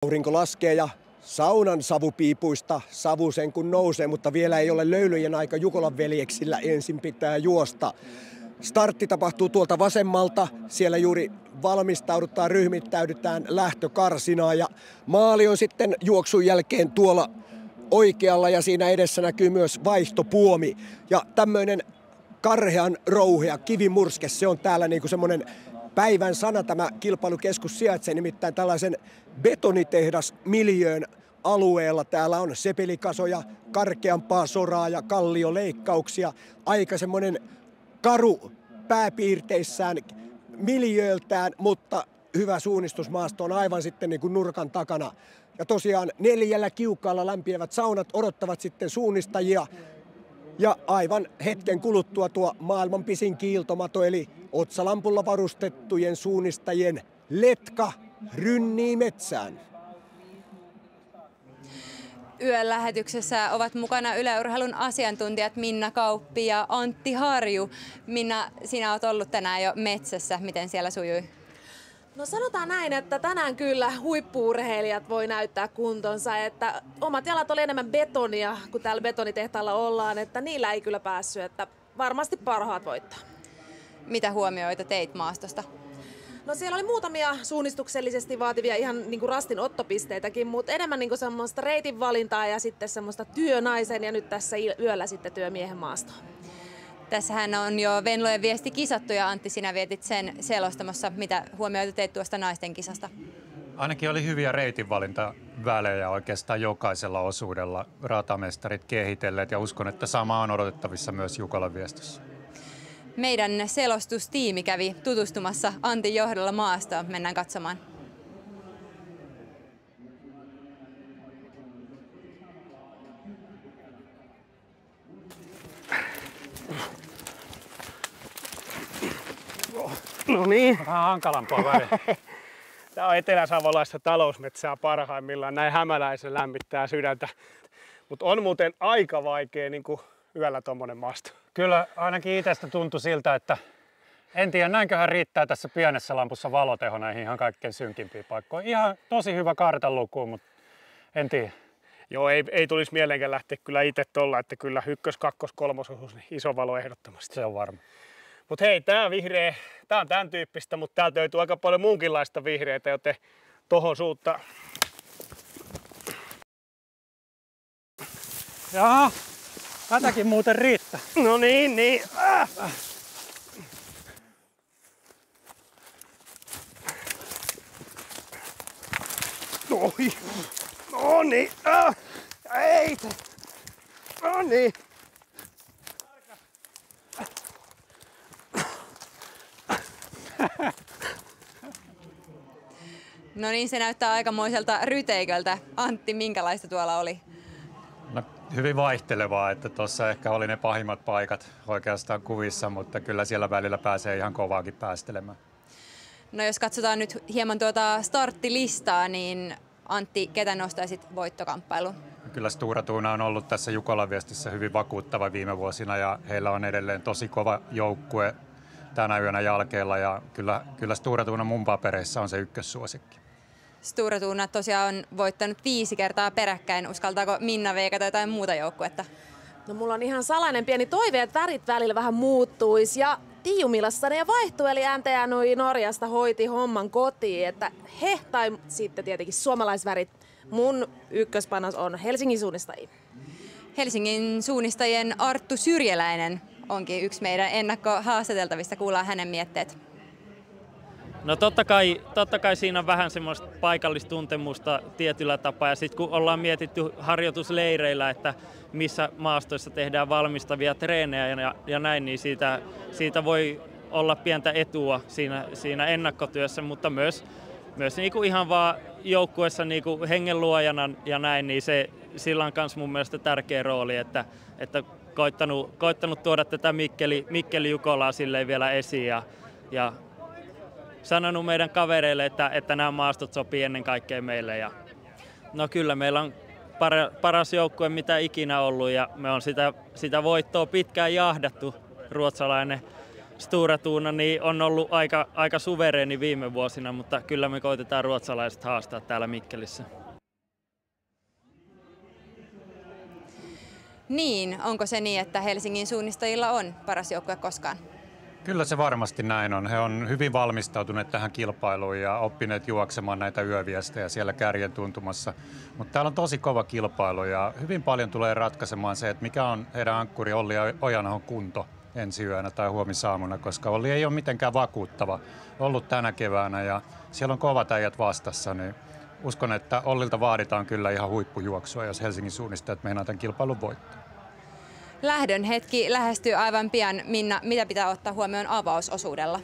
Aurinko laskee ja saunan savupiipuista savu sen kun nousee, mutta vielä ei ole löylyjen aika Jukolan veljeksillä, ensin pitää juosta. Startti tapahtuu tuolta vasemmalta, siellä juuri valmistaudutaan, ryhmittäydytään lähtökarsinaan ja maali on sitten juoksun jälkeen tuolla oikealla ja siinä edessä näkyy myös vaihtopuomi. Ja tämmöinen karhean rouhea kivimurske, se on täällä niinku semmoinen päivän sana. Tämä kilpailukeskus sijaitsee nimittäin tällaisen betonitehdasmiljöön alueella. Täällä on sepelikasoja, karkeampaa soraa ja kallioleikkauksia. Aika semmoinen karu pääpiirteissään miljööltään, mutta hyvä suunnistusmaasto on aivan sitten niin kuin nurkan takana. Ja tosiaan 4 kiukaalla lämpiävät saunat odottavat sitten suunnistajia. Ja aivan hetken kuluttua tuo maailman pisin kiiltomato eli otsalampulla varustettujen suunnistajien letka rynnii metsään. Yön lähetyksessä ovat mukana Yle Urheilun asiantuntijat Minna Kauppi ja Antti Harju. Minna, sinä olet ollut tänään jo metsässä. Miten siellä sujui? No sanotaan näin, että tänään kyllä huippu-urheilijat voi näyttää kuntonsa, että omat jalat oli enemmän betonia, kun täällä betonitehtaalla ollaan, että niillä ei kyllä päässyt, että varmasti parhaat voittaa. Mitä huomioita teit maastosta? No siellä oli muutamia suunnistuksellisesti vaativia ihan niin kuin rastin ottopisteitäkin, mutta enemmän niin kuin semmoista reitin valintaa ja sitten semmoista työnaisen ja nyt tässä yöllä sitten työmiehen maastoa. Tässähän on jo Venlojen viesti kisattu ja Antti, sinä vietit sen selostamassa. Mitä huomioita teit tuosta naisten kisasta? Ainakin oli hyviä reitinvalintavälejä oikeastaan jokaisella osuudella. Ratamestarit kehitelleet ja uskon, että sama on odotettavissa myös Jukolan viestissä. Meidän selostustiimi kävi tutustumassa Antin johdolla maastoon. Mennään katsomaan. No niin. Vähän hankalampaa välillä. Tämä on eteläsavolaista talousmetsää parhaimmillaan. Näin hämäläisen lämmittää sydäntä. Mutta on muuten aika vaikea niin kuin yöllä tuommoinen maasto. Kyllä ainakin itsestä tuntui siltä, että en tiedä, näinköhän riittää tässä pienessä lampussa valoteho näihin ihan kaikkein synkimpiin paikkoihin. Ihan tosi hyvä kartanluku, mutta en tiedä. Joo, ei tulisi mieleenkään lähteä kyllä itse tuolla, että kyllä ykkös-, kakkos-, kolmososuus, niin iso valo ehdottomasti. Se on varma. Mutta hei, tämä vihreä, tämä on tämän tyyppistä, mutta täältä löytyy aika paljon muunkinlaista vihreitä, joten tohon suutta. Jaha, tätäkin muuten riittää. No niin. Noin. No niin. Ei. No niin. No niin, se näyttää aikamoiselta ryteiköltä. Antti, minkälaista tuolla oli? No, hyvin vaihtelevaa, että tuossa ehkä oli ne pahimmat paikat oikeastaan kuvissa, mutta kyllä siellä välillä pääsee ihan kovaakin päästelemään. No jos katsotaan nyt hieman tuota starttilistaa, niin Antti, ketä nostaisit voittokamppailuun? Kyllä Stora Tuna on ollut tässä Jukolan viestissä hyvin vakuuttava viime vuosina ja heillä on edelleen tosi kova joukkue tänä yönä jalkeella ja kyllä Stora Tuna mun papereissa on se ykkössuosikki. Stora Tuna tosiaan on voittanut 5 kertaa peräkkäin. Uskaltaako Minna veikata jotain muuta joukkuetta? No mulla on ihan salainen pieni toive, että värit välillä vähän muuttuisi ja Tiiumilassa ja vaihtui, eli NTA Norjasta hoiti homman kotiin, että he tai sitten tietenkin suomalaisvärit. Mun ykköspanos on Helsingin suunnistajia. Helsingin suunnistajien Arttu Syrjäläinen onkin yksi meidän ennakkohaastateltavista. Kuullaan hänen mietteet. No totta kai siinä on vähän semmoista paikallistuntemusta tietyllä tapaa. Ja sitten kun ollaan mietitty harjoitusleireillä, että missä maastoissa tehdään valmistavia treenejä ja näin, niin siitä voi olla pientä etua siinä ennakkotyössä, mutta myös niin kuin ihan vaan joukkueessa niin kuin hengenluojana ja näin, niin sillä on myös mun mielestä tärkeä rooli, että koittanut tuoda tätä Mikkeli Jukolaa silleen vielä esiin ja sanonut meidän kavereille, että nämä maastot sopii ennen kaikkea meille. Ja no kyllä meillä on paras joukkue mitä ikinä ollut ja me on sitä voittoa pitkään jahdattu. Ruotsalainen Stora Tuna niin on ollut aika suvereeni viime vuosina, mutta kyllä me koitetaan ruotsalaiset haastaa täällä Mikkelissä. Niin, onko se niin, että Helsingin suunnistajilla on paras joukkue koskaan? Kyllä se varmasti näin on. He on hyvin valmistautuneet tähän kilpailuun ja oppineet juoksemaan näitä yöviestejä siellä kärjen tuntumassa. Mutta täällä on tosi kova kilpailu ja hyvin paljon tulee ratkaisemaan se, että mikä on heidän ankkuri Olli Ojanahon kunto ensi yönä tai huomisaamuna, koska Olli ei ole mitenkään vakuuttava ollut tänä keväänä ja siellä on kovat äijät vastassa, niin uskon, että Ollilta vaaditaan kyllä ihan huippujuoksua, jos Helsingin suunnistajat meinaa tämän kilpailun voittaa. Lähdön hetki lähestyy aivan pian. Minna, mitä pitää ottaa huomioon avausosuudella?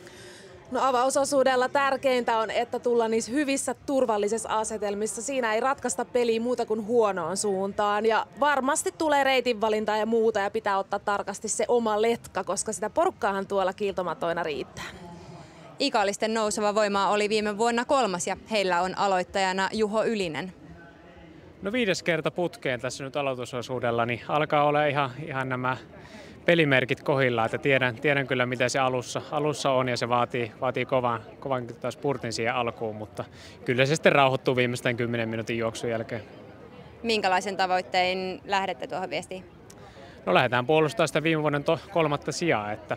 No avausosuudella tärkeintä on, että tullaan niissä hyvissä turvallisissa asetelmissa. Siinä ei ratkaista peliä muuta kuin huonoon suuntaan. Ja varmasti tulee reitinvalintaa ja muuta ja pitää ottaa tarkasti se oma letka, koska sitä porukkaahan tuolla kiiltomatoina riittää. Ikallisten nouseva voima oli viime vuonna 3. ja heillä on aloittajana Juho Ylinen. No 5. kerta putkeen tässä nyt aloitusosuudella, niin alkaa olla ihan nämä pelimerkit kohdillaan, että tiedän kyllä mitä se alussa on ja se vaatii kovan spurtin siihen alkuun, mutta kyllä se sitten rauhoittuu viimeisten 10 minuutin juoksun jälkeen. Minkälaisen tavoittein lähdette tuohon viestiin? No lähdetään puolustamaan sitä viime vuoden 3. sijaa, että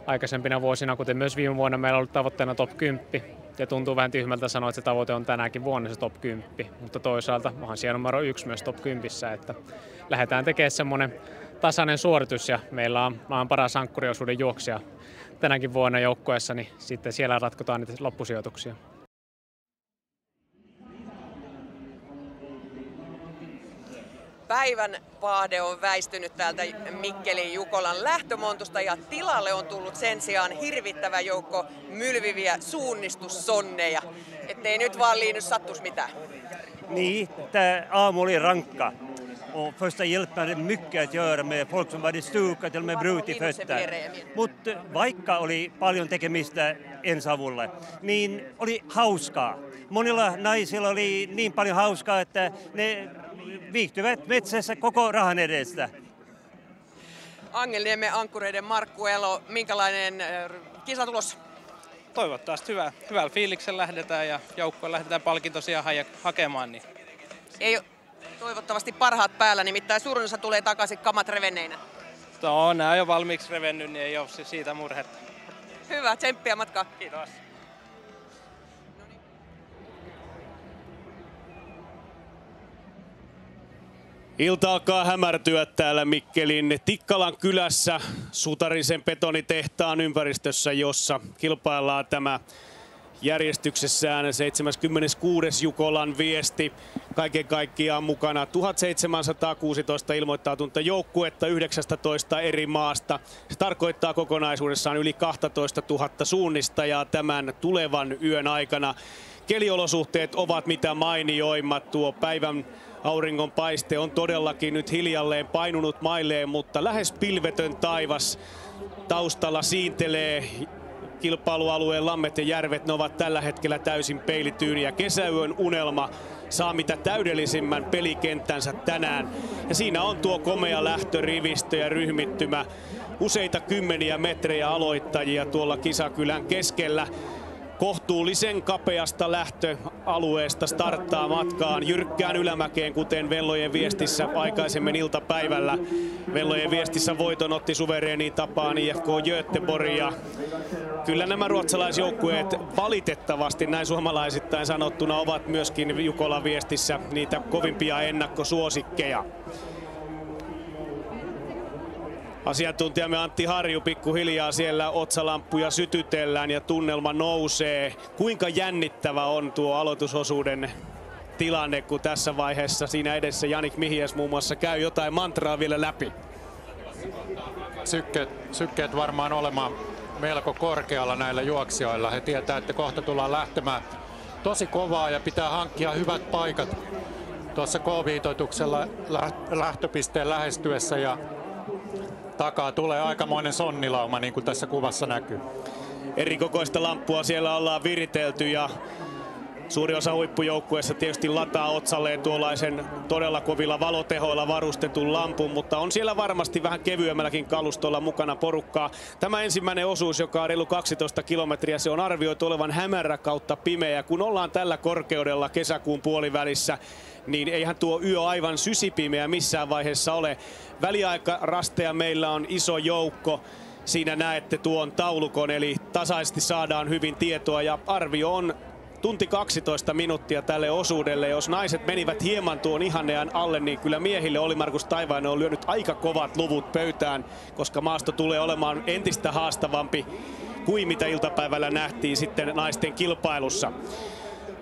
aikaisempina vuosina, kuten myös viime vuonna, meillä on ollut tavoitteena top 10. Ja tuntuu vähän tyhmältä sanoa, että se tavoite on tänäkin vuonna se top 10. Mutta toisaalta onhan siellä numero 1 myös top 10, että lähdetään tekemään semmoinen tasainen suoritus ja meillä on maan paras ankkuriosuuden juoksija tänäkin vuonna joukkueessa, niin sitten siellä ratkotaan niitä loppusijoituksia. Päivän vaahde on väistynyt täältä Mikkelin Jukolan lähtömontusta ja tilalle on tullut sen sijaan hirvittävä joukko mylviviä suunnistussonneja. Ettei nyt vaan liiny sattus mitään. Niin, tämä aamu oli rankka. Och första hjälpen hade mycket att göra med folk som hade stukat eller med brutit fötter. Mutta vaikka oli paljon tekemistä ensavulle, niin oli hauskaa. Monilla naisilla oli niin paljon hauskaa, että ne viihtyvät metsässä koko rahan edestä. Angelniemen ankkureiden Markku Elo, minkälainen kisatulos? Toivottavasti hyvällä fiiliksellä lähdetään ja joukkoon lähdetään palkintosia hakemaan. Niin. Ei toivottavasti parhaat päällä, nimittäin suurin osa tulee takaisin kamat revenneinä. No, nämä on jo valmiiksi revennyt, niin ei ole siitä murhetta. Hyvä, tsemppiä matkaa. Kiitos. Ilta alkaa hämärtyä täällä Mikkelin Tikkalan kylässä Sutarisen betonitehtaan ympäristössä, jossa kilpaillaan tämä järjestyksessään 76. Jukolan viesti. Kaiken kaikkiaan mukana 1716 ilmoittautunutta joukkuetta 19 eri maasta. Se tarkoittaa kokonaisuudessaan yli 12 000 suunnistajaa tämän tulevan yön aikana. Keliolosuhteet ovat mitä mainioimmat. Tuo päivän auringonpaiste on todellakin nyt hiljalleen painunut mailleen, mutta lähes pilvetön taivas taustalla siintelee. Kilpailualueen lammet ja järvet, ne ovat tällä hetkellä täysin peilityyniä. Kesäyön unelma saa mitä täydellisimmän pelikenttänsä tänään. Ja siinä on tuo komea lähtörivistö ja ryhmittymä. Useita kymmeniä metrejä aloittajia tuolla kisakylän keskellä. Kohtuullisen kapeasta lähtöalueesta starttaa matkaan jyrkkään ylämäkeen, kuten Vellojen viestissä aikaisemmin iltapäivällä. Vellojen viestissä voiton otti suvereeniin tapaan IFK Göteborg. Ja kyllä nämä ruotsalaisjoukkueet valitettavasti, näin suomalaisittain sanottuna, ovat myöskin Jukolan viestissä niitä kovimpia ennakkosuosikkeja. Asiantuntijamme Antti Harju pikkuhiljaa siellä otsalampuja sytytellään ja tunnelma nousee. Kuinka jännittävä on tuo aloitusosuuden tilanne, kun tässä vaiheessa siinä edessä Janik Mihies muun muassa käy jotain mantraa vielä läpi? Sykkeet varmaan olemaan melko korkealla näillä juoksijoilla. He tietää, että kohta tullaan lähtemään tosi kovaa ja pitää hankkia hyvät paikat tuossa K-viitoituksella lähtöpisteen lähestyessä ja takaa tulee aikamoinen sonnilauma, niin kuin tässä kuvassa näkyy. Eri kokoista lamppua siellä ollaan viritelty ja Suuri osa huippujoukkueessa tietysti lataa otsalleen tuollaisen todella kovilla valotehoilla varustetun lampun, mutta on siellä varmasti vähän kevyemmälläkin kalustolla mukana porukkaa. Tämä ensimmäinen osuus, joka on reilu 12 kilometriä, se on arvioitu olevan hämärä kautta pimeä. Kun ollaan tällä korkeudella kesäkuun puolivälissä, niin eihän tuo yö aivan sysipimeä missään vaiheessa ole. Väliaikarasteja meillä on iso joukko. Siinä näette tuon taulukon, eli tasaisesti saadaan hyvin tietoa ja arvio on tunti 12 minuuttia tälle osuudelle. Jos naiset menivät hieman tuon ihannean alle, niin kyllä miehille Olli-Markus Taivainen on lyönyt aika kovat luvut pöytään, koska maasto tulee olemaan entistä haastavampi kuin mitä iltapäivällä nähtiin sitten naisten kilpailussa.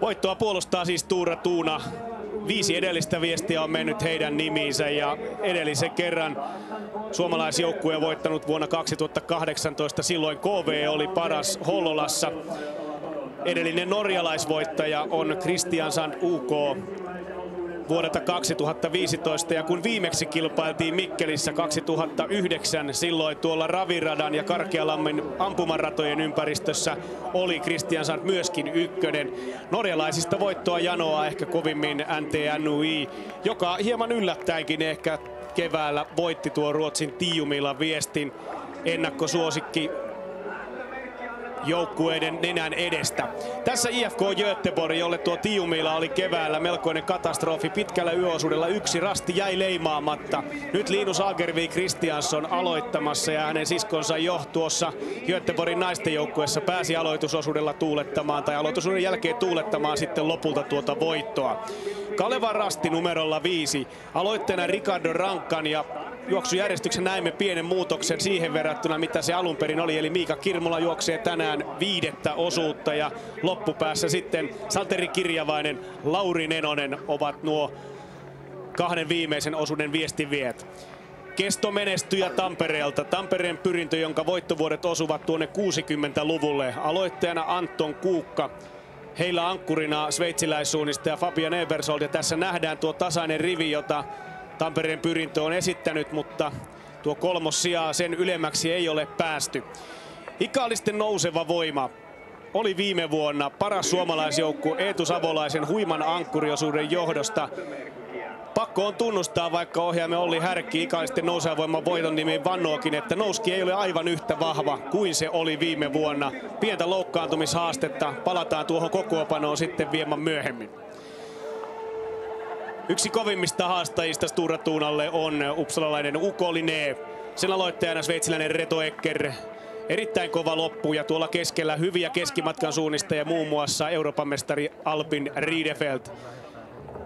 Voittoa puolustaa siis Tuura Tuuna. 5 edellistä viestiä on mennyt heidän nimiinsä ja edellisen kerran suomalaisjoukkue on voittanut vuonna 2018. Silloin KV oli paras Hollolassa. Edellinen norjalaisvoittaja on Kristiansand UK vuodelta 2015 ja kun viimeksi kilpailtiin Mikkelissä 2009, silloin tuolla Raviradan ja Karkealammin ampumaratojen ympäristössä oli Kristiansand myöskin ykkönen. Norjalaisista voittoa janoaa ehkä kovimmin NTNUI, joka hieman yllättäenkin ehkä keväällä voitti tuo Ruotsin Tiijumilan viestin ennakkosuosikki joukkueiden nenän edestä. Tässä IFK Göteborg, jolle tuo Tiiumila oli keväällä melkoinen katastrofi. Pitkällä yöosuudella 1 rasti jäi leimaamatta. Nyt Linus Agervik Kristiansson aloittamassa ja hänen siskonsa jo tuossa Göteborgin naisten joukkueessa pääsi aloitusosuudella tuulettamaan tai aloitusosuuden jälkeen tuulettamaan sitten lopulta tuota voittoa. Kalevan rasti numerolla 5. Aloitteena Ricardo Rankan ja juoksujärjestyksen näemme pienen muutoksen siihen verrattuna, mitä se alun perin oli. Eli Miika Kirmula juoksee tänään 5. osuutta ja loppupäässä sitten Santeri Kirjavainen, Lauri Nenonen ovat nuo 2 viimeisen osuuden viestinviejät. Kestomenestyjä Tampereelta. Tampereen pyrintö, jonka voittovuodet osuvat tuonne 60-luvulle. Aloitteena Anton Kuukka. Heillä ankkurina sveitsiläissuunnistaja Fabian Ebersold. Ja tässä nähdään tuo tasainen rivi, jota Tampereen pyrintö on esittänyt, mutta tuo 3. sijaa sen ylemmäksi ei ole päästy. Ikaalisten nouseva voima oli viime vuonna paras suomalaisjoukkue Eetu Savolaisen huiman ankkuriosuuden johdosta. Pakko on tunnustaa, vaikka ohjaamme Olli Härkki Ikaalisten nouseva voiman voiton nimiin vannookin, että nouski ei ole aivan yhtä vahva kuin se oli viime vuonna. Pientä loukkaantumishaastetta, palataan tuohon kokoopanoon sitten hieman myöhemmin. Yksi kovimmista haastajista Stura Tuunalle on uppsalalainen Uko Linné. Sen aloittajana sveitsiläinen Reto Ecker. Erittäin kova loppu ja tuolla keskellä hyviä keskimatkan suunnistajia, muun muassa Euroopan mestari Albin Riedefeld.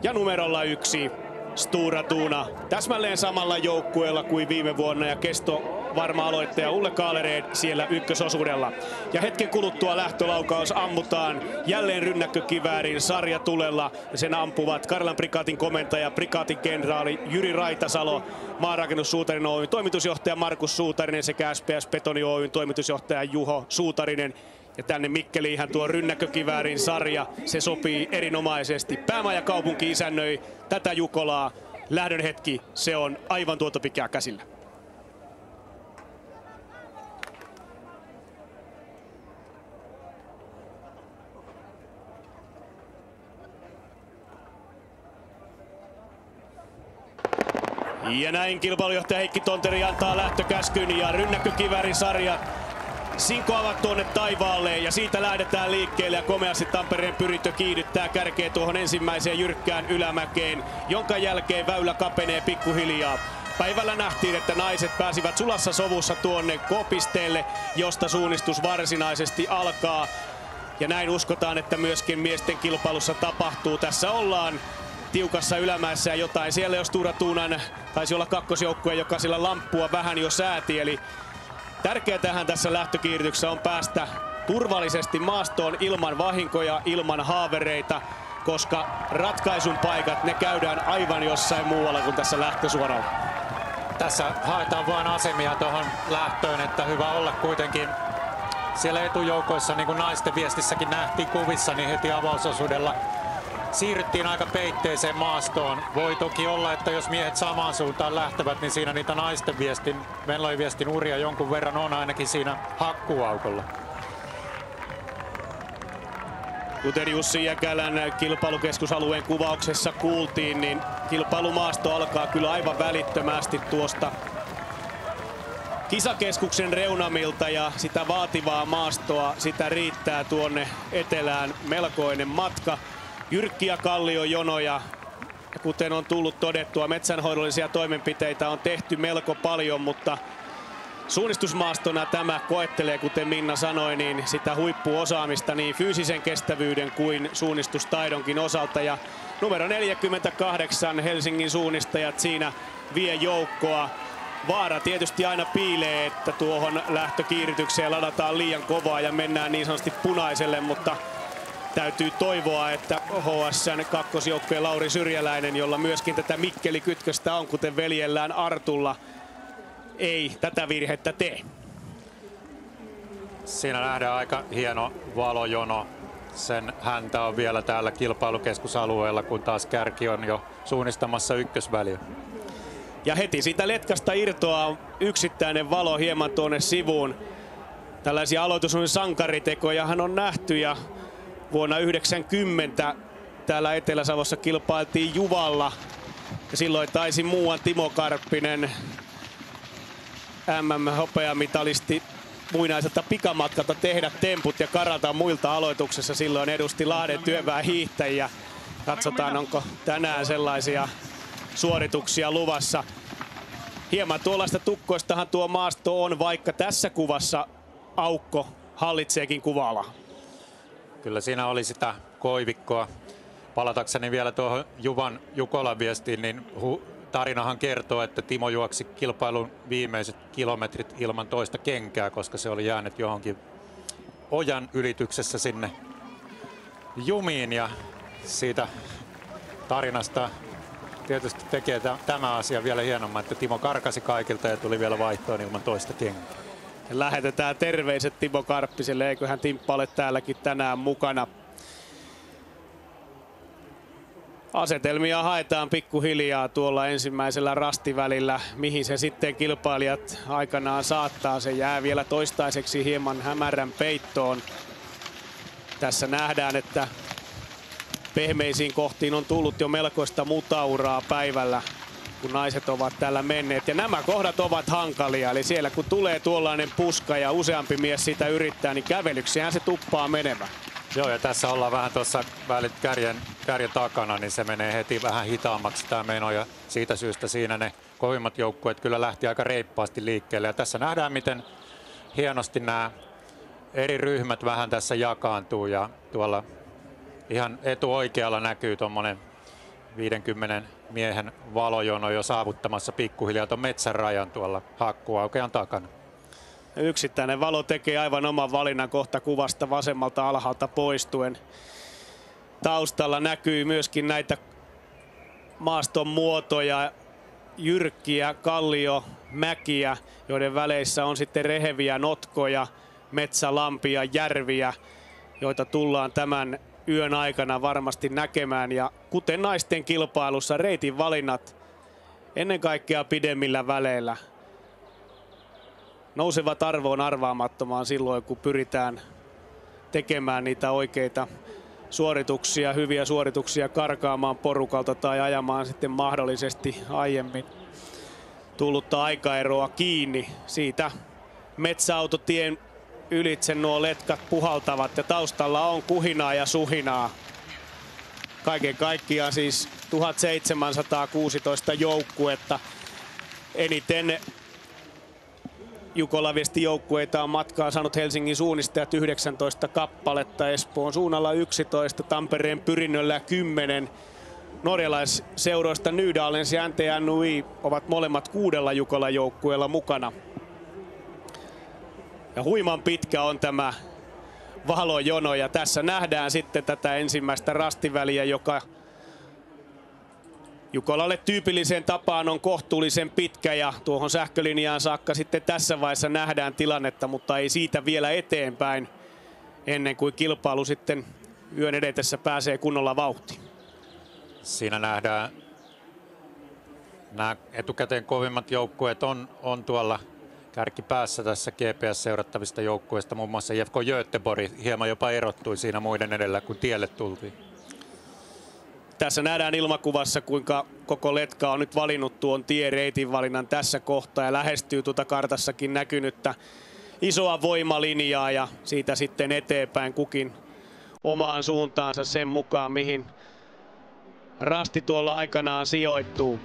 Ja numerolla 1 Stura Tuuna. Täsmälleen samalla joukkueella kuin viime vuonna ja kesto varma aloittaja Ulle Kaalered siellä ykkösosuudella. Ja hetken kuluttua lähtölaukaus ammutaan jälleen rynnäkkökiväärin sarjatulella. Sen ampuvat Karjalan prikaatin komentaja, prikaatin kenraali Jyri Raitasalo, Maanrakennussuutarin Oyn toimitusjohtaja Markus Suutarinen sekä SPS Betoni Oyn toimitusjohtaja Juho Suutarinen. Ja tänne Mikkeliinhän tuo rynnäkkökiväärin sarja, se sopii erinomaisesti. Päämajakaupunki isännöi tätä Jukolaa. Lähdön hetki, se on aivan tuota pikää käsillä. Ja näin kilpailujohtaja Heikki Tonteri antaa lähtökäskyn ja rynnäkkökiväärin sarja sinkoavat tuonne taivaalle ja siitä lähdetään liikkeelle ja komeasti Tampereen pyrintö kiihdyttää kärkeä tuohon ensimmäiseen jyrkkään ylämäkeen, jonka jälkeen väylä kapenee pikkuhiljaa. Päivällä nähtiin, että naiset pääsivät sulassa sovussa tuonne K-pisteelle, josta suunnistus varsinaisesti alkaa. Ja näin uskotaan, että myöskin miesten kilpailussa tapahtuu. Tässä ollaan tiukassa ylämäessä ja jotain siellä, jos Stura Tuunan taisi olla kakkosjoukkue, joka sillä lamppua vähän jo sääti. Eli tärkeää tässä lähtökiihdytyksessä on päästä turvallisesti maastoon ilman vahinkoja, ilman haavereita, koska ratkaisun paikat ne käydään aivan jossain muualla kuin tässä lähtösuoralla. Tässä haetaan vain asemia tuohon lähtöön, että hyvä olla kuitenkin siellä etujoukoissa, niin kuin naisten viestissäkin nähtiin kuvissa, niin heti avausosuudella siirryttiin aika peitteiseen maastoon. Voi toki olla, että jos miehet samaan suuntaan lähtevät, niin siinä niitä naisten Venlojen-viestin uria jonkun verran on ainakin siinä hakkuaukolla. Kuten Jussi Jäkälän kilpailukeskusalueen kuvauksessa kuultiin, niin kilpailumaasto alkaa kyllä aivan välittömästi tuosta kisakeskuksen reunamilta ja sitä vaativaa maastoa, sitä riittää tuonne etelään melkoinen matka. Jyrkkiä kalliojonoja, ja kuten on tullut todettua, metsänhoidollisia toimenpiteitä on tehty melko paljon, mutta suunnistusmaastona tämä koettelee, kuten Minna sanoi, niin sitä huippuosaamista niin fyysisen kestävyyden kuin suunnistustaidonkin osalta. Ja numero 48 Helsingin suunnistajat siinä vie joukkoa. Vaara tietysti aina piilee, että tuohon lähtökiiritykseen ladataan liian kovaa ja mennään niin sanotusti punaiselle, mutta täytyy toivoa, että HS:n kakkosjoukkojen Lauri Syrjäläinen, jolla myöskin tätä Mikkeli-kytköstä on, kuten veljellään Artulla, ei tätä virhettä tee. Siinä nähdään aika hieno valojono. Sen häntä on vielä täällä kilpailukeskusalueella, kun taas kärki on jo suunnistamassa ykkösväliä. Ja heti siitä letkasta irtoaa yksittäinen valo hieman tuonne sivuun. Tällaisia aloitussankaritekoja hän on nähty ja vuonna 1990 täällä Etelä-Savossa kilpailtiin Juvalla. Ja silloin taisi muuan Timo Karppinen, MM-hopeamitalisti, muinaiselta pikamatkalta tehdä temput ja karata muilta aloituksessa. Silloin edusti Lahden työväenhiihtäjiä. Katsotaan, onko tänään sellaisia suorituksia luvassa. Hieman tuollaista tukkoistahan tuo maasto on, vaikka tässä kuvassa aukko hallitseekin kuva-alaa. Kyllä siinä oli sitä koivikkoa. Palatakseni vielä tuohon Jukolan viestiin, niin tarinahan kertoo, että Timo juoksi kilpailun viimeiset kilometrit ilman toista kenkää, koska se oli jäänyt johonkin ojan ylityksessä sinne jumiin. Ja siitä tarinasta tietysti tekee tämä asia vielä hienomman, että Timo karkasi kaikilta ja tuli vielä vaihtoon ilman toista kenkää. Lähetetään terveiset Timo Karppiselle, eiköhän Timppa ole täälläkin tänään mukana. Asetelmia haetaan pikkuhiljaa tuolla ensimmäisellä rastivälillä. Mihin se sitten kilpailijat aikanaan saattaa, se jää vielä toistaiseksi hieman hämärän peittoon. Tässä nähdään, että pehmeisiin kohtiin on tullut jo melkoista mutauraa päivällä, kun naiset ovat täällä menneet. Ja nämä kohdat ovat hankalia, eli siellä kun tulee tuollainen puska ja useampi mies sitä yrittää, niin kävelyksiään se tuppaa menemään. Joo, ja tässä ollaan vähän tuossa kärjen takana, niin se menee heti vähän hitaammaksi tämä meno, ja siitä syystä siinä ne kovimmat joukkueet kyllä lähti aika reippaasti liikkeelle. Ja tässä nähdään, miten hienosti nämä eri ryhmät vähän tässä jakaantuu, ja tuolla ihan etuoikealla näkyy tuommoinen 50 miehen valojono jo saavuttamassa pikkuhiljaa tuon metsän rajan tuolla hakkuaukean takana. Yksittäinen valo tekee aivan oman valinnan kohta kuvasta vasemmalta alhaalta poistuen. Taustalla näkyy myöskin näitä maaston muotoja, jyrkkiä kalliomäkiä, joiden väleissä on sitten reheviä notkoja, metsälampia, järviä, joita tullaan tämän yön aikana varmasti näkemään. Ja kuten naisten kilpailussa, reitin valinnat ennen kaikkea pidemmillä väleillä nousevat arvoon arvaamattomaan silloin, kun pyritään tekemään niitä oikeita suorituksia, hyviä suorituksia, karkaamaan porukalta tai ajamaan sitten mahdollisesti aiemmin tullutta aikaeroa kiinni. Siitä metsäautotien ylitse nuo letkat puhaltavat ja taustalla on kuhinaa ja suhinaa. Kaiken kaikkiaan siis 1716 joukkuetta. Eniten Jukola-viestijoukkueita on matkaa saanut Helsingin suunnistajat 19 kappaletta, Espoon suunnalla 11, Tampereen Pyrinnöllä 10. Norjalaisseuroista Nydalens ja NTNUI ovat molemmat 6 Jukola-joukkueella mukana. Ja huiman pitkä on tämä valojono ja tässä nähdään sitten tätä ensimmäistä rastiväliä, joka Jukolalle tyypilliseen tapaan on kohtuullisen pitkä ja tuohon sähkölinjaan saakka sitten tässä vaiheessa nähdään tilannetta, mutta ei siitä vielä eteenpäin ennen kuin kilpailu sitten yön edetessä pääsee kunnolla vauhtiin. Siinä nähdään nämä etukäteen kovimmat joukkueet on tuolla kärki päässä tässä GPS-seurattavista joukkueista. Muun muassa IFK Göteborg hieman jopa erottui siinä muiden edellä, kun tielle tultiin. Tässä nähdään ilmakuvassa, kuinka koko Letka on nyt valinnut tuon tiereitin valinnan tässä kohtaa ja lähestyy tuota kartassakin näkynyttä isoa voimalinjaa ja siitä sitten eteenpäin kukin omaan suuntaansa sen mukaan, mihin rasti tuolla aikanaan sijoittuu.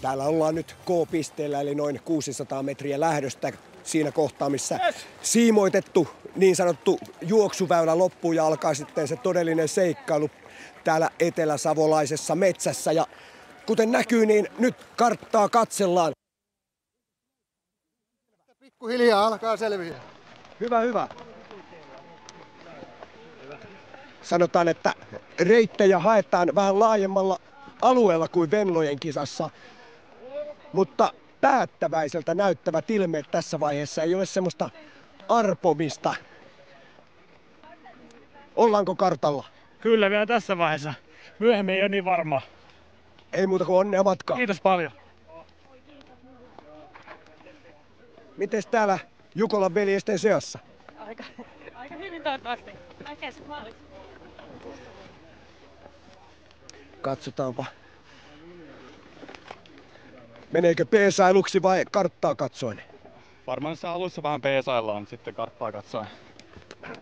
Täällä ollaan nyt K-pisteellä, eli noin 600 metriä lähdöstä siinä kohtaa, missä siimoitettu niin sanottu juoksuväylä loppuu ja alkaa sitten se todellinen seikkailu täällä eteläsavolaisessa metsässä. Ja kuten näkyy, niin nyt karttaa katsellaan. Pikkuhiljaa alkaa selviä. Hyvä, hyvä. Sanotaan, että reittejä haetaan vähän laajemmalla alueella kuin Venlojen kisassa. Mutta päättäväiseltä näyttävät ilmeet tässä vaiheessa, ei ole semmoista arpomista. Ollaanko kartalla? Kyllä vielä tässä vaiheessa. Myöhemmin ei ole niin varmaa. Ei muuta kuin onnea matkaa. Kiitos paljon. Mites täällä Jukolan veljesten seassa? Aika hyvin toivottavasti. Näkee sit maalissa. Katsotaanpa. Meneekö peesailuksi vai karttaa katsoen? Varmaan se alussa vähän peesaillaan, sitten karttaa katsoen.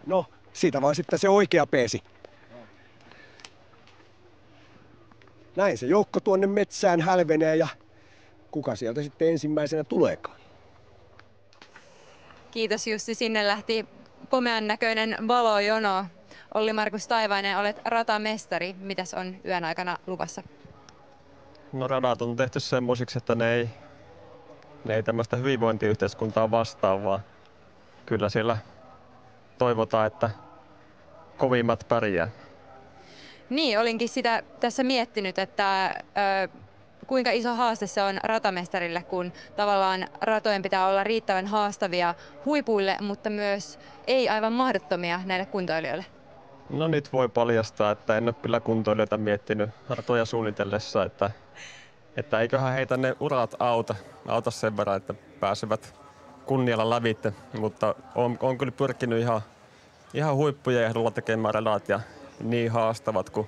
No, siitä vaan sitten se oikea peesi. Näin se joukko tuonne metsään hälvenee ja kuka sieltä sitten ensimmäisenä tuleekaan. Kiitos Jussi, sinne lähti komean näköinen valojono. Olli-Markus Taivainen, olet ratamestari. Mitäs on yön aikana luvassa? No radat on tehty semmoisiksi, että ne ei tämmöistä hyvinvointiyhteiskuntaa vastaa, vaan kyllä siellä toivotaan, että kovimmat pärjää. Niin, olinkin sitä tässä miettinyt, että kuinka iso haaste se on ratamestarille, kun tavallaan ratojen pitää olla riittävän haastavia huipuille, mutta myös ei aivan mahdottomia näille kuntoilijoille. No nyt voi paljastaa, että en ole kyllä kuntoilijoita miettinyt ratoja suunnitellessa, että eiköhän heitä ne urat auta sen verran, että pääsevät kunnialla lävitse, mutta on kyllä pyrkinyt ihan huippujen ehdolla tekemään radat ja niin haastavat kuin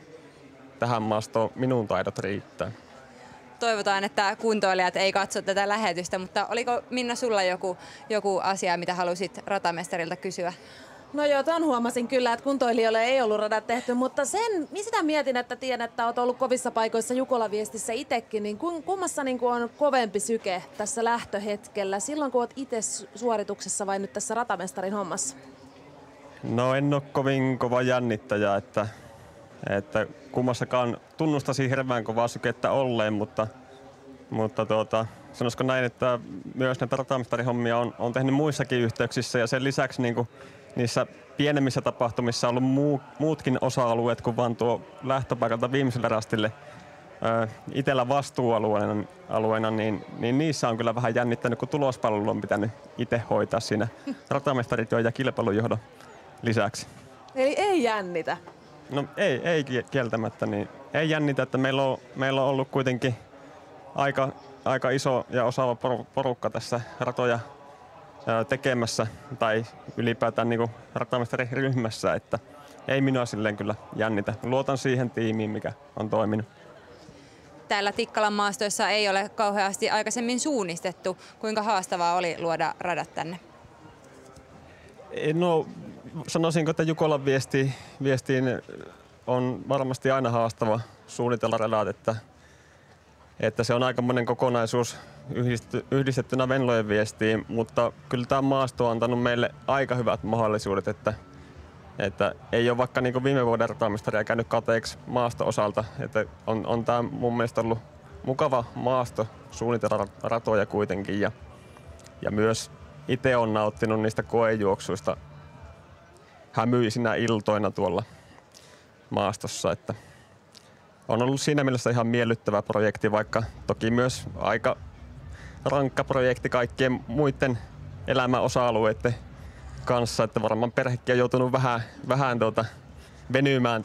tähän maastoon minun taidot riittää. Toivotaan, että kuntoilijat ei katso tätä lähetystä, mutta oliko Minna sulla joku asia, mitä halusit ratamestarilta kysyä? No joo, ton huomasin kyllä, että kuntoilijoille ei ollut radat tehty, mutta sitä mietin, että tiedän, että olet ollut kovissa paikoissa Jukola-viestissä itsekin, niin kummassa niin on kovempi syke tässä lähtöhetkellä, silloin kun olet itse suorituksessa vai nyt tässä ratamestarin hommassa? No en ole kovin kova jännittäjä, että kummassakaan tunnustaisin hirveän kovaa sykettä olleen, mutta sanoisiko näin, että myös näitä ratamestarihommia on tehnyt muissakin yhteyksissä ja sen lisäksi niin kuin niissä pienemmissä tapahtumissa on ollut muutkin osa-alueet kuin vain tuo lähtöpaikalta viimeiselle rastille itsellä vastuualueena, niin niissä on kyllä vähän jännittänyt, kun tulospalvelu on pitänyt itse hoitaa siinä ratamestarityön ja kilpailujohdon lisäksi. Eli ei jännitä? No ei kieltämättä, niin ei jännitä, että meillä on ollut kuitenkin aika iso ja osaava porukka tässä ratoja tekemässä tai ylipäätään niin ratamestariryhmässä, että ei minua silleen kyllä jännitä. Luotan siihen tiimiin, mikä on toiminut. Täällä Tikkalan maastoissa ei ole kauheasti aikaisemmin suunnistettu. Kuinka haastavaa oli luoda radat tänne? No sanoisinko, että Jukolan viestiin on varmasti aina haastava suunnitella radat, että se on aikamoinen kokonaisuus yhdistettynä Venlojen viestiin, mutta kyllä tämä maasto on antanut meille aika hyvät mahdollisuudet, että ei ole vaikka niin kuin viime vuoden ratamestaria käynyt kateeksi maasto-osalta, että on tämä mun mielestä ollut mukava maasto suunnitella ratoja kuitenkin ja myös itse on nauttinut niistä koejuoksuista hämyisinä iltoina tuolla maastossa, että on ollut siinä mielessä ihan miellyttävä projekti, vaikka toki myös aika rankka projekti kaikkien muiden elämän osa-alueiden kanssa, että varmaan perhekin on joutunut vähän venymään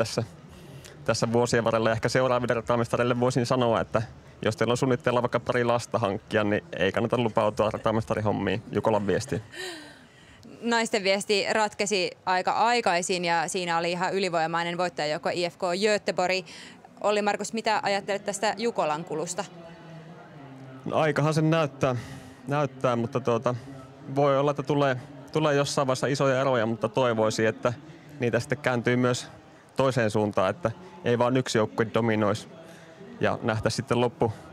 tässä vuosien varrella. Ehkä seuraaville ratamestareille voisin sanoa, että jos teillä on suunnitteilla vaikka pari lasta hankkia, niin ei kannata lupautua ratamestarihommiin Jukolan viestiin. Naisten viesti ratkesi aika aikaisin ja siinä oli ihan ylivoimainen voittajajoukko IFK Göteborg. Olli Markus, mitä ajattelet tästä Jukolan kulusta? No, aikahan sen näyttää, mutta voi olla, että tulee jossain vaiheessa isoja eroja, mutta toivoisin, että niitä sitten kääntyy myös toiseen suuntaan, että ei vaan yksi joukkue dominoisi. Ja nähtäisiin sitten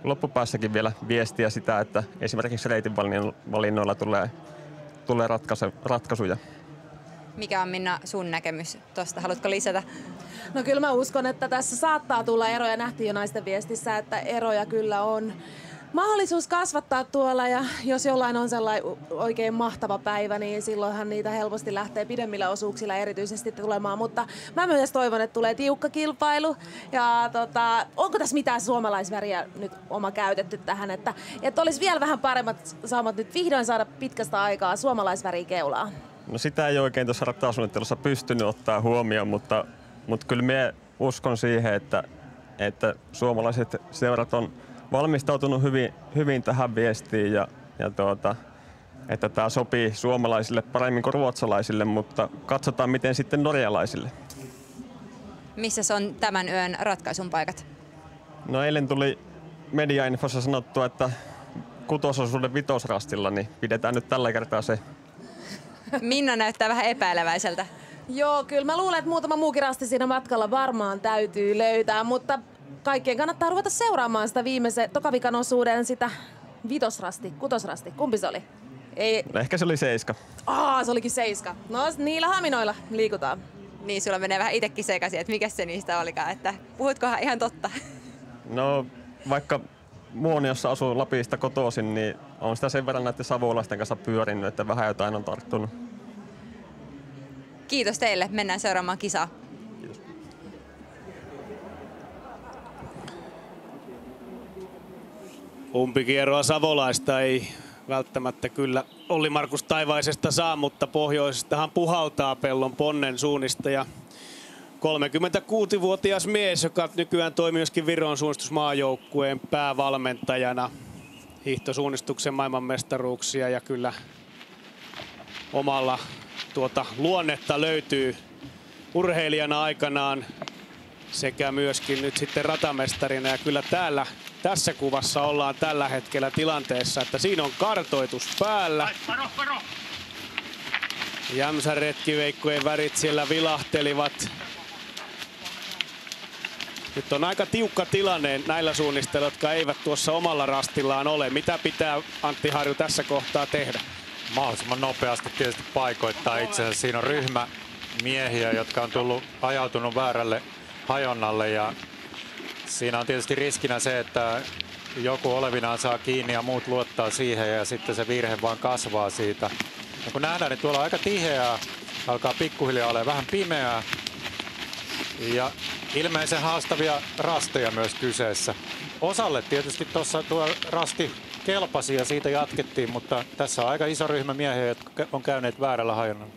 loppupäässäkin vielä viestiä sitä, että esimerkiksi reitinvalinnoilla tulee ratkaisuja. Mikä on, Minna, sun näkemys tuosta? Haluatko lisätä? No kyllä mä uskon, että tässä saattaa tulla eroja. Nähtiin jo naisten viestissä, että eroja kyllä on. Mahdollisuus kasvattaa tuolla ja jos jollain on sellainen oikein mahtava päivä, niin silloinhan niitä helposti lähtee pidemmillä osuuksilla erityisesti tulemaan. Mutta mä myös toivon, että tulee tiukka kilpailu. Ja onko tässä mitään suomalaisväriä nyt oma käytetty tähän, että olisi vielä vähän paremmat saamat nyt vihdoin saada pitkästä aikaa suomalaisväriä keulaan? No sitä ei oikein tuossa ratasuunnittelussa pystynyt ottaa huomioon, mutta kyllä minä uskon siihen, että suomalaiset seurat on valmistautunut hyvin tähän viestiin ja että tämä sopii suomalaisille paremmin kuin ruotsalaisille, mutta katsotaan miten sitten norjalaisille. Missä on tämän yön ratkaisun paikat? No eilen tuli mediainfossa sanottua, että kutososuuden vitosrastilla, niin pidetään nyt tällä kertaa se. Minna näyttää vähän epäileväiseltä. Joo, kyllä mä luulen, että muutama muukin rasti siinä matkalla varmaan täytyy löytää, mutta kaikkien kannattaa ruveta seuraamaan sitä tokavikan osuuden sitä kutosrasti. Kumpi se oli? Ei. No ehkä se oli 7. Se olikin 7. No niillä haminoilla liikutaan. Niin, sulla menee vähän itsekin sekaisin, että mikä se niistä olikaan, että puhutkohan ihan totta? No vaikka Muoniossa asuu Lapista kotoisin, niin on sitä sen verran näiden savolaisten kanssa pyörinyt, että vähän jotain on tarttunut. Kiitos teille. Mennään seuraamaan kisaa. Kiitos. Umpikierroa savolaista ei välttämättä kyllä Olli Markus Taivaisesta saa, mutta pohjoisestahan puhaltaa Pellon Ponnen suunnistaja. 36-vuotias mies, joka nykyään toimii myöskin Viron suunnistusmaajoukkueen päävalmentajana. Hiihtosuunnistuksen maailmanmestaruuksia ja kyllä omalla luonnetta löytyy urheilijana aikanaan sekä myöskin nyt sitten ratamestarina. Ja kyllä tässä kuvassa ollaan tällä hetkellä tilanteessa, että siinä on kartoitus päällä. Jämsän retkiveikkojen värit siellä vilahtelivat. Nyt on aika tiukka tilanne näillä suunnistelijoilla, jotka eivät tuossa omalla rastillaan ole. Mitä pitää Antti Harju tässä kohtaa tehdä? Mahdollisimman nopeasti tietysti paikoittaa itsensä. Siinä on ryhmä miehiä, jotka on ajautunut väärälle hajonnalle ja siinä on tietysti riskinä se, että joku olevinaan saa kiinni ja muut luottaa siihen ja sitten se virhe vaan kasvaa siitä. Ja kun nähdään, niin tuolla on aika tiheää, alkaa pikkuhiljaa olla vähän pimeää ja ilmeisen haastavia rasteja myös kyseessä. Osalle tietysti tuo rasti kelpasi ja siitä jatkettiin, mutta tässä on aika iso ryhmä miehiä, jotka on käyneet väärällä hajonnalla.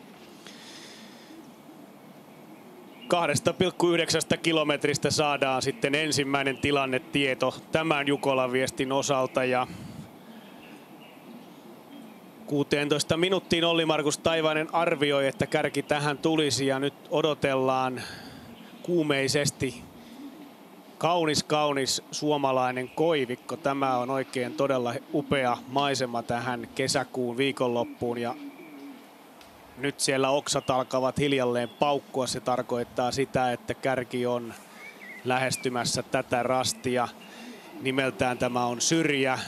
2,9 kilometristä saadaan sitten ensimmäinen tilannetieto tämän Jukolan viestin osalta. Ja 16 minuuttiin Olli-Markus Taivainen arvioi, että kärki tähän tulisi, ja nyt odotellaan kuumeisesti. Kaunis suomalainen koivikko. Tämä on oikein todella upea maisema tähän kesäkuun viikonloppuun, ja nyt siellä oksat alkavat hiljalleen paukkua. Se tarkoittaa sitä, että kärki on lähestymässä tätä rastia. Nimeltään tämä on Syrjä.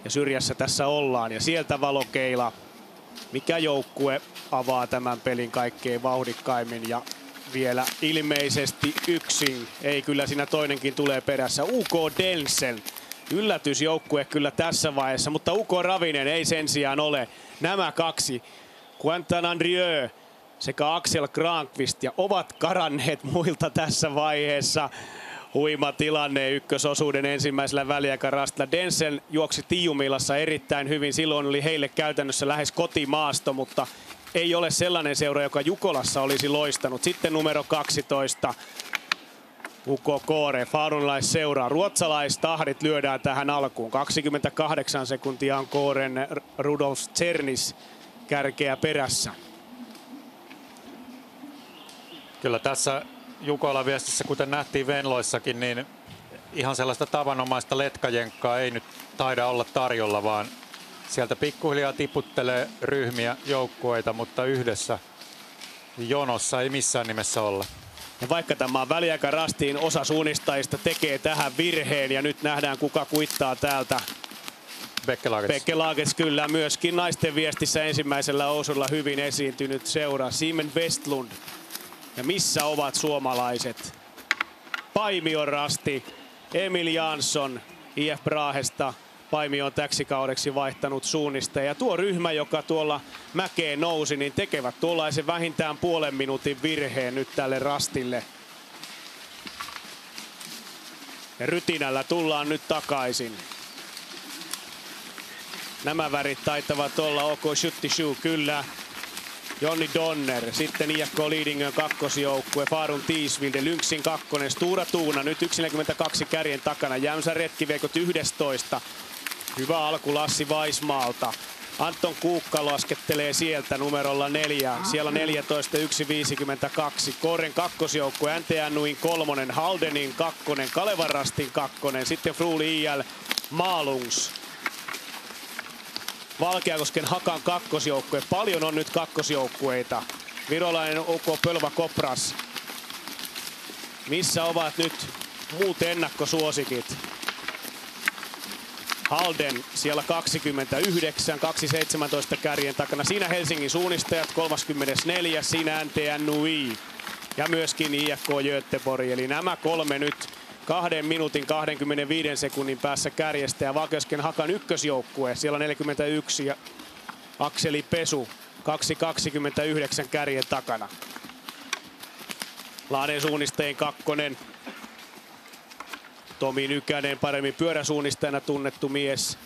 Ja Syrjässä tässä ollaan. Ja sieltä valokeila. Mikä joukkue avaa tämän pelin kaikkein vauhdikkaimmin? Ja vielä ilmeisesti yksin. Ei, kyllä siinä toinenkin tulee perässä. UK Denzel. Yllätysjoukkue kyllä tässä vaiheessa. Mutta UK Ravinen ei sen sijaan ole. Nämä kaksi. Quentin Andrieu sekä Axel Granqvist ja ovat karanneet muilta tässä vaiheessa. Huima tilanne ykkösosuuden ensimmäisellä väliaikarastilla. Denzel juoksi Tiiumilassa erittäin hyvin. Silloin oli heille käytännössä lähes kotimaasto, mutta ei ole sellainen seura, joka Jukolassa olisi loistanut. Sitten numero 12. Ukko Kåre, Falunlaisseuraa. Ruotsalaistahdit lyödään tähän alkuun. 28 sekuntia on Kåren Rudolf Czernis kärkeä perässä. Kyllä tässä Jukolan viestissä, kuten nähtiin Venloissakin, niin ihan sellaista tavanomaista letkajenkkaa ei nyt taida olla tarjolla, vaan sieltä pikkuhiljaa tiputtelee ryhmiä joukkueita, mutta yhdessä jonossa ei missään nimessä olla. Ja vaikka tämä on väliaikarastiin, osa suunnistajista tekee tähän virheen, ja nyt nähdään kuka kuittaa täältä. Bekke Lagerts kyllä myöskin naisten viestissä ensimmäisellä osulla hyvin esiintynyt seura. Simen Westlund. Ja missä ovat suomalaiset? Paimion rasti. Emil Jansson IF Brahesta. Paimio on täksi kaudeksi vaihtanut suunnista. Ja tuo ryhmä, joka tuolla mäkeen nousi, niin tekevät tuollaisen vähintään puolen minuutin virheen nyt tälle rastille. Ja rytinällä tullaan nyt takaisin. Nämä värit taitavat olla OK Skyttesjö, kyllä. Jonni Donner, sitten IFK Lidingön kakkosjoukkue, Farun Tiisvilde, Lynxin kakkonen, Stura Tuuna, nyt 1.42 kärjen takana, Jämsä Retkiveikot 11. Hyvä alku Lassi Vaismaalta. Anton Kuukka laskettelee sieltä numerolla 4, siellä 14, 1.52. Kåren kakkosjoukkue, NTNUin kolmonen, Haldenin kakkonen, Kalevan Rastin kakkonen, sitten Fruuli IL Malungs. Valkeakosken Hakan kakkosjoukkue. Paljon on nyt kakkosjoukkueita. Virolainen OK Pölvä Kopras. Missä ovat nyt muut ennakkosuosikit? Halden siellä 29, 2.17 kärjen takana. Siinä Helsingin suunnistajat 34, siinä NTNUI ja myöskin IFK Göteborg. Eli nämä kolme nyt 2 minuutin 25 sekunnin päässä kärjestä, ja Valkeakosken Hakan ykkösjoukkue siellä 41 ja Akseli Pesu 2.29 kärjen takana. Lahden suunnistajien kakkonen. Tomi Nykänen, paremmin pyöräsuunnistajana tunnettu mies.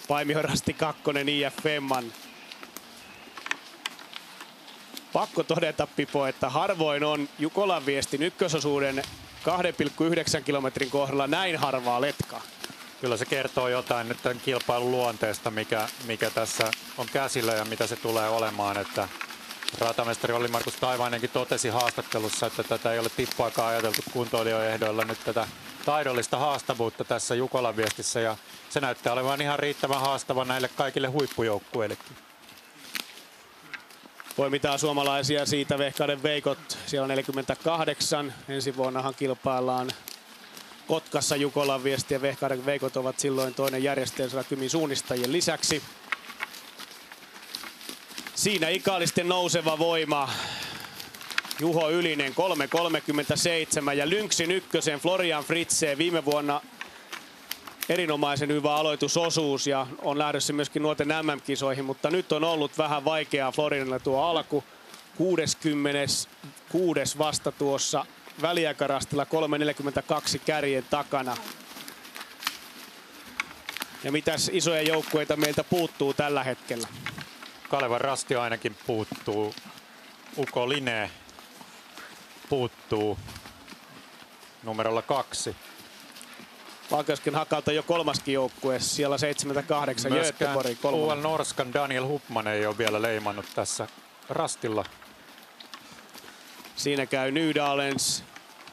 Paimion Rasti kakkonen, IF Femman. Pakko todeta, Pipo, että harvoin on Jukolan viestin ykkösosuuden 2,9 kilometrin kohdalla näin harvaa letkaa. Kyllä se kertoo jotain nyt tämän kilpailun luonteesta, mikä tässä on käsillä ja mitä se tulee olemaan. Että ratamestari Olli-Markus Taivainenkin totesi haastattelussa, että tätä ei ole tippuakaan ajateltu kuntoilijoiden ehdoilla nyt tätä taidollista haastavuutta tässä Jukolan viestissä. Ja se näyttää olevan ihan riittävän haastava näille kaikille huippujoukkueillekin. Poimitaan suomalaisia siitä Vehkaiden Veikot, siellä 48. Ensi vuonnahan kilpaillaan Kotkassa Jukolan viesti, ja Vehkaiden Veikot ovat silloin toinen järjestäjä Kymin suunnistajien lisäksi. Siinä ikaalisten nouseva voima. Juho Ylinen 3.37 ja Lynxin ykkösen Florian Fritzee viime vuonna erinomaisen hyvä aloitusosuus ja on lähdössä myöskin nuorten MM-kisoihin, mutta nyt on ollut vähän vaikeaa Florinalla tuo alku. 66 vasta tuossa väliaikarastilla, 3.42 kärjen takana. Ja mitäs isoja joukkueita meiltä puuttuu tällä hetkellä? Kalevan Rasti ainakin puuttuu. Uko Linne puuttuu numerolla 2. Valkeusken Hakalta jo kolmaskin joukkue, siellä 78 Göteborg kolmonen. UL Norskan Daniel Hupman ei ole vielä leimannut tässä rastilla. Siinä käy Nydalens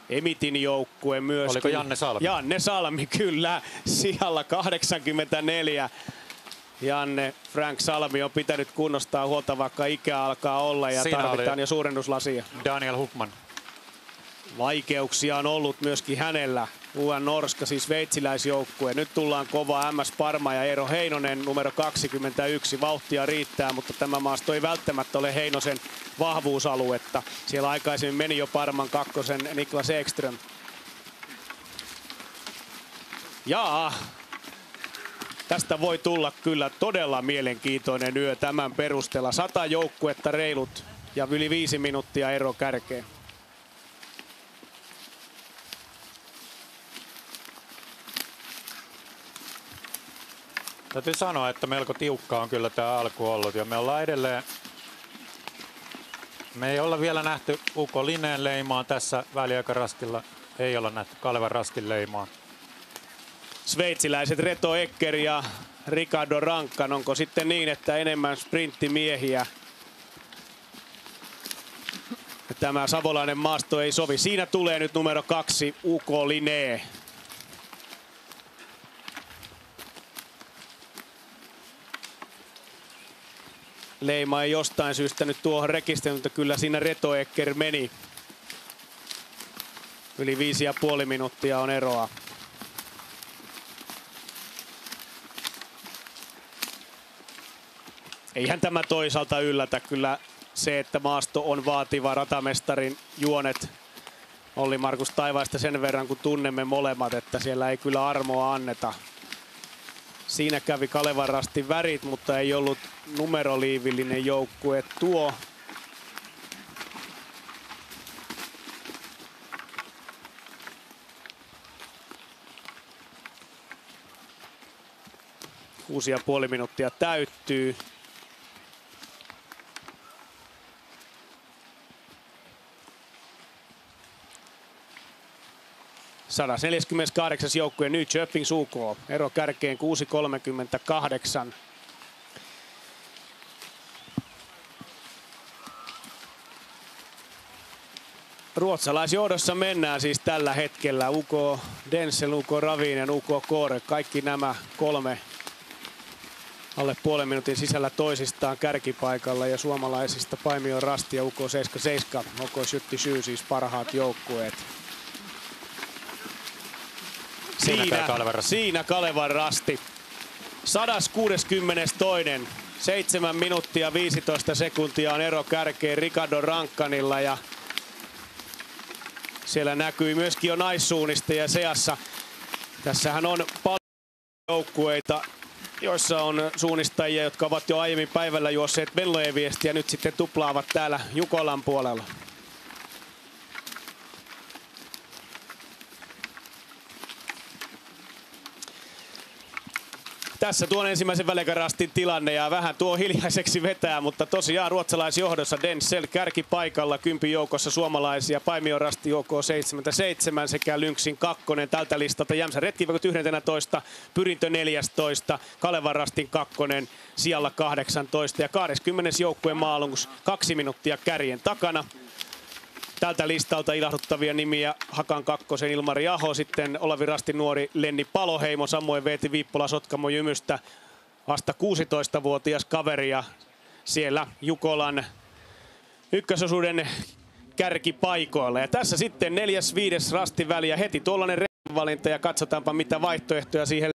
Emitin joukkue myöskin. Oliko Janne Salmi? Janne Salmi, kyllä. Sijalla 84. Janne Frank Salmi on pitänyt kunnostaa huolta, vaikka ikä alkaa olla ja siinä tarvitaan jo suurennuslasia. Daniel Hupman. Vaikeuksia on ollut myöskin hänellä. UL Norska, siis sveitsiläisjoukkue. Nyt tullaan kova MS Parma ja Eero Heinonen numero 21. Vauhtia riittää, mutta tämä maasto ei välttämättä ole Heinosen vahvuusaluetta. Siellä aikaisemmin meni jo Parman kakkosen Niklas Ekström. Ja tästä voi tulla kyllä todella mielenkiintoinen yö tämän perusteella. 100 joukkuetta reilut ja yli 5 minuuttia ero kärkeen. Täytyy sanoa, että melko tiukka on kyllä tämä alku ollut ja me ollaan edelleen, me ei olla vielä nähty Uko Lineen leimaa tässä väliaikarastilla, ei olla nähty Kalevan rastin leimaa. Sveitsiläiset Reto Ecker ja Ricardo Rankkan, onko sitten niin, että enemmän sprinttimiehiä? Tämä savolainen maasto ei sovi. Siinä tulee nyt numero 2 Uko Linee. Leima ei jostain syystä nyt tuohon rekisteröinyt, mutta kyllä siinä Reto Ecker meni. Yli 5,5 minuuttia on eroa. Eihän tämä toisaalta yllätä. Kyllä se, että maasto on vaativa, ratamestarin juonet Olli Markus Taivaista sen verran, kun tunnemme molemmat, että siellä ei kyllä armoa anneta. Siinä kävi Kalevan rastin värit, mutta ei ollut numeroliivillinen joukkue tuo. Kuusi ja puoli minuuttia täyttyy. ...148. joukkue Nyköpings UK. Ero kärkeen 6.38. Ruotsalaisjohdossa mennään siis tällä hetkellä. UK Denzel, UK Ravinen, UK Kåre. Kaikki nämä 3 alle puolen minuutin sisällä toisistaan kärkipaikalla. Ja suomalaisista Paimion Rasti ja UK 77. UK 77 siis parhaat joukkueet. Siinä Kalevan rasti. 162. 7 minuuttia 15 sekuntia on ero kärkeen Ricardo Rankkanilla ja siellä näkyy myöskin jo naissuunnistaja seassa. Tässähän on paljon joukkueita, joissa on suunnistajia, jotka ovat jo aiemmin päivällä juosseet Venlojen viestiä, nyt sitten tuplaavat täällä Jukolan puolella. Tässä tuon ensimmäisen väliaikarastin tilanne ja vähän tuo hiljaiseksi vetää, mutta tosiaan ruotsalaisjohdossa Denzel kärkipaikalla, 10 joukossa suomalaisia, Paimion Rasti OK 77 sekä Lynxin 2 tältä listalta, Jämsän Retkiväköt 11, Pyrintö 14, Kalevan Rastin 2 sijalla 18 ja 20 joukkueen maalunkus 2 minuuttia kärjen takana. Tältä listalta ilahduttavia nimiä Hakan 2 Ilmari Aho, sitten Olavi Rastin nuori Lenni Paloheimo, samoin Veeti Viippola Sotkamo Jymystä, vasta 16-vuotias kaveri ja siellä Jukolan ykkösosuuden kärkipaikoilla. Ja tässä sitten 4.5. rastin väli ja heti tuollainen valinta ja katsotaanpa mitä vaihtoehtoja siihen.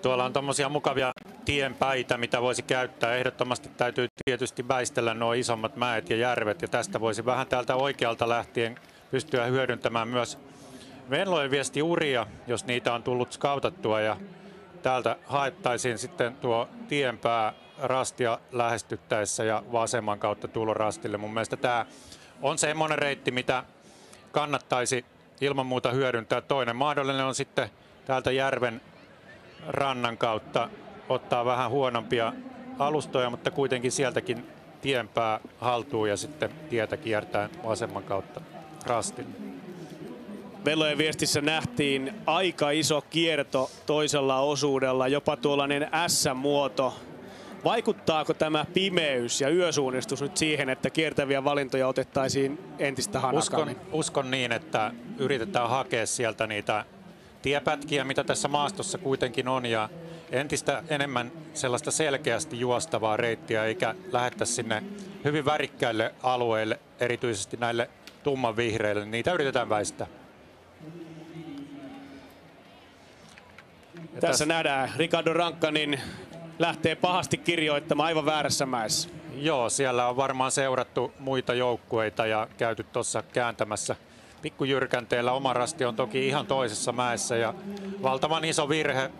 Tuolla on tommosia mukavia tienpäitä, mitä voisi käyttää. Ehdottomasti täytyy tietysti väistellä nuo isommat mäet ja järvet. Ja tästä voisi vähän täältä oikealta lähtien pystyä hyödyntämään myös Venlojen viestiuria, jos niitä on tullut skautattua. Ja täältä haettaisiin sitten tuo tienpää rastia lähestyttäessä ja vasemman kautta tulo rastille. Mun mielestä tämä on semmoinen reitti, mitä kannattaisi ilman muuta hyödyntää. Toinen mahdollinen on sitten täältä järven rannan kautta ottaa vähän huonompia alustoja, mutta kuitenkin sieltäkin tienpää haltuun ja sitten tietä kiertää vasemman kautta rastille. Velojen viestissä nähtiin aika iso kierto toisella osuudella, jopa tuollainen S-muoto. Vaikuttaako tämä pimeys ja yösuunnistus nyt siihen, että kiertäviä valintoja otettaisiin entistä hanakammin? Uskon niin, että yritetään hakea sieltä niitä tiepätkiä, mitä tässä maastossa kuitenkin on, ja entistä enemmän sellaista selkeästi juostavaa reittiä, eikä lähettäisi sinne hyvin värikkäille alueille, erityisesti näille tummanvihreille. Niitä yritetään väistää. Tässä nähdään Ricardo Rankkanin lähtee pahasti kirjoittamaan aivan väärässä mäessä. Joo, siellä on varmaan seurattu muita joukkueita ja käyty tuossa kääntämässä pikkujyrkänteellä. Oma rasti on toki ihan toisessa mäessä ja valtavan iso virhe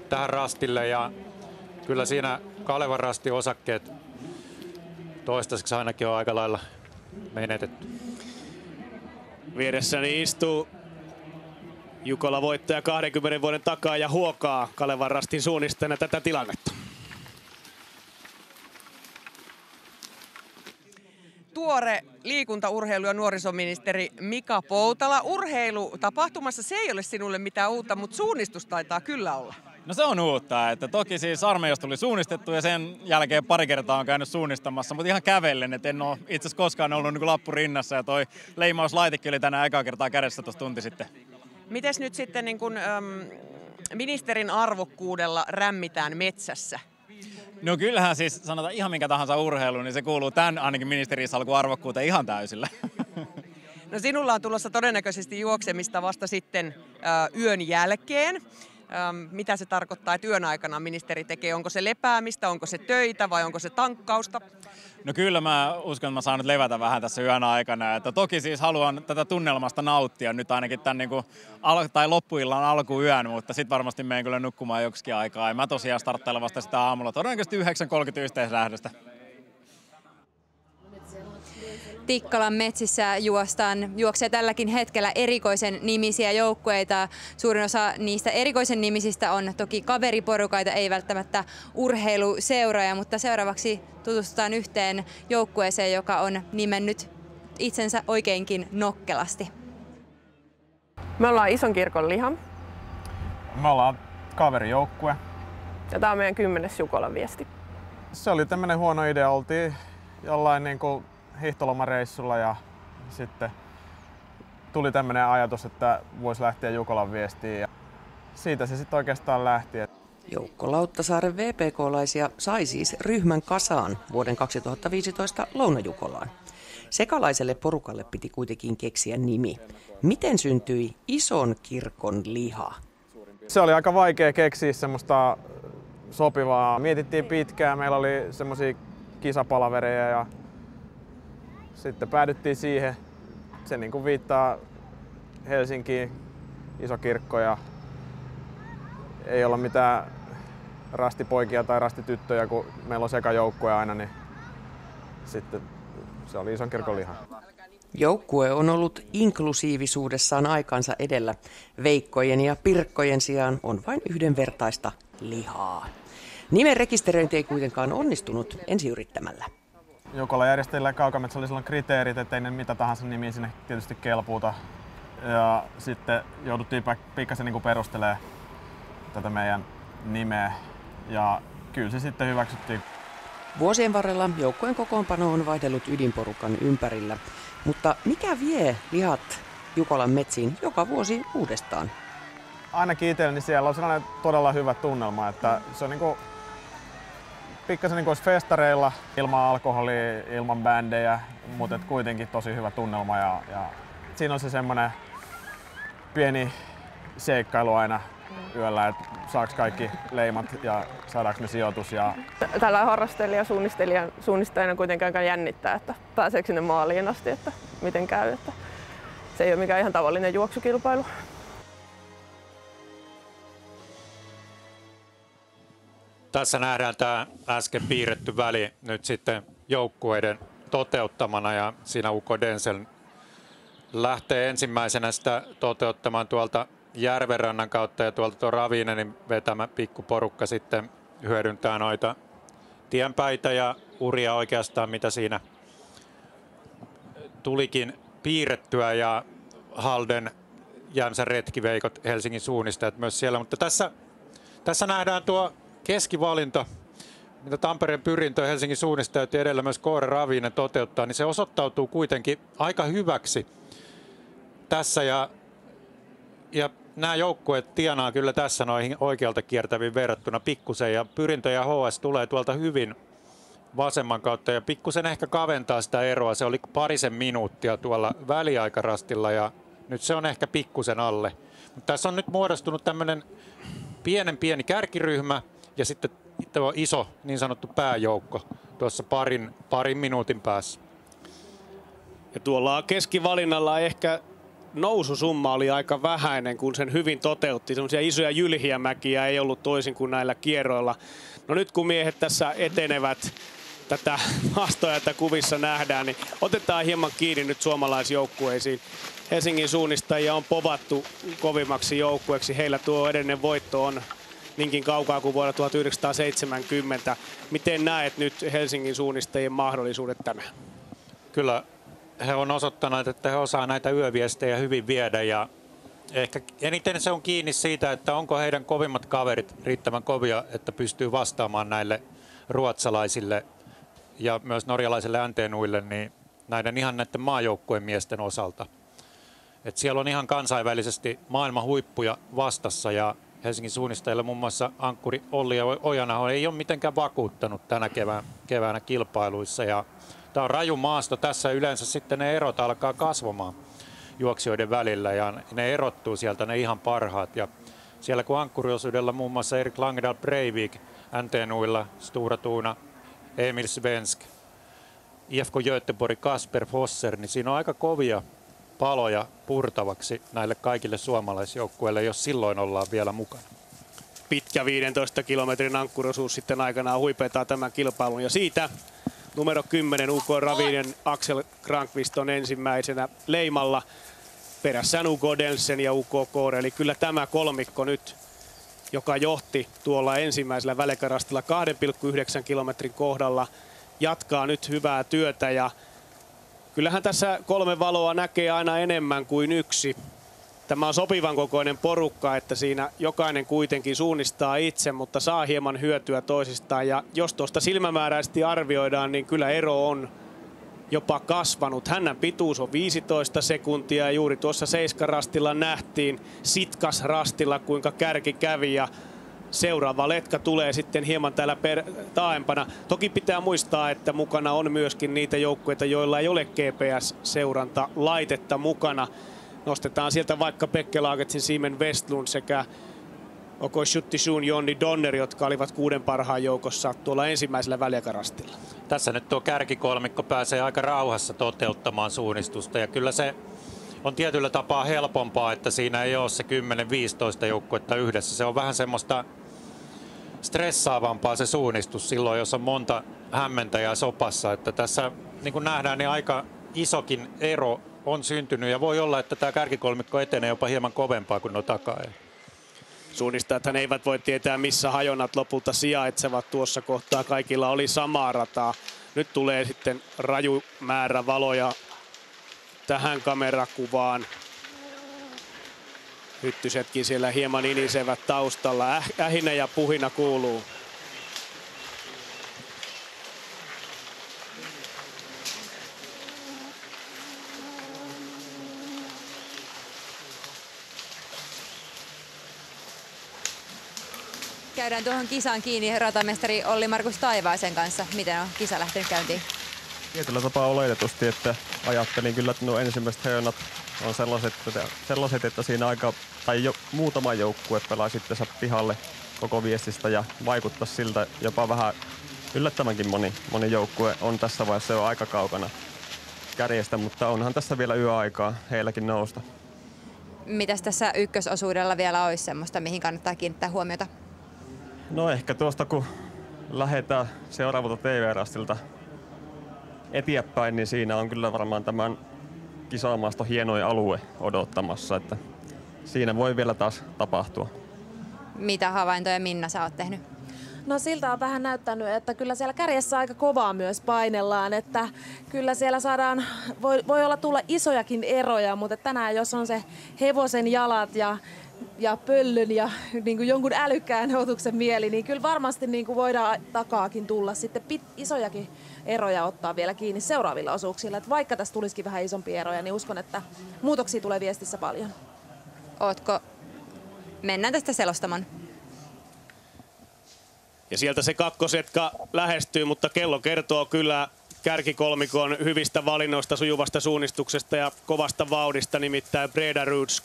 tähän rastille, ja kyllä siinä Kalevan rastin osakkeet toistaiseksi ainakin on aika lailla menetetty. Vieressäni istuu Jukola voittaja 20 vuoden takaa ja huokaa Kalevan rastin suunnistajana tätä tilannetta. Tuore liikunta-, urheilu- ja nuorisoministeri Mika Poutala. Urheilutapahtumassa se ei ole sinulle mitään uutta, mutta suunnistus taitaa kyllä olla. No se on uutta, että toki siis armeijasta tuli suunnistettu ja sen jälkeen pari kertaa on käynyt suunnistamassa, mutta ihan kävellen, että en ole itse asiassa koskaan ollut niin kuin lappu rinnassa, ja toi leimauslaitekin oli tänään ekaa kertaa kädessä tuossa tunti sitten. Mites nyt sitten niin kun, ministerin arvokkuudella rämmitään metsässä? No kyllähän siis sanotaan ihan minkä tahansa urheilu, niin se kuuluu tämän ainakin ministerisalkun arvokkuuteen ihan täysillä. No sinulla on tulossa todennäköisesti juoksemista vasta sitten yön jälkeen. Mitä se tarkoittaa, että yön aikana ministeri tekee? Onko se lepäämistä, onko se töitä vai onko se tankkausta? No kyllä mä uskon, että mä saan nyt levätä vähän tässä yön aikana. Että toki siis haluan tätä tunnelmasta nauttia nyt ainakin tämän niin kuin loppuillan alkuyön, mutta sitten varmasti menen kyllä nukkumaan joksikin aikaa. Ja mä tosiaan starttailen vasta sitä aamulla todennäköisesti 9.30 yhteislähdöstä. Tikkalan metsissä juoksee tälläkin hetkellä erikoisen nimisiä joukkueita. Suurin osa niistä erikoisen nimisistä on toki kaveriporukaita, ei välttämättä urheiluseuroja, mutta seuraavaksi tutustutaan yhteen joukkueeseen, joka on nimennyt itsensä oikeinkin nokkelasti. Me ollaan Ison kirkon liha. Me ollaan kaverijoukkue. Ja tää on meidän 10. Jukolan viesti. Se oli tämmönen huono idea. Oltiin jollain niinku hiihtolomareissulla ja sitten tuli tämmöinen ajatus, että voisi lähteä Jukolan viestiin, ja siitä se sitten oikeastaan lähti. Joukko Lauttasaaren VPK-laisia sai siis ryhmän kasaan vuoden 2015 Louna-Jukolaan. Sekalaiselle porukalle piti kuitenkin keksiä nimi. Miten syntyi Ison kirkon liha? Se oli aika vaikea keksiä semmoista sopivaa. Mietittiin pitkään, meillä oli semmoisia kisapalavereja ja sitten päädyttiin siihen. Se niin kuin viittaa Helsinkiin, Iso kirkko, ja ei olla mitään rastipoikia tai rastityttöjä, kun meillä on sekajoukkue aina, niin sitten se oli Ison kirkon liha. Joukkue on ollut inklusiivisuudessaan aikansa edellä. Veikkojen ja pirkkojen sijaan on vain yhdenvertaista lihaa. Nimen rekisteröinti ei kuitenkaan onnistunut ensiyrittämällä. Jukolan järjestäjillä Kaukametsällä oli silloin kriteerit, ettei ne mitä tahansa nimiä sinne tietysti kelpuuta. Ja sitten jouduttiin pikkasen niin perustelemaan tätä meidän nimeä, ja kyllä se sitten hyväksyttiin. Vuosien varrella joukkueen kokoonpano on vaihdellut ydinporukan ympärillä, mutta mikä vie lihat Jukolan metsiin joka vuosi uudestaan? Ainakin itselleni siellä on sellainen todella hyvä tunnelma, että se on niinku pikkasen niin kuin olisi festareilla, ilman alkoholia, ilman bändejä, mutta kuitenkin tosi hyvä tunnelma, ja siinä on se semmoinen pieni seikkailu aina yöllä, että saaks kaikki leimat ja saadaanko me sijoitus. Tällä harrastelija ja suunnistajana kuitenkin aika jännittää, että pääseekö sinne maaliin asti, että miten käy. Että se ei ole mikään ihan tavallinen juoksukilpailu. Tässä nähdään tämä äsken piirretty väli nyt sitten joukkueiden toteuttamana, ja siinä Uko Denzel lähtee ensimmäisenä sitä toteuttamaan tuolta Järvenrannan kautta, ja tuolta tuo Ravinenin vetämä pikkuporukka sitten hyödyntää noita tienpäitä ja uria oikeastaan, mitä siinä tulikin piirrettyä, ja Halden, Jämsä, Retkiveikot, Helsingin suunnistajat myös siellä. Mutta tässä nähdään tuo keskivalinta, mitä Tampereen Pyrintö ja Helsingin suunnistajat ja edellä myös Koore Ravinen toteuttaa, niin se osoittautuu kuitenkin aika hyväksi tässä. Ja nämä joukkueet tienaa kyllä tässä noihin oikealta kiertäviin verrattuna pikkusen, ja Pyrintö ja HS tulee tuolta hyvin vasemman kautta ja pikkusen ehkä kaventaa sitä eroa. Se oli 2 minuuttia tuolla väliaikarastilla ja nyt se on ehkä pikkusen alle. Mutta tässä on nyt muodostunut tämmöinen pieni kärkiryhmä ja sitten tuo iso niin sanottu pääjoukko tuossa parin minuutin päässä. Ja tuolla keskivalinnalla ehkä noususumma oli aika vähäinen, kun sen hyvin toteutti. Sellaisia isoja jylhiä mäkiä ei ollut toisin kuin näillä kierroilla. No nyt kun miehet tässä etenevät, tätä maastoa, jota kuvissa nähdään, niin otetaan hieman kiinni nyt suomalaisjoukkueisiin. Helsingin suunnistajia on povattu kovimmaksi joukkueeksi. Heillä tuo edellinen voitto on niinkin kaukaa kuin vuonna 1970. Miten näet nyt Helsingin suunnistajien mahdollisuudet tänään? Kyllä he on osoittaneet, että he osaa näitä yöviestejä hyvin viedä, ja ehkä eniten se on kiinni siitä, että onko heidän kovimmat kaverit riittävän kovia, että pystyy vastaamaan näille ruotsalaisille ja myös norjalaisille NTNUille, niin näiden maajoukkueen miesten osalta. Et siellä on ihan kansainvälisesti maailman huippuja vastassa, ja Helsingin suunnistajilla muun muassa ankkuri Olli Ojanaho ei ole mitenkään vakuuttanut tänä keväänä kilpailuissa. Ja tämä on raju maasto. Tässä yleensä sitten ne erot alkaa kasvamaan juoksijoiden välillä ja ne erottuu sieltä ne ihan parhaat. Ja siellä kun ankkuriosuudella muun muassa Erik Langedal Breivik, NTNUilla Stora Tuna, Emil Svensk, IFK Göteborg, Kasper Fosser, niin siinä on aika kovia paloja purtavaksi näille kaikille suomalaisjoukkueille, jos silloin ollaan vielä mukana. Pitkä 15 kilometrin ankkuriosuus sitten aikanaan huipeaa tämän kilpailun, ja siitä numero 10 UK Ravinen Axel Krankvist on ensimmäisenä leimalla. Perässään UK Delsen ja UK Koore, eli kyllä tämä kolmikko nyt, joka johti tuolla ensimmäisellä välikarastilla 2,9 kilometrin kohdalla, jatkaa nyt hyvää työtä, ja kyllähän tässä 3 valoa näkee aina enemmän kuin 1. Tämä on sopivan kokoinen porukka, että siinä jokainen kuitenkin suunnistaa itse, mutta saa hieman hyötyä toisistaan. Ja jos tuosta silmämääräisesti arvioidaan, niin kyllä ero on jopa kasvanut. Hännän pituus on 15 sekuntia ja juuri tuossa seiskarastilla nähtiin Sitkas-rastilla, kuinka kärki kävi. Ja seuraava letka tulee sitten hieman täällä taaempana. Toki pitää muistaa, että mukana on myöskin niitä joukkueita, joilla ei ole GPS-seurantalaitetta mukana. Nostetaan sieltä vaikka Pekke Lagertsin, Simen Westlund sekä Oko Schuttishun Jonni Donner, jotka olivat 6 parhaan joukossa tuolla ensimmäisellä väliaikarastilla. Tässä nyt tuo kärkikolmikko pääsee aika rauhassa toteuttamaan suunnistusta, ja kyllä se on tietyllä tapaa helpompaa, että siinä ei ole se 10-15 joukkuetta yhdessä. Se on vähän semmoista stressaavampaa se suunnistus silloin, jos on monta hämmentäjää sopassa. Että tässä niin kuin nähdään, niin aika isokin ero on syntynyt, ja voi olla, että tämä kärkikolmikko etenee jopa hieman kovempaa kuin nuo takaa. Suunnistajathan eivät voi tietää, missä hajonnat lopulta sijaitsevat. Tuossa kohtaa kaikilla oli samaa rataa. Nyt tulee sitten raju määrä valoja tähän kamerakuvaan. Hyttysetkin siellä hieman inisevät taustalla. Ähinä ja puhina kuuluu. Käydään tuohon kisaan kiinni ratamestari Olli-Markus Taivaisen kanssa. Miten on kisa lähtenyt käyntiin? Tietyllä tapaa oletetusti, että ajattelin kyllä, että nuo ensimmäiset höyönät on sellaiset, että siinä muutama joukkue pelaa sitten pihalle koko viestistä ja vaikuttaa siltä jopa vähän yllättävänkin moni joukkue on tässä vaiheessa jo aika kaukana kärjestä, mutta onhan tässä vielä yöaikaa heilläkin nousta. Mitäs tässä ykkösosuudella vielä olisi semmoista, mihin kannattaa kiinnittää huomiota? No ehkä tuosta, kun lähdetään seuraavalta TV-rastilta eteenpäin, niin siinä on kyllä varmaan tämän kisamaaston hienoin alue odottamassa, että siinä voi vielä taas tapahtua. Mitä havaintoja, Minna, sä oot tehnyt? No siltä on vähän näyttänyt, että kyllä siellä kärjessä aika kovaa myös painellaan, että kyllä siellä saadaan, voi olla tulla isojakin eroja, mutta tänään jos on se hevosen jalat ja pöllön ja niin kuin jonkun älykkään otuksen mieli, niin kyllä varmasti niin kuin voidaan takaakin tulla sitten isojakin eroja ottaa vielä kiinni seuraavilla osuuksilla. Että vaikka tässä tulisikin vähän isompia eroja, niin uskon, että muutoksia tulee viestissä paljon. Mennään tästä selostamaan. Ja sieltä se kakkosetka lähestyy, mutta kello kertoo kyllä kärkikolmikon hyvistä valinnoista, sujuvasta suunnistuksesta ja kovasta vauhdista, nimittäin Breda Roods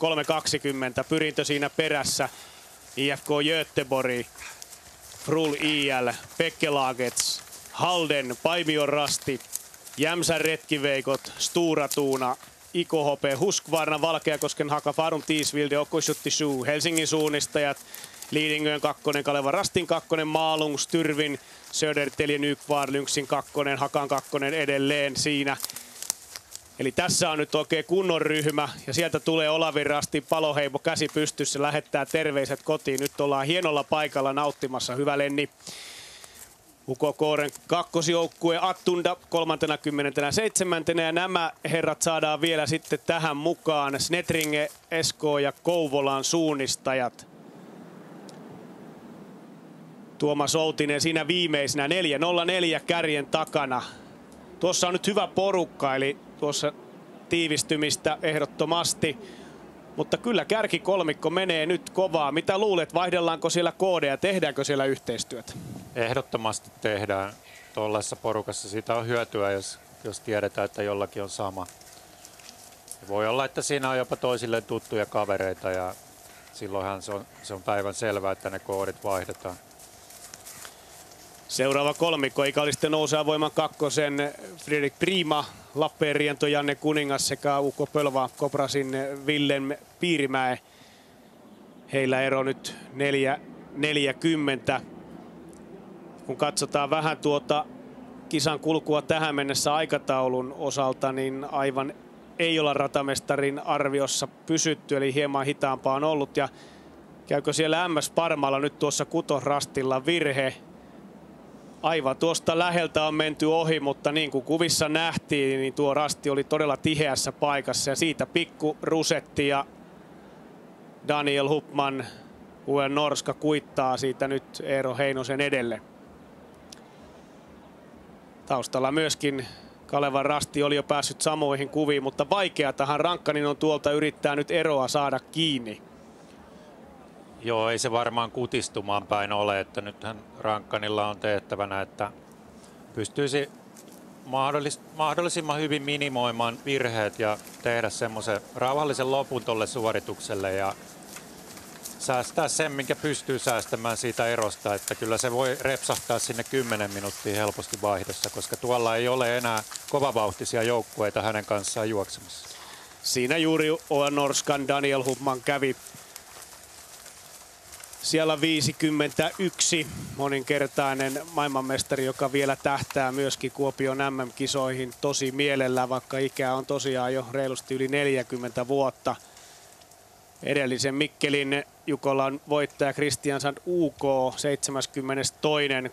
3.20, pyrintö siinä perässä, IFK Göteborg, Frull IL, Pekkelagets, Halden, Paimion Rasti, Jämsän Retkiveikot, Stura Tuuna, IKHP, Husqvarna, Valkeakosken Haka, Farum Tiisvilde, Okosjutti Suu, Helsingin suunnistajat, Lidingön 2, Kalevan Rastin 2, Malung, Styrvin, Södertelje, Nykvar, Lynxin 2, Hakan 2 edelleen siinä. Eli tässä on nyt oikein kunnon ryhmä ja sieltä tulee Olavi Rasti, paloheimo käsi pystyssä, lähettää terveiset kotiin. Nyt ollaan hienolla paikalla nauttimassa. Hyvä Lenni. UKK:n kakkosjoukkue Attunda 37. ja nämä herrat saadaan vielä sitten tähän mukaan. Snetringe, Esko ja Kouvolan suunnistajat. Tuomas Outinen siinä viimeisenä 4.04 kärjen takana. Tuossa on nyt hyvä porukka, eli tuossa tiivistymistä ehdottomasti. Mutta kyllä kärkikolmikko menee nyt kovaa. Mitä luulet, vaihdellaanko siellä koodeja, tehdäänkö siellä yhteistyötä? Ehdottomasti tehdään. Tuollaisessa porukassa siitä on hyötyä, jos tiedetään, että jollakin on sama. Ja voi olla, että siinä on jopa toisilleen tuttuja kavereita ja silloinhan se on päivän selvää, että ne koodit vaihdetaan. Seuraava kolmikko Ikalisten nousee voiman kakkosen Fredrik Prima, Lappeenriento Janne Kuningas sekä Ukko Pölva Koprasin Villen Piirimäe. Heillä ero nyt 4.40. Kun katsotaan vähän tuota kisan kulkua tähän mennessä aikataulun osalta, niin aivan ei olla ratamestarin arviossa pysytty, eli hieman hitaampaa on ollut. Ja käykö siellä MS Parmalla nyt tuossa kutosrastilla virhe? Aivan tuosta läheltä on menty ohi, mutta niin kuin kuvissa nähtiin, niin tuo rasti oli todella tiheässä paikassa. Ja siitä pikku rusetti ja Daniel Hupman, Uen Norska kuittaa siitä nyt Eero Heinosen edelle. Taustalla myöskin Kalevan Rasti oli jo päässyt samoihin kuviin, mutta vaikeatahan Rankkanen on tuolta yrittää nyt eroa saada kiinni. Joo, ei se varmaan kutistumaan päin ole, että nythän Rankkanilla on tehtävänä, että pystyisi mahdollisimman hyvin minimoimaan virheet ja tehdä semmoisen rauhallisen lopun tolle suoritukselle ja säästää sen, minkä pystyy säästämään siitä erosta, että kyllä se voi repsahtaa sinne 10 minuuttia helposti vaihdossa, koska tuolla ei ole enää kovavauhtisia joukkueita hänen kanssaan juoksemassa. Siinä juuri Norskan Daniel Hupman kävi. Siellä 51, moninkertainen maailmanmestari, joka vielä tähtää myöskin Kuopion MM-kisoihin tosi mielellään, vaikka ikää on tosiaan jo reilusti yli 40 vuotta. Edellisen Mikkelin Jukolan voittaja Kristiansand UK 72.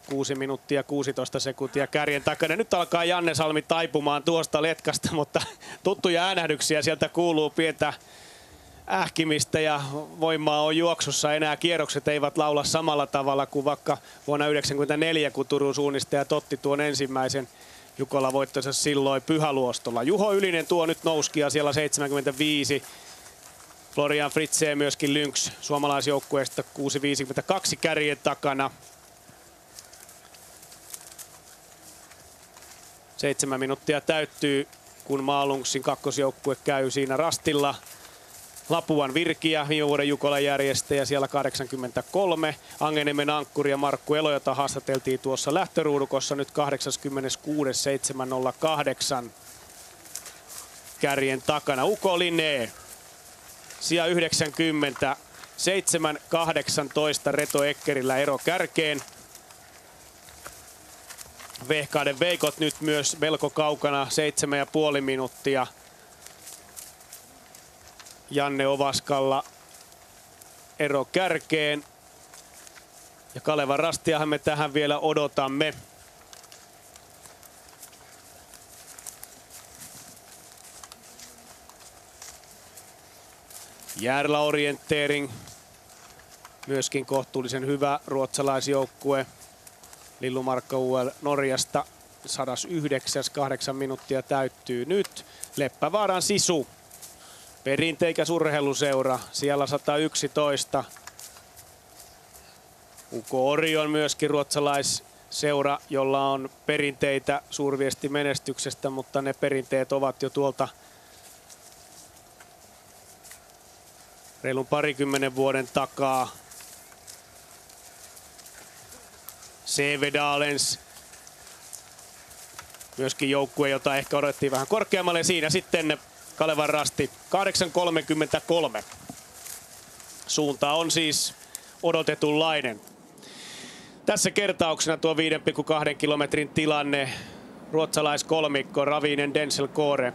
6 minuuttia 16 sekuntia kärjen takana. Nyt alkaa Janne Salmi taipumaan tuosta letkasta, mutta tuttuja äänähdyksiä sieltä kuuluu pientä ähkimistä ja voimaa on juoksussa. Enää kierrokset eivät laula samalla tavalla kuin vaikka vuonna 1994, kun Turun suunnistaja otti tuon ensimmäisen Jukola voittonsa silloin Pyhäluostolla. Juho Ylinen tuo nyt nouskia siellä 75. Florian Fritzee myöskin Lynx suomalaisjoukkueesta 6.52 kärjen takana. 7 minuuttia täyttyy, kun Malungsin kakkosjoukkue käy siinä rastilla. Lapuan Virkiä, viime vuoden Jukolan järjestäjä, siellä 83. Angeniemen Ankkuri ja Markku Elo, jota haastateltiin tuossa lähtöruudukossa, nyt 86.708 kärjen takana. Uko Linné, sija 90, 7.18 Reto Ekkerillä ero kärkeen. Vehkaiden Veikot nyt myös melko kaukana, 7,5 minuuttia. Janne Ovaskalla ero kärkeen. Ja Kalevan Rastiahan me tähän vielä odotamme. Järla Orientering, myöskin kohtuullisen hyvä ruotsalaisjoukkue. Lillumarkka UL Norjasta 109, 8 minuuttia täyttyy nyt. Leppävaaran Sisu, perinteikäs urheiluseura, siellä 111. Uko Orion myöskin ruotsalaisseura, jolla on perinteitä Suurviesti menestyksestä, mutta ne perinteet ovat jo tuolta reilun 20 vuoden takaa. Sevedalens, myöskin joukkue, jota ehkä odotettiin vähän korkeammalle. Siinä sitten Kalevan Rasti 8.33. Suunta on siis odotetunlainen. Tässä kertauksena tuo 5,2 kilometrin tilanne. Ruotsalaiskolmikko Ravinen, Denzel Kore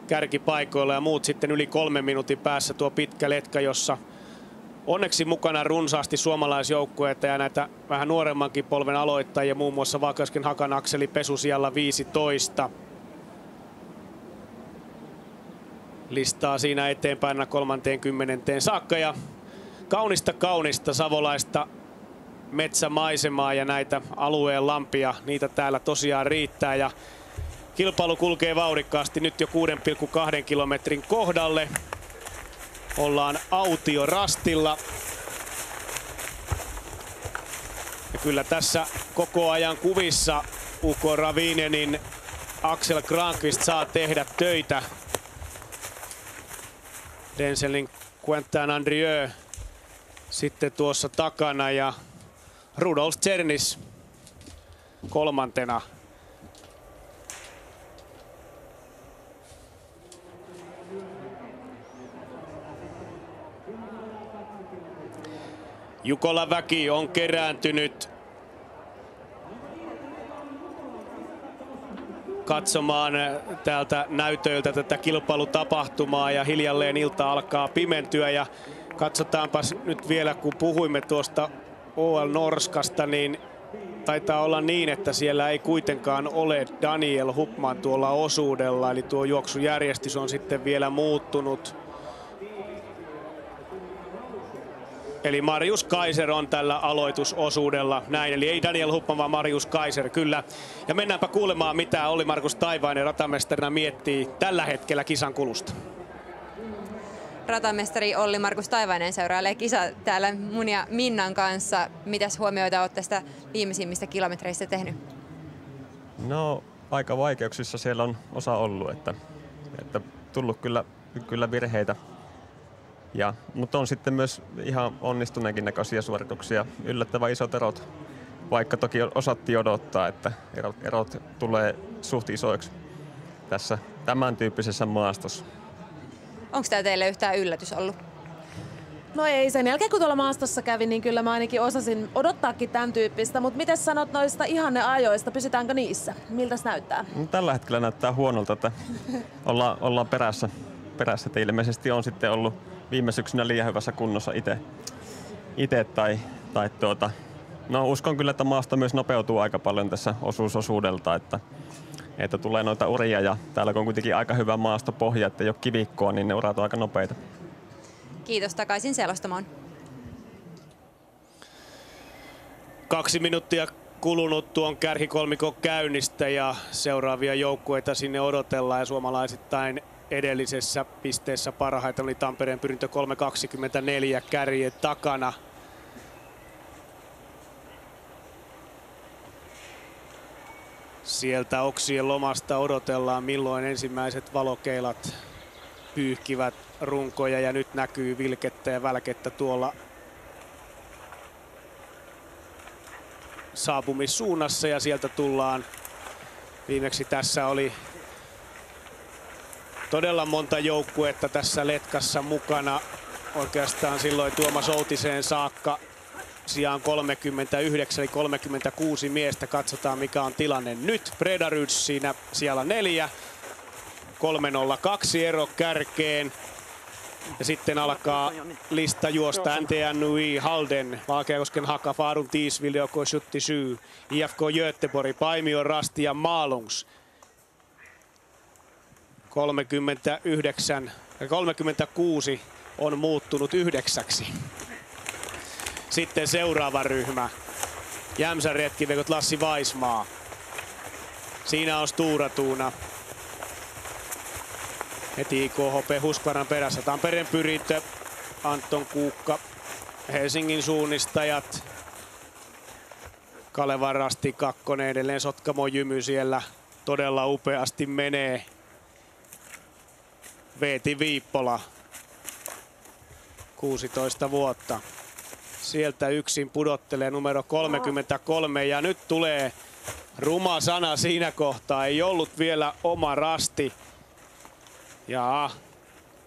kärkipaikoilla ja muut sitten yli 3 minuutin päässä tuo pitkä letka, jossa onneksi mukana runsaasti suomalaisjoukkueita ja näitä vähän nuoremmankin polven aloittajia, muun muassa Vakasken Hakan Akseli Pesusijalla 15. Listaa siinä eteenpäin 30 saakka ja kaunista savolaista metsämaisemaa ja näitä alueen lampia, niitä täällä tosiaan riittää ja kilpailu kulkee vauhdikkaasti nyt jo 6,2 kilometrin kohdalle. Ollaan Autiorastilla. Ja kyllä tässä koko ajan kuvissa Uko Ravinenin Axel Granqvist saa tehdä töitä. Denzelin Quentin Andrieu sitten tuossa takana ja Rudolf Czernis kolmantena. Jukolan väki on kerääntynyt katsomaan täältä näytöiltä tätä kilpailutapahtumaa ja hiljalleen ilta alkaa pimentyä ja katsotaanpas nyt vielä, kun puhuimme tuosta OL Norskasta, niin taitaa olla niin, että siellä ei kuitenkaan ole Daniel Hupman tuolla osuudella, eli tuo juoksujärjestys on sitten vielä muuttunut. Eli Marius Kaiser on tällä aloitusosuudella näin, eli ei Daniel Hupman, vaan Marius Kaiser, kyllä. Ja mennäänpä kuulemaan, mitä Olli-Markus Taivainen ratamestarina miettii tällä hetkellä kisan kulusta. Ratamestari Olli-Markus Taivainen seurailee kisa täällä mun ja Minnan kanssa. Mitäs huomioita olet tästä viimeisimmistä kilometreistä tehnyt? No, aika vaikeuksissa siellä on osa ollut, että tullut kyllä virheitä. Mutta on sitten myös ihan onnistuneenkin näköisiä suorituksia. Yllättävän isot erot, vaikka toki osattiin odottaa, että erot tulee suht isoiksi tässä tämän tyyppisessä maastossa. Onko tämä teille yhtään yllätys ollut? No ei, sen jälkeen kun tuolla maastossa kävin, niin kyllä mä ainakin osasin odottaakin tämän tyyppistä. Mutta miten sanot noista ihanneajoista, pysytäänkö niissä? Miltäs näyttää? No, tällä hetkellä näyttää huonolta, että ollaan perässä. Että ilmeisesti on sitten ollut viime syksynä liian hyvässä kunnossa itse no uskon kyllä, että maasta myös nopeutuu aika paljon tässä osuudelta, että tulee noita uria ja täällä on kuitenkin aika hyvä maastopohja, että ei ole kivikkoa, niin ne urat on aika nopeita. Kiitos, takaisin selostamoon. 2 minuuttia kulunut tuon kärkikolmikon käynnistä ja seuraavia joukkueita sinne odotellaan ja suomalaisittain edellisessä pisteessä parhaita oli Tampereen Pyrintö 3.24 kärjen takana. Sieltä Oksien lomasta odotellaan, milloin ensimmäiset valokeilat pyyhkivät runkoja ja nyt näkyy vilkettä ja välkettä tuolla saapumissuunnassa ja sieltä tullaan. Viimeksi tässä oli todella monta joukkuetta tässä letkassa mukana. Oikeastaan silloin Tuomas Outiseen saakka sijaan 39 eli 36 miestä. Katsotaan mikä on tilanne nyt. Predaryds siinä siellä 4. 3.02 ero kärkeen. Ja sitten alkaa lista juosta. NTNUI, Halden, Valkeakosken Haka, Farum Tiisville, OK 77, IFK Göteborg, Paimio, Rasti ja Malungs. 36 on muuttunut 9. Sitten seuraava ryhmä. Jämsän retkivekot Lassi Vaismaa. Siinä on Stura Tuuna. Heti IKHP Husqvarnan perässä. Tampereen Pyrintö, Anton Kuukka, Helsingin suunnistajat. Kalevan Rasti kakkonen, edelleen Sotkamo Jymy siellä todella upeasti menee. Veeti Viippola, 16 vuotta. Sieltä yksin pudottelee numero 33 ja nyt tulee ruma sana siinä kohtaa. Ei ollut vielä oma rasti. Ja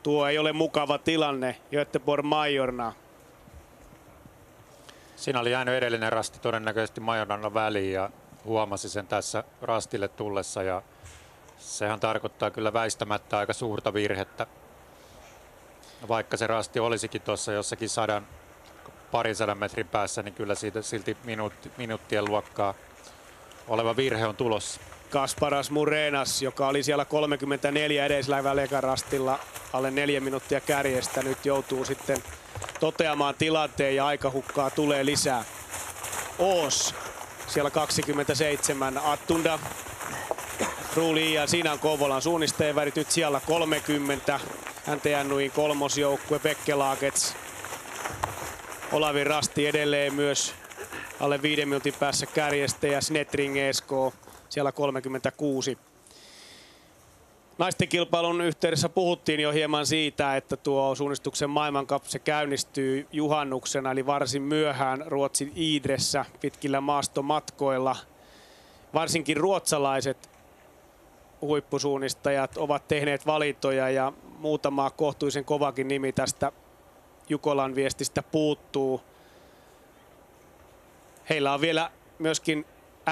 tuo ei ole mukava tilanne Göteborg Majorna. Siinä oli jäänyt edellinen rasti todennäköisesti Majornan väliin ja huomasi sen tässä rastille tullessa. Ja sehän tarkoittaa kyllä väistämättä aika suurta virhettä. Vaikka se rasti olisikin tuossa jossakin 100-200 metrin päässä, niin kyllä siitä silti minuuttien luokkaa oleva virhe on tulossa. Kasparas Murenas, joka oli siellä 34 edellisellä ekarastilla alle 4 minuuttia kärjestä, nyt joutuu sitten toteamaan tilanteen ja aikahukkaa tulee lisää. Oos siellä 27, Attunda, Ruuli ja siinä on Kouvolan suunnistajien värit nyt siellä 30. NTNUin kolmosjoukkue Bekkelaakets. Olavi Rasti edelleen myös alle 5 minuutin päässä kärjestä ja Snetring ESK siellä 36. Naisten kilpailun yhteydessä puhuttiin jo hieman siitä, että tuo suunnistuksen maailmankap se käynnistyy juhannuksena eli varsin myöhään Ruotsin Idressä pitkillä maastomatkoilla. Varsinkin ruotsalaiset huippusuunnistajat ovat tehneet valintoja ja muutama kohtuisen kovakin nimi tästä Jukolan viestistä puuttuu. Heillä on vielä myöskin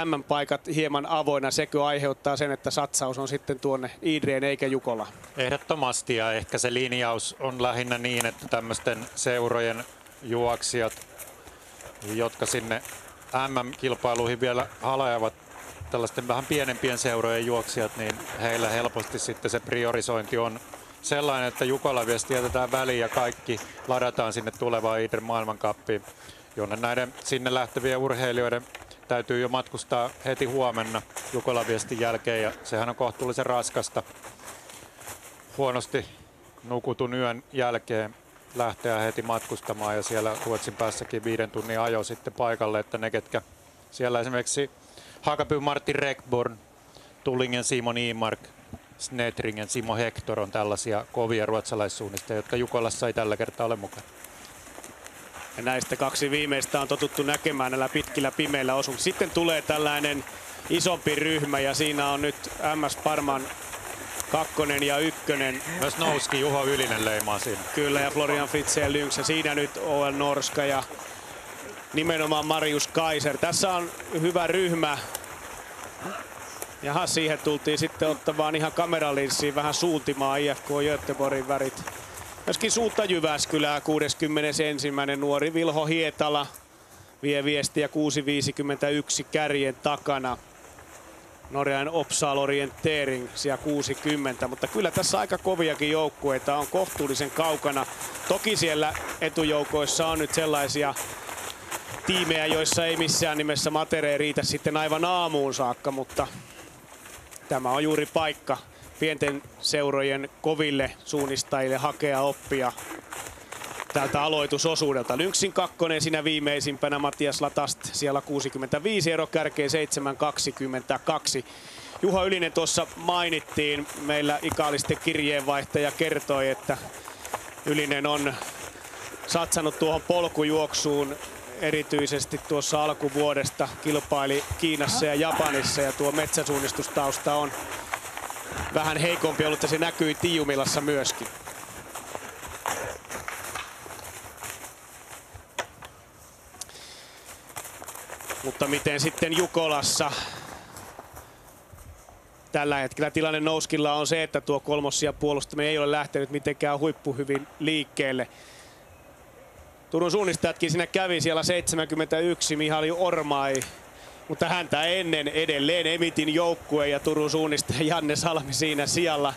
MM-paikat hieman avoinna. Sekö aiheuttaa sen, että satsaus on sitten tuonne Idreen eikä Jukola? Ehdottomasti ja ehkä se linjaus on lähinnä niin, että tämmöisten seurojen juoksijat, jotka sinne MM-kilpailuihin vielä halajavat, tällaisten vähän pienempien seurojen juoksijat, niin heillä helposti sitten se priorisointi on sellainen, että Jukola viesti jätetään väliin ja kaikki ladataan sinne tulevaan Idren maailmankappiin, jonne näiden sinne lähtevien urheilijoiden täytyy jo matkustaa heti huomenna Jukolan viestin jälkeen ja sehän on kohtuullisen raskasta huonosti nukutun yön jälkeen lähteä heti matkustamaan ja siellä Ruotsin päässäkin 5 tunnin ajo sitten paikalle, että ne ketkä siellä esimerkiksi Hakapyn Martin Rekborn, Tullingen Simon Imark, Snetringen Simo Hector on tällaisia kovia ruotsalaissuunnistajia, jotka Jukolassa ei tällä kertaa ole mukana. Ja näistä 2 viimeistä on totuttu näkemään näillä pitkillä pimeillä osuuksilla. Sitten tulee tällainen isompi ryhmä ja siinä on nyt MS Parman 2 ja 1. Myös nouski Juho Ylinen leimaa siinä. Kyllä ja Florian Fritzell Lynx ja siinä nyt OL Norska ja nimenomaan Marius Kaiser. Tässä on hyvä ryhmä. Jaha, siihen tultiin sitten ottamaan ihan kameralinssiin vähän suuntimaan IFK Göteborgin värit. Myöskin suunta Jyväskylää 61. nuori Vilho Hietala vie viestiä 6.51 kärjen takana. Norjan Opsal Orientering siellä 60, mutta kyllä tässä aika koviakin joukkueita on kohtuullisen kaukana. Toki siellä etujoukoissa on nyt sellaisia tiimejä, joissa ei missään nimessä materiaali riitä sitten aivan aamuun saakka, mutta tämä on juuri paikka pienten seurojen koville suunnistajille hakea oppia tältä aloitusosuudelta. Lynxin 2 siinä viimeisimpänä Matias Latast siellä 65 ero kärkeen 7.22. Juha Ylinen tuossa mainittiin, meillä Ikaalisten kirjeenvaihtaja kertoi, että Ylinen on satsannut tuohon polkujuoksuun erityisesti tuossa alkuvuodesta, kilpaili Kiinassa ja Japanissa ja tuo metsäsuunnistustausta on vähän heikompi ollut ja se näkyi Tiiumilassa myöskin. Mutta miten sitten Jukolassa? Tällä hetkellä tilanne Nouskilla on se, että tuo kolmossija puolustaminen ei ole lähtenyt mitenkään huippuhyvin liikkeelle. Turun suunnistajatkin siinä kävi siellä 71 Mihali Ormai, mutta häntä ennen edelleen Emitin joukkue ja Turun suunnistaja Janne Salmi siinä sijalla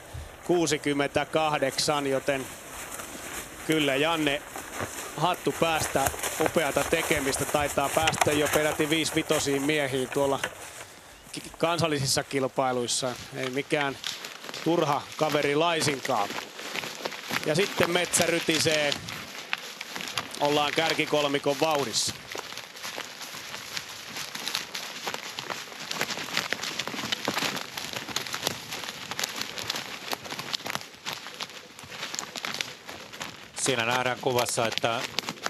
68, joten kyllä Janne hattu päästä, upeata tekemistä, taitaa päästä jo peräti 5-5 miehiin tuolla kansallisissa kilpailuissa. Ei mikään turha kaveri laisinkaan. Ja sitten metsä rytisee. Ollaan kärkikolmikon vauhdissa. Siinä nähdään kuvassa, että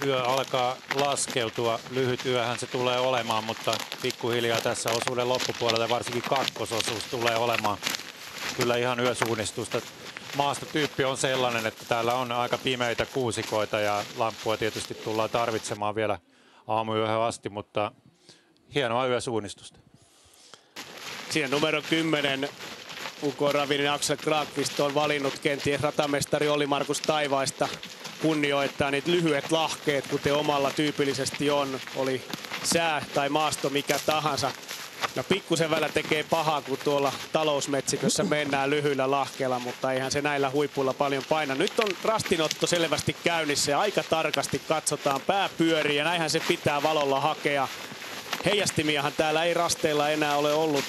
yö alkaa laskeutua. Lyhyt yöhän se tulee olemaan, mutta pikkuhiljaa tässä osuuden loppupuolella varsinkin kakkososuus tulee olemaan kyllä ihan yösuunnistusta. Maastotyyppi on sellainen, että täällä on aika pimeitä kuusikoita ja lampua tietysti tullaan tarvitsemaan vielä aamuyöhön asti, mutta hienoa yösuunnistusta. Siinä numero 10 UK Ravinin Axel Krakvist on valinnut kenties ratamestari Olli-Markus Taivaista kunnioittaa niitä lyhyet lahkeet, kuten omalla tyypillisesti on, oli sää tai maasto mikä tahansa. No pikkusen välillä tekee pahaa, kun tuolla talousmetsikössä mennään lyhyillä lahkeilla, mutta eihän se näillä huipuilla paljon paina. Nyt on rastinotto selvästi käynnissä ja aika tarkasti katsotaan, pää pyörii ja näinhän se pitää valolla hakea. Heijastimiahan täällä ei rasteilla enää ole ollut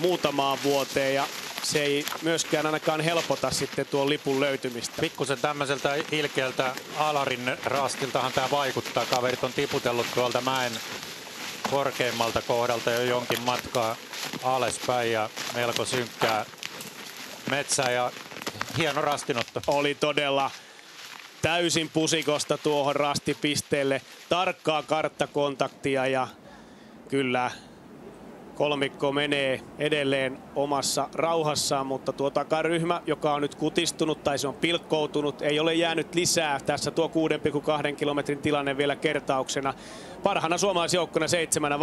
muutamaan vuoteen ja se ei myöskään ainakaan helpota sitten tuon lipun löytymistä. Pikkusen tämmöiseltä ilkeältä Alarin rastiltahan tämä vaikuttaa. Kaverit on tiputellut tuolta mäen korkeimmalta kohdalta jo jonkin matkaa alaspäin ja melko synkkää metsää ja hieno rastinotto. Oli todella täysin pusikosta tuohon rastipisteelle. Tarkkaa karttakontaktia ja kyllä kolmikko menee edelleen omassa rauhassaan, mutta tuo takaryhmä, joka on nyt kutistunut tai se on pilkkoutunut, ei ole jäänyt lisää. Tässä tuo 6,2 kilometrin tilanne vielä kertauksena. Parhaana suomalaisjoukkona 7.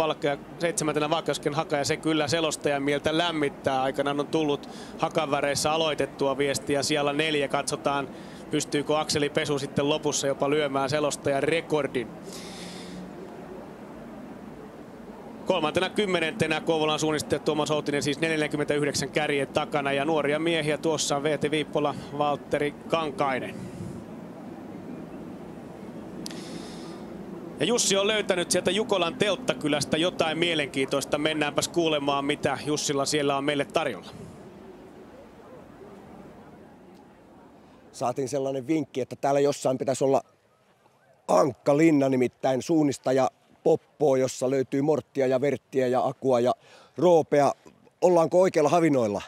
Valkeusken Haka ja se kyllä selostajan mieltä lämmittää. Aikanaan on tullut Hakan väreissä aloitettua viestiä. Siellä 4 katsotaan, pystyykö Akseli Pesu sitten lopussa jopa lyömään selostajan rekordin. 30. Kouvolan suunnistaja Tuomas Outinen siis 49 kärjen takana ja nuoria miehiä tuossa on VT Viippola, Valtteri Kankainen. Ja Jussi on löytänyt sieltä Jukolan Telttakylästä jotain mielenkiintoista. Mennäänpäs kuulemaan, mitä Jussilla siellä on meille tarjolla. Saatiin sellainen vinkki, että täällä jossain pitäisi olla Ankka Linna, nimittäin suunnistaja Poppoa, jossa löytyy Morttia ja Verttiä ja Akua ja Roopea. Ollaanko oikealla havinoilla?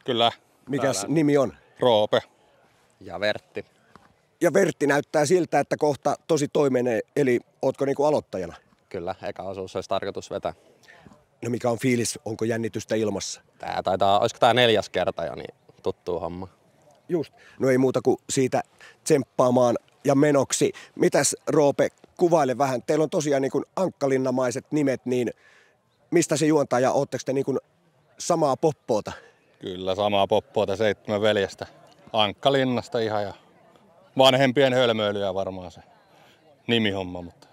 Kyllä. Mikäs nimi on? Roope. Ja Vertti. Ja Vertti näyttää siltä, että kohta tosi toimeenee, eli ootko niinku aloittajana? Kyllä, eka osuus olisi tarkoitus vetää. No mikä on fiilis? Onko jännitystä ilmassa? Olisiko tää 4. kerta jo, niin tuttuu homma. Just. No ei muuta kuin siitä tsemppaamaan ja menoksi. Mitäs Roope, kuvaile vähän. Teillä on tosiaan niin kuin ankkalinnamaiset nimet, niin mistä se juontaa ja ootteko te niin kuin samaa poppoota? Kyllä, samaa poppoota 7 veljestä. Ankkalinnasta ihan ja vanhempien hölmöilyä varmaan se nimihomma. Mutta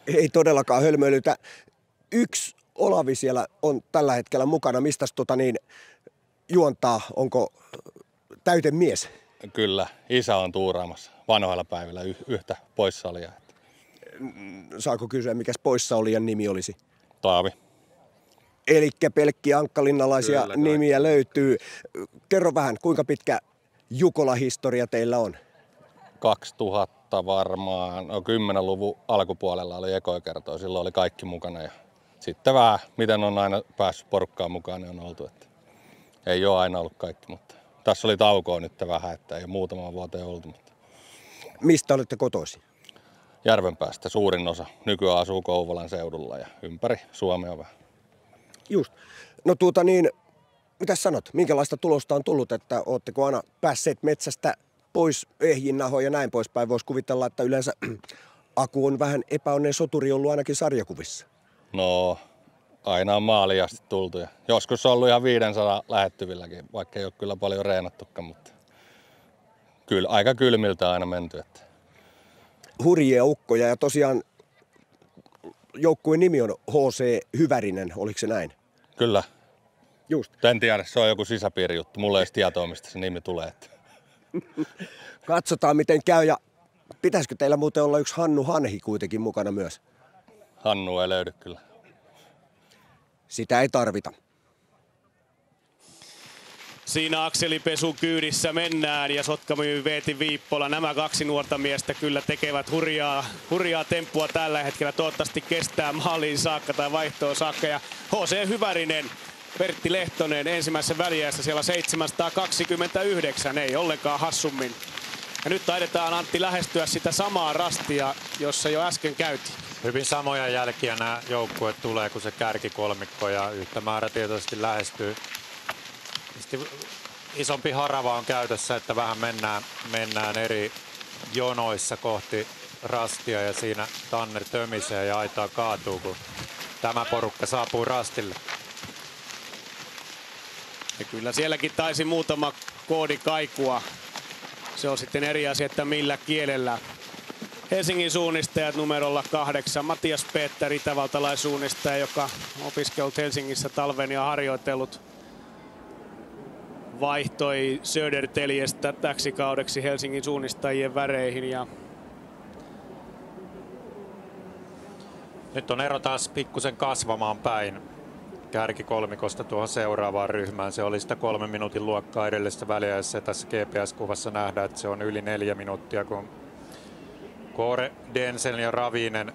ei todellakaan hölmöilytä. Yksi Olavi siellä on tällä hetkellä mukana. Mistäs juontaa? Onko täytemies? Kyllä, isä on tuuraamassa vanhoilla päivillä yhtä poissaolijaa. Saako kysyä, mikäs poissaolijan nimi olisi? Taavi. Elikkä pelkkiä ankkalinnalaisia nimiä löytyy. Kerro vähän, kuinka pitkä Jukola-historia teillä on? 2000 varmaan, 10-luvun alkupuolella oli ekoja kertoa, silloin oli kaikki mukana. Ja sitten vähän, miten on aina päässyt porukkaan mukaan, niin on oltu. Että ei ole aina ollut kaikki, mutta tässä oli taukoa nyt vähän, että ei ole muutaman vuoteen oltu. Mutta mistä olette kotoisin? Järvenpäästä suurin osa. Nykyään asuu Kouvolan seudulla ja ympäri Suomea vähän. Just. No mitäs sanot? Minkälaista tulosta on tullut, että ootteko aina päässeet metsästä pois ehjinnahoja ja näin poispäin? Voisi kuvitella, että yleensä Aku on vähän epäonneen soturi ollut ainakin sarjakuvissa. No, aina on maaliin asti tultu. Ja joskus on ollut ihan 500 lähettyvilläkin, vaikka ei ole kyllä paljon reenattukaan, mutta kyllä aika kylmiltä aina menty. Että. Hurjia ukkoja ja tosiaan joukkueen nimi on HC Hyvärinen, oliko se näin? Kyllä. Just. En tiedä, se on joku sisäpiirijuttu. Mulla ei edes tietoa, mistä se nimi tulee. Että. Katsotaan miten käy ja pitäisikö teillä muuten olla yksi Hannu Hanhi kuitenkin mukana myös? Hannu ei löydy kyllä. Sitä ei tarvita. Siinä akselipesu kyydissä mennään ja Sotkamon Veeti Viippola. Nämä kaksi nuorta miestä kyllä tekevät hurjaa temppua tällä hetkellä. Toivottavasti kestää maaliin saakka tai vaihtoon saakka. Ja HC Hyvärinen, Pertti Lehtonen ensimmäisessä väliässä siellä 729, ei ollenkaan hassummin. Ja nyt taidetaan Antti lähestyä sitä samaa rastia, jossa jo äsken käytiin. Hyvin samoja jälkiä nämä joukkueet tulee kuin se kärkikolmikko ja yhtä määrätietoisesti lähestyy. Isompi harava on käytössä, että vähän mennään eri jonoissa kohti rastia ja siinä Tanner tömisee ja aitaa kaatuu, kun tämä porukka saapuu rastille. Ja kyllä sielläkin taisi muutama koodi kaikua. Se on sitten eri asia, että millä kielellä. Helsingin suunnistajat numerolla 8. Matias Peter, itävaltalaissuunnistaja, joka on opiskellut Helsingissä talven ja harjoitellut. Vaihtoi Söderteljestä täksi kaudeksi Helsingin suunnistajien väreihin. Ja nyt on ero taas pikkusen kasvamaan päin kärkikolmikosta tuohon seuraavaan ryhmään. Se oli sitä 3 minuutin luokkaa edellisessä väliajassa. Tässä GPS-kuvassa nähdään, että se on yli 4 minuuttia, kun Kåre, Densen ja Ravinen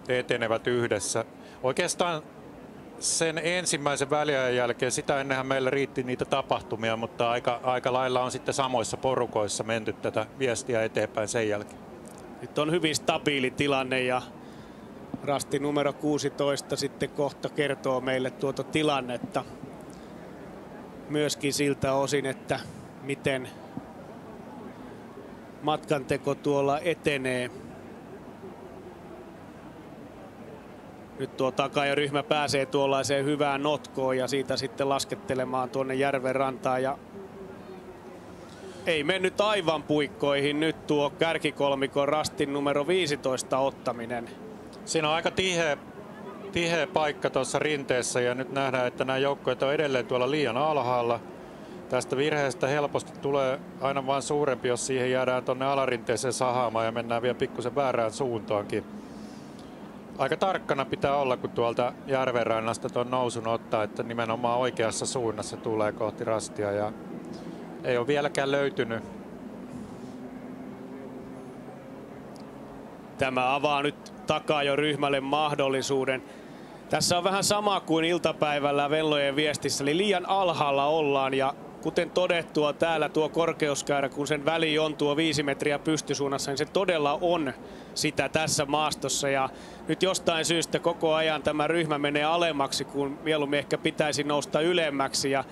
etenevät yhdessä. Oikeastaan sen ensimmäisen väliajan jälkeen, sitä ennenhän meillä riitti niitä tapahtumia, mutta aika lailla on sitten samoissa porukoissa menty tätä viestiä eteenpäin sen jälkeen. Nyt on hyvin stabiili tilanne ja rasti numero 16 sitten kohta kertoo meille tuota tilannetta. Myöskin siltä osin, että miten matkanteko tuolla etenee. Nyt tuo takajaryhmä pääsee tuollaiseen hyvään notkoon ja siitä sitten laskettelemaan tuonne järven rantaan. Ja ei mennyt aivan puikkoihin nyt tuo kärkikolmikon rastin numero 15 ottaminen. Siinä on aika tiheä paikka tuossa rinteessä ja nyt nähdään, että nämä joukkueet on edelleen tuolla liian alhaalla. Tästä virheestä helposti tulee aina vain suurempi, jos siihen jäädään tuonne alarinteeseen sahaamaan ja mennään vielä pikkusen väärään suuntaankin. Aika tarkkana pitää olla, kun tuolta järvenrannasta tuon nousun ottaa, että nimenomaan oikeassa suunnassa tulee kohti rastia ja ei ole vieläkään löytynyt. Tämä avaa nyt takaa jo ryhmälle mahdollisuuden. Tässä on vähän sama kuin iltapäivällä Venlojen viestissä, eli liian alhaalla ollaan ja kuten todettua täällä tuo korkeuskäyrä, kun sen väli on tuo 5 metriä pystysuunnassa, niin se todella on sitä tässä maastossa. Ja nyt jostain syystä koko ajan tämä ryhmä menee alemmaksi, kun mieluummin ehkä pitäisi nousta ylemmäksi. Ja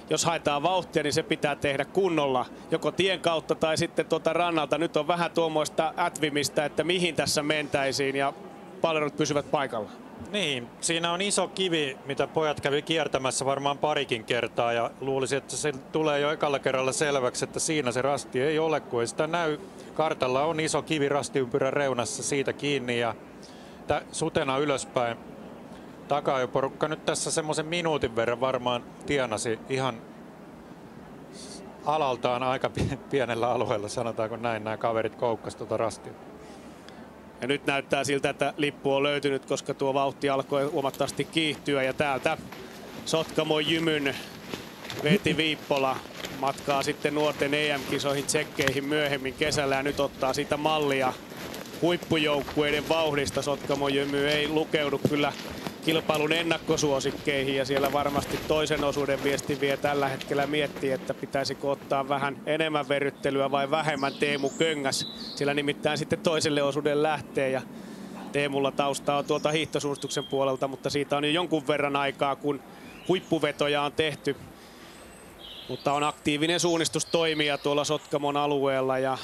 jos haetaan vauhtia, niin se pitää tehdä kunnolla, joko tien kautta tai sitten tuota rannalta. Nyt on vähän tuommoista ätvimistä, että mihin tässä mentäisiin ja palerit pysyvät paikalla. Niin, siinä on iso kivi, mitä pojat kävi kiertämässä varmaan parikin kertaa ja luulisin, että se tulee jo ekalla kerralla selväksi, että siinä se rasti ei ole, kun ei sitä näy. Kartalla on iso kivi rastiympyrän reunassa siitä kiinni ja sutena ylöspäin. Takajoporukka nyt tässä semmoisen minuutin verran varmaan tienasi ihan alaltaan aika pienellä alueella, sanotaanko näin, nämä kaverit koukkasi tuota rastia. Ja nyt näyttää siltä, että lippu on löytynyt, koska tuo vauhti alkoi huomattavasti kiihtyä. Ja täältä Sotkamon Jymyn Veeti Viippola matkaa sitten nuorten EM-kisoihin tsekkeihin myöhemmin kesällä. Ja nyt ottaa siitä mallia huippujoukkueiden vauhdista. Sotkamon Jymy ei lukeudu kyllä kilpailun ennakkosuosikkeihin ja siellä varmasti toisen osuuden viesti vie tällä hetkellä miettii, että pitäisikö ottaa vähän enemmän verryttelyä vai vähemmän Teemu Köngäs. Sillä nimittäin sitten toiselle osuuden lähtee ja Teemulla taustaa on tuolta hiihtosuunnistuksen puolelta, mutta siitä on jo jonkun verran aikaa, kun huippuvetoja on tehty. Mutta on aktiivinen suunnistustoimija tuolla Sotkamon alueella ja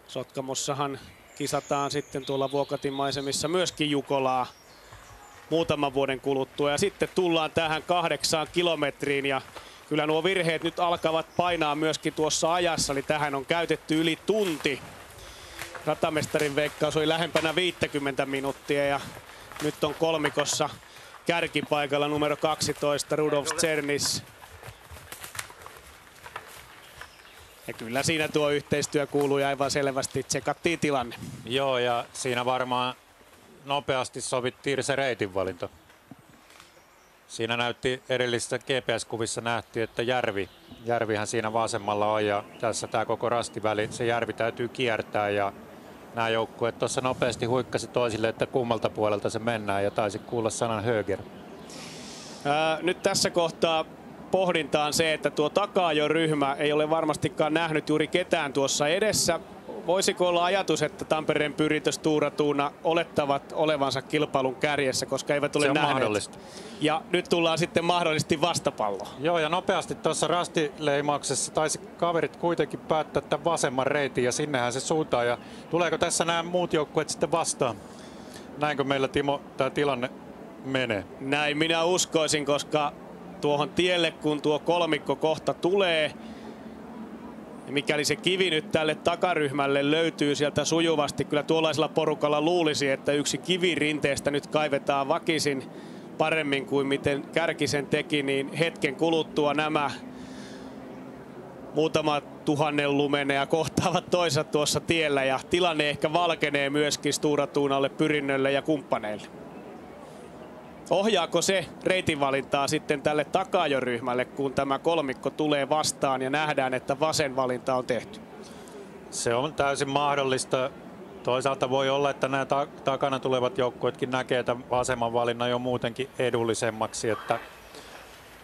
Sotkamossahan kisataan sitten tuolla Vuokatin maisemissa myöskin Jukolaa. muutaman vuoden kuluttua. Ja sitten tullaan tähän 8 kilometriin ja kyllä nuo virheet nyt alkavat painaa myöskin tuossa ajassa, eli tähän on käytetty yli tunti. Ratamestarin veikkaus oli lähempänä 50 minuuttia ja nyt on kolmikossa kärkipaikalla numero 12 Rudolf Czernis. Ja kyllä siinä tuo yhteistyö kuului aivan selvästi, tsekattiin tilanne. Joo, ja siinä varmaan nopeasti sovittiin se reitinvalinta. Siinä näytti edellisissä GPS-kuvissa nähtiin, että järvihän siinä vasemmalla on ja tässä tämä koko rastiväli, se järvi täytyy kiertää ja nämä joukkueet tuossa nopeasti huikkasi toisille, että kummalta puolelta se mennään ja taisi kuulla sanan höger. Nyt tässä kohtaa pohdintaan se, että tuo takaajoryhmä ei ole varmastikaan nähnyt juuri ketään tuossa edessä. Voisiko olla ajatus, että Tampereen Pyritys Stora Tuna olettavat olevansa kilpailun kärjessä, koska eivät ole nähneet? Mahdollista. Ja nyt tullaan sitten mahdollisesti vastapallo. Joo, ja nopeasti tuossa rastileimauksessa taisi kaverit kuitenkin päättää tämän vasemman reitin ja sinnehän se suuntaa. Ja tuleeko tässä nämä muut joukkueet sitten vastaan? Näinkö meillä, Timo, tämä tilanne menee? Näin minä uskoisin, koska tuohon tielle, kun tuo kolmikko kohta tulee, ja mikäli se kivi nyt tälle takaryhmälle löytyy sieltä sujuvasti, kyllä tuollaisella porukalla luulisi, että yksi kivi rinteestä nyt kaivetaan vakisin paremmin kuin miten Kärkisen teki, niin hetken kuluttua nämä muutama tuhannen lumenea kohtaavat toisaalta tuossa tiellä ja tilanne ehkä valkenee myöskin Stora Tunalle, Pyrinnölle ja kumppaneille. Ohjaako se reitinvalintaa sitten tälle takaajoryhmälle, kun tämä kolmikko tulee vastaan ja nähdään, että vasen valinta on tehty? Se on täysin mahdollista. Toisaalta voi olla, että nämä takana tulevat joukkueetkin näkee tämän vasemman valinnan jo muutenkin edullisemmaksi. Että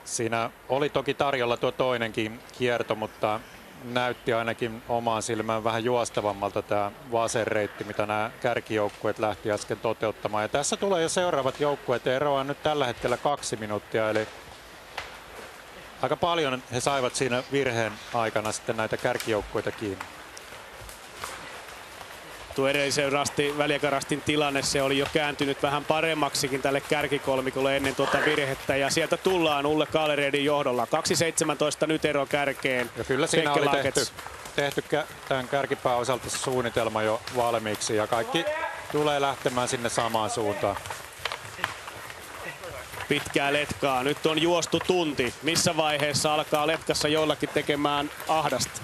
siinä oli toki tarjolla tuo toinenkin kierto, mutta näytti ainakin omaan silmään vähän juostavammalta tämä vasen reitti, mitä nämä kärkijoukkueet lähti äsken toteuttamaan. Ja tässä tulee jo seuraavat joukkueet, eroaa nyt tällä hetkellä 2 minuuttia, eli aika paljon he saivat siinä virheen aikana sitten näitä kärkijoukkueita kiinni. Tuo edellisen väliaikarastin tilanne, se oli jo kääntynyt vähän paremmaksikin tälle kärkikolmikolle ennen tuota virhettä. Ja sieltä tullaan Ulle Kaleredin johdolla. 2.17 nyt ero kärkeen. Ja kyllä siinä oli tehty tämän kärkipään osalta suunnitelma jo valmiiksi ja kaikki tulee lähtemään sinne samaan suuntaan. Pitkää letkaa. Nyt on juostu tunti. Missä vaiheessa alkaa letkassa jollakin tekemään ahdasta?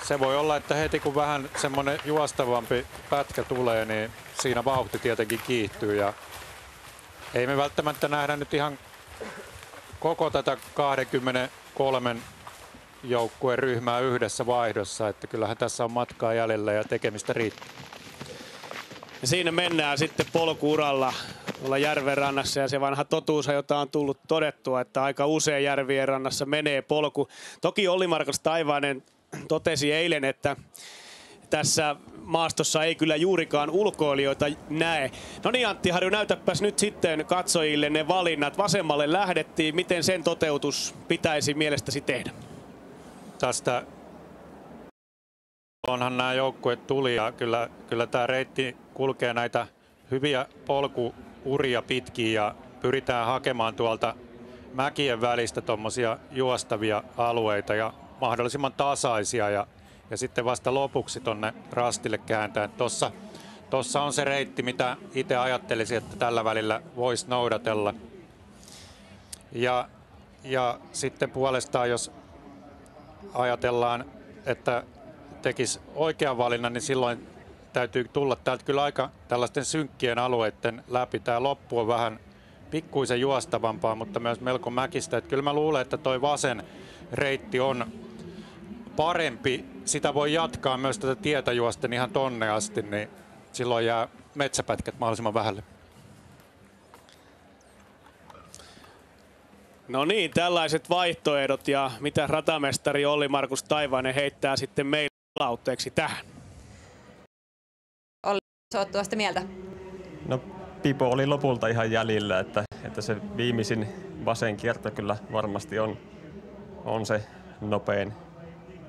Se voi olla, että heti kun vähän semmoinen juostavampi pätkä tulee, niin siinä vauhti tietenkin kiihtyy. Ja ei me välttämättä nähdä nyt ihan koko tätä 23 joukkueen ryhmää yhdessä vaihdossa. Että kyllähän tässä on matkaa jäljellä ja tekemistä riittää. Ja siinä mennään sitten polku-uralla olla järven rannassa ja se vanha totuus, jota on tullut todettua, että aika usein järvien rannassa menee polku. Toki Olli-Markus Taivainen totesi eilen, että tässä maastossa ei kyllä juurikaan ulkoilijoita näe. No niin, Antti Harju, näytäpäs nyt sitten katsojille ne valinnat. Vasemmalle lähdettiin. Miten sen toteutus pitäisi mielestäsi tehdä? Tästä onhan nämä joukkueet tuli ja kyllä tämä reitti kulkee näitä hyviä polkuuria pitkin ja pyritään hakemaan tuolta mäkien välistä tuommoisia juostavia alueita ja mahdollisimman tasaisia ja sitten vasta lopuksi tonne rastille kääntää. Tossa on se reitti, mitä itse ajattelisin, että tällä välillä voisi noudatella. Ja sitten puolestaan, jos ajatellaan, että tekisi oikean valinnan, niin silloin täytyy tulla täältä kyllä aika tällaisten synkkien alueiden läpi. Tämä loppu on vähän pikkuisen juostavampaa, mutta myös melko mäkistä. Että kyllä mä luulen, että toi vasen reitti on parempi. Sitä voi jatkaa myös tätä tietä juosten ihan tonne asti, niin silloin jää metsäpätkät mahdollisimman vähälle. No niin, tällaiset vaihtoehdot ja mitä ratamestari Olli-Markus Taivainen heittää sitten meille palautteeksi tähän? Olli, olet tuosta mieltä? No Pipo oli lopulta ihan jäljellä, että se viimeisin vasen kierto kyllä varmasti on se nopein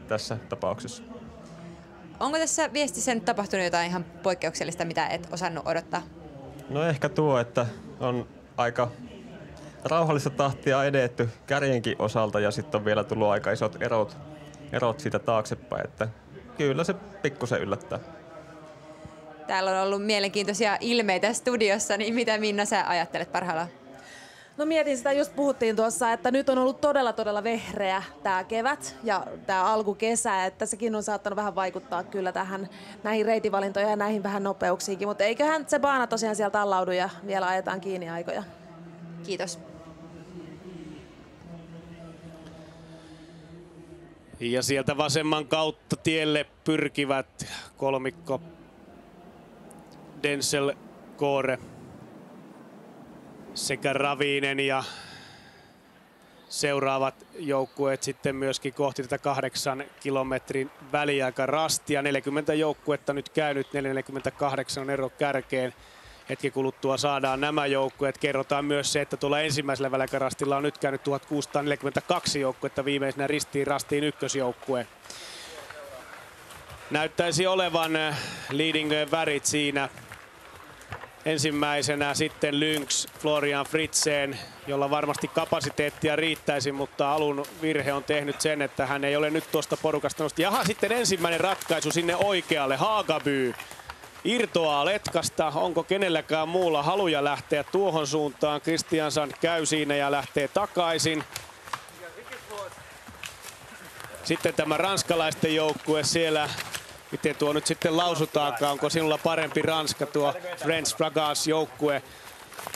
tässä tapauksessa. onko tässä viestissä nyt tapahtunut jotain ihan poikkeuksellista, mitä et osannut odottaa? No ehkä tuo, että on aika rauhallista tahtia edetty kärjenkin osalta ja sitten on vielä tullut aika isot erot siitä taaksepäin, että kyllä se pikkusen yllättää. Täällä on ollut mielenkiintoisia ilmeitä studiossa, niin mitä Minna sä ajattelet parhaillaan? No mietin sitä, just puhuttiin tuossa, että nyt on ollut todella vehreä tämä kevät ja tämä alkukesä, että sekin on saattanut vähän vaikuttaa kyllä näihin reitivalintoihin ja näihin vähän nopeuksiinkin, mutta eiköhän se baana tosiaan sieltä allaudu ja vielä ajetaan kiinni aikoja. Kiitos. Ja sieltä vasemman kautta tielle pyrkivät kolmikko Denzel Kore sekä Ravinen ja seuraavat joukkueet sitten myöskin kohti tätä 8 kilometrin väliaikarastia. 40 joukkuetta nyt käynyt, 448 on ero kärkeen. Hetki kuluttua saadaan nämä joukkueet. Kerrotaan myös se, että tuolla ensimmäisellä väliaikarastilla on nyt käynyt 1642 joukkuetta, viimeisenä ristiin rastiin ykkösjoukkue. Näyttäisi olevan leading värit siinä. Ensimmäisenä sitten Lynx Florian Fritzén, jolla varmasti kapasiteettia riittäisi, mutta alun virhe on tehnyt sen, että hän ei ole nyt tuosta porukasta nosti. Jaha, sitten ensimmäinen ratkaisu sinne oikealle. Hagaby irtoaa letkasta. Onko kenelläkään muulla haluja lähteä tuohon suuntaan? Kristiansson käy siinä ja lähtee takaisin. Sitten tämä ranskalaisten joukkue siellä. Miten tuo nyt sitten lausutaankaan? Onko sinulla parempi Ranska, tuo French Bragas joukkue?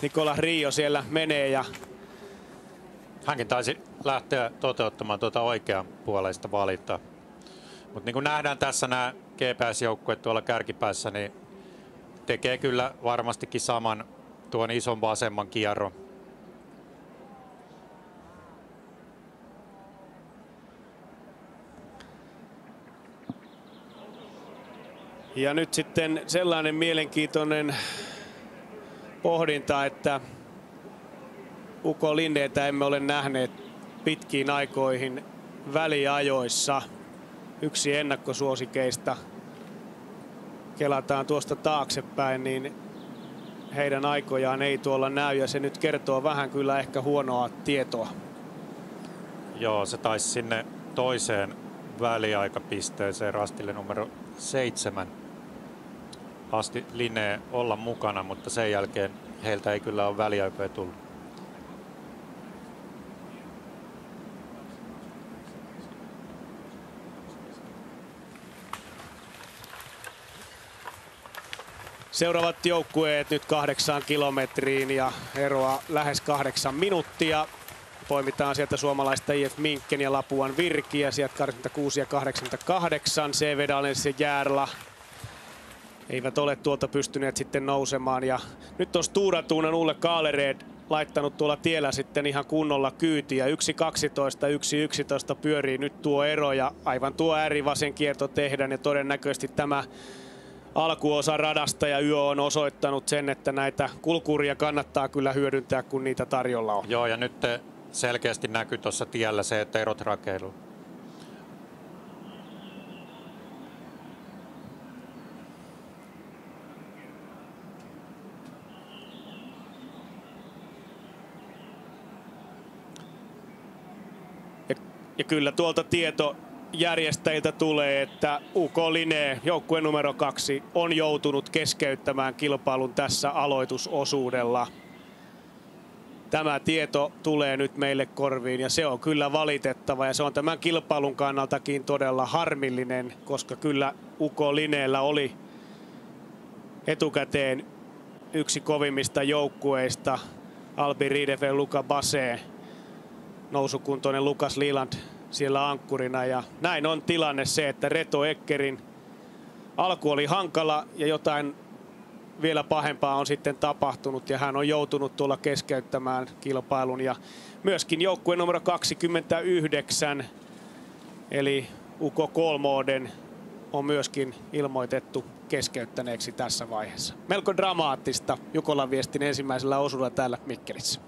Nicolas Rio siellä menee ja hänkin taisi lähteä toteuttamaan tuota oikeanpuoleista valintaa. Mutta niin kuin nähdään tässä nämä GPS-joukkueet tuolla kärkipäässä, niin tekee kyllä varmastikin saman tuon ison vasemman kierron. Ja nyt sitten sellainen mielenkiintoinen pohdinta, että Uko Lindetä emme ole nähneet pitkiin aikoihin väliajoissa. Yksi ennakkosuosikeista. Kelataan tuosta taaksepäin, niin heidän aikojaan ei tuolla näy ja se nyt kertoo vähän kyllä ehkä huonoa tietoa. Joo, se taisi sinne toiseen väliaikapisteeseen rastille numero 7 asti Linne olla mukana, mutta sen jälkeen heiltä ei kyllä ole väliaikoja tullut. Seuraavat joukkueet nyt 8 kilometriin ja eroa lähes 8 minuuttia. Poimitaan sieltä suomalaista IF Minken ja Lapuan Virkiä, sieltä 86 ja 88. CV Dallens ja Järla eivät ole tuolta pystyneet sitten nousemaan. Ja nyt on Stura Tuunan Ulle Kaalered laittanut tuolla tiellä sitten ihan kunnolla kyytiä. 1.12, 1.11 pyörii nyt tuo ero ja aivan tuo äärivasen kierto tehdään ja todennäköisesti tämä alkuosa radasta ja yö on osoittanut sen, että näitä kulkuria kannattaa kyllä hyödyntää, kun niitä tarjolla on. Joo, ja nyt selkeästi näkyy tuossa tiellä se, että erot rakeilu. Ja kyllä tuolta tieto järjestäjiltä tulee, että UK Linne, joukkue numero 2, on joutunut keskeyttämään kilpailun tässä aloitusosuudella. Tämä tieto tulee nyt meille korviin ja se on kyllä valitettava ja se on tämän kilpailun kannaltakin todella harmillinen, koska kyllä UK Linneellä oli etukäteen yksi kovimmista joukkueista, Albi Riedefeld, Luca Basé, nousukuntoinen Lukas Liland siellä ankkurina ja näin on tilanne se, että Reto Eckerin alku oli hankala ja jotain vielä pahempaa on sitten tapahtunut ja hän on joutunut tuolla keskeyttämään kilpailun ja myöskin joukkue numero 29 eli Uko Kolmoden on myöskin ilmoitettu keskeyttäneeksi tässä vaiheessa. Melko dramaattista Jukolan viestin ensimmäisellä osuudella täällä Mikkelissä.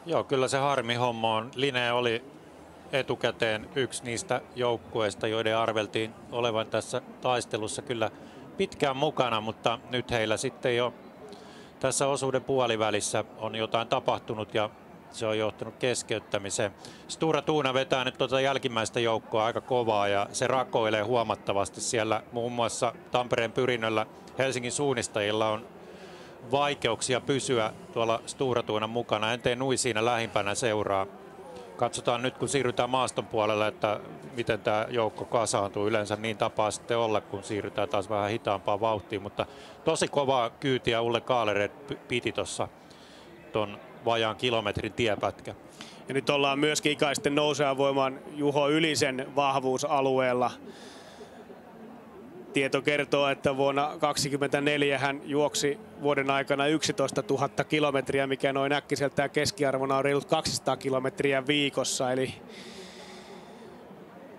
Joo, kyllä se harmi homma on. Linne oli etukäteen yksi niistä joukkueista, joiden arveltiin olevan tässä taistelussa kyllä pitkään mukana, mutta nyt heillä sitten jo tässä osuuden puolivälissä on jotain tapahtunut ja se on johtanut keskeyttämiseen. Stura Tuuna vetää nyt tuota jälkimmäistä joukkoa aika kovaa ja se rakoilee huomattavasti siellä. Muun muassa Tampereen Pyrinnöllä Helsingin suunnistajilla on vaikeuksia pysyä tuolla Stura Tuunan mukana. En tee Nui siinä lähimpänä seuraa. Katsotaan nyt, kun siirrytään maaston puolelle, että miten tämä joukko kasaantuu. Yleensä niin tapaa sitten olla, kun siirrytään taas vähän hitaampaan vauhtiin. Mutta tosi kovaa kyytiä Ulle Kaalered piti tuossa ton vajaan kilometrin tiepätkä. Ja nyt ollaan myöskin ikaisten nousevan voiman Juho Ylisen vahvuusalueella. Tieto kertoo, että vuonna 2024 hän juoksi vuoden aikana 11 000 kilometriä, mikä noin äkkiseltään keskiarvona on reilut 200 kilometriä viikossa. Eli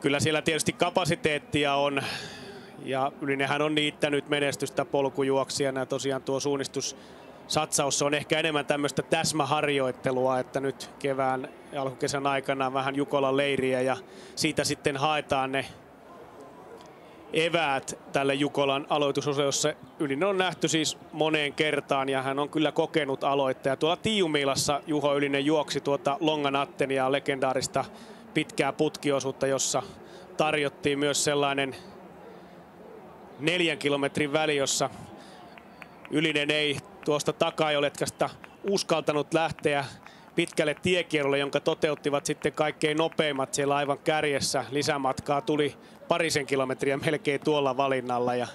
kyllä siellä tietysti kapasiteettia on. Ja Ylinenhän on niittänyt menestystä polkujuoksijana. Ja tosiaan tuo suunnistussatsaus on ehkä enemmän tämmöistä täsmäharjoittelua, että nyt kevään ja alkukesän aikana vähän Jukolan leiriä ja siitä sitten haetaan ne eväät tälle Jukolan aloitusosalle, jossa Ylinen on nähty siis moneen kertaan ja hän on kyllä kokenut aloittaja. Tuolla Tiijumiilassa Juho Ylinen juoksi tuota Longanattenia legendaarista pitkää putkiosuutta, jossa tarjottiin myös sellainen 4 kilometrin väli, jossa Ylinen ei tuosta takajoletkasta uskaltanut lähteä pitkälle tiekierrolle, jonka toteuttivat sitten kaikkein nopeimmat siellä aivan kärjessä. Lisämatkaa tuli 2 kilometriä melkein tuolla valinnalla ja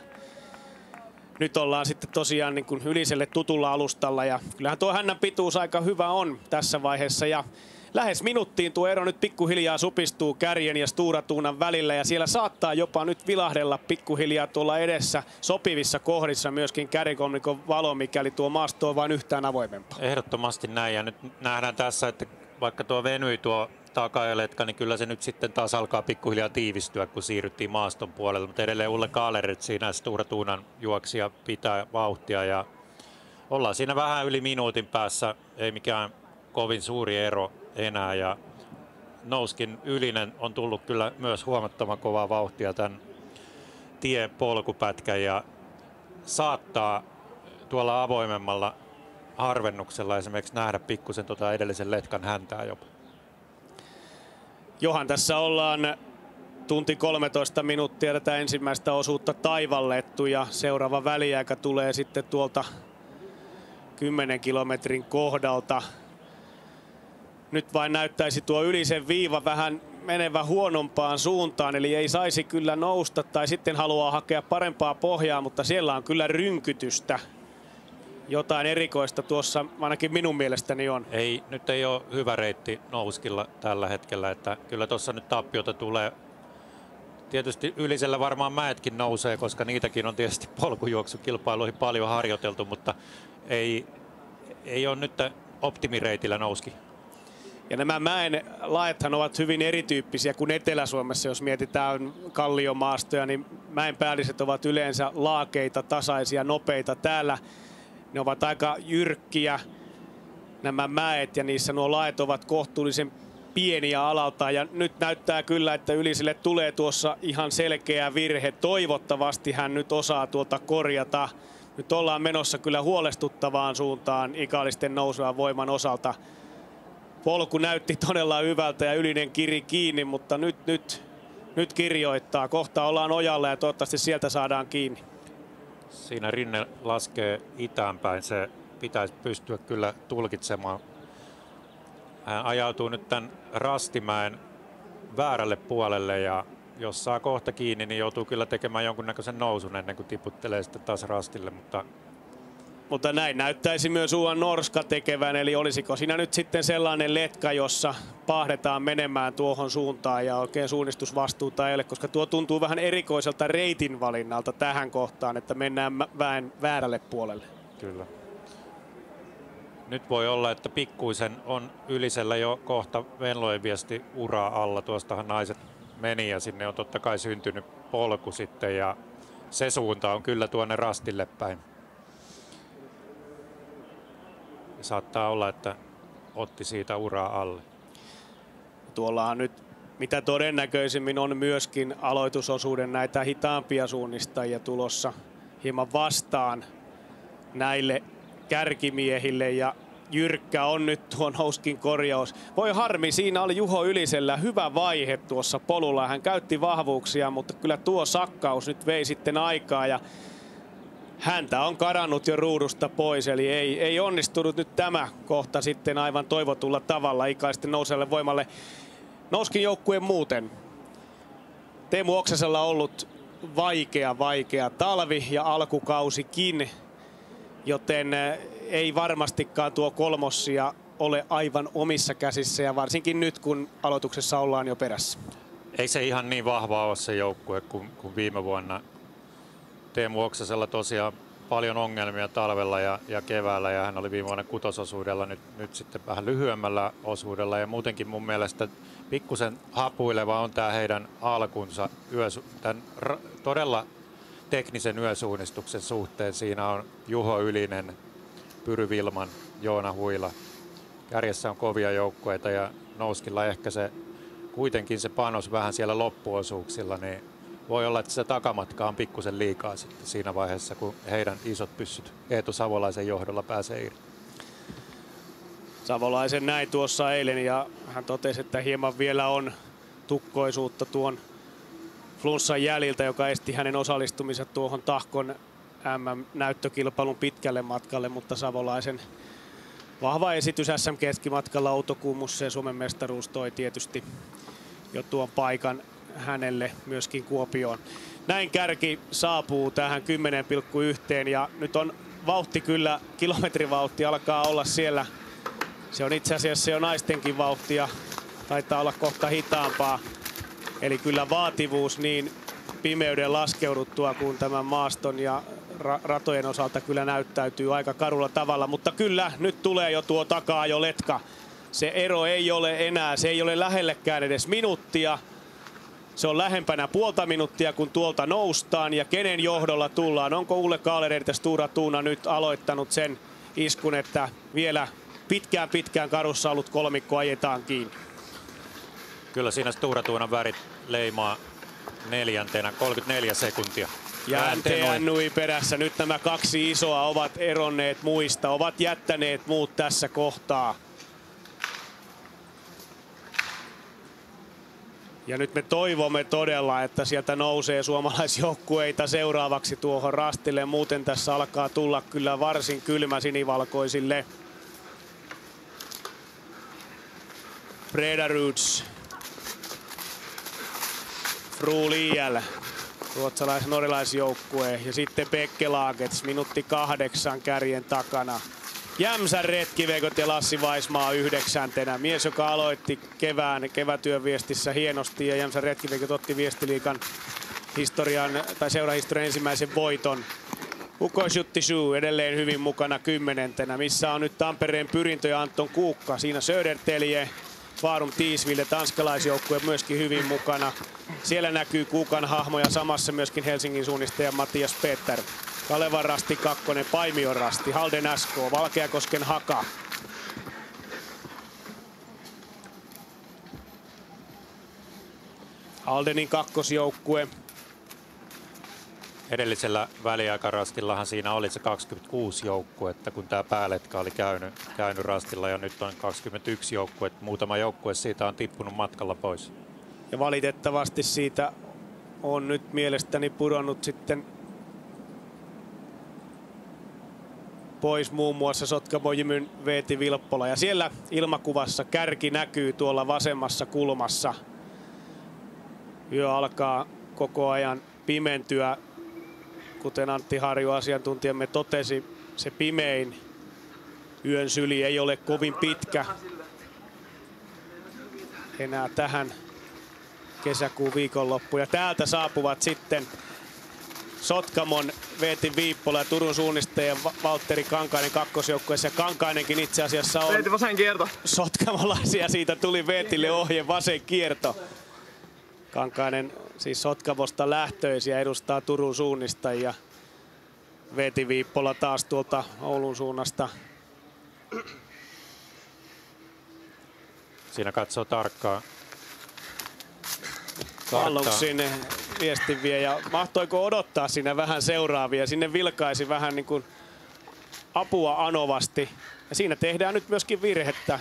nyt ollaan sitten tosiaan niin kuin Yliselle tutulla alustalla ja kyllähän tuo hännän pituus aika hyvä on tässä vaiheessa ja lähes minuuttiin tuo ero nyt pikkuhiljaa supistuu Kärjen ja Stura Tuunan välillä ja siellä saattaa jopa nyt vilahdella pikkuhiljaa tuolla edessä sopivissa kohdissa myöskin kärjenkolmikon valo, mikäli tuo maasto on vain yhtään avoimempaa. Ehdottomasti näin ja nyt nähdään tässä, että vaikka tuo venyi tuo takajaletka, niin kyllä se nyt sitten taas alkaa pikkuhiljaa tiivistyä, kun siirryttiin maaston puolelle, mutta edelleen Ulle Kaalered siinä Stura Tuunan juoksija pitää vauhtia ja ollaan siinä vähän yli minuutin päässä, ei mikään kovin suuri ero enää ja Nouskin Ylinen on tullut kyllä myös huomattavan kovaa vauhtia tämän tiepolkupätkän ja saattaa tuolla avoimemmalla harvennuksella esimerkiksi nähdä pikkusen tuota edellisen letkan häntää jopa. Johan tässä ollaan tunti 13 minuuttia tätä ensimmäistä osuutta taivallettu ja seuraava väliaika tulee sitten tuolta 10 kilometrin kohdalta. Nyt vain näyttäisi tuo Ylisen viiva vähän menevä huonompaan suuntaan, eli ei saisi kyllä nousta tai sitten haluaa hakea parempaa pohjaa, mutta siellä on kyllä rynkytystä. Jotain erikoista tuossa ainakin minun mielestäni on. Nyt ei ole hyvä reitti Nouskilla tällä hetkellä, että kyllä tuossa nyt tappiota tulee. Tietysti Ylisellä varmaan mäetkin nousee, koska niitäkin on tietysti polkujuoksukilpailuihin paljon harjoiteltu, mutta ei ole nyt optimireitillä Nouski. Ja nämä mäen laethan ovat hyvin erityyppisiä kuin Etelä-Suomessa, jos mietitään kalliomaastoja, niin mäen päälliset ovat yleensä laakeita, tasaisia, nopeita. Täällä ne ovat aika jyrkkiä nämä mäet ja niissä nuo laet ovat kohtuullisen pieniä alaltaan. Ja nyt näyttää kyllä, että Yliselle tulee tuossa ihan selkeä virhe. Toivottavasti hän nyt osaa tuolta korjata. Nyt ollaan menossa kyllä huolestuttavaan suuntaan ikaalisten nousuvan voiman osalta. Polku näytti todella hyvältä ja Ylinen kiri kiinni, mutta nyt kirjoittaa. Kohta ollaan ojalla ja toivottavasti sieltä saadaan kiinni. Siinä rinne laskee itäänpäin. Se pitäisi pystyä kyllä tulkitsemaan. Hän ajautuu nyt tämän Rastimäen väärälle puolelle ja jos saa kohta kiinni, niin joutuu kyllä tekemään jonkunnäköisen nousun ennen kuin tiputtelee sitten taas rastille. Mutta näin näyttäisi myös Uan Norska tekevän, eli olisiko siinä nyt sitten sellainen letka, jossa pahdetaan menemään tuohon suuntaan ja oikein suunnistusvastuuta ei ole, koska tuo tuntuu vähän erikoiselta reitin valinnalta tähän kohtaan, että mennään väärälle puolelle. Kyllä. Nyt voi olla, että pikkuisen on Ylisellä jo kohta Venlojen viesti uraa alla. Tuostahan naiset meni ja sinne on totta kai syntynyt polku sitten ja se suunta on kyllä tuonne rastille päin. Saattaa olla, että otti siitä uraa alle. Tuolla on nyt mitä todennäköisimmin on myöskin aloitusosuuden näitä hitaampia suunnistajia tulossa hieman vastaan näille kärkimiehille. Ja jyrkkä on nyt tuo Nouskin korjaus. Voi harmi, siinä oli Juho Ylisellä hyvä vaihe tuossa polulla. Hän käytti vahvuuksia, mutta kyllä tuo sakkaus nyt vei sitten aikaa ja häntä on karannut jo ruudusta pois. Eli ei onnistunut nyt tämä kohta sitten aivan toivotulla tavalla ikaisten nouselle voimalle. Nouskin joukkue muuten. Teemu Oksasella on ollut vaikea talvi ja alkukausikin, joten ei varmastikaan tuo kolmossia ole aivan omissa käsissä ja varsinkin nyt kun aloituksessa ollaan jo perässä. Ei se ihan niin vahva ole se joukkue kuin viime vuonna. Teemu Oksasella tosiaan paljon ongelmia talvella ja keväällä ja hän oli viime vuonna kutososuudella, nyt sitten vähän lyhyemmällä osuudella ja muutenkin mun mielestä pikkusen hapuileva on tämä heidän alkunsa tämän todella teknisen yösuunnistuksen suhteen. Siinä on Juho Ylinen, Pyry Vilman, Joona Huila. Kärjessä on kovia joukkueita ja Nouskilla ehkä se kuitenkin se panos vähän siellä loppuosuuksilla, niin voi olla, että se takamatka on pikkusen liikaa sitten siinä vaiheessa, kun heidän isot pyssyt Eetu Savolaisen johdolla pääsee irti. Savolaisen näin tuossa eilen ja hän totesi, että hieman vielä on tukkoisuutta tuon flunssan jäljiltä, joka esti hänen osallistumisen tuohon Tahkon MM-näyttökilpailun pitkälle matkalle, mutta Savolaisen vahva esitys SM-keskimatkalla Outokummussa ja Suomen mestaruus toi tietysti jo tuon paikan hänelle myöskin Kuopioon. Näin kärki saapuu tähän 10,1 ja nyt on vauhti kyllä, kilometrivauhti alkaa olla siellä. Se on itse asiassa jo naistenkin vauhti ja taitaa olla kohta hitaampaa. Eli kyllä vaativuus niin pimeyden laskeuduttua kuin tämän maaston ja ratojen osalta kyllä näyttäytyy aika karulla tavalla. Mutta kyllä nyt tulee jo tuo taka-ajoletka. Se ero ei ole enää, se ei ole lähellekään edes minuuttia. Se on lähempänä puolta minuuttia, kun tuolta noustaan ja kenen johdolla tullaan. Onko Ulle Kaalered ja Stura Tuuna nyt aloittanut sen iskun, että vielä pitkään karussa ollut kolmikko ajetaan kiinni? Kyllä siinä Stura Tuunan värit leimaa neljäntenä, 34 sekuntia. Ja MTN Nui perässä. Nyt nämä kaksi isoa ovat eronneet muista, ovat jättäneet muut tässä kohtaa. Ja nyt me toivomme todella, että sieltä nousee suomalaisjoukkueita seuraavaksi tuohon rastille. Muuten tässä alkaa tulla kyllä varsin kylmä sinivalkoisille. Brederuds, Fru Liel, ruotsalais-norjalaisjoukkue ja sitten Pekke Lagertz, minuutti 8 kärjen takana. Jämsän Retkiveikot ja Lassi Vaismaa 9. Mies, joka aloitti kevätyön viestissä hienosti ja Jämsän Retkiveikot otti Viestiliigan seurahistorian ensimmäisen voiton. Uko Juttisuu edelleen hyvin mukana 10. Missä on nyt Tampereen Pyrintö ja Anton Kuukka. Siinä Södertelje, Farum Tiisville, tanskalaisjoukkue myöskin hyvin mukana. Siellä näkyy Kuukan hahmoja, samassa myöskin Helsingin suunnistaja Matias Peter. Kalevan rasti 2, Paimion rasti, Halden SK, Valkeakosken Haka. Haldenin kakkosjoukkue. Edellisellä väliaikarastillahan siinä oli se 26 joukkuetta, kun tämä pääletka oli käynyt rastilla ja nyt on 21 joukkuetta. Muutama joukkue siitä on tippunut matkalla pois. Ja valitettavasti siitä on nyt mielestäni pudonnut sitten pois muun muassa Sotkamo-Jymyn Veeti Vilppola. Ja siellä ilmakuvassa kärki näkyy tuolla vasemmassa kulmassa. Yö alkaa koko ajan pimentyä. Kuten Antti Harju asiantuntijamme totesi, se pimein yön syli ei ole kovin pitkä enää tähän kesäkuun viikonloppuun. Ja täältä saapuvat sitten Sotkamon Veeti Viippola ja Turun suunnistaja Valtteri Kankainen kakkosjoukkueessa. Ja Kankainenkin itse asiassa on Veeti vasen kierto. sotkamolaisia. Siitä tuli Veetille ohje vasen kierto. Kankainen siis Sotkamosta lähtöisiä, edustaa Turun suunnistajia. Veeti Viippola taas tuolta Oulun suunnasta. Siinä katsoo tarkkaan Valluksin viestin vie ja mahtoiko odottaa siinä vähän seuraavia. Sinne vilkaisi vähän niin kuin apua anovasti. Ja siinä tehdään nyt myöskin virhettä.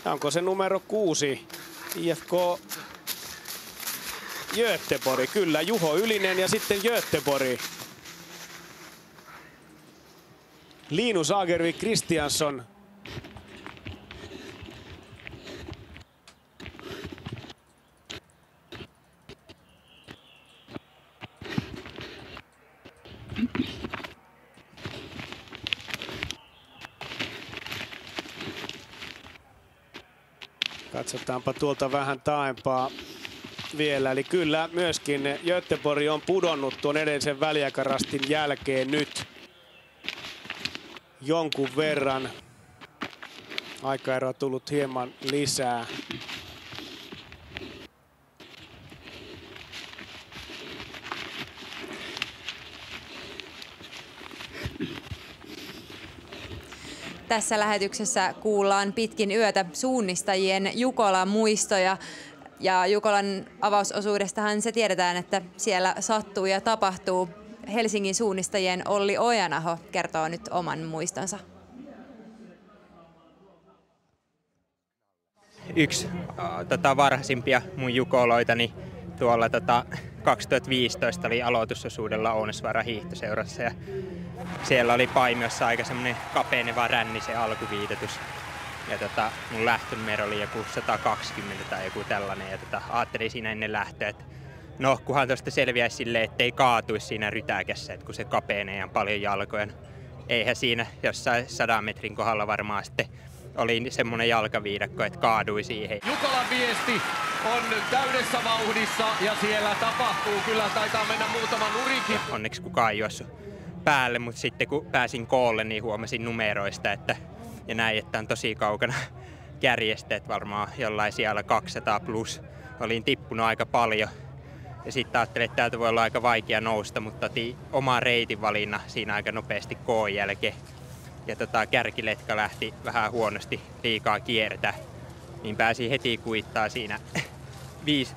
Ja onko se numero 6? IFK Göteborg. Kyllä, Juho Ylinen ja sitten Göteborg. Linus Agervik Kristiansson. Katsotaanpa tuolta vähän taaempaa vielä. Eli kyllä myöskin Göteborg on pudonnut tuon edellisen väliaikarastin jälkeen nyt jonkun verran. Aikaeroa tullut hieman lisää. Tässä lähetyksessä kuullaan pitkin yötä suunnistajien Jukolan muistoja. Ja Jukolan avausosuudestahan se tiedetään, että siellä sattuu ja tapahtuu. Helsingin suunnistajien Olli Ojanaho kertoo nyt oman muistonsa. Yksi varhaisimpia mun jukoloitani tuolla 2015 oli aloitusosuudella Ounasvaaran hiihtoseurassa. Ja siellä oli Paimiossa aika semmoinen kapeeneva ränni se alkuviitetus. Ja mun lähtönumero oli joku 120 tai joku tällainen. Ja ajattelin siinä ennen lähtöä, että no kunhan tuosta selviäisi silleen, ettei kaatuisi siinä rytäkässä, että kun se kapeenee ihan paljon jalkoja. Eihän siinä jossain 100 metrin kohdalla varmaan sitten oli semmoinen jalkaviidakko, että kaadui siihen. Jukolan viesti on täydessä vauhdissa ja siellä tapahtuu. Kyllä taitaa mennä muutama nurikin. Onneksi kukaan ei juossut päälle, mutta sitten kun pääsin koolle, niin huomasin numeroista, ja näin, että on tosi kaukana kärjestä, että varmaan jollain siellä 200 plus. Olin tippunut aika paljon. Ja sitten ajattelin, että täältä voi olla aika vaikea nousta, mutta otin oman reitin valinnan siinä aika nopeasti koon jälkeen. Ja kärkiletka lähti vähän huonosti liikaa kiertää, niin pääsin heti kuittaa siinä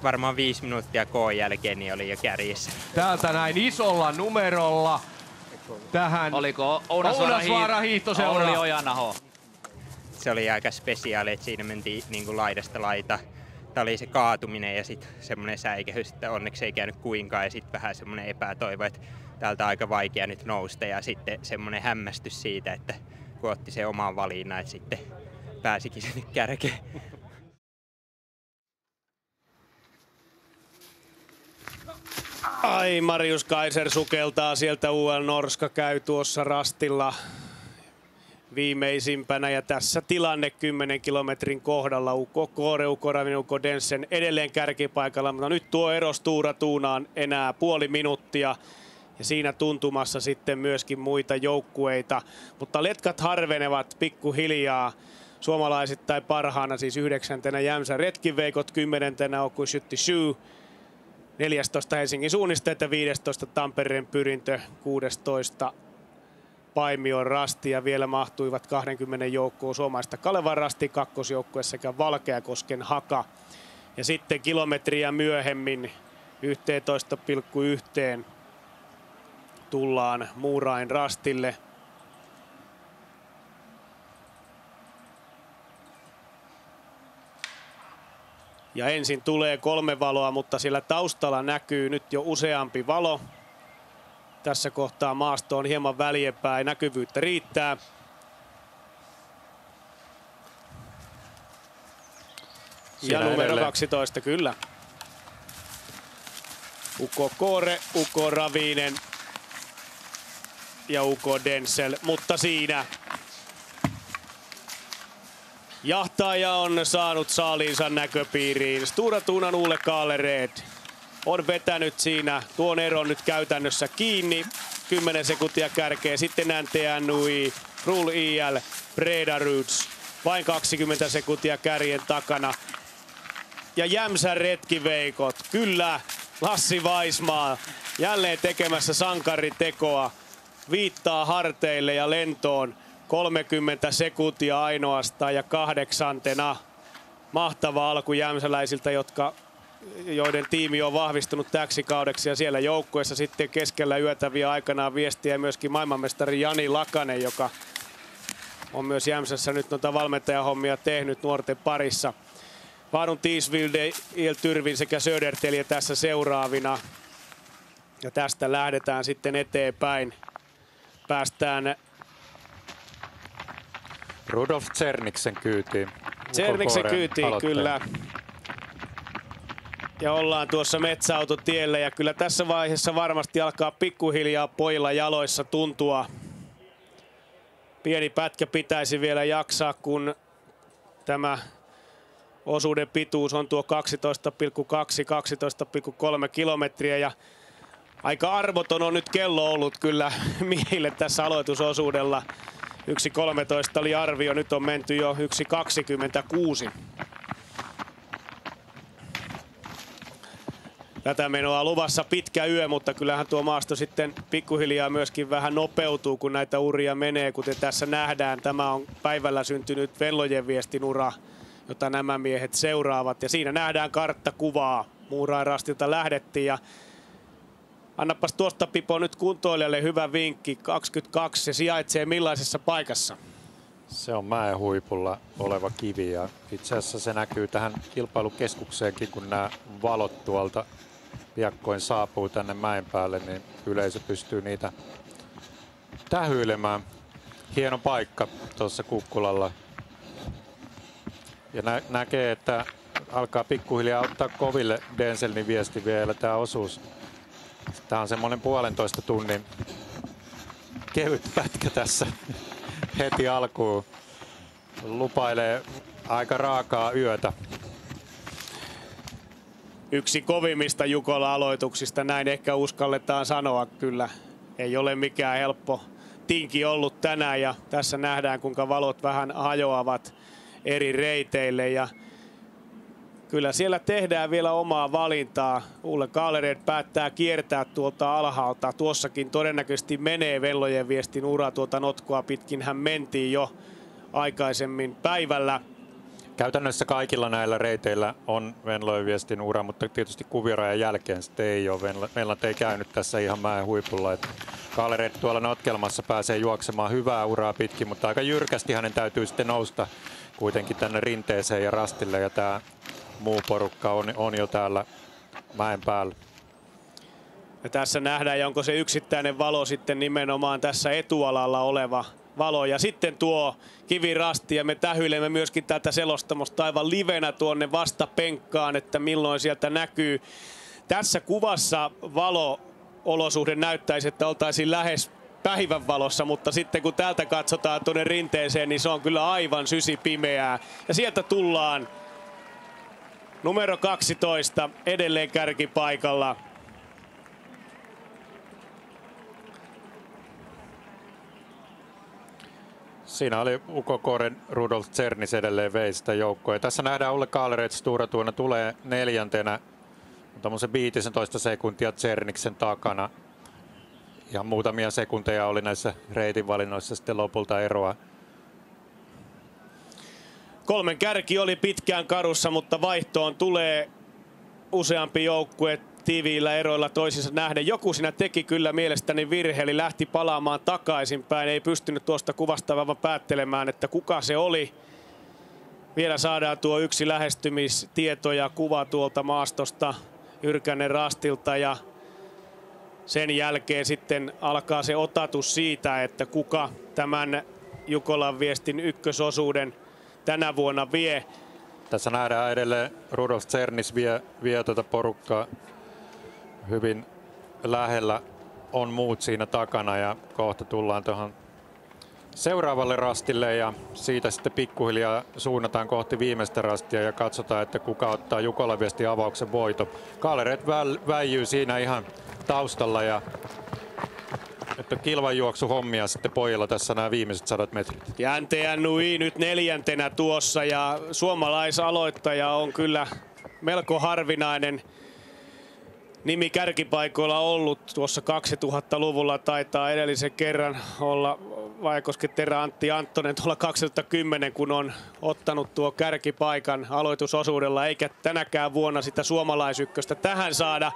varmaan 5 minuuttia koon jälkeen, niin oli jo kärjessä. Täältä näin isolla numerolla tähän oliko Ounasvaaran hiihtoseura. Olli Ojanaho. Se oli aika spesiaali, että siinä mentiin niin kuin laidasta laita. Tämä oli se kaatuminen ja sitten semmoinen säikähys, että onneksi ei käynyt kuinkaan, ja sitten vähän semmoinen epätoivo, että täältä on aika vaikea nyt nousta, ja sitten semmoinen hämmästys siitä, että kun otti sen oman valinnan, että sitten pääsikin sinne kärkeen. Ai, Marius Kaiser sukeltaa sieltä. UL Norska käy tuossa rastilla viimeisimpänä, ja tässä tilanne 10 kilometrin kohdalla. Ukko Kåre, Ukko Ravinen, Ukko Densen edelleen kärkipaikalla, mutta nyt tuo ero Stora Tuunaan enää puoli minuuttia. Ja siinä tuntumassa sitten myöskin muita joukkueita. Mutta letkat harvenevat pikkuhiljaa. Suomalaisittain parhaana siis 9. Jämsän Retkiveikot, 10. Oku Skytte 14. Helsingin suunnistajat ja 15. Tampereen Pyrintö, 16. Paimion Rasti, ja vielä mahtuivat 20 joukkoon suomalaista Kalevan Rasti kakkosjoukkue sekä Valkeakosken Haka. Ja sitten kilometriä myöhemmin 11,1 tullaan Muurain Rastille. Ja ensin tulee 3 valoa, mutta siellä taustalla näkyy nyt jo useampi valo. Tässä kohtaa maasto on hieman väljempää ja näkyvyyttä riittää. Ja numero edelleen 12, kyllä. Ukko Kåre, Ukko Ravinen ja Ukko Denzel, mutta siinä jahtaaja on saanut saaliinsa näköpiiriin. Stora Tuunan Ole Kaalered on vetänyt siinä tuon eron nyt käytännössä kiinni. 10 sekuntia kärkeä. Sitten NTNUI, Rule IL, Breda Roots. Vain 20 sekuntia kärjen takana. Ja Jämsän Retkiveikot. Kyllä, Lassi Vaismaa jälleen tekemässä sankaritekoa. Viittaa harteille ja lentoon. 30 sekuntia ainoastaan ja 8. Mahtava alku jämsäläisiltä, jotka joiden tiimi on vahvistunut täksi kaudeksi, ja siellä joukkueessa sitten keskellä yötä vie aikanaan viestiä myöskin maailmanmestari Jani Lakanen, joka on myös Jämsässä nyt noita valmentajahommia tehnyt nuorten parissa. Vaadun Tiisvilde, Iltyrvin sekä Södertelje tässä seuraavina. Ja tästä lähdetään sitten eteenpäin. Päästään Rudolf Cerniksen kyytiin. Cerniksen kyytiin, kyllä. Ja ollaan tuossa metsäautotiellä, ja kyllä tässä vaiheessa varmasti alkaa pikkuhiljaa pojilla jaloissa tuntua. Pieni pätkä pitäisi vielä jaksaa, kun tämä osuuden pituus on tuo 12,2-12,3 kilometriä. Ja aika arvoton on nyt kello ollut kyllä miehille tässä aloitusosuudella. 1.13 oli arvio, nyt on menty jo 1.26. Tätä menoa luvassa pitkä yö, mutta kyllähän tuo maasto sitten pikkuhiljaa myöskin vähän nopeutuu, kun näitä uria menee. Kuten tässä nähdään, tämä on päivällä syntynyt Venlojen viestin ura, jota nämä miehet seuraavat. Ja siinä nähdään karttakuvaa. Muurain rastilta lähdettiin, ja annapas tuosta Pipo nyt kuntoilijalle hyvä vinkki. 22, se sijaitsee millaisessa paikassa? Se on mäen huipulla oleva kivi, ja itse asiassa se näkyy tähän kilpailukeskukseenkin, kun nämä valot tuolta piakkoin saapuu tänne mäen päälle, niin yleisö pystyy niitä tähyilemään. Hieno paikka tuossa Kukkulalla. Ja näkee, että alkaa pikkuhiljaa ottaa koville Denselin viesti vielä tämä osuus. Tämä on semmoinen 1,5 tunnin kevyt pätkä tässä heti alkuun. Lupailee aika raakaa yötä. Yksi kovimmista Jukola-aloituksista, näin ehkä uskalletaan sanoa kyllä. Ei ole mikään helppo tinki ollut tänään, ja tässä nähdään kuinka valot vähän hajoavat eri reiteille. Ja kyllä siellä tehdään vielä omaa valintaa. Ulle Kaalered päättää kiertää tuolta alhaalta. Tuossakin todennäköisesti menee Venlojen viestin ura, tuota notkoa pitkin hän mentiin jo aikaisemmin päivällä. Käytännössä kaikilla näillä reiteillä on Venlojen viestin ura, mutta tietysti kuviorajan jälkeen sitten ei ole. Venlat ei käynyt tässä ihan mäen huipulla. Kaalered tuolla notkelmassa pääsee juoksemaan hyvää uraa pitkin, mutta aika jyrkästi hänen täytyy sitten nousta kuitenkin tänne rinteeseen ja rastille, ja tämä muu porukka on jo täällä mäen päällä. Ja tässä nähdään, ja onko se yksittäinen valo sitten nimenomaan tässä etualalla oleva valo. Ja sitten tuo kivirasti, ja me tähyilemme myöskin tätä selostamosta aivan livenä tuonne vastapenkkaan, että milloin sieltä näkyy. Tässä kuvassa valo-olosuhde näyttäisi, että oltaisiin lähes päivänvalossa, mutta sitten kun täältä katsotaan tuonne rinteeseen, niin se on kyllä aivan sysipimeää. Ja sieltä tullaan numero 12 edelleen kärkipaikalla. Siinä oli UKK:n Rudolf Cernis edelleen vei sitä joukkoa. Tässä nähdään Ulle Kaalered Stura Tuona tulee 4. Tuommoisen 15 sekuntia Cerniksen takana. Ja muutamia sekunteja oli näissä reitin valinnoissa sitten lopulta eroa. 3 kärki oli pitkään karussa, mutta vaihtoon tulee useampi joukkue tiiviillä eroilla toisinsa nähden. Joku siinä teki kyllä mielestäni virhe, eli lähti palaamaan takaisinpäin. Ei pystynyt tuosta kuvasta vaan päättelemään, että kuka se oli. Vielä saadaan tuo yksi lähestymistieto ja kuva tuolta maastosta Yrkänen rastilta, ja sen jälkeen sitten alkaa se otatus siitä, että kuka tämän Jukolan viestin ykkösosuuden tänä vuonna vie. Tässä nähdään edelleen Rudolf Cernis vie tuota porukkaa hyvin lähellä. On muut siinä takana, ja kohta tullaan tuohon seuraavalle rastille, ja siitä sitten pikkuhiljaa suunnataan kohti viimeistä rastia ja katsotaan, että kuka ottaa Jukolan viestin avauksen voito. Kaalered väijyy siinä ihan taustalla, ja että kilvanjuoksu hommia sitten pojilla tässä nämä viimeiset 100 metrit. Ja NTN Nui nyt 4. tuossa, ja suomalaisaloittaja on kyllä melko harvinainen nimi kärkipaikoilla ollut. Tuossa 2000-luvulla taitaa edellisen kerran olla Vaajakoski-Terra Antti Anttonen tuolla 2010, kun on ottanut tuo kärkipaikan aloitusosuudella, eikä tänäkään vuonna sitä suomalaisykköstä tähän saada.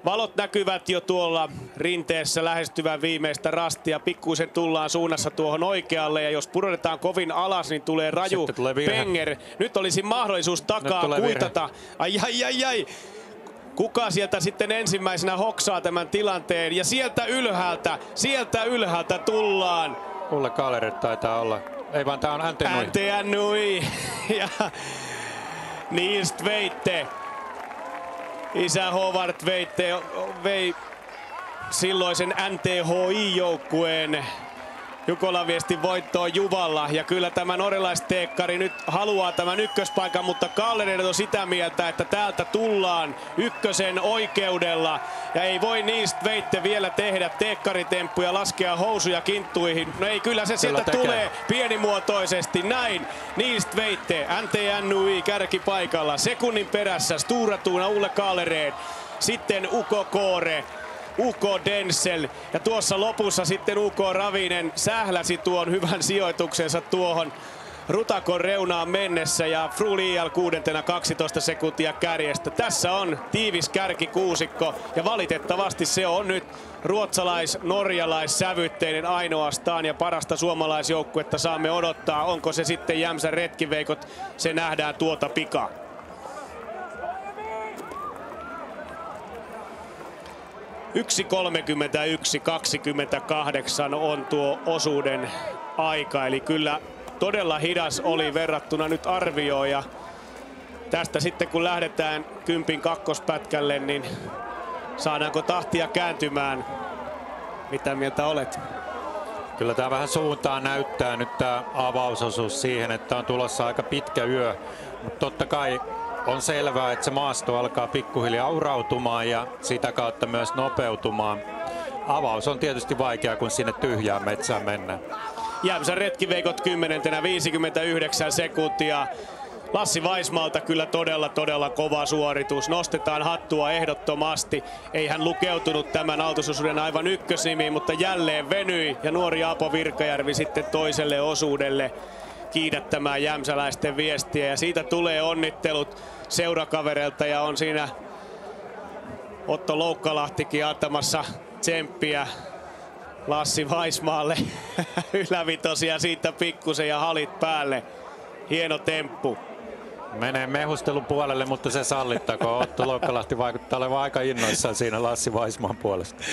Valot näkyvät jo tuolla rinteessä lähestyvän viimeistä rastia. Pikkuisen tullaan suunnassa tuohon oikealle ja jos pudotetaan kovin alas, niin tulee raju penger. Nyt olisi mahdollisuus takaa kuitata. Ai. Kuka sieltä sitten ensimmäisenä hoksaa tämän tilanteen ja sieltä ylhäältä tullaan. Ulle Kahlered taitaa olla. Ei vaan tää on NTN Nui. Ja Nils Tveite. Isä Howard Tveite vei silloisen NTHI-joukkueen Jukolan Viestin voittoon Juvalla. Ja kyllä tämä norjalaisteekkari nyt haluaa tämän ykköspaikan, mutta Kahlered on sitä mieltä, että täältä tullaan ykkösen oikeudella. Ja ei voi Nils Tveite vielä tehdä teekkaritemppuja, laskea housuja kinttuihin. No ei, kyllä se sieltä tulee pienimuotoisesti. Näin Nils Tveite, NTNUI kärkipaikalla. Sekunnin perässä Stura Tuuna, Ulle Kahlered. Sitten Uko Koore. Uko Denzel ja tuossa lopussa sitten Uko Ravinen sähläsi tuon hyvän sijoituksensa tuohon rutakon reunaan mennessä ja Frulial 12 sekuntia kärjestä. Tässä on tiivis kärkikuusikko ja valitettavasti se on nyt ruotsalais-norjalais-sävytteinen ainoastaan ja parasta suomalaisjoukkuetta saamme odottaa. Onko se sitten Jämsän retkiveikot, se nähdään tuota pikaa. 1.31.28 on tuo osuuden aika, eli kyllä todella hidas oli verrattuna nyt arvioon ja tästä sitten kun lähdetään kympin kakkospätkälle, niin saadaanko tahtia kääntymään? Mitä mieltä olet? Kyllä tämä vähän suuntaan näyttää nyt tämä avausosuus siihen, että on tulossa aika pitkä yö, mutta totta kai on selvää, että se maasto alkaa pikkuhiljaa urautumaan ja sitä kautta myös nopeutumaan. Avaus on tietysti vaikea, kun sinne tyhjään metsään mennään. Jämsän retkiveikot 10. 59 sekuntia. Lassi Vaismaalta kyllä todella kova suoritus. Nostetaan hattua ehdottomasti. Ei hän lukeutunut tämän aloitusosuuden aivan ykkösnimiin, mutta jälleen venyi ja nuori Apo Virkajärvi sitten toiselle osuudelle kiidättämään jämsäläisten viestiä ja siitä tulee onnittelut seurakavereilta ja on siinä Otto Loukkalahtikin antamassa tsemppiä Lassi Vaismaalle ylävitosia siitä pikkusen ja halit päälle. Hieno temppu. Menee mehustelun puolelle, mutta se sallittakoon. Otto Loukkalahti vaikuttaa olevan aika innoissaan siinä Lassi Vaismaan puolesta.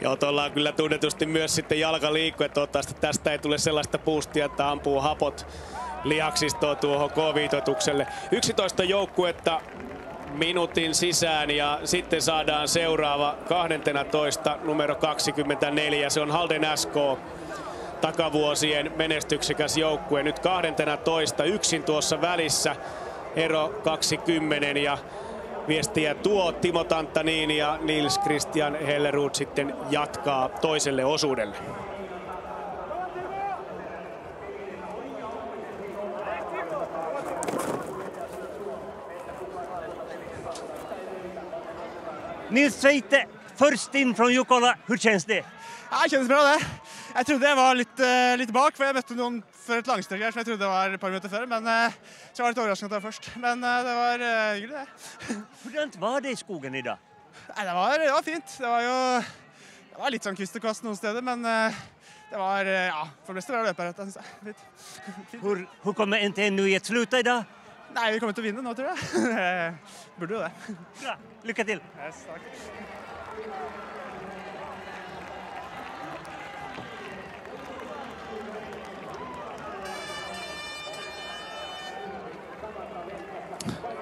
Ja Otolla on kyllä tunnetusti myös sitten jalkaliikku, että toivottavasti tästä ei tule sellaista boostia, että ampuu hapot lihaksistoon tuohon K-viitoitukselle. 11 joukkuetta minuutin sisään ja sitten saadaan seuraava 12 numero 24. Se on Halden SK, takavuosien menestyksekäs joukkue. Nyt 12 yksin tuossa välissä, ero 20 ja viestiä tuo Timo Tantanini ja Nils Christian Hellerud sitten jatkaa toiselle osuudelle. Nils Tveite, först in från Jukkola. Hur känns det? Ja, det känns bra det. Jag trodde jag var lite bak, för jag mötte någon för ett langsträck här som jag trodde var ett par minuter före, men så var det lite överraskande att jag var först. Men det var hyggligt det. Hur var det i skogen idag? Nej, det var fint. Det var lite sån kvist och kast någon steder, men det var för mest bra löpare, syns jag. Hur kommer NTNUI sluta idag? Nej, vi kommer inte att vinna nu, tror jag. Borde ju det. Bra, lycka till. Yes, tack.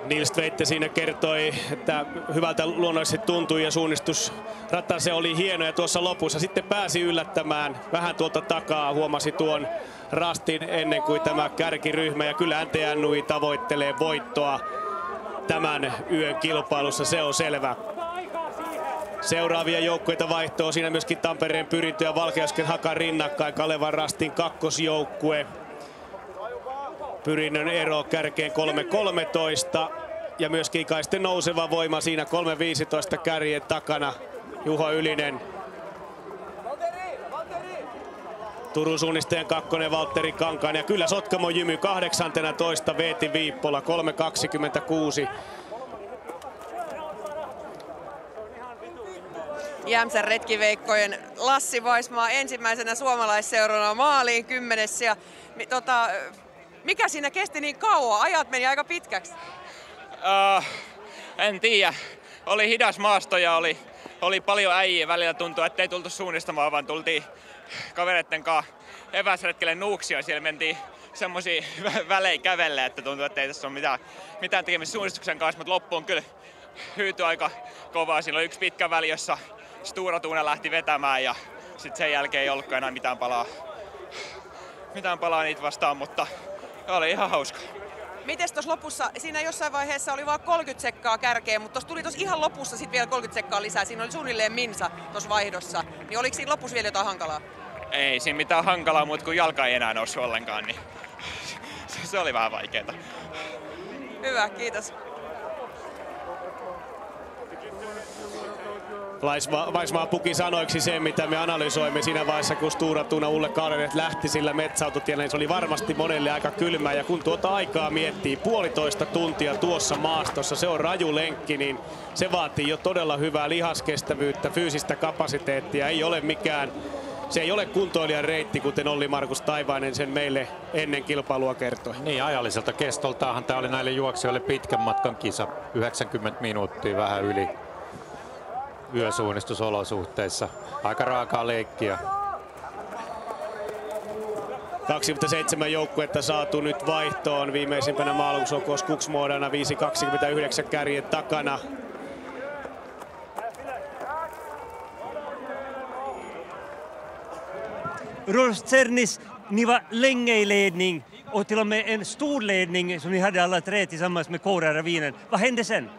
Nils Tveite siinä kertoi, että hyvältä luonnollisesti tuntui ja suunnistus rattaansa oli hieno ja tuossa lopussa sitten pääsi yllättämään vähän tuolta takaa, huomasi tuon rastin ennen kuin tämä kärkiryhmä ja kyllä NTNUI tavoittelee voittoa tämän yön kilpailussa, se on selvä. Seuraavia joukkueita vaihtoo siinä myöskin Tampereen Pyrintö ja Valkeasken Hakan rinnakkain Kalevan rastin kakkosjoukkue. Pyrinnön ero kärkeen 3.13 ja myöskin kai sitten nouseva voima siinä 3.15 kärjen takana Juho Ylinen. Turun suunnistajan kakkonen Valtteri Kankainen. Ja kyllä Sotkamon jymy 18. Veeti Viippola 3.26. Jämsän retkiveikkojen Lassi Vaismaa ensimmäisenä suomalaisseurana maaliin 10. Ja, mikä siinä kesti niin kauan? Ajat meni aika pitkäksi. En tiedä. Oli hidas maasto ja oli paljon äijä. Välillä tuntui, että ei tultu suunnistamaan, vaan tultiin kavereiden kanssa eväsretkelle Nuuksioon. Siellä mentiin semmosia välejä kävelle, että tuntui, että ei tässä ole mitään tekemistä suunnistuksen kanssa, mutta loppuun kyllä hyytyi aika kovaa. Siinä oli yksi pitkä väli, jossa Stura Tuuna lähti vetämään ja sitten sen jälkeen ei ollutkaan enää mitään palaa niitä vastaan, mutta oli ihan hauska. Mites tuossa lopussa, siinä jossain vaiheessa oli vain 30 sekkaa kärkeä, mutta tuossa tuli tuossa ihan lopussa sitten vielä 30 sekkaa lisää. Siinä oli suunnilleen minsa tuossa vaihdossa. Niin oliko siinä lopussa vielä jotain hankalaa? Ei siinä mitään hankalaa, mutta kun jalka ei enää noussut ollenkaan, niin se oli vähän vaikeeta. Hyvä, kiitos. Vaismaa puki sanoiksi sen, mitä me analysoimme siinä vaiheessa, kun Stura Tuuna Ulle Kaarinen lähti sillä metsäautotiellä, niin se oli varmasti monelle aika kylmää. Ja kun tuota aikaa miettii, 1,5 tuntia tuossa maastossa, se on raju lenkki, niin se vaatii jo todella hyvää lihaskestävyyttä, fyysistä kapasiteettia. Se ei ole kuntoilijan reitti, kuten Olli Markus Taivainen sen meille ennen kilpailua kertoi. Niin, ajalliselta kestoltaanhan tämä oli näille juoksijoille pitkän matkan kisa, 90 minuuttia vähän yli. Yösuunnistusolosuhteissa. Aika raakaa leikkiä. 27 joukkuetta saatu nyt vaihtoon. Viimeisimpänä maailmansokos Kuksmuodana 5.29 kärjen takana. Rolf Zernis, ni var länge i ledning och till och med en stor ledning som ni hade alla tre tillsammans med Kåre Ravinen. Vad hände sen?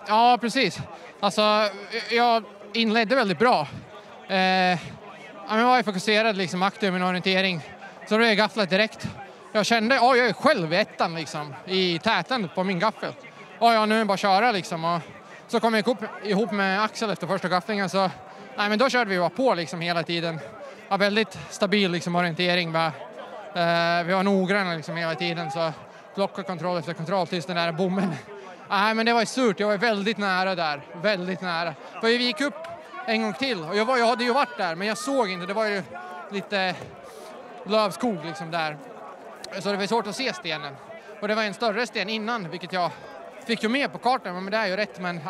Ja, precis. Alltså, jag inledde väldigt bra. Jag var fokuserad, liksom, aktiv med en orientering. Så då blev jag gafflat direkt. Jag kände, jag är själv i ettan liksom, i tätandet på min gaffel. Nu är det bara att köra liksom. Och så kom jag ihop med Axel efter första gafflingen. Så, men då körde vi bara på liksom, hela tiden. Ja, väldigt stabil liksom, orientering. Vi var noggranna liksom, hela tiden. Så plocka kontroll efter kontroll tills den där bommen. Nej, men det var surt. Jag var väldigt nära där. Väldigt nära. För vi gick upp en gång till. Och jag hade ju varit där, men jag såg inte. Det var ju lite lövskog liksom där. Så det var svårt att se stenen. Och det var en större sten innan, vilket jag fick ju med på kartan. Men det är ju rätt, men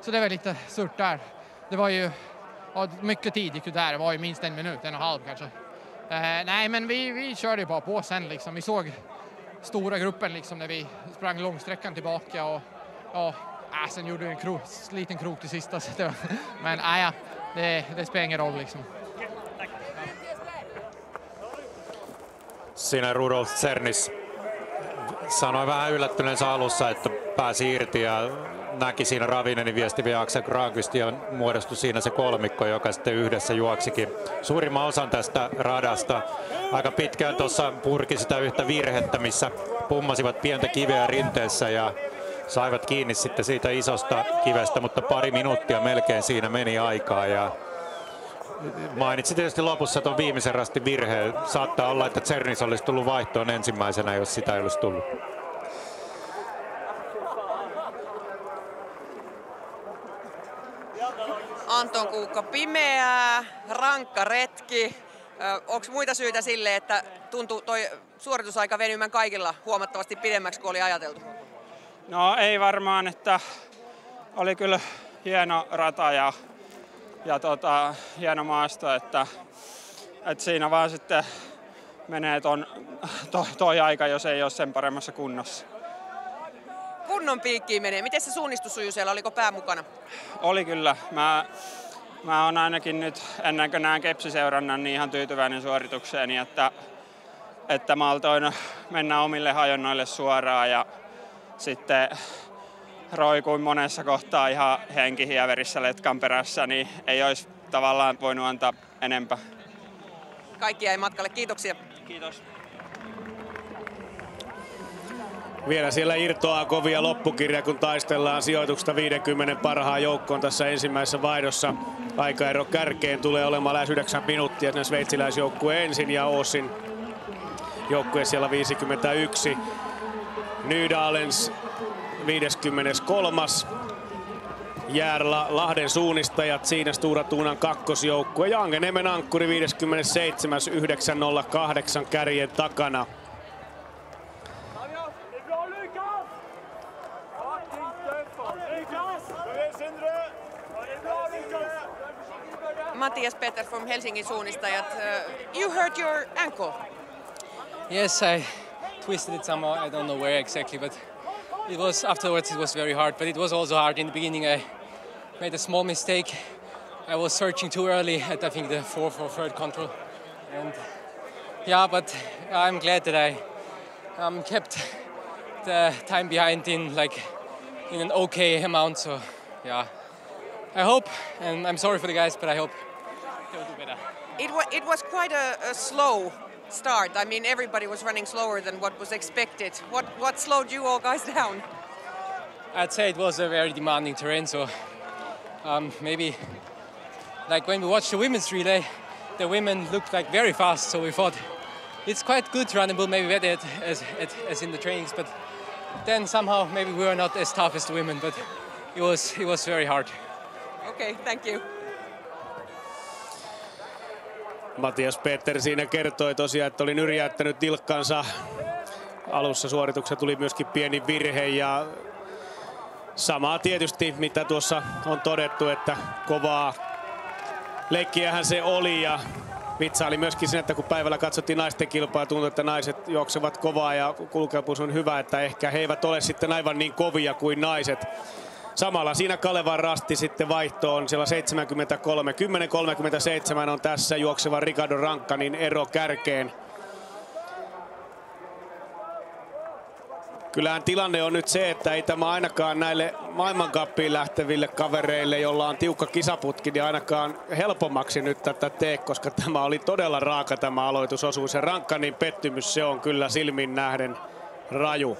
så det var lite surt där. Det var ju mycket tid gick ju där. Det var ju minst 1 minut, 1,5 kanske. Nej, men vi körde ju bara på sen liksom. Vi såg stora gruppen liksom när vi sprang långsträckan tillbaka och sen gjorde vi en liten krok till sista. Men det spelar ingen roll liksom. Siinä Rudolf Zernis sanoi vähän yllättyneensä alussa, että pääsi irti ja näki siinä Ravinenin viestiviä ja Axel Granqvist ja muodostui siinä se kolmikko, joka sitten yhdessä juoksikin suurimman osan tästä radasta. Aika pitkään tuossa purki sitä yhtä virhettä, missä pummasivat pientä kiveä rinteessä ja saivat kiinni sitten siitä isosta kivestä, mutta 2 minuuttia melkein siinä meni aikaa. Ja mainitsi tietysti lopussa tuon viimeisen rastin virheen. Saattaa olla, että Zernis olisi tullut vaihtoon ensimmäisenä, jos sitä ei olisi tullut. Anton Kuukka, pimeää, rankka retki. Onko muita syitä sille, että tuntuu toi suoritusaika venymään kaikilla huomattavasti pidemmäksi kuin oli ajateltu? No ei varmaan, että oli kyllä hieno rata ja hieno maasto, että siinä vaan sitten menee toi aika, jos ei ole sen paremmassa kunnossa. Kunnon piikkiin menee. Miten se suunnistus sujuu siellä? Oliko pää mukana? Oli kyllä. Mä oon ainakin nyt ennen kuin näen Kepsi-seurannan niin ihan tyytyväinen suoritukseeni, että maltoin mennä omille hajonnoille suoraan ja sitten roikuin monessa kohtaa ihan henkihieverissä letkan perässä, niin ei olisi tavallaan voinut antaa enempää. Kaikki jäi matkalle. Kiitoksia. Kiitos. Vielä siellä irtoaa kovia loppukirja, kun taistellaan sijoituksesta 50 parhaan joukkoon tässä ensimmäisessä vaihdossa. Aikaero kärkeen tulee olemaan lähes 9 minuuttia. Siinä sveitsiläisjoukkue ensin ja Oosin joukkue siellä 51. Nydalens 53. Järla, Lahden suunnistajat, siinä Stora Tuunan kakkosjoukkue ja Angeniemen ankkuri 57. 908 kärjen takana. Mattias Peter from Helsingin suunnistajat. You hurt your ankle. Yes, I twisted it somehow. I don't know where exactly, but it was afterwards. It was very hard, but it was also hard in the beginning. I made a small mistake. I was searching too early at I think the 4 third control, and yeah, but I'm glad that I kept the time behind in an okay amount. So yeah, I hope, and I'm sorry for the guys, but I hope they'll do better. It was quite a slow start. I mean, everybody was running slower than what was expected. What slowed you all guys down? I'd say it was a very demanding terrain, so maybe like when we watched the women's relay, the women looked like very fast, so we thought it's quite good runnable, maybe better as in the trainings, but then somehow maybe we were not as tough as the women, but it was very hard. Okay, thank you. Mattias Peter siinä kertoi tosiaan, että oli nyrjäyttänyt nilkkansa. Alussa suorituksessa tuli myöskin pieni virhe ja samaa tietysti mitä tuossa on todettu, että kovaa leikkiähän se oli ja vitsaili myöskin sen, että kun päivällä katsottiin naisten kilpaa, tuntui, että naiset juoksevat kovaa ja kulkevuus on hyvä, että ehkä he eivät ole sitten aivan niin kovia kuin naiset. Samalla siinä Kalevan rasti sitten vaihtoon siellä 73. 10.37 on tässä juokseva Ricardo Rankkanin ero kärkeen. Kyllähän tilanne on nyt se, että ei tämä ainakaan näille maailmancuppiin lähteville kavereille, jolla on tiukka kisaputki, niin ainakaan helpommaksi nyt tätä tee, koska tämä oli todella raaka tämä aloitusosuus. Ja Rankkanin pettymys, se on kyllä silmin nähden raju.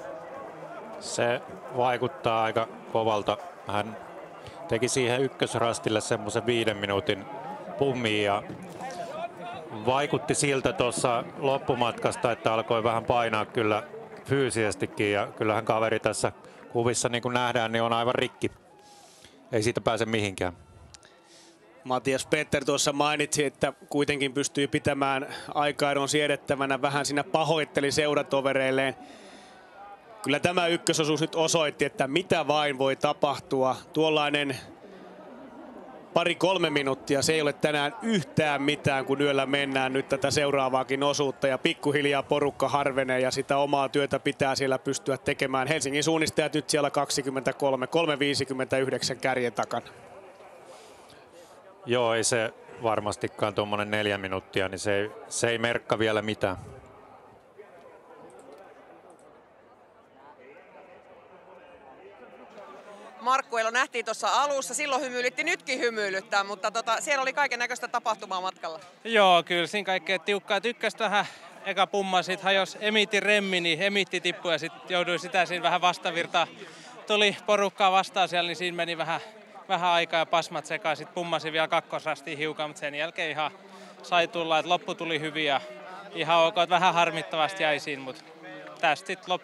Se vaikuttaa aika kovalta. Hän teki siihen ykkösrastille semmoisen 5 minuutin pummiin ja vaikutti siltä tuossa loppumatkasta, että alkoi vähän painaa kyllä fyysisestikin ja kyllähän kaveri tässä kuvissa niin kuin nähdään, niin on aivan rikki. Ei siitä pääse mihinkään. Matias Peter tuossa mainitsi, että kuitenkin pystyy pitämään aikaeron siedettävänä. Vähän siinä pahoitteli seuratovereilleen. Kyllä tämä ykkösosuus nyt osoitti, että mitä vain voi tapahtua. Tuollainen 2-3 minuuttia, se ei ole tänään yhtään mitään, kun yöllä mennään nyt tätä seuraavaakin osuutta. Ja pikkuhiljaa porukka harvenee ja sitä omaa työtä pitää siellä pystyä tekemään. Helsingin suunnistajat nyt siellä 23, 3.59 kärjen takana. Joo, ei se varmastikaan tuommoinen 4 minuuttia, niin se ei merkka vielä mitään. Markkuelo nähtiin tuossa alussa, silloin hymyilytti, nytkin hymyilyttää, mutta siellä oli kaiken näköistä tapahtumaa matkalla. Joo, kyllä siinä kaikkea tiukkaa. Tykkäsi vähän eka pumma, sit hajos Emitin remmi, niin Emitti tippui ja sitten jouduin sitä siinä vähän vastavirtaan. Tuli porukkaa vastaan siellä, niin siinä meni vähän aikaa ja pasmat sekaan. Sitten pummasin vielä kakkosrastiin hiukan, mutta sen jälkeen ihan sai tulla, että loppu tuli hyvin ja ihan ok, että vähän harmittavasti jäi siinä, mutta tästä sitten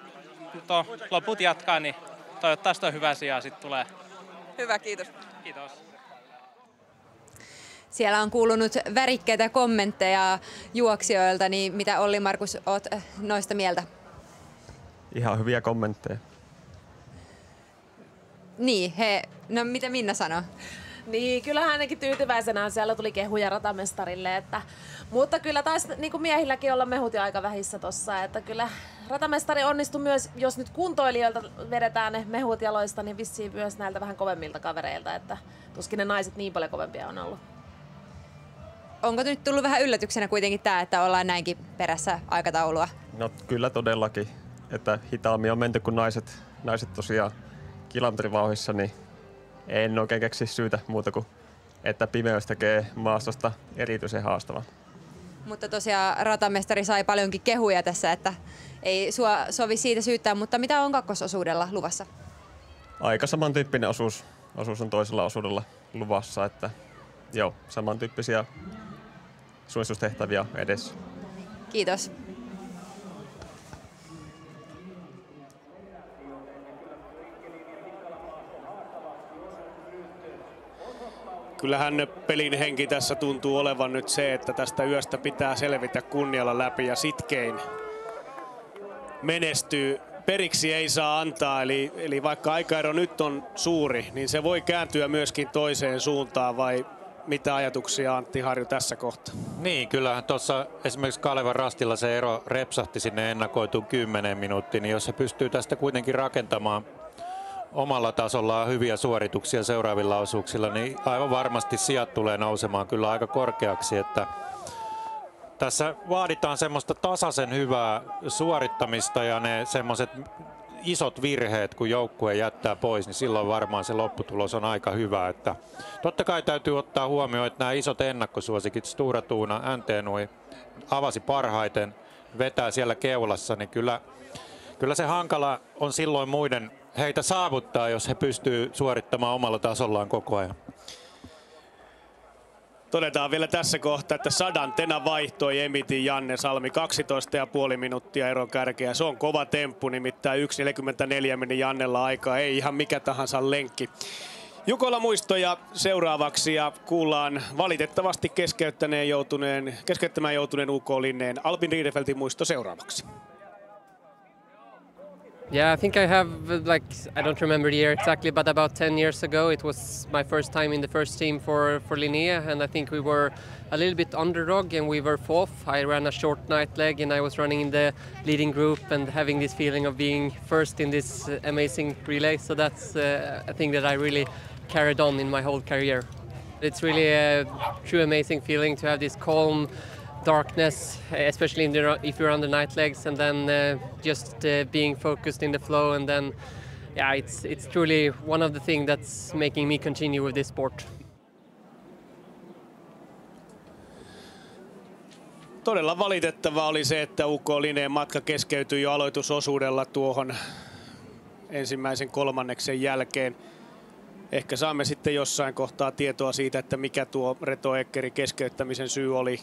loput jatkaa, niin toivottavasti on hyvä sijaa sitten tulee. Hyvä, kiitos. Kiitos. Siellä on kuulunut värikkäitä kommentteja juoksijoilta, niin mitä Olli Markus oot noista mieltä? Ihan hyviä kommentteja. Niin, no mitä Minna sanoo? Niin, kyllähän ainakin tyytyväisenä siellä tuli kehuja ratamestarille, mutta kyllä taisi niin kuin miehilläkin olla mehut jo aika vähissä tossa, että kyllä ratamestari onnistui myös, jos nyt kuntoilijoilta vedetään ne mehut jaloista, niin vissiin myös näiltä vähän kovemmilta kavereilta, että tuskin ne naiset niin paljon kovempia on ollut. Onko nyt tullut vähän yllätyksenä kuitenkin tämä, että ollaan näinkin perässä aikataulua? No kyllä todellakin, että hitaammin on menty kuin naiset tosiaan kilometrivauhdissa, niin en oikein keksi syytä muuta kuin, että pimeys tekee maastosta erityisen haastavaa. Mutta tosiaan ratamestari sai paljonkin kehuja tässä, että ei sua sovi siitä syyttää, mutta mitä on kakkososuudella luvassa? Aika samantyyppinen osuus on toisella osuudella luvassa, että joo, samantyyppisiä suunnistustehtäviä edessä. Kiitos. Kyllähän pelin henki tässä tuntuu olevan nyt se, että tästä yöstä pitää selvitä kunnialla läpi ja sitkein menestyy. Periksi ei saa antaa, eli vaikka aikaero nyt on suuri, niin se voi kääntyä myöskin toiseen suuntaan, vai mitä ajatuksia Antti Harju tässä kohtaa? Niin, kyllähän tuossa esimerkiksi Kalevan Rastilla se ero repsahti sinne ennakoituun 10 minuuttiin, niin jos se pystyy tästä kuitenkin rakentamaan omalla tasollaan hyviä suorituksia seuraavilla osuuksilla, niin aivan varmasti sijat tulee nousemaan kyllä aika korkeaksi, että tässä vaaditaan semmoista tasaisen hyvää suorittamista ja ne semmoiset isot virheet, kun joukkue jättää pois, niin silloin varmaan se lopputulos on aika hyvä. Että totta kai täytyy ottaa huomioon, että nämä isot ennakkosuosikit, Stura Tuuna, NT-Nui avasi parhaiten, vetää siellä keulassa, niin kyllä se hankala on silloin muiden heitä saavuttaa, jos he pystyy suorittamaan omalla tasollaan koko ajan. Todetaan vielä tässä kohtaa, että sadantena vaihtoi Emitin Janne Salmi 12,5 minuuttia eron kärkeä. Se on kova temppu, nimittäin 1.44 meni Jannella aikaa, ei ihan mikä tahansa lenkki. Jukola muistoja seuraavaksi ja kuullaan valitettavasti keskeyttämään joutuneen UK Linneen Albin Riedefeltin muisto seuraavaksi. Yeah, I think I have, I don't remember the year exactly, but about 10 years ago it was my first time in the first team for Linnea, and I think we were a little bit underdog and we were fourth. I ran a short night leg and I was running in the leading group and having this feeling of being first in this amazing relay, so that's a thing that I really carried on in my whole career. It's really a true amazing feeling to have this calm darkness, especially if you're on the night legs, and then just being focused in the flow, and then it's truly one of the things that's making me continue with this sport. Todella valitettavaa oli se, että UK Linneen matka keskeytyi jo aloitusosuudella tuohon ensimmäisen kolmanneksen jälkeen. Ehkä saamme sitten jossain kohtaa tietoa siitä, että mikä tuo Reto Ekkerin keskeyttämisen syy oli.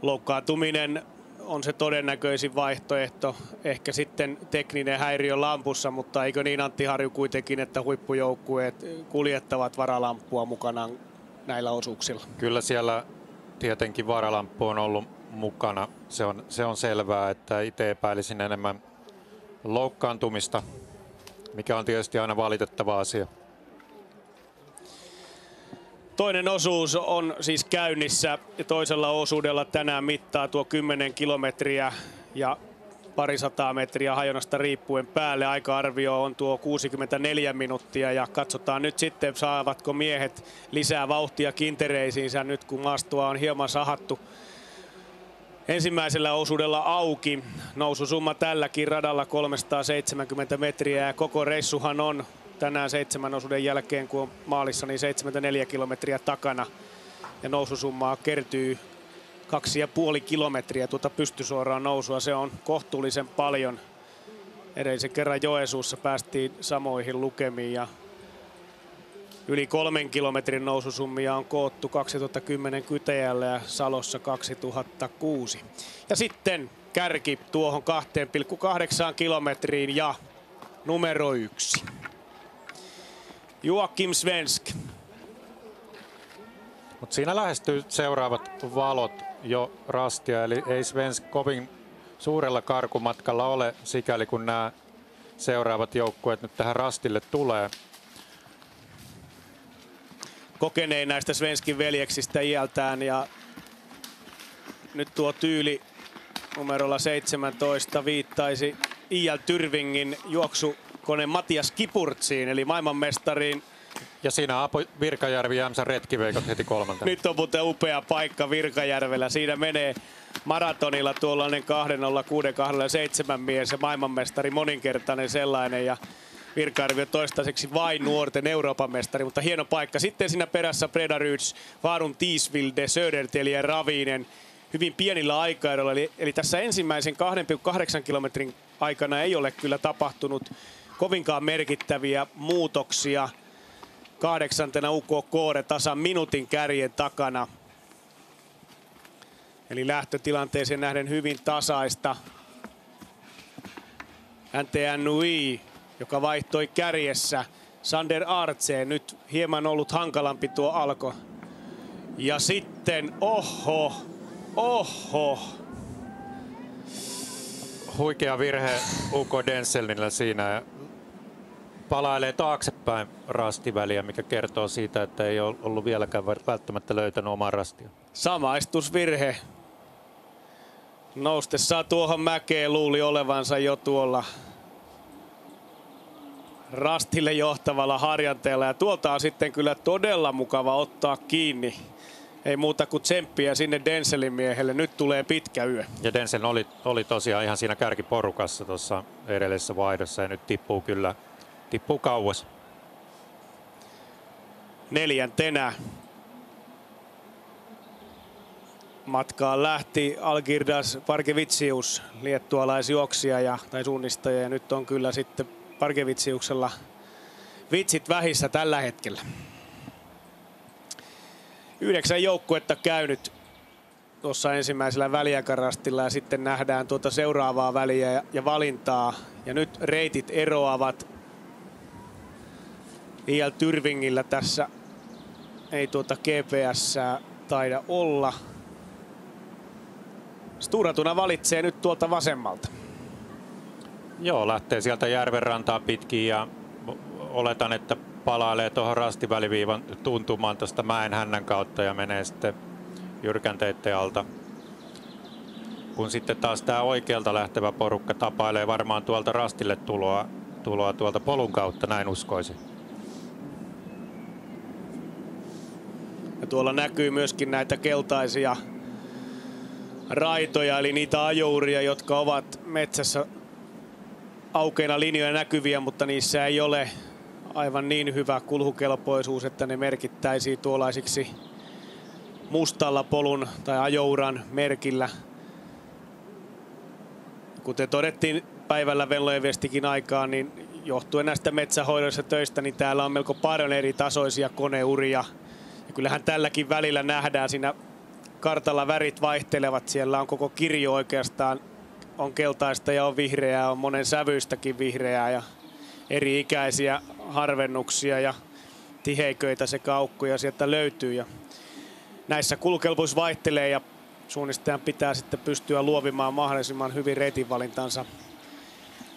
Loukkaantuminen on se todennäköisin vaihtoehto. Ehkä sitten tekninen häiriö lampussa, mutta eikö niin Antti Harju kuitenkin, että huippujoukkueet kuljettavat varalamppua mukanaan näillä osuuksilla? Kyllä siellä tietenkin varalamppu on ollut mukana. Se on selvää, että itse epäilisin enemmän loukkaantumista, mikä on tietysti aina valitettava asia. Toinen osuus on siis käynnissä ja toisella osuudella tänään mittaa tuo 10 kilometriä ja parisataa metriä hajonasta riippuen päälle. Aika-arvio on tuo 64 minuuttia ja katsotaan nyt sitten, saavatko miehet lisää vauhtia kintereisiinsä nyt kun maastoa on hieman sahattu ensimmäisellä osuudella auki. Noususumma tälläkin radalla 370 metriä ja koko reissuhan on tänään 7 osuuden jälkeen, kun on maalissa, niin 74 kilometriä takana. Ja noususummaa kertyy 2,5 kilometriä tuota pystysuoraa nousua. Se on kohtuullisen paljon. Edellisen kerran Joensuussa päästiin samoihin lukemiin ja yli 3 kilometrin noususummia on koottu 2010 Kytäjällä ja Salossa 2006. Ja sitten kärki tuohon 2,8 kilometriin ja numero 1. Joakim Svensk. Mutta siinä lähestyy seuraavat valot jo Rastia, eli ei Svensk kovin suurella karkumatkalla ole, sikäli kun nämä seuraavat joukkueet nyt tähän Rastille tulee. Kokenein näistä Svenskin veljeksistä iältään ja nyt tuo tyyli numerolla 17 viittaisi IL Tyrvingin juoksukone Matias Kipurtsiin eli maailmanmestariin. Ja siinä Apo Virkajärvi ja Jämsä Retkiveikot heti kolmantena. Nyt on muuten upea paikka Virkajärvellä. Siinä menee maratonilla tuollainen 2:06,2:7 mies ja maailmanmestari moninkertainen sellainen. Ja Virkajärvi on toistaiseksi vain nuorten Euroopan mestari, mutta hieno paikka. Sitten siinä perässä Preda Ryds, Varun Tiisvilde, Söderteli ja Ravinen. hyvin pienillä aikaeroilla. Eli tässä ensimmäisen 2,8 kilometrin aikana ei ole kyllä tapahtunut kovinkaan merkittäviä muutoksia. 8. UK Koore tasan minuutin kärjen takana. Eli lähtötilanteeseen nähden hyvin tasaista. NTNUI, joka vaihtoi kärjessä. Sander Artse, nyt hieman ollut hankalampi tuo alko. Ja sitten, oho. Huikea virhe UK Denselillä siinä. Palailee taaksepäin rastiväliä, mikä kertoo siitä, että ei ole ollut vieläkään välttämättä löytänyt omaa rastia. Samaistusvirhe. Noustessaan tuohon mäkeen luuli olevansa jo tuolla rastille johtavalla harjanteella. Ja tuolta on sitten kyllä todella mukava ottaa kiinni. Ei muuta kuin tsemppiä sinne Denselin miehelle. Nyt tulee pitkä yö. Ja Densel oli tosiaan ihan siinä kärkiporukassa tuossa edellisessä vaihdossa ja nyt tippuu kauas. 4. Matkaan lähti Algirdas Parkevitsius, liettualaisjuoksija tai suunnistaja. Ja nyt on kyllä sitten Parkevitsiuksella vitsit vähissä tällä hetkellä. 9 joukkuetta käynyt tuossa ensimmäisellä väliaikarastilla ja sitten nähdään tuota seuraavaa väliä ja valintaa. Ja nyt reitit eroavat. IL Tyrvingillä tässä ei tuota GPS:ää taida olla. Sturatuna valitsee nyt tuolta vasemmalta. Joo, lähtee sieltä järvenrantaa pitkin ja oletan, että palailee tuohon rastiväliviivan tuntumaan tuosta mäen hännän kautta ja menee sitten jyrkänteiden alta. Kun sitten taas tämä oikealta lähtevä porukka tapailee varmaan tuolta rastille tuloa tuolta polun kautta, näin uskoisin. Ja tuolla näkyy myöskin näitä keltaisia raitoja, eli niitä ajouria, jotka ovat metsässä aukeina linjoja näkyviä, mutta niissä ei ole aivan niin hyvä kulkukelpoisuus, että ne merkittäisiin tuollaisiksi mustalla polun tai ajouran merkillä. Kuten todettiin päivällä Venlojen viestikin aikaan, niin johtuen näistä metsähoidoista töistä, niin täällä on melko paljon eri tasoisia koneuria. Ja kyllähän tälläkin välillä nähdään siinä kartalla värit vaihtelevat. Siellä on koko kirjo oikeastaan, on keltaista ja on vihreää, on monen sävyistäkin vihreää ja eri ikäisiä harvennuksia ja tiheiköitä sekä aukkoja sieltä löytyy. Ja näissä kulkelvuus vaihtelee ja suunnistajan pitää sitten pystyä luovimaan mahdollisimman hyvin reitinvalintansa,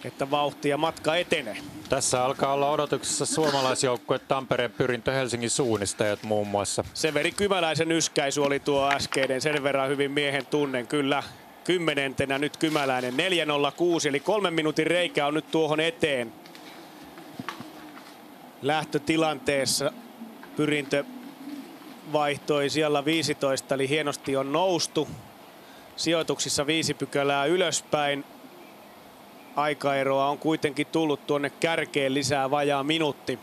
että vauhti ja matka etenee. Tässä alkaa olla odotuksessa suomalaisjoukkue Tampereen Pyrintö Helsingin suunnistajat muun muassa. Severi Kymäläisen yskäisy oli tuo äskeinen, sen verran hyvin miehen tunnen. Kyllä 10. nyt Kymäläinen 4.06 eli 3 minuutin reikä on nyt tuohon eteen. Lähtötilanteessa Pyrintö vaihtoi siellä 15, eli hienosti on noustu. Sijoituksissa 5 pykälää ylöspäin. Aikaeroa on kuitenkin tullut tuonne kärkeen lisää vajaa minuutti.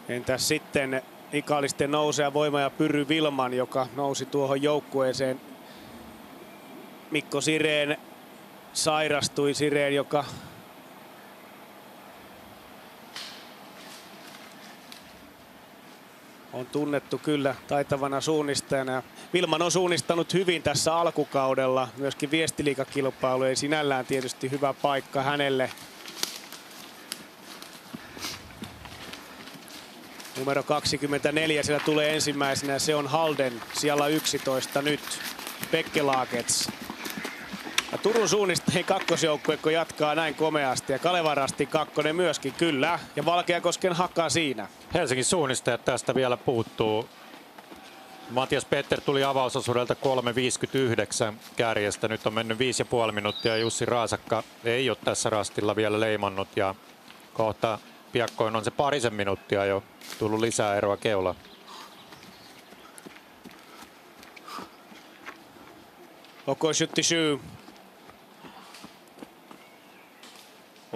Entäs sitten Ikaalisten nousee Voima ja Pyry Vilman, joka nousi tuohon joukkueeseen. Mikko Sireen sairastui, Sireen, joka on tunnettu kyllä taitavana suunnistajana. Vilman on suunnistanut hyvin tässä alkukaudella, myöskin viestiliigakilpailu ei sinällään tietysti hyvä paikka hänelle. Numero 24 siellä tulee ensimmäisenä, se on Halden, siellä 11 nyt, Pekkelakets. Ja Turun suunnistajien kakkosjoukkue, kun jatkaa näin komeasti ja Kalevarasti kakkonen myöskin, kyllä. Ja Valkeakosken Haka siinä. Helsingin suunnistajat tästä vielä puuttuu. Matias Petter tuli avausosuudelta 3.59 kärjestä. Nyt on mennyt 5,5 minuuttia. Jussi Raasakka ei ole tässä rastilla vielä leimannut ja kohta piakkoin on se 2 minuuttia jo tullut lisää eroa keulaan. OK 77.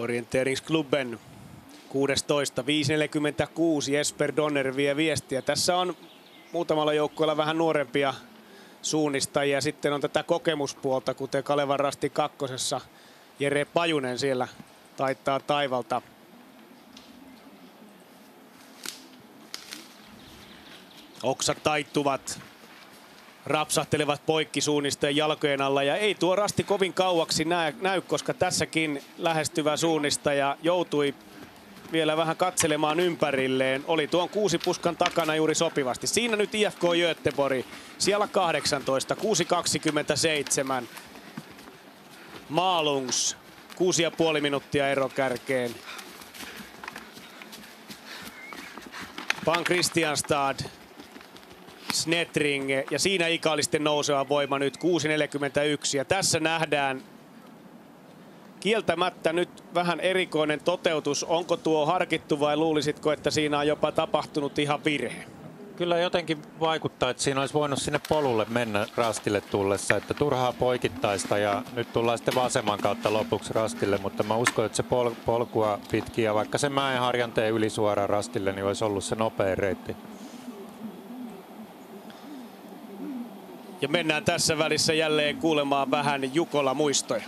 Orienteringsklubben 16. 5.46 Jesper Donner vie viestiä. Tässä on muutamalla joukkueella vähän nuorempia suunnistajia. Sitten on tätä kokemuspuolta, kuten Kalevan Rasti kakkosessa. Jere Pajunen siellä taittaa taivalta. Oksat taittuvat, rapsahtelevat poikki suunnistajien jalkojen alla ja ei tuo rasti kovin kauaksi näy, koska tässäkin lähestyvä suunnistaja joutui vielä vähän katselemaan ympärilleen. Oli tuon 6 puskan takana juuri sopivasti. Siinä nyt IFK Göteborg, siellä 18, 6.27. Malungs, 6,5 minuuttia ero kärkeen. Pan Kristianstad, Snetring ja siinä ikallisten nouseva voima nyt 6.41 ja tässä nähdään kieltämättä nyt vähän erikoinen toteutus. Onko tuo harkittu vai luulisitko, että siinä on jopa tapahtunut ihan virhe? Kyllä jotenkin vaikuttaa, että siinä olisi voinut sinne polulle mennä rastille tullessa, että turhaa poikittaista ja nyt tullaan sitten vasemman kautta lopuksi rastille, mutta mä uskon, että se polkua pitkin ja vaikka se mäenharjanteen yli suoraan rastille, niin olisi ollut se nopein reitti. Ja mennään tässä välissä jälleen kuulemaan vähän Jukola-muistoja.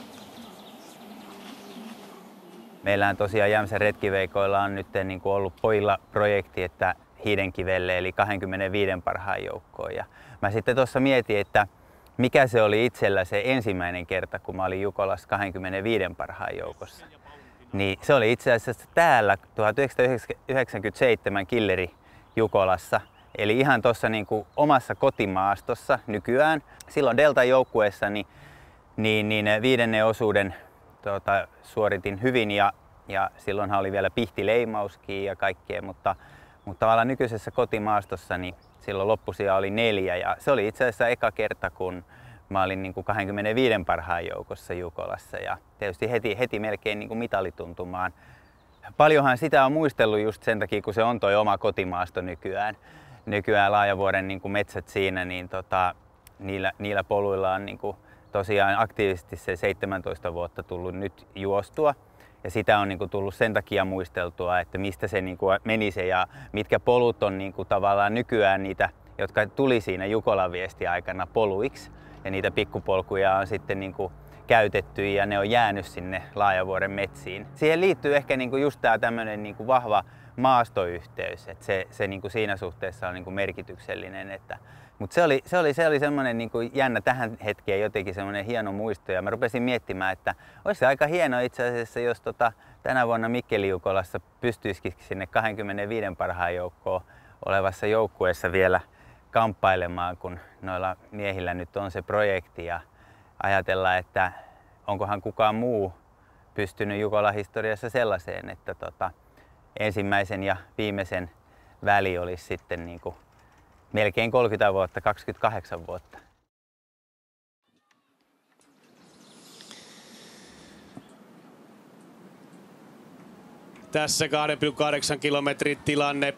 Meillähän tosiaan Jämsän retkiveikoilla on nyt niin kuin ollut pojilla projekti, että Hiidenkivelle eli 25 parhaan joukkoon. Ja mä sitten tuossa mietin, että mikä se oli itsellä se ensimmäinen kerta, kun mä olin Jukolassa 25 parhaan joukossa. Niin se oli itse asiassa täällä 1997 Killeri Jukolassa. Eli ihan tuossa niin kuin omassa kotimaastossa nykyään. Silloin Delta-joukkueessa niin 5. osuuden suoritin hyvin ja silloinhan oli vielä pihtileimauskin ja kaikkea, mutta tavallaan nykyisessä kotimaastossa niin silloin loppusija oli 4 ja se oli itse asiassa eka kerta, kun mä olin niin kuin 25 parhaan joukossa Jukolassa ja tietysti heti melkein niin kuin mitalituntumaan. Paljonhan sitä on muistellut just sen takia, kun se on toi oma kotimaasto nykyään Laajavuoren niin kuin metsät siinä, niin niillä poluilla on niin kuin tosiaan aktiivisesti se 17 vuotta tullut nyt juostua. Ja sitä on niin kuin tullut sen takia muisteltua, että mistä se niin kuin meni se ja mitkä polut on niin kuin tavallaan nykyään niitä, jotka tuli siinä Jukolan viestiaikana poluiksi. Ja niitä pikkupolkuja on sitten niin kuin käytetty ja ne on jäänyt sinne Laajavuoren metsiin. Siihen liittyy ehkä niin kuin just tämä tämmöinen niin kuin vahva maastoyhteys, että se niin kuin siinä suhteessa on niin kuin merkityksellinen. Mutta se oli semmoinen niin kuin jännä tähän hetkeen jotenkin semmoinen hieno muisto ja mä rupesin miettimään, että olisi se aika hieno itse asiassa, jos tänä vuonna Mikkeli-Jukolassa pystyisikin sinne 25 parhaan joukkoon olevassa joukkueessa vielä kamppailemaan, kun noilla miehillä nyt on se projekti ja ajatella, että onkohan kukaan muu pystynyt Jukolan historiassa sellaiseen, että ensimmäisen ja viimeisen väli olisi sitten niin kuin melkein 30 vuotta, 28 vuotta. Tässä 2,8 kilometrin tilanne.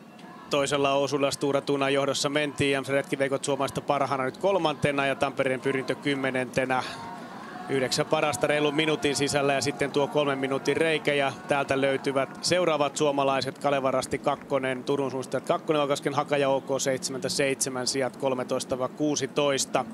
Toisella osuudella Stura Tunan johdossa mentiin. Jämsän retkiveikot Suomesta parhaana nyt 3. ja Tampereen Pyrintö 10. 9 parasta reilun minuutin sisällä ja sitten tuo 3 minuutin reikä ja täältä löytyvät seuraavat suomalaiset: Kalevan Rasti 2, Turun suunnistajat 2, Valkosken Hakaja OK 77, sijat 13-16.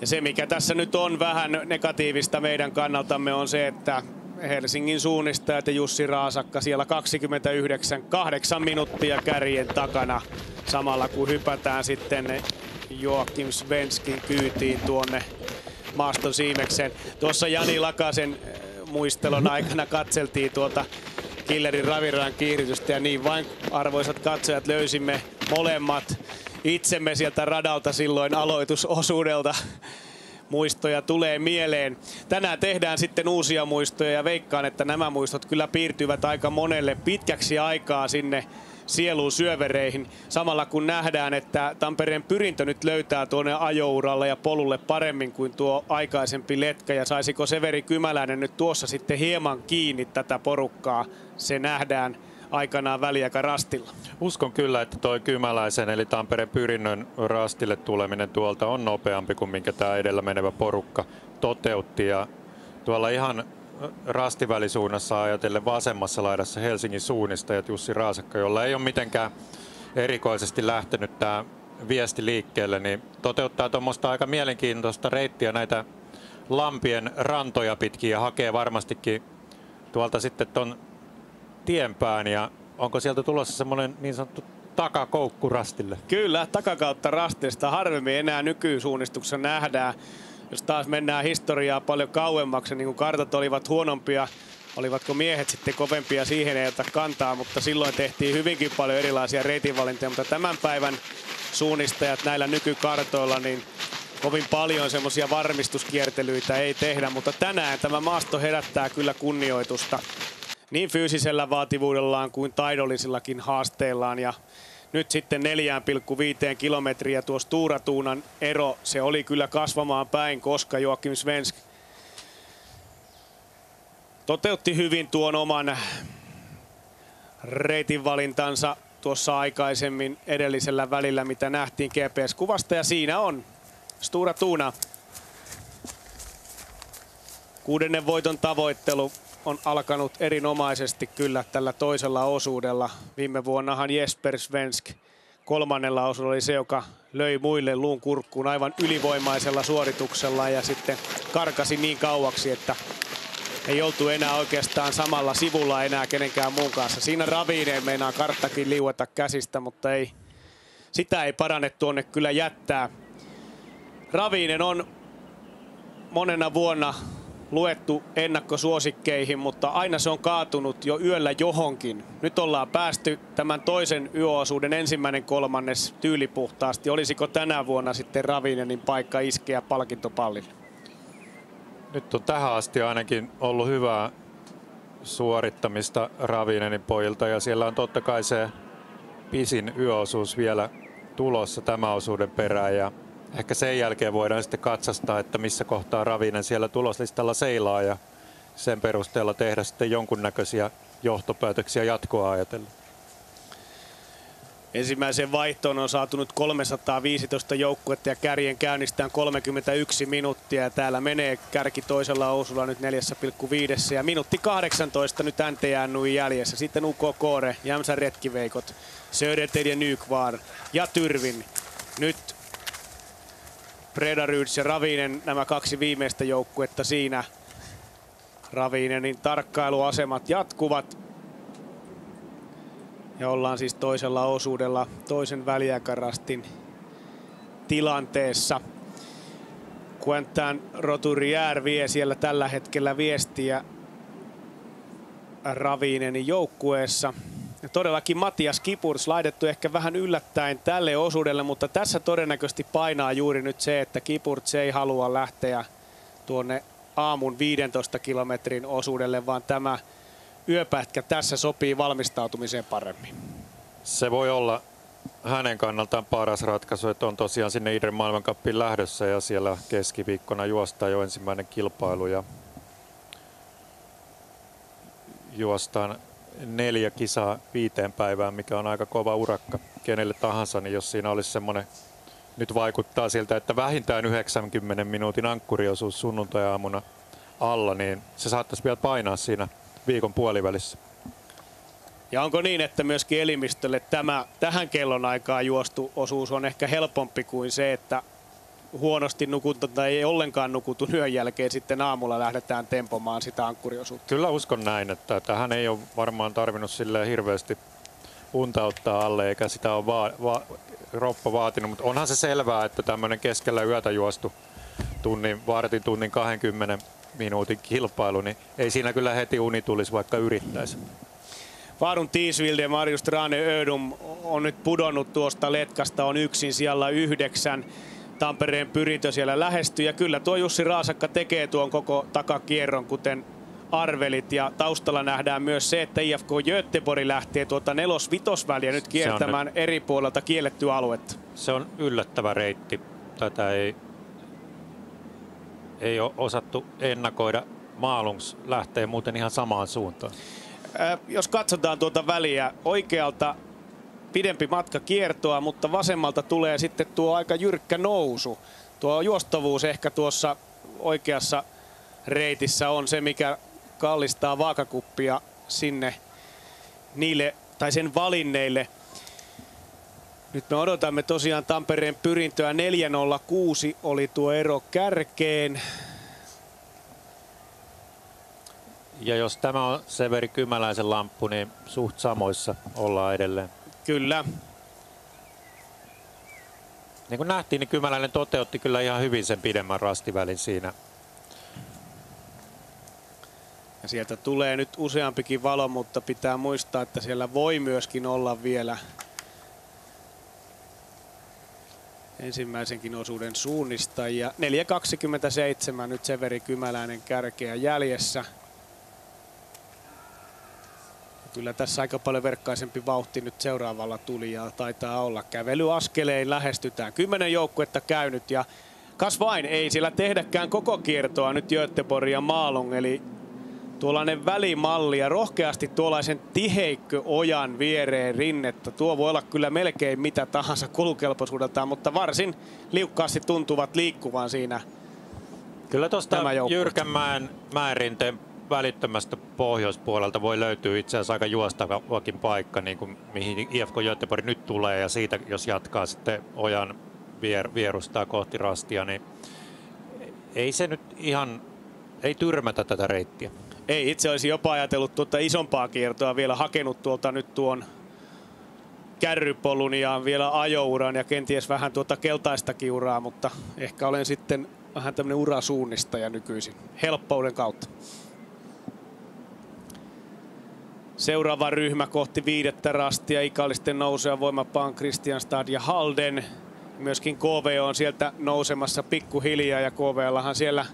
Ja se mikä tässä nyt on vähän negatiivista meidän kannaltamme on se, että Helsingin suunnistajat ja Jussi Raasakka siellä 29, 8 minuuttia kärjen takana samalla kun hypätään sitten Joakim Svenskin kyytiin tuonne maaston siimekseen. Tuossa Jani Lakasen muistelon aikana katseltiin tuota Killerin raviraan kiihdytystä ja niin vain, arvoisat katsojat, löysimme molemmat itsemme sieltä radalta silloin aloitusosuudelta. Muistoja tulee mieleen. Tänään tehdään sitten uusia muistoja ja veikkaan, että nämä muistot kyllä piirtyvät aika monelle pitkäksi aikaa sinne sieluun syövereihin. Samalla kun nähdään, että Tampereen Pyrintö nyt löytää tuonne ajouralle ja polulle paremmin kuin tuo aikaisempi letka. Ja saisiko Severi Kymäläinen nyt tuossa sitten hieman kiinni tätä porukkaa? Se nähdään aikanaan väliaikarastilla. Uskon kyllä, että toi Kymäläisen eli Tampereen Pyrinnön rastille tuleminen tuolta on nopeampi kuin minkä tämä edellä menevä porukka toteutti. Ja tuolla ihan rastivälisuunnassa ajatellen vasemmassa laidassa Helsingin suunnistajat Jussi Raasakka, jolla ei ole mitenkään erikoisesti lähtenyt tämä viesti liikkeelle, niin toteuttaa tuommoista aika mielenkiintoista reittiä näitä lampien rantoja pitkin ja hakee varmastikin tuolta sitten ton tienpään. Ja onko sieltä tulossa semmoinen niin sanottu takakoukku rastille? Kyllä, takakautta rastista harvemmin enää nykysuunnistuksessa nähdään. Jos taas mennään historiaa paljon kauemmaksi, niin kun kartat olivat huonompia, olivatko miehet sitten kovempia, siihen ei ota kantaa, mutta silloin tehtiin hyvinkin paljon erilaisia reitinvalintoja, mutta tämän päivän suunnistajat näillä nykykartoilla, niin kovin paljon semmoisia varmistuskiertelyitä ei tehdä, mutta tänään tämä maasto herättää kyllä kunnioitusta niin fyysisellä vaativuudellaan kuin taidollisillakin haasteillaan. Ja nyt sitten 4,5 kilometriä tuo Stora Tuunan ero, se oli kyllä kasvamaan päin, koska Joakim Svensk toteutti hyvin tuon oman reitinvalintansa tuossa aikaisemmin edellisellä välillä, mitä nähtiin GPS-kuvasta, ja siinä on Stora Tuuna. 6. voiton tavoittelu on alkanut erinomaisesti kyllä tällä toisella osuudella. Viime vuonnahan Jesper Svensk 3. osuudella oli se, joka löi muille luun kurkkuun aivan ylivoimaisella suorituksella ja sitten karkasi niin kauaksi, että ei oltu enää oikeastaan samalla sivulla enää kenenkään muun kanssa. Siinä Ravinen meinaa karttakin liueta käsistä, mutta sitä ei paranne tuonne kyllä jättää. Ravinen on monena vuonna luettu ennakkosuosikkeihin, mutta aina se on kaatunut jo yöllä johonkin. Nyt ollaan päästy tämän toisen yöosuuden ensimmäinen kolmannes tyylipuhtaasti. Olisiko tänä vuonna sitten Ravinenin paikka iskeä palkintopallille? Nyt on tähän asti ainakin ollut hyvää suorittamista Ravinenin pojilta ja siellä on totta kai se pisin yöosuus vielä tulossa tämän osuuden perään ja ehkä sen jälkeen voidaan sitten katsastaa, että missä kohtaa Ravinen siellä tuloslistalla seilaa ja sen perusteella tehdä sitten jonkunnäköisiä johtopäätöksiä jatkoa ajatellen. Ensimmäiseen vaihtoon on saatu nyt 315 joukkuetta ja kärjen käynnistään 31 minuuttia. Ja täällä menee kärki toisella osulla nyt 4,5 ja minuutti 18 nyt NTJ Nui jäljessä. Sitten UK Kore, Jämsän Retkiveikot, Söderted ja Nykvar ja Tyrvin. Nyt Predaryds ja Ravinen, nämä kaksi viimeistä joukkuetta siinä. Ravinenin tarkkailuasemat jatkuvat. Ja ollaan siis toisella osuudella toisen väliaikarastin tilanteessa. Quentin Roturière vie siellä tällä hetkellä viestiä Ravinenin joukkueessa. Ja todellakin Matias Kipurs laitettu ehkä vähän yllättäen tälle osuudelle, mutta tässä todennäköisesti painaa juuri nyt se, että Kipurs ei halua lähteä tuonne aamun 15 kilometrin osuudelle, vaan tämä yöpätkä tässä sopii valmistautumiseen paremmin. Se voi olla hänen kannaltaan paras ratkaisu, että on tosiaan sinne Idren maailmancupin lähdössä ja siellä keskiviikkona juostaan jo ensimmäinen kilpailu ja juostaan 4 kisaa 5 päivään, mikä on aika kova urakka kenelle tahansa, niin jos siinä olisi semmoinen, nyt vaikuttaa siltä, että vähintään 90 minuutin ankkuriosuus sunnuntai-aamuna alla, niin se saattaisi vielä painaa siinä viikon puolivälissä. Ja onko niin, että myöskin elimistölle tähän kellonaikaan juostu osuus on ehkä helpompi kuin se, että huonosti nukuttu tai ei ollenkaan nukutun yön jälkeen sitten aamulla lähdetään tempomaan sitä ankkuriosuutta? Kyllä uskon näin, että tähän ei ole varmaan tarvinnut silleen hirveästi unta ottaa alle eikä sitä ole roppa vaatinut, mutta onhan se selvää, että tämmöinen keskellä yötä juostu vartin tunnin 20 minuutin kilpailu, niin ei siinä kyllä heti uni tulisi, vaikka yrittäisi. Faarun Tiisvilde ja Marius Trane Ödum on nyt pudonnut tuosta letkasta, on yksin siellä 9. Tampereen Pyrintö siellä lähestyy ja kyllä tuo Jussi Raasakka tekee tuon koko takakierron, kuten arvelit. Ja taustalla nähdään myös se, että IFK Göteborg lähtee tuota 4-5 nyt kiertämään eri puolelta kiellettyä aluetta. Se on yllättävä reitti. Tätä ei ole osattu ennakoida. Maalungs lähtee muuten ihan samaan suuntaan. Jos katsotaan tuota väliä, oikealta pidempi matka kiertoa, mutta vasemmalta tulee sitten tuo aika jyrkkä nousu. Tuo juostavuus ehkä tuossa oikeassa reitissä on se, mikä kallistaa vaakakuppia sinne niille tai sen valinneille. Nyt me odotamme tosiaan Tampereen pyrintöä. 4.06 oli tuo ero kärkeen. Ja jos tämä on Severi Kymäläisen lamppu, niin suht samoissa ollaan edelleen. Kyllä. Niin kuin nähtiin, niin Kymäläinen toteutti kyllä ihan hyvin sen pidemmän rastivälin siinä. Ja sieltä tulee nyt useampikin valo, mutta pitää muistaa, että siellä voi myöskin olla vielä ensimmäisenkin osuuden suunnistajia. 4.27 nyt Severi Kymäläinen kärkeä jäljessä. Kyllä tässä aika paljon verkkaisempi vauhti nyt seuraavalla tulijalla taitaa olla. Kävelyaskelein lähestytään. 10 joukkuetta käynyt ja kas vain, ei sillä tehdäkään koko kiertoa nyt Göteborg ja Malung. Eli tuollainen välimalli ja rohkeasti tuollaisen tiheikköojan viereen rinnettä. Tuo voi olla kyllä melkein mitä tahansa kulukelpoisuudeltaan, mutta varsin liukkaasti tuntuvat liikkuvan siinä. Kyllä tuosta Jyrkänmäen mäenrinteen välittömästä pohjoispuolelta voi löytyä itse asiassa aika juostavakin paikka, niin kuin mihin IFK Göteborg nyt tulee, ja siitä jos jatkaa sitten ojan vierustaa kohti rastia, niin ei se nyt ihan, ei tyrmätä tätä reittiä. Ei, itse olisi jopa ajatellut tuota isompaa kiertoa, vielä hakenut tuolta nyt tuon kärrypolun ja vielä ajouran ja kenties vähän tuota keltaistakin uraa, mutta ehkä olen sitten vähän tämmöinen urasuunnistaja nykyisin helppouden kautta. Seuraava ryhmä kohti 5. rastia. Ikallisten nousee Voimapaan, Kristianstad ja Halden. Myöskin KV on sieltä nousemassa pikkuhiljaa ja KV:llahan siellä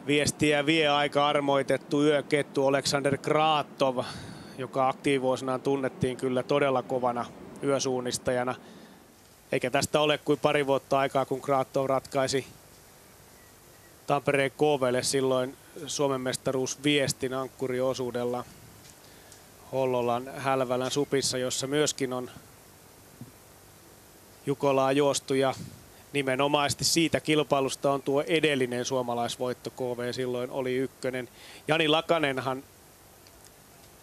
viestiä vie aika armoitettu yökettu Alexander Kratov, joka aktiivuosinaan tunnettiin kyllä todella kovana yösuunnistajana. Eikä tästä ole kuin pari vuotta aikaa, kun Kratov ratkaisi Tampereen KV:lle silloin Suomen mestaruusviestin ankkuriosuudella Hollolan Hälvälän supissa, jossa myöskin on Jukolaa juostu, ja nimenomaisesti siitä kilpailusta on tuo edellinen suomalaisvoitto. KV silloin oli ykkönen. Jani Lakanenhan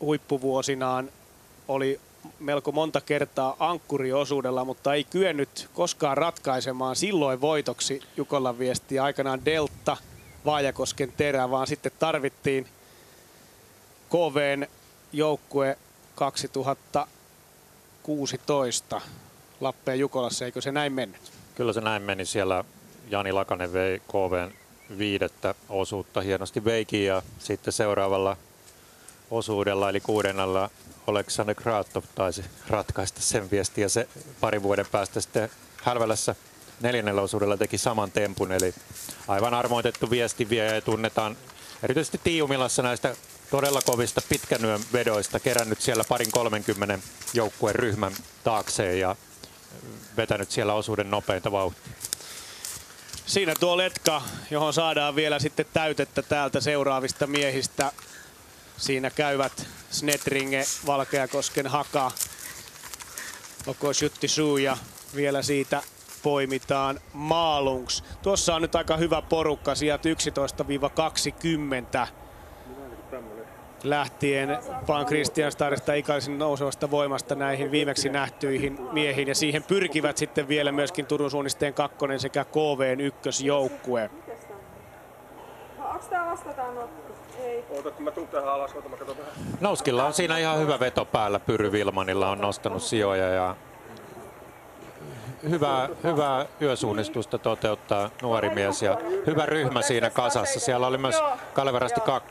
huippuvuosinaan oli melko monta kertaa ankkuriosuudella, mutta ei kyennyt koskaan ratkaisemaan silloin voitoksi Jukolan viestiä. Aikanaan Delta, Vaajakosken terä, vaan sitten tarvittiin KV:n joukkue 2016 Lappeen Jukolassa. Eikö se näin mennyt? Kyllä se näin meni. Siellä Jani Lakanen vei KV:n 5. osuutta hienosti veikin, ja sitten seuraavalla osuudella eli 6. Alexander Kratov taisi ratkaista sen viestin, ja se pari vuoden päästä sitten Hälvälässä 4. osuudella teki saman tempun, eli aivan armoitettu viesti vie, ja tunnetaan erityisesti Tiiumilassa näistä todella kovista pitkän yön vedoista, kerännyt siellä 20-30 joukkueen ryhmän taakseen ja vetänyt siellä osuuden nopeinta vauhtia. Siinä tuo letka, johon saadaan vielä sitten täytettä täältä seuraavista miehistä. Siinä käyvät Snetringe, Valkeakosken Haka, Okosjutti Suu, ja vielä siitä poimitaan Malungs. Tuossa on nyt aika hyvä porukka, sijat 11-20 lähtien Pan Kristianstadista Ikallisen nousevasta Voimasta näihin viimeksi nähtyihin miehiin, ja siihen pyrkivät sitten vielä myöskin Turun suunnisteen 2. sekä KV:n ykkösjoukkue. Nouskilla on siinä ihan hyvä veto päällä. Pyry Vilmanilla on nostanut sijoja, ja hyvää yösuunnistusta toteuttaa nuori mies ja hyvä ryhmä siinä kasassa. Siellä oli myös Kalevarasti 2.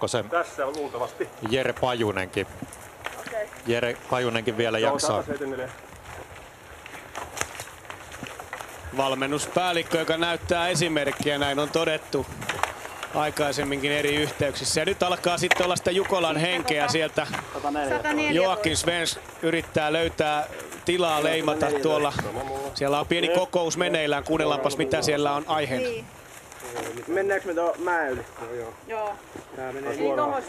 Jere Pajunenkin. Jere Pajunenkin vielä jaksaa. Valmennuspäällikkö, joka näyttää esimerkkiä, näin on todettu aikaisemminkin eri yhteyksissä. Ja nyt alkaa sitten olla sitä Jukolan henkeä sieltä. Joakim Svens yrittää löytää tilaa leimata tuolla. Siellä on pieni kokous meneillään. Kuunnellaanpas, mitä siellä on aiheena. Niin. Mennäänkö me tuon mäen yli? Joo. Tää menee suoraan.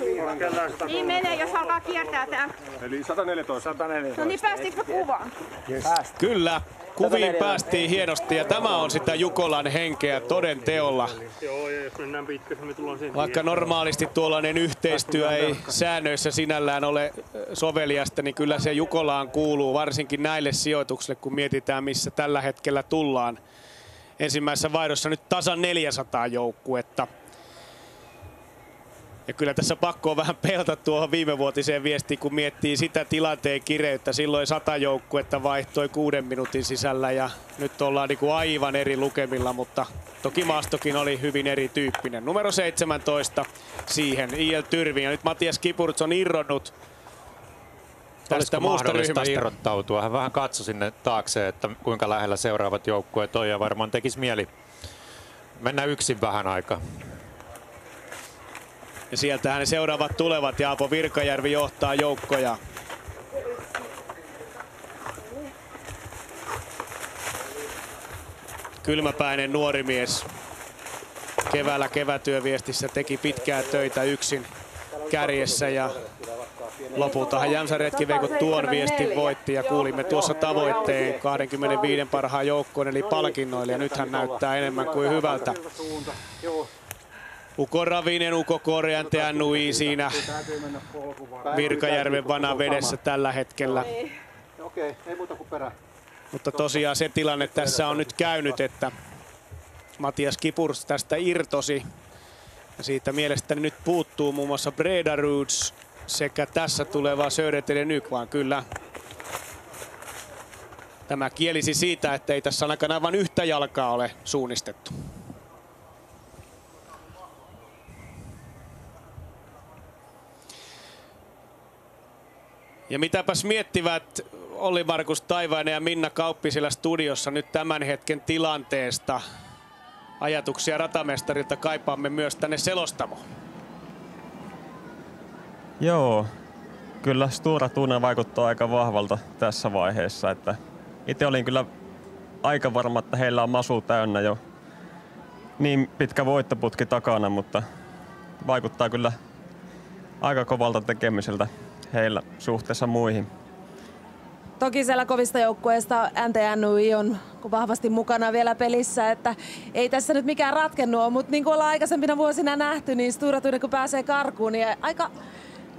Niin menee, jos alkaa kiertää tää. Eli 114. No niin, päästiinkö kuvaan? Yes. Kyllä. Kuviin päästiin hienosti ja tämä on sitä Jukolan henkeä toden teolla. Vaikka normaalisti tuollainen yhteistyö ei säännöissä sinällään ole soveliasta, niin kyllä se Jukolaan kuuluu varsinkin näille sijoituksille, kun mietitään missä tällä hetkellä tullaan. Ensimmäisessä vaihdossa nyt tasan 400 joukkuetta. Ja kyllä tässä pakko on vähän pelata tuohon viimevuotiseen viestiin, kun miettii sitä tilanteen kireyttä. Silloin 100 joukkuetta vaihtoi 6 minuutin sisällä ja nyt ollaan niin kuin aivan eri lukemilla, mutta toki maastokin oli hyvin erityyppinen. Numero 17 siihen, I.L. Tyrvi. Ja nyt Matias Kiburts on irronnut tästä muusta ryhmästä. Irrottautua? Hän vähän katsoi sinne taakse, että kuinka lähellä seuraavat joukkueet on ja varmaan tekisi mieli mennä yksin vähän aikaa. Ja sieltähän ne seuraavat tulevat ja Aapo Virkajärvi johtaa joukkoja. Kylmäpäinen nuori mies. Keväällä kevätyöviestissä teki pitkää töitä yksin kärjessä ja lopultahan Jämsän retkiveikot tuon viestin voitti ja kuulimme tuossa tavoitteen 25 parhaan joukkoon eli palkinnoille ja nythän näyttää enemmän kuin hyvältä. Uko Ravinen, Uko Korjan, Nui siinä Virkajärven vanavedessä tällä hetkellä. Okei, ei muuta kuin perä. Mutta tosiaan se tilanne tässä on nyt käynyt, että Matias Kiburts tästä irtosi. Ja siitä mielestäni nyt puuttuu muun muassa Breda Roods sekä tässä tuleva Södertele Nykvaan. Kyllä tämä kielisi siitä, että ei tässä ainakaan aivan yhtä jalkaa ole suunnistettu. Ja mitäpäs miettivät Olli-Markus Taivainen ja Minna Kauppi siellä studiossa nyt tämän hetken tilanteesta. Ajatuksia ratamestarilta kaipaamme myös tänne selostamoon. Joo, kyllä Stora Tuna vaikuttaa aika vahvalta tässä vaiheessa. Että itse olin kyllä aika varma, että heillä on masu täynnä jo niin pitkä voittoputki takana, mutta vaikuttaa kyllä aika kovalta tekemiseltä heillä suhteessa muihin. Toki siellä kovista joukkueista NTNUI on vahvasti mukana vielä pelissä, että ei tässä nyt mikään ratkennut ole, mutta niin kuin ollaan aikaisempina vuosina nähty, niin Stora Tuna kun pääsee karkuun, niin aika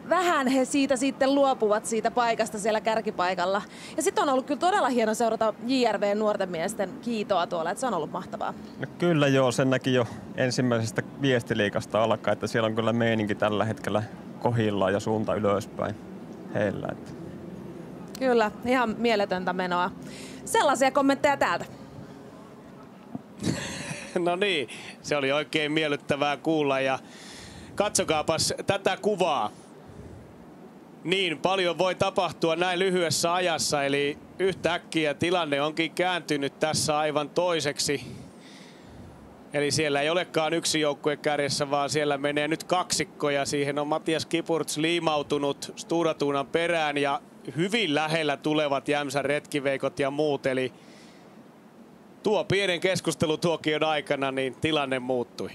vähän he siitä sitten luopuvat siitä paikasta siellä kärkipaikalla. Ja sitten on ollut kyllä todella hieno seurata JRV:n nuorten miesten kiitoa tuolla, että se on ollut mahtavaa. No kyllä joo, sen näki jo ensimmäisestä viestiliikasta alkaen, että siellä on kyllä meininki tällä hetkellä kohillaan ja suunta ylöspäin heillä. Että. Kyllä, ihan mieletöntä menoa. Sellaisia kommentteja täältä. No niin, se oli oikein miellyttävää kuulla ja katsokaapas tätä kuvaa. Niin, paljon voi tapahtua näin lyhyessä ajassa, eli yhtäkkiä tilanne onkin kääntynyt tässä aivan toiseksi. Eli siellä ei olekaan yksi joukkue kärjessä, vaan siellä menee nyt kaksikko ja siihen on Matias Kiburts liimautunut Stora Tunan perään ja hyvin lähellä tulevat Jämsän retkiveikot ja muut. Eli tuo pienen keskustelutuokion aikana niin tilanne muuttui.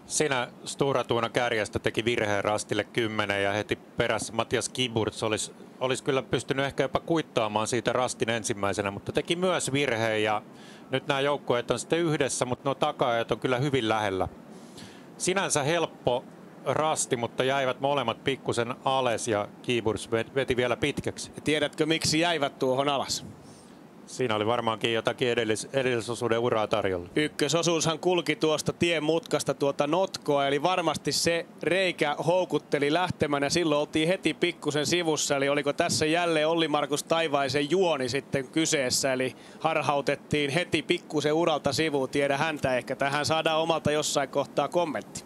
Siinä Stora Tuna kärjestä teki virheen Rastille 10 ja heti perässä Matias Kiburts olisi kyllä pystynyt ehkä jopa kuittaamaan siitä Rastin ensimmäisenä, mutta teki myös virheen ja nyt nämä joukkueet on sitten yhdessä, mutta nuo takaajat on kyllä hyvin lähellä. Sinänsä helppo Rasti, mutta jäivät molemmat pikkusen alas ja Kiburts veti vielä pitkäksi. Ja tiedätkö miksi jäivät tuohon alas? Siinä oli varmaankin jotakin edellisosuuden uraa tarjolla. Ykkösosuushan kulki tuosta tien mutkasta tuota notkoa, eli varmasti se reikä houkutteli lähtemään ja silloin oltiin heti pikkusen sivussa. Eli oliko tässä jälleen Olli-Markus Taivaisen juoni sitten kyseessä, eli harhautettiin heti pikkusen uralta sivuun. Tiedä häntä, ehkä tähän saadaan omalta jossain kohtaa kommentti.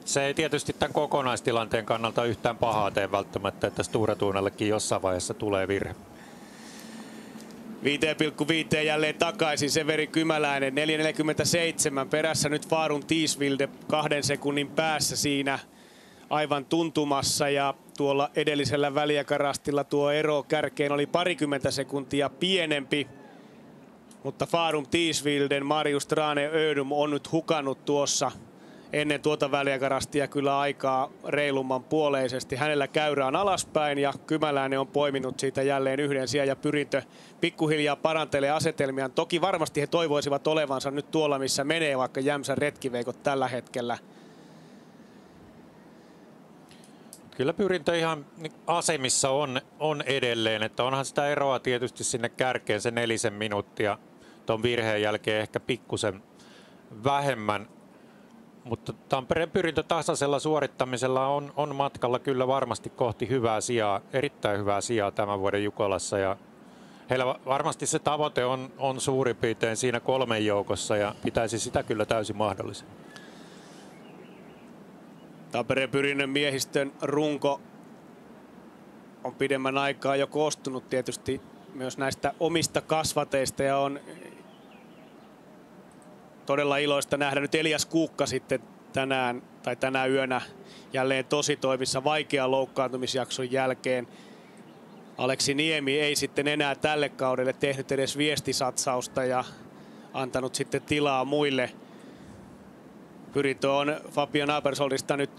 Se ei tietysti tämän kokonaistilanteen kannalta yhtään pahaa tee välttämättä, että Stora Tunallekin jossain vaiheessa tulee virhe. 5,5 jälleen takaisin Severi Kymäläinen, 4.47 perässä nyt Faarun Tiisvilde 2 sekunnin päässä siinä aivan tuntumassa ja tuolla edellisellä väliakarastilla tuo ero kärkeen oli 20 sekuntia pienempi, mutta Faarun Tiisvilden Marius Trane Ödum on nyt hukannut tuossa ennen tuota väliaikarastia kyllä aikaa reilumman puoleisesti. Hänellä käyrä on alaspäin ja Kymäläinen on poiminut siitä jälleen yhden sijaan ja Pyrintö pikkuhiljaa parantelee asetelmiaan. Toki varmasti he toivoisivat olevansa nyt tuolla, missä menee vaikka Jämsän retkiveikot tällä hetkellä. Kyllä Pyrintö ihan asemissa on edelleen, että onhan sitä eroa tietysti sinne kärkeen se 4 minuuttia. Tuon virheen jälkeen ehkä pikkusen vähemmän, mutta Tampereen Pyrintö tasaisella suorittamisella on matkalla kyllä varmasti kohti hyvää sijaa, erittäin hyvää sijaa tämän vuoden Jukolassa. Ja heillä varmasti se tavoite on suurin piirtein siinä 3 joukossa ja pitäisi sitä kyllä täysin mahdollisen. Tampereen Pyrinnön miehistön runko on pidemmän aikaa jo koostunut tietysti myös näistä omista kasvateista ja on todella iloista nähdä nyt Elias Kuukka sitten tänä yönä jälleen tositoimissa vaikean loukkaantumisjakson jälkeen. Aleksi Niemi ei sitten enää tälle kaudelle tehnyt edes viestisatsausta ja antanut sitten tilaa muille. Pyrintö on Fabian Abersoldista nyt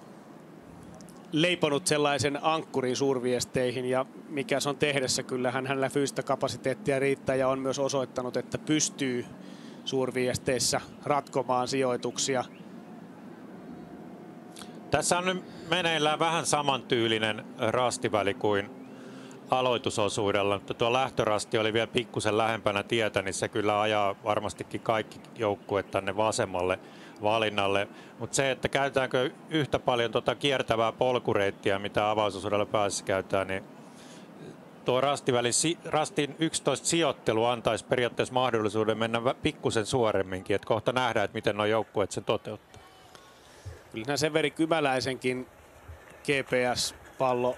leiponut sellaisen ankkurin suurviesteihin ja mikä se on tehdessä, kyllähän hänellä fyysistä kapasiteettia riittää ja on myös osoittanut, että pystyy suurviesteissä ratkomaan sijoituksia. Tässä on nyt meneillään vähän samantyylinen rastiväli kuin aloitusosuudella, mutta tuo lähtörasti oli vielä pikkusen lähempänä tietä, niin se kyllä ajaa varmastikin kaikki joukkueet tänne vasemmalle valinnalle. Mutta se, että käytetäänkö yhtä paljon tuota kiertävää polkureittiä, mitä avausosuudella päässä käytetään, niin tuo rastin 11 sijoittelu antaisi periaatteessa mahdollisuuden mennä pikkusen suoremminkin, että kohta nähdään, että miten nuo joukkueet sen toteuttaa. Kyllä Severi Kymäläisenkin GPS-pallo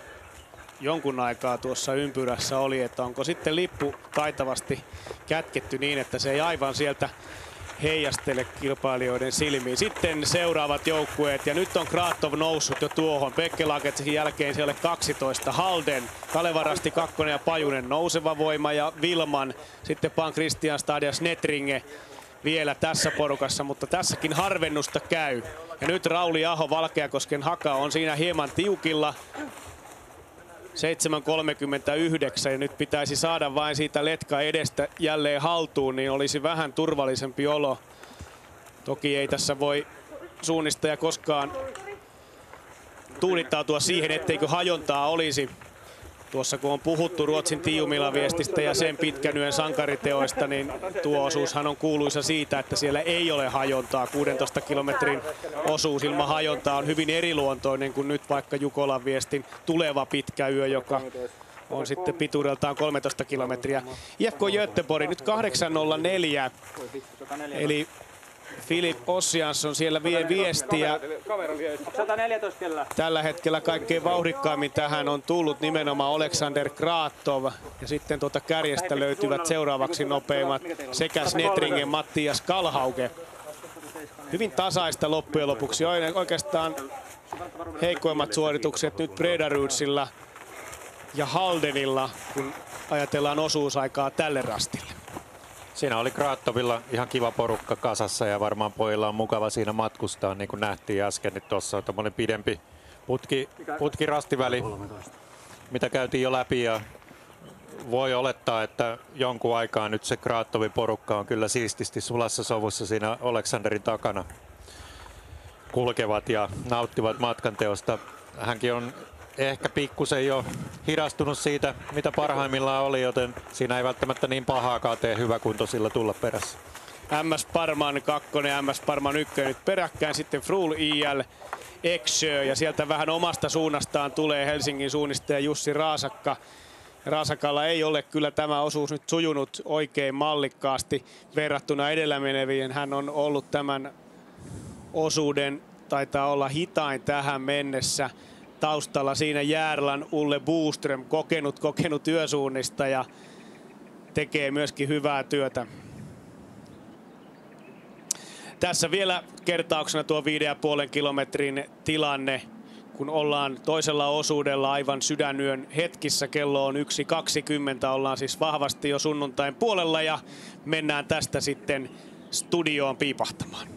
jonkun aikaa tuossa ympyrässä oli, että onko sitten lippu taitavasti kätketty niin, että se ei aivan sieltä heijastele kilpailijoiden silmiin. Sitten seuraavat joukkueet ja nyt on Kraatov noussut jo tuohon. Pekkelaketsin jälkeen siellä 12. Halden, Kalevarasti 2 ja Pajunen nouseva voima ja Vilman. Sitten Pan Christianstad ja Snetringe vielä tässä porukassa, mutta tässäkin harvennusta käy. Ja nyt Rauli Aho Valkeakosken Haka on siinä hieman tiukilla. 7.39 ja nyt pitäisi saada vain siitä letka edestä jälleen haltuun, niin olisi vähän turvallisempi olo. Toki ei tässä voi suunnistaja koskaan tuudittautua siihen, etteikö hajontaa olisi. Tuossa kun on puhuttu Ruotsin Tiiumilan viestistä ja sen pitkän yön sankariteoista, niin tuo osuushan on kuuluisa siitä, että siellä ei ole hajontaa. 16 kilometrin osuus ilman hajontaa on hyvin eriluontoinen kuin nyt vaikka Jukolan viestin tuleva pitkä yö, joka on sitten pituudeltaan 13 kilometriä. IFK Göteborg nyt 8.04, eli Filip Ossiansson siellä vie viestiä. Tällä hetkellä kaikkein vauhdikkaimmin tähän on tullut nimenomaan Alexander Kraatov. Ja sitten tuota kärjestä löytyvät seuraavaksi nopeimmat sekä Snetringen Mattias Kalhauke. Hyvin tasaista loppujen lopuksi. Oikeastaan heikoimmat suoritukset nyt Bredarudsilla ja Haldenilla, kun ajatellaan osuusaikaa tälle rastille. Siinä oli Kraatovilla ihan kiva porukka kasassa ja varmaan pojilla on mukava siinä matkustaa, niin kuin nähtiin äsken. Niin tuossa on tämmöinen pidempi putkirastiväli, mitä käytiin jo läpi. Ja voi olettaa, että jonkun aikaa nyt se Kraatovin porukka on kyllä siististi sulassa sovussa siinä Aleksanderin takana. Kulkevat ja nauttivat matkanteosta. Hänkin on ehkä pikkusen jo hidastunut siitä, mitä parhaimmillaan oli, joten siinä ei välttämättä niin pahaakaan tee hyväkuntoisilla tulla perässä. MS Parman 2 ja MS Parman 1 nyt peräkkäin, sitten Frul IL Eksjö ja sieltä vähän omasta suunnastaan tulee Helsingin suunnistaja Jussi Raasakka. Raasakalla ei ole kyllä tämä osuus nyt sujunut oikein mallikkaasti verrattuna edellä meneviin. Hän on ollut tämän osuuden, taitaa olla hitain tähän mennessä. Taustalla siinä Järlan Ulle Boström, kokenut työsuunnistaja, tekee myöskin hyvää työtä. Tässä vielä kertauksena tuo 5,5 kilometrin tilanne, kun ollaan toisella osuudella aivan sydänyön hetkissä. Kello on 1.20, ollaan siis vahvasti jo sunnuntain puolella ja mennään tästä sitten studioon piipahtamaan.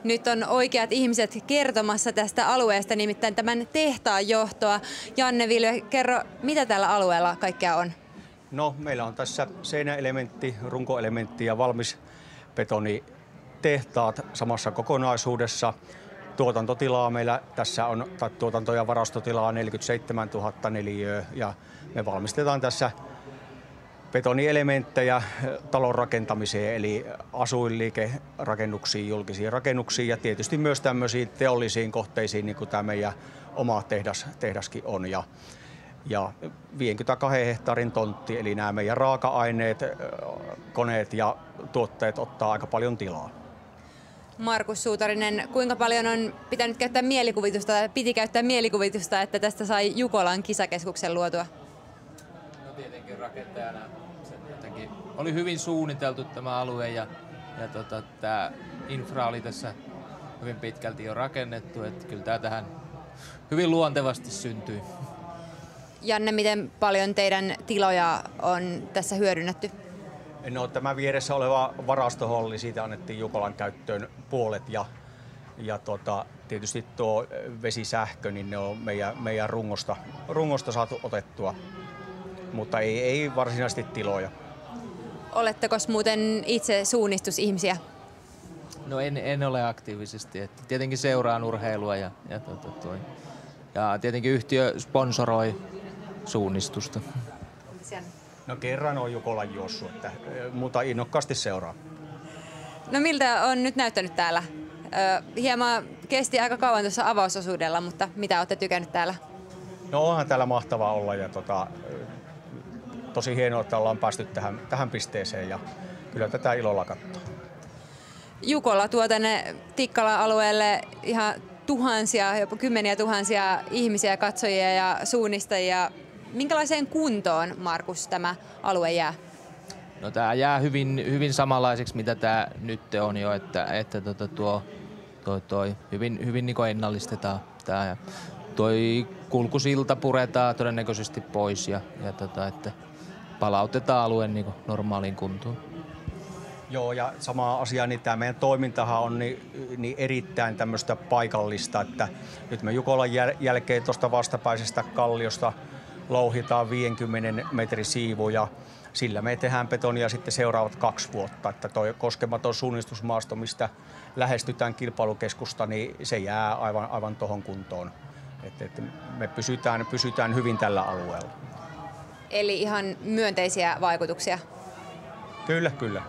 nyt on oikeat ihmiset kertomassa tästä alueesta, nimittäin tämän tehtaan johtoa. Janne Viljo, kerro, mitä tällä alueella kaikkea on? No, meillä on tässä seinäelementti, runkoelementti ja valmis betonitehtaat samassa kokonaisuudessa. Tuotantotilaa meillä tässä on, tai tuotanto- ja varastotilaa 47 000 neliöä ja me valmistetaan tässä betonielementtejä talon rakentamiseen, eli asuinliikerakennuksiin, julkisiin rakennuksiin ja tietysti myös tämmöisiin teollisiin kohteisiin, niin kuin tämä meidän oma tehdaskin on. Ja 52 hehtaarin tontti, eli nämä meidän raaka-aineet, koneet ja tuotteet ottaa aika paljon tilaa. Markus Suutarinen, kuinka paljon on pitänyt käyttää mielikuvitusta, tai piti käyttää mielikuvitusta, että tästä sai Jukolan kisakeskuksen luotua? No tietenkin rakentajana se jotenkin oli hyvin suunniteltu tämä alue ja tämä infra oli tässä hyvin pitkälti jo rakennettu, että kyllä tämä tähän hyvin luontevasti syntyi. Janne, miten paljon teidän tiloja on tässä hyödynnetty? No, tämä vieressä oleva varastoholli, siitä annettiin Jukolan käyttöön puolet ja tietysti tuo vesisähkö, niin ne on meidän rungosta saatu otettua, mutta ei varsinaisesti tiloja. Oletteko muuten itse suunnistusihmisiä? No en ole aktiivisesti, että tietenkin seuraan urheilua ja tietenkin yhtiö sponsoroi suunnistusta. No kerran on Jukolan juossut, mutta innokkaasti seuraa. No miltä on nyt näyttänyt täällä? Hieman kesti aika kauan tuossa avausosuudella, mutta mitä olette tykännyt täällä? No onhan täällä mahtavaa olla ja tosi hienoa, että ollaan päästy tähän pisteeseen ja kyllä tätä ilolla katsoo. Jukola tuo tänne Tikkalan alueelle ihan tuhansia, jopa kymmeniä tuhansia ihmisiä, katsojia ja suunnistajia. Minkälaiseen kuntoon, Markus, tämä alue jää? No tämä jää hyvin samanlaiseksi, mitä tämä nyt on jo, että hyvin niin kuin ennallistetaan tämä. Ja toi kulkusilta puretaan todennäköisesti pois ja että palautetaan alueen niin kuin normaaliin kuntoon. Joo, ja sama asia, niin tämä meidän toimintahan on niin erittäin tämmöistä paikallista, että nyt me Jukolan jälkeen tuosta vastapäisestä kalliosta louhitaan 50 metrin siivu ja sillä me tehdään betonia sitten seuraavat 2 vuotta. Että toi koskematon suunnistusmaasto, mistä lähestytään kilpailukeskusta, niin se jää aivan tohon kuntoon. Että me pysytään hyvin tällä alueella. Eli ihan myönteisiä vaikutuksia? Kyllä.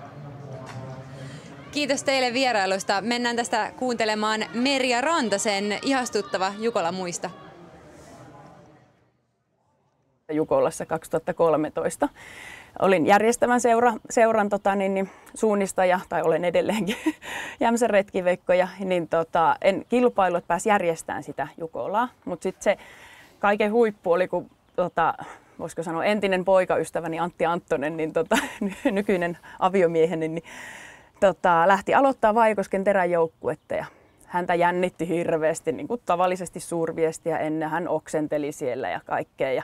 Kiitos teille vierailusta. Mennään tästä kuuntelemaan Merja Rantasen ihastuttava Jukola muista. Jukolassa 2013. Olin järjestävän seuran suunnistaja, tai olen edelleenkin Jämsän retkiveikko, niin en kilpailut pääsi järjestämään sitä Jukolaa, mutta sitten se kaiken huippu oli, kun voisiko sanoa entinen poikaystäväni Antti Anttonen, niin nykyinen aviomieheni, niin lähti aloittaa Vaikosken teräjoukkuetta ja häntä jännitti hirveästi, niin kuin tavallisesti suurviestiä ennen. Hän oksenteli siellä ja kaikkea. Ja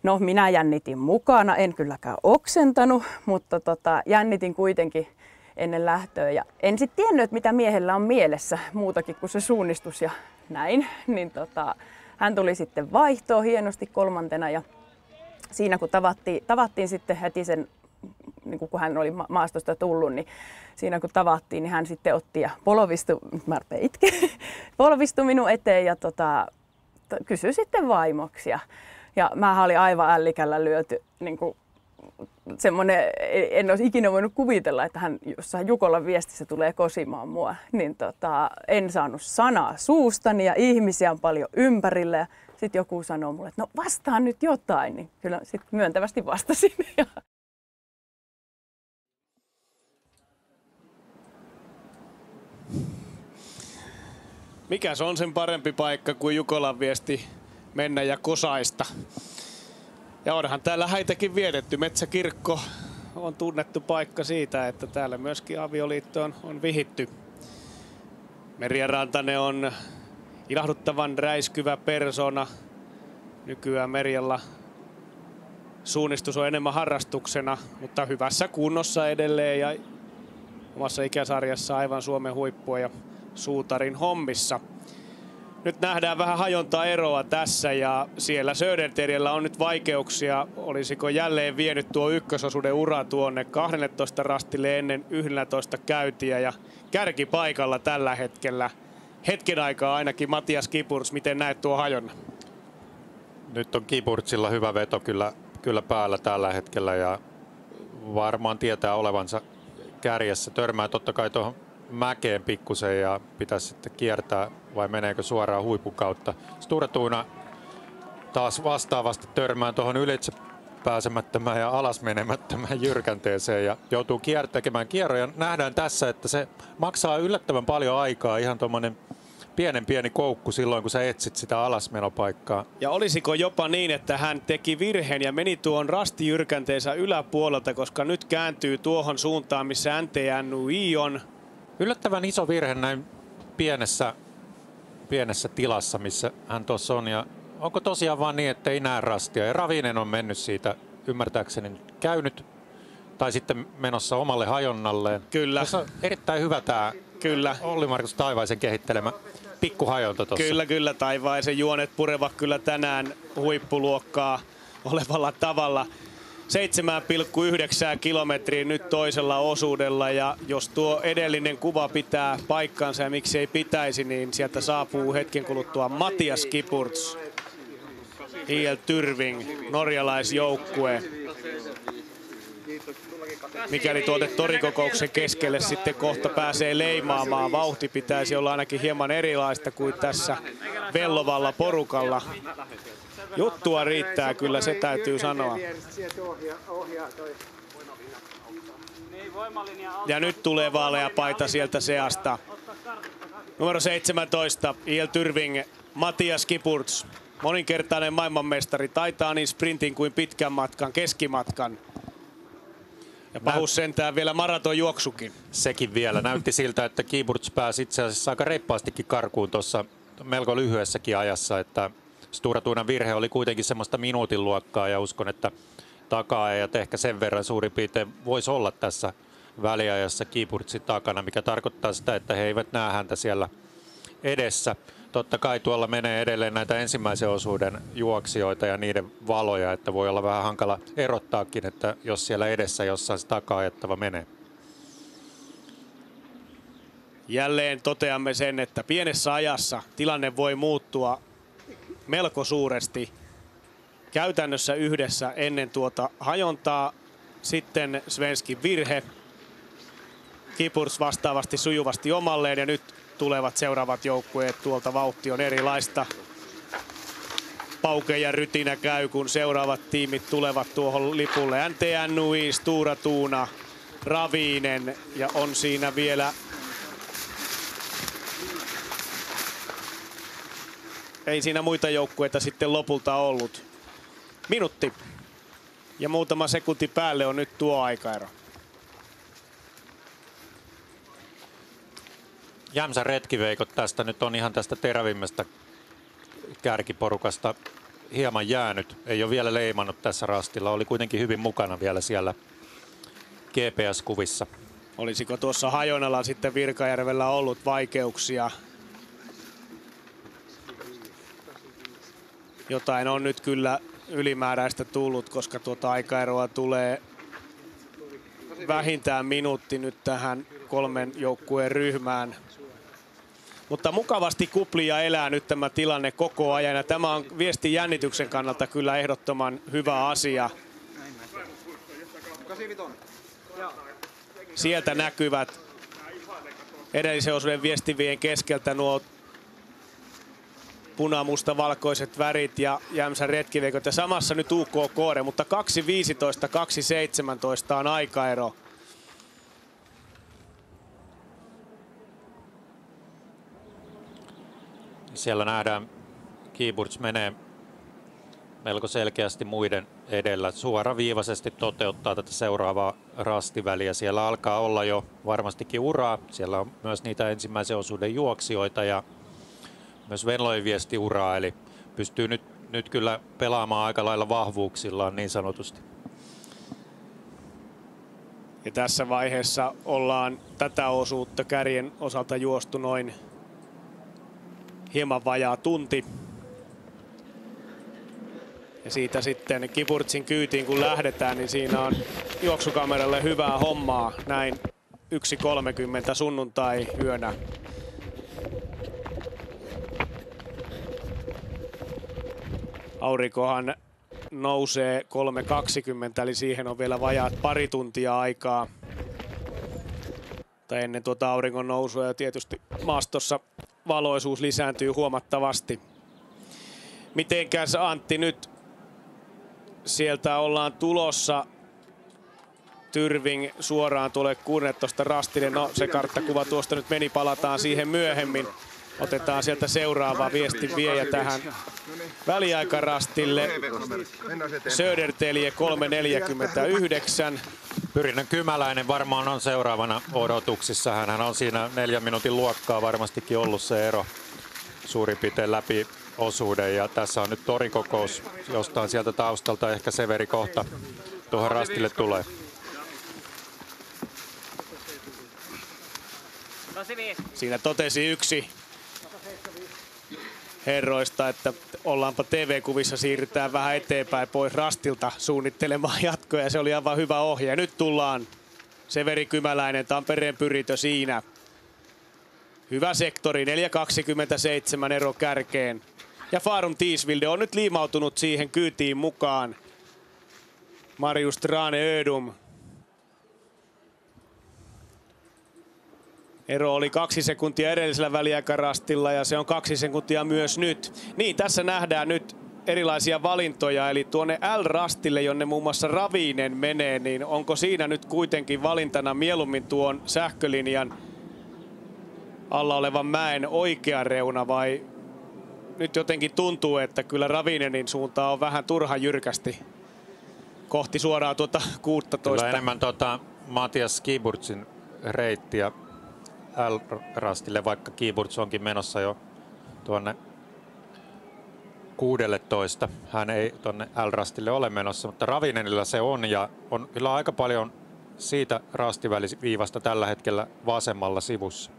no, minä jännitin mukana, en kylläkään oksentanut, mutta jännitin kuitenkin ennen lähtöä. Ja en sitten tiennyt, että mitä miehellä on mielessä muutakin kuin se suunnistus ja näin. Niin hän tuli sitten vaihtoon hienosti 3. ja siinä kun tavattiin sitten heti sen, niin kun hän oli maastosta tullut, niin siinä kun tavattiin, niin hän sitten otti ja polvistui minun eteen ja kysyi sitten vaimoksi. Ja mä olin aivan ällikällä lyöty, niin kuin semmoinen, en olisi ikinä voinut kuvitella, että hän jossain Jukolan viestissä tulee kosimaan mua. Niin en saanut sanaa suustani ja ihmisiä on paljon ympärillä. Ja sitten joku sanoo mulle, että no vastaan nyt jotain, niin kyllä sitten myöntävästi vastasin. Mikäs on sen parempi paikka kuin Jukolan viesti mennä ja kosaista. Ja onhan täällä häitäkin vietetty. Metsäkirkko on tunnettu paikka siitä, että täällä myöskin avioliittoon on vihitty. Merja Rantanen on ilahduttavan räiskyvä persona. Nykyään Merjalla suunnistus on enemmän harrastuksena, mutta hyvässä kunnossa edelleen ja omassa ikäsarjassa aivan Suomen huippua. Ja Suutarin hommissa. Nyt nähdään vähän hajontaeroa tässä ja siellä Söderbergillä on nyt vaikeuksia. Olisiko jälleen vienyt tuo ykkösosuuden ura tuonne 12 rastille ennen 11 käyntiä ja kärkipaikalla tällä hetkellä. Hetken aikaa ainakin Matias Kiburtz, miten näet tuo hajonnan? Nyt on Kiburtzilla hyvä veto kyllä päällä tällä hetkellä ja varmaan tietää olevansa kärjessä. Törmää totta kai tuohon mäkeen pikkusen ja pitäisi sitten kiertää vai meneekö suoraan huipun kautta. Sture Thuna taas vastaavasti törmää tuohon ylitse pääsemättömään ja alas menemättömään jyrkänteeseen ja joutuu tekemään kierroja. Nähdään tässä, että se maksaa yllättävän paljon aikaa, ihan tuommoinen pieni koukku silloin, kun sä etsit sitä alasmenopaikkaa. Ja olisiko jopa niin, että hän teki virheen ja meni tuon rastijyrkänteensä yläpuolelta, koska nyt kääntyy tuohon suuntaan, missä NTNUI on. Yllättävän iso virhe näin pienessä tilassa, missä hän tuossa on. Ja onko tosiaan vaan niin, että ei näe rastia? Ja Ravinen on mennyt siitä, ymmärtääkseni käynyt, tai sitten menossa omalle hajonnalleen. Kyllä. Tässä on erittäin hyvä tämä Olli-Markus Taivaisen kehittelemä pikkuhajonta tuossa. Kyllä, Taivaisen juonet purevat kyllä tänään huippuluokkaa olevalla tavalla. 7,9 kilometriä nyt toisella osuudella ja jos tuo edellinen kuva pitää paikkansa ja miksi ei pitäisi, niin sieltä saapuu hetken kuluttua Matias Kiburtz. IL Tyrving, norjalaisjoukkue. Mikäli tuote torikokouksen keskelle sitten kohta pääsee leimaamaan, vauhti pitäisi olla ainakin hieman erilaista kuin tässä vellovalla porukalla. Juttua riittää kyllä, se täytyy sanoa. Ja nyt tulee vaalea paita sieltä seasta. Numero 17, IL Tyrving, Matias Kiburtz. Moninkertainen maailmanmestari, taitaa niin sprintin kuin pitkän matkan, keskimatkan. Ja pahus sentään vielä maratonjuoksukin. Sekin vielä. Näytti siltä, että Kiburtz pääsi itse asiassa aika reippaastikin karkuun tuossa melko lyhyessäkin ajassa, että Sture Thunan virhe oli kuitenkin semmoista minuutin luokkaa ja uskon, että taka-ajat ehkä sen verran suurin piirtein voisi olla tässä väliajassa Kiburtzin takana, mikä tarkoittaa sitä, että he eivät näe häntä siellä edessä. Totta kai tuolla menee edelleen näitä ensimmäisen osuuden juoksijoita ja niiden valoja, että voi olla vähän hankala erottaakin, että jos siellä edessä jossain se taka-ajettava menee. Jälleen toteamme sen, että pienessä ajassa tilanne voi muuttua melko suuresti. Käytännössä yhdessä ennen tuota hajontaa, sitten Svenskin virhe. Kiburtz vastaavasti sujuvasti omalleen ja nyt tulevat seuraavat joukkueet. Tuolta vauhti on erilaista. Pauke ja rytinä käy, kun seuraavat tiimit tulevat tuohon lipulle. NTNUI, Sture Thuna, Ravinen ja on siinä vielä... Ei siinä muita joukkueita sitten lopulta ollut. Minuutti ja muutama sekunti päälle on nyt tuo aikaero. Jämsän retkiveikot tästä nyt on ihan tästä terävimmästä kärkiporukasta hieman jäänyt. Ei ole vielä leimannut tässä rastilla. Oli kuitenkin hyvin mukana vielä siellä GPS-kuvissa. Olisiko tuossa Hajonalla sitten Virkajärvellä ollut vaikeuksia? Jotain on nyt kyllä ylimääräistä tullut, koska tuota aikaeroa tulee vähintään minuutti nyt tähän kolmen joukkueen ryhmään. Mutta mukavasti kuplia elää nyt tämä tilanne koko ajan ja tämä on viesti jännityksen kannalta kyllä ehdottoman hyvä asia. Sieltä näkyvät edellisen osuuden viestivien keskeltä nuo punamusta-valkoiset värit ja Jämsän retkiveikot ja samassa nyt UK-koore, mutta 2.15, 2.17 on aikaero. Siellä nähdään, Kiburtz menee melko selkeästi muiden edellä. Suoraviivaisesti toteuttaa tätä seuraavaa rastiväliä. Siellä alkaa olla jo varmastikin uraa. Siellä on myös niitä ensimmäisen osuuden juoksijoita ja myös Venlojen viesti uraa. Eli pystyy nyt kyllä pelaamaan aika lailla vahvuuksillaan niin sanotusti. Ja tässä vaiheessa ollaan tätä osuutta kärjen osalta juostu noin hieman vajaa tunti. Ja siitä sitten Kiburtsin kyytiin kun lähdetään, niin siinä on juoksukameralle hyvää hommaa. Näin 1.30 sunnuntai yönä. Aurinkohan nousee 3.20, eli siihen on vielä vajaat pari tuntia aikaa. Tai ennen tuota auringon nousua, ja tietysti maastossa valoisuus lisääntyy huomattavasti. Mitenkäs Antti nyt sieltä ollaan tulossa? Tyrving suoraan tulee 16 rastille. No se karttakuva tuosta nyt meni, palataan siihen myöhemmin. Otetaan sieltä seuraava viestin viejä tähän väliaikarastille. Södertelje 3.49. Pyrinnön Kymäläinen varmaan on seuraavana odotuksissa. Hänhän on siinä 4 minuutin luokkaa varmastikin ollut se ero suurin piirtein läpi osuuden. Ja tässä on nyt torikokous jostain sieltä taustalta. Ehkä Severi kohta tuohon rastille tulee. Siinä totesi yksi herroista, että ollaanpa TV-kuvissa, siirrytään vähän eteenpäin pois rastilta suunnittelemaan jatkoja. Se oli aivan hyvä ohje. Nyt tullaan Severi Kymäläinen, Tampereen Pyritö siinä. Hyvä sektori, 4.27 ero kärkeen. Ja Farum Tiisvilde on nyt liimautunut siihen kyytiin mukaan. Marius Trane Ödum. Ero oli 2 sekuntia edellisellä väliaikarastilla ja se on 2 sekuntia myös nyt. Niin, tässä nähdään nyt erilaisia valintoja, eli tuonne L-rastille, jonne muun muassa Ravinen menee, niin onko siinä nyt kuitenkin valintana mieluummin tuon sähkölinjan alla olevan mäen oikea reuna, vai nyt jotenkin tuntuu, että kyllä Ravinenin suuntaan on vähän turhan jyrkästi kohti suoraan tuota 16. Kyllä enemmän Matias Kiburtsin reittiä L-rastille, vaikka Kiburts onkin menossa jo tuonne 16. Hän ei tuonne L-rastille ole menossa, mutta Ravinenilla se on, ja on kyllä aika paljon siitä rastiväliviivasta tällä hetkellä vasemmalla sivussa.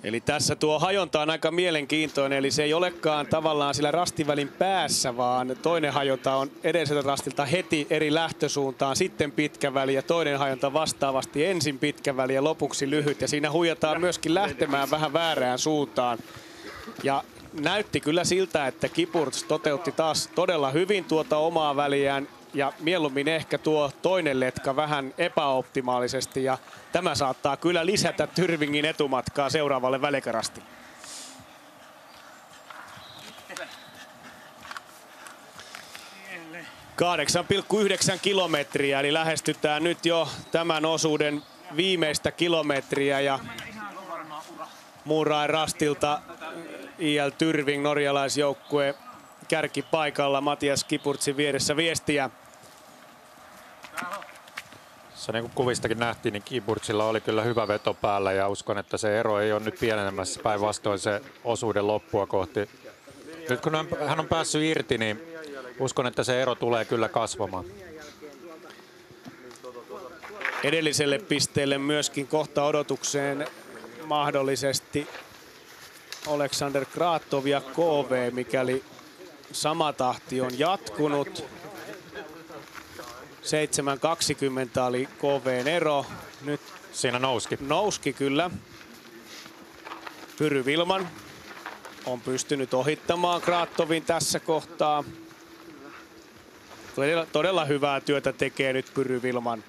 Eli tässä tuo hajonta on aika mielenkiintoinen, eli se ei olekaan tavallaan sillä rastivälin päässä, vaan toinen hajonta on edelliseltä rastilta heti eri lähtösuuntaan, sitten pitkä väli ja toinen hajonta vastaavasti ensin pitkä väli ja lopuksi lyhyt. Ja siinä huijataan myöskin lähtemään vähän väärään suuntaan. Ja näytti kyllä siltä, että Kiburts toteutti taas todella hyvin tuota omaa väliään ja mieluummin ehkä tuo toinen letka vähän epäoptimaalisesti, ja tämä saattaa kyllä lisätä Tyrvingin etumatkaa seuraavalle väliaikarastille. ...8,9 kilometriä, eli lähestytään nyt jo tämän osuuden viimeistä kilometriä, ja Murain rastilta IL Tyrving, norjalaisjoukkue, kärkipaikalla Matias Kiburtsin vieressä viestiä. Se niin kuin kuvistakin nähtiin, niin Kiburtsilla oli kyllä hyvä veto päällä, ja uskon, että se ero ei ole nyt pienenemässä, päinvastoin se osuuden loppua kohti. Nyt kun hän on päässyt irti, niin uskon, että se ero tulee kyllä kasvamaan. Edelliselle pisteelle myöskin kohta odotukseen mahdollisesti Aleksander Kratov ja KV, mikäli sama tahti on jatkunut. 7.20 oli KV:n ero. Nyt siinä nouski kyllä. Pyry Vilman on pystynyt ohittamaan Kratovin tässä kohtaa. Todella hyvää työtä tekee nyt Pyry Vilman.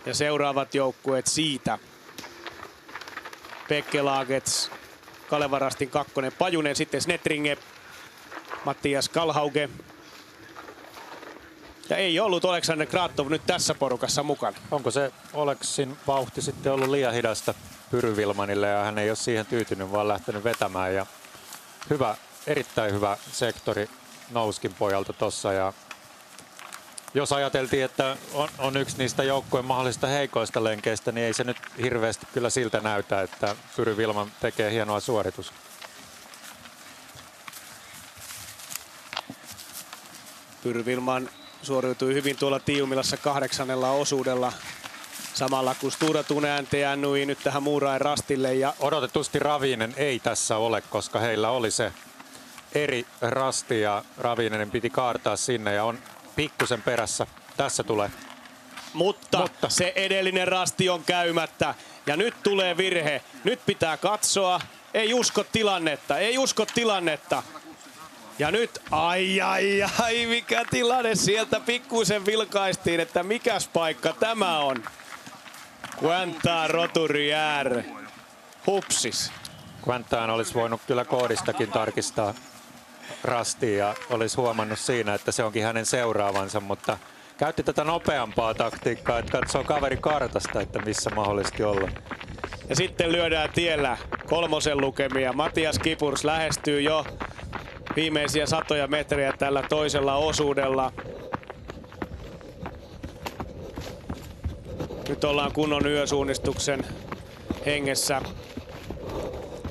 Ja seuraavat joukkueet siitä. Pekkelagets, Kalevarastin kakkonen, Pajunen, sitten Snetringe, Mattias Kalhauge. Ja ei ollut Aleksander Kratov nyt tässä porukassa mukana. Onko se Oleksin vauhti sitten ollut liian hidasta Pyry Vilmanille, ja hän ei ole siihen tyytynyt, vaan lähtenyt vetämään. Ja hyvä, erittäin hyvä sektori Nouskin pojalta tossa, ja jos ajateltiin, että on yksi niistä joukkueen mahdollisista heikoista lenkeistä, niin ei se nyt hirveästi kyllä siltä näytä, että Pyry Wilman tekee hienoa suoritus. Pyry Wilman suoriutui hyvin tuolla Tiiumilassa 8. osuudella. Samalla kun Stora Thun jäännyi nyt tähän Muurain rastille. Ja odotetusti Ravinen ei tässä ole, koska heillä oli se eri rasti ja Ravinen piti kaartaa sinne ja on pikkusen perässä. Tässä tulee. Mutta se edellinen rasti on käymättä ja nyt tulee virhe. Nyt pitää katsoa. Ei usko tilannetta. Ja nyt, ai, mikä tilanne sieltä pikkuisen vilkaistiin, että mikäs paikka tämä on. Quentin Roturière. Hupsis. Quentin olisi voinut kyllä koodistakin tarkistaa rastiin ja olisi huomannut siinä, että se onkin hänen seuraavansa, mutta käytti tätä nopeampaa taktiikkaa, että katsoo kaveri kartasta, että missä mahdollisesti olla. Ja sitten lyödään tiellä 3. lukemia. Matias Kipurs lähestyy jo viimeisiä 100 metriä tällä toisella osuudella. Nyt ollaan kunnon yösuunnistuksen hengessä.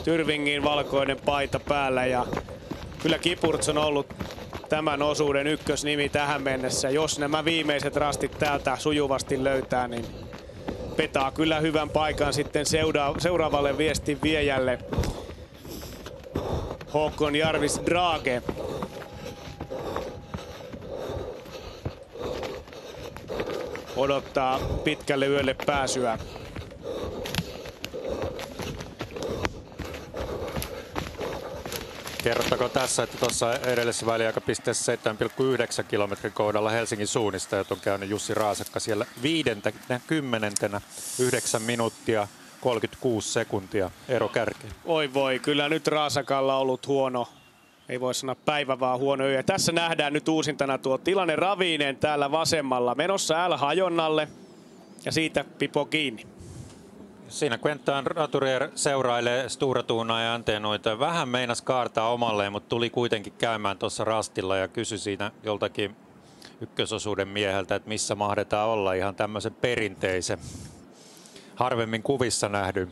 Tyrvingin valkoinen paita päällä ja kyllä Kipurts on ollut tämän osuuden ykkösnimi tähän mennessä. Jos nämä viimeiset rastit täältä sujuvasti löytää, niin petaa kyllä hyvän paikan sitten seuraavalle viestin viejälle. Håkon Jarvis Drage. Odottaa pitkälle yölle pääsyä. Kerrottako tässä, että tuossa edellisessä väliaikapisteessä 7,9 kilometrin kohdalla Helsingin suunnistajat on käynyt Jussi Raasakka siellä 50. 9 minuuttia 36 sekuntia ero kärkeen. Voi, kyllä nyt Raasakalla on ollut huono, ei voi sanoa päivä, vaan huono yö. Tässä nähdään nyt uusintana tuo tilanne. Ravinen täällä vasemmalla menossa L-hajonnalle ja siitä pipo kiinni. Siinä Quentin Roturière seurailee Stora Thunaa ja Antenoita. Vähän meinas kaartaa omalleen, mutta tuli kuitenkin käymään tuossa rastilla ja kysyi siinä joltakin ykkösosuuden mieheltä, että missä mahdetaan olla ihan tämmöisen perinteisen, harvemmin kuvissa nähdyn.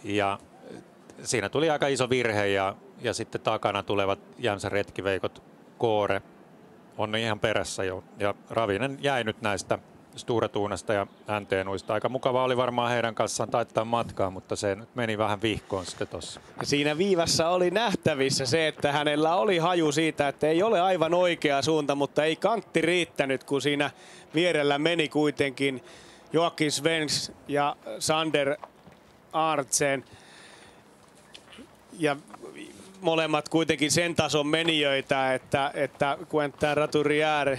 Ja siinä tuli aika iso virhe ja sitten takana tulevat Jämsän retkiveikot Koore on ihan perässä jo. Ja Ravinen jäi nyt näistä Stora Thunasta ja Anteenuista. Aika mukava oli varmaan heidän kanssaan taittaa matkaa, mutta se meni vähän vihkoon sitten tossa. Siinä viivässä oli nähtävissä se, että hänellä oli haju siitä, että ei ole aivan oikea suunta, mutta ei kantti riittänyt, kun siinä vierellä meni kuitenkin Joakim Svens ja Sander Artsen. Ja molemmat kuitenkin sen tason menijöitä, että Quentin Roturière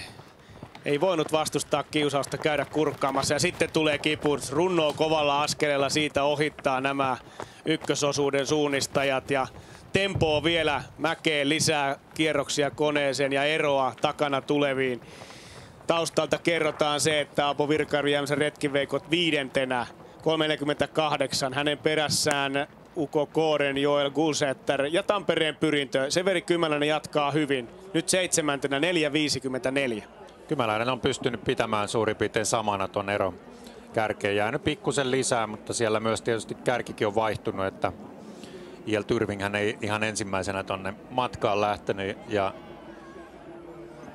ei voinut vastustaa kiusausta käydä kurkkaamassa. Ja sitten tulee Kipurs, runnoo kovalla askeleella, siitä ohittaa nämä ykkösosuuden suunnistajat. Ja tempoo vielä mäkeen lisää kierroksia koneeseen ja eroa takana tuleviin. Taustalta kerrotaan se, että Aapo Virkari Jämsän retkiveikot 5. 3.48. Hänen perässään Uko Kooren, Joel Gulsetter ja Tampereen Pyrintö. Severi Kymäläinen jatkaa hyvin. Nyt 7. 4.54. Kymäläinen on pystynyt pitämään suurin piirtein samana ton eron kärkeen. Jäänyt pikkusen lisää, mutta siellä myös tietysti kärkikin on vaihtunut, että I.L. Tyrving ei ihan ensimmäisenä tonne matkaan lähtenyt ja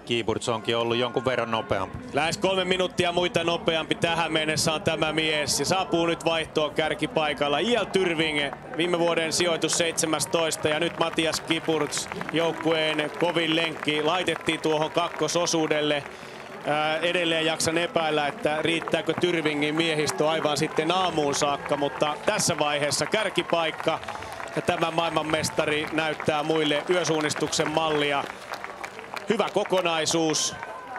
Kieburtz onkin ollut jonkun verran nopeampi. Lähes 3 minuuttia muita nopeampi tähän mennessä on tämä mies ja saapuu nyt vaihtoon kärkipaikalla. I.L. Tyrving, viime vuoden sijoitus 17 ja nyt Matias Kieburtz, joukkueen kovin lenkki, laitettiin tuohon kakkososuudelle. Edelleen jaksan epäillä, että riittääkö Tyrvingin miehistö aivan sitten aamuun saakka, mutta tässä vaiheessa kärkipaikka ja tämä maailmanmestari näyttää muille yösuunnistuksen mallia. Hyvä kokonaisuus.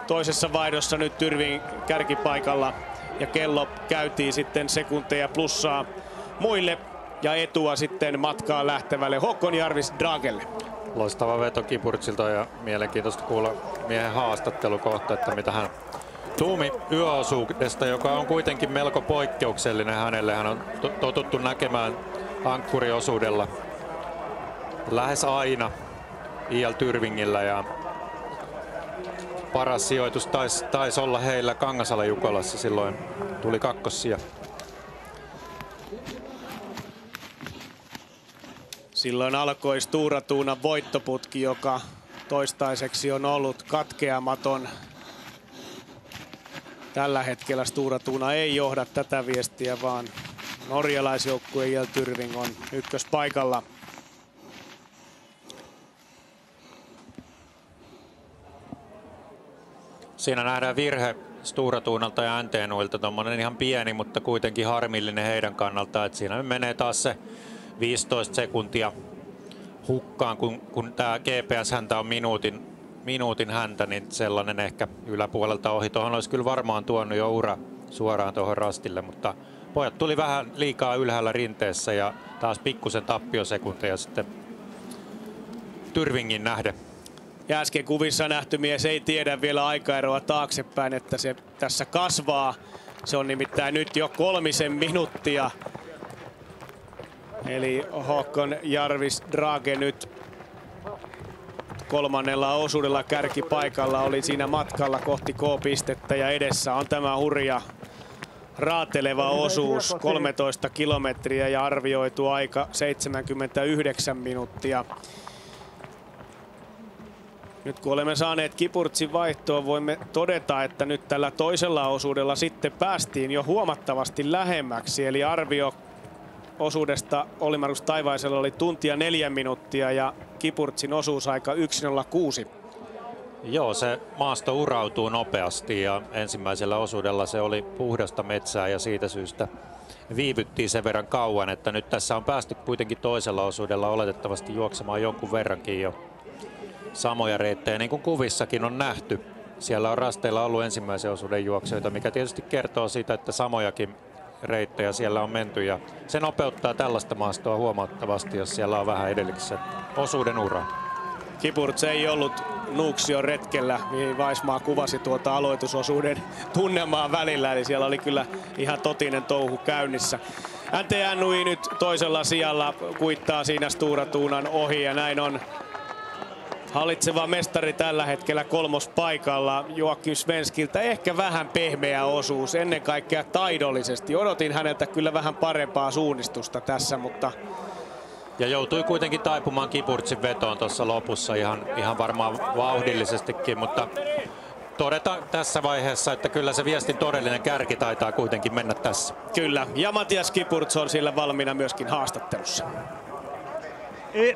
Toisessa vaihdossa nyt Tyrving kärkipaikalla ja kello käytiin sitten sekunteja plussaa muille ja etua sitten matkaan lähtevälle Håkon Jarvis Dragelle. Loistava veto Kieburtzilta ja mielenkiintoista kuulla miehen haastattelu kohta, että mitä hän tuumi yöosuudesta, joka on kuitenkin melko poikkeuksellinen hänelle. Hän on totuttu näkemään ankkuriosuudella lähes aina I.L. Tyrvingillä ja paras sijoitus taisi olla heillä Kangasala Jukolassa, silloin tuli kakkossija. Silloin alkoi Stora Tuunan voittoputki, joka toistaiseksi on ollut katkeamaton. Tällä hetkellä Stora Tuuna ei johda tätä viestiä, vaan norjalaisjoukkue IL Tyrving on ykköspaikalla. Siinä nähdään virhe Stora Tuunalta ja NTNUilta, tuommoinen ihan pieni, mutta kuitenkin harmillinen heidän kannaltaan. Että siinä menee taas se 15 sekuntia hukkaan, kun tämä GPS-häntä on minuutin häntä, niin sellainen ehkä yläpuolelta ohi. Tuohon olisi kyllä varmaan tuonut jo ura suoraan tuohon rastille, mutta pojat tuli vähän liikaa ylhäällä rinteessä ja taas pikkusen tappiosekunteja sitten Tyrvingin nähden. Ja äsken kuvissa nähty mies ei tiedä vielä aikaeroa taaksepäin, että se tässä kasvaa. Se on nimittäin nyt jo 3 minuuttia. Eli Håkon Jarvis Drage nyt 3. osuudella kärkipaikalla, oli siinä matkalla kohti K-pistettä ja edessä on tämä hurja raateleva osuus, 13 kilometriä ja arvioitu aika 79 minuuttia. Nyt kun olemme saaneet Kipurtsin vaihtoon, voimme todeta, että nyt tällä toisella osuudella sitten päästiin jo huomattavasti lähemmäksi. Eli arvio osuudesta Olli-Markus Taivaisella oli tuntia 4 minuuttia ja Kipurtsin osuusaika 1.06. Joo, se maasto urautuu nopeasti ja ensimmäisellä osuudella se oli puhdasta metsää ja siitä syystä viivyttiin sen verran kauan, että nyt tässä on päästy kuitenkin toisella osuudella oletettavasti juoksemaan jonkun verrankin jo samoja reittejä, niin kuin kuvissakin on nähty. Siellä on rasteilla ollut ensimmäisen osuuden juoksijoita, mikä tietysti kertoo siitä, että samojakin reittejä siellä on menty ja se nopeuttaa tällaista maastoa huomattavasti, jos siellä on vähän edelliset osuuden ura. Kipurts ei ollut Nuuksion retkellä, mihin Vaismaa kuvasi tuota aloitusosuuden tunnelmaa välillä, eli siellä oli kyllä ihan totinen touhu käynnissä. NTNUI nyt toisella sijalla kuittaa siinä Stora Tuunan ohi ja näin on hallitseva mestari tällä hetkellä 3. paikalla. Joakim Svenskiltä ehkä vähän pehmeä osuus, ennen kaikkea taidollisesti. Odotin häneltä kyllä vähän parempaa suunnistusta tässä, mutta... Ja joutui kuitenkin taipumaan Kipurtsin vetoon tuossa lopussa ihan varmaan vauhdillisestikin, mutta todeta tässä vaiheessa, että kyllä se viestin todellinen kärki taitaa kuitenkin mennä tässä. Kyllä, ja Matias Kipurts on sillä valmiina myöskin haastattelussa.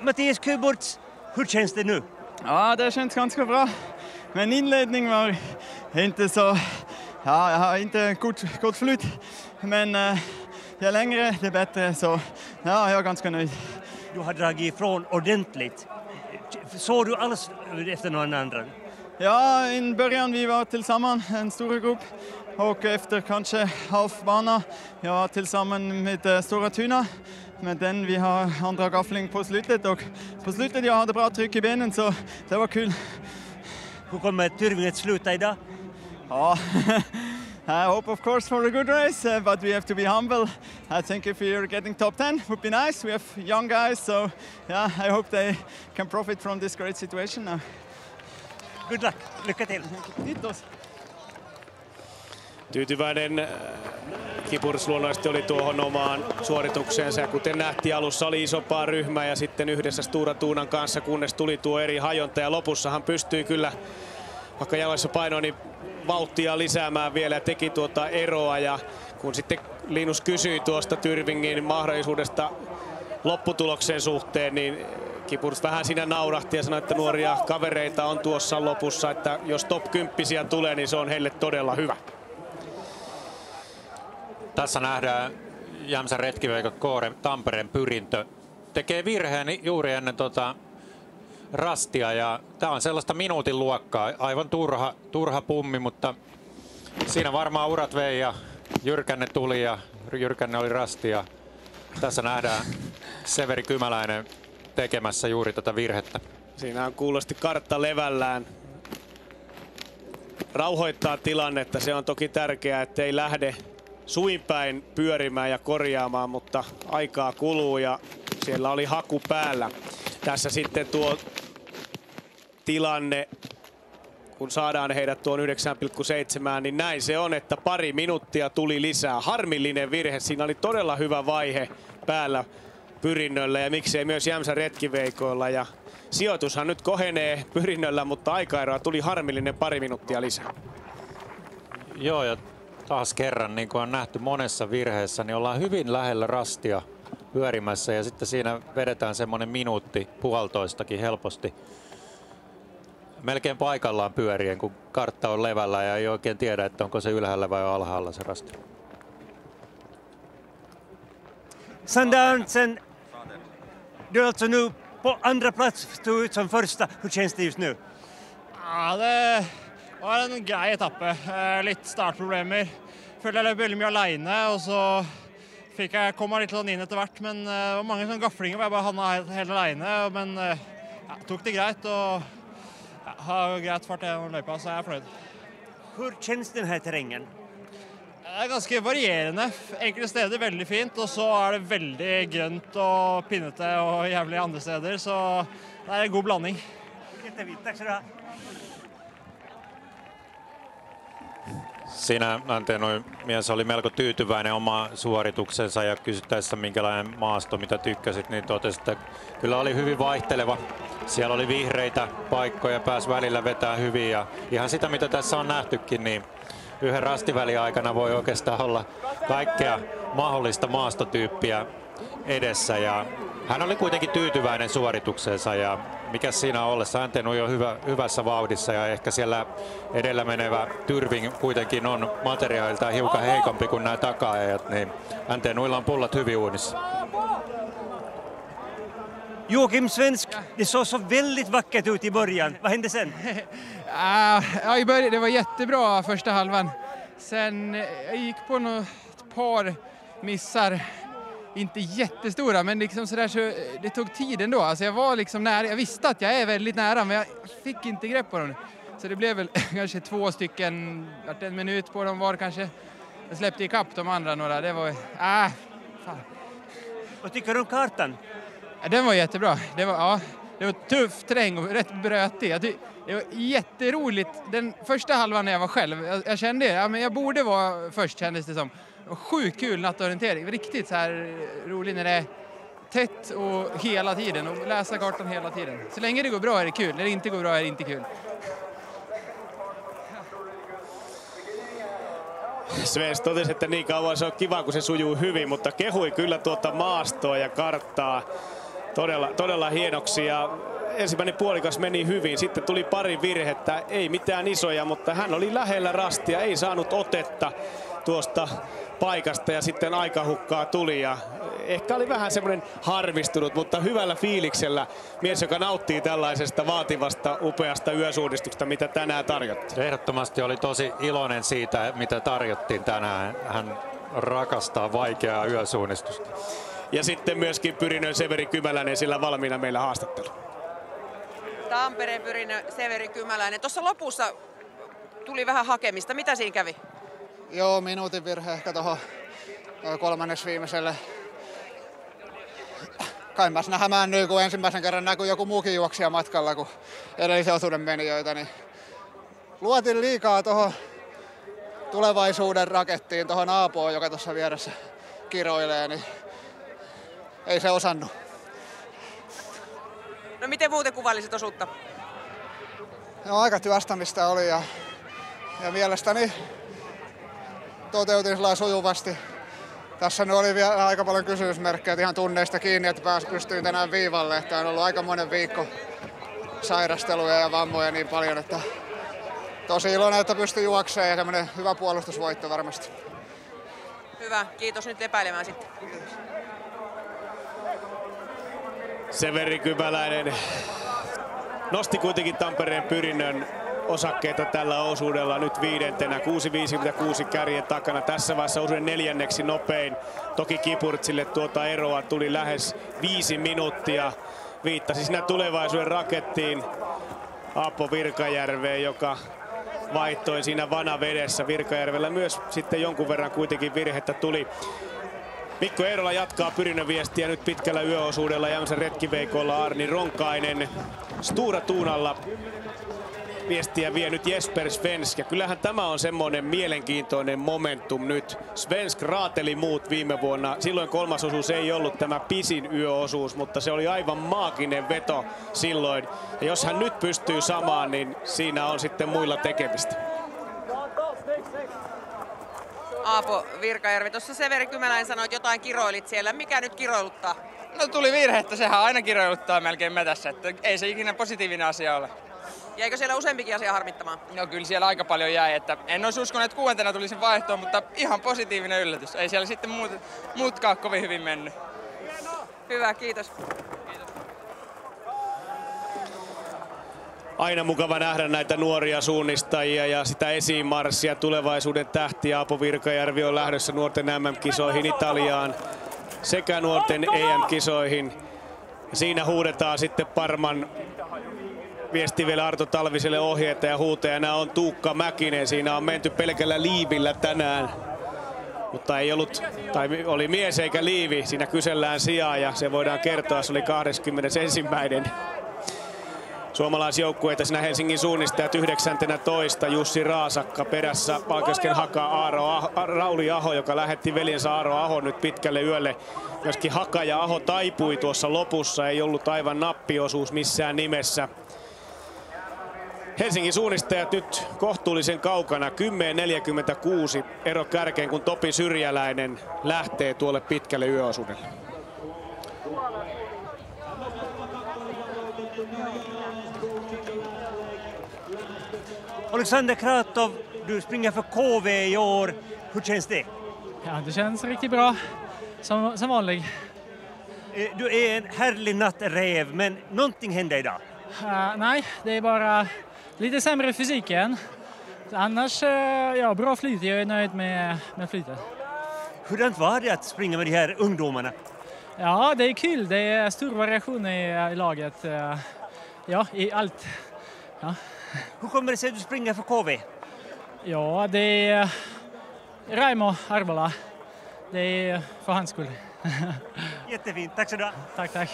Matias Kipurts, hur känns det nu? Ja, det känns ganska bra. Men inledning var inte så... Ja, jag har inte gott flyt. Men ju längre det bättre, så ja, jag är ganska nöjd. Du har dragit ifrån ordentligt. Såg du alls efter någon annan? Ja, i början vi var tillsammans, en stor grupp. Och efter kanske halvbana, jag var tillsammans med Stora Tuna. Men den vi har andra gaffling på slutet och på slutet jag hade bra tryck i benen så det var kul. Hur kommer Tyrving att sluta idag? Ja, I hope of course for a good race, but we have to be humble. I think if we're getting top 10 would be nice. We have young guys, so yeah, I hope they can profit from this great situation now. Good luck. Lycka till. Kiitos. Tyytyväinen Kipurts luonnollisesti oli tuohon omaan suoritukseensa ja kuten nähtiin alussa oli isompaa ryhmää ja sitten yhdessä Stora Tuunan kanssa kunnes tuli tuo eri hajonta ja lopussahan pystyi kyllä vaikka jaloissa painoa niin vauhtia lisäämään vielä ja teki tuota eroa ja kun sitten Linus kysyi tuosta Tyrvingin mahdollisuudesta lopputuloksen suhteen niin Kipurts vähän siinä naurahti ja sanoi, että nuoria kavereita on tuossa lopussa, että jos top 10 tulee niin se on heille todella hyvä. Tässä nähdään Jämsän retkiveikot Kåre Tampereen pyrintö. Tekee virheen juuri ennen rastia ja tämä on sellaista minuutin luokkaa. Aivan turha pummi, mutta siinä varmaan urat vei ja Jyrkänne tuli ja Jyrkänne oli rasti. Ja tässä nähdään Severi Kymäläinen tekemässä juuri tätä virhettä. Siinä on kuulosti kartta levällään. Rauhoittaa tilannetta, se on toki tärkeää, ettei lähde suinpäin pyörimään ja korjaamaan, mutta aikaa kuluu ja siellä oli haku päällä. Tässä sitten tuo tilanne, kun saadaan heidät tuon 9,7, niin näin se on, että pari minuuttia tuli lisää. Harmillinen virhe, siinä oli todella hyvä vaihe päällä Pyrinnöllä ja miksei myös Jämsän retkiveikoilla. Ja sijoitushan nyt kohenee Pyrinnöllä, mutta aikaeroa tuli harmillinen pari minuuttia lisää. Joo, ja taas kerran, niin kuin on nähty monessa virheessä, niin ollaan hyvin lähellä rastia pyörimässä ja sitten siinä vedetään semmoinen minuutti, puolitoistakin helposti. Melkein paikallaan pyörien, kun kartta on levällä ja ei oikein tiedä, että onko se ylhäällä vai alhaalla se rasti. Sandernsen, du är alltså nu på andra plats, stod ut som första. Hur känns det just nu? Ja, det var en grei etappe. Litt startproblemer. Følte jeg løp veldig mye alene, og så fikk jeg komme litt sånn inn etter hvert. Men det var mange sånne gaflinger hvor jeg bare havna helt alene. Men ja, tok det greit og ja, har greit fart gjennom løypa, så jeg er fornøyd. Hur känns den här terrängen? Det er ganske varierende. Enkelte steder veldig fint, og så er det veldig grønt og pinnete og jævlig andre steder. Så det er en god blanding. Tack så du ha. Siinä Antenoi mies oli melko tyytyväinen omaan suorituksensa ja kysyttäessä minkälainen maasto, mitä tykkäsit, niin totesi, että kyllä oli hyvin vaihteleva. Siellä oli vihreitä paikkoja, pääsi välillä vetää hyvin ja ihan sitä mitä tässä on nähtykin, niin yhden rastivälin aikana voi oikeastaan olla kaikkea mahdollista maastotyyppiä edessä ja hän oli kuitenkin tyytyväinen suoritukseensa ja mikä siinä ollessa Antenoi on hyvässä vauhdissa ja ehkä siellä edellä menevä Tyrving kuitenkin on materiaaliltaan hiukan heikompi kuin nämä taka-ajat, niin Antenoilla on pullat hyvin uunissa. Joakim Svensk, det såg så väldigt vackert ut i början. Vad hände sen? Ja, i början det var jättebra första halvan. Sen jag gick på ett par missar. Inte jättestora, men liksom sådär så det tog tid ändå. Alltså jag var liksom nära, jag visste att jag är väldigt nära, men jag fick inte grepp på dem. Så det blev väl kanske 2 stycken, vart en minut på dem var kanske. Jag släppte i kapp de andra några, det var, fan. Vad tycker du om kartan? Ja, den var jättebra. Det var tuff terräng och rätt brötig. Det var jätteroligt. Den första halvan när jag var själv, jag kände ja, men jag borde vara först kändes det som. Det var sjukt kul nattorientering. Riktigt så här roligt när det är tätt och hela tiden och läsa kartan hela tiden. Så länge det går bra är det kul. När det inte går bra är det inte kul. Svens totesi, että niin kauan se on kiva, kun se sujuu hyvin, mutta kehui kyllä tuota maastoa ja karttaa todella hienoksi. Ja ensimmäinen puolikas meni hyvin, sitten tuli pari virhettä, ei mitään isoja, mutta hän oli lähellä rastia, ei saanut otetta tuosta paikasta ja sitten aikahukkaa tuli ja ehkä oli vähän semmoinen harmistunut, mutta hyvällä fiiliksellä mies, joka nauttii tällaisesta vaativasta, upeasta yösuunnistuksesta, mitä tänään tarjottiin. Ehdottomasti oli tosi iloinen siitä, mitä tarjottiin tänään. Hän rakastaa vaikeaa yösuunnistusta. Ja sitten myöskin Pyrinnön Severi Kymäläinen sillä valmiina meillä haastattelu. Tampereen Pyrinnön Severi Kymäläinen. Tuossa lopussa tuli vähän hakemista. Mitä siinä kävi? Joo, minuutin virhe ehkä tuohon kolmannes viimeiselle. Kai mä siinä hämäännyt, kun ensimmäisen kerran näkyi joku muukin juoksija matkalla kuin edellisen osuuden menijöitä. Niin luotin liikaa tuohon tulevaisuuden rakettiin, tuohon Aapoon, joka tuossa vieressä kiroilee, niin ei se osannut. No miten muuten kuvailisit osuutta? No, aika työstämistä oli ja mielestäni toteutin sillä sujuvasti. Tässä nyt oli vielä aika paljon kysymysmerkkejä ihan tunneista kiinni, että pystyin tänään viivalle. Että on ollut aikamoinen viikko sairasteluja ja vammoja niin paljon, että tosi iloinen, että pystyi juoksemaan ja tämmöinen hyvä puolustusvoitto varmasti. Hyvä, kiitos nyt epäilemään sitten. Severi Kymäläinen nosti kuitenkin Tampereen Pyrinnön osakkeita tällä osuudella nyt 5. 6.56 kärjen takana. Tässä vaiheessa osuuden 4. nopein. Toki Kipurtsille tuota eroa tuli lähes 5 minuuttia. Viittasi siinä tulevaisuuden rakettiin Aapo Virkajärveen, joka vaihtoi siinä vanavedessä. Virkajärvellä myös sitten jonkun verran kuitenkin virhettä tuli. Mikko Eerola jatkaa Pyrinnön viestiä nyt pitkällä yöosuudella. Jämsän retkiveikolla Arni Ronkainen Stura Tuunalla viestiä vie nyt Jesper Svensk. Ja kyllähän tämä on semmoinen mielenkiintoinen momentum nyt. Svensk raateli muut viime vuonna. Silloin kolmasosuus ei ollut tämä pisin yöosuus, mutta se oli aivan maaginen veto silloin. Ja jos hän nyt pystyy samaan, niin siinä on sitten muilla tekemistä. Aapo Virkajärvi, tuossa Severi Kymäläinen sanoi, että jotain kiroilit siellä. Mikä nyt kiroiluttaa? No tuli virhe, että sehän aina kiroiluttaa melkein metässä, että ei se ikinä positiivinen asia ole. Jäikö siellä useampikin asia harmittamaan? No kyllä siellä aika paljon jäi, että en olisi uskonut, että 6. tulisin vaihtoon, mutta ihan positiivinen yllätys. Ei siellä sitten muutkaan kovin hyvin mennyt. Hyvä, kiitos. Aina mukava nähdä näitä nuoria suunnistajia ja sitä esiinmarssia. Tulevaisuuden tähti Aapo Virkajärvi on lähdössä nuorten MM-kisoihin Italiaan sekä nuorten EM-kisoihin. Siinä huudetaan sitten Parman viesti vielä Arto Talviselle ohjeita ja huutajana on Tuukka Mäkinen. Siinä on menty pelkällä liivillä tänään, mutta ei ollut, tai oli mies eikä liivi. Siinä kysellään sijaa ja se voidaan kertoa, se oli 21. Suomalaisjoukkueita siinä Helsingin suunnistajat 19. Jussi Raasakka, perässä Valkeusken Haka Rauli Aho, joka lähetti veljensä Aaro Aho nyt pitkälle yölle. Myöskin Haka ja Aho taipui tuossa lopussa, ei ollut aivan nappiosuus missään nimessä. Helsingin suunnistajat nyt kohtuullisen kaukana, 10.46 ero kärkeen, kun Topi Syrjäläinen lähtee tuolle pitkälle yöosuudelle. Alexander Kratov, du springer för KV i år. Hur känns det? Ja, det känns riktigt bra, som vanligt. Du är en härlig natträv, men någonting hände idag? Nej, det är bara lite sämre fysik igen. Annars, ja, bra flyt. Jag är nöjd med flytet. Hur var det att springa med de här ungdomarna? Ja, det är kul. Det är stor variation i laget. Ja, i allt. Ja. Hur kommer det sig att du springer för KV? Ja, det är Raimo Arvola. Det är för hans skull. Jättefint, tack så du ha. Tack, tack.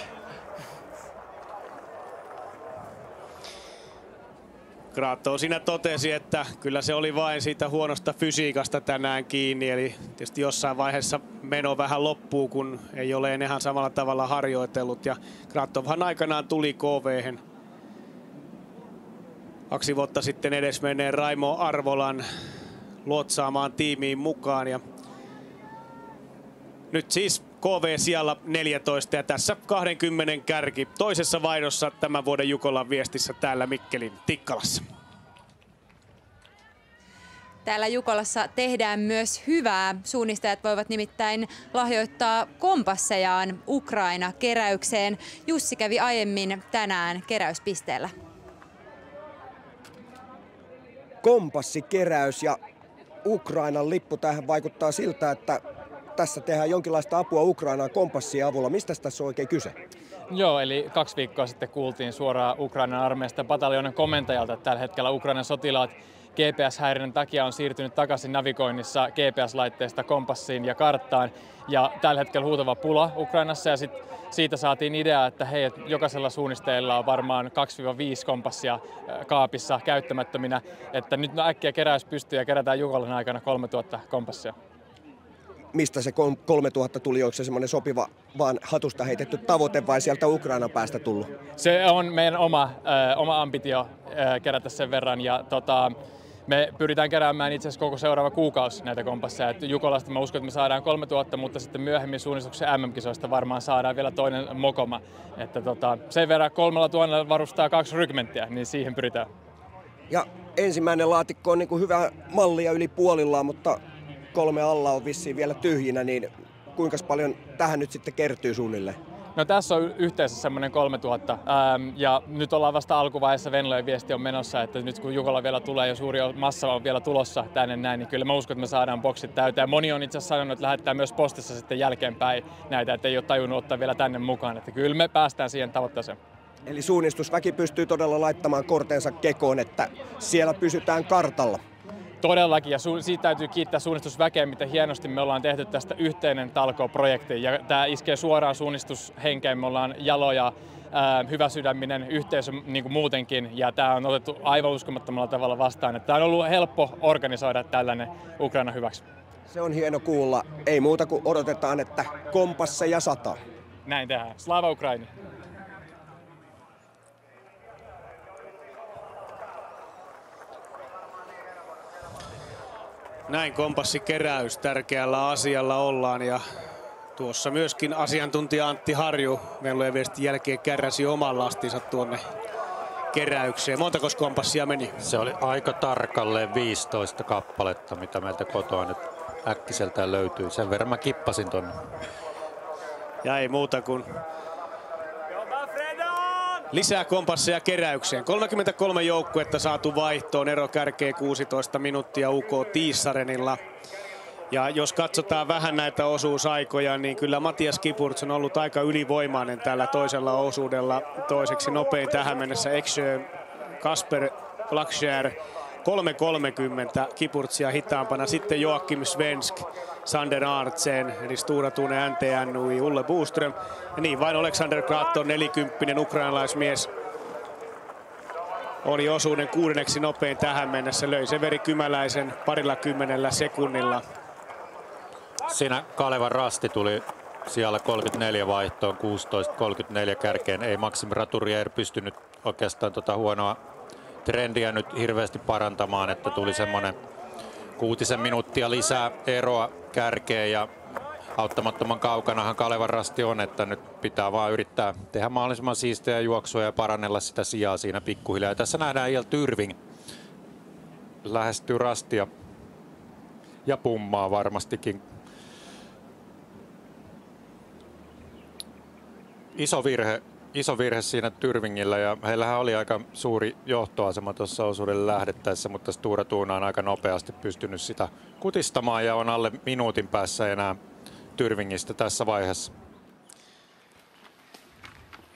Kraatto siinä totesi, että kyllä se oli vain siitä huonosta fysiikasta tänään kiinni. Eli tietysti jossain vaiheessa meno vähän loppuu, kun ei ole ihan samalla tavalla harjoitellut. Ja Kraattovhan aikanaan tuli KV:hen 2 vuotta sitten edesmenneen Raimo Arvolan luotsaamaan tiimiin mukaan. Ja nyt siis KV sijalla 14 ja tässä 20 kärki toisessa vaihdossa tämän vuoden Jukolan viestissä täällä Mikkelin Tikkalassa. Täällä Jukolassa tehdään myös hyvää. Suunnistajat voivat nimittäin lahjoittaa kompassejaan Ukraina-keräykseen. Jussi kävi aiemmin tänään keräyspisteellä. Kompassikeräys ja Ukrainan lippu. Tähän vaikuttaa siltä, että tässä tehdään jonkinlaista apua Ukrainaan kompassien avulla. Mistä tässä on oikein kyse? Joo, eli 2 viikkoa sitten kuultiin suoraan Ukrainan armeijasta pataljoonan komentajalta, että tällä hetkellä Ukrainan sotilaat GPS-häirinnän takia on siirtynyt takaisin navigoinnissa GPS-laitteesta kompassiin ja karttaan. Ja tällä hetkellä huutava pula Ukrainassa ja siitä saatiin idea, että hei, jokaisella suunnistajalla on varmaan 2-5 kompassia kaapissa käyttämättöminä. Että nyt äkkiä keräys pystyy ja kerätään Jukolan aikana 3000 kompassia. Mistä se 3000 tuli? Onko se semmoinen sopiva vaan hatusta heitetty tavoite vai sieltä Ukrainan päästä tullut? Se on meidän oma ambitio kerätä sen verran ja me pyritään keräämään itse asiassa koko seuraava kuukausi näitä kompasseja. Et Jukolasta mä uskon, että me saadaan 3000, mutta sitten myöhemmin suunnistuksen MM-kisoista varmaan saadaan vielä toinen mokoma. Että sen verran 3000 varustaa 2 rykmenttiä, niin siihen pyritään. Ja ensimmäinen laatikko on niin kuin hyvä mallia yli puolillaan, mutta 3 alla on vissiin vielä tyhjinä, niin kuinka paljon tähän nyt sitten kertyy suunnilleen? No tässä on yhteensä semmoinen 3000 ja nyt ollaan vasta alkuvaiheessa. Venlojen viesti on menossa, että nyt kun Jukola vielä tulee ja suuri massa on vielä tulossa tänne näin, niin kyllä mä uskon, että me saadaan boksit täyteen. Moni on itse asiassa sanonut, että lähettää myös postissa sitten jälkeenpäin näitä, että ei ole tajunnut ottaa vielä tänne mukaan. Että kyllä me päästään siihen tavoitteeseen. Eli suunnistusväki pystyy todella laittamaan kortensa kekoon, että siellä pysytään kartalla. Todellakin, ja siitä täytyy kiittää suunnistusväkeä, miten hienosti me ollaan tehty tästä yhteinen talkooprojekti. Ja tämä iskee suoraan suunnistushenkeen. Me ollaan jaloja hyväsydäminen yhteisö niin kuin muutenkin, ja tämä on otettu aivan uskomattomalla tavalla vastaan. Tämä on ollut helppo organisoida tällainen Ukraina hyväksi. Se on hieno kuulla. Ei muuta kuin odotetaan, että kompasseja sataa. Näin tehdään. Slava Ukraini! Näin kompassikeräys, tärkeällä asialla ollaan, ja tuossa myöskin asiantuntija Antti Harju Mellojen viestin jälkeen kärräsi oman lastinsa tuonne keräykseen. Montako kompassia meni? Se oli aika tarkalleen 15 kappaletta, mitä meiltä kotoa nyt äkkiseltään löytyy. Sen verran mä kippasin tonne. Ja ei muuta kuin lisää kompasseja keräykseen. 33 joukkuetta saatu vaihtoon, ero kärkeen 16 minuuttia UK Tiissarenilla. Ja jos katsotaan vähän näitä osuusaikoja, niin kyllä Matias Kiburts on ollut aika ylivoimainen tällä toisella osuudella. Toiseksi nopein tähän mennessä Eksjö Kasper Blackshare 3.30, Kiburtsia hitaampana. Sitten Joakim Svensk, Sander Artsen, eli Stora Tune NTNUI, Ulle Boström. Ja niin vain Alexander Kraton, 40 ukrainalaismies, oli osuuden 6. nopein tähän mennessä. Löi Severi Kymäläisen 20 sekunnilla. Siinä Kalevan Rasti tuli siellä 34 vaihtoon, 16.34 kärkeen. Ei Maxim Raturier pystynyt oikeastaan huonoa trendiä nyt hirveästi parantamaan, että tuli semmoinen 6 minuuttia lisää eroa kärkeen, ja auttamattoman kaukanahan Kalevan Rasti on, että nyt pitää vaan yrittää tehdä mahdollisimman siistejä juoksua ja parannella sitä sijaa siinä pikkuhiljaa. Ja tässä nähdään Iel Tyrving lähestyy Rastia ja pummaa varmastikin. Iso virhe siinä Tyrvingillä, ja heillähän oli aika suuri johtoasema tuossa osuudelle lähdettäessä, mutta Stora Tuna on aika nopeasti pystynyt sitä kutistamaan ja on alle minuutin päässä enää Tyrvingistä tässä vaiheessa.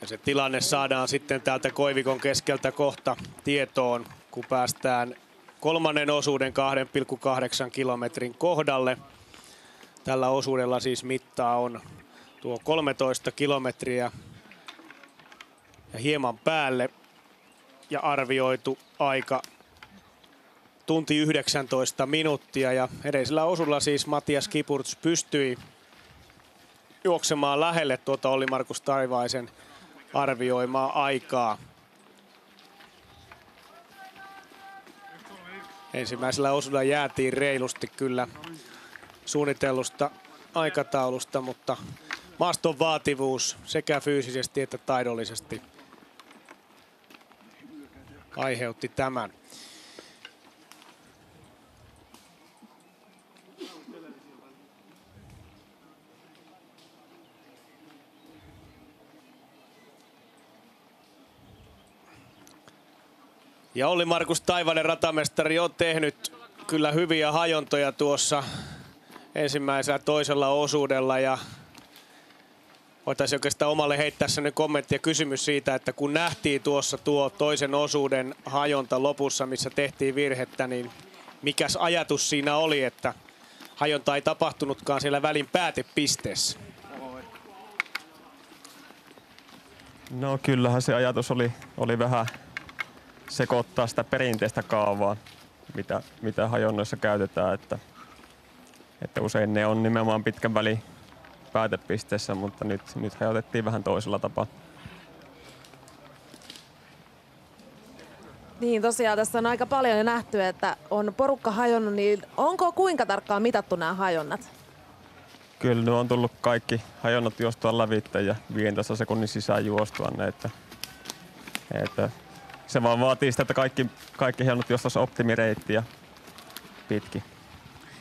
Ja se tilanne saadaan sitten täältä Koivikon keskeltä kohta tietoon, kun päästään kolmannen osuuden 2,8 kilometrin kohdalle. Tällä osuudella siis mittaa on tuo 13 kilometriä ja hieman päälle, ja arvioitu aika tunti 19 minuuttia. Ja edellisellä osuudella siis Matias Kiburts pystyi juoksemaan lähelle tuota Olli-Markus Taivaisen arvioimaa aikaa. Ensimmäisellä osuudella jäätiin reilusti kyllä suunnitellusta aikataulusta, mutta maaston vaativuus sekä fyysisesti että taidollisesti aiheutti tämän. Ja Olli-Markus Taivainen, ratamestari, on tehnyt kyllä hyviä hajontoja tuossa ensimmäisellä toisella osuudella, ja voitaisiin oikeastaan omalle heittää sellainen kommentti ja kysymys siitä, että kun nähtiin tuossa tuo toisen osuuden hajonta lopussa, missä tehtiin virhettä, niin mikäs ajatus siinä oli, että hajonta ei tapahtunutkaan siellä välin päätepisteessä? No kyllähän se ajatus oli vähän sekoittaa sitä perinteistä kaavaa, mitä hajonnoissa käytetään, että usein ne on nimenomaan pitkän välin päätepisteessä, mutta nyt hajotettiin vähän toisella tapaa. Niin tosiaan tässä on aika paljon nähty, että on porukka hajonnut, niin onko kuinka tarkkaan mitattu nämä hajonnat? Kyllä ne on tullut kaikki hajonnat juostua lävitse ja 15 sekunnin sisään juostua ne, että se vaan vaatii sitä, että kaikki hajonnat juostaisi optimireittiä pitkin.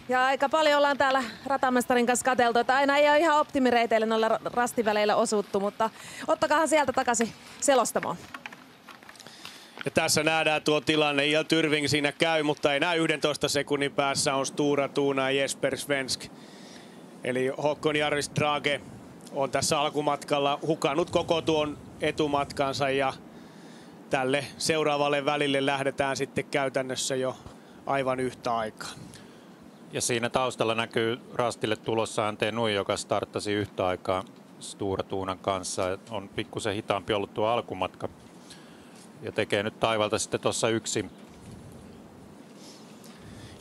Ja aika paljon ollaan täällä ratamestarin kanssa katseltu, että aina ei ole ihan optimireiteille noilla rastiväleillä osuttu, mutta ottakaahan sieltä takaisin selostamoon. Ja tässä nähdään tuo tilanne. Iel Tyrving siinä käy, mutta enää 11 sekunnin päässä on Stora Tuna ja Jesper Svensk. Eli Håkon Jaris Drage on tässä alkumatkalla hukannut koko tuon etumatkansa, ja tälle seuraavalle välille lähdetään sitten käytännössä jo aivan yhtä aikaa. Ja siinä taustalla näkyy Rastille tulossa NTNUI, joka starttasi yhtä aikaa Stora Tunan kanssa. On pikkusen hitaampi ollut tuo alkumatka ja tekee nyt taivalta sitten tuossa yksin.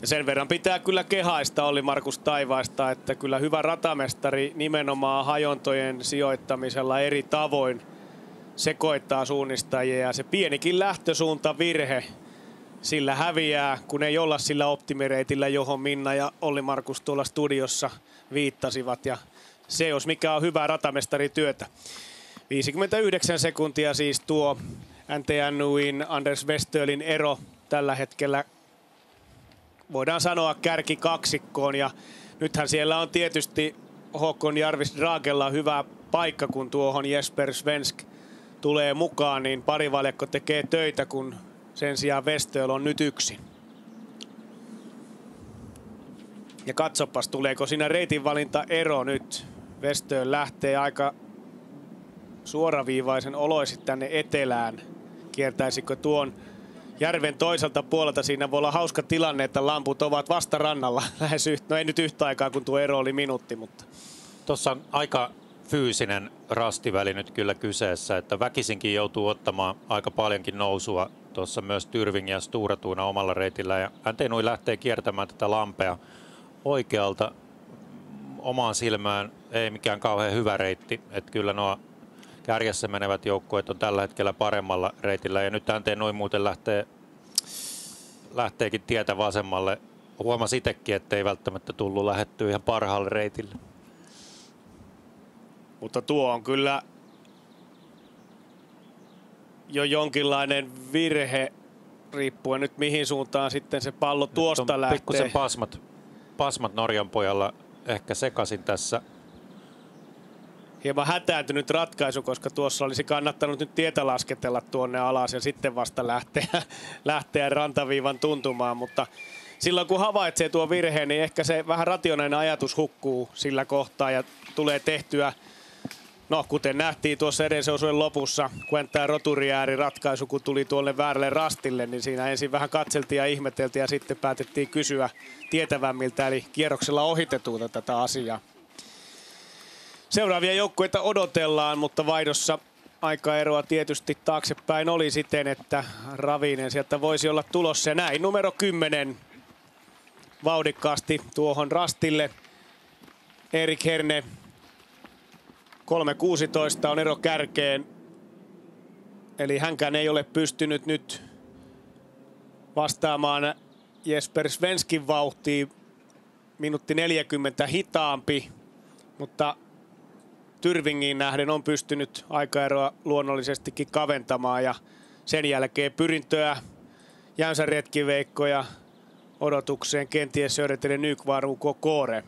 Ja sen verran pitää kyllä kehaista Olli Markus Taivaista, että kyllä hyvä ratamestari nimenomaan hajontojen sijoittamisella eri tavoin sekoittaa suunnistajia. Ja se pienikin lähtösuunta virhe sillä häviää, kun ei olla sillä optimireitillä, johon Minna ja Olli Markus tuolla studiossa viittasivat. Ja se, jos mikä on hyvää ratamestarityötä. 59 sekuntia siis tuo NTNUin Anders Westölin ero tällä hetkellä, voidaan sanoa, kärkikaksikkoon. Ja nythän siellä on tietysti Håkon Jarvis Dragella hyvä paikka, kun tuohon Jesper Svensk tulee mukaan, niin parivaljakko tekee töitä, kun sen sijaan Westöl on nyt yksin. Ja katsopas, tuleeko siinä reitinvalinta ero nyt. Westöl lähtee aika suoraviivaisen oloisin tänne etelään. Kiertäisikö tuon järven toiselta puolelta? Siinä voi olla hauska tilanne, että lamput ovat vasta rannalla. No ei nyt yhtä aikaa, kun tuo ero oli minuutti, mutta... Tuossa on aika fyysinen rastiväli nyt kyllä kyseessä, että väkisinkin joutuu ottamaan aika paljonkin nousua. Tuossa myös Tyrving ja Stora Tuna omalla reitillä. Ja NTNUi lähtee kiertämään tätä lampea oikealta omaan silmään. Ei mikään kauhean hyvä reitti, että kyllä nuo kärjessä menevät joukkueet on tällä hetkellä paremmalla reitillä. Ja nyt NTNUi muuten lähteekin tietä vasemmalle. Huomasi itsekin, ettei välttämättä tullut lähettyä ihan parhaalle reitille. Mutta tuo on kyllä jo jonkinlainen virhe, riippuen nyt mihin suuntaan sitten se pallo tuosta lähtee. Pikkusen pasmat Norjan pojalla ehkä sekaisin tässä. Hieman hätääntynyt ratkaisu, koska tuossa olisi kannattanut nyt tietä lasketella tuonne alas ja sitten vasta lähteä rantaviivan tuntumaan. Mutta silloin kun havaitsee tuo virheen, niin ehkä se vähän rationaalinen ajatus hukkuu sillä kohtaa ja tulee tehtyä. No, kuten nähtiin tuossa edellisen osuuden lopussa, Quentin Roturiääri ratkaisu, kun tuli tuolle väärälle rastille, niin siinä ensin vähän katseltiin ja ihmeteltiin ja sitten päätettiin kysyä tietävämmiltä, eli kierroksella ohitetulta tätä asiaa. Seuraavia joukkueita odotellaan, mutta vaihdossa aikaeroa tietysti taaksepäin oli siten, että Ravinen sieltä voisi olla tulossa. Ja näin numero 10 vauhdikkaasti tuohon rastille. Erik Herne 3.16 on ero kärkeen. Eli hänkään ei ole pystynyt nyt vastaamaan Jesper Svenskin vauhtiin. Minuutti 40 hitaampi, mutta Tyrvingiin nähden on pystynyt aikaeroa luonnollisestikin kaventamaan ja sen jälkeen pyrintöä Jämsän retkiveikko ja odotukseen kenties Södertälje Nykvarn Kåre.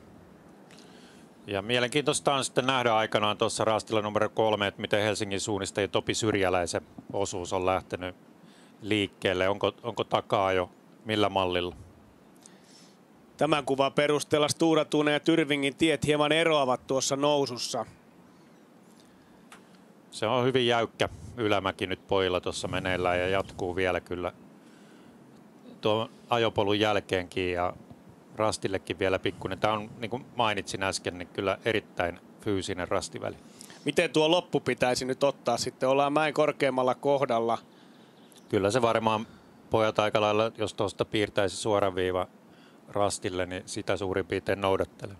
Ja mielenkiintoista on sitten nähdä aikanaan tuossa rastilla numero 3, että miten Helsingin suunnistaja Topi Syrjäläisen osuus on lähtenyt liikkeelle. Onko takaa jo millä mallilla? Tämän kuvan perusteella Stora Tuna ja Tyrvingin tiet hieman eroavat tuossa nousussa. Se on hyvin jäykkä ylämäki nyt pojilla tuossa meneillään ja jatkuu vielä kyllä tuon ajopolun jälkeenkin ja rastillekin vielä pikkuinen. Tämä on, niin kuin mainitsin äsken, niin kyllä erittäin fyysinen rastiväli. Miten tuo loppu pitäisi nyt ottaa sitten? Ollaan mäen korkeammalla kohdalla. Kyllä se varmaan pojat aika lailla, jos tuosta piirtäisi suoran viiva rastille, niin sitä suurin piirtein noudattelee.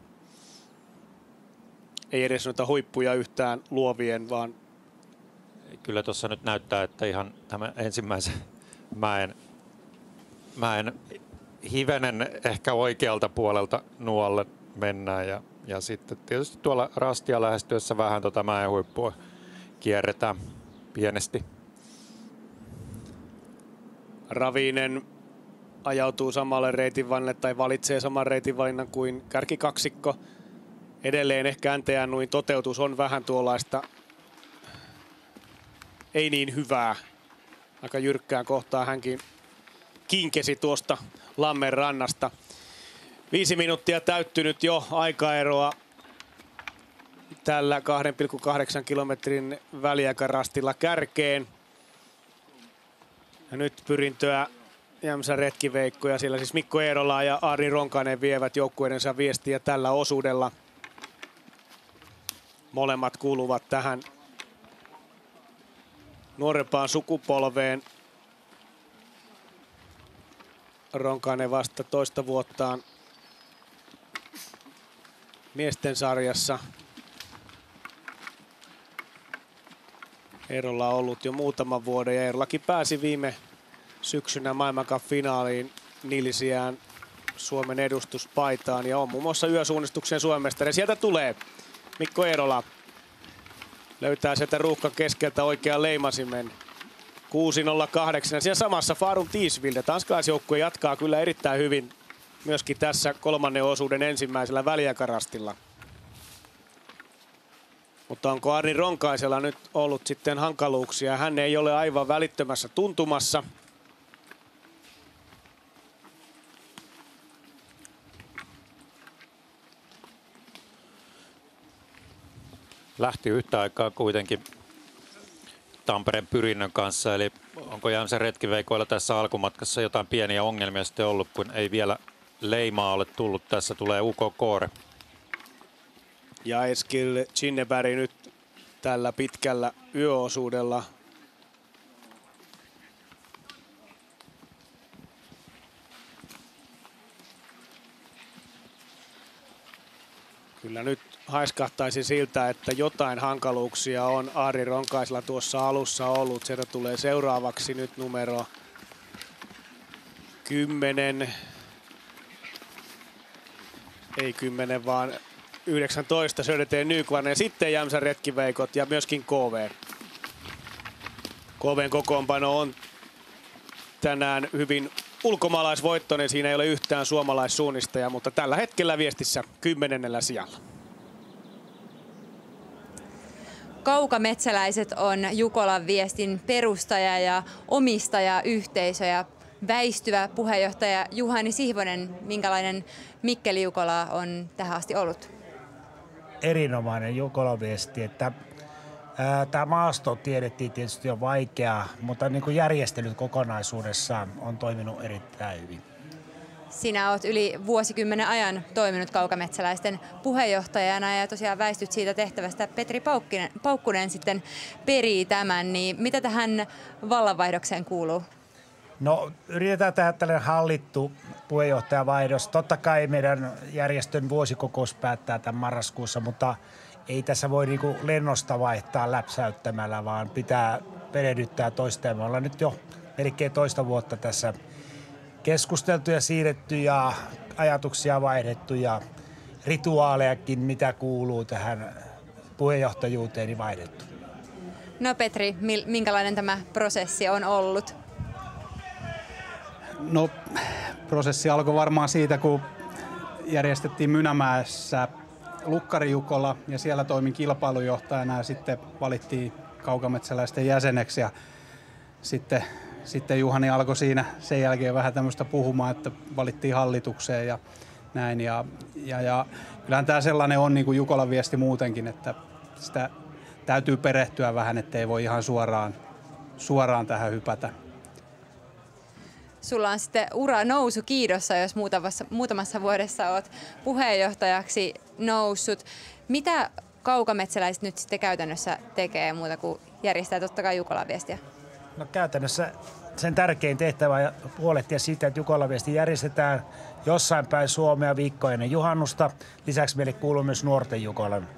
Ei edes noita huippuja yhtään luovien, vaan... Kyllä tuossa nyt näyttää, että ihan tämä ensimmäisen mäen hivenen ehkä oikealta puolelta nuolle mennään ja sitten tietysti tuolla rastia lähestyessä vähän tuota mäen huippua kierretään pienesti. Ravinen ajautuu samalle reitinvalinnalle tai valitsee saman reitinvalinnan kuin kärkikaksikko. Edelleen ehkä NTNUin toteutus on vähän tuollaista ei niin hyvää. Aika jyrkkään kohtaan hänkin kinkesi tuosta Lammen rannasta. 5 minuuttia täyttynyt jo aikaeroa tällä 2,8 kilometrin väliaikarastilla kärkeen. Ja nyt pyrintöä Jämsän retkiveikko ja siellä siis Mikko Eerola ja Arni Ronkainen vievät joukkueidensa viestiä tällä osuudella. Molemmat kuuluvat tähän nuorempaan sukupolveen. Ronkainen vasta toista vuottaan miesten sarjassa. Eerola on ollut jo muutaman vuoden ja Eerolakin pääsi viime syksynä maailmancup-finaaliin nilsiään Suomen edustuspaitaan ja on muun muassa yösuunnistuksen Suomen mestari. Sieltä tulee Mikko Eerola. Löytää sieltä ruuhkan keskeltä oikean leimasimen. 6.08. Siellä samassa Farum Tiisvilde. Tanskalaisjoukkue jatkaa kyllä erittäin hyvin myöskin tässä kolmannen osuuden ensimmäisellä väliajarastilla. Mutta onko Arni Ronkaisella nyt ollut sitten hankaluuksia? Hän ei ole aivan välittömässä tuntumassa. Lähti yhtä aikaa kuitenkin Tampereen Pyrinnön kanssa, eli onko Jämsän retkiveikoilla tässä alkumatkassa jotain pieniä ongelmia sitten ollut, kun ei vielä leimaa ole tullut. Tässä tulee Uko Koore. Ja Eskil Chinneberg nyt tällä pitkällä yöosuudella. Kyllä nyt haiskahtaisi siltä, että jotain hankaluuksia on Arni Ronkaisella tuossa alussa ollut. Sieltä tulee seuraavaksi nyt numero 10. Ei 10, vaan 19 Söderten Nykvarn ja sitten Jämsän retkiveikot ja myöskin KV. KVn kokoonpano on tänään hyvin ulkomaalaisvoittoinen. Siinä ei ole yhtään suomalaissuunnistajaa, mutta tällä hetkellä viestissä 10. sijalla. Kaukametsäläiset on Jukolan viestin perustaja ja omistajayhteisö ja väistyvä puheenjohtaja Juhani Sihvonen. Minkälainen Mikkeli Jukola on tähän asti ollut? Erinomainen Jukolan viesti, että tämä maasto tiedettiin tietysti on vaikeaa, mutta niin kuin järjestelyt kokonaisuudessaan on toiminut erittäin hyvin. Sinä olet yli vuosikymmenen ajan toiminut kaukametsäläisten puheenjohtajana ja tosiaan väistyt siitä tehtävästä. Petri Paukkunen sitten perii tämän, niin mitä tähän vallanvaihdokseen kuuluu? No yritetään tehdä tällainen hallittu puheenjohtajavaihdos. Totta kai meidän järjestön vuosikokous päättää tämän marraskuussa, mutta ei tässä voi niinku lennosta vaihtaa läpsäyttämällä, vaan pitää perehdyttää toista. Me ollaan nyt jo melkein toista vuotta tässä keskusteltu ja siirretty ja ajatuksia vaihdettu ja rituaalejakin, mitä kuuluu tähän puheenjohtajuuteen, niin vaihdettu. No Petri, minkälainen tämä prosessi on ollut? No prosessi alkoi varmaan siitä, kun järjestettiin Mynämäessä Lukkari Jukola ja siellä toimin kilpailujohtajana ja sitten valittiin kaukametsäläisten jäseneksi ja sitten Juhani alkoi siinä sen jälkeen vähän tämmöistä puhumaan, että valittiin hallitukseen ja näin. Ja kyllähän tämä sellainen on niin kuin Jukolan viesti muutenkin, että sitä täytyy perehtyä vähän, ettei voi ihan suoraan tähän hypätä. Sulla on sitten ura nousu kiidossa, jos muutamassa vuodessa olet puheenjohtajaksi noussut. Mitä kaukametsäläiset nyt sitten käytännössä tekee muuta kuin järjestää totta kai Jukolan viestiä? No käytännössä sen tärkein tehtävä on huolehtia siitä, että Jukolan viesti järjestetään jossain päin Suomea viikko ennen juhannusta. Lisäksi meille kuuluu myös nuorten Jukolan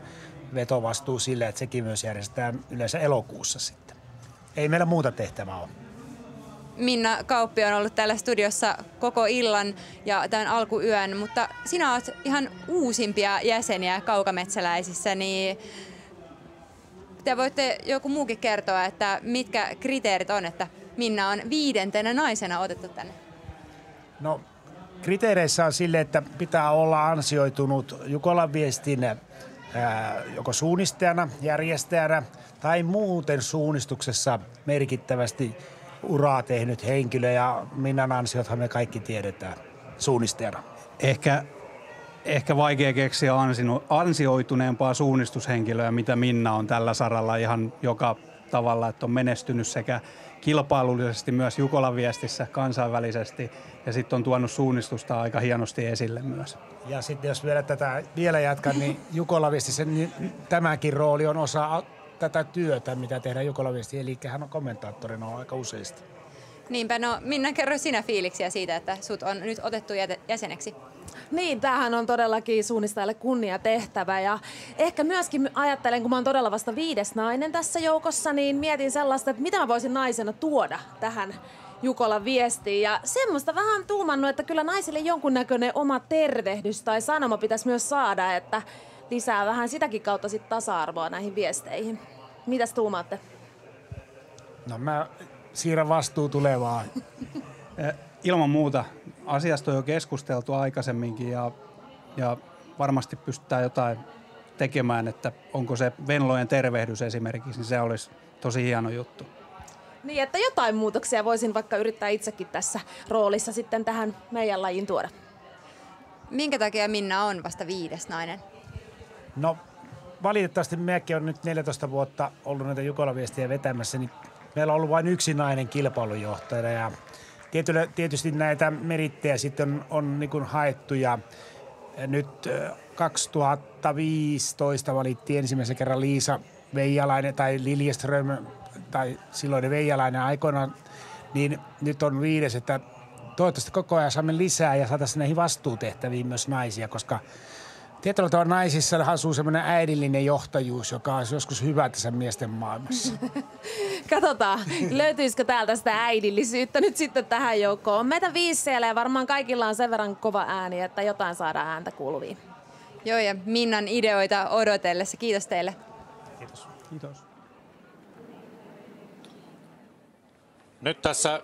vetovastuu sille, että sekin myös järjestetään yleensä elokuussa sitten. Ei meillä muuta tehtävää ole. Minna Kauppi on ollut täällä studiossa koko illan ja tämän alkuyön, mutta sinä olet ihan uusimpia jäseniä kaukametsäläisissä, niin te voitte joku muukin kertoa, että mitkä kriteerit on, että Minna on 5. naisena otettu tänne? No kriteereissä on sille, että pitää olla ansioitunut Jukolan viestin joko suunnistajana, järjestäjänä tai muuten suunnistuksessa merkittävästi uraa tehnyt henkilö ja Minnan ansiothan me kaikki tiedetään suunnistajana. Ehkä vaikea keksiä ansioituneempaa suunnistushenkilöä, mitä Minna on tällä saralla ihan joka tavalla, että on menestynyt sekä kilpailullisesti myös Jukolan viestissä kansainvälisesti ja sitten on tuonut suunnistusta aika hienosti esille myös. Ja sitten jos vielä jatkan, niin Jukolan viestissä niin tämäkin rooli on osa tätä työtä, mitä tehdään Jukolan viestissä, eli hän on kommentaattorina aika useasti. Niinpä, no Minna, kerro sinä fiiliksiä siitä, että sut on nyt otettu jäseneksi. Niin, tämähän on todellakin suunnistajalle kunniatehtävä ja ehkä myöskin ajattelen, kun mä oon todella vasta 5. nainen tässä joukossa, niin mietin sellaista, että mitä mä voisin naisena tuoda tähän Jukolan viestiin ja semmoista vähän tuumannut, että kyllä naisille jonkunnäköinen oma tervehdys tai sanoma pitäisi myös saada, että lisää vähän sitäkin kautta sit tasa-arvoa näihin viesteihin. Mitäs tuumaatte? No mä siirrän vastuu tulevaan. Ilman muuta. Asiasta on jo keskusteltu aikaisemminkin ja varmasti pystytään jotain tekemään, että onko se Venlojen tervehdys esimerkiksi, niin se olisi tosi hieno juttu. Niin, että jotain muutoksia voisin vaikka yrittää itsekin tässä roolissa sitten tähän meidän lajiin tuoda. Minkä takia Minna on vasta 5. nainen? No valitettavasti mekin on nyt 14 vuotta ollut näitä Jukolan viestiä vetämässä, niin meillä on ollut vain yksi nainen kilpailujohtajana ja tietysti näitä merittejä sitten on niin kuin haettu ja nyt 2015 valittiin ensimmäisen kerran Liisa Veijalainen tai Liljeström tai silloinen Veijalainen aikoinaan, niin nyt on 5, että toivottavasti koko ajan saamme lisää ja saataisiin näihin vastuutehtäviin myös naisia, koska tietyllä tavalla naisissa asuu semmoinen äidillinen johtajuus, joka on joskus hyvä tässä miesten maailmassa. Katsotaan, löytyisikö täältä sitä äidillisyyttä nyt sitten tähän joukkoon. On meitä 5 siellä ja varmaan kaikilla on sen verran kova ääni, että jotain saadaan ääntä kuuluviin. Joo, ja Minnan ideoita odotellessa. Kiitos teille. Kiitos. Kiitos. Nyt tässä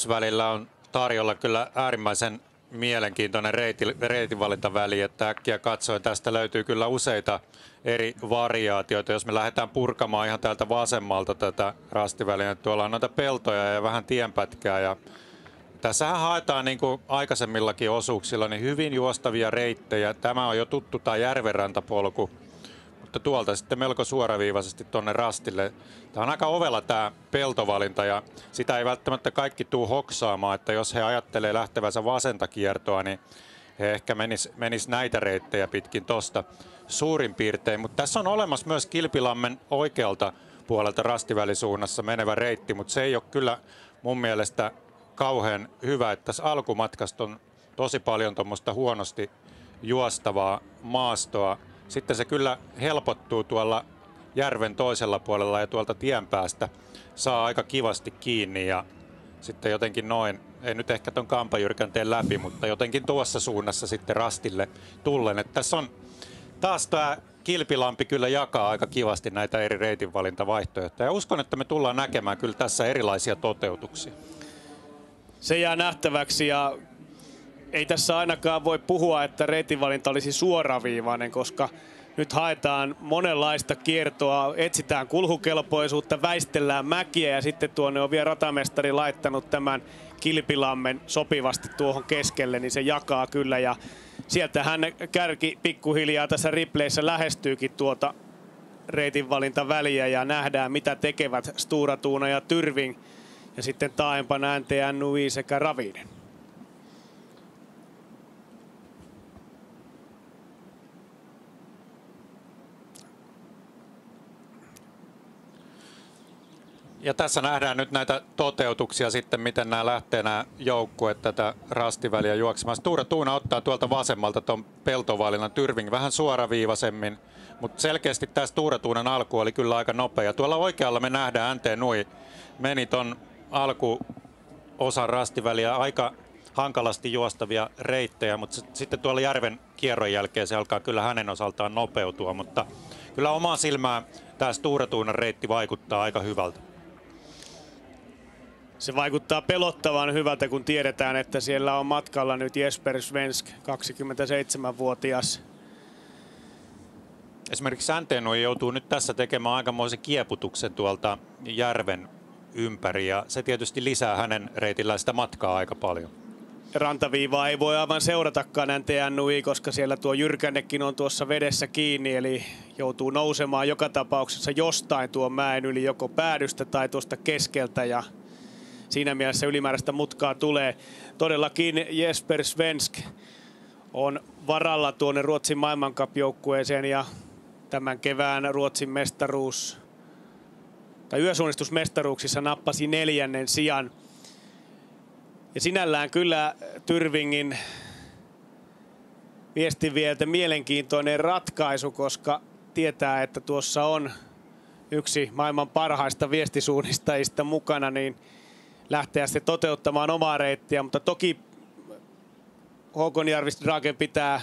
5-6 välillä on tarjolla kyllä äärimmäisen mielenkiintoinen reitinvalintaväli, että äkkiä katsoen tästä löytyy kyllä useita eri variaatioita. Jos me lähdetään purkamaan ihan täältä vasemmalta tätä rastiväliä, tuolla on noita peltoja ja vähän tienpätkää. Ja tässähän haetaan niin kuin aikaisemmillakin osuuksilla niin hyvin juostavia reittejä. Tämä on jo tuttu tämä järvenrantapolku, mutta tuolta sitten melko suoraviivaisesti tuonne rastille. Tämä on aika ovella tämä peltovalinta ja sitä ei välttämättä kaikki tuu hoksaamaan, että jos he ajattelee lähtevänsä vasenta kiertoa, niin he ehkä menis näitä reittejä pitkin tosta suurin piirtein. Mutta tässä on olemassa myös Kilpilammen oikealta puolelta rastivälisuunnassa menevä reitti, mutta se ei ole kyllä mun mielestä kauhean hyvä, että tässä alkumatkasta on tosi paljon tuommoista huonosti juostavaa maastoa. Sitten se kyllä helpottuu tuolla järven toisella puolella ja tuolta tien päästä saa aika kivasti kiinni ja sitten jotenkin noin, ei nyt ehkä ton Kampajyrkän tee läpi, mutta jotenkin tuossa suunnassa sitten rastille tullen. Että tässä on taas tämä Kilpilampi kyllä jakaa aika kivasti näitä eri reitinvalintavaihtoehtoja ja uskon, että me tullaan näkemään kyllä tässä erilaisia toteutuksia. Se jää nähtäväksi ja ei tässä ainakaan voi puhua, että reitinvalinta olisi suoraviivainen, koska nyt haetaan monenlaista kiertoa, etsitään kulkukelpoisuutta, väistellään mäkiä ja sitten tuonne on vielä ratamestari laittanut tämän Kilpilammen sopivasti tuohon keskelle, niin se jakaa kyllä ja sieltähän kärki pikkuhiljaa tässä replayssä lähestyykin tuota reitinvalintaväliä ja nähdään mitä tekevät Stora Tuuna ja Tyrving ja sitten taaempana NTN Nui sekä Ravinen. Ja tässä nähdään nyt näitä toteutuksia sitten, miten nämä lähtee nämä joukkueet tätä rastiväliä juoksemaan. Stora Tuuna ottaa tuolta vasemmalta tuon peltovalinnan, Tyrving vähän suoraviivaisemmin, mutta selkeästi tämä Stora Tuunan alku oli kyllä aika nopea. Tuolla oikealla me nähdään NT Nui meni ton alkuosan rastiväliä aika hankalasti juostavia reittejä, mutta sitten tuolla järven kierron jälkeen se alkaa kyllä hänen osaltaan nopeutua, mutta kyllä omaan silmään tämä Stora Tuunan reitti vaikuttaa aika hyvältä. Se vaikuttaa pelottavan hyvältä, kun tiedetään, että siellä on matkalla nyt Jesper Svensk, 27-vuotias. Esimerkiksi NTNUI joutuu nyt tässä tekemään aikamoisen kieputuksen tuolta järven ympäri ja se tietysti lisää hänen reitillään sitä matkaa aika paljon. rantaviivaa ei voi aivan seuratakaan NTNUI, koska siellä tuo Jyrkännekin on tuossa vedessä kiinni, eli joutuu nousemaan joka tapauksessa jostain tuon mäen yli, joko päädystä tai tuosta keskeltä, ja siinä mielessä ylimääräistä mutkaa tulee. Todellakin Jesper Svensk on varalla tuonne Ruotsin maailmancupjoukkueeseen, ja tämän kevään Ruotsin mestaruus tai yösuunnistusmestaruuksissa nappasi 4. sijan. Ja sinällään kyllä Tyrvingin viestinvieltä mielenkiintoinen ratkaisu, koska tietää, että tuossa on yksi maailman parhaista viestisuunnistajista mukana, niin lähteä sitten toteuttamaan omaa reittiä. Mutta toki Håkon Järvist-Dragen pitää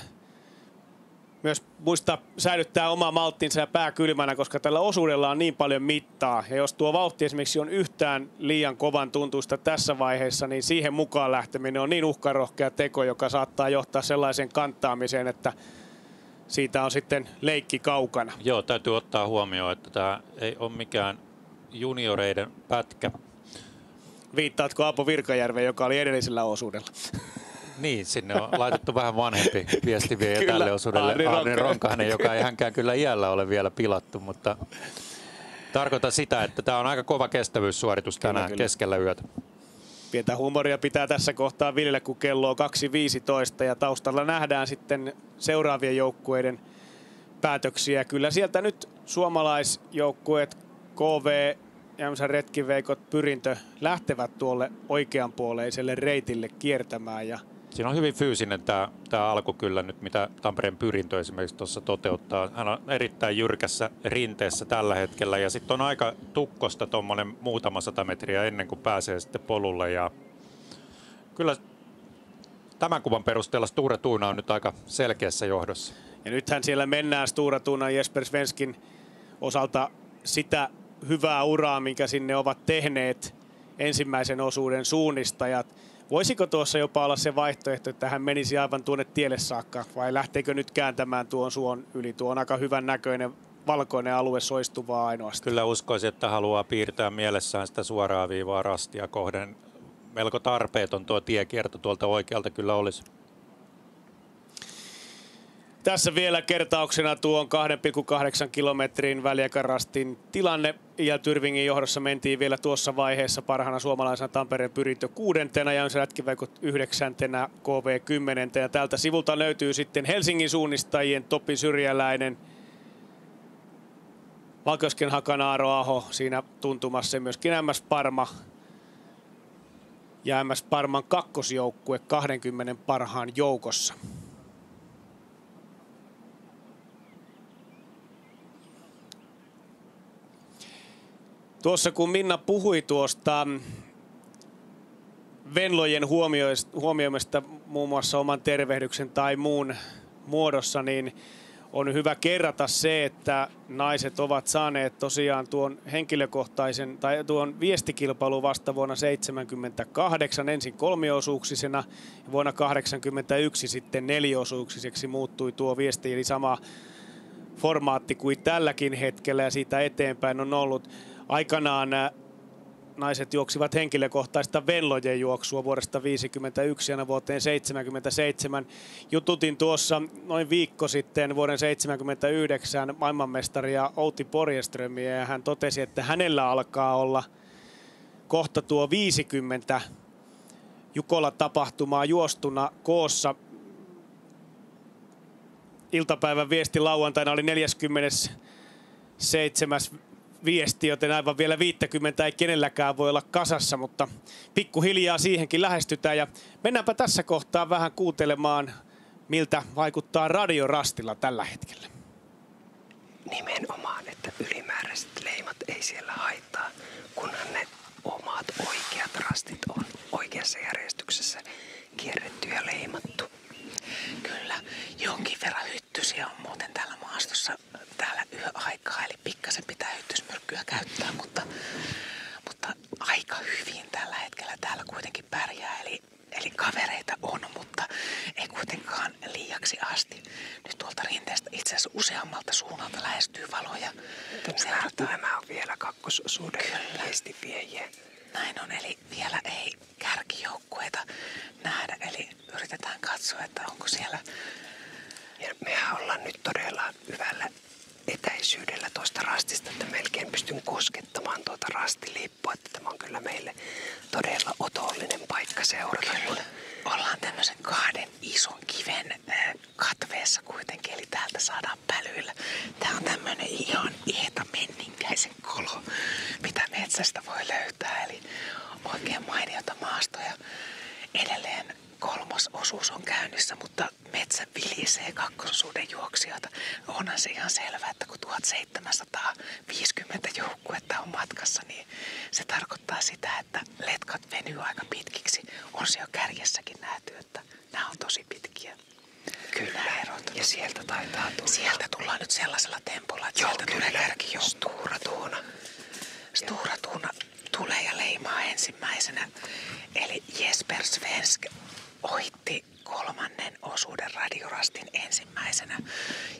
myös muistaa säilyttää oma malttinsa ja pää kylmänä, koska tällä osuudella on niin paljon mittaa. Ja jos tuo vauhti esimerkiksi on yhtään liian kovan tuntuista tässä vaiheessa, niin siihen mukaan lähteminen on niin uhkarohkea teko, joka saattaa johtaa sellaiseen kantaamiseen, että siitä on sitten leikki kaukana. Joo, täytyy ottaa huomioon, että tämä ei ole mikään junioreiden pätkä. Viittaatko Aapo Virkajärveen, joka oli edellisellä osuudella? Niin, sinne on laitettu vähän vanhempi viestiviejä tälle osuudelle. Arni Ronkainen, joka ei hänkään kyllä iällä ole vielä pilattu, mutta tarkoitan sitä, että tämä on aika kova kestävyyssuoritus tänään keskellä yötä. Pientä huumoria pitää tässä kohtaa viljellä, kun kello on 2.15 ja taustalla nähdään sitten seuraavien joukkueiden päätöksiä. Kyllä sieltä nyt suomalaisjoukkueet KV, Jämsän retkiveikot, Pyrintö lähtevät tuolle oikeanpuoleiselle reitille kiertämään. Ja siinä on hyvin fyysinen tämä alku kyllä nyt, mitä Tampereen Pyrintö esimerkiksi tuossa toteuttaa. Hän on erittäin jyrkässä rinteessä tällä hetkellä ja sitten on aika tukkosta tuommoinen muutama 100 metriä ennen kuin pääsee sitten polulle. Ja kyllä tämän kuvan perusteella Sture Tuuna on nyt aika selkeässä johdossa. Ja nythän siellä mennään Sture Tuunan Jesper Svenskin osalta sitä hyvää uraa, minkä sinne ovat tehneet ensimmäisen osuuden suunnistajat. Voisiko tuossa jopa olla se vaihtoehto, että hän menisi aivan tuonne tielle saakka, vai lähteekö nyt kääntämään tuon suon yli? Tuo on aika hyvän näköinen valkoinen alue soistuvaa ainoastaan. Kyllä uskoisin, että haluaa piirtää mielessään sitä suoraa viivaa rastia kohden. Melko tarpeeton tuo tiekierto tuolta oikealta kyllä olisi. Tässä vielä kertauksena tuon 2,8 kilometrin väliaikarastin tilanne. Ja Tyrvingin johdossa mentiin vielä tuossa vaiheessa parhaana suomalaisena Tampereen Pyrintö 6. Jämsän retkiveikot 9. KV 10. Ja tältä sivulta löytyy sitten Helsingin suunnistajien Topi Syrjäläinen, Valkeusken Hakana, Aaro Aho siinä tuntumassa, myöskin MS Parma ja MS Parman kakkosjoukkue 20 parhaan joukossa. Tuossa kun Minna puhui tuosta Venlojen huomioimista muun muassa oman tervehdyksen tai muun muodossa, niin on hyvä kerrata se, että naiset ovat saaneet tosiaan tuon henkilökohtaisen tai tuon viestikilpailun vasta vuonna 1978 ensin kolmiosuuksisena ja vuonna 1981 sitten neliosuuksiseksi muuttui tuo viesti, eli sama formaatti kuin tälläkin hetkellä ja siitä eteenpäin on ollut. Aikanaan naiset juoksivat henkilökohtaista Venlojen juoksua vuodesta 1951 aina vuoteen 1977. Jututin tuossa noin viikko sitten vuoden 1979 maailmanmestaria Outi Porjeströmiä ja hän totesi, että hänellä alkaa olla kohta tuo 50 Jukola-tapahtumaa juostuna koossa. Iltapäivän viesti lauantaina oli 47. viesti, joten aivan vielä 50 ei kenelläkään voi olla kasassa, mutta pikkuhiljaa siihenkin lähestytään. Ja mennäänpä tässä kohtaa vähän kuuntelemaan, miltä vaikuttaa radiorastilla tällä hetkellä. Nimenomaan, että ylimääräiset leimat ei siellä haittaa, kunhan ne omat oikeat rastit on oikeassa järjestyksessä kierretty ja leimattu. Kyllä, jonkin verran hyttysiä on muuten täällä maastossa täällä yöaikaa, eli pikkasen pitää hyttysmyrkkyä käyttää, mutta aika hyvin tällä hetkellä täällä kuitenkin pärjää, eli kavereita on, mutta ei kuitenkaan liiaksi asti. Nyt tuolta rinteestä itse asiassa useammalta suunnalta lähestyy valoja. Tämä on vielä kakkososuuden viestiviejiä. Näin on, eli vielä ei kärkijoukkueita nähdä, eli yritetään katsoa, että onko siellä. Ja mehän ollaan nyt todella hyvällä etäisyydellä tuosta rastista, että melkein pystyn koskettamaan tuota rastilippua, että tämä on kyllä meille todella otollinen paikka seurata. Kyllä. Ollaan tämmöisen 2 ison kiven katveessa kuitenkin, eli täältä saadaan pälyillä. Tää on tämmönen ihan ehta menninkäisen kolo, mitä metsästä voi löytää, eli oikein mainiota maastoja. Edelleen 3. osuus on käynnissä, mutta metsä vilisee 2. osuuden juoksijoita. Onhan se ihan selvä, että kun 1750 joukkuetta on matkassa, niin se tarkoittaa sitä, että letkat venyy aika pitkiksi. On se jo kärjessäkin nähty, että nämä on tosi pitkiä. Kyllä, ja sieltä taitaa tulla. Sieltä tullaan nyt sellaisella tempolla, että sieltä tulee kärki. Stora Tuuna tulee ja leimaa ensimmäisenä. Eli Jesper Svensk ohitti 3. osuuden radiorastin ensimmäisenä.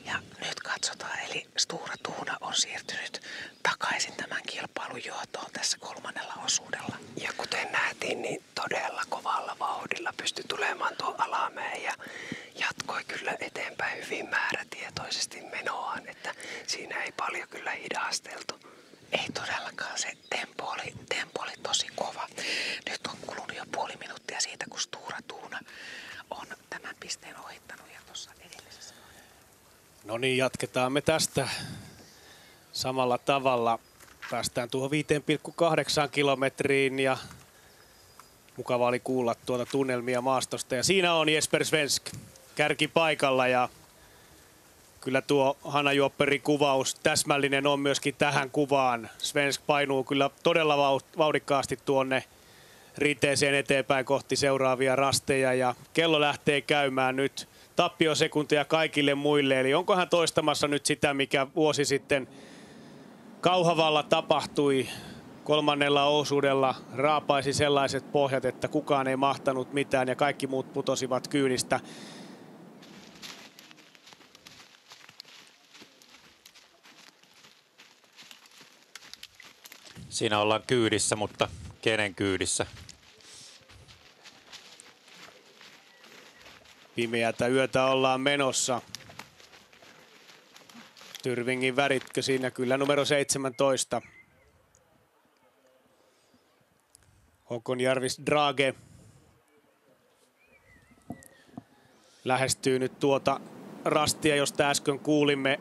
Ja nyt katsotaan, eli Stora Tuuna on siirtynyt takaisin tämän kilpailun johtoon tässä 3. osuudella. Ja kuten nähtiin, niin todella kovalla vauhdilla pystyi tulemaan tuo alamäen ja jatkoi kyllä eteenpäin hyvin määrätietoisesti menoaan, että siinä ei paljon kyllä hidasteltu. Ei todellakaan, se tempo oli tosi kova. Nyt on kulunut jo 0,5 minuuttia siitä, kun Stora Tuuna on tämän pisteen ohittanut ja tuossa edellisessä. No niin, jatketaan me tästä samalla tavalla. Päästään tuohon 5,8 kilometriin ja mukava oli kuulla tuota tunnelmia maastosta. Ja siinä on Jesper Svensk kärkipaikalla ja kyllä tuo Hanna Juopperin kuvaus täsmällinen on myöskin tähän kuvaan. Svensk painuu kyllä todella vauhdikkaasti tuonne rinteeseen eteenpäin kohti seuraavia rasteja ja kello lähtee käymään nyt tappiosekuntia kaikille muille. Eli onko hän toistamassa nyt sitä, mikä vuosi sitten Kauhavalla tapahtui? 3. osuudella raapaisi sellaiset pohjat, että kukaan ei mahtanut mitään ja kaikki muut putosivat kyydistä. Siinä ollaan kyydissä, mutta kenen kyydissä? Pimeätä yötä ollaan menossa. Tyrvingin väritkö siinä? Kyllä numero 17. Håkon Jarvis Drage lähestyy nyt tuota rastia, josta äsken kuulimme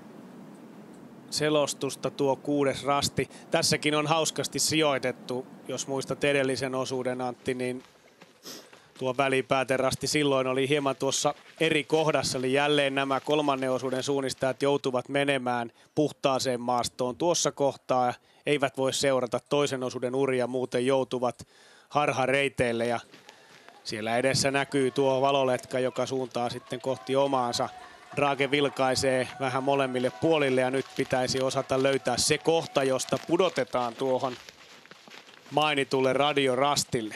selostusta, tuo 6. rasti. Tässäkin on hauskasti sijoitettu, jos muistat edellisen osuuden, Antti, niin tuo välipääterasti silloin oli hieman tuossa eri kohdassa, eli jälleen nämä 3. osuuden suunnistajat joutuvat menemään puhtaaseen maastoon tuossa kohtaa, eivät voi seurata toisen osuuden uria, muuten joutuvat harhareiteille ja siellä edessä näkyy tuo valoletka, joka suuntaa sitten kohti omaansa. Drage vilkaisee vähän molemmille puolille ja nyt pitäisi osata löytää se kohta, josta pudotetaan tuohon mainitulle radiorastille.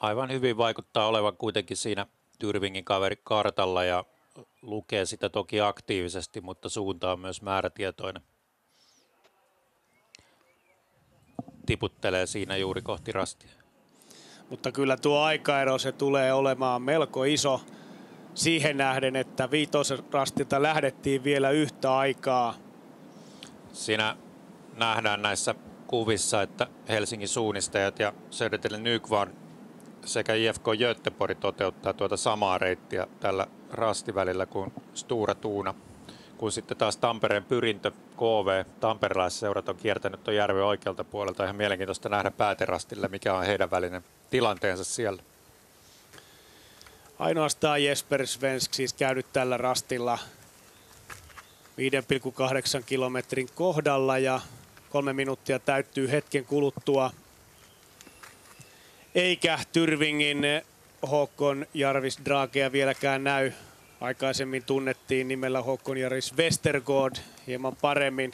Aivan hyvin vaikuttaa olevan kuitenkin siinä Tyrvingin kaveri kartalla ja lukee sitä toki aktiivisesti, mutta suunta on myös määrätietoinen. Tiputtelee siinä juuri kohti rastia. Mutta kyllä tuo aikaero se tulee olemaan melko iso siihen nähden, että 5. rastilta lähdettiin vielä yhtä aikaa. Siinä nähdään näissä kuvissa, että Helsingin suunnistajat ja Södertälje Nykvarn sekä IFK Göteborg toteuttaa tuota samaa reittiä tällä rastivälillä kuin Stora Tuuna. Kun sitten taas Tampereen Pyrintö KV, tamperelaisseurat on kiertänyt tuon järven oikealta puolelta. Ihan mielenkiintoista nähdä pääterastille, mikä on heidän välinen tilanteensa siellä. Ainoastaan Jesper Svensk siis käynyt tällä rastilla 5,8 kilometrin kohdalla ja 3 minuuttia täyttyy hetken kuluttua. Eikä Tyrvingin Håkon Jarvis Dragea vieläkään näy. Aikaisemmin tunnettiin nimellä Håkon Jarvis Westergaard hieman paremmin.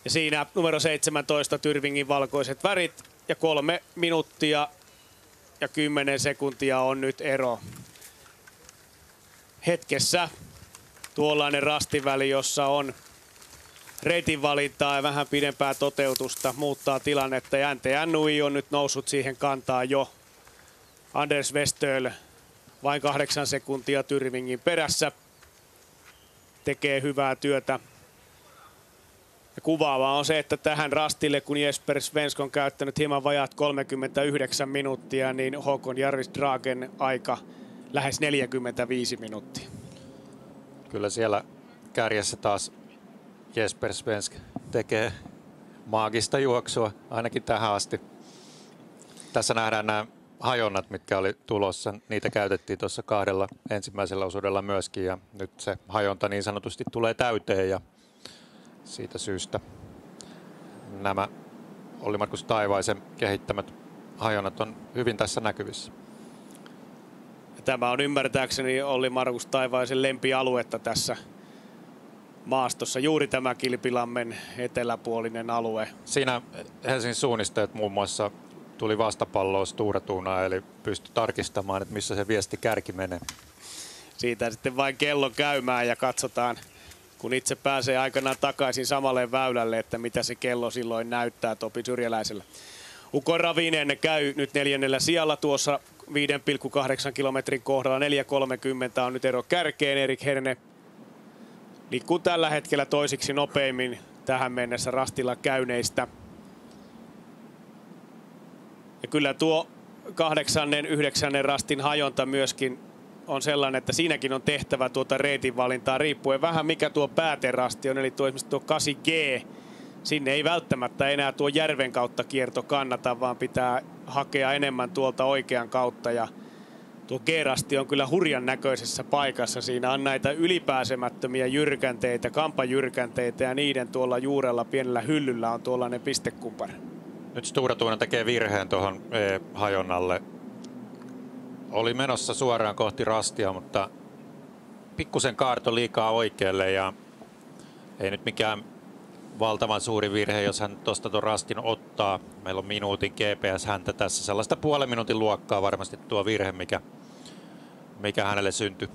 Ja siinä numero 17 Tyrvingin valkoiset värit ja 3 minuuttia ja 10 sekuntia on nyt ero. hetkessä tuollainen rastiväli, jossa on reitin valintaa ja vähän pidempää toteutusta, muuttaa tilannetta. Ja NTNUI on nyt noussut siihen kantaa jo. Anders Westöl vain 8 sekuntia Tyrvingin perässä. Tekee hyvää työtä. Ja kuvaavaa on se, että tähän rastille, kun Jesper Svensk on käyttänyt hieman vajaat 39 minuuttia, niin Håkon Järvis-Dragen aika lähes 45 minuuttia. Kyllä siellä kärjessä taas Jesper Svensk tekee maagista juoksua, ainakin tähän asti. Tässä nähdään nämä hajonnat, mitkä oli tulossa. Niitä käytettiin tuossa 2 ensimmäisellä osuudella myöskin, ja nyt se hajonta niin sanotusti tulee täyteen, ja siitä syystä nämä Olli-Markus Taivaisen kehittämät hajonnat on hyvin tässä näkyvissä. Tämä on ymmärtääkseni Olli-Markus Taivaisen lempialuetta tässä maastossa, juuri tämä Kilpilammen eteläpuolinen alue. Siinä Helsingin suunnistajat muun muassa tuli vastapalloa Stora Tunaan, eli pystyi tarkistamaan, että missä se viesti kärki menee. Siitä sitten vain kello käymään ja katsotaan, kun itse pääsee aikanaan takaisin samalle väylälle, että mitä se kello silloin näyttää Topi Syrjäläisellä. Ukko Ravinen käy nyt 4. sijalla tuossa 5,8 kilometrin kohdalla. 4.30 on nyt ero kärkeen. Erik Herne liikkuu tällä hetkellä toisiksi nopeimmin tähän mennessä rastilla käyneistä. Ja kyllä tuo 8., 9. rastin hajonta myöskin on sellainen, että siinäkin on tehtävä tuota reitin valintaa riippuen vähän mikä tuo pääterasti on, eli tuo esimerkiksi tuo 8G. Sinne ei välttämättä enää tuo järven kautta kierto kannata, vaan pitää hakea enemmän tuolta oikean kautta. Ja tuo G-rasti on kyllä hurjan näköisessä paikassa. Siinä on näitä ylipääsemättömiä jyrkänteitä, kampajyrkänteitä, ja niiden tuolla juurella pienellä hyllyllä on tuollainen pistekumpari. Nyt Stora Tuuna tekee virheen tuohon hajonnalle. Oli menossa suoraan kohti rastia, mutta pikkusen kaarto liikaa oikealle, ja ei nyt mikään valtavan suuri virhe, jos hän tuosta tuon rastin ottaa. Meillä on minuutin GPS häntä tässä. Sellaista puolen minuutin luokkaa varmasti tuo virhe, mikä hänelle syntyi.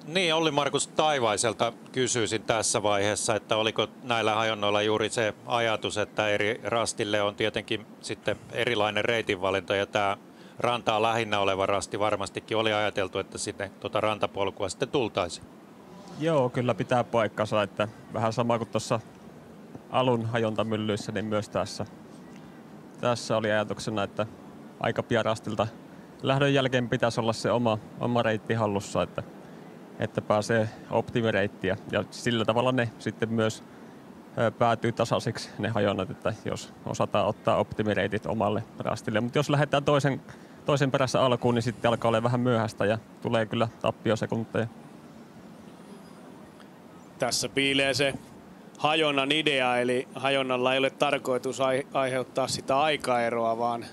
Niin, Olli-Markus Taivaiselta kysyisin tässä vaiheessa, että oliko näillä hajonnoilla juuri se ajatus, että eri rastille on tietenkin sitten erilainen reitinvalinta, ja tämä rantaa lähinnä oleva rasti varmastikin oli ajateltu, että sinne tuota rantapolkua sitten tultaisiin. Joo, kyllä pitää paikkansa, että vähän sama kuin tuossa alun hajontamyllyissä, niin myös tässä oli ajatuksena, että aika pian rastilta lähdön jälkeen pitäisi olla se oma reitti hallussa, että pääsee optimireittiä, ja sillä tavalla ne sitten myös päätyy tasaisiksi ne hajonnat, että jos osataan ottaa optimireitit omalle rastille. Mutta jos lähdetään toisen perässä alkuun, niin sitten alkaa olla vähän myöhäistä ja tulee kyllä tappiosekunteja. Tässä piilee se hajonnan idea, eli hajonnalla ei ole tarkoitus aiheuttaa sitä aikaeroa, vaan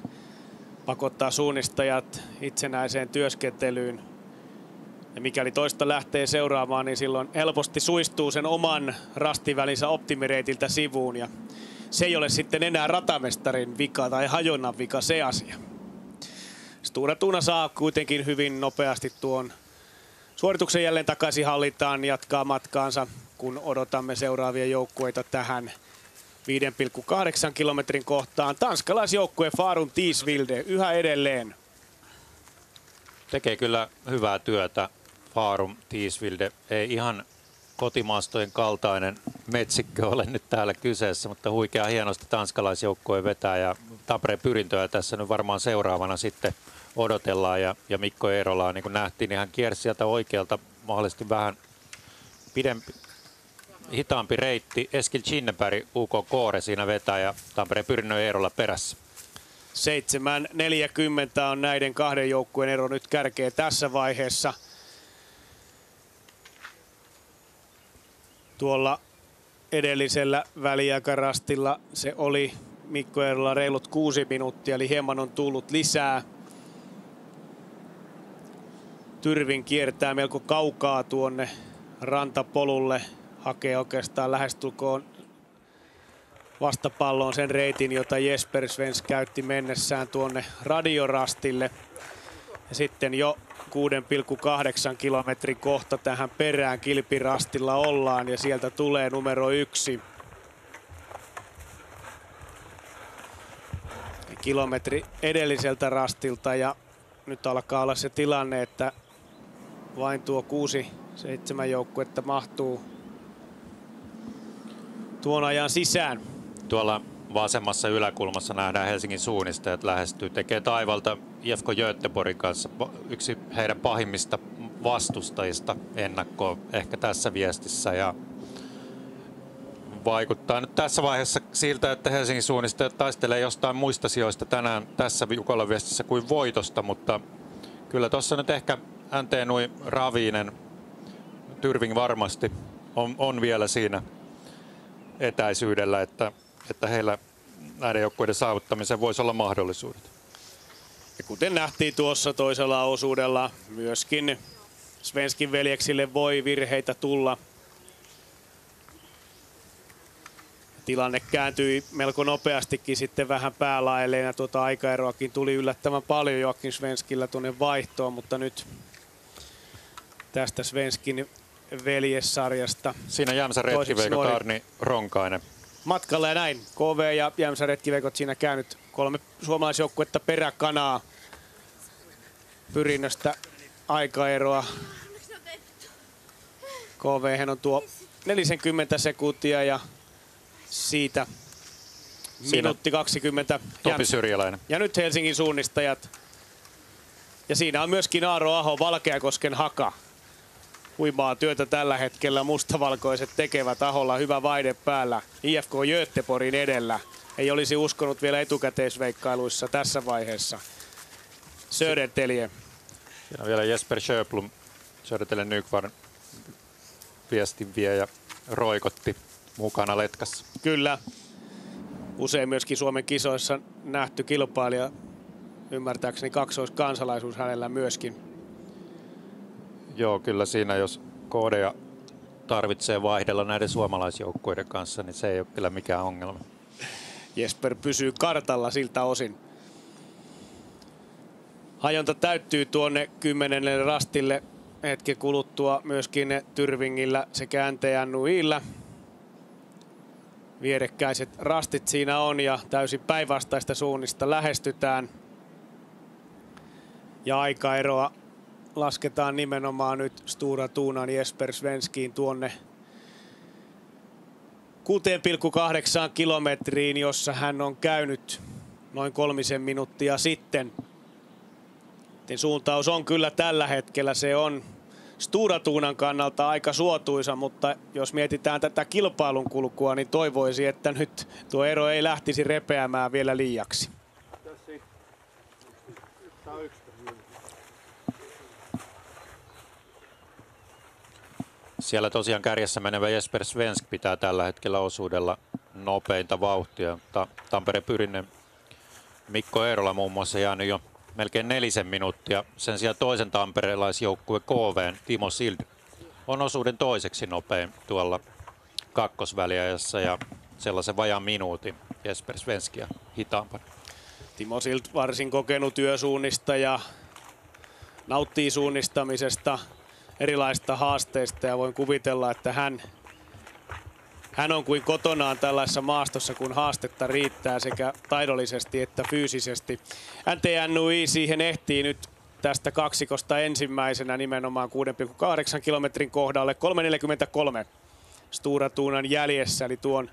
pakottaa suunnistajat itsenäiseen työskentelyyn. Ja mikäli toista lähtee seuraamaan, niin silloin helposti suistuu sen oman rastivälinsä optimireitiltä sivuun. Ja se ei ole sitten enää ratamestarin vika tai hajonnan vika se asia. Stora Tuuna saa kuitenkin hyvin nopeasti tuon suorituksen jälleen takaisin hallintaan, jatkaa matkaansa, kun odotamme seuraavia joukkueita tähän 5,8 kilometrin kohtaan. Tanskalaisjoukkue Farum Tiisvilde yhä edelleen. Tekee kyllä hyvää työtä Farum Tiisvilde. Ei ihan kotimaastojen kaltainen metsikkö ole nyt täällä kyseessä, mutta huikea hienosti tanskalaisjoukkojen vetää, ja Tampereen Pyrintöä tässä nyt varmaan seuraavana sitten odotellaan, ja Mikko Eerolaa, niin kuin nähtiin, niin hän kiersi sieltä oikealta mahdollisesti vähän pidempi, hitaampi reitti. Eskil Kinneberg, UK Koore siinä vetää, ja Tampereen Pyrinnön Eerola perässä. 7.40 on näiden kahden joukkueen ero nyt kärkeä tässä vaiheessa. Tuolla edellisellä väliaikarastilla se oli Mikko Eerola reilut 6 minuuttia, eli hieman on tullut lisää. Tyrvin kiertää melko kaukaa tuonne rantapolulle, hakee oikeastaan lähestulkoon vastapalloon sen reitin, jota Jesper Svensk käytti mennessään tuonne radiorastille. Ja sitten jo 6,8 kilometrin kohta tähän perään kilpirastilla ollaan ja sieltä tulee numero 1. Kilometri edelliseltä rastilta ja nyt alkaa olla se tilanne, että vain tuo 6-7 joukkuetta mahtuu tuon ajan sisään. Tuolla vasemmassa yläkulmassa nähdään Helsingin suunnistajat lähestyy. Tekee taivalta IFK Göteborgin kanssa yksi heidän pahimmista vastustajista ennakkoon ehkä tässä viestissä. Ja vaikuttaa nyt tässä vaiheessa siltä, että Helsingin suunnistajat taistelee jostain muista sijoista tänään tässä Jukolan viestissä kuin voitosta, mutta kyllä tuossa nyt ehkä NT Nui Ravinen, Tyrving varmasti on vielä siinä etäisyydellä, että heillä näiden joukkueiden saavuttamiseen voisi olla mahdollisuudet. Ja kuten nähtiin tuossa toisella osuudella, myöskin Svenskin veljeksille voi virheitä tulla. Tilanne kääntyi melko nopeastikin sitten vähän päälaelleen ja tuota aikaeroakin tuli yllättävän paljon Joakim Svenskillä tuonne vaihtoon, mutta nyt tästä Svenskin veljessarjasta. Siinä Jämsä Retkiveikot, Arni Ronkainen. Matkalla ja näin. KV ja Jämsä Retkiveikot siinä käynyt 3 suomalaisjoukkuetta peräkanaa. Pyrinnöstä aikaeroa. KV:hen on tuo 40 sekuntia ja siitä minuutti 20. Topi Syrjäläinen. Ja nyt Helsingin suunnistajat. Ja siinä on myöskin Aaro Aho, Valkeakosken Haka. Huimaa työtä tällä hetkellä mustavalkoiset tekevät. Aholla hyvä vaihde päällä. IFK Göteborgin edellä. Ei olisi uskonut vielä etukäteisveikkailuissa tässä vaiheessa. Södertelje. Siinä on vielä Jesper Sjöblom, Södertelje Nykvarn viestin vie ja roikotti mukana letkassa. Kyllä. Usein myöskin Suomen kisoissa nähty kilpailija. Ymmärtääkseni kaksoiskansalaisuus hänellä myöskin. Joo, kyllä siinä jos koodeja tarvitsee vaihdella näiden suomalaisjoukkueiden kanssa, niin se ei ole kyllä mikään ongelma. Jesper pysyy kartalla siltä osin. Hajonta täyttyy tuonne 10. rastille hetken kuluttua myöskin Tyrvingillä sekä NTNUI:llä. Vierekkäiset rastit siinä on ja täysin päinvastaista suunnista lähestytään. Ja aikaeroa lasketaan nimenomaan nyt Stura Tuunan Jesper Svenskiin tuonne 6,8 kilometriin, jossa hän on käynyt noin 3 minuuttia sitten. Suuntaus on kyllä tällä hetkellä, se on Stura Tuunan kannalta aika suotuisa, mutta jos mietitään tätä kilpailun kulkua, niin toivoisi, että nyt tuo ero ei lähtisi repeämään vielä liiaksi. Siellä tosiaan kärjessä menevä Jesper Svensk pitää tällä hetkellä osuudella nopeinta vauhtia. Tampereen Pyrinen Mikko Eerola muun muassa jäänyt jo melkein 4 minuuttia. Sen sijaan toisen tamperelaisjoukkue KV:n Timo Sild on osuuden toiseksi nopein tuolla kakkosväliajassa ja sellaisen vajaan minuutin Jesper Svenskia hitaampana. Timo Sild varsin kokenut työsuunnistaja, nauttii suunnistamisesta, erilaisista haasteista ja voin kuvitella, että hän on kuin kotonaan tällaisessa maastossa, kun haastetta riittää sekä taidollisesti että fyysisesti. NTNUI siihen ehtii nyt tästä kaksikosta ensimmäisenä nimenomaan 6,8 kilometrin kohdalle. 3.43 Stura Tuunan jäljessä, eli tuon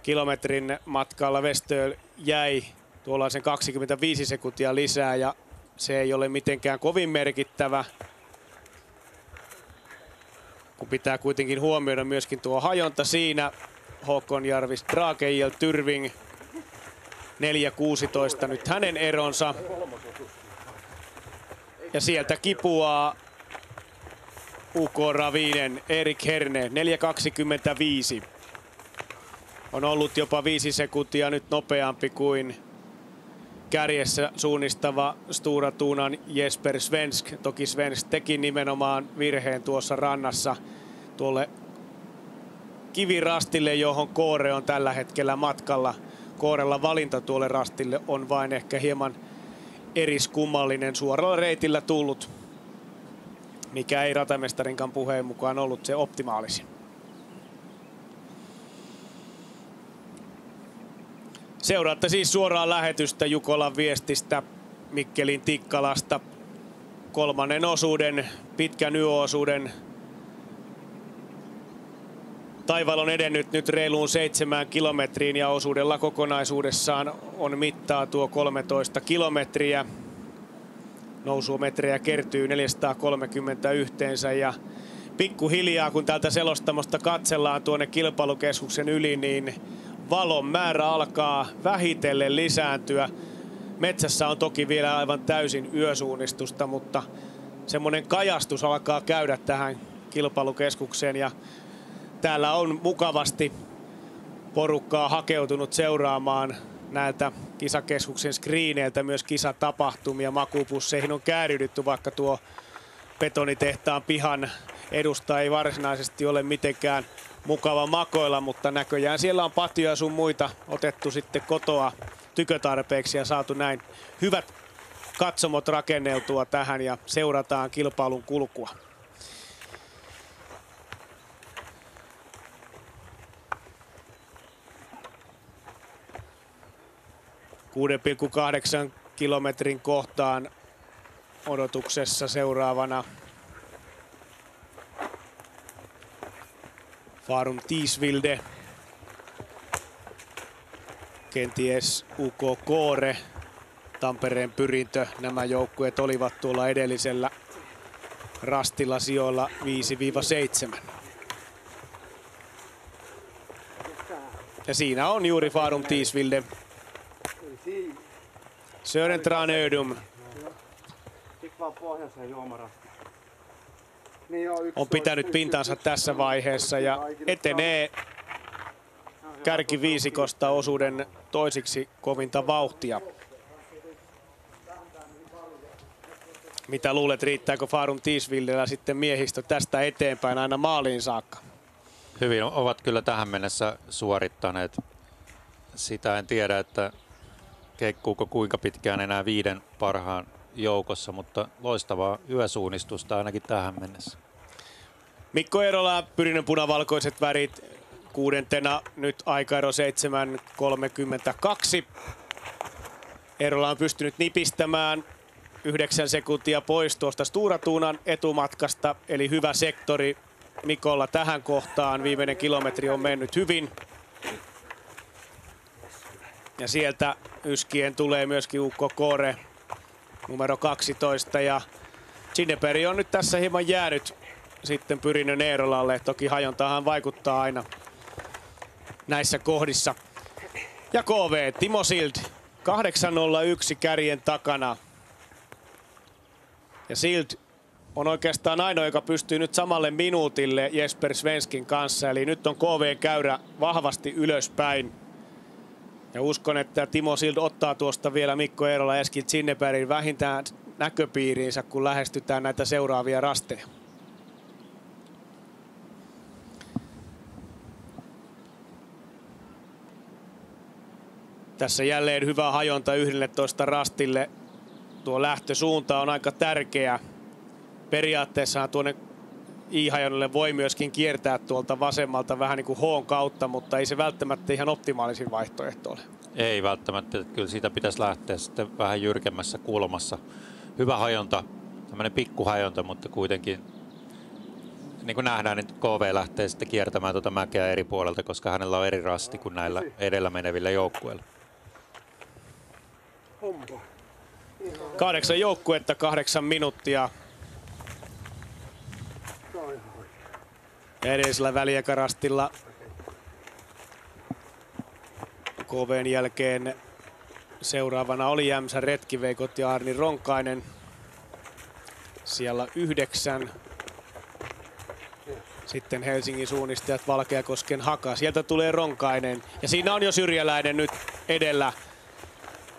kilometrin matkalla Westö jäi tuollaisen 25 sekuntia lisää ja se ei ole mitenkään kovin merkittävä. Kun pitää kuitenkin huomioida myöskin tuo hajonta siinä. Håkon Jarvis Dragejel Tyrving 4.16 nyt hänen eronsa. Ja sieltä kipuaa UK Ravinen, Erik Herne 4.25. On ollut jopa 5 sekuntia nyt nopeampi kuin kärjessä suunnistava Stura Tuunan Jesper Svensk. Toki Svensk teki nimenomaan virheen tuossa rannassa tuolle kivirastille, johon Koore on tällä hetkellä matkalla. Koorella valinta tuolle rastille on vain ehkä hieman eriskummallinen, suoralla reitillä tullut, mikä ei ratamestarinkaan puheen mukaan ollut se optimaalisin. Seuraatte siis suoraan lähetystä Jukolan viestistä Mikkelin Tikkalasta. Kolmannen osuuden, pitkän yöosuuden. Taival on edennyt nyt reiluun 7 kilometriin ja osuudella kokonaisuudessaan on mittaa tuo 13 kilometriä. Nousumetrejä kertyy 430 yhteensä ja pikkuhiljaa kun täältä selostamosta katsellaan tuonne kilpailukeskuksen yli, niin valon määrä alkaa vähitellen lisääntyä. Metsässä on toki vielä aivan täysin yösuunnistusta, mutta semmoinen kajastus alkaa käydä tähän kilpailukeskukseen ja täällä on mukavasti porukkaa hakeutunut seuraamaan näiltä kisakeskuksen skriineiltä myös kisatapahtumia. Makuupusseihin on käärydytty, vaikka tuo betonitehtaan pihan edusta ei varsinaisesti ole mitenkään mukava makoilla, mutta näköjään siellä on patioja sun muita otettu sitten kotoa tykötarpeeksi ja saatu näin hyvät katsomot rakenneltua tähän ja seurataan kilpailun kulkua. ,8 kilometrin kohtaan odotuksessa seuraavana Farum Tiisvilde, kenties UK Koore, Tampereen Pyrintö. Nämä joukkueet olivat tuolla edellisellä rastilla sijoilla 5-7. Ja siinä on juuri Farum Tiisvilde. Sören Tranödum on pitänyt pintansa tässä vaiheessa ja etenee kärkiviisikosta osuuden toisiksi kovinta vauhtia. Mitä luulet, riittääkö Farum Tiisvildellä sitten miehistö tästä eteenpäin aina maaliin saakka? Hyvin ovat kyllä tähän mennessä suorittaneet. Sitä en tiedä, että keikkuuko kuinka pitkään enää 5 parhaan joukossa, mutta loistavaa yösuunnistusta ainakin tähän mennessä. Mikko Eerola, Pyrinnön punavalkoiset värit, 6. nyt aikaero 7.32. Eerola on pystynyt nipistämään 9 sekuntia pois tuosta Stora Tuunan etumatkasta, eli hyvä sektori Mikolla tähän kohtaan. Viimeinen kilometri on mennyt hyvin. Ja sieltä yskien tulee myöskin UK Koore numero 12 ja Ginneberg on nyt tässä hieman jäänyt sitten Pyrinnön Eerolalle. Toki hajontahan vaikuttaa aina näissä kohdissa. Ja KV Timo Sild 8.01 kärjen takana. Ja Sild on oikeastaan ainoa, joka pystyy nyt samalle minuutille Jesper Svenskin kanssa. Eli nyt on KV-käyrä vahvasti ylöspäin. Ja uskon, että Timo Sild ottaa tuosta vielä Mikko Eerola ja Eskil Ginnebergin vähintään näköpiiriinsä, kun lähestytään näitä seuraavia rasteja. Tässä jälleen hyvä hajonta 11 rastille. Tuo lähtösuunta on aika tärkeä. Periaatteessahan tuonne I-hajonille voi myöskin kiertää tuolta vasemmalta vähän niin kuin H:n kautta, mutta ei se välttämättä ihan optimaalisin vaihtoehto ole. Ei välttämättä. Kyllä siitä pitäisi lähteä sitten vähän jyrkemmässä kulmassa. Hyvä hajonta, tämmöinen pikkuhajonta, mutta kuitenkin niin kuin nähdään, niin KV lähtee sitten kiertämään tuota mäkeä eri puolelta, koska hänellä on eri rasti kuin näillä edellä menevillä joukkueilla. 8 joukkuetta, 8 minuuttia. Ja edellisellä väliakarastilla KVn jälkeen seuraavana oli Jämsän Retkiveikot ja Arni Ronkainen. Siellä 9. Sitten Helsingin suunnistajat Valkeakosken Haka. Sieltä tulee Ronkainen ja siinä on jo Syrjäläinen nyt edellä.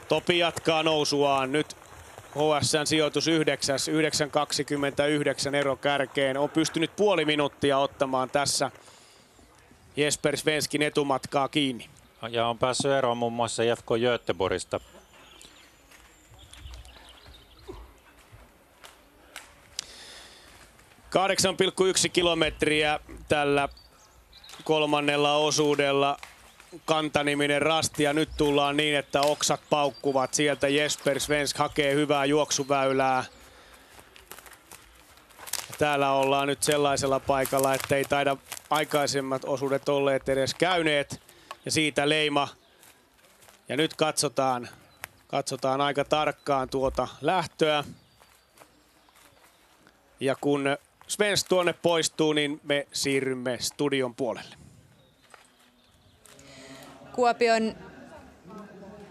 Topi jatkaa nousuaan. Nyt HSN sijoitus 9. 9.29 ero kärkeen. On pystynyt puoli minuuttia ottamaan tässä Jesper Svenskin etumatkaa kiinni. Ja on päässyt eroon muun muassa IFK Göteborgista. ...8,1 kilometriä tällä kolmannella osuudella. Kantaniminen rasti ja nyt tullaan niin, että oksat paukkuvat. Sieltä Jesper Svensk hakee hyvää juoksuväylää. Täällä ollaan nyt sellaisella paikalla, että ei taida aikaisemmat osuudet olleet edes käyneet. Ja siitä leima. Ja nyt katsotaan aika tarkkaan tuota lähtöä. Ja kun Svensk tuonne poistuu, niin me siirrymme studion puolelle.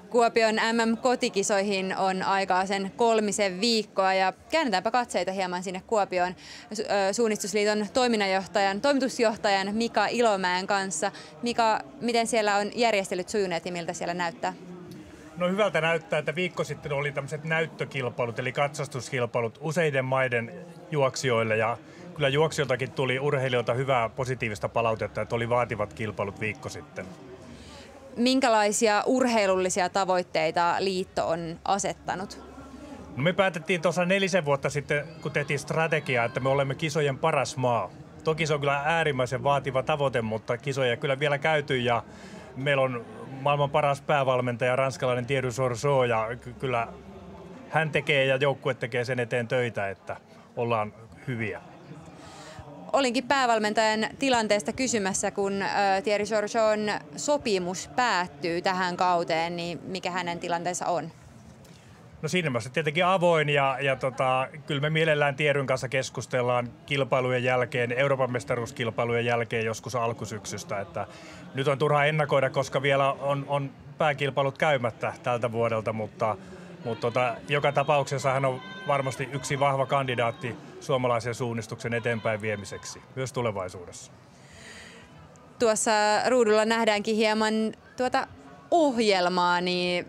Kuopion MM-kotikisoihin on aikaa sen 3 viikkoa ja käännetäänpä katseita hieman sinne Kuopion Suunnistusliiton toimitusjohtajan Mika Ilomäen kanssa. Mika, miten siellä on järjestelyt sujuneet ja miltä siellä näyttää? No hyvältä näyttää, että viikko sitten oli tämmöiset näyttökilpailut eli katsastuskilpailut useiden maiden juoksijoille ja kyllä juoksijoiltakin tuli urheilijoilta hyvää positiivista palautetta, että oli vaativat kilpailut viikko sitten. Minkälaisia urheilullisia tavoitteita liitto on asettanut? No me päätettiin tuossa 4 vuotta sitten, kun tehtiin strategiaa, että me olemme kisojen paras maa. Toki se on kyllä äärimmäisen vaativa tavoite, mutta kisoja kyllä vielä käyty ja meillä on maailman paras päävalmentaja, ranskalainen Thierry Sorso, ja kyllä hän tekee ja joukkue tekee sen eteen töitä, että ollaan hyviä. Olinkin päävalmentajan tilanteesta kysymässä, kun Thierry Sorson sopimus päättyy tähän kauteen, niin mikä hänen tilanteensa on? No siinä mielessä tietenkin avoin ja kyllä me mielellään Thierryn kanssa keskustellaan kilpailujen jälkeen, Euroopan mestaruuskilpailujen jälkeen joskus alkusyksystä. Että nyt on turha ennakoida, koska vielä on pääkilpailut käymättä tältä vuodelta, mutta joka tapauksessa hän on varmasti yksi vahva kandidaatti suomalaisen suunnistuksen eteenpäin viemiseksi, myös tulevaisuudessa. Tuossa ruudulla nähdäänkin hieman tuota ohjelmaa, niin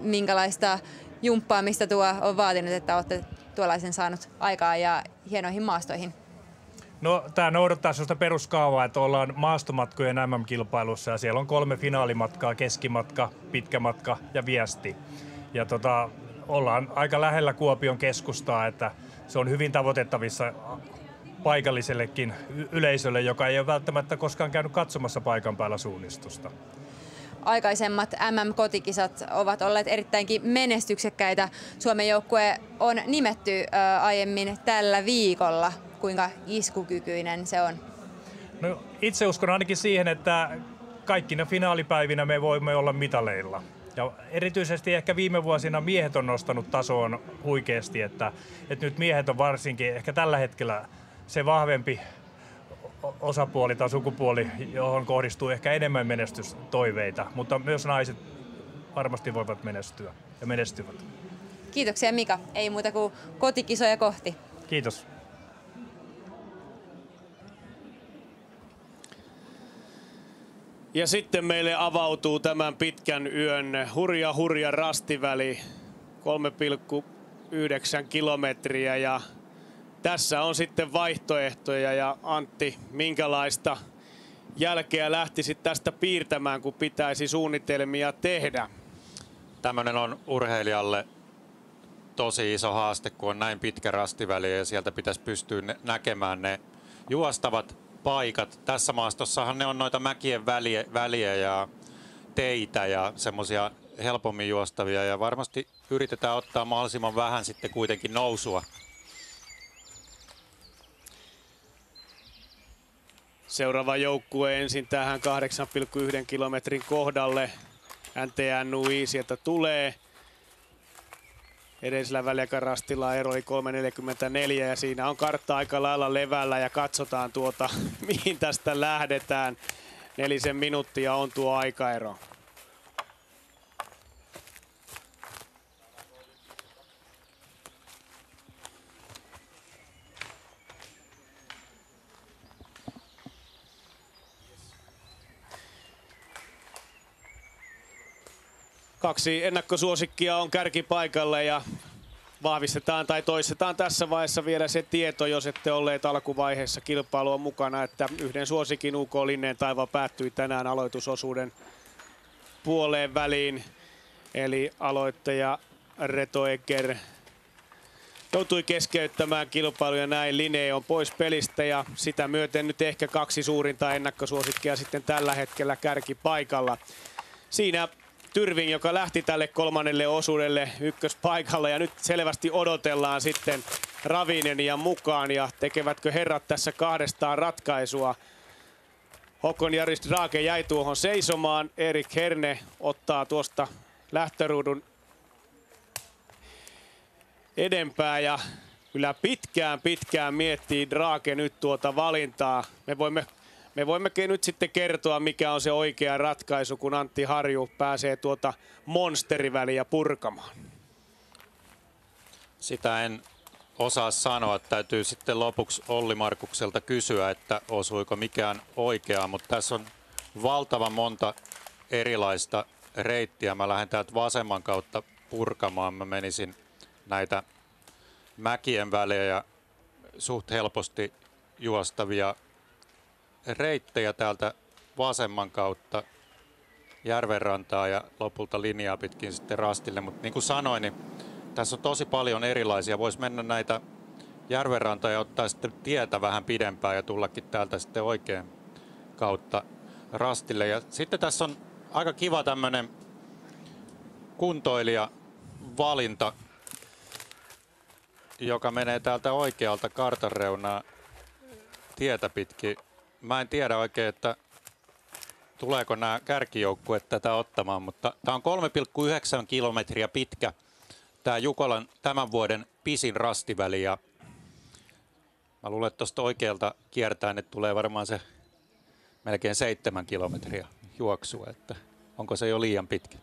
minkälaista jumppaamista tuo on vaatinut, että olette tuollaisen saanut aikaan ja hienoihin maastoihin? No tämä noudattaa sellaista peruskaavaa, että ollaan maastomatkojen MM-kilpailussa ja siellä on 3 finaalimatkaa, keskimatka, pitkä matka ja viesti. Ja ollaan aika lähellä Kuopion keskustaa, että se on hyvin tavoitettavissa paikallisellekin yleisölle, joka ei ole välttämättä koskaan käynyt katsomassa paikan päällä suunnistusta. Aikaisemmat MM-kotikisat ovat olleet erittäinkin menestyksekkäitä. Suomen joukkue on nimetty aiemmin tällä viikolla. Kuinka iskukykyinen se on? No, itse uskon ainakin siihen, että kaikkina finaalipäivinä me voimme olla mitaleilla. Ja erityisesti ehkä viime vuosina miehet on nostanut tasoon huikeasti, että nyt miehet on varsinkin ehkä tällä hetkellä se vahvempi osapuoli tai sukupuoli, johon kohdistuu ehkä enemmän menestystoiveita, mutta myös naiset varmasti voivat menestyä ja menestyvät. Kiitoksia Mika, ei muuta kuin kotikisoja kohti. Kiitos. Ja sitten meille avautuu tämän pitkän yön hurja rastiväli, 3,9 kilometriä ja tässä on sitten vaihtoehtoja ja Antti, minkälaista jälkeä lähtisit tästä piirtämään, kun pitäisi suunnitelmia tehdä? Tämmöinen on urheilijalle tosi iso haaste, kun on näin pitkä rastiväli ja sieltä pitäisi pystyä näkemään ne juostavat paikat. Tässä maastossahan ne on noita mäkien väliä ja teitä ja semmoisia helpommin juostavia ja varmasti yritetään ottaa mahdollisimman vähän sitten kuitenkin nousua. Seuraava joukkue ensin tähän 8,1 kilometrin kohdalle. NTNUI sieltä tulee. Edellisellä väliaikarastilla ero oli 3.44 ja siinä on kartta aika lailla levällä ja katsotaan mihin tästä lähdetään. 4 minuuttia on tuo aikaero. Kaksi ennakkosuosikkia on kärkipaikalle ja vahvistetaan tai toistetaan tässä vaiheessa vielä se tieto, jos ette olleet alkuvaiheessa kilpailua mukana, että yhden suosikin UK Linneen Taivaan päättyi tänään aloitusosuuden puoleen väliin. Eli aloittaja Reto Egger joutui keskeyttämään kilpailuja, näin Linné on pois pelistä ja sitä myöten nyt ehkä kaksi suurinta ennakkosuosikkia sitten tällä hetkellä kärkipaikalla. Siinä Tyrving, joka lähti tälle kolmannelle osuudelle ykköspaikalla ja nyt selvästi odotellaan sitten Ravinenia mukaan ja tekevätkö herrat tässä kahdestaan ratkaisua. Håkon Jaris Drake jäi tuohon seisomaan, Erik Herne ottaa tuosta lähtöruudun edempää ja kyllä pitkään miettii Drake nyt tuota valintaa. Me voimme nyt sitten kertoa, mikä on se oikea ratkaisu, kun Antti Harju pääsee tuota monsteriväliä purkamaan. Sitä en osaa sanoa. Täytyy sitten lopuksi Olli Markukselta kysyä, että osuiko mikään oikeaa, mutta tässä on valtavan monta erilaista reittiä. Mä lähden täältä vasemman kautta purkamaan. Mä menisin näitä mäkien välejä ja suht helposti juostavia reittejä täältä vasemman kautta järvenrantaa ja lopulta linjaa pitkin sitten rastille. Mutta niin kuin sanoin, niin tässä on tosi paljon erilaisia. Voisi mennä näitä järvenrantaa ja ottaa sitten tietä vähän pidempään ja tullakin täältä sitten oikein kautta rastille. Ja sitten tässä on aika kiva tämmöinen kuntoilijavalinta, joka menee täältä oikealta kartan reunaa tietä pitkin. Mä en tiedä oikein, että tuleeko nämä kärkijoukkueet tätä ottamaan, mutta tämä on 3,9 kilometriä pitkä. Tämä Jukolan tämän vuoden pisin rastiväli ja mä luulen, että tuosta oikealta kiertäen, että tulee varmaan se melkein 7 kilometriä juoksua, että onko se jo liian pitkä?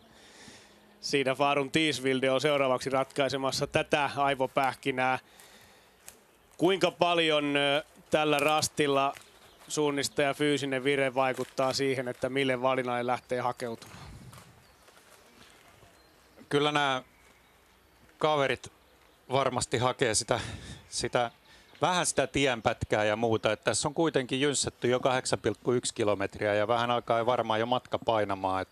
Siinä Farum Tiisvilde on seuraavaksi ratkaisemassa tätä aivopähkinää. Kuinka paljon tällä rastilla suunnistaja fyysinen vire vaikuttaa siihen, että mille valinnalle lähtee hakeutumaan? Kyllä nämä kaverit varmasti hakee vähän sitä tienpätkää ja muuta. Että tässä on kuitenkin jynssätty jo 8,1 kilometriä ja vähän alkaa varmaan jo matka painamaan.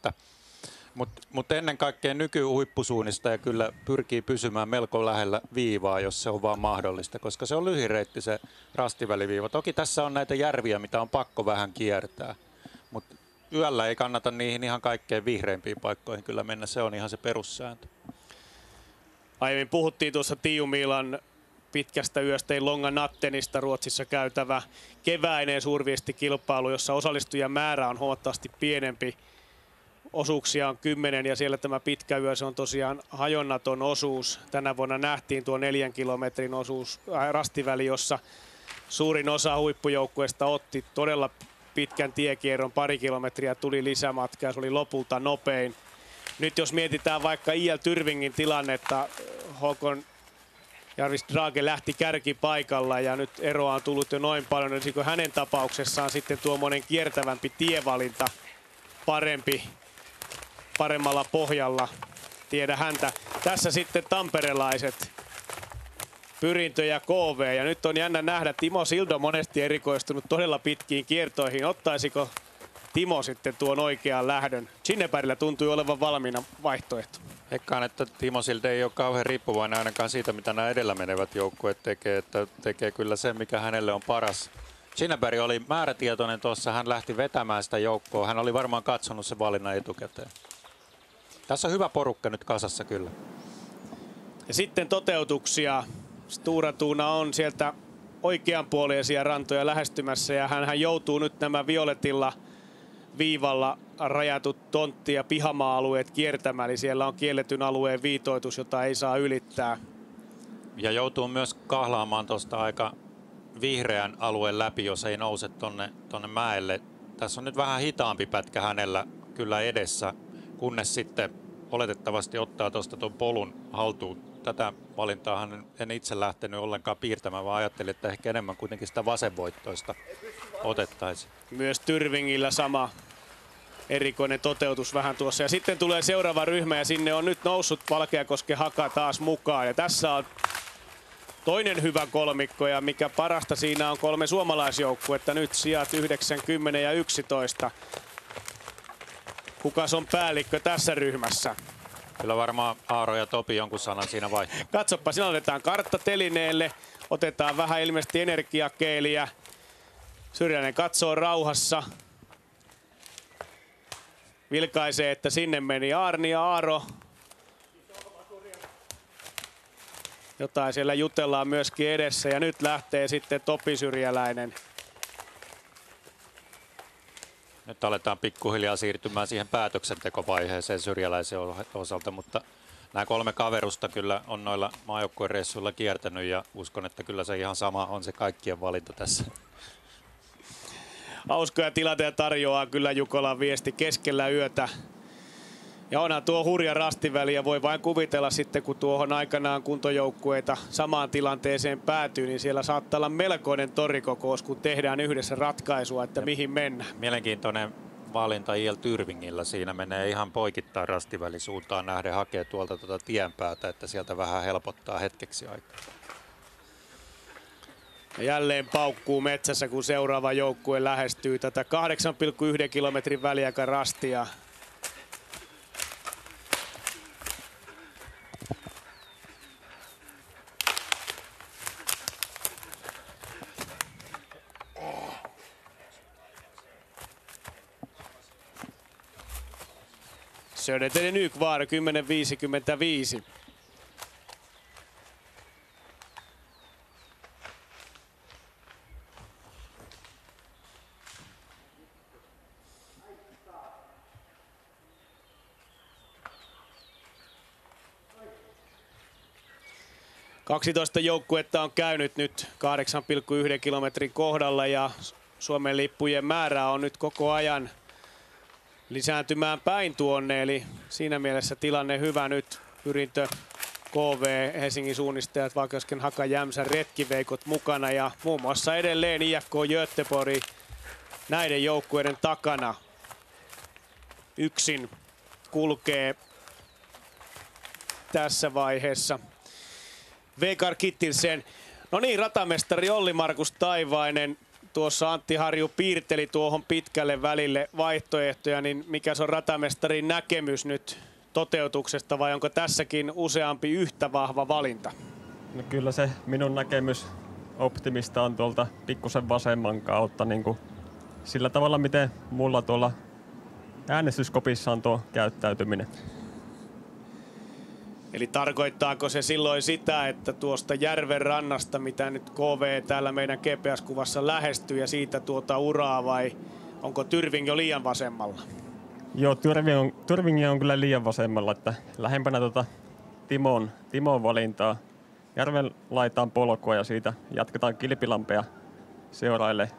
Mutta ennen kaikkea nykyhuippusuunnistaja kyllä pyrkii pysymään melko lähellä viivaa, jos se on vaan mahdollista, koska se on lyhin reitti se rastiväliviiva. Toki tässä on näitä järviä, mitä on pakko vähän kiertää, mutta yöllä ei kannata niihin ihan kaikkein vihreimpiin paikkoihin kyllä mennä, se on ihan se perussääntö. Aiemmin puhuttiin tuossa Tiiumilan pitkästä yöstä Longa Nattenista Ruotsissa käytävä keväinen suurviestikilpailu, jossa osallistujan määrä on huomattavasti pienempi. Osuuksia on 10 ja siellä tämä pitkä yö, se on tosiaan hajonnaton osuus. Tänä vuonna nähtiin tuo 4 kilometrin osuus rastiväli, jossa suurin osa huippujoukkueesta otti todella pitkän tiekierron, 2 kilometriä tuli lisämatkaa, se oli lopulta nopein. Nyt jos mietitään vaikka IL Tyrvingin tilannetta, Håkon Jarvis Drake lähti kärkipaikalla ja nyt eroa on tullut jo noin paljon. Olisiko hänen tapauksessaan sitten tuommoinen kiertävämpi tievalinta paremmalla pohjalla? Tiedä häntä. Tässä sitten tamperelaiset, Pyrintö ja KV. Ja nyt on jännä nähdä, Timo Sildo monesti erikoistunut todella pitkiin kiertoihin. Ottaisiko Timo sitten tuon oikean lähdön? Ginnebergillä tuntui olevan valmiina vaihtoehto. Veikkaan, että Timo Silde ei ole kauhean riippuvainen ainakaan siitä, mitä nämä edellä menevät joukkueet tekee. Että tekee kyllä sen, mikä hänelle on paras. Ginneberg oli määrätietoinen tuossa, hän lähti vetämään sitä joukkoa. Hän oli varmaan katsonut sen valinnan etukäteen. Tässä on hyvä porukka nyt kasassa kyllä. Ja sitten toteutuksia. Stora Tuna on sieltä oikeanpuoleisia rantoja lähestymässä ja hän joutuu nyt nämä violetilla viivalla rajatut tontti- ja pihamaa-alueet kiertämään. Eli siellä on kielletyn alueen viitoitus, jota ei saa ylittää. Ja joutuu myös kahlaamaan tuosta aika vihreän alueen läpi, jos ei nouse tonne mäelle. Tässä on nyt vähän hitaampi pätkä hänellä kyllä edessä, kunnes sitten oletettavasti ottaa tuosta tuon polun haltuun. Tätä valintaa en itse lähtenyt ollenkaan piirtämään, vaan ajattelin, että ehkä enemmän kuitenkin sitä vasenvoittoista otettaisiin. Myös Tyrvingillä sama erikoinen toteutus vähän tuossa. Ja sitten tulee seuraava ryhmä ja sinne on nyt noussut Valkeakosken Haka taas mukaan. Ja tässä on toinen hyvä kolmikko ja mikä parasta siinä on 3 suomalaisjoukkuetta nyt sijat 9, 10 ja 11. Kukas on päällikkö tässä ryhmässä? Kyllä varmaan Aaro ja Topi jonkun sanan siinä vaihtaa. Katsoppa, siinä otetaan kartta telineelle, otetaan vähän ilmeisesti energiakeeliä. Syrjäinen katsoo rauhassa. Vilkaisee, että sinne meni Aarni ja Aaro. Jotain siellä jutellaan myöskin edessä ja nyt lähtee sitten Topi Syrjäläinen. Nyt aletaan pikkuhiljaa siirtymään siihen päätöksentekovaiheeseen Syrjäläisen osalta, mutta nämä 3 kaverusta kyllä on noilla maajoukkuereissuilla kiertänyt ja uskon, että kyllä se ihan sama on se kaikkien valinta tässä. Hauskoja tilanteita tarjoaa kyllä Jukolan viesti keskellä yötä. Ja onhan tuo hurja rastiväli ja voi vain kuvitella sitten, kun tuohon aikanaan kuntojoukkueita samaan tilanteeseen päätyy, niin siellä saattaa olla melkoinen torikokous, kun tehdään yhdessä ratkaisua, että mihin mennään. Mielenkiintoinen valinta IL Tyrvingillä. Siinä menee ihan poikittain rastivälisuuntaan nähden, hakee tuolta tuota tienpäätä, että sieltä vähän helpottaa hetkeksi aikaa. Ja jälleen paukkuu metsässä, kun seuraava joukkue lähestyy tätä 8,1 kilometrin väliaika rastia. Södertälje Nykvar 10.55. Kaksitoista joukkuetta on käynyt nyt 8,1 kilometrin kohdalla ja Suomen lippujen määrä on nyt koko ajan lisääntymään päin tuonne, eli siinä mielessä tilanne hyvä nyt. Pyrintö, KV, Helsingin suunnistajat, Valkeakosken Haka, Jämsä, retkiveikot mukana ja muun muassa edelleen IFK Göteborg näiden joukkueiden takana yksin kulkee tässä vaiheessa. Veikar Kittilsen. No niin, ratamestari Olli-Markus Taivainen. Tuossa Antti Harju piirteli tuohon pitkälle välille vaihtoehtoja, niin mikä se on ratamestarin näkemys nyt toteutuksesta vai onko tässäkin useampi yhtä vahva valinta? No kyllä se minun näkemys optimista on tuolta pikkusen vasemman kautta niin kuin sillä tavalla, miten mulla tuolla äänestyskopissa on tuo käyttäytyminen. Eli tarkoittaako se silloin sitä, että tuosta järven rannasta, mitä nyt KV täällä meidän GPS-kuvassa lähestyy ja siitä tuota uraa vai onko Tyrving jo liian vasemmalla? Joo, Tyrving on kyllä liian vasemmalla, että lähempänä tuota Timon valintaa. Järven laitaan polkua ja siitä jatketaan Kilpilampea seuraille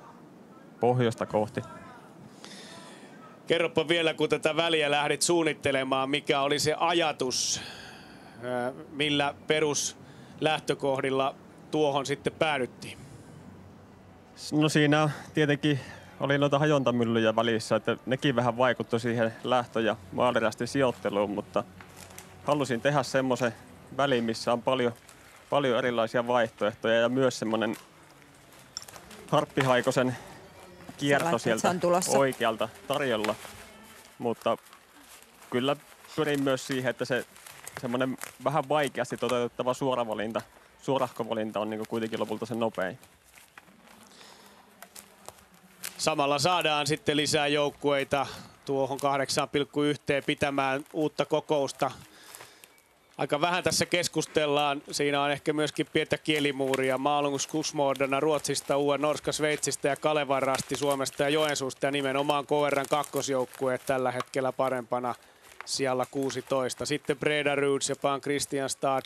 pohjoista kohti. Kerropa vielä, kun tätä väliä lähdit suunnittelemaan, mikä oli se ajatus, millä peruslähtökohdilla tuohon sitten päädyttiin? No siinä tietenkin oli noita hajontamyllyjä välissä, että nekin vähän vaikuttoi siihen lähtö- ja maalirastin sijoitteluun, mutta halusin tehdä semmoisen väliin, missä on paljon erilaisia vaihtoehtoja ja myös semmoinen harppihaikosen kierto sieltä oikealta tarjolla. Mutta kyllä pyrin myös siihen, että se semmoinen vähän vaikeasti toteutettava suorahkovalinta on niin kuin kuitenkin lopulta se nopein. Samalla saadaan sitten lisää joukkueita tuohon 8,1 pitämään uutta kokousta. Aika vähän tässä keskustellaan. Siinä on ehkä myöskin pientä kielimuuria. Malungs Kusmuodana Ruotsista, UN Norska Sveitsistä ja Kalevan Rasti Suomesta ja Joensuusta. Ja nimenomaan KR:n kakkosjoukkue tällä hetkellä parempana sijalla 16. Sitten Breda Roods ja Pan Kristianstad.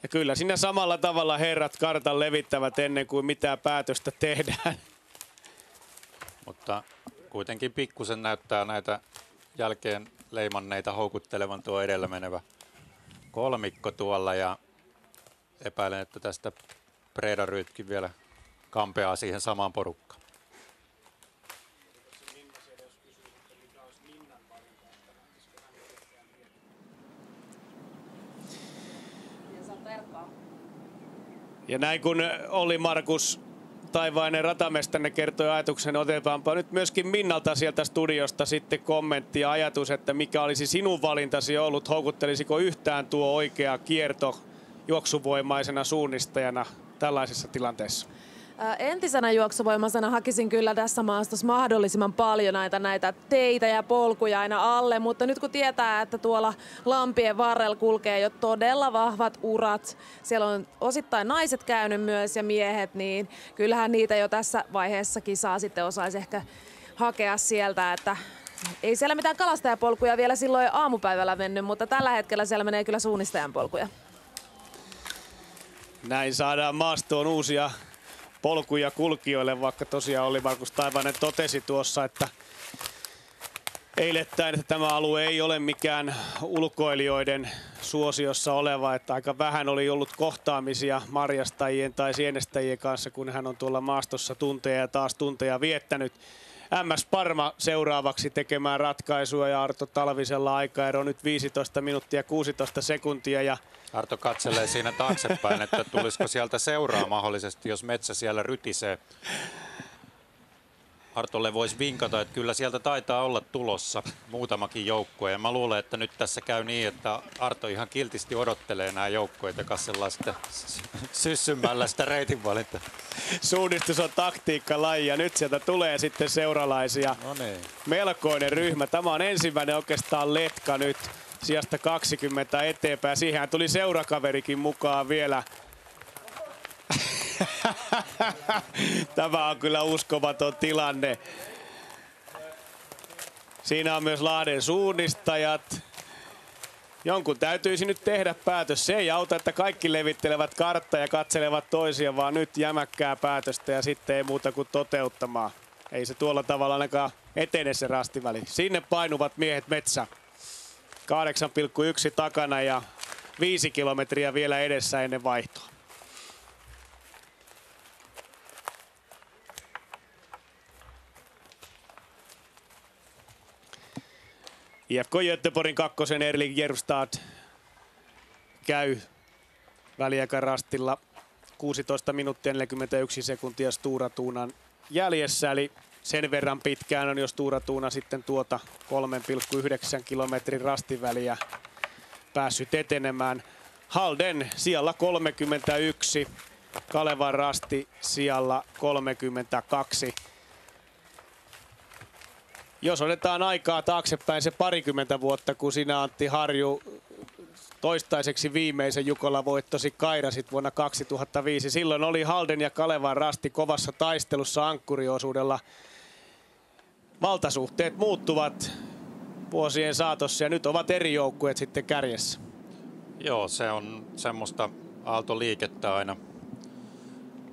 Ja kyllä siinä samalla tavalla herrat kartan levittävät ennen kuin mitään päätöstä tehdään. Mutta kuitenkin pikkusen näyttää näitä jälkeen leimanneita houkuttelevan tuo edellä menevä kolmikko tuolla ja epäilen, että tästä Breda Rydkin vielä kampeaa siihen samaan porukkaan. Ja näin kun Olli Markus Taivainen ratamestarinen kertoi ajatuksen, otetaanpa nyt myöskin Minnalta sieltä studiosta sitten kommentti ja ajatus, että mikä olisi sinun valintasi ollut, houkuttelisiko yhtään tuo oikea kierto juoksuvoimaisena suunnistajana tällaisessa tilanteessa? Entisenä juoksuvoimaisena hakisin kyllä tässä maastossa mahdollisimman paljon näitä teitä ja polkuja aina alle, mutta nyt kun tietää, että tuolla lampien varrella kulkee jo todella vahvat urat, siellä on osittain naiset käynyt myös ja miehet, niin kyllähän niitä jo tässä vaiheessa kisaa sitten osaisi ehkä hakea sieltä, että ei siellä mitään kalastajapolkuja vielä silloin aamupäivällä mennyt, mutta tällä hetkellä siellä menee kyllä suunnistajan polkuja. Näin saadaan maastoon uusia polkuja kulkijoille, vaikka tosiaan Olli Markus Taivainen totesi tuossa, että eilettäin, että tämä alue ei ole mikään ulkoilijoiden suosiossa oleva, että aika vähän oli ollut kohtaamisia marjastajien tai sienestäjien kanssa, kun hän on tuolla maastossa tunteja ja taas tunteja viettänyt. MS Parma seuraavaksi tekemään ratkaisua ja Arto Talvisella aikaero nyt 15 minuuttia 16 sekuntia. Ja Arto katselee siinä taaksepäin, että tulisiko sieltä seuraa mahdollisesti, jos metsä siellä rytisee. Artolle voisi vinkata, että kyllä sieltä taitaa olla tulossa muutamakin joukkue. Ja mä luulen, että nyt tässä käy niin, että Arto ihan kiltisti odottelee nämä joukkueet ja katsellaan sitten syssymällä sitä reitinvalintaa. Suunnistus on taktiikkalaji ja nyt sieltä tulee sitten seuralaisia. No niin. Melkoinen ryhmä. Tämä on ensimmäinen oikeastaan letka nyt sijasta 20 eteenpäin. Siihen tuli seurakaverikin mukaan vielä. Tämä on kyllä uskomaton tilanne. Siinä on myös Lahden suunnistajat. Jonkun täytyisi nyt tehdä päätös. Se ei auta, että kaikki levittelevät karttaa ja katselevat toisia, vaan nyt jämäkkää päätöstä ja sitten ei muuta kuin toteuttamaan. Ei se tuolla tavalla ainakaan etene se rastiväli. Sinne painuvat miehet metsä. 8,1 takana ja 5 kilometriä vielä edessä ennen vaihtoa. IFK Göteborgin kakkosen Erling Jervstad käy väliaikarastilla 16 minuuttia 41 sekuntia Stora Tuunan jäljessä, eli sen verran pitkään on jo Stora Tuuna sitten tuota 3,9 kilometrin rastiväliä päässyt etenemään. Halden sijalla 31, Kalevan rasti sijalla 32. Jos otetaan aikaa taaksepäin se parikymmentä vuotta, kun sinä Antti Harju toistaiseksi viimeisen Jukola voittosi Kairasit vuonna 2005. Silloin oli Halden ja Kalevan rasti kovassa taistelussa ankkuriosuudella. Valtasuhteet muuttuvat vuosien saatossa ja nyt ovat eri joukkueet sitten kärjessä. Joo, se on semmoista aaltoliikettä aina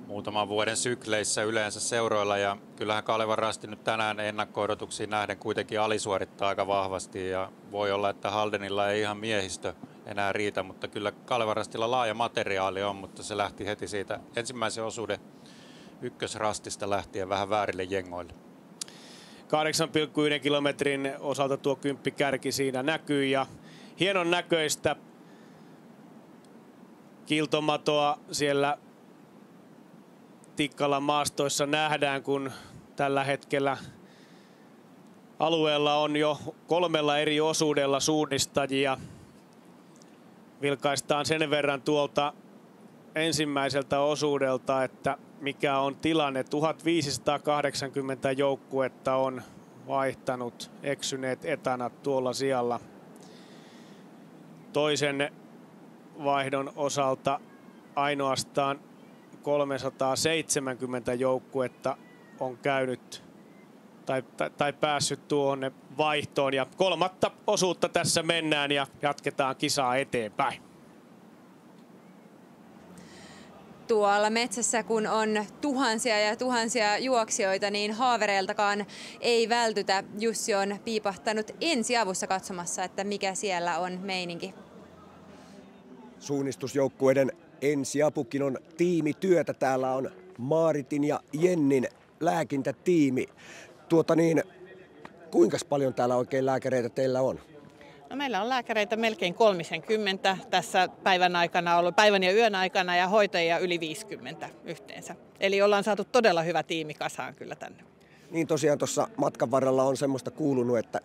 muutaman vuoden sykleissä yleensä seuroilla ja kyllähän Kalevan rasti nyt tänään ennakko-odotuksiin nähden kuitenkin alisuorittaa aika vahvasti ja voi olla, että Haldenilla ei ihan miehistö enää riitä, mutta kyllä Kalevan rastilla laaja materiaali on, mutta se lähti heti siitä ensimmäisen osuuden ykkösrastista lähtien vähän väärille jengoille. 8,1 kilometrin osalta tuo kymppikärki siinä näkyy ja hienon näköistä kiltomatoa siellä Tikkalan maastoissa nähdään, kun tällä hetkellä alueella on jo 3 eri osuudella suunnistajia. Vilkaistaan sen verran tuolta ensimmäiseltä osuudelta, että mikä on tilanne. 1580 joukkuetta on vaihtanut, eksyneet etanat tuolla sijalla. Toisen vaihdon osalta ainoastaan 370 joukkuetta on käynyt tai päässyt tuonne vaihtoon. Ja kolmatta osuutta tässä mennään ja jatketaan kisaa eteenpäin. Tuolla metsässä, kun on tuhansia ja tuhansia juoksijoita, niin haavereiltakaan ei vältytä. Jussi on piipahtanut ensiavussa katsomassa, että mikä siellä on meininki. Suunnistusjoukkueiden ensiapukin on tiimityötä. Täällä on Maaritin ja Jennin lääkintätiimi. Kuinka paljon täällä oikein lääkäreitä teillä on? No, meillä on lääkäreitä melkein 30 tässä päivän ja yön aikana ja hoitajia yli 50 yhteensä. Eli ollaan saatu todella hyvä tiimi kasaan kyllä tänne. Niin tosiaan tuossa matkan varrella on semmoista kuulunut, että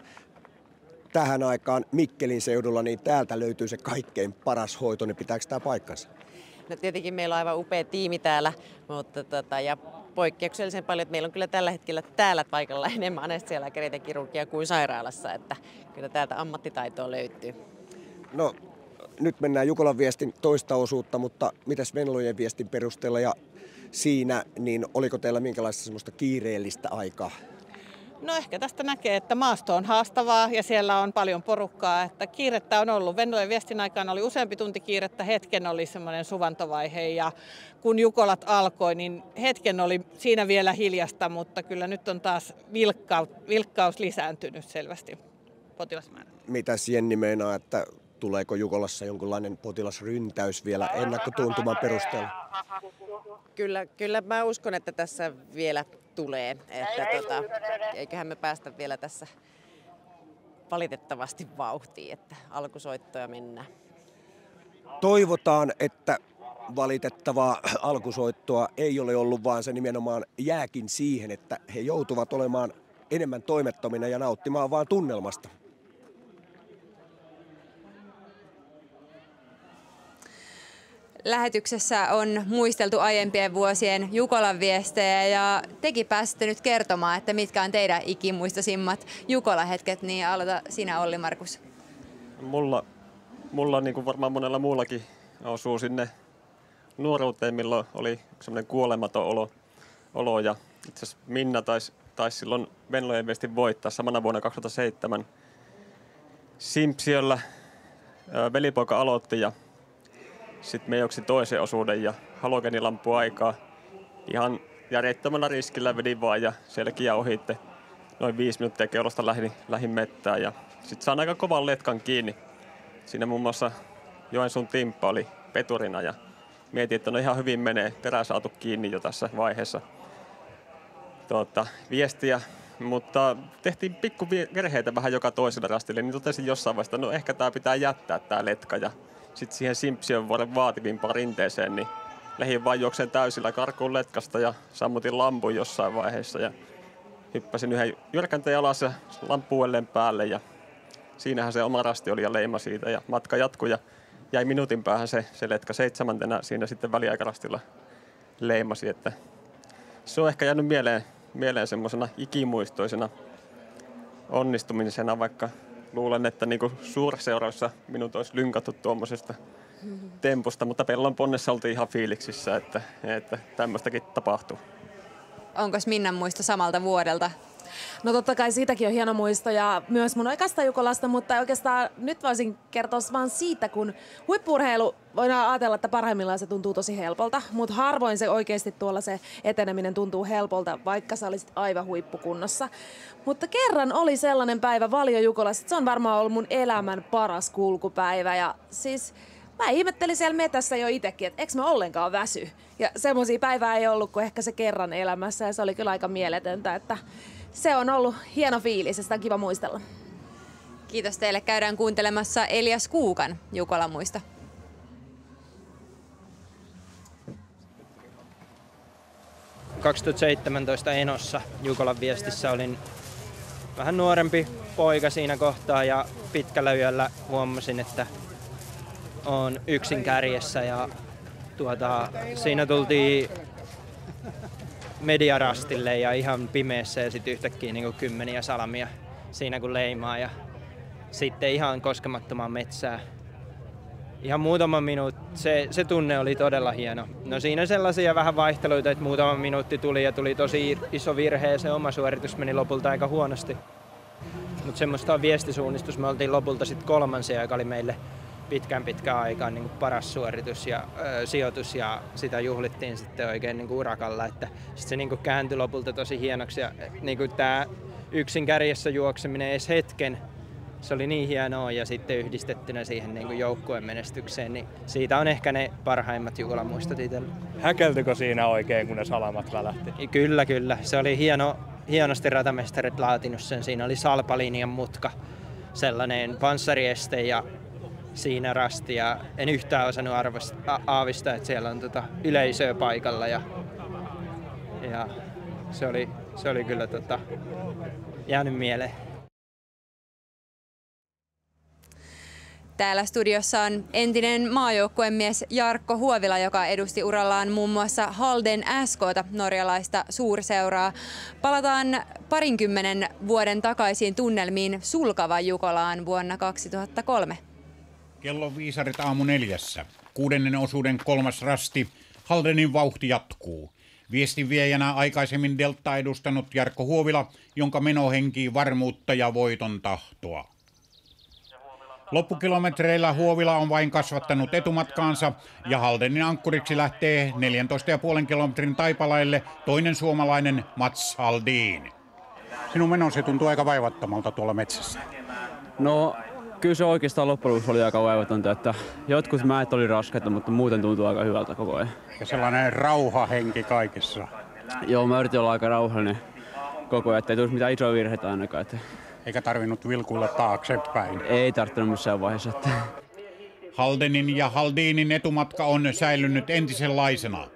tähän aikaan Mikkelin seudulla niin täältä löytyy se kaikkein paras hoito, niin pitääkö tämä paikkansa? No tietenkin meillä on aivan upea tiimi täällä, mutta ja poikkeuksellisen paljon, että meillä on kyllä tällä hetkellä täällä paikalla enemmän anestesialääkäreitä kirurgia kuin sairaalassa, että kyllä täältä ammattitaitoa löytyy. No nyt mennään Jukolan viestin toista osuutta, mutta mitäs Venlojen viestin perusteella ja siinä, niin oliko teillä minkälaista semmoista kiireellistä aikaa? No ehkä tästä näkee, että maasto on haastavaa ja siellä on paljon porukkaa, että kiirettä on ollut. Venlojen viestin aikana oli useampi tunti kiirettä, hetken oli semmoinen suvantovaihe ja kun Jukolat alkoi, niin hetken oli siinä vielä hiljasta, mutta kyllä nyt on taas vilkkaus lisääntynyt selvästi potilasmäärä. Mitäs Jenni meinaa, että tuleeko Jukolassa jonkinlainen potilasryntäys vielä ennakkotuntuman perusteella? Kyllä mä uskon, että tässä vielä tulee, että eiköhän me päästä vielä tässä valitettavasti vauhtiin, että alkusoittoja mennään. Toivotaan, että valitettavaa alkusoittoa ei ole ollut, vaan se nimenomaan jääkin siihen, että he joutuvat olemaan enemmän toimettomina ja nauttimaan vaan tunnelmasta. Lähetyksessä on muisteltu aiempien vuosien Jukolan viestejä ja tekin pääsitte nyt kertomaan, että mitkä on teidän ikimuistoisimmat Jukola-hetket, niin aloita sinä Olli Markus. Mulla niin kuin varmaan monella muullakin osuu sinne nuoruuteen, milloin oli semmoinen kuolematon olo ja itse asiassa Minna taisi silloin Venlojen viestin voittaa samana vuonna 2007 Simpsiöllä. Velipoika aloitti ja sitten me juoksin toisen osuuden ja halogenilampu aikaa. Ihan järjettömällä riskillä vedin vaan ja selkiä ohitte. Noin 5 minuuttia keulasta lähdin mettään ja sitten saan aika kovan letkan kiinni. Siinä muun muassa Joensuun Timppa oli peturina ja mietin, että no ihan hyvin menee. Terä saatu kiinni jo tässä vaiheessa viestiä. Mutta tehtiin pikku virheitä vähän joka toisella rastille, niin totesin jossain vaiheessa, että no ehkä tämä pitää jättää tämä letka. Ja sitten siihen Simpsion vuoden vaativimpaan rinteeseen, niin lähdin vaan juokseen täysillä karkuun letkasta ja sammutin lampun jossain vaiheessa. Ja hyppäsin yhden jyrkänteen alas ja lamppu uudelleen päälle ja siinähän se oma rasti oli ja leima siitä ja matka jatkui ja jäi minuutin päähän se letka 7. siinä sitten väliaikarastilla leimasi. Että se on ehkä jäänyt mieleen semmoisena ikimuistoisena onnistumisena, vaikka luulen, että niinku suurseuroissa minut olisi lynkattu tuommoisesta tempusta, mutta Pellon Ponnessa oltiin ihan fiiliksissä, että tämmöistäkin tapahtuu. Onko Minnan muisto samalta vuodelta? No totta kai siitäkin on hieno muisto ja myös mun oikeasta Jukolasta, mutta oikeastaan nyt voisin kertoa vaan siitä, kun huippu-urheilu voidaan ajatella, että parhaimmillaan se tuntuu tosi helpolta, mutta harvoin se oikeasti tuolla se eteneminen tuntuu helpolta, vaikka sä olisit aivan huippukunnossa. Mutta kerran oli sellainen päivä Valio-Jukolassa, että se on varmaan ollut mun elämän paras kulkupäivä ja siis mä ihmettelin siellä metässä jo itsekin, että eikö mä ollenkaan väsy. Ja semmoisia päivää ei ollut kuin ehkä se kerran elämässä ja se oli kyllä aika mieletöntä, että se on ollut hieno fiilis ja sitä on kiva muistella. Kiitos teille. Käydään kuuntelemassa Elias Kuukan Jukolan muisto. – 2017 Enossa Jukolan viestissä olin vähän nuorempi poika siinä kohtaa ja pitkällä yöllä huomasin, että olen yksin kärjessä ja siinä tultiin mediarastille ja ihan pimeässä ja sitten yhtäkkiä niin kuin kymmeniä salamia siinä kun leimaa ja sitten ihan koskemattomaan metsään. Ihan muutama minuutti, se tunne oli todella hieno. No siinä sellaisia vähän vaihteluita, että muutama minuutti tuli ja tuli tosi iso virhe ja se oma suoritus meni lopulta aika huonosti. Mutta semmoista on viestisuunnistus, me oltiin lopulta sitten kolmansia, joka oli meille pitkään aikaan niin kuin paras suoritus ja sijoitus ja sitä juhlittiin sitten oikein niin kuin urakalla, että sit se niin kuin kääntyi lopulta tosi hienoksi ja niin kuin tämä yksin kärjessä juokseminen edes hetken, se oli niin hienoa ja sitten yhdistettynä siihen niin kuin joukkueen menestykseen, niin siitä on ehkä ne parhaimmat Jukolan muistot itsellä. Häkeltykö siinä oikein, kun ne salamat välähti? Kyllä. Se oli hienosti ratamestarit laatinut sen. Siinä oli salpalinjan mutka sellainen panssarieste ja siinä rasti ja en yhtään osannut aavistaa, että siellä on yleisöä paikalla ja se oli kyllä jäänyt mieleen. Täällä studiossa on entinen maajoukkuemies Jarkko Huovila, joka edusti urallaan muun muassa Halden SK:ta, norjalaista suurseuraa. Palataan 20 vuoden takaisiin tunnelmiin Sulkavan Jukolaan vuonna 2003. Kello viisarit 4:00. 6. osuuden 3. rasti. Haldenin vauhti jatkuu. Viestin viejänä aikaisemmin Deltaa edustanut Jarkko Huovila, jonka meno henkii varmuutta ja voiton tahtoa. Loppukilometreillä Huovila on vain kasvattanut etumatkaansa ja Haldenin ankkuriksi lähtee 14,5 kilometrin taipaleelle toinen suomalainen Mats Haldin. Sinun menosi tuntuu aika vaivattomalta tuolla metsässä. No kyllä se oikeastaan loppujen lopuksi oli aika vaivatonta, että jotkut mäet oli raskaita, mutta muuten tuntuu aika hyvältä koko ajan. Ja sellainen rauhahenki kaikessa. Joo, mä yritin olla aika rauhallinen koko ajan, ettei tulisi mitään isoja virheitä ainakaan. Eikä tarvinnut vilkuilla taaksepäin. Ei tarvinnut missään vaiheessa. Haldenin ja Haldinin etumatka on säilynyt entisenlaisena.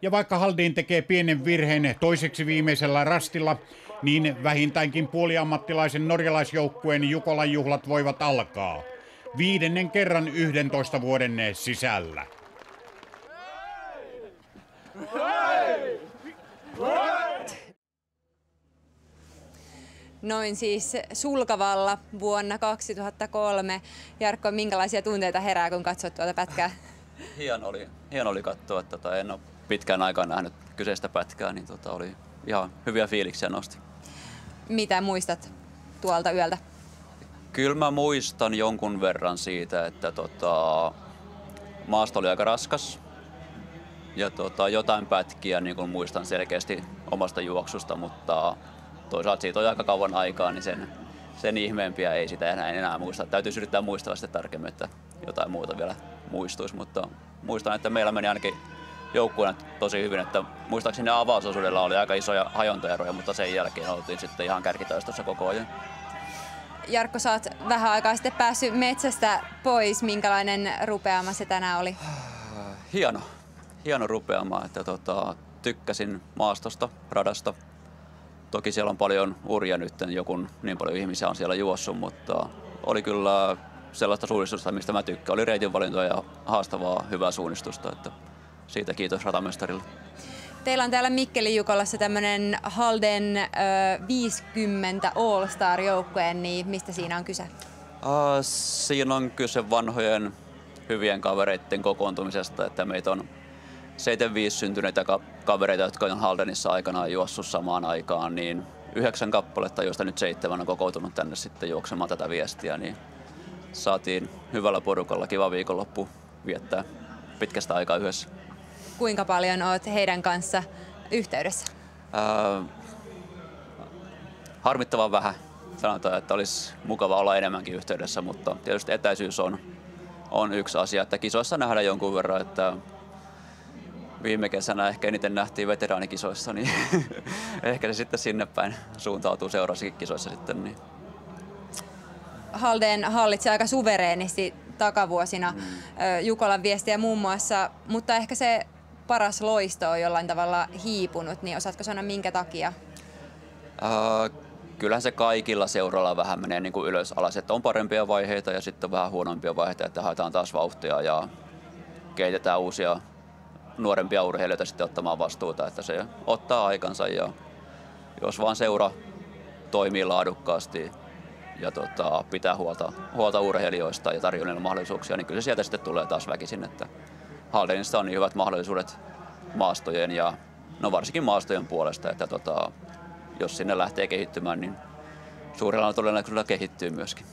Ja vaikka Haldin tekee pienen virheen toiseksi viimeisellä rastilla, niin vähintäänkin puoliammattilaisen norjalaisjoukkueen Jukolan juhlat voivat alkaa. 5. kerran 11 vuoden sisällä. Noin siis Sulkavalla vuonna 2003. Jarkko, minkälaisia tunteita herää, kun katsot tuota pätkää? Hieno oli katsoa, että en ole pitkään aikaan nähnyt kyseistä pätkää, niin oli ihan hyviä fiiliksiä nosti. Mitä muistat tuolta yöltä? Kyllä mä muistan jonkun verran siitä, että maasto oli aika raskas ja jotain pätkiä niin kun muistan selkeästi omasta juoksusta, mutta toisaalta siitä on aika kauan aikaa, niin sen ihmeempiä ei sitä enää muista. Täytyisi yrittää muistella sitten tarkemmin, että jotain muuta vielä muistuisi, mutta muistan, että meillä meni ainakin joukkueena tosi hyvin, että muistaakseni avausosuudella oli aika isoja hajontaeroja, mutta sen jälkeen oltiin sitten ihan kärkitaistossa koko ajan. Jarkko, sä oot vähän aikaa sitten päässyt metsästä pois. Minkälainen rupeama se tänään oli? Hieno rupeama, että tykkäsin maastosta, radasta. Toki siellä on paljon uria nyt, niin paljon ihmisiä on siellä juossut, mutta oli kyllä sellaista suunnistusta, mistä mä tykkään. Oli reitinvalintoja ja haastavaa, hyvää suunnistusta, että siitä kiitos ratamestarille. Teillä on täällä Mikkelin Jukolassa tämmöinen Halden 50 All-Star-joukkue, niin mistä siinä on kyse? Siinä on kyse vanhojen hyvien kavereiden kokoontumisesta, että meitä on 75 syntyneitä kavereita, jotka on Haldenissa aikanaan juossut samaan aikaan, niin 9 kappaletta, joista nyt 7 on kokoontunut tänne sitten juoksemaan tätä viestiä, niin saatiin hyvällä porukalla kiva viikonloppu viettää pitkästä aikaa yhdessä. Kuinka paljon olet heidän kanssa yhteydessä? Harmittavan vähän. Sanotaan, että olisi mukava olla enemmänkin yhteydessä, mutta tietysti etäisyys on yksi asia, että kisoissa nähdään jonkun verran, että viime kesänä ehkä eniten nähtiin veteraanikisoissa, niin ehkä se sitten sinne päin suuntautuu seuraavissa kisoissa sitten. Niin. Halden hallitsee aika suvereenisti takavuosina Jukolan viestiä muun muassa, mutta ehkä se paras loisto on jollain tavalla hiipunut, niin osaatko sanoa minkä takia? Kyllähän se kaikilla seuralla vähän menee niin kuin ylös alas, että on parempia vaiheita ja sitten vähän huonompia vaiheita, että haetaan taas vauhtia ja kehitetään uusia nuorempia urheilijoita sitten ottamaan vastuuta, että se ottaa aikansa ja jos vaan seura toimii laadukkaasti ja pitää huolta urheilijoista ja tarjoaa niille mahdollisuuksia, niin kyllä se sieltä sitten tulee taas väkisin, että Haldenissa on niin hyvät mahdollisuudet maastojen ja no varsinkin maastojen puolesta, että jos sinne lähtee kehittymään, niin suurella todennäköisyydellä kehittyy myöskin.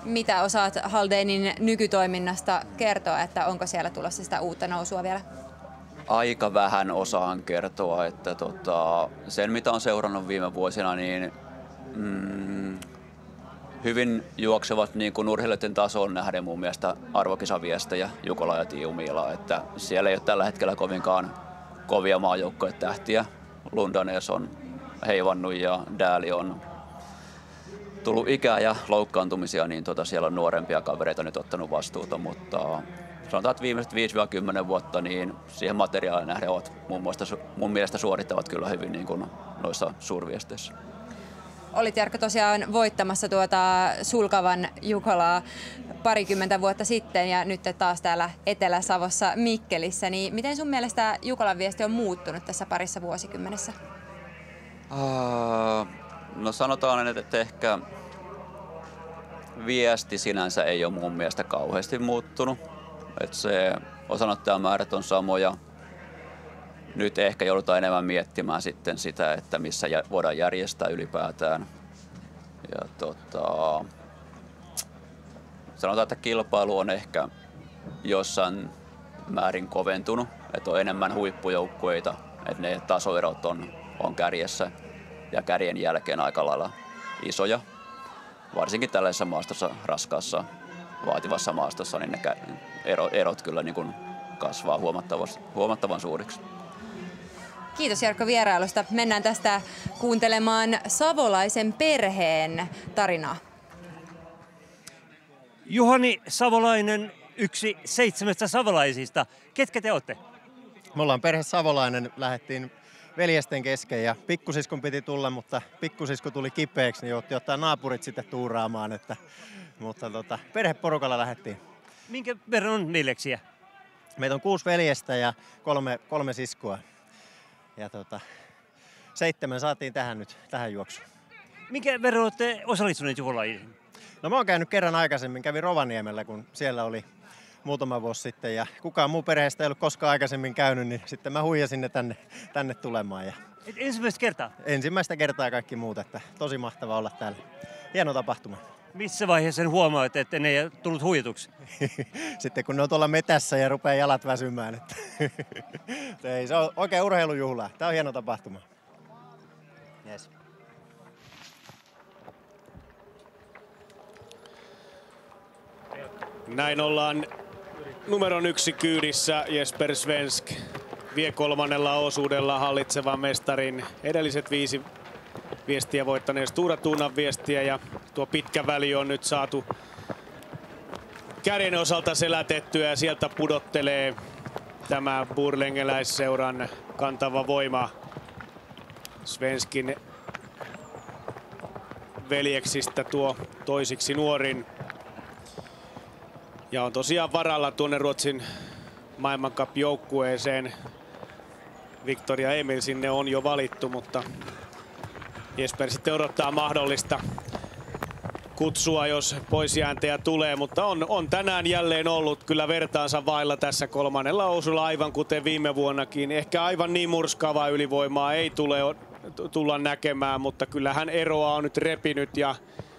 Mitä osaat Haldenin nykytoiminnasta kertoa, että onko siellä tulossa sitä uutta nousua vielä? Aika vähän osaan kertoa, että sen mitä on seurannut viime vuosina, niin hyvin juoksevat niin kuin urheilijoiden tasoon nähden mun mielestä arvokisaviestejä Jukola ja Tiiumila, että siellä ei ole tällä hetkellä kovinkaan kovia maajoukkojen tähtiä. Lundanes on heivannut ja Dääli on tullut ikää ja loukkaantumisia, niin siellä on nuorempia kavereita nyt ottanut vastuuta, mutta sanotaan, että viimeiset 5-10 vuotta niin siihen materiaaliin nähden ovat mun mielestä suorittavat kyllä hyvin niin kuin noissa suurviesteissä. Olit Jarkko tosiaan voittamassa tuota Sulkavan Jukolaa parikymmentä vuotta sitten ja nyt taas täällä Etelä-Savossa Mikkelissä. Niin miten sun mielestä Jukolan viesti on muuttunut tässä parissa vuosikymmenessä? No sanotaan, että ehkä viesti sinänsä ei ole mun mielestä kauheasti muuttunut. Että se osanottajamäärät on samoja. Nyt ehkä joudutaan enemmän miettimään sitten sitä, että missä voidaan järjestää ylipäätään. Ja sanotaan, että kilpailu on ehkä jossain määrin koventunut, että on enemmän huippujoukkueita, että ne tasoerot on kärjessä ja kärjen jälkeen aika lailla isoja. Varsinkin tällaisessa maastossa, raskaassa, vaativassa maastossa, niin ne erot kyllä niin kuin kasvaa huomattavan suuriksi. Kiitos Jarkko vierailusta. Mennään tästä kuuntelemaan savolaisen perheen tarinaa. Juhani Savolainen, yksi 7 savolaisista. Ketkä te olette? Me ollaan perhe Savolainen. Lähdettiin veljesten kesken ja pikkusiskun piti tulla, mutta pikkusisku tuli kipeäksi, niin joutti ottaa naapurit sitten tuuraamaan. Mutta perheporukalla lähdettiin. Minkä verran on veljeksiä? Meitä on 6 veljestä ja 3 siskua. Ja 7 saatiin tähän juoksuun. Minkä verran olette osallistuneet juhlaihin? No mä oon käynyt kerran aikaisemmin, kävin Rovaniemellä, kun siellä oli muutama vuosi sitten. Ja kukaan muu perheestä ei ollut koskaan aikaisemmin käynyt, niin sitten mä huijasin ne tänne tulemaan. Ja ensimmäistä kertaa? Ensimmäistä kertaa kaikki muut, että tosi mahtavaa olla täällä. Hieno tapahtuma. Missä vaiheessa sen huomaat, että ne ei tullut huijatuksi? Sitten kun ne on tuolla metässä ja rupeaa jalat väsymään. Että ei, se on oikein urheilujuhla. Tämä on hieno tapahtuma. Yes. Näin ollaan numeron 1 kyydissä. Jesper Svensk vie 3. osuudella hallitsevan mestarin edelliset 5 viestiä voittaneen Stora Tunan viestiä, ja tuo pitkä väli on nyt saatu kärjen osalta selätettyä ja sieltä pudottelee tämä Borlängeläisseuran kantava voima Svenskin veljeksistä tuo toisiksi nuorin. Ja on tosiaan varalla tuonne Ruotsin maailmancup-joukkueeseen. Victoria Emil sinne on jo valittu, mutta Jesper sitten odottaa mahdollista kutsua, jos poisjääntejä tulee, mutta on tänään jälleen ollut kyllä vertaansa vailla tässä 3. osulla, aivan kuten viime vuonnakin. Ehkä aivan niin murskaavaa ylivoimaa ei tulla näkemään, mutta kyllähän eroa on nyt repinyt ja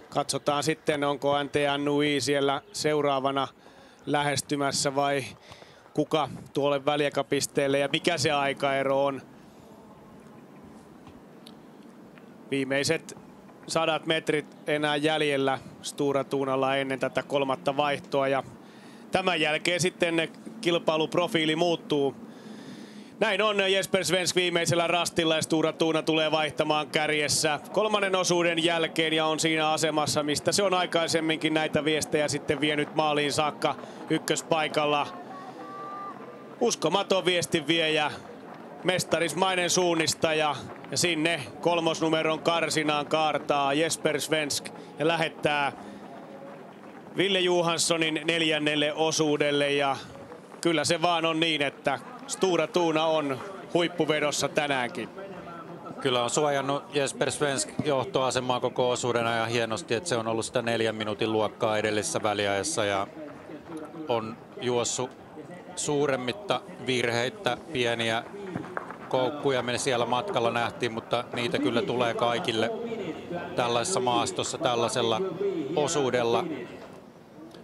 katsotaan sitten, onko NTNUI siellä seuraavana lähestymässä vai kuka tuolle väliaikapisteelle ja mikä se aikaero on. Viimeiset 100 metrit enää jäljellä Stora Tunalla ennen tätä 3. vaihtoa ja tämän jälkeen sitten kilpailuprofiili muuttuu. Näin on Jesper Svensk viimeisellä rastilla ja Stora Tuna tulee vaihtamaan kärjessä 3. osuuden jälkeen ja on siinä asemassa, mistä se on aikaisemminkin näitä viestejä sitten vienyt maaliin saakka ykköspaikalla. Uskomaton viestinviejä, mestarismainen suunnistaja ja sinne 3. numeron karsinaan kaartaa Jesper Svensk ja lähettää Ville Johanssonin 4. osuudelle ja kyllä se vaan on niin, että Stora Tuna on huippuvedossa tänäänkin. Kyllä on suojannut Jesper Svensk johtoasemaa koko osuuden ajan hienosti, että se on ollut sitä 4 minuutin luokkaa edellisessä väliajassa ja on juossut suuremmitta virheitä, pieniä koukkuja me siellä matkalla nähtiin, mutta niitä kyllä tulee kaikille tällaisessa maastossa, tällaisella osuudella.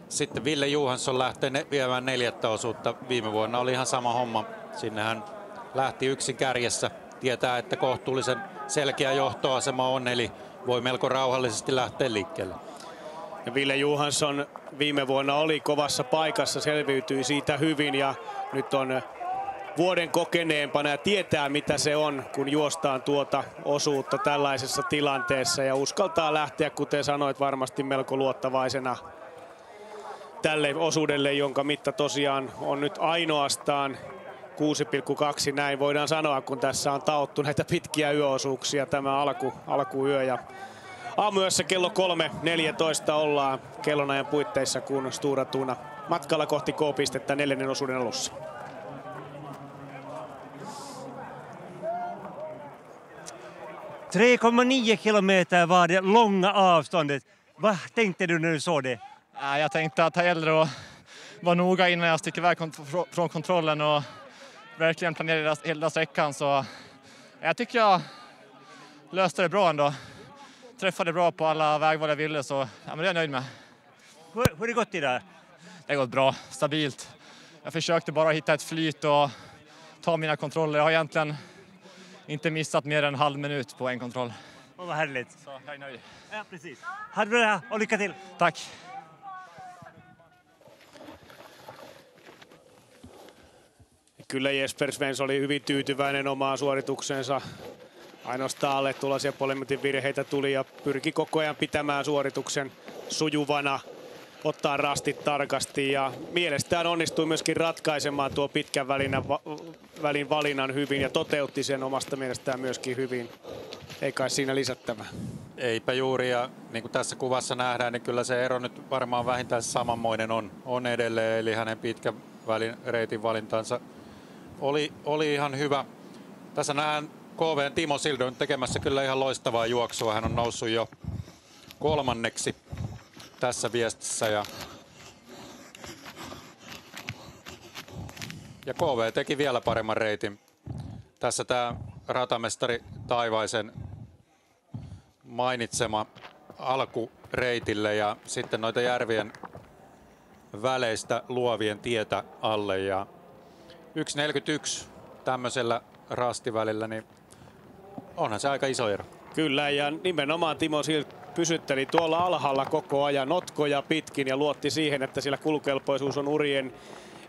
Sitten Ville Johansson lähtee viemään 4. osuutta. Viime vuonna oli ihan sama homma. Sinne hän lähti yksin kärjessä. Tietää, että kohtuullisen selkeä johtoasema on, eli voi melko rauhallisesti lähteä liikkeelle. Ja Ville Johansson viime vuonna oli kovassa paikassa, selviytyi siitä hyvin ja nyt on vuoden kokeneempana ja tietää mitä se on, kun juostaan tuota osuutta tällaisessa tilanteessa ja uskaltaa lähteä, kuten sanoit, varmasti melko luottavaisena tälle osuudelle, jonka mitta tosiaan on nyt ainoastaan 6,2, näin voidaan sanoa, kun tässä on taottu näitä pitkiä yöosuuksia tämä alkuyö. Ja aamuyössä kello 3.14 ollaan kellonajan puitteissa, kun Stora Tuna matkalla kohti K-pistettä 4. osuuden alussa. ...3,9 kilometer var det långa avståndet. Vad tänkte du när du såg det? Jag tänkte att det gäller att vara noga innan jag sticker iväg från kontrollen och verkligen planera hela sträckan. Så jag tycker jag löste det bra ändå. Träffade bra på alla vägval jag ville, så ja, men det är jag nöjd med. Hur har det gått idag? Det har gått bra, stabilt. Jag försökte bara hitta ett flyt och ta mina kontroller. Jag har egentligen inte missat mer än en halv minut på en kontroll. Vad härligt. Så jag är nöjd. Ja, precis. Ha det bra och lycka till. Tack. Kyllä Jesper Svens oli hyvin tyytyväinen omaan suorituksensa. Ainoastaan alle tuollaisia polemetin virheitä tuli ja pyrki koko ajan pitämään suorituksen sujuvana, ottaa rastit tarkasti ja mielestään onnistui myöskin ratkaisemaan tuo pitkän välin valinnan hyvin ja toteutti sen omasta mielestään myöskin hyvin. Ei kai siinä lisättävää. Eipä juuri, ja niin kuin tässä kuvassa nähdään, niin kyllä se ero nyt varmaan vähintään samanmoinen on edelleen, eli hänen pitkän reitin valintansa oli ihan hyvä. Tässä nähdään KV:n Timo Sildön tekemässä kyllä ihan loistavaa juoksua. Hän on noussut jo 3. tässä viestissä ja KV teki vielä paremman reitin. Tässä tämä ratamestari Taivaisen mainitsema alku reitille ja sitten noita järvien väleistä luovien tietä alle ja 1.41 tämmöisellä rastivälillä, niin onhan se aika iso ero. Kyllä, ja nimenomaan Timo Sild pysytteli tuolla alhaalla koko ajan notkoja pitkin ja luotti siihen, että sillä kulukelpoisuus on urien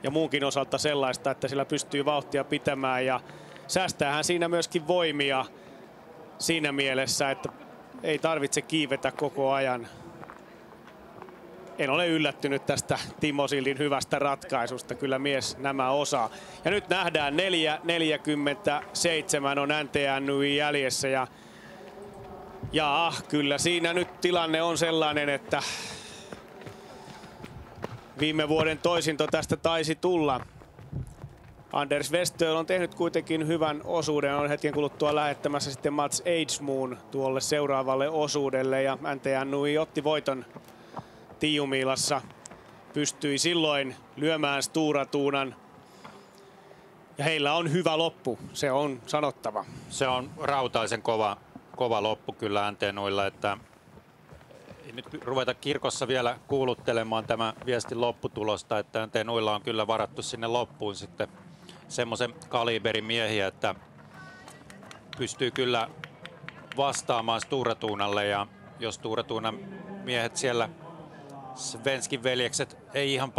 ja muunkin osalta sellaista, että sillä pystyy vauhtia pitämään ja säästäähän siinä myöskin voimia siinä mielessä, että ei tarvitse kiivetä koko ajan. En ole yllättynyt tästä Timo Sildin hyvästä ratkaisusta, kyllä mies nämä osaa. Ja nyt nähdään 4.47 on NTNY jäljessä ja kyllä siinä nyt tilanne on sellainen, että viime vuoden toisinto tästä taisi tulla. Anders Westöl on tehnyt kuitenkin hyvän osuuden, on hetken kuluttua lähettämässä sitten Mats Eidsmoon tuolle seuraavalle osuudelle ja NTNY otti voiton Tiijumiilassa, pystyi silloin lyömään Stora Tunan ja heillä on hyvä loppu, se on sanottava. Se on rautaisen kova loppu kyllä NTNY:llä, että nyt ruveta kirkossa vielä kuuluttelemaan tämä viestin lopputulosta, että NTNY:llä on kyllä varattu sinne loppuun sitten semmoisen kaliberin miehiä, että pystyy kyllä vastaamaan Stora Tunalle ja jos Stora Tunan miehet siellä Svenskin veljekset ei ihan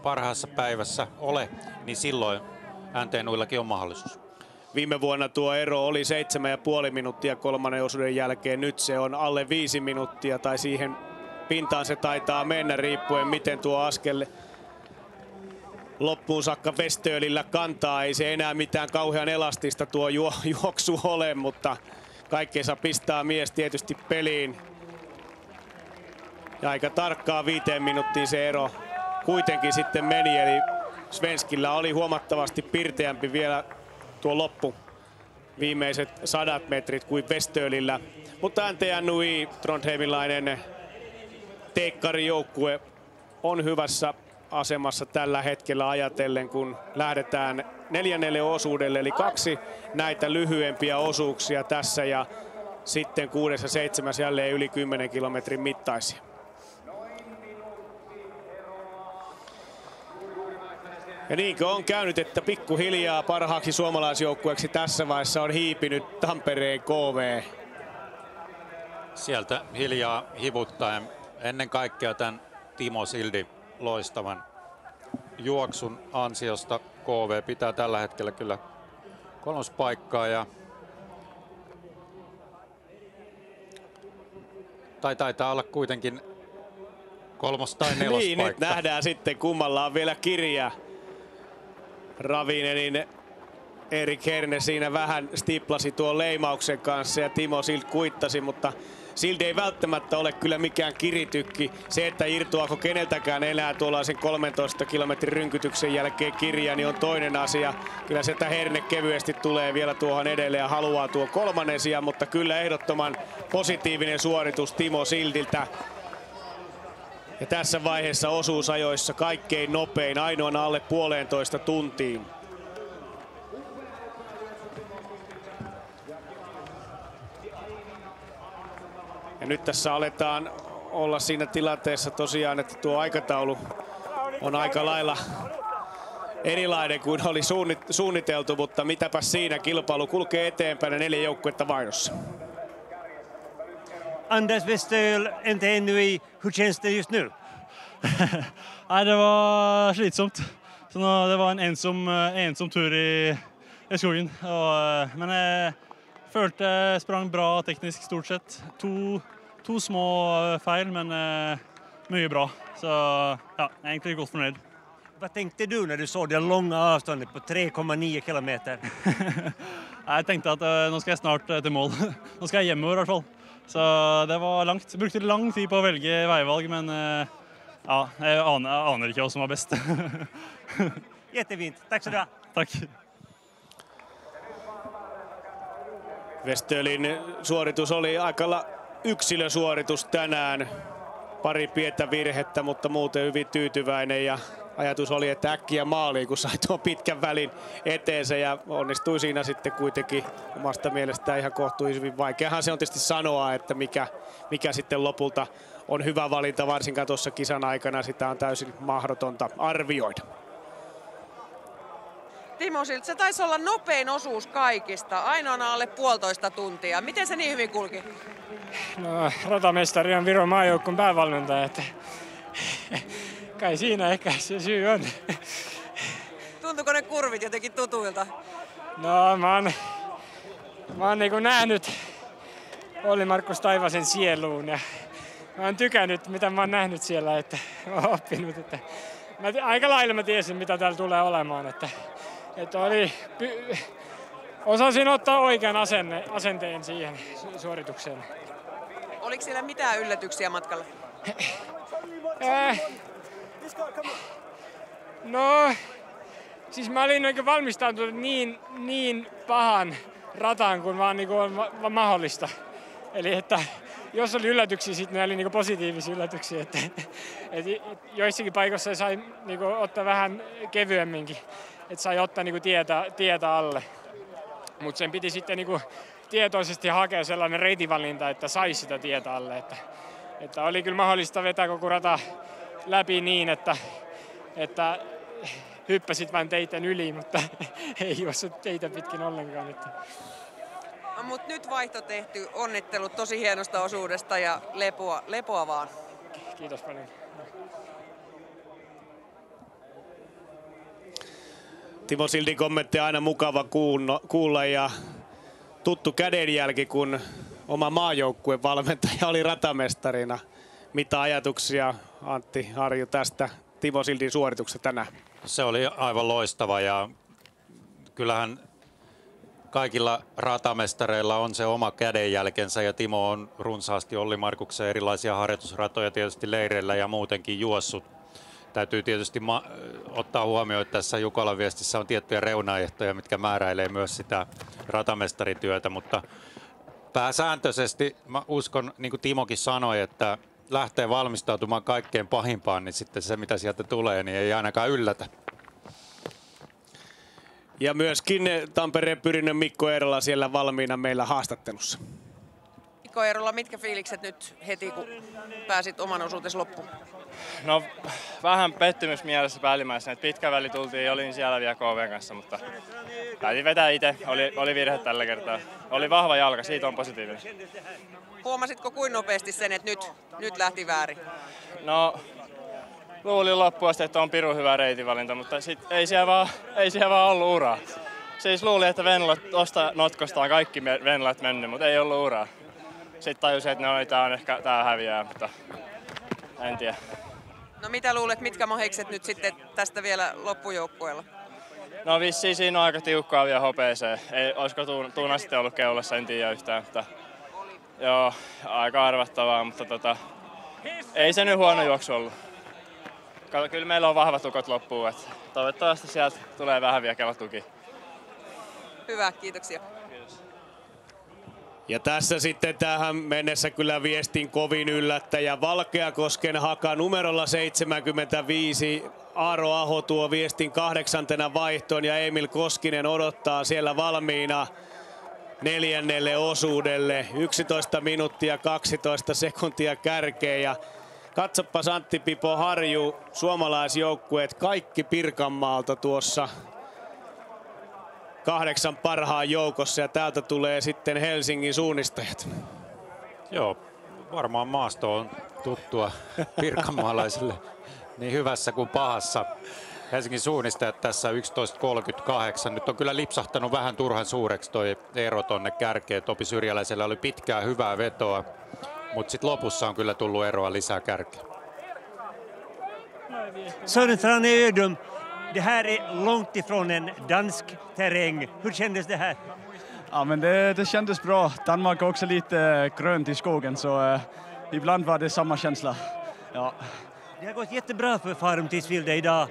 parhaassa päivässä ole, niin silloin NTNY:lläkin on mahdollisuus. Viime vuonna tuo ero oli 7,5 minuuttia 3. osuuden jälkeen. Nyt se on alle 5 minuuttia tai siihen pintaan se taitaa mennä riippuen miten tuo askel loppuun saakka Westölillä kantaa. Ei se enää mitään kauhean elastista tuo juoksu ole, mutta kaikkeensa pistää mies tietysti peliin. Ja aika tarkkaan 5 minuuttiin se ero kuitenkin sitten meni, eli Svenskillä oli huomattavasti pirteämpi vielä tuo loppu, viimeiset 100 metrit kuin Westölillä. Mutta NTNY, trondheimilainen teikkarijoukkue, on hyvässä asemassa tällä hetkellä ajatellen, kun lähdetään 4. osuudelle, eli 2 näitä lyhyempiä osuuksia tässä ja sitten 6. ja 7. jälleen yli 10 kilometrin mittaisia. Ja niinkö on käynyt, että pikkuhiljaa parhaaksi suomalaisjoukkueeksi tässä vaiheessa on hiipinyt Tampereen KV. Sieltä hiljaa hivuttaen ennen kaikkea tämän Timo Sildin loistavan juoksun ansiosta KV pitää tällä hetkellä kyllä 3. paikkaa ja taitaa olla kuitenkin 3. tai 4. Niin, paikka. nyt nähdään sitten kummalla on vielä kirja. Ravinenin Erik Herne siinä vähän stiplasi tuon leimauksen kanssa ja Timo Sild kuittasi, mutta Sild ei välttämättä ole kyllä mikään kiritykki. Se, että irtoako keneltäkään enää tuollaisen 13 kilometrin rynkytyksen jälkeen kirja, niin on toinen asia. Kyllä se, että Herne kevyesti tulee vielä tuohon edelleen ja haluaa tuo 3. sija, mutta kyllä ehdottoman positiivinen suoritus Timo Sildiltä. Ja tässä vaiheessa osuusajoissa kaikkein nopein, ainoana alle 1,5 tuntiin. Ja nyt tässä aletaan olla siinä tilanteessa tosiaan, että tuo aikataulu on aika lailla erilainen kuin oli suunniteltu, mutta mitäpä siinä, kilpailu kulkee eteenpäin ja 4 joukkuetta vaihdossa. Anders Westöl, NTNUI, hur känns det just nu? Nej, det var slitsomt. Så det var en ensom tur i skogen. Men jeg følte sprang bra teknisk stort sett. To små feil, men mye bra. Så ja, egentlig godt fornøyd. Vad tänkte du när du såg det långa avståndet på 3,9 kilometer? Jeg tenkte at nå skal jeg snart til mål. Nå skal jeg hjemover i hvert fall. Så det var langt. Jeg brukte lang tid på å velge veivalg, men ja, jeg aner ikke hva som var best. Jättefint. Tack så du ha. Tack. Westölin suoritus oli aika yksilösuoritus tänään. Pari pientä virhettä, mutta muuten hyvin tyytyväinen ja ajatus oli, että äkkiä maaliin, kun sai tuon pitkän välin eteensä ja onnistui siinä sitten kuitenkin omasta mielestään ihan kohtuullisen hyvin. Vaikeahan se on tietysti sanoa, että mikä sitten lopulta on hyvä valinta, varsinkaan tuossa kisan aikana. Sitä on täysin mahdotonta arvioida. Timo Sild, se taisi olla nopein osuus kaikista, ainoana alle 1,5 tuntia. Miten se niin hyvin kulki? No, ratamestari on Viron maajoukkueen päävalmentaja, että kai siinä ehkä se syy on. Tuntuuko ne kurvit jotenkin tutuilta? No, mä oon niinku nähnyt Olli-Markus Taivasen sieluun ja mä oon tykännyt, mitä mä oon nähnyt siellä, että mä oon oppinut, että aika lailla mä tiesin, mitä täällä tulee olemaan, että osasin ottaa oikean asenteen siihen suoritukseen. Oliko siellä mitään yllätyksiä matkalla? No, siis mä olin oikein valmistautunut niin pahan rataan kuin vaan niinku on mahdollista. Eli että jos oli yllätyksiä, sitten ne oli niinku positiivisia yllätyksiä. Että joissakin paikoissa sai niinku ottaa vähän kevyemminkin. Että sai ottaa niinku tietä alle. Mutta sen piti sitten niinku tietoisesti hakea sellainen reitinvalinta, että saisi sitä tietä alle. Että oli kyllä mahdollista vetää koko rata läpi niin, että hyppäsit vain teiden yli, mutta ei juossut teitä pitkin ollenkaan. Mutta nyt vaihto tehty, onnittelut tosi hienosta osuudesta ja lepoa vaan. Kiitos paljon. Timo Sildin kommentteja aina mukava kuulla ja tuttu kädenjälki, kun oma maajoukkueen valmentaja oli ratamestarina. Mitä ajatuksia, Antti Harju, tästä Timo Sildin suorituksesta tänään? Se oli aivan loistava ja kyllähän kaikilla ratamestareilla on se oma kädenjälkensä ja Timo on runsaasti Olli-Markuksen erilaisia harjoitusratoja tietysti leireillä ja muutenkin juossut. Täytyy tietysti ottaa huomioon, että tässä Jukolan viestissä on tiettyjä reunaehtoja, mitkä määräilee myös sitä ratamestarityötä, mutta pääsääntöisesti mä uskon, niin kuin Timokin sanoi, että lähtee valmistautumaan kaikkein pahimpaan, niin sitten se mitä sieltä tulee, niin ei ainakaan yllätä. Ja myöskin Tampereen Pyrinnön Mikko Eerola siellä valmiina meillä haastattelussa. Mikko Eerola, mitkä fiilikset nyt heti, kun pääsit oman osuutesi loppuun? No vähän pettymys mielessä päällimmäisenä, että pitkä väli tultiin, olin siellä vielä KVn kanssa, mutta päätin vetää itse, oli virhe tällä kertaa. Oli vahva jalka, siitä on positiivinen. Huomasitko kuin nopeasti sen, että nyt lähti väärin? No luulin loppuun asti, että on pirun hyvä reitinvalinta, mutta sit ei siellä vaan ollut uraa. Siis luulin, että Venlat tuosta notkostaan kaikki Venlat mennyt, mutta ei ollut uraa. Sitten tajusin, että tää häviää, mutta en tiedä. No mitä luulet, mitkä mahikset nyt sitten tästä vielä loppujoukkueella? No vissiin siinä on aika tiukkaa vielä hopeeseen. Olisiko Tuuna sitten ollut keulassa, en tiedä yhtään. Mutta, joo, aika arvattavaa, mutta ei se nyt huono juoksu ollut. Kyllä meillä on vahvat tukot loppuun. Että toivottavasti sieltä tulee vähän vielä kelatuki. Hyvä, kiitoksia. Ja tässä sitten tähän mennessä kyllä viestin kovin yllättäjä. Valkeakosken haka numerolla 75. Aaro Aho tuo viestin 8. vaihtoon ja Emil Koskinen odottaa siellä valmiina 4. osuudelle. 11 minuuttia 12 sekuntia kärkeen ja katsoppa Antti Pipo Harju, suomalaisjoukkueet kaikki Pirkanmaalta tuossa 8 parhaan joukossa ja täältä tulee sitten Helsingin suunnistajat. Joo, varmaan maasto on tuttua pirkanmaalaisille niin hyvässä kuin pahassa. Helsingin suunnistajat tässä 11.38. Nyt on kyllä lipsahtanut vähän turhan suureksi toi ero tonne kärkeen. Topi Syrjäläisellä oli pitkää hyvää vetoa, mutta sitten lopussa on kyllä tullut eroa lisää kärkeen. Sören Tranne Ödum, det här är långt ifrån en dansk terräng. Hur kändes det här? Ja, men det kändes bra. Danmark är också lite grönt i skogen, så ibland var det samma känsla. Ja. Det har gått jättebra för Farum Tisvilde idag.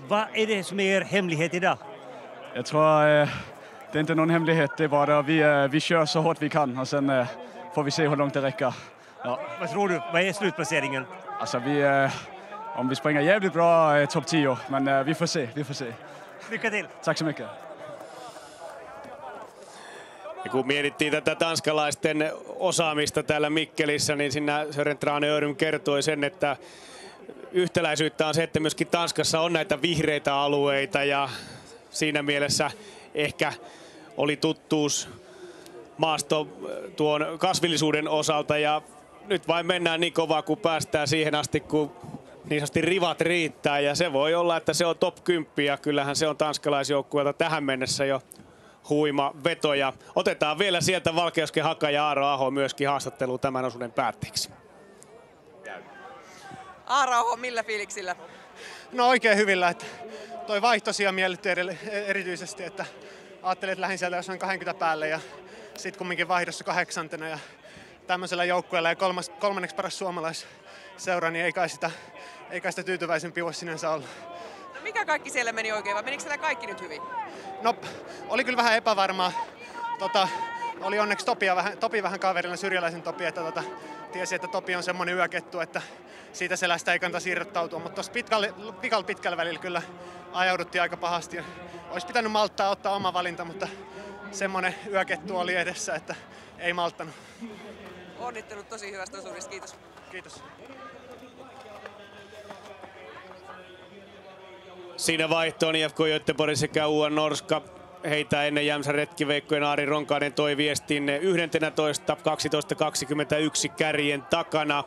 Vad är det som är er hemlighet idag? Jag tror det är inte någon hemlighet. Det är bara vi kör så hårt vi kan och sen får vi se hur långt det räcker. Ja. Vad tror du? Vad är slutplaceringen? Alltså om vi springer jävligt bra topp 10, men vi får se. Lycka till! Tack så mycket. Ja kun mietittiin tätä tanskalaisten osaamista täällä Mikkelissä, niin siinä Sören Tranne Ödum kertoi sen, että yhtäläisyyttä on se, että myöskin Tanskassa on näitä vihreitä alueita ja siinä mielessä ehkä oli tuttuus maasto tuon kasvillisuuden osalta ja nyt vain mennään niin kovaa, kun päästään siihen asti, kun niin sanotusti rivat riittää ja se voi olla, että se on top 10 ja kyllähän se on tanskalaisjoukkueelta tähän mennessä jo huima veto ja otetaan vielä sieltä Valkeakosken haka ja Aaro Aho myöskin haastattelu tämän osuuden päätteeksi. Aaro Aho, millä fiiliksillä? No oikein hyvillä, että toi vaihtosia miellytti erityisesti, että ajattelin, että lähdin sieltä jossain 20 päälle ja sitten kumminkin vaihdossa 8. ja tämmöisellä joukkueella ja kolmanneksi paras suomalaisseura, niin ei kai sitä tyytyväisempi vuosi sinänsä olla. No mikä kaikki siellä meni oikein vai menikö siellä kaikki nyt hyvin? No oli kyllä vähän epävarmaa. Oli onneksi Topi vähän kaverilla, Syrjäläisen Topi, että tiesi, että Topi on semmoinen yökettu, että siitä selästä ei kannata irrottautua, mutta tuossa pitkällä välillä kyllä ajauduttiin aika pahasti. Olisi pitänyt malttaa ottaa oma valinta, mutta semmoinen yökettu oli edessä, että ei malttanut. Onnittelut tosi hyvästä osuudesta, kiitos. Kiitos. Siinä vaihtoon IFK Göteborg sekä UN Norska. Heitä ennen Jämsän retkiveikkojen Aari Ronkainen toi viestin 11.12.21 kärjen takana.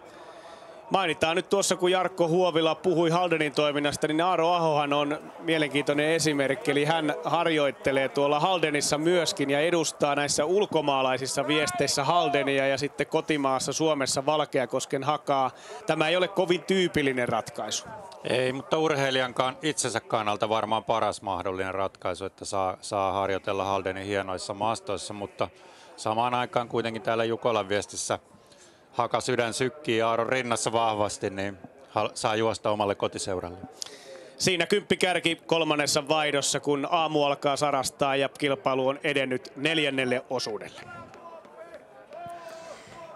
Mainitaan nyt tuossa, kun Jarkko Huovila puhui Haldenin toiminnasta, niin Aaro Ahohan on mielenkiintoinen esimerkki. Eli hän harjoittelee tuolla Haldenissa myöskin ja edustaa näissä ulkomaalaisissa viesteissä Haldenia ja sitten kotimaassa Suomessa Valkeakosken hakaa. Tämä ei ole kovin tyypillinen ratkaisu. Ei, mutta urheilijankaan itsensä kannalta varmaan paras mahdollinen ratkaisu, että saa harjoitella Haldenin hienoissa maastoissa, mutta samaan aikaan kuitenkin täällä Jukolan viestissä haka sydän sykkii Aaron rinnassa vahvasti, niin saa juosta omalle kotiseuralle. Siinä 10 kärki 3. vaihdossa, kun aamu alkaa sarastaa ja kilpailu on edennyt 4. osuudelle.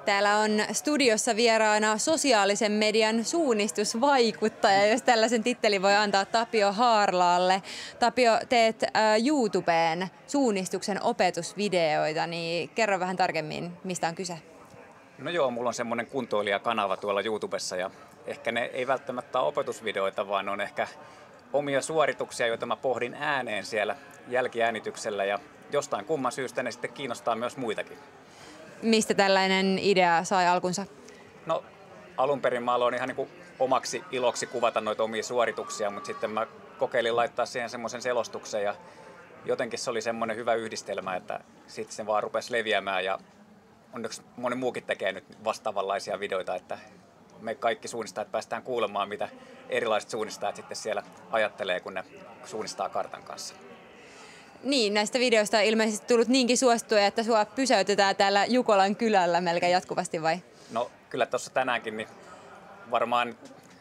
Täällä on studiossa vieraana sosiaalisen median suunnistusvaikuttaja, jos tällaisen tittelin voi antaa Tapio Haarlaalle. Tapio, teet YouTubeen suunnistuksen opetusvideoita, niin kerro vähän tarkemmin, mistä on kyse. No joo, mulla on semmoinen kuntoilijakanava tuolla YouTubessa ja ehkä ne ei välttämättä ole opetusvideoita, vaan on ehkä omia suorituksia, joita mä pohdin ääneen siellä jälkiäänityksellä ja jostain kumman syystä ne sitten kiinnostaa myös muitakin. Mistä tällainen idea sai alkunsa? No alun perin mä aloin ihan niin kuin omaksi iloksi kuvata noita omia suorituksia, mutta sitten mä kokeilin laittaa siihen semmoisen selostuksen ja jotenkin se oli semmoinen hyvä yhdistelmä, että sitten se vaan rupesi leviämään ja onneksi moni muukin tekee nyt vastaavanlaisia videoita, että me kaikki suunnistajat päästään kuulemaan, mitä erilaiset suunnistajat sitten siellä ajattelee, kun ne suunnistaa kartan kanssa. Niin, näistä videoista on ilmeisesti tullut niinkin suosittuja, että sua pysäytetään täällä Jukolan kylällä melkein jatkuvasti, vai? No kyllä tuossa tänäänkin niin varmaan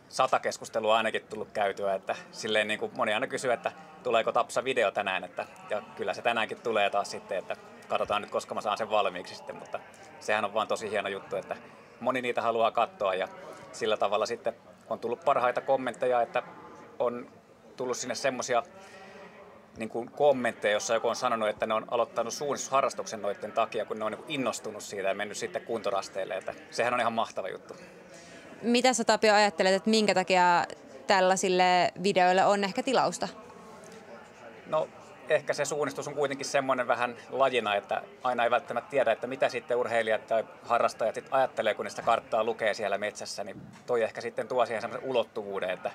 100 keskustelua ainakin tullut käytyä, että silleen niin kuin moni aina kysyy, että tuleeko Tapsa video tänään, ja kyllä se tänäänkin tulee taas sitten, että katsotaan nyt koska mä saan sen valmiiksi sitten, mutta sehän on vaan tosi hieno juttu, että moni niitä haluaa katsoa ja sillä tavalla sitten on tullut parhaita kommentteja, että on tullut sinne semmoisia niin kuin kommentteja, jossa joku on sanonut, että ne on aloittanut suunnistusharrastuksen noiden takia, kun ne on niin kuin innostunut siitä ja mennyt sitten kuntorasteille, että sehän on ihan mahtava juttu. Mitä sä, Tapio, ajattelet, että minkä takia tällaisille videoille on ehkä tilausta? No ehkä se suunnistus on kuitenkin semmoinen vähän lajina, että aina ei välttämättä tiedä, että mitä sitten urheilijat tai harrastajat sitten ajattelee, kun niistä karttaa lukee siellä metsässä, niin toi ehkä sitten tuo siihen semmoisen ulottuvuuden, että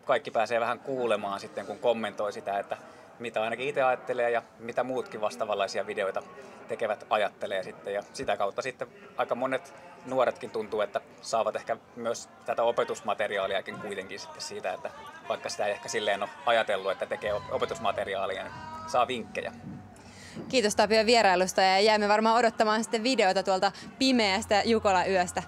kaikki pääsee vähän kuulemaan sitten, kun kommentoi sitä, että mitä ainakin itse ajattelee ja mitä muutkin vastaavanlaisia videoita tekevät ajattelee sitten. Ja sitä kautta sitten aika monet nuoretkin tuntuu, että saavat ehkä myös tätä opetusmateriaaliakin kuitenkin sitten siitä, että vaikka sitä ei ehkä silleen ole ajatellut, että tekee opetusmateriaalia, niin saa vinkkejä. Kiitos, Tapio, vierailusta ja jäämme varmaan odottamaan sitten videota tuolta pimeästä Jukolan yöstä.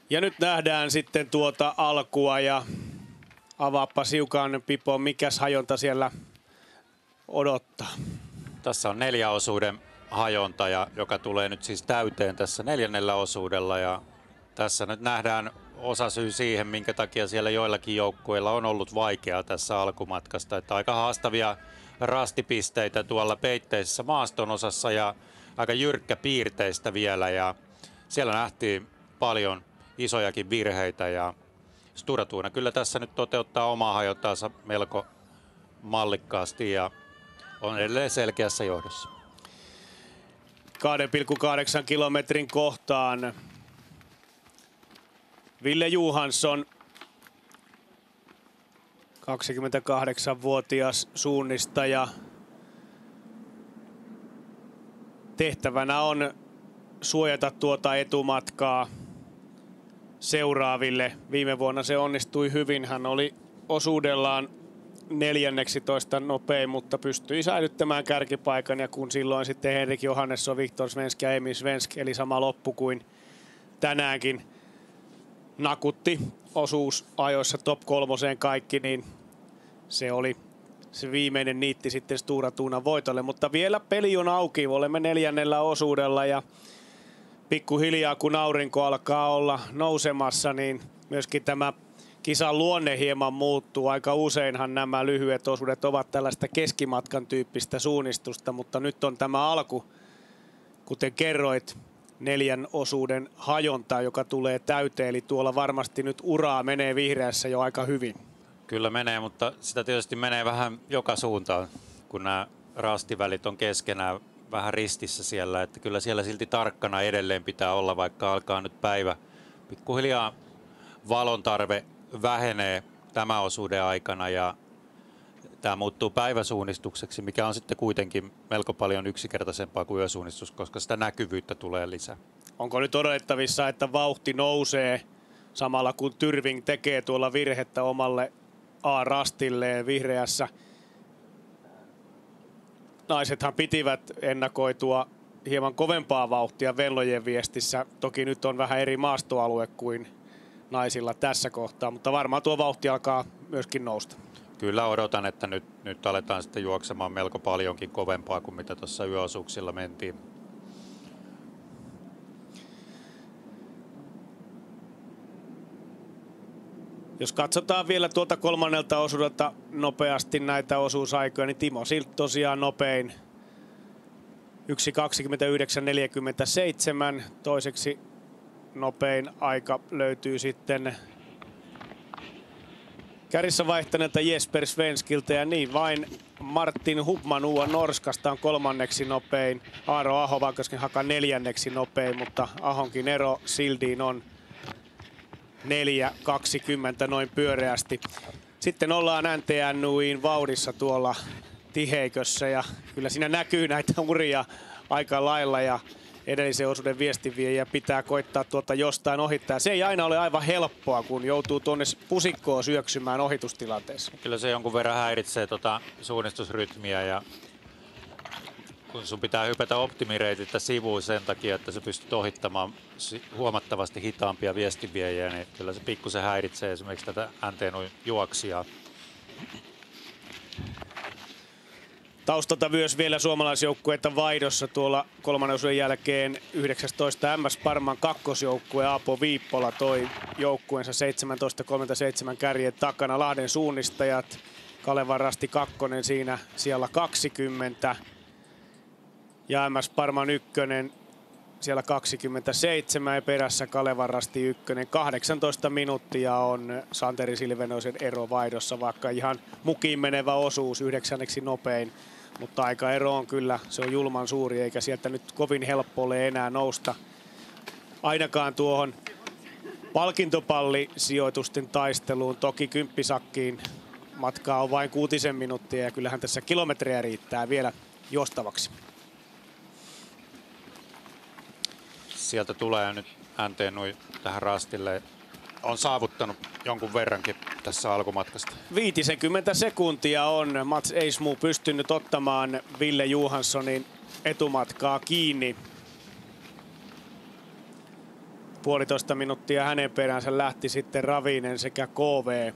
Ja nyt nähdään sitten tuota alkua ja avaappa hiukan, Pipo, mikäs hajonta siellä odottaa? Tässä on 4 osuuden hajonta, joka tulee nyt siis täyteen tässä 4. osuudella. Ja tässä nyt nähdään osasyy siihen, minkä takia siellä joillakin joukkueilla on ollut vaikeaa tässä alkumatkasta. Että aika haastavia rastipisteitä tuolla peitteisessä maaston osassa ja aika jyrkkäpiirteistä vielä. Ja siellä nähtiin paljon isojakin virheitä ja Stura Thuna kyllä tässä nyt toteuttaa omaa hajontaansa melko mallikkaasti ja on edelleen selkeässä johdossa. 2,8 kilometrin kohtaan Ville Johansson, 28-vuotias suunnistaja. Tehtävänä on suojata tuota etumatkaa seuraaville. Viime vuonna se onnistui hyvin. Hän oli osuudellaan 14 nopein, mutta pystyi säilyttämään kärkipaikan. Ja kun silloin sitten Henrik Johannesson, Viktor Svensk ja Emil Svensk, eli sama loppu kuin tänäänkin, nakutti osuusajoissa top 3 kaikki, niin se oli se viimeinen niitti sitten Stura Thunan voitolle. Mutta vielä peli on auki. Olemme 4. osuudella ja pikkuhiljaa kun aurinko alkaa olla nousemassa, niin myöskin tämä kisan luonne hieman muuttuu. Aika useinhan nämä lyhyet osuudet ovat tällaista keskimatkan tyyppistä suunnistusta, mutta nyt on tämä alku, kuten kerroit, 4 osuuden hajonta, joka tulee täyteen. Eli tuolla varmasti nyt uraa menee vihreässä jo aika hyvin. Kyllä menee, mutta sitä tietysti menee vähän joka suuntaan, kun nämä rastivälit on keskenään vähän ristissä siellä, että kyllä siellä silti tarkkana edelleen pitää olla, vaikka alkaa nyt päivä. Pikkuhiljaa valon tarve vähenee tämän osuuden aikana ja tämä muuttuu päiväsuunnistukseksi, mikä on sitten kuitenkin melko paljon yksinkertaisempaa kuin yösuunnistus, koska sitä näkyvyyttä tulee lisää. Onko nyt odotettavissa, että vauhti nousee samalla kun Tyrving tekee tuolla virhettä omalle A-rastilleen vihreässä? Naisethan pitivät ennakoitua hieman kovempaa vauhtia Venlojen viestissä. Toki nyt on vähän eri maastoalue kuin naisilla tässä kohtaa, mutta varmaan tuo vauhti alkaa myöskin nousta. Kyllä odotan, että nyt aletaan sitten juoksemaan melko paljonkin kovempaa kuin mitä tuossa yöosuuksilla mentiin. Jos katsotaan vielä tuolta 3. osuudelta nopeasti näitä osuusaikoja, niin Timo Sildt tosiaan nopein 1.29.47. Toiseksi nopein aika löytyy sitten kärjissä vaihtaneelta Jesper Svenskiltä ja niin vain Martin Hubman Norskasta on kolmanneksi nopein. Aaro Aho Valkoisen Haka neljänneksi nopein, mutta Ahonkin ero Sildiin on 4.20 noin pyöreästi. Sitten ollaan NTNUin vauhdissa tuolla tiheikössä ja kyllä siinä näkyy näitä uria aika lailla ja edellisen osuuden viestinviejä pitää koittaa tuota jostain ohittaa. Se ei aina ole aivan helppoa, kun joutuu tuonne pusikkoon syöksymään ohitustilanteessa. Kyllä se jonkun verran häiritsee suunnistusrytmiä ja kun sun pitää hypätä optimireitiltä sivuun sen takia, että sä pystyt ohittamaan huomattavasti hitaampia viestinviejiä, niin kyllä se pikkusen häiritsee esimerkiksi tätä NTNU-juoksijaa. Taustalta myös vielä suomalaisjoukkueita vaihdossa tuolla kolmannen osuuden jälkeen 19 MS Parman kakkosjoukkue Aapo Viippola toi joukkueensa 17.37 kärjen takana. Lahden suunnistajat Kalevan Rasti kakkonen siinä siellä 20 ja MS Parman ykkönen siellä 27 ja perässä Kalevan Rasti ykkönen. 18 minuuttia on Santeri Silvenoisen ero vaihdossa, vaikka ihan mukiin menevä osuus 9. nopein. Mutta aikaero on kyllä, se on julman suuri eikä sieltä nyt kovin helppo ole enää nousta. Ainakaan tuohon palkintopallisijoitusten taisteluun, toki kymppisakkiin matkaa on vain 6 minuuttia ja kyllähän tässä kilometrejä riittää vielä juostavaksi. Sieltä tulee nyt NTNU tähän rastille. On saavuttanut jonkun verrankin tässä alkumatkasta. 50 sekuntia on Mats Eismu pystynyt ottamaan Ville Johanssonin etumatkaa kiinni. 1,5 minuuttia hänen peränsä lähti sitten Ravinen sekä KV.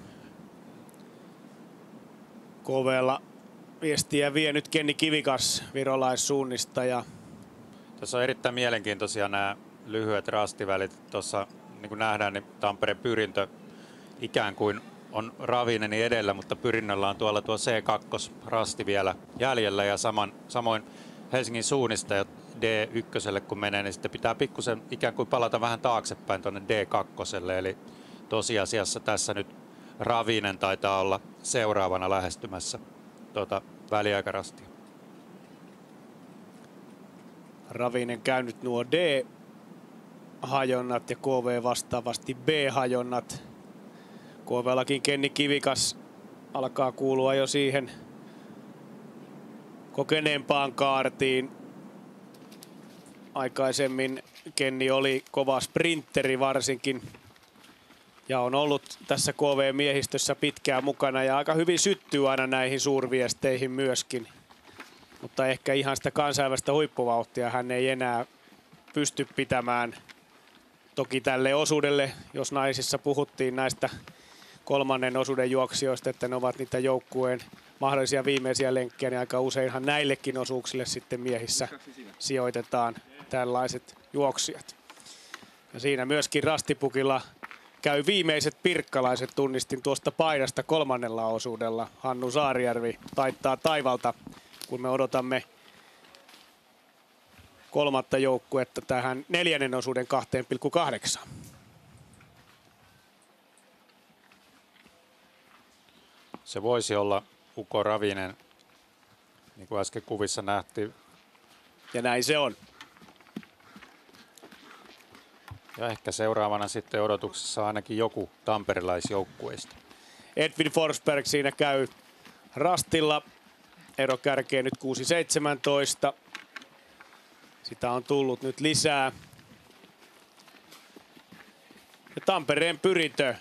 KV:lla viestiä vie nyt Kenni Kivikas, virolaissuunnistaja. Tässä on erittäin mielenkiintoisia nämä lyhyet rastivälit. Tuossa niin kuin nähdään, niin Tampereen Pyrintö ikään kuin on Ravinenin edellä, mutta Pyrinnöllä on tuolla tuo C2-rasti vielä jäljellä ja samoin Helsingin suunnistajat D1, kun menee, niin sitten pitää pikkusen ikään kuin palata vähän taaksepäin tuonne D2, eli tosiasiassa tässä nyt Ravinen taitaa olla seuraavana lähestymässä tuota väliaikarastia. Ravinen käynyt nuo D-hajonnat ja KV vastaavasti B-hajonnat. KV:llakin Kenni Kivikas alkaa kuulua jo siihen kokeneempaan kaartiin. Aikaisemmin Kenni oli kova sprinteri varsinkin ja on ollut tässä KV-miehistössä pitkään mukana ja aika hyvin syttyy aina näihin suurviesteihin myöskin. Mutta ehkä ihan sitä kansainvälistä huippuvauhtia hän ei enää pysty pitämään. Toki tälle osuudelle, jos naisissa puhuttiin näistä kolmannen osuuden juoksijoista, että ne ovat niitä joukkueen mahdollisia viimeisiä lenkkejä, niin aika useinhan näillekin osuuksille sitten miehissä sijoitetaan tällaiset juoksijat. Ja siinä myöskin rastipukilla käy viimeiset pirkkalaiset, tunnistin tuosta paidasta kolmannella osuudella. Hannu Saarijärvi taittaa taivalta, kun me odotamme kolmatta joukkuetta tähän neljännen osuuden 2,8. Se voisi olla Uko Ravinen, niin kuin äsken kuvissa nähtiin. Ja näin se on. Ja ehkä seuraavana sitten odotuksessa ainakin joku tamperilaisjoukkueista. Edwin Forsberg siinä käy rastilla. Ero kärkee nyt 6.17. Sitä on tullut nyt lisää. Ja Tampereen Pyrintö.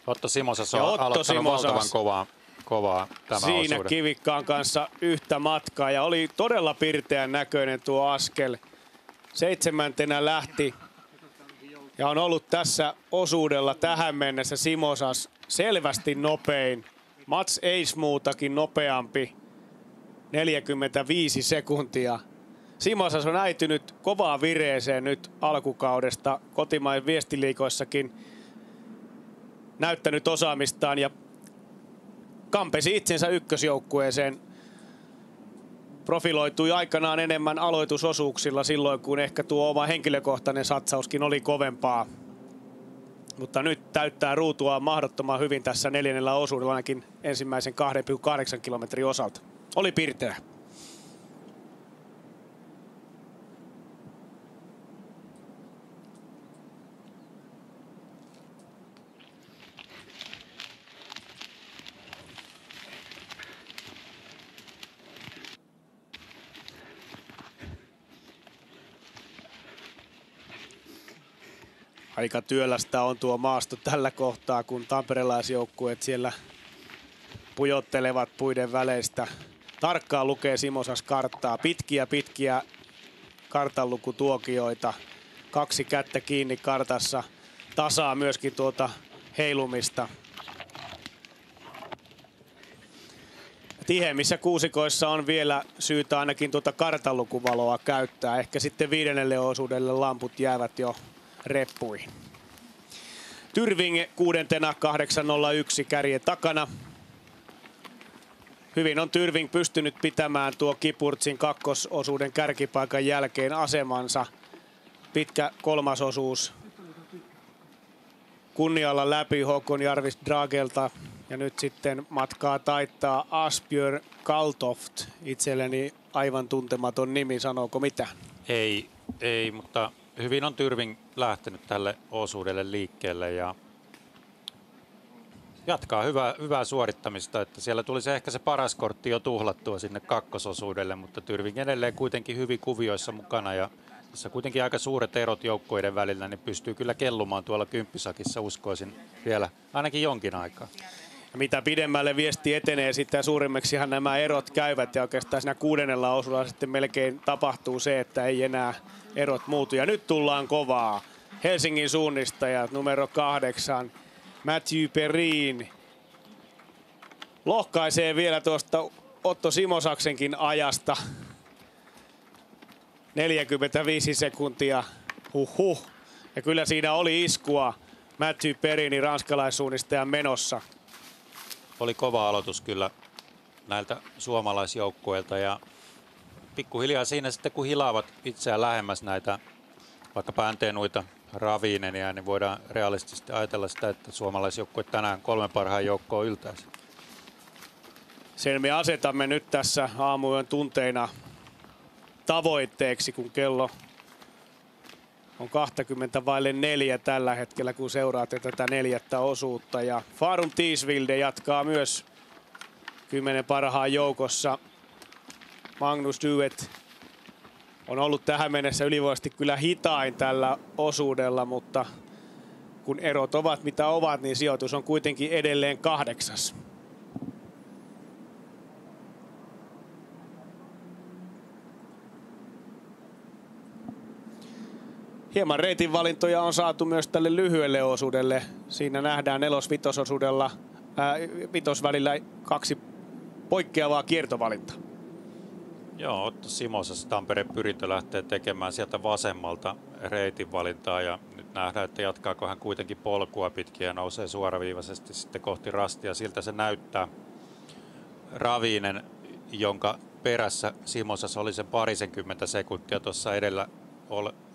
Otto Simosas on aloittanut valtavan kovaa tämä siinä osuuden. Kivikkaan kanssa yhtä matkaa ja oli todella pirteän näköinen tuo askel. 7. lähti ja on ollut tässä osuudella tähän mennessä Simosas selvästi nopein. Mats Eismuutakin nopeampi. 45 sekuntia. Simosas on äitynyt kovaa vireeseen nyt alkukaudesta. Kotimaan viestiliikoissakin näyttänyt osaamistaan ja kampesi itsensä ykkösjoukkueeseen. Profiloitui aikanaan enemmän aloitusosuuksilla silloin, kun ehkä tuo oma henkilökohtainen satsauskin oli kovempaa. Mutta nyt täyttää ruutua mahdottoman hyvin tässä 4. osuudella ainakin ensimmäisen 2,8 kilometrin osalta. Oli pirteä. Aika työlästä on tuo maasto tällä kohtaa, kun tamperelaisjoukkueet siellä pujottelevat puiden väleistä. Tarkkaan lukee Simosas karttaa. Pitkiä kartanlukutuokioita. 2 kättä kiinni kartassa. Tasaa myöskin tuota heilumista. Tiheimmissä kuusikoissa on vielä syytä ainakin tuota kartanlukuvaloa käyttää. Ehkä sitten 5. osuudelle lamput jäävät jo reppuihin. Tyrving 6. 8.01 kärjen takana. Hyvin on Tyrving pystynyt pitämään tuo Kipurtsin kakkososuuden kärkipaikan jälkeen asemansa. Pitkä 3. osuus kunnialla läpi Håkon Jarvis Dragelta. Ja nyt sitten matkaa taittaa Asbjörn Kaltoft. Itselleni aivan tuntematon nimi, sanooko mitään? Ei, mutta hyvin on Tyrving lähtenyt tälle osuudelle liikkeelle ja jatkaa hyvää suorittamista, että siellä tuli ehkä se paras kortti jo tuhlattua sinne kakkososuudelle, mutta Tyrving edelleen kuitenkin hyvin kuvioissa mukana ja tässä kuitenkin aika suuret erot joukkoiden välillä, niin pystyy kyllä kellumaan tuolla kymppisakissa, uskoisin vielä ainakin jonkin aikaa. Ja mitä pidemmälle viesti etenee, sitten suurimmaksihan nämä erot käyvät ja oikeastaan siinä 6. osuudella sitten melkein tapahtuu se, että ei enää erot muutu. Ja nyt tullaan kovaa. Helsingin suunnistajat numero 8, Matthew Perrin lohkaisee vielä tuosta Otto Simosaksenkin ajasta. 45 sekuntia. Ja kyllä siinä oli iskua Matthew Perrinin ranskalaissuunnistajan menossa. Oli kova aloitus kyllä näiltä suomalaisjoukkueilta ja pikkuhiljaa siinä sitten kun hilaavat itseään lähemmäs näitä vaikka Pänteenuita, Ravinenia, niin voidaan realistisesti ajatella sitä, että suomalaisjoukkue tänään 3 parhaan joukkoon yltäisi. Sen me asetamme nyt tässä aamuyön tunteina tavoitteeksi, kun kello on 4 tällä hetkellä, kun seuraatte tätä 4. osuutta. Ja Farum Tiisvilde jatkaa myös 10 parhaan joukossa. Magnus Duet on ollut tähän mennessä ylivoimaisesti kyllä hitain tällä osuudella, mutta kun erot ovat mitä ovat, niin sijoitus on kuitenkin edelleen 8. Hieman reitinvalintoja on saatu myös tälle lyhyelle osuudelle. Siinä nähdään 4-5-osuudella vitosvälillä 2 poikkeavaa kiertovalintaa. Joo, Otto Simosas Tampereen Pyrintö lähtee tekemään sieltä vasemmalta reitinvalintaa ja nyt nähdään, että jatkaako hän kuitenkin polkua pitkin ja nousee suoraviivaisesti sitten kohti rastia. Siltä se näyttää. Ravinen, jonka perässä Simosas oli sen 20 sekuntia tuossa edellä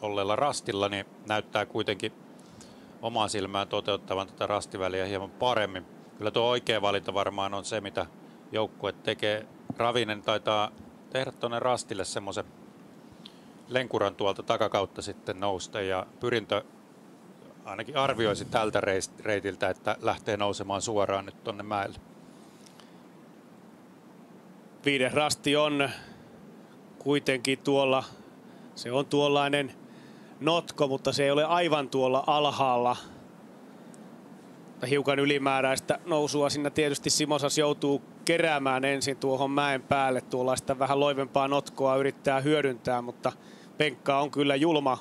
olleella rastilla, niin näyttää kuitenkin omaan silmään toteuttavan tätä rastiväliä hieman paremmin. Kyllä tuo oikea valinta varmaan on se, mitä joukkue tekee. Ravinen taitaa tehdä tuonne rastille semmoisen lenkuran tuolta takakautta sitten nousta ja Pyrintö ainakin arvioisi tältä reitiltä, että lähtee nousemaan suoraan nyt tuonne mäelle. 5. rasti on kuitenkin tuolla. Se on tuollainen notko, mutta se ei ole aivan tuolla alhaalla. Hiukan ylimääräistä nousua siinä tietysti Simosas joutuu keräämään ensin tuohon mäen päälle. Tuollaista vähän loivempaa notkoa yrittää hyödyntää, mutta penkka on kyllä julma.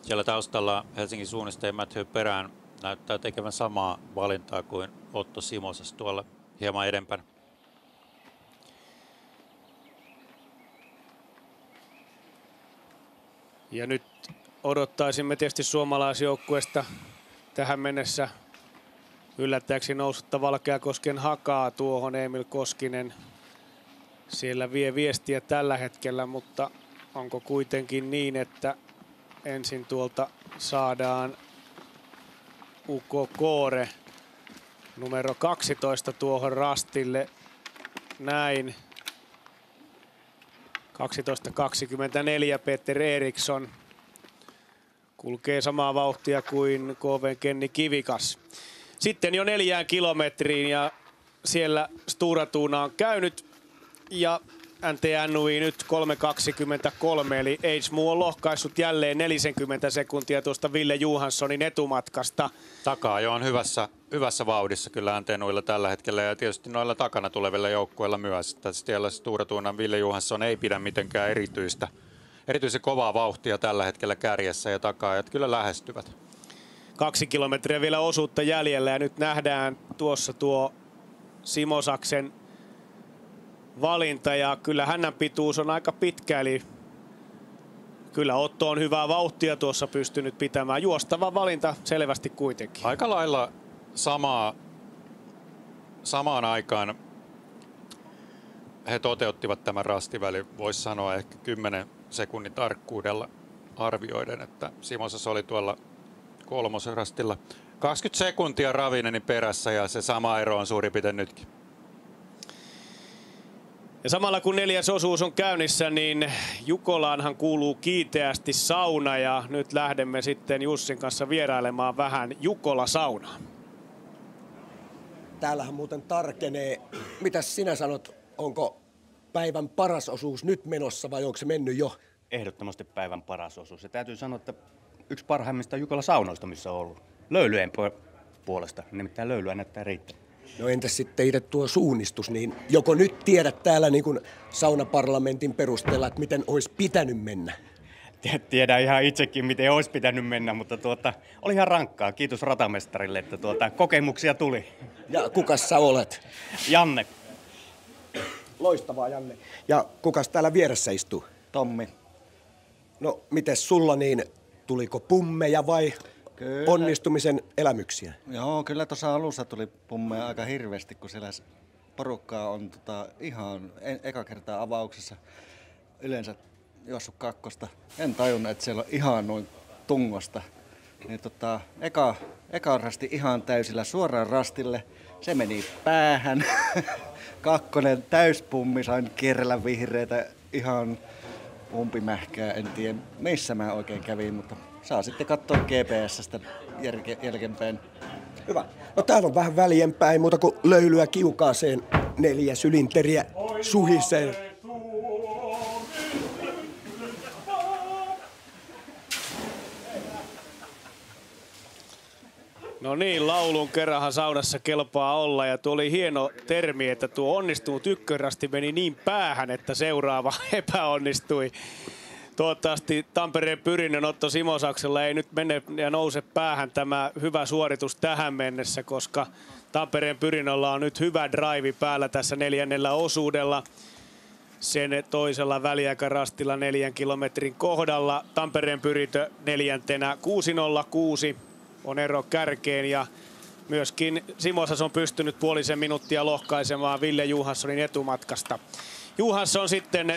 Siellä taustalla Helsingin suunnistaja Matthew Perrin näyttää tekevän samaa valintaa kuin Otto Simosas tuolla hieman edempänä. Ja nyt odottaisimme tietysti suomalaisjoukkueesta tähän mennessä yllättäjäksi noussutta Valkeakosken Hakaa tuohon. Emil Koskinen siellä vie viestiä tällä hetkellä, mutta onko kuitenkin niin, että ensin tuolta saadaan Ukko Koore numero 12 tuohon rastille. Näin. 12.24 Peter Eriksson kulkee samaa vauhtia kuin KV Kenni Kivikas. Sitten jo 4 kilometriin ja siellä Stora Tuna on käynyt ja NTNUI nyt 3.23, eli Eidsmu on lohkaissut jälleen 40 sekuntia tuosta Ville Johanssonin etumatkasta. Takaa jo on hyvässä vauhdissa kyllä NTNUilla tällä hetkellä ja tietysti noilla takana tulevilla joukkueilla myös. Siellä Stora Tunan Ville Johansson ei pidä mitenkään erityisen kovaa vauhtia tällä hetkellä kärjessä ja takaajat kyllä lähestyvät. 2 kilometriä vielä osuutta jäljellä ja nyt nähdään tuossa tuo Simo Saksen valinta ja kyllä hännän pituus on aika pitkä, eli kyllä Otto on hyvää vauhtia tuossa pystynyt pitämään. Juostava valinta selvästi kuitenkin. Aika lailla samaan aikaan he toteuttivat tämän rastiväli, voisi sanoa ehkä 10 sekunnin tarkkuudella arvioiden, että Simosas oli tuolla kolmosrastilla 20 sekuntia Ravinenin perässä ja se sama ero on suurin piirtein nytkin. Ja samalla kun 4. osuus on käynnissä, niin Jukolaanhan kuuluu kiinteästi sauna ja nyt lähdemme sitten Jussin kanssa vierailemaan vähän Jukola-saunaa. Täällähän muuten tarkenee. Mitäs sinä sanot, onko päivän paras osuus nyt menossa vai onko se mennyt jo? Ehdottomasti päivän paras osuus. Ja täytyy sanoa, että yksi parhaimmista Jukola-saunoista, missä on ollut. Löylyjen puolesta, nimittäin löylyä näyttää riittävän. No entäs sitten itse tuo suunnistus, niin joko nyt tiedät täällä niin kuin saunaparlamentin perusteella, että miten olisi pitänyt mennä? Tiedän ihan itsekin, miten olisi pitänyt mennä, mutta oli ihan rankkaa. Kiitos ratamestarille, että kokemuksia tuli. Ja kukas sä olet? Janne. Loistavaa, Janne. Ja kukas täällä vieressä istuu? Tommi. No, mites sulla niin, tuliko pummeja vai kyllä onnistumisen elämyksiä? Joo, kyllä tuossa alussa tuli pummeja aika hirveästi, kun siellä porukkaa on ihan eka kertaa avauksessa yleensä juossut kakkosta. En tajunnut, että siellä on ihan noin tungosta. Niin eka rasti ihan täysillä suoraan rastille. Se meni päähän. Kakkonen täyspummi, sain kierrellä vihreitä ihan umpimähkää. En tiedä missä mä oikein kävin, mutta saa sitten katsoa GPS:stä jälkeenpäin. Hyvä. No täällä on vähän väljempää, ei muuta kuin löylyä kiukaaseen, 4 sylinteriä suhiseen. No niin, laulun kerranhan saunassa kelpaa olla ja tuo oli hieno termi, että tuo onnistunut ykkösrasti meni niin päähän, että seuraava epäonnistui. Toivottavasti Tampereen Pyrinnön Otto Simosaksella ei nyt mene ja nouse päähän tämä hyvä suoritus tähän mennessä, koska Tampereen Pyrinnöllä on nyt hyvä drive päällä tässä 4. osuudella. Sen toisella väliaikarastilla 4 kilometrin kohdalla. Tampereen Pyrintö 4. 6.06 on ero kärkeen ja myöskin Simosas on pystynyt puolisen minuuttia lohkaisemaan Ville Johanssonin etumatkasta. Johansson sitten 5,1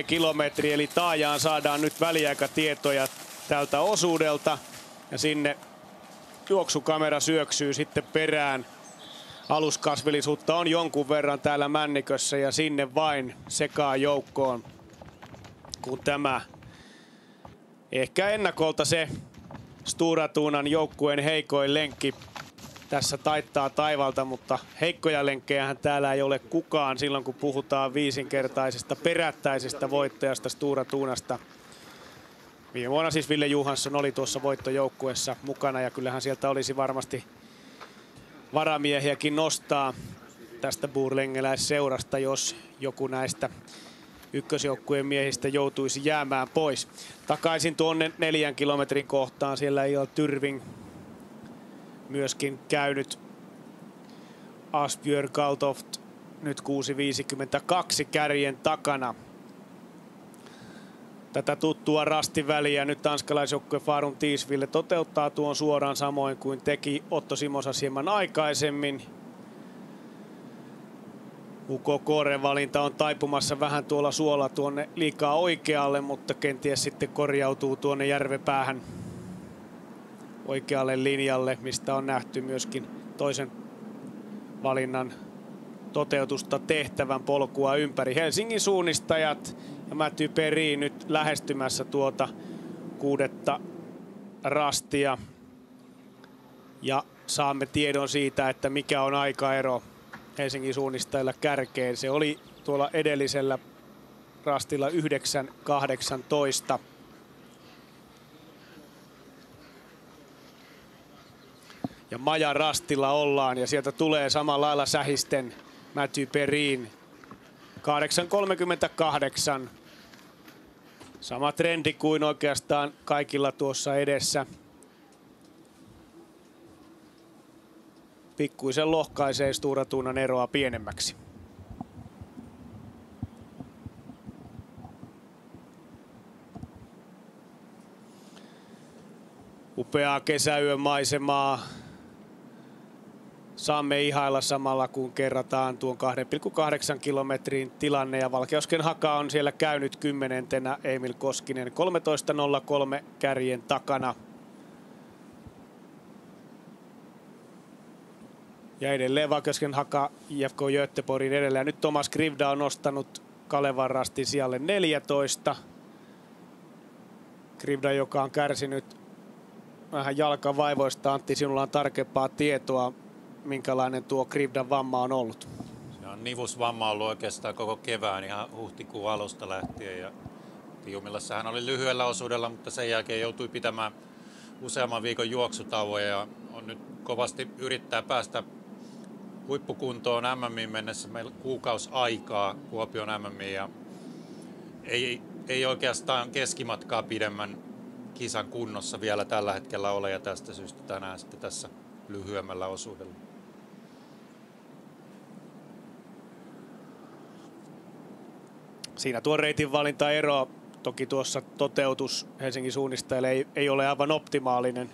kilometriä, eli taajaan saadaan nyt väliaikatietoja tältä osuudelta ja sinne juoksukamera syöksyy sitten perään. Aluskasvillisuutta on jonkun verran täällä Männikössä ja sinne vain sekaan joukkoon, kun tämä ehkä ennakolta se Stora Tunan joukkueen heikoin lenkki tässä taittaa taivalta, mutta heikkoja lenkkejähän täällä ei ole kukaan silloin, kun puhutaan viisinkertaisesta perättäisestä voittajasta Stora Tunasta. Viime vuonna siis Ville Johansson oli tuossa voittojoukkueessa mukana ja kyllähän sieltä olisi varmasti varamiehiäkin nostaa tästä Borlängeläisseurasta, jos joku näistä ykkösjoukkueen miehistä joutuisi jäämään pois. Takaisin tuonne 4 kilometrin kohtaan. Siellä ei ole Tyrving myöskin käynyt. Asbjörn Kaltoft nyt 6.52 kärjen takana. Tätä tuttua rastiväliä nyt tanskalaisjoukkue Farum Tiisville toteuttaa tuon suoraan samoin kuin teki Otto Simosas hieman aikaisemmin. Ukko Kooren valinta on taipumassa vähän tuolla suolla tuonne liikaa oikealle, mutta kenties sitten korjautuu tuonne järvenpäähän. oikealle linjalle, mistä on nähty myöskin toisen valinnan toteutusta tehtävän polkua ympäri. Helsingin suunnistajat ja Matthew Perry nyt lähestymässä tuota 6. rastia. Ja saamme tiedon siitä, että mikä on aikaero Helsingin suunnistajilla kärkeen. Se oli tuolla edellisellä rastilla 9.18. Ja Majan rastilla ollaan ja sieltä tulee samalla lailla sähisten Matthew Perryn 8.38. Sama trendi kuin oikeastaan kaikilla tuossa edessä. Pikkuisen lohkaisee Stora Tunan eroa pienemmäksi. Upeaa kesäyön maisemaa saamme ihailla samalla, kun kerrataan tuon 2,8 kilometrin tilanne. Ja Valkeusken Haka on siellä käynyt 10. Emil Koskinen 13.03 kärjen takana. Ja edelleen Valkeusken Haka IFK Göteborgin edellä. Ja nyt Thomas Grivda on nostanut Kalevan rastin sijalle 14. Grivda, joka on kärsinyt vähän jalkavaivoista. Antti, sinulla on tarkempaa tietoa, minkälainen tuo Grivdan vamma on ollut? Se on nivusvamma ollut oikeastaan koko kevään ihan huhtikuun alusta lähtien. Ja Tiumilassa hän oli lyhyellä osuudella, mutta sen jälkeen joutui pitämään useamman viikon juoksutauon ja on nyt kovasti yrittää päästä huippukuntoon MM:iin mennessä. Meillä kuukausi aikaa Kuopion MM:iin ja ei oikeastaan keskimatkaa pidemmän kisan kunnossa vielä tällä hetkellä ole ja tästä syystä tänään sitten tässä lyhyemmällä osuudella. Siinä tuo reitin valintaero, toki tuossa toteutus Helsingin suunnistajille ei ole aivan optimaalinen.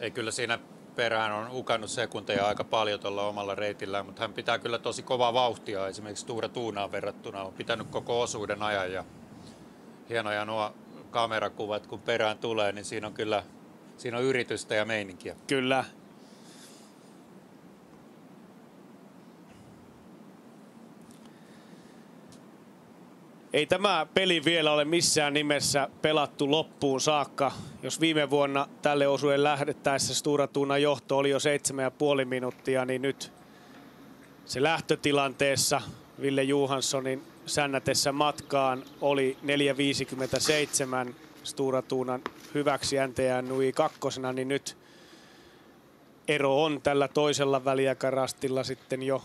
Ei, kyllä siinä perään on hukannut sekunteja aika paljon tuolla omalla reitillään, mutta hän pitää kyllä tosi kovaa vauhtia esimerkiksi Stora Tunaan verrattuna. On pitänyt koko osuuden ajan ja hienoja nuo kamerakuvat, kun perään tulee, niin siinä on yritystä ja meininkiä. Kyllä. Ei tämä peli vielä ole missään nimessä pelattu loppuun saakka. Jos viime vuonna tälle osuuden lähdettäessä Stora Tunan johto oli jo 7,5 minuuttia, niin nyt se lähtötilanteessa Ville Johanssonin sännätessä matkaan oli 4.57 Stora Tunan hyväksi NTN Nui kakkosena, niin nyt ero on tällä toisella väliaikarastilla sitten jo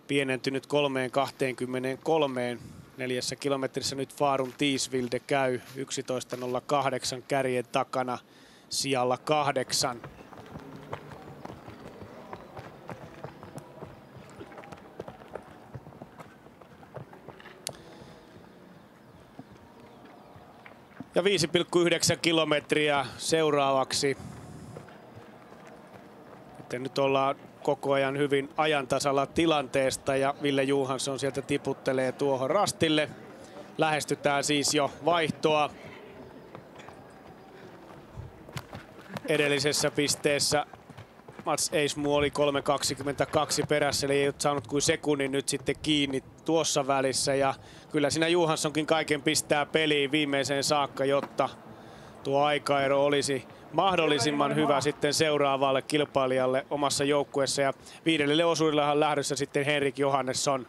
pienentynyt 3.23. 4 kilometrissä nyt Farum Tiisvilde käy 11.08 kärjen takana sijalla 8. Ja 5,9 kilometriä seuraavaksi. Nyt ollaan koko ajan hyvin ajantasalla tilanteesta ja Ville Johansson sieltä tiputtelee tuohon rastille. Lähestytään siis jo vaihtoa. Edellisessä pisteessä Mats Eismu oli 3.22 perässä, eli ei ole saanut kuin sekunnin nyt sitten kiinni tuossa välissä. Ja kyllä siinä Johanssonkin kaiken pistää peliin viimeiseen saakka, jotta tuo aikaero olisi mahdollisimman hyvä sitten seuraavalle kilpailijalle omassa joukkueessa. Ja 5. osuudellahan lähdössä sitten Henrik Johannesson.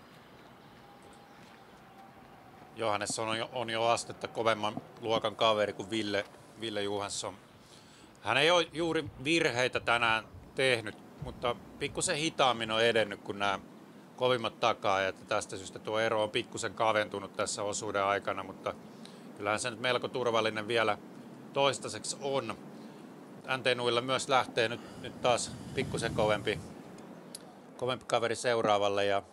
Johannesson on jo astetta kovemman luokan kaveri kuin Ville Johansson. Hän ei ole juuri virheitä tänään tehnyt, mutta pikkusen hitaammin on edennyt kuin nämä kovimmat takaa. Ja tästä syystä tuo ero on pikkusen kaventunut tässä osuuden aikana, mutta kyllähän se nyt melko turvallinen vielä toistaiseksi on. NT-nuilla myös lähtee nyt taas pikkusen kovempi kaveri seuraavalle ja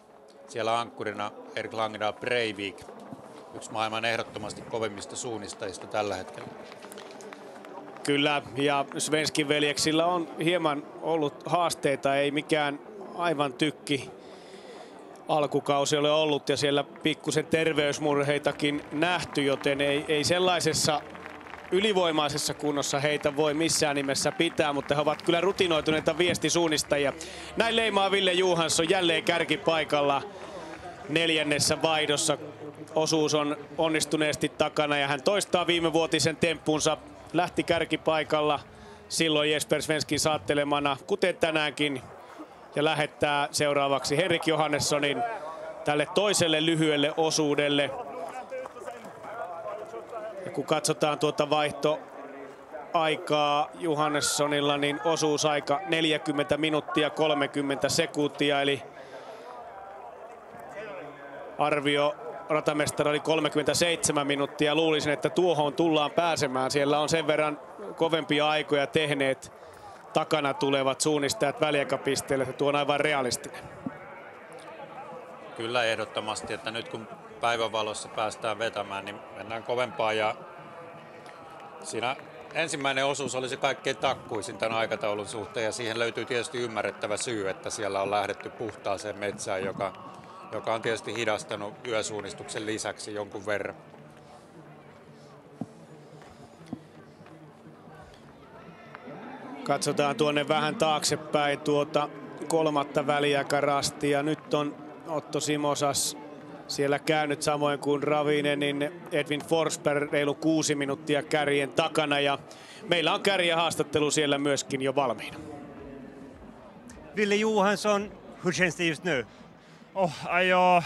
siellä ankkurina Erik Langedal Breivik, yksi maailman ehdottomasti kovimmista suunnistajista tällä hetkellä. Kyllä, ja Svenskin veljeksillä on hieman ollut haasteita, ei mikään aivan tykki alkukausi ole ollut ja siellä pikkusen terveysmurheitakin nähty, joten ei sellaisessa ylivoimaisessa kunnossa heitä voi missään nimessä pitää, mutta he ovat kyllä rutinoituneita viestisuunnistajia. Näin leimaa Ville Johansson jälleen kärkipaikalla 4. vaihdossa. Osuus on onnistuneesti takana ja hän toistaa viimevuotisen temppunsa. Lähti kärkipaikalla silloin Jesper Svenskin saattelemana, kuten tänäänkin. Ja lähettää seuraavaksi Henrik Johannessonin tälle toiselle lyhyelle osuudelle. Ja kun katsotaan tuota vaihtoaikaa Johannessonilla, niin osuusaika 40 minuuttia 30 sekuntia, eli arvio ratamestari oli 37 minuuttia. Luulisin, että tuohon tullaan pääsemään. Siellä on sen verran kovempia aikoja tehneet takana tulevat suunnistajat väliaikapisteelle, että tuo on aivan realistinen. Kyllä ehdottomasti, että nyt kun päivänvalossa päästään vetämään, niin mennään kovempaa. Ja siinä ensimmäinen osuus oli se kaikkein takkuisin tämän aikataulun suhteen ja siihen löytyy tietysti ymmärrettävä syy, että siellä on lähdetty puhtaaseen metsään, joka on tietysti hidastanut yösuunnistuksen lisäksi jonkun verran. Katsotaan tuonne vähän taaksepäin tuota 3. väliaikarastia. Nyt on Otto Simosas siellä käynyt samoin kuin Ravinen, niin Edwin Forsberg reilu 6 minuuttia kärjen takana ja meillä on kärjehaastattelu siellä myöskin jo valmiina. Ville Johansson, hur känns det just nu? Jag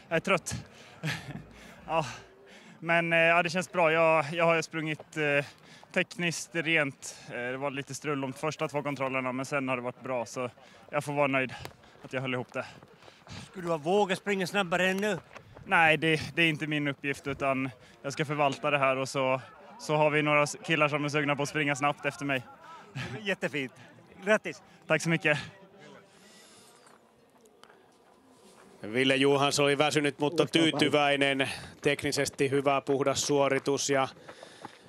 är trött. Ja, men ja, det känns bra. Jag har ju sprungit tekniskt rent. Det var lite strul de första 2 kontrollerna, men sen har det varit bra, så jag får vara nöjd att jag höll ihop det. Skulle du ha vågat springa snabbare än nu? Nej, det är inte min uppgift, utan jag ska förvalta det här och så har vi några killar som är sugna på att springa snabbt efter mig. Jättefint. Grattis. Tack så mycket. Ville Johansson oli väsynyt, mutta tyytyväinen. Teknisesti hyvä, puhdas suoritus ja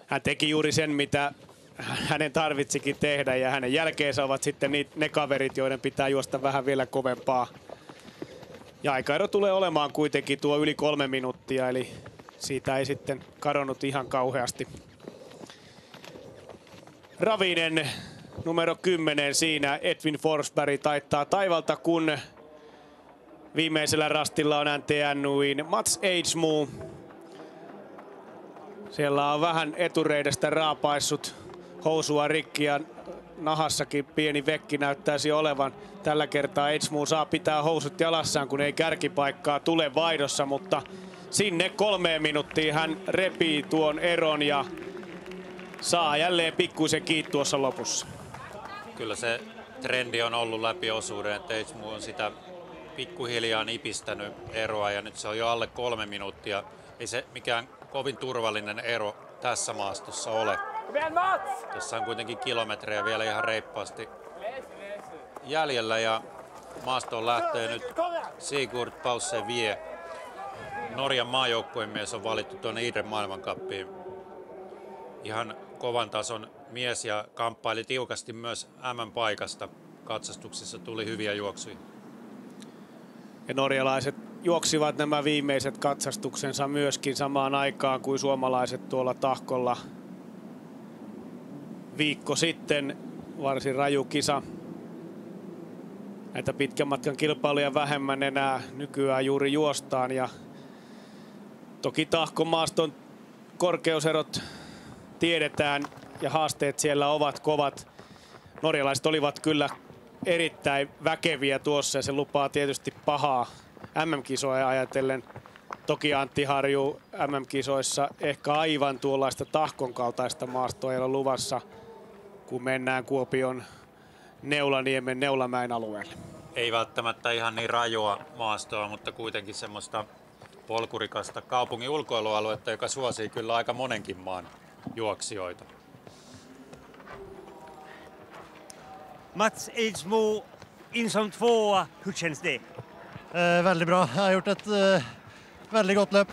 hän teki juuri sen, mitä hänen tarvitsikin tehdä ja hänen jälkeensä ovat sitten ne kaverit, joiden pitää juosta vähän vielä kovempaa. Ja aikaero tulee olemaan kuitenkin tuo yli 3 minuuttia, eli siitä ei sitten kadonnut ihan kauheasti. Ravinen numero 10 siinä, Edwin Forsberg taittaa taivalta, kun viimeisellä rastilla on NTNUin Mats Eidsmo. Siellä on vähän etureidestä raapaissut housua rikki ja nahassakin pieni vekki näyttäisi olevan. Tällä kertaa Eidsmo saa pitää housut jalassaan, kun ei kärkipaikkaa tule vaihdossa, mutta sinne 3 minuuttiin hän repii tuon eron ja saa jälleen pikkuisen kiinni tuossa lopussa. Kyllä se trendi on ollut läpi osuuden, että Eidsmo on sitä pikkuhiljaa nipistänyt eroa ja nyt se on jo alle 3 minuuttia. Ei se mikään kovin turvallinen ero tässä maastossa ole. Tässä on kuitenkin kilometrejä vielä ihan reippaasti jäljellä ja maastoon lähtee nyt Sigurd Pausse-Vie. Norjan maajoukkueen mies on valittu tuonne Idren maailmancuppiin. Ihan kovan tason mies ja kamppaili tiukasti myös MM-paikasta. Katsastuksissa tuli hyviä juoksuja. Ja norjalaiset juoksivat nämä viimeiset katsastuksensa myöskin samaan aikaan kuin suomalaiset tuolla tahkolla. Viikko sitten varsin raju kisa. Näitä pitkän matkan kilpailuja vähemmän enää nykyään juuri juostaan. Ja toki tahkomaaston korkeuserot tiedetään ja haasteet siellä ovat kovat. Norjalaiset olivat kyllä erittäin väkeviä tuossa ja se lupaa tietysti pahaa MM-kisoja ajatellen. Toki Antti Harju MM-kisoissa ehkä aivan tuollaista tahkon kaltaista maastoa ei ole luvassa, kun mennään Kuopion Neulaniemen Neulamäen alueelle. Ei välttämättä ihan niin rajua maastoa, mutta kuitenkin semmoista polkurikasta kaupungin ulkoilualuetta, joka suosii kyllä aika monenkin maan juoksijoita. Mats Eidsmo in som 2. Hur känns det? Väldigt bra. Jag har gjort ett väldigt gott löp.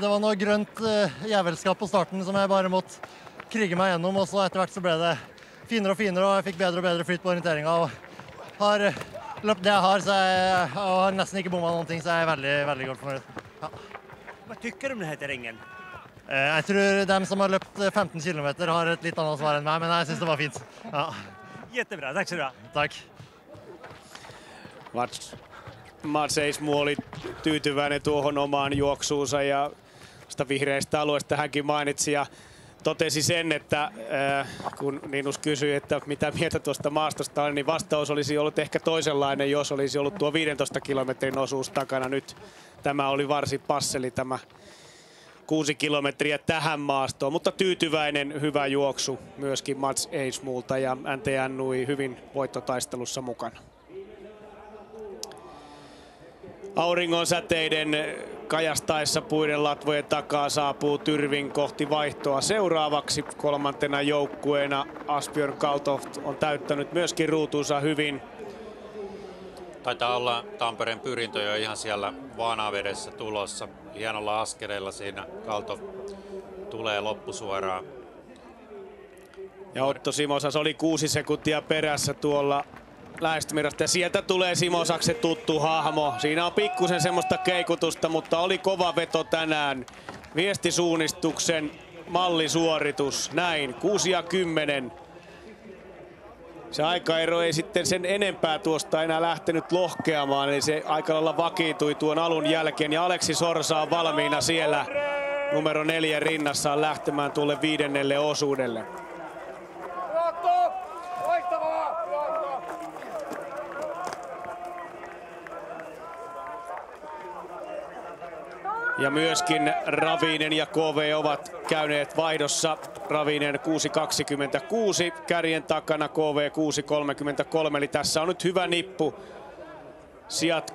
Det var något grönt jävelskap på starten som jag bara måtte krige mig igenom och så efter hvert så blev det finare och finare och jag fick bättre och bättre flyt på orienteringa och har löpt det jag har så jag har nästan inte bommat någonting så jag är väldigt gott förnöjd. Ja. Vad tycker du om den här terrängen? Jeg tror dem som har løpt 15 kilometer har et litt annet svar enn meg, men jeg synes det var fint. Ja. Jättebra, tack så du ha. Tack. Mats Eismu oli tyytyväinen tuohon omaan juoksuunsa ja sitä vihreistä alueesta hänkin mainitsi ja totesi sen, että kun Ninus kysyi, että mitä mieltä tuosta maastosta on, niin vastaus olisi ollut ehkä toisenlainen, jos olisi ollut tuo 15 kilometrin osuus takana. Nyt tämä oli varsin passeli tämä 6 kilometriä tähän maastoon, mutta tyytyväinen hyvä juoksu myöskin Mats Eismulta ja NTN Nui hyvin voittotaistelussa mukana. Auringon säteiden kajastaessa puiden latvojen takaa saapuu Tyrving kohti vaihtoa seuraavaksi. Kolmantena joukkueena Asbjørn Kaltoft on täyttänyt myöskin ruutuunsa hyvin. Taitaa olla Tampereen pyrintö jo ihan siellä Vanavedessä tulossa. Hienolla askeleella siinä Kaltoft tulee loppusuoraan. Ja Otto Simosas oli 6 sekuntia perässä tuolla lähestymirasta ja sieltä tulee Simosaksen tuttu hahmo. Siinä on pikkusen semmoista keikutusta, mutta oli kova veto tänään. Viestisuunnistuksen mallisuoritus, näin, 6 ja 10. Se aikaero ei sitten sen enempää tuosta enää lähtenyt lohkeamaan, eli se aika lailla vakiintui tuon alun jälkeen. Ja Aleksi Sorsa on valmiina siellä numero 4 rinnassaan lähtemään tuolle 5. osuudelle. Ja myöskin Ravinen ja KV ovat käyneet vaihdossa. Ravinen 6.26, kärjen takana KV 6.33, eli tässä on nyt hyvä nippu sijat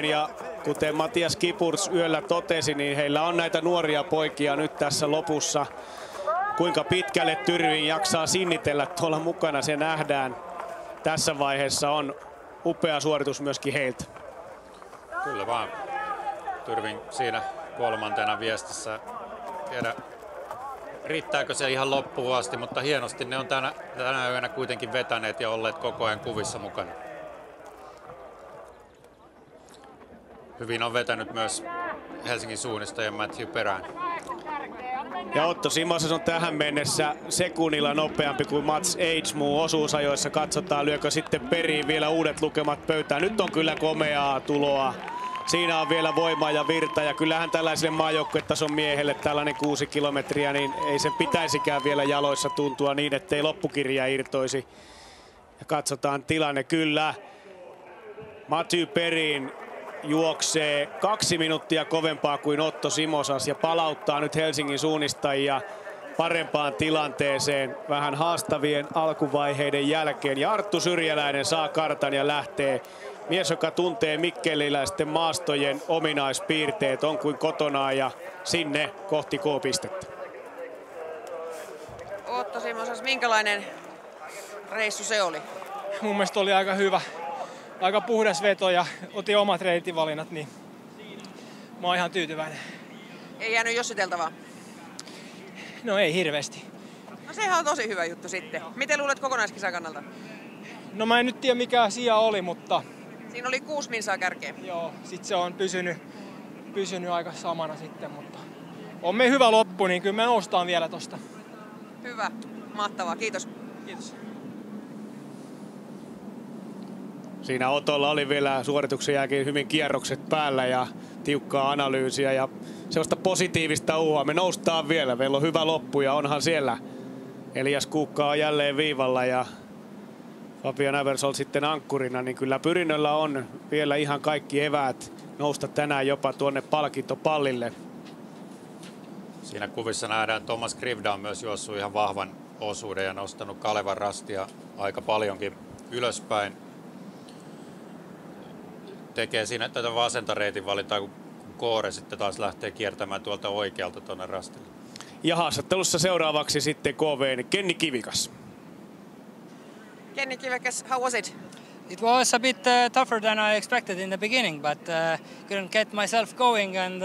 3-6 ja kuten Matias Kipurs yöllä totesi, niin heillä on näitä nuoria poikia nyt tässä lopussa. Kuinka pitkälle Tyrving jaksaa sinnitellä tuolla mukana, se nähdään. Tässä vaiheessa on upea suoritus myöskin heiltä. Kyllä vaan. Tyrving siinä 3. viestissä. Tiedä, riittääkö se ihan loppuun asti, mutta hienosti ne on tänä yönä kuitenkin vetäneet ja olleet koko ajan kuvissa mukana. Hyvin on vetänyt myös Helsingin suunnistaja Matthew Perään. Ja Otto Simosas on tähän mennessä sekunnilla nopeampi kuin Mats Eismu osuusajoissa. Katsotaan, lyökö sitten Periin vielä uudet lukemat pöytään. Nyt on kyllä komeaa tuloa. Siinä on vielä voimaa ja virta ja kyllähän tällaiselle maajoukkuetason miehelle tällainen 6 kilometriä, niin ei sen pitäisikään vielä jaloissa tuntua niin, ettei loppukirja irtoisi. Ja katsotaan tilanne kyllä. Matthew Perin juoksee 2 minuuttia kovempaa kuin Otto Simosas ja palauttaa nyt Helsingin suunnistajia parempaan tilanteeseen vähän haastavien alkuvaiheiden jälkeen. Ja Arttu Syrjäläinen saa kartan ja lähtee. Mies, joka tuntee mikkeliläisten maastojen ominaispiirteet, on kuin kotonaan ja sinne kohti K-pistettä. Otto Simosas, minkälainen reissu se oli? Mun mielestä oli aika hyvä. Aika puhdas veto ja otin omat reitinvalinnat, niin mä oon ihan tyytyväinen. Ei jäänyt jossiteltavaa? No ei hirveästi. No sehän on tosi hyvä juttu sitten. Miten luulet kokonaiskisan kannalta? No mä en nyt tiedä mikä sija oli, mutta... Siinä oli 6 minsaa kärkeä. Joo, sit se on pysynyt aika samana sitten, mutta... On me hyvä loppu, niin kyllä me noustaan vielä tosta. Hyvä, mahtavaa, kiitos. Kiitos. Siinä Otolla oli vielä suorituksen jälkeen hyvin kierrokset päällä ja tiukkaa analyysiä ja sellaista positiivista uhoa. Me noustaan vielä, meillä on hyvä loppu ja onhan siellä Elias Kuukka on jälleen viivalla ja Fabian Eversol sitten ankkurina, niin kyllä pyrinnöllä on vielä ihan kaikki eväät nousta tänään jopa tuonne palkintopallille. Siinä kuvissa nähdään Thomas Grivda on myös juossut ihan vahvan osuuden ja nostanut Kalevan rastia aika paljonkin ylöspäin. Tekee siinä tätä vasenta reitin valintaa, kun Koore sitten taas lähtee kiertämään tuolta oikealta tuonne rastille. Ja haastattelussa seuraavaksi sitten KV:n Kenni Kivikas. Kenny Kivekäs, how was it? It was a bit tougher than I expected in the beginning, but couldn't get myself going, and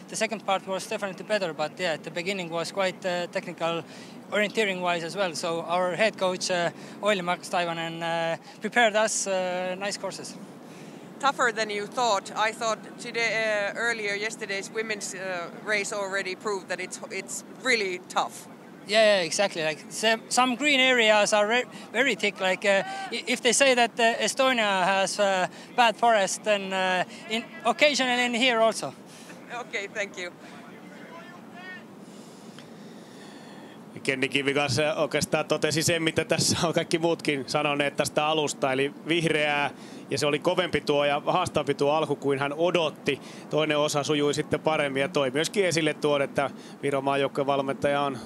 the second part was definitely better. But yeah, the beginning was quite technical, orienteering-wise as well. So our head coach Olli Markus Taivanen prepared us nice courses. tougher than you thought. I thought today, earlier yesterday's women's race already proved that it's really tough. Yeah, exactly. Like some green areas are very thick. Like if they say that Estonia has bad forest, then occasionally in here also. Okay, thank you. Kenni Kivikas oikeastaan totesi sen, mitä tässä on kaikki muutkin sanoneet tästä alusta, eli vihreää, ja se oli kovempi tuo ja haastavampi tuo alku kuin hän odotti. Toinen osa sujui sitten paremmin ja toi myöskin esille tuon, että Viron maajoukkuevalmentaja on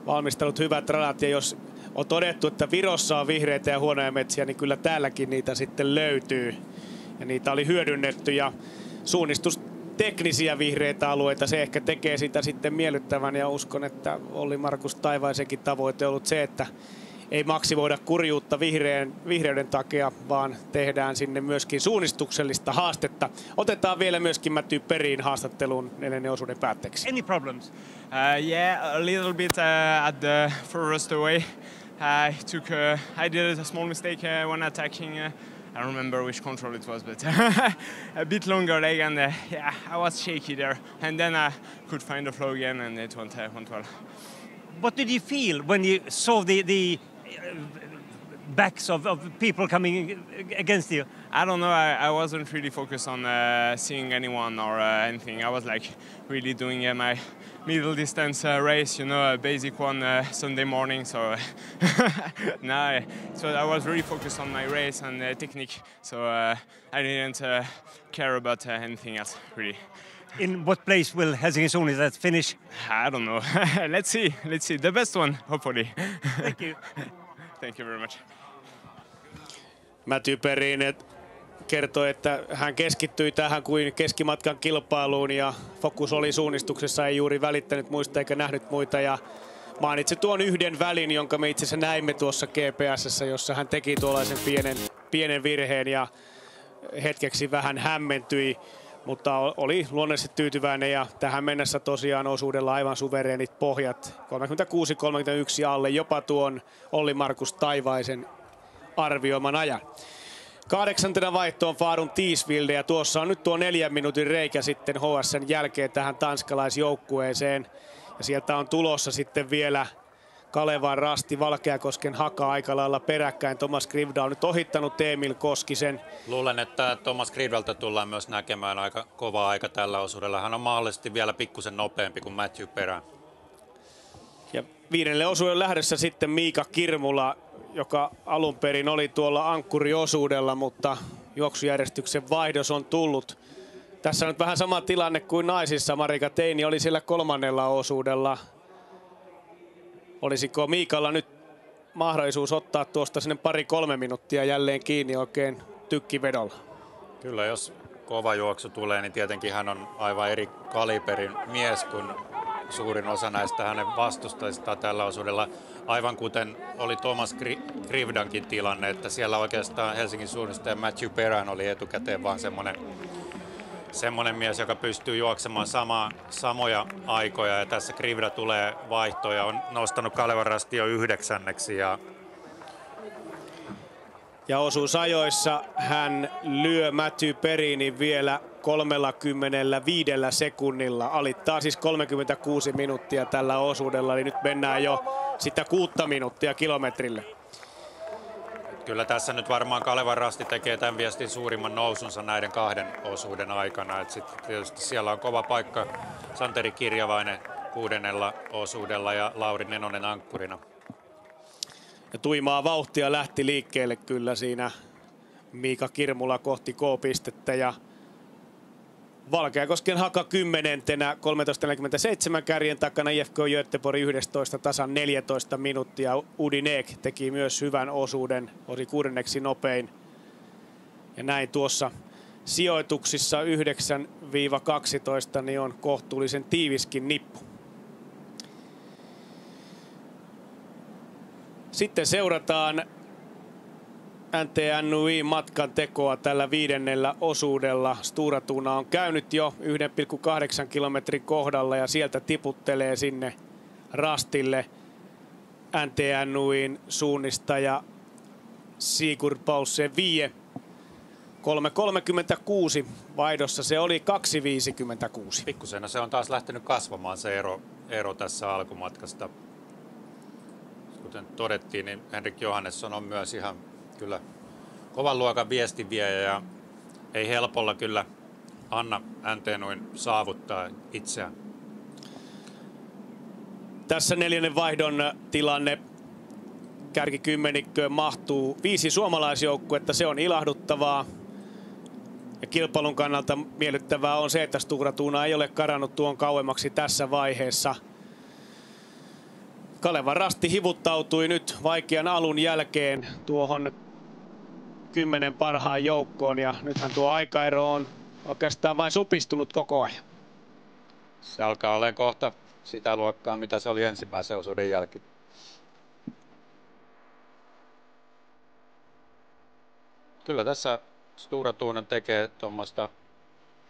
valmistanut hyvät radat, ja jos on todettu, että Virossa on vihreitä ja huonoja metsiä, niin kyllä täälläkin niitä sitten löytyy. Ja niitä oli hyödynnetty ja suunnistusteknisiä vihreitä alueita, se ehkä tekee sitä sitten miellyttävän, ja uskon, että Olli Markus Taivaisenkin tavoite on ollut se, että ei maksimoida kurjuutta vihreyden takia, vaan tehdään sinne myöskin suunnistuksellista haastetta. Otetaan vielä myöskin Matthew Perryn haastatteluun 4. osuuden päätteeksi. Any problems? Yeah, a little bit at the furthest away. I did a small mistake when attacking. I don't remember which control it was, but a bit longer leg, and yeah, I was shaky there. And then I could find the flow again, and it went well. What did you feel when you saw the backs of people coming against you? I don't know. I wasn't really focused on seeing anyone or anything. I was like really doing my middle distance race, you know, a basic one Sunday morning. So I was really focused on my race and technique. So I didn't care about anything else really. In what place will Helsingin Suunnistajat finish? I don't know. Let's see. The best one, hopefully. Thank you. Thank you very much. Matthew Perryn kertoi, että hän keskittyi tähän kuin keskimatkan kilpailuun ja fokus oli suunnistuksessa, ei juuri välittänyt muista eikä nähnyt muita. Ja mainitsi tuon yhden välin, jonka me itse asiassa näimme tuossa GPS:ssä, jossa hän teki tuollaisen pienen virheen ja hetkeksi vähän hämmentyi. Mutta oli luonnollisesti tyytyväinen ja tähän mennessä tosiaan osuudella aivan suvereenit pohjat. 36-31 alle jopa tuon Olli Markus Taivaisen arvioiman ajan. 8. vaihtoon Farun Tiisvilde ja tuossa on nyt tuo 4 minuutin reikä sitten HS:n jälkeen tähän tanskalaisjoukkueeseen. Ja sieltä on tulossa sitten vielä Kalevan Rasti, Valkeakosken Haka aika lailla peräkkäin. Thomas Grivda on nyt ohittanut Emil Koskisen. Luulen, että Thomas Grivdalta tullaan myös näkemään aika kova aika tällä osuudella. Hän on mahdollisesti vielä pikkusen nopeampi kuin Matthew Perryn. Ja 5. osuuden lähdössä sitten Miika Kirmula, joka alun perin oli tuolla ankkuriosuudella, mutta juoksujärjestyksen vaihdos on tullut. Tässä on nyt vähän sama tilanne kuin naisissa. Marika Teini oli siellä 3. osuudella. Olisiko Miikalla nyt mahdollisuus ottaa tuosta sinne 2-3 minuuttia jälleen kiinni oikein tykkivedolla? Kyllä, jos kova juoksu tulee, niin tietenkin hän on aivan eri kaliberin mies kuin suurin osa näistä hänen vastustajistaan tällä osuudella. Aivan kuten oli Thomas Grivdankin tilanne, että siellä oikeastaan Helsingin Suunnistaja Matthew Perryn oli etukäteen vaan semmoinen mies, joka pystyy juoksemaan samoja aikoja. Ja tässä Grivda tulee vaihtoja, on nostanut Kalevan Rasti jo 9. Ja osuusajoissa hän lyö Matthew Perrynin vielä 35 sekunnilla. Alittaa siis 36 minuuttia tällä osuudella, eli nyt mennään jo sitä 6 minuuttia kilometrille. Kyllä tässä nyt varmaan Kalevan Rasti tekee tämän viestin suurimman nousunsa näiden 2 osuuden aikana. Et sit tietysti siellä on kova paikka Santeri Kirjavainen 6. osuudella ja Lauri Nenonen ankkurina. Ja tuimaa vauhtia lähti liikkeelle kyllä siinä Miika Kirmula kohti K-pistettä ja Valkeakosken Haka 10. 13.47 kärjen takana IFK Göteborg 11 tasan 14 minuuttia. Udinek teki myös hyvän osuuden, oli 6. nopein. Ja näin tuossa sijoituksissa 9-12 niin on kohtuullisen tiiviskin nippu. Sitten seurataan NTNUI matkan tekoa tällä 5. osuudella. Stora Tuna on käynyt jo 1,8 kilometrin kohdalla ja sieltä tiputtelee sinne rastille NTNUIin suunnistaja Sigurd Paulsen Vie. 3.36 vaihdossa, se oli 2.56. Pikkusena se on taas lähtenyt kasvamaan se ero tässä alkumatkasta. Kuten todettiin, niin Henrik Johannesson on myös ihan kyllä kovan luokan viestinviejä ja ei helpolla kyllä anna Antenuin saavuttaa itseään. Tässä neljännen vaihdon tilanne. Kärkikymmenikköön mahtuu 5 suomalaisjoukkuetta, se on ilahduttavaa. Ja kilpailun kannalta miellyttävää on se, että Stura Thuna ei ole karannut tuon kauemmaksi tässä vaiheessa. Kalevan Rasti hivuttautui nyt vaikean alun jälkeen tuohon 10 parhaan joukkoon ja nythän tuo aikaero on oikeastaan vain supistunut koko ajan. Se alkaa olemaan kohta sitä luokkaa, mitä se oli ensimmäisen osuuden jälkeen. Kyllä tässä Stura Thuna tekee tuommoista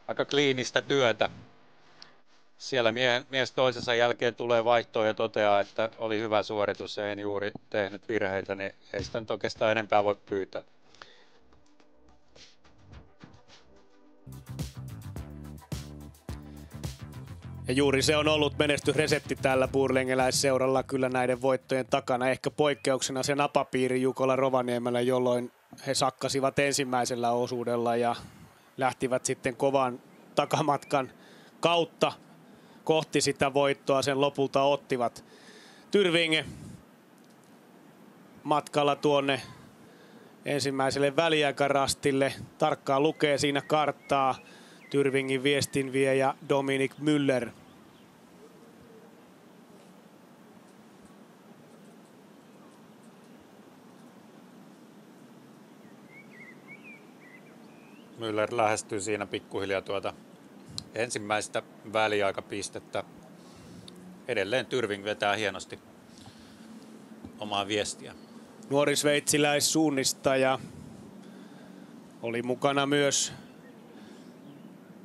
aika kliinistä työtä. Siellä mies toisensa jälkeen tulee vaihtoon ja toteaa, että oli hyvä suoritus ja en juuri tehnyt virheitä, niin ei sitä nyt oikeastaan enempää voi pyytää. Ja juuri se on ollut menestysresepti tällä Borlängeläisseuralla kyllä näiden voittojen takana. Ehkä poikkeuksena se napapiiri Jukola Rovaniemellä, jolloin he sakkasivat ensimmäisellä osuudella ja lähtivät sitten kovan takamatkan kautta kohti sitä voittoa, sen lopulta ottivat. Tyrvinge matkalla tuonne ensimmäiselle väliaikarastille. Tarkkaan lukee siinä karttaa Tyrvingin viestinviejä Dominik Müller. Müller lähestyy siinä pikkuhiljaa tuota ensimmäistä väliaikapistettä. Edelleen Tyrving vetää hienosti omaa viestiä. Nuori sveitsiläissuunnistaja oli mukana myös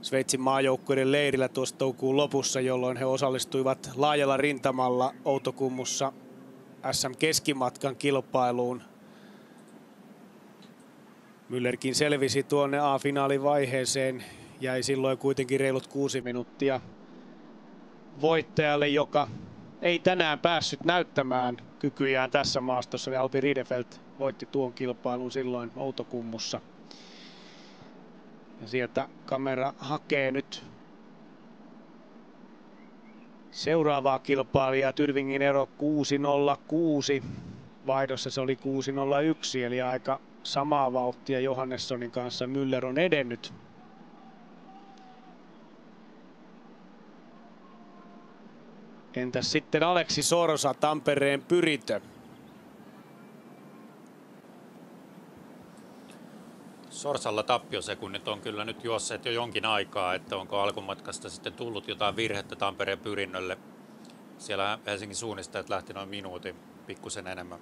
Sveitsin maajoukkueiden leirillä tuossa toukokuun lopussa, jolloin he osallistuivat laajalla rintamalla Outokummussa SM-keskimatkan kilpailuun. Müllerkin selvisi tuonne A-finaalivaiheeseen, jäi silloin kuitenkin reilut 6 minuuttia voittajalle, joka ei tänään päässyt näyttämään kykyjään tässä maastossa. Alpi Riedefelt voitti tuon kilpailun silloin Outokummussa. Ja sieltä kamera hakee nyt seuraavaa kilpailijaa. Tyrvingin ero 6.06. Vaihdossa se oli 6.01, eli aika samaa vauhtia Johannessonin kanssa Müller on edennyt. Entäs sitten Aleksi Sorsa, Tampereen Pyrintö? Sorsalla tappiosekunnit on kyllä nyt juosseet jo jonkin aikaa, että onko alkumatkasta sitten tullut jotain virhettä Tampereen Pyrinnölle. Siellä Helsingin suunnistajat lähti noin minuutin pikkusen enemmän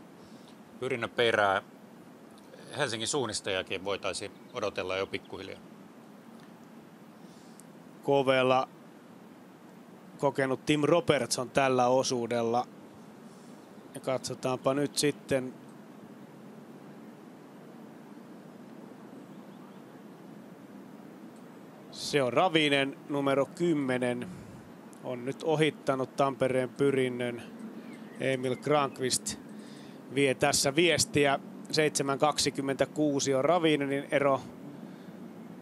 Pyrinnön perää. Helsingin suunnistajakin voitaisiin odotella jo pikkuhiljaa. KV:lla kokenut Tim Robertson tällä osuudella. Ja katsotaanpa nyt sitten. Se on Ravinen, numero 10. On nyt ohittanut Tampereen Pyrinnön. Emil Granqvist vie tässä viestiä. 7.26 on Ravinenin ero.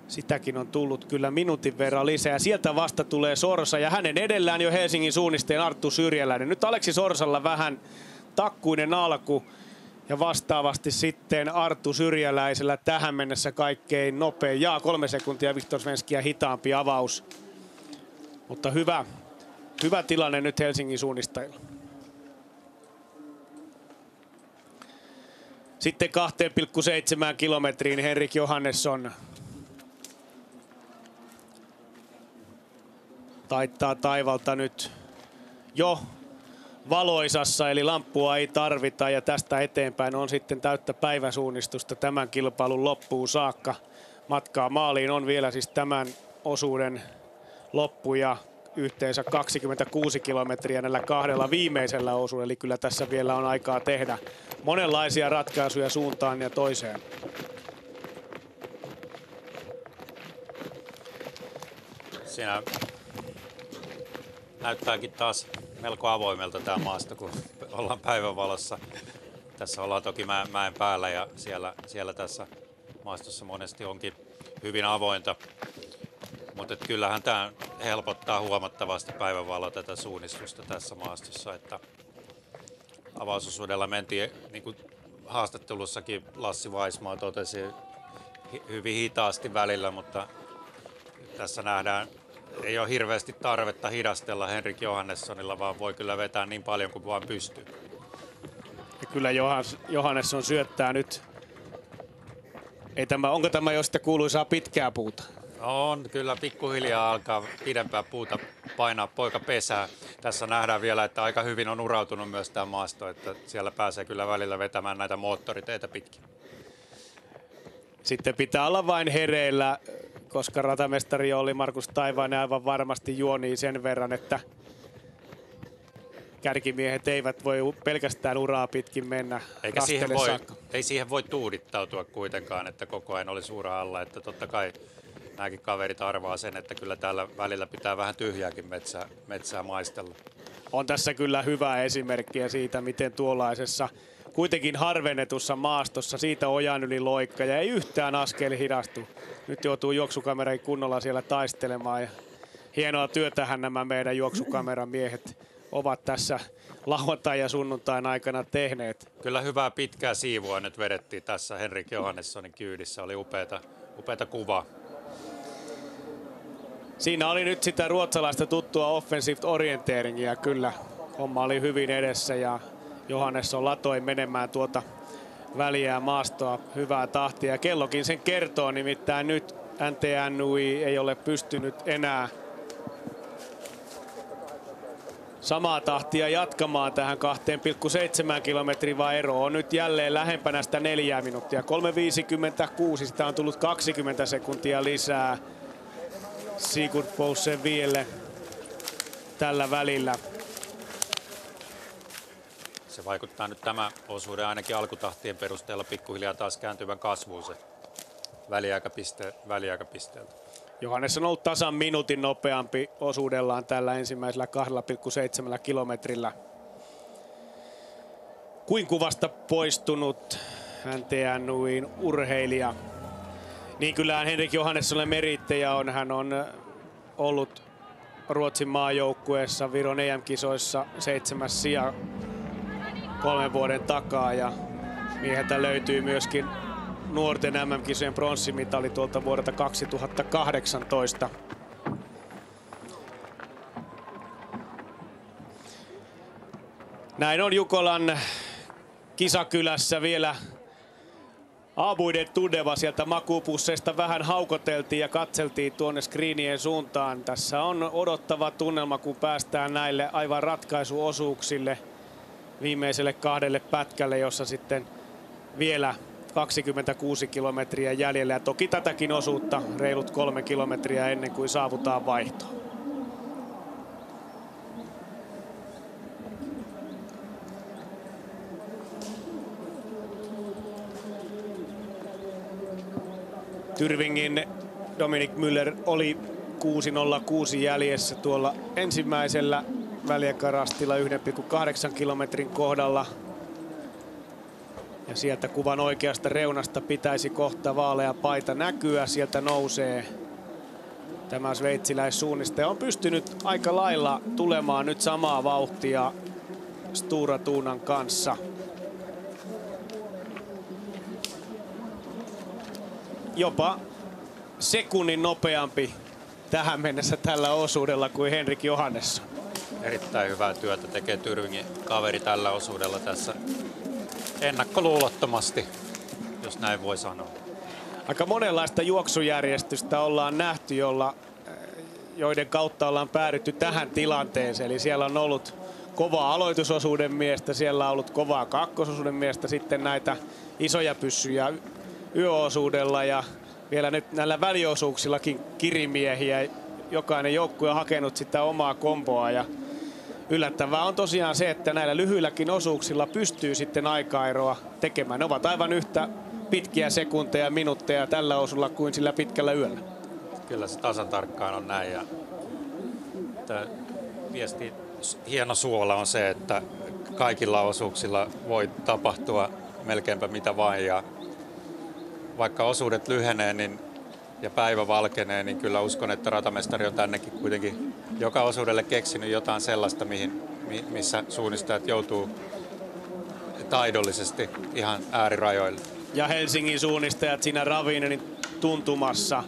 Sitäkin on tullut kyllä minuutin verran lisää. Sieltä vasta tulee Sorsa ja hänen edellään jo Helsingin suunnisteen Arttu Syrjäläinen. Nyt Aleksi Sorsalla vähän takkuinen alku ja vastaavasti sitten Arttu Syrjäläisellä tähän mennessä kaikkein nopein ja 3 sekuntia Viktor Svenskia hitaampi avaus. Mutta hyvä tilanne nyt Helsingin suunnistajilla. Sitten 2,7 kilometriin Henrik Johannesson. Taittaa taivalta nyt jo valoisassa, eli lamppua ei tarvita ja tästä eteenpäin on sitten täyttä päiväsuunnistusta tämän kilpailun loppuun saakka. Matkaa maaliin on vielä siis tämän osuuden loppu ja yhteensä 26 kilometriä näillä 2 viimeisellä osuudella, eli kyllä tässä vielä on aikaa tehdä monenlaisia ratkaisuja suuntaan ja toiseen. siinä näyttääkin taas melko avoimelta tämä maasto, kun ollaan päivänvalossa. Tässä ollaan toki mäen päällä ja siellä tässä maastossa monesti onkin hyvin avointa. Mutta kyllähän tämä helpottaa huomattavasti päivänvaloa tätä suunnistusta tässä maastossa. Että avausosuudella mentiin, niin kuin haastattelussakin Lassi Vaismaa totesi, hyvin hitaasti välillä, mutta tässä nähdään, ei ole hirveästi tarvetta hidastella Henrik Johannessonilla, vaan voi kyllä vetää niin paljon kuin vaan pystyy. Ja kyllä Johannesson syöttää nyt. Onko tämä jo sitten kuuluisaa pitkää puuta? On, kyllä pikkuhiljaa alkaa pidempää puuta painaa poika pesää. Tässä nähdään vielä, että aika hyvin on urautunut myös tämä maasto, että siellä pääsee kyllä välillä vetämään näitä moottoriteitä pitkin. Sitten pitää olla vain hereillä, koska ratamestari oli Markus Taivainen aivan varmasti juonii sen verran, että kärkimiehet eivät voi pelkästään uraa pitkin mennä rastelle saakka. Ei siihen voi tuudittautua kuitenkaan, että koko ajan olisi ura alla, että totta kai nämäkin kaverit arvaa sen, että kyllä täällä välillä pitää vähän tyhjääkin metsää maistella. On tässä kyllä hyvä esimerkkiä siitä, miten tuollaisessa kuitenkin harvennetussa maastossa siitä ojan yli loikka ja ei yhtään askel hidastu. Nyt joutuu juoksukameran kunnolla siellä taistelemaan ja hienoa työtähän nämä meidän juoksukameramiehet ovat tässä lauantai- ja sunnuntain aikana tehneet. Kyllä hyvää pitkää siivua nyt vedettiin tässä Henrik Johannessonin kyydissä. Oli upeata kuvaa. Siinä oli nyt sitä ruotsalaista tuttua offensive orienteeringia. Kyllä homma oli hyvin edessä ja Johannesson latoi menemään tuota väliä maastoa hyvää tahtia. Kellokin sen kertoo, nimittäin nyt NTNUI ei ole pystynyt enää samaa tahtia jatkamaan tähän 2,7 kilometriin, vaan ero on nyt jälleen lähempänä sitä 4 minuuttia. 3.56, sitä on tullut 20 sekuntia lisää Sigurd Boutsen Vielle tällä välillä. Se vaikuttaa nyt tämä osuuden ainakin alkutahtien perusteella pikkuhiljaa taas kääntyvän kasvuun se väliaikapisteeltä. Johannes on ollut tasan minuutin nopeampi osuudellaan tällä ensimmäisellä 2,7 kilometrillä. Kuin kuvasta poistunut NTNUin urheilija. Niin kyllähän Henrik Johannessonille merittejä on. Hän on ollut Ruotsin maajoukkueessa Viron EM-kisoissa 7. sija 3 vuoden takaa. Ja mieheltä löytyy myöskin nuorten MM-kisojen pronssimitali tuolta vuodelta 2018. Näin on Jukolan kisakylässä vielä Aabuiden Tudeva sieltä makuupusseista vähän haukoteltiin ja katseltiin tuonne screenien suuntaan. Tässä on odottava tunnelma, kun päästään näille aivan ratkaisuosuuksille viimeiselle 2 pätkälle, jossa sitten vielä 26 kilometriä jäljellä ja toki tätäkin osuutta reilut 3 kilometriä ennen kuin saavutaan vaihtoon. Tyrvingin Dominik Müller oli 6.06 jäljessä tuolla ensimmäisellä väliaikarastilla 1,8 kilometrin kohdalla. Ja sieltä kuvan oikeasta reunasta pitäisi kohta vaalea paita näkyä. Sieltä nousee tämä sveitsiläissuunnistaja. On pystynyt aika lailla tulemaan nyt samaa vauhtia Stura Tuunan kanssa. Jopa sekunnin nopeampi tähän mennessä tällä osuudella kuin Henrik Johannesson. Erittäin hyvää työtä tekee Tyrvingin kaveri tällä osuudella tässä ennakkoluulottomasti, jos näin voi sanoa. Aika monenlaista juoksujärjestystä ollaan nähty, joiden kautta ollaan päädytty tähän tilanteeseen. Eli siellä on ollut kovaa aloitusosuuden miestä, siellä on ollut kovaa kakkososuuden miestä, sitten näitä isoja pyssyjä yöosuudella ja vielä nyt näillä väliosuuksillakin kirimiehiä. Jokainen joukkue on hakenut sitä omaa komboa ja yllättävää on tosiaan se, että näillä lyhyilläkin osuuksilla pystyy sitten aikaeroa tekemään. Ne ovat aivan yhtä pitkiä sekunteja ja minuutteja tällä osulla kuin sillä pitkällä yöllä. Kyllä se tasan tarkkaan on näin ja Että viesti hieno suola on se, että kaikilla osuuksilla voi tapahtua melkeinpä mitä vain. Ja vaikka osuudet lyhenee ja päivä valkenee, niin kyllä uskon, että ratamestari on tännekin kuitenkin joka osuudelle keksinyt jotain sellaista, missä suunnistajat joutuu taidollisesti ihan äärirajoille. Ja Helsingin suunnistajat siinä Ravinenin tuntumassa.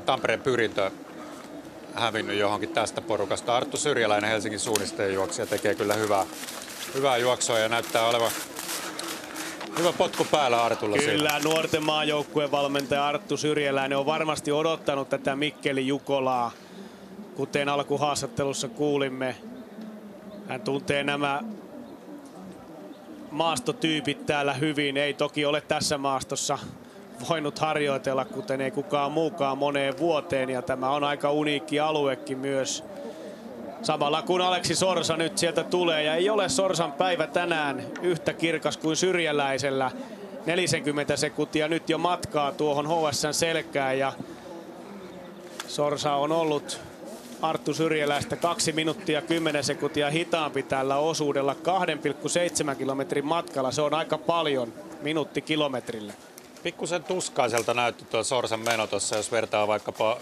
Tampereen pyrintö hävinnyt johonkin tästä porukasta. Arttu Syrjäläinen, Helsingin suunnistajajuoksija, tekee kyllä hyvää juoksua ja näyttää olevan hyvä potku päällä Artulla. Kyllä, siinä. nuorten maajoukkueen valmentaja Arttu Syrjäläinen on varmasti odottanut tätä Mikkeli Jukolaa, kuten alkuhaastattelussa kuulimme. Hän tuntee nämä maastotyypit täällä hyvin. Ei toki ole tässä maastossa voinut harjoitella, kuten ei kukaan muukaan moneen vuoteen. Ja tämä on aika uniikki aluekin myös. Samalla kun Aleksi Sorsa nyt sieltä tulee. Ja ei ole Sorsan päivä tänään yhtä kirkas kuin Syrjäläisellä. 40 sekuntia nyt jo matkaa tuohon HS:n selkään. Ja Sorsa on ollut Arttu Syrjäläistä 2 minuuttia 10 sekuntia hitaampi tällä osuudella 2,7 kilometrin matkalla. Se on aika paljon minuutti kilometrille. Pikkusen tuskaiselta näytti tuo Sorsan meno tuossa, jos vertaa vaikkapa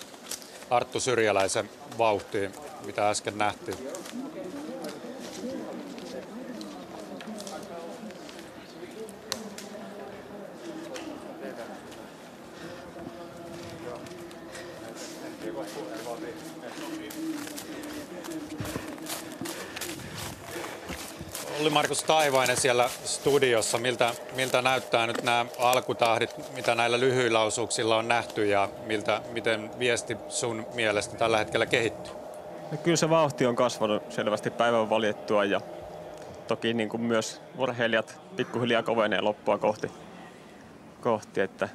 Arttu Syrjäläisen vauhtiin, mitä äsken nähtiin. Olli-Markus Taivainen siellä studiossa. Miltä näyttää nyt nämä alkutahdit, mitä näillä lyhyillä osuuksilla on nähty ja miten viesti sun mielestä tällä hetkellä kehittyy? No kyllä se vauhti on kasvanut selvästi päivän valjettua ja toki niin kuin myös urheilijat pikkuhiljaa kovenee loppua kohti että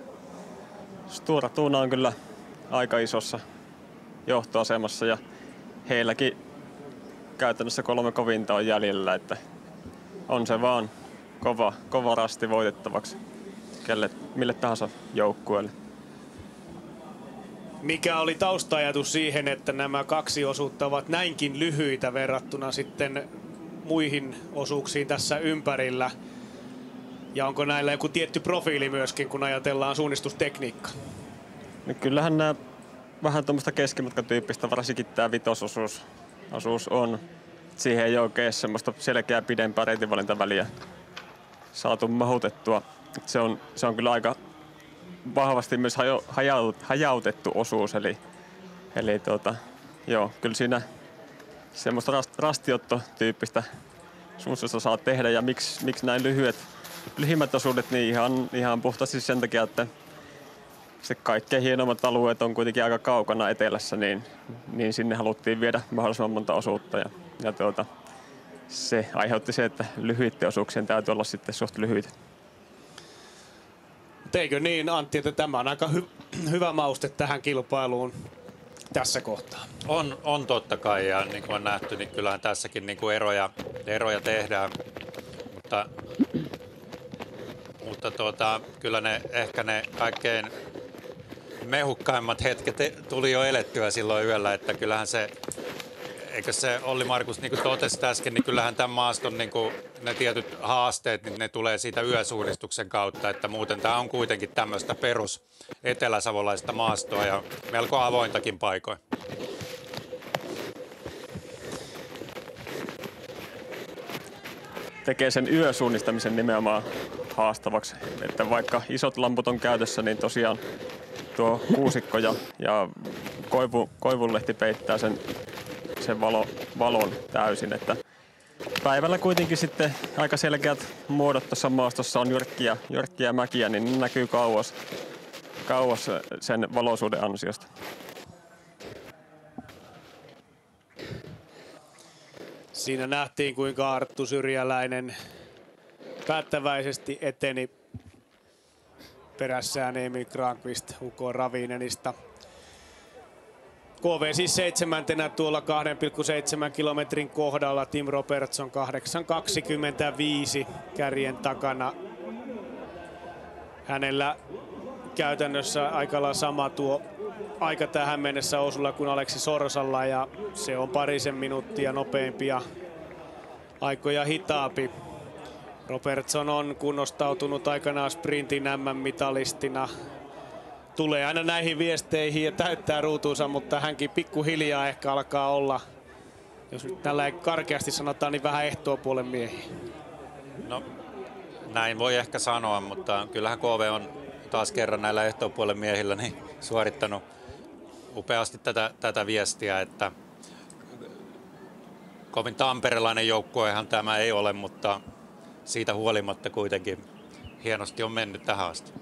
Stura Tuuna on kyllä aika isossa johtoasemassa ja heilläkin käytännössä 3 kovinta on jäljellä, että on se vaan kova rasti voitettavaksi mille tahansa joukkueelle. Mikä oli tausta-ajatus siihen, että nämä 2 osuutta ovat näinkin lyhyitä verrattuna sitten muihin osuuksiin tässä ympärillä? Ja onko näillä joku tietty profiili myöskin, kun ajatellaan suunnistustekniikkaa? No kyllähän nämä vähän tuommoista keskimatkatyyppistä, varsinkin tämä vitososuus on. Siihen ei oikein semmoista selkeää pidempää reitinvalintaväliä saatu mahutettua. Se on kyllä aika vahvasti myös hajautettu osuus. Eli kyllä siinä semmoista rastiottotyyppistä suunnistusta saa tehdä. Ja miksi näin lyhimmät osuudet, niin ihan puhtaasti sen takia, että se kaikkein hienommat alueet on kuitenkin aika kaukana etelässä, niin sinne haluttiin viedä mahdollisimman monta osuutta. Ja se aiheutti se, että lyhyiden osuuksien täytyy olla sitten suht lyhyitä. Eikö niin, Antti, että tämä on aika hyvä mauste tähän kilpailuun tässä kohtaa? On totta kai, ja niin kuin on nähty, niin kyllähän tässäkin niin kuin eroja tehdään, mutta kyllä ehkä ne kaikkein mehukkaimmat hetket tuli jo elettyä silloin yöllä, että kyllähän se, eikö se Olli-Markus niin kuin totesi äsken, niin kyllähän tämän maaston niin kuin ne tietyt haasteet, niin ne tulee siitä yösuunnistuksen kautta, että muuten tämä on kuitenkin tämmöistä perus eteläsavolaista maastoa ja melko avointakin paikoin. Tekee sen yösuunnistamisen nimenomaan haastavaksi, että vaikka isot lamput on käytössä, niin tosiaan tuo kuusikko ja koivunlehti peittää sen valon täysin, että päivällä kuitenkin sitten aika selkeät muodot tuossa maastossa on jyrkkiä mäkiä, niin ne näkyy kauas sen valoisuuden ansiosta. Siinä nähtiin, kuinka Arttu Syrjäläinen päättäväisesti eteni perässään Emil Granqvist Hugo Ravinenista. KV siis 7. tuolla 2,7 kilometrin kohdalla. Tim Robertson 8.25 kärjen takana. Hänellä käytännössä aika lailla sama tuo aika tähän mennessä Osulla kuin Aleksi Sorsalla ja se on parisen minuuttia nopeampi ja aikoja hitaampi. Robertson on kunnostautunut aikanaan sprintin MM-mitalistina. Tulee aina näihin viesteihin ja täyttää ruutuunsa, mutta hänkin pikkuhiljaa ehkä alkaa olla, jos nyt tällä karkeasti sanotaan, niin vähän ehtoopuolen miehiä. No, näin voi ehkä sanoa, mutta kyllähän KV on taas kerran näillä ehtoopuolen miehillä niin suorittanut upeasti tätä viestiä, että kovin tamperelainen joukkuehan tämä ei ole, mutta siitä huolimatta kuitenkin hienosti on mennyt tähän asti.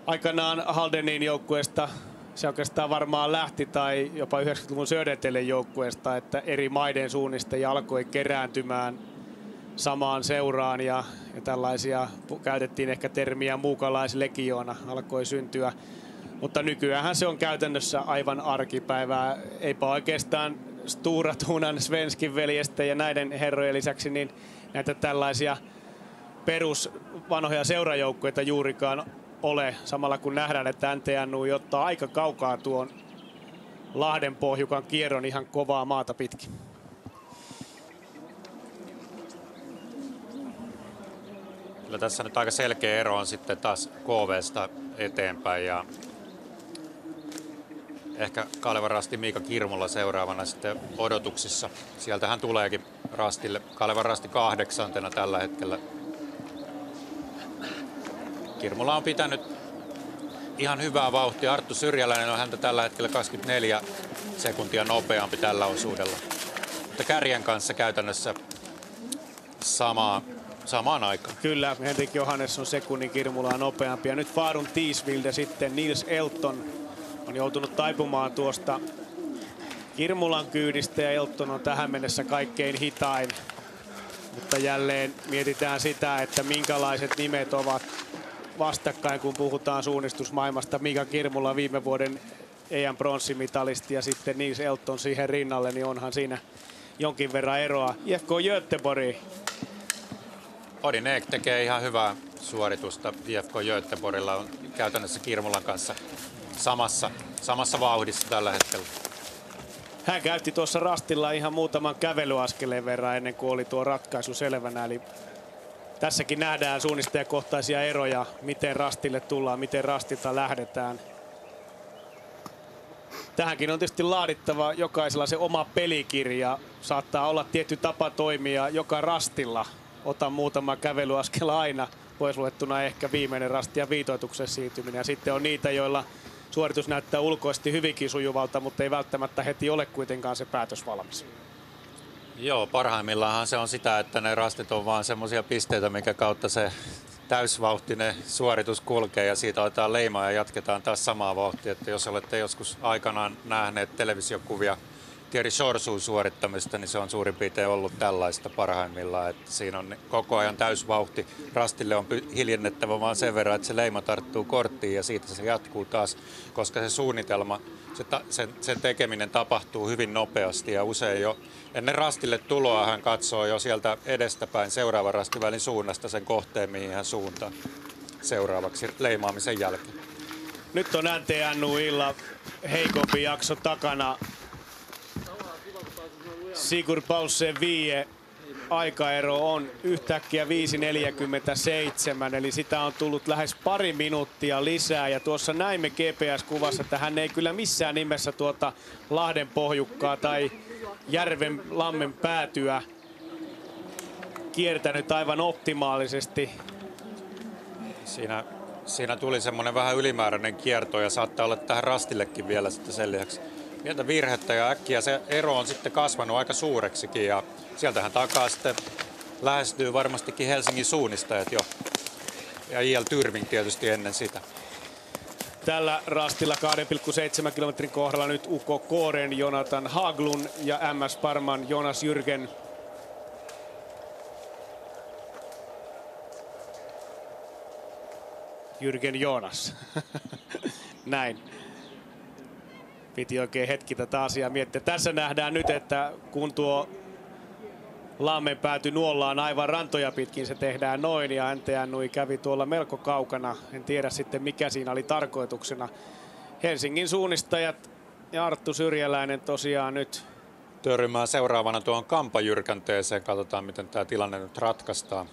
Aikanaan Haldenin joukkueesta se oikeastaan varmaan lähti, tai jopa 90-luvun Södertäljen joukkueesta, että eri maiden suunnistajia alkoi kerääntymään samaan seuraan ja tällaisia, käytettiin ehkä termiä muukalaislegioona, alkoi syntyä. Mutta nykyään se on käytännössä aivan arkipäivää. Eipä oikeastaan Stora Tunan Svenskin veljestä ja näiden herrojen lisäksi niin näitä tällaisia perusvanhoja seurajoukkueita juurikaan ole. Samalla kun nähdään, että NTNU ottaa aika kaukaa tuon Lahden pohjukan kierron ihan kovaa maata pitkin. Kyllä tässä nyt aika selkeä ero on sitten taas KV:sta eteenpäin ja ehkä Kalevan Rasti Miika Kirmola seuraavana sitten odotuksissa. Sieltähän tuleekin Rastille. Kalevan Rasti 8. tällä hetkellä. Kirmola on pitänyt ihan hyvää vauhtia. Arttu Syrjäläinen on häntä tällä hetkellä 24 sekuntia nopeampi tällä osuudella. Mutta kärjen kanssa käytännössä samaan aikaan. Kyllä, Henrik Johannes on sekunnin Kirmulaa nopeampi. Ja nyt Faarun Tiisvilde sitten Nils Elton on joutunut taipumaan tuosta Kirmulan kyydistä ja Elton on tähän mennessä kaikkein hitain. Mutta jälleen mietitään sitä, että minkälaiset nimet ovat vastakkain, kun puhutaan suunnistusmaailmasta. Mika Kirmula viime vuoden EM-pronssimitalisti ja sitten Nils Elton siihen rinnalle, niin onhan siinä jonkin verran eroa. IFK Göteborg. Odinek tekee ihan hyvää suoritusta. IFK Göteborgilla on käytännössä Kirmulan kanssa samassa vauhdissa tällä hetkellä. Hän käytti tuossa rastilla ihan muutaman kävelyaskeleen verran ennen kuin oli tuo ratkaisu selvänä. Eli tässäkin nähdään suunnistajakohtaisia eroja, miten rastille tullaan, miten rastilta lähdetään. Tähänkin on tietysti laadittava jokaisella se oma pelikirja. Saattaa olla tietty tapa toimia joka rastilla. Ota muutama kävelyaskel aina, pois luettuna ehkä viimeinen rasti ja viitoituksen siirtyminen. Ja sitten on niitä, joilla suoritus näyttää ulkoisesti hyvinkin sujuvalta, mutta ei välttämättä heti ole kuitenkaan se päätös valmis. Joo, parhaimmillaan se on sitä, että ne rastit on vaan semmoisia pisteitä, mikä kautta se täysvauhtinen suoritus kulkee ja siitä otetaan leimaa ja jatketaan taas samaa vauhtia. Että jos olette joskus aikanaan nähneet televisiokuvia Thierry Chorsuun suorittamista, niin se on suurin piirtein ollut tällaista parhaimmillaan, että siinä on koko ajan täysvauhti. Rastille on hiljennettävä vaan sen verran, että se leima tarttuu korttiin ja siitä se jatkuu taas, koska se suunnitelma, sen tekeminen tapahtuu hyvin nopeasti ja usein jo ennen rastille tuloa hän katsoo jo sieltä edestäpäin seuraavan rastivälin suunnasta sen kohteen, mihin hän suuntaa seuraavaksi leimaamisen jälkeen. Nyt on NTNU-illa heikompi jakso takana. Sigurd Paulsen vie aikaero on yhtäkkiä 5.47, eli sitä on tullut lähes pari minuuttia lisää. Ja tuossa näimme GPS-kuvassa, että hän ei kyllä missään nimessä tuota Lahden pohjukkaa tai järven lammen päätyä kiertänyt aivan optimaalisesti. Siinä tuli semmoinen vähän ylimääräinen kierto ja saattaa olla tähän rastillekin vielä sitten sen lisäksi pientä virhettä ja äkkiä se ero on sitten kasvanut aika suureksikin ja sieltähän takaa sitten lähestyy varmastikin Helsingin suunnistajat jo ja J.L. Tyrving tietysti ennen sitä. Tällä rastilla 2,7 kilometrin kohdalla nyt Uko Kooren, Jonathan Haglund ja MS Parman Jonas Jürgen. Jürgen Jonas. Näin. Piti oikein hetki tätä asiaa miettiä. Tässä nähdään nyt, että kun tuo Lammen pääty nuollaan aivan rantoja pitkin, se tehdään noin ja NTN Nui kävi tuolla melko kaukana. En tiedä sitten mikä siinä oli tarkoituksena. Helsingin suunnistajat ja Arttu Syrjäläinen tosiaan nyt törmää seuraavana tuohon kampajyrkänteeseen. Katsotaan miten tämä tilanne nyt ratkaistaan.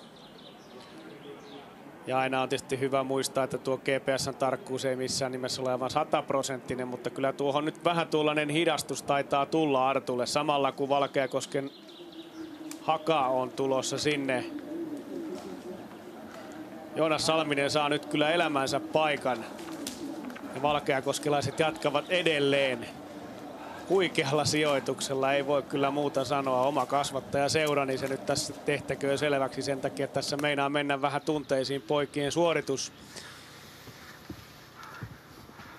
Ja aina on tietysti hyvä muistaa, että tuo GPS:n tarkkuus ei missään nimessä ole aivan 100%, mutta kyllä tuohon nyt vähän tuollainen hidastus taitaa tulla Artulle. Samalla kun Valkeakosken Haka on tulossa sinne. Joonas Salminen saa nyt kyllä elämänsä paikan. Ja valkeakoskelaiset jatkavat edelleen huikealla sijoituksella. Ei voi kyllä muuta sanoa. Oma kasvattaja seura, niin se nyt tässä tehtäköön selväksi sen takia, että tässä meinaa mennä vähän tunteisiin poikien suoritus.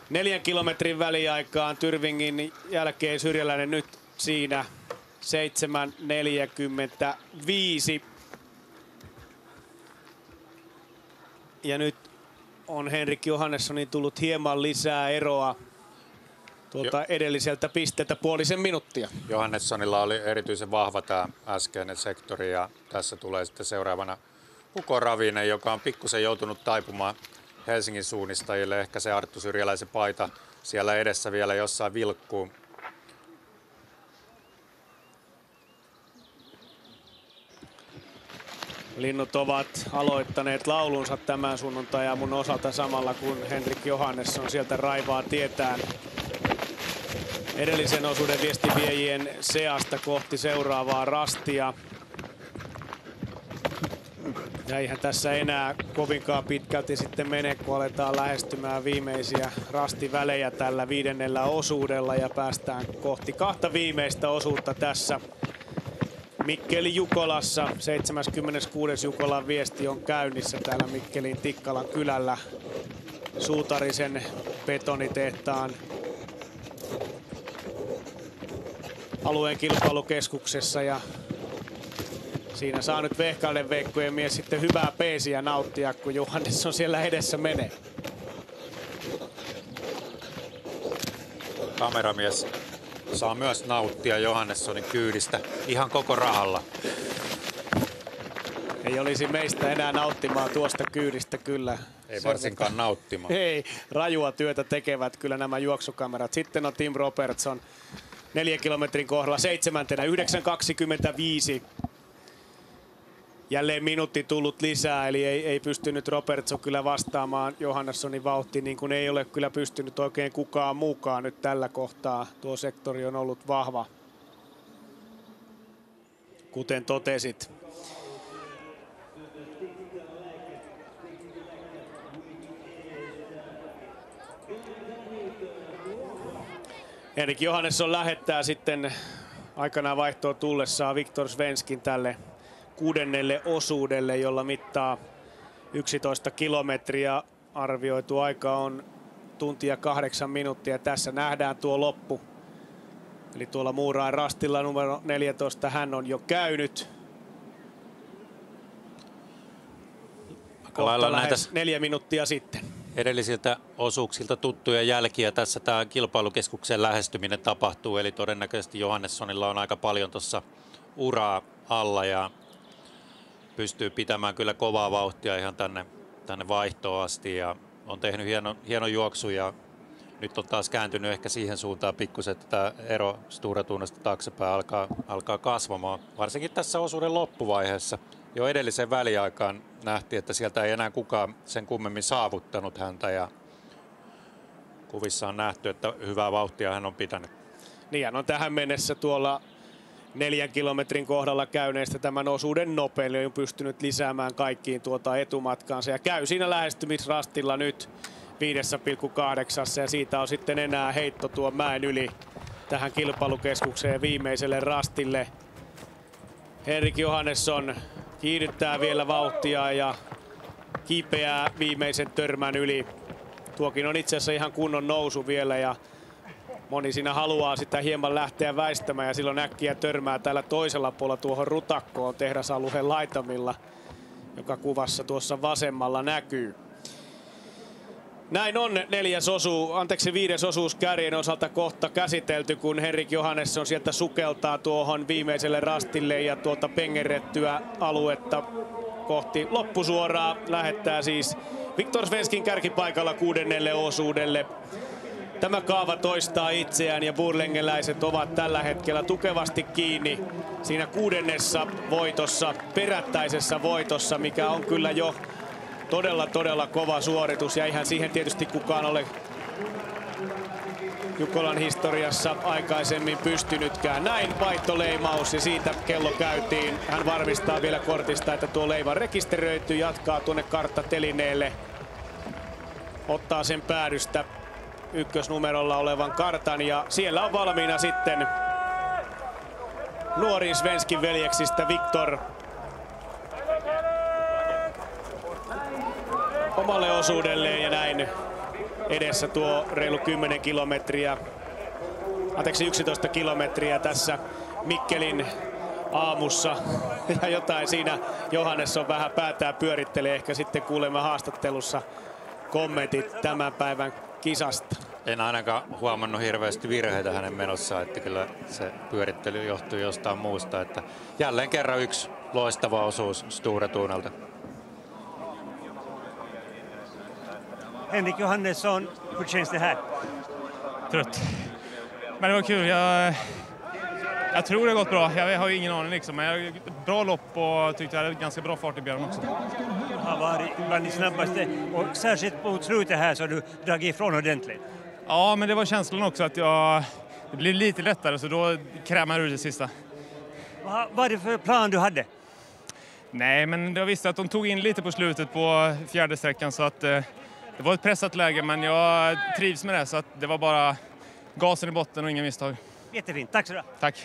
4 kilometrin väliaikaan Tyrvingin jälkeen Syrjäläinen nyt siinä 7.45. Ja nyt on Henrik Johannessonin tullut hieman lisää eroa tuolta edelliseltä pisteeltä puolisen minuuttia. Johannessonilla oli erityisen vahva tämä äskeinen sektori ja tässä tulee sitten seuraavana Uko Ravinen, joka on pikkusen joutunut taipumaan Helsingin suunnistajille. Ehkä se Arttu Syrjäläisen paita siellä edessä vielä jossain vilkkuu. Linnut ovat aloittaneet laulunsa tämän sunnuntai-aamun osalta samalla kun Henrik Johannesson sieltä raivaa tietään edellisen osuuden viestiviejien seasta kohti seuraavaa rastia. Ja eihän tässä enää kovinkaan pitkälti sitten mene, kun aletaan lähestymään viimeisiä rastivälejä tällä 5. osuudella ja päästään kohti 2 viimeistä osuutta tässä Mikkeli Jukolassa. 76. Jukolan viesti on käynnissä täällä Mikkelin Tikkalan kylällä Suutarisen betonitehtaan alueen kilpailukeskuksessa. Ja siinä saa nyt Vehkainen Veikkojen mies sitten hyvää peesiä nauttia, kun Johannesson siellä edessä menee. Kameramies saa myös nauttia Johannessonin kyydistä ihan koko rahalla. Ei olisi meistä enää nauttimaan tuosta kyydistä kyllä. Ei varsinkaan nauttimaan. Ei, rajua työtä tekevät kyllä nämä juoksukamerat. Sitten on Tim Robertson 4 kilometrin kohdalla 7. 9.25. Jälleen minuutti tullut lisää, eli ei pystynyt Robertson kyllä vastaamaan Johannessonin vauhtiin, niin kuin ei ole kyllä pystynyt oikein kukaan muukaan nyt tällä kohtaa. Tuo sektori on ollut vahva, kuten totesit. Henrik Johannesson lähettää sitten aikanaan vaihtoon tullessaan Viktor Svenskin tälle 6. osuudelle, jolla mittaa 11 kilometriä. Arvioitu aika on tuntia 8 minuuttia. Tässä nähdään tuo loppu. Eli tuolla Muurain rastilla numero 14 hän on jo käynyt. Kohta lähes 4 minuuttia sitten. Edellisiltä osuuksilta tuttuja jälkiä. Tässä tämä kilpailukeskuksen lähestyminen tapahtuu, eli todennäköisesti Johannessonilla on aika paljon tuossa uraa alla ja pystyy pitämään kyllä kovaa vauhtia ihan tänne vaihtoon asti ja on tehnyt hienon juoksun ja nyt on taas kääntynyt ehkä siihen suuntaan pikkusen, että tämä ero Stora Tunnosta taaksepäin alkaa kasvamaan, varsinkin tässä osuuden loppuvaiheessa. Jo edellisen väliaikaan nähtiin, että sieltä ei enää kukaan sen kummemmin saavuttanut häntä ja kuvissa on nähty, että hyvää vauhtia hän on pitänyt. Niin hän on tähän mennessä tuolla 4 kilometrin kohdalla käyneistä tämän osuuden nopein, on pystynyt lisäämään kaikkiin tuota etumatkaansa ja käy siinä lähestymisrastilla nyt 5,8 ja siitä on sitten enää heitto tuon mäen yli tähän kilpailukeskukseen viimeiselle rastille. Henrik Johannesson kiihdyttää vielä vauhtia ja kipeää viimeisen törmän yli. Tuokin on itse asiassa ihan kunnon nousu vielä ja moni siinä haluaa sitä hieman lähteä väistämään ja silloin äkkiä törmää täällä toisella puolella tuohon rutakkoon tehdasalueen laitamilla, joka kuvassa tuossa vasemmalla näkyy. Näin on viides osuus kärjen osalta kohta käsitelty, kun Henrik Johannesson sieltä sukeltaa tuohon viimeiselle rastille ja tuolta pengerrettyä aluetta kohti loppusuoraa lähettää siis Viktor Svenskin kärkipaikalla 6. osuudelle. Tämä kaava toistaa itseään ja burlengeläiset ovat tällä hetkellä tukevasti kiinni siinä 6. voitossa, perättäisessä voitossa, mikä on kyllä jo todella kova suoritus ja eihän siihen tietysti kukaan ole Jukolan historiassa aikaisemmin pystynytkään. Näin vaihtoleimaus ja siitä kello käytiin. Hän varmistaa vielä kortista, että tuo leima rekisteröityy, jatkaa tuonne karttatelineelle. Ottaa sen päädystä ykkösnumerolla olevan kartan ja siellä on valmiina sitten nuorin Svenskin veljeksistä Viktor omalle osuudelleen ja näin edessä tuo reilu 11 kilometriä tässä Mikkelin aamussa ja jotain siinä Johannesson vähän päätään pyörittelee, ehkä sitten kuulemme haastattelussa kommentit tämän päivän kisasta. En ainakaan huomannut hirveästi virheitä hänen menossaan, että kyllä se pyörittely johtuu jostain muusta. Että jälleen kerran yksi loistava osuus Sture Thunelta. Henrik Johannesson, hur känns det här? Trött. Men det var kul. Jag tror det har gått bra. Jag har ju ingen aning liksom. Men jag bra lopp och tyckte jag hade ganska bra fart i björn också. Har varit bland de snabbaste och särskilt på slutet här så har du dragit ifrån ordentligt. Ja, men det var känslan också att det blev lite lättare så då krämade jag ur det sista. Vad var det för plan du hade? Nej, men jag visste att de tog in lite på slutet på fjärde sträckan så att det var ett pressat läge, men jag trivs med det så att det var bara gasen i botten och inga misstag. Jättefint, tack så du. Tack.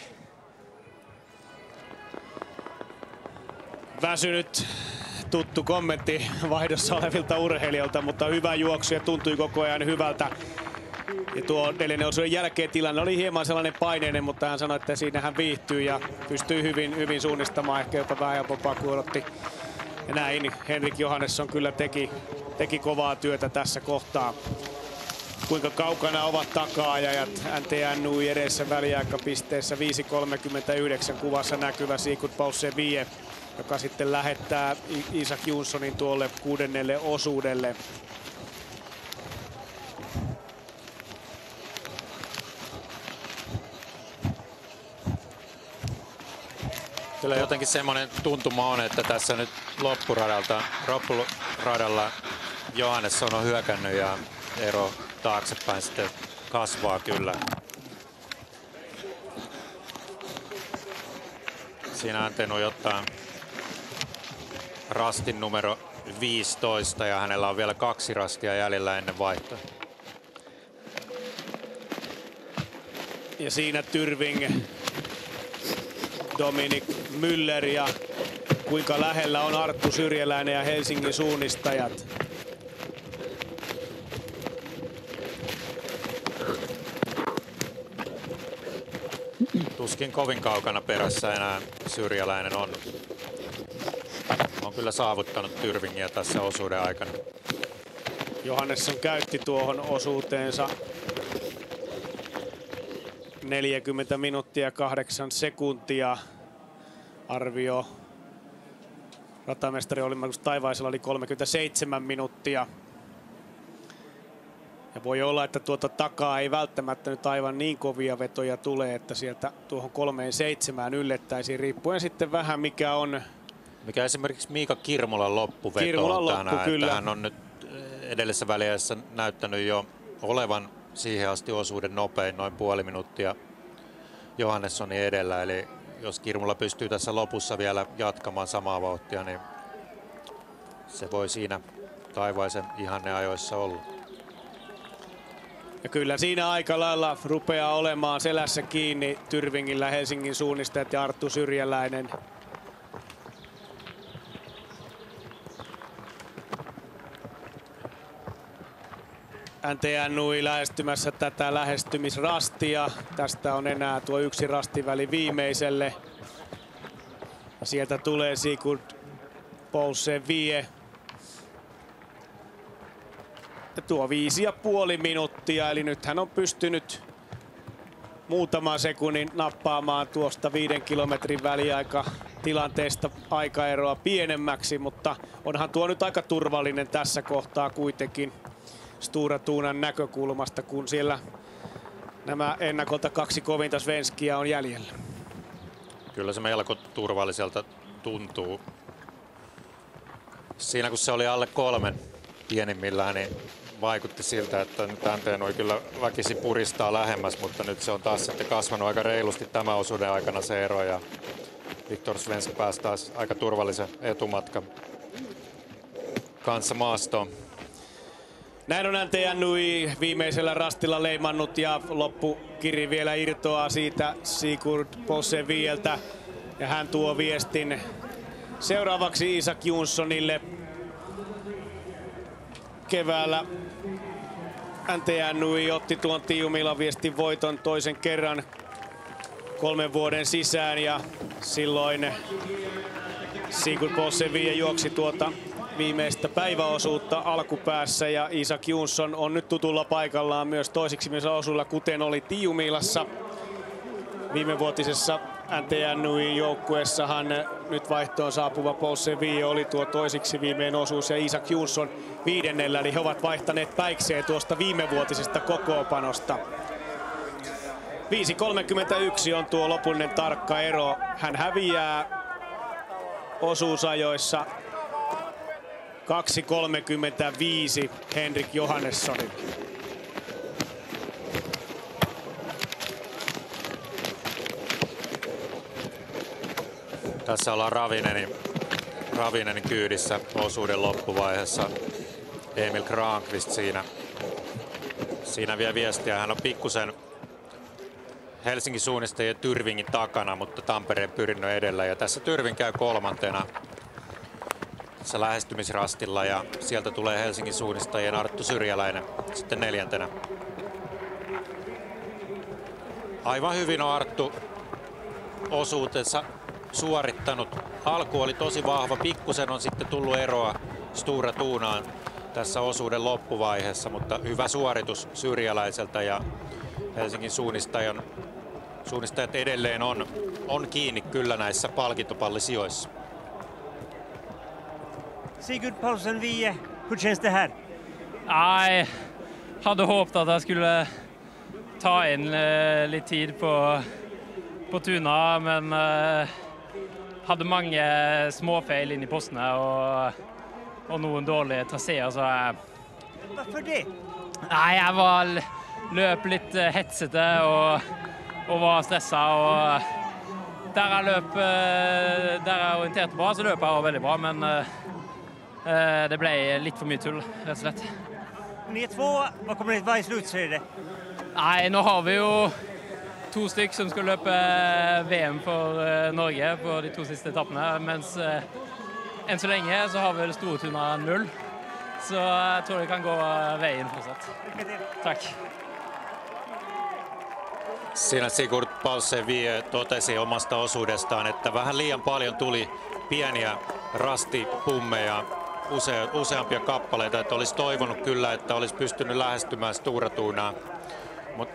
Väsynyt tuttu kommentti vaihdossa olevilta urheilijoilta, mutta hyvä juoksu ja tuntui koko ajan hyvältä. Ja tuo 4. osuuden jälkeen tilanne oli hieman sellainen paineinen, mutta hän sanoi, että siinä hän viihtyy ja pystyy hyvin suunnistamaan, ehkä jopa vähän helpompaa kuin odotti. Ja näin Henrik Johannesson kyllä teki kovaa työtä tässä kohtaa. Kuinka kaukana ovat taka-ajajat? NTNU edessä väliaikapisteessä 5.39 kuvassa näkyvä Sigurd Pausse-Vie, joka sitten lähettää Isak Jonssonin tuolle 6. osuudelle. Kyllä jotenkin semmoinen tuntuma on, että tässä nyt loppuradalla Johannesson on hyökännyt ja ero taaksepäin sitten kasvaa kyllä. Siinä Antenui ottaa rastin numero 15 ja hänellä on vielä 2 rastia jäljellä ennen vaihtoa. Ja siinä Tyrving, Dominik Müller ja kuinka lähellä on Arttu Syrjäläinen ja Helsingin suunnistajat. Tuskin kovin kaukana perässä enää Syrjäläinen on kyllä saavuttanut Tyrvingiä tässä osuuden aikana. Johannesson käytti tuohon osuuteensa 40 minuuttia 8 sekuntia. Arvio ratamestari oli Markus Taivaisella oli 37 minuuttia. Ja voi olla, että tuota takaa ei välttämättä nyt aivan niin kovia vetoja tule, että sieltä tuohon 3.7 yllettäisiin, riippuen sitten vähän mikä on. Mikä esimerkiksi Miika Kirmolan loppuveto on tänään, kyllä. Että hän on nyt edellisessä väliässä näyttänyt jo olevan siihen asti osuuden nopein, noin puoli minuuttia Johannessonin edellä. Eli jos Kirmola pystyy tässä lopussa vielä jatkamaan samaa vauhtia, niin se voi siinä Taivaisen ihanneajoissa olla. Ja kyllä siinä aika lailla rupeaa olemaan selässä kiinni Tyrvingillä Helsingin suunnistajat ja Arttu Syrjäläinen. NTNUI lähestymässä tätä lähestymisrastia. Tästä on enää tuo 1 rastiväli viimeiselle. Ja sieltä tulee Sigurd Pausse-Vie. Ja tuo 5,5 minuuttia, eli nyt hän on pystynyt muutaman sekunnin nappaamaan tuosta 5 kilometrin väliaika tilanteesta aikaeroa pienemmäksi, mutta onhan tuo nyt aika turvallinen tässä kohtaa kuitenkin Stora Tunan näkökulmasta, kun siellä nämä ennakolta 2 kovinta svenskiä on jäljellä. Kyllä se melko turvalliselta tuntuu. Siinä kun se oli alle 3 pienimmillään, niin vaikutti siltä, että nyt Anteen oli kyllä väkisi puristaa lähemmäs, mutta nyt se on taas sitten kasvanut aika reilusti tämän osuuden aikana se ero ja Viktor Svensk pääsi taas aika turvallisen etumatkan kanssa maastoon. Näin on NTN Nui viimeisellä rastilla leimannut ja loppukiri vielä irtoaa siitä Sigurd Possevieltä. Ja hän tuo viestin seuraavaksi Isak Jonssonille. Keväällä NTN Nui otti tuon Tiiumilan viestin voiton toisen kerran 3 vuoden sisään ja silloin Sigurd Possevie juoksi tuota viimeistä päiväosuutta alkupäässä ja Isak Jonsson on nyt tutulla paikallaan myös toisiksi osuilla, kuten oli Tiiumilassa. Viimevuotisessa NTN Nui joukkueessahan nyt vaihtoon saapuva Possevie oli tuo toisiksi viimeinen osuus ja Isak Jonsson 5. eli he ovat vaihtaneet päikseen tuosta viimevuotisesta kokoopanosta. 5.31 on tuo lopullinen tarkka ero. Hän häviää osuusajoissa 2.35 Henrik Johannessonin. Tässä ollaan Ravinenin kyydissä osuuden loppuvaiheessa. Emil Granqvist siinä vie viestiä. Hän on pikkusen Helsingin suunnistajien Tyrvingin takana, mutta Tampereen Pyrinnön edellä. Ja tässä Tyrving käy 3. tässä lähestymisrastilla ja sieltä tulee Helsingin suunnistajien Arttu Syrjäläinen sitten 4. Aivan hyvin on Arttu osuutensa suorittanut. Alku oli tosi vahva, pikkusen on sitten tullut eroa Stora Tunaan tässä osuuden loppuvaiheessa, mutta hyvä suoritus Syrjäläiseltä ja Helsingin suunnistajat edelleen on kiinni kyllä näissä palkintopallisijoissa. Sigurd Paulsen Vie, hur känns det här? Nej, hade hoppats att jag skulle ta in lite tid på Tuna, men hade många småfel in i postene och noen dårlige traséer, så Varför det? Nej, jag løp litt hetsete och var stressad och där jag orienterte bra, så løp jag väldigt bra, men det blev lite för mycket tull, rätt och slett. Ni är 2, vad kommer det vara i slutskedet? Nej, nu har vi ju 2 stykker som ska løpe VM för Norge på de 2 siste etappene, mens än så länge så har vi Stora Tuna 0. Så jag tror det kan gå vägen fortsatt. Tack. Siinä Sigurd Paulsen-Vie totesi omasta osuudestaan, että vähän liian paljon tuli pieniä rastipummeja, useampia kappaleita, että olisi toivonut kyllä, että olisi pystynyt lähestymään Stora Tunaa.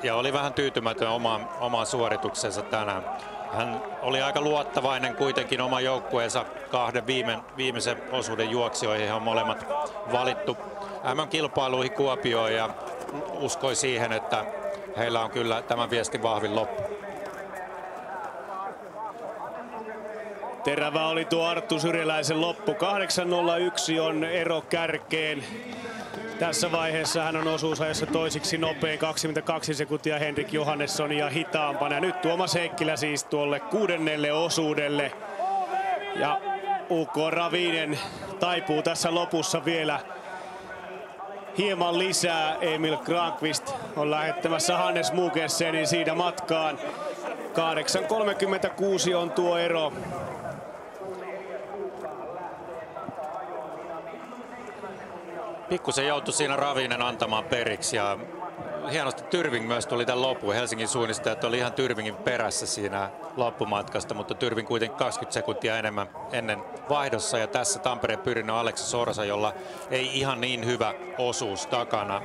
Ja oli vähän tyytymätön omaan suorituksensa tänään. Hän oli aika luottavainen kuitenkin oman joukkueensa 2 viimeisen osuuden juoksijoihin. He on molemmat valittu MM-kilpailuihin Kuopioon ja uskoi siihen, että heillä on kyllä tämän viestin vahvin loppu. Terävä oli tuo Arttu Syrjäläisen loppu. 8.01 on ero kärkeen. Tässä vaiheessa hän on osuusajassa toisiksi nopein 22 sekuntia Henrik Johannessonia hitaampana. Nyt Tuomas Heikkilä siis tuolle 6. osuudelle. Ja UK Ravinen taipuu tässä lopussa vielä hieman lisää. Emil Granqvist on lähettämässä Hannes Mugessenin siitä matkaan. 8.36 on tuo ero. Pikkusen joutui siinä Ravinen antamaan periksi ja hienosti Tyrving myös tuli tämän loppuun. Helsingin suunnistajat oli ihan Tyrvingin perässä siinä loppumatkasta, mutta Tyrving kuitenkin 20 sekuntia enemmän ennen vaihdossa. Ja tässä Tampereen pyrinnön Aleksi Sorsa, jolla ei ihan niin hyvä osuus takana.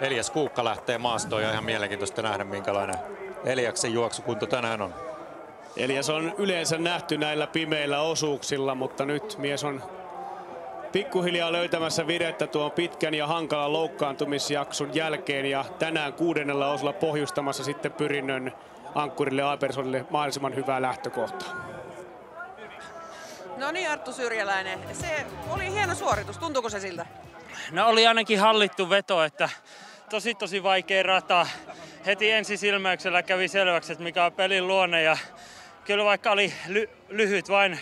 Elias Kuukka lähtee maastoon ja ihan mielenkiintoista nähdä, minkälainen Eliaksen juoksukunto tänään on. Elias on yleensä nähty näillä pimeillä osuuksilla, mutta nyt mies on pikkuhiljaa löytämässä virettä tuon pitkän ja hankalan loukkaantumisjakson jälkeen ja tänään 6. osulla pohjustamassa sitten pyrinnön ankkurille Alberssonille mahdollisimman hyvää lähtökohtaa. No niin, Arttu Syrjäläinen, se oli hieno suoritus, tuntuuko se siltä? No oli ainakin hallittu veto, että tosi vaikea rata. Heti ensisilmäyksellä kävi selväksi, että mikä on pelin luonne ja kyllä vaikka oli lyhyt vain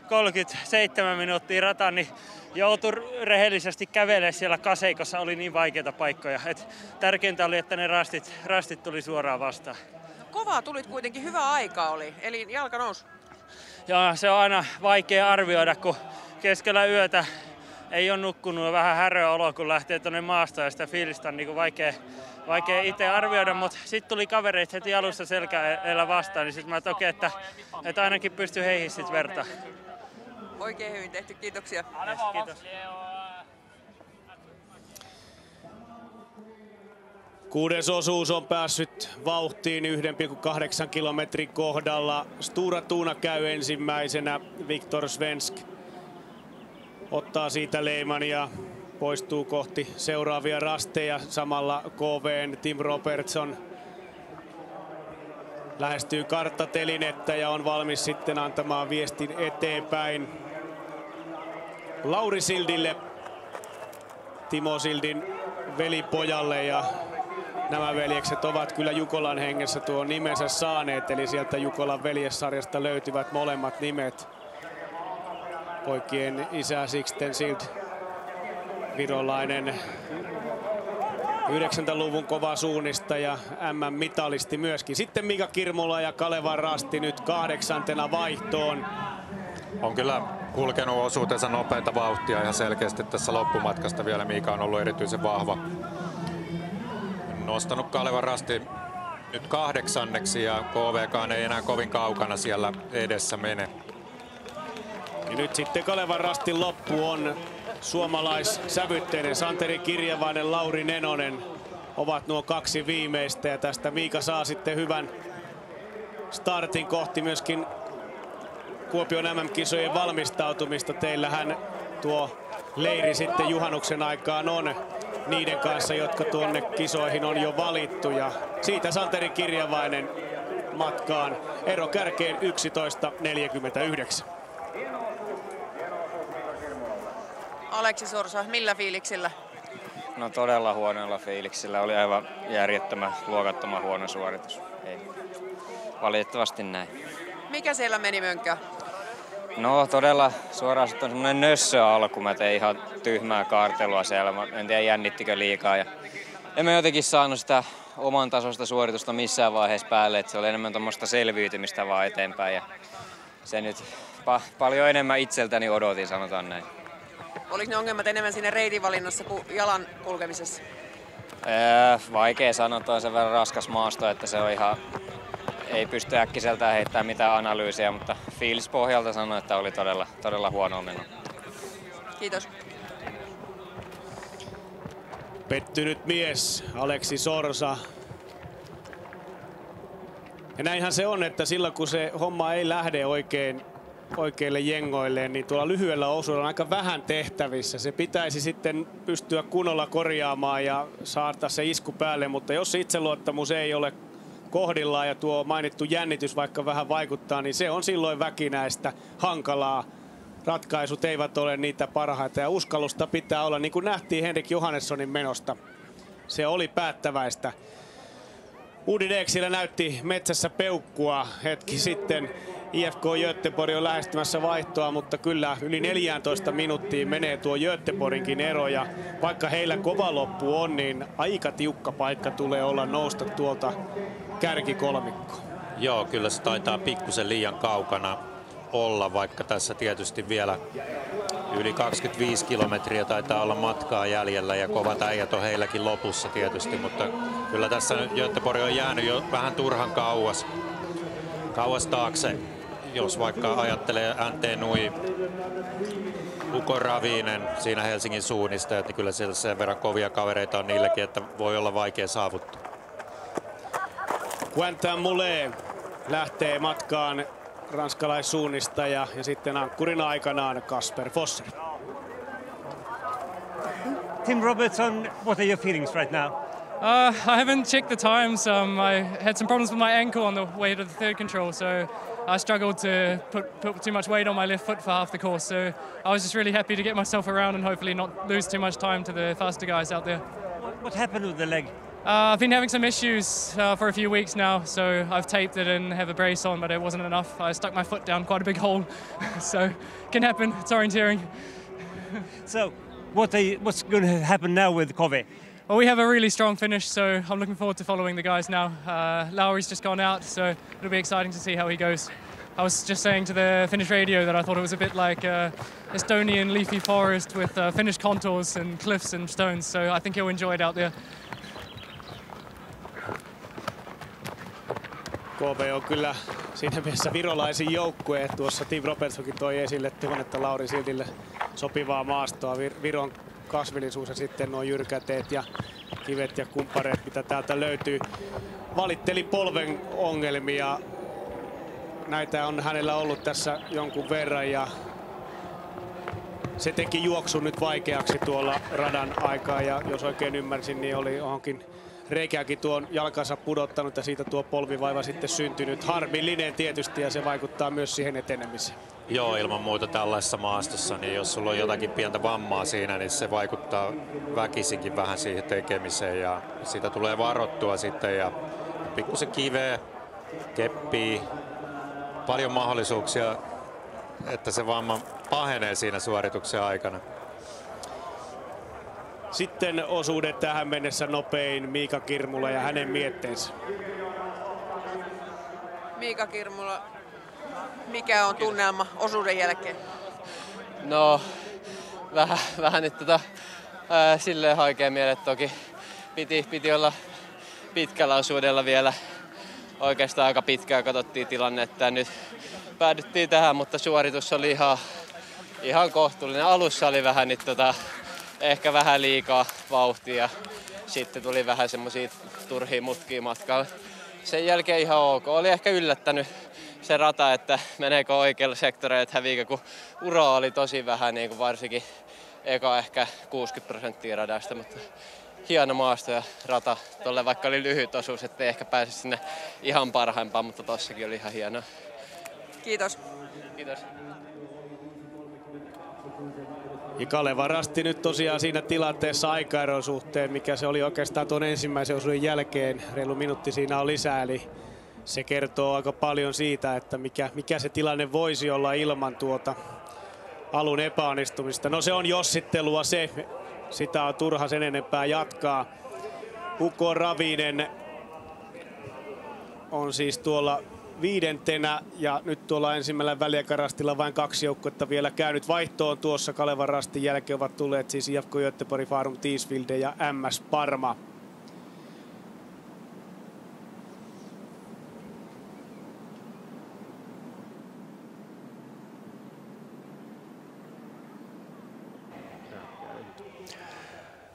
37 minuuttia rata, niin joutui rehellisesti kävelemään siellä kaseikossa, oli niin vaikeita paikkoja. Et tärkeintä oli, että ne rastit tuli suoraan vastaan. Kovaa tulit kuitenkin, hyvä aika oli, eli jalka nousi. Ja se on aina vaikea arvioida, kun keskellä yötä ei ole nukkunut ja vähän häröä olo, kun lähtee tuonne maastoon ja sitä fiilistä on niin vaikea itse arvioida, mutta sitten tuli kavereita heti alussa selkäellä vastaan, niin sitten mä toki, että ainakin pystyy heihin sitten verta. Oikein hyvin tehty, kiitoksia. Yes, kiitos. 6. osuus on päässyt vauhtiin 1,8 kilometrin kohdalla. Stura Tuuna käy ensimmäisenä, Viktor Svensk ottaa siitä leiman ja poistuu kohti seuraavia rasteja. Samalla KV:n Tim Robertson lähestyy karttatelinettä ja on valmis sitten antamaan viestin eteenpäin Lauri Sildille, Timo Sildin velipojalle, ja nämä veljekset ovat kyllä Jukolan hengessä tuon nimensä saaneet, eli sieltä Jukolan veljessarjasta löytyvät molemmat nimet. Poikien isä Sixten Sild, virolainen 90-luvun kova suunnistaja, MM-mitalisti myöskin. Sitten Mika Kirmula ja Kalevan Rasti nyt 8. vaihtoon. On kyllä kulkenut osuutensa nopeita vauhtia ihan selkeästi tässä loppumatkasta vielä. Mika on ollut erityisen vahva. Nostanut Kalevan Rasti nyt 8. ja KVkaan ei enää kovin kaukana siellä edessä mene. Ja nyt sitten Kalevan Rastin loppu on suomalaissävytteinen. Santeri Kirjavainen, Lauri Nenonen ovat nuo 2 viimeistä, ja tästä Miika saa sitten hyvän startin kohti myöskin Kuopion MM-kisojen valmistautumista. Teillähän tuo leiri sitten juhannuksen aikaan on niiden kanssa, jotka tuonne kisoihin on jo valittu, ja siitä Santeri Kirjavainen matkaan. Ero kärkeen 11.49. Aleksi Sorsa, millä fiiliksillä? No todella huonoilla fiiliksillä. Oli aivan järjettömän, luokattoman huono suoritus. Ei. Valitettavasti näin. Mikä siellä meni mönkään? No todella suoraan sitten on semmoinen nössö alku. Mä tein ihan tyhmää kaartelua siellä. Mä en tiedä jännittikö liikaa. Ja en mä jotenkin saanut sitä oman tasosta suoritusta missään vaiheessa päälle. Että se oli enemmän tuommoista selviytymistä vaan eteenpäin. Ja se nyt paljon enemmän itseltäni odotin, sanotaan näin. Oliko ne ongelmat enemmän siinä reitinvalinnassa kuin jalan kulkemisessa? Vaikea sanoa, on sen verran raskas maasto, että se on ihan, ei pysty äkkiseltään heittämään mitään analyysiä, mutta fiilispohjalta sanoi, että oli todella huono meno. Kiitos. Pettynyt mies, Aleksi Sorsa. Ja näinhän se on, että silloin kun se homma ei lähde oikeille jengoille, niin tuolla lyhyellä osuudella on aika vähän tehtävissä. Se pitäisi sitten pystyä kunnolla korjaamaan ja saada se isku päälle, mutta jos itseluottamus ei ole kohdillaan ja tuo mainittu jännitys vaikka vähän vaikuttaa, niin se on silloin väkinäistä, hankalaa. Ratkaisut eivät ole niitä parhaita ja uskallusta pitää olla, niin kuin nähtiin Henrik Johannessonin menosta. Se oli päättäväistä. Udinexillä näytti metsässä peukkua hetki sitten. IFK Göteborg on lähestymässä vaihtoa, mutta kyllä yli 14 minuuttiin menee tuo Göteborginkin ero. Ja vaikka heillä kova loppu on, niin aika tiukka paikka tulee olla nousta tuolta kärkikolmikkoon. Joo, kyllä se taitaa pikkusen liian kaukana olla, vaikka tässä tietysti vielä Yli 25 kilometriä taitaa olla matkaa jäljellä ja kovat äijät on heilläkin lopussa tietysti, mutta kyllä tässä nyt Göteborg on jäänyt jo vähän turhan kauas taakse, jos vaikka ajattelee NT Nui, Uko Ravinen siinä Helsingin suunnista, että kyllä siellä sen verran kovia kavereita on niilläkin, että voi olla vaikea saavuttaa. Quentin Moulet lähtee matkaan ranskalaissuunnista ja sitten ankkurina aikanaan Kasper Fosser. Tim Robertson, what are your feelings right now? I haven't checked the times. I had some problems with my ankle on the way to the third control, so I struggled to put too much weight on my left foot for half the course. So I was just really happy to get myself around and hopefully not lose too much time to the faster guys out there. What happened with the leg? I've been having some issues for a few weeks now, so I've taped it and have a brace on, but it wasn't enough. I stuck my foot down quite a big hole, so can happen. It's orienteering. So, what's going to happen now with Kove? Well, we have a really strong finish, so I'm looking forward to following the guys now. Lowry's just gone out, so it'll be exciting to see how he goes. I was just saying to the Finnish radio that I thought it was a bit like Estonian leafy forest with Finnish contours and cliffs and stones, so I think he'll enjoy it out there. KV on kyllä siinä mielessä virolaisin joukkue. Tuossa Tim Robertsonkin toi esille tuonnetta Lauri Sildille sopivaa maastoa. Viron kasvillisuus ja sitten nuo jyrkäteet ja kivet ja kumppareet, mitä täältä löytyy. Valitteli polven ongelmia. Näitä on hänellä ollut tässä jonkun verran ja se teki juoksun nyt vaikeaksi tuolla radan aikaa ja jos oikein ymmärsin, niin oli johonkin reikääkin tuon jalkansa pudottanut ja siitä tuo polvivaiva sitten syntynyt. Harmillinen tietysti ja se vaikuttaa myös siihen etenemiseen. Joo, ilman muuta tällaisessa maastossa, niin jos sulla on jotakin pientä vammaa siinä, niin se vaikuttaa väkisinkin vähän siihen tekemiseen ja siitä tulee varottua sitten ja pikkusen kiveä, keppii, paljon mahdollisuuksia, että se vamma pahenee siinä suorituksen aikana. Sitten osuudet tähän mennessä nopein Miika Kirmula ja hänen mietteensä. Miika Kirmula, mikä on tunnelma osuuden jälkeen? No, vähän nyt silleen haikea miele toki. Piti olla pitkällä osuudella vielä. Oikeastaan aika pitkään katsottiin tilannetta ja nyt päädyttiin tähän, mutta suoritus oli ihan kohtuullinen. Alussa oli vähän nyt ehkä vähän liikaa vauhtia. Sitten tuli vähän semmosia turhia mutkia matkalla. Sen jälkeen ihan ok. Oli ehkä yllättänyt se rata, että meneekö oikealla sektoreilla, että häviikö, kun ura oli tosi vähän, niin kuin varsinkin eka ehkä 60% radasta, mutta hieno maasto ja rata. Tolle vaikka oli lyhyt osuus, ettei ehkä pääse sinne ihan parhaimpaan, mutta tossakin oli ihan hienoa. Kiitos. Kiitos. Ja Kaleva Rasti nyt tosiaan siinä tilanteessa aikaeron suhteen, mikä se oli oikeastaan tuon ensimmäisen osuuden jälkeen. Reilu minuutti siinä on lisää, eli se kertoo aika paljon siitä, että mikä se tilanne voisi olla ilman tuota alun epäonnistumista. No se on jossittelua se, sitä on turha sen enempää jatkaa. Uko Ravinen on siis tuolla 5. ja nyt tuolla ensimmäisellä väliaikarastilla vain 2 joukkuetta vielä käynyt vaihtoon tuossa. Kalevan rastin jälkeen ovat tulleet siis IFK Göteborg, Farum Tiisvilde ja MS Parma.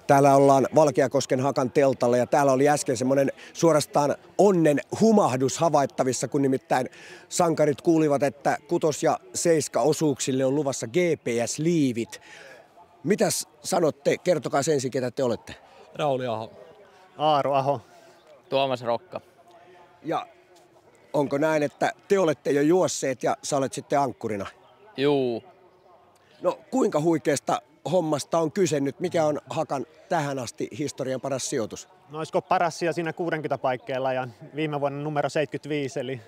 Täällä ollaan Valkeakosken Hakan teltalla ja täällä oli äsken semmoinen suorastaan onnen humahdus havaittavissa, kun nimittäin sankarit kuulivat, että 6. ja 7 osuuksille on luvassa GPS-liivit. Mitäs sanotte? Kertokaa ensin, ketä te olette. Rauli Aho. Aaro Aho. Tuomas Rokka. Ja onko näin, että te olette jo juosseet ja sä olet sitten ankkurina? Juu. No kuinka huikeasta hommasta on kyse nyt? Mikä on Hakan tähän asti historian paras sijoitus? No olisiko parassia siinä 60 paikkeilla ja viime vuodelta numero 75, eli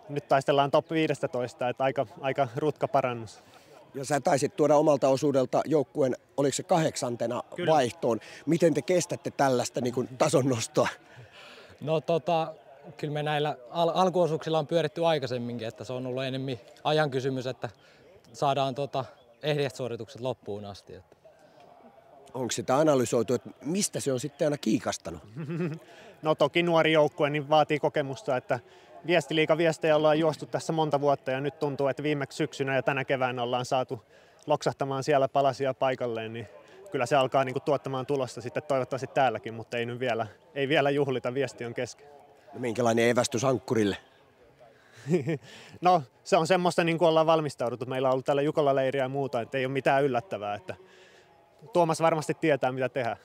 nyt taistellaan top 15, että aika rutka parannus. Ja sä taisit tuoda omalta osuudelta joukkueen, oliko se 8. vaihtoon. Miten te kestätte tällaista niin kuin tason nostoa? No kyllä me näillä alkuosuuksilla on pyöritty aikaisemminkin, että se on ollut enemmän ajan kysymys, että saadaan ehdesuoritukset loppuun asti. Onko sitä analysoitu, että mistä se on sitten aina kiikastanut? No toki nuori joukkue niin vaatii kokemusta, että viestejä ollaan juostu tässä monta vuotta ja nyt tuntuu, että viimeksi syksynä ja tänä keväänä ollaan saatu loksahtamaan siellä palasia paikalleen, niin kyllä se alkaa niin kuin tuottamaan tulosta sitten toivottavasti täälläkin, mutta ei vielä juhlita, viesti on kesken. No, minkälainen evästys ankkurille? No se on semmoista niin kuin ollaan valmistauduttu. Meillä on ollut täällä Jukola-leiriä ja muuta, että ei ole mitään yllättävää. Että Tuomas varmasti tietää mitä tehdään.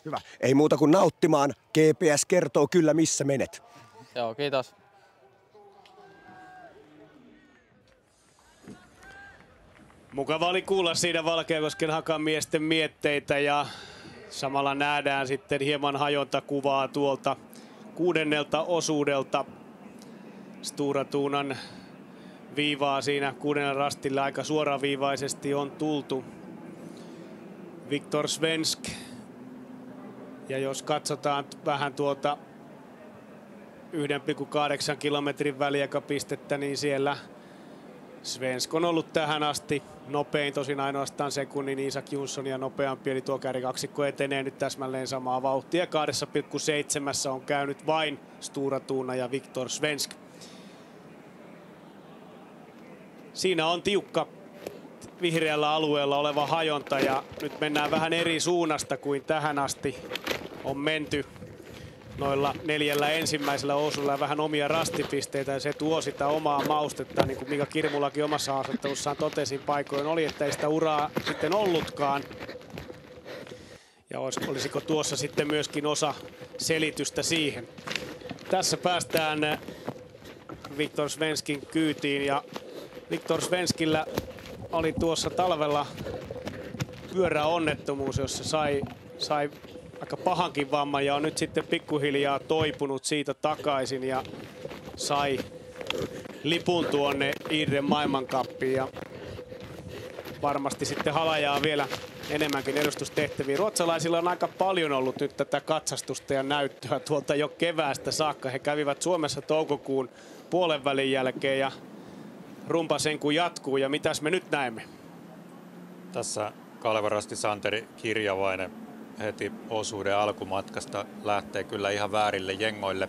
Hyvä. Ei muuta kuin nauttimaan. GPS kertoo kyllä missä menet. Joo, kiitos. Mukava oli kuulla siinä Valkeakosken Hakamiesten mietteitä ja samalla nähdään sitten hieman hajontakuvaa tuolta 6. osuudelta. Stora Tunan viivaa siinä 6. rastilla aika suoraviivaisesti on tultu. Viktor Svensk. Ja jos katsotaan vähän tuota 1,8 kilometrin väliaikapistettä, niin siellä Svensk on ollut tähän asti nopein, tosin ainoastaan sekunnin Isak Jonssonia nopeampi, eli tuo kärkikaksikko etenee nyt täsmälleen samaa vauhtia. 2,7 on käynyt vain Stora Tuna ja Viktor Svensk. Siinä on tiukka vihreällä alueella oleva hajonta ja nyt mennään vähän eri suunnasta kuin tähän asti on menty. Noilla 4 ensimmäisellä osuilla ja vähän omia rastipisteitä ja se tuo sitä omaa maustetta, niin kuin Mika Kirmulakin omassa haastattelussaan totesi paikoin oli, että ei sitä uraa sitten ollutkaan. Ja olisiko tuossa sitten myöskin osa selitystä siihen. Tässä päästään Viktor Svenskin kyytiin ja Viktor Svenskillä oli tuossa talvella pyöräonnettomuus, jossa sai aika pahankin vamman ja on nyt sitten pikkuhiljaa toipunut siitä takaisin ja sai lipun tuonne IRRen maailmancuppiin ja varmasti sitten halajaa vielä enemmänkin edustustehtäviä. Ruotsalaisilla on aika paljon ollut nyt tätä katsastusta ja näyttöä tuolta jo keväästä saakka. He kävivät Suomessa toukokuun puolenvälin jälkeen ja rumpa sen kun jatkuu ja mitäs me nyt näemme? Tässä Kaleva Rasti Santeri Kirjavainen heti osuuden alkumatkasta lähtee kyllä ihan väärille jengoille.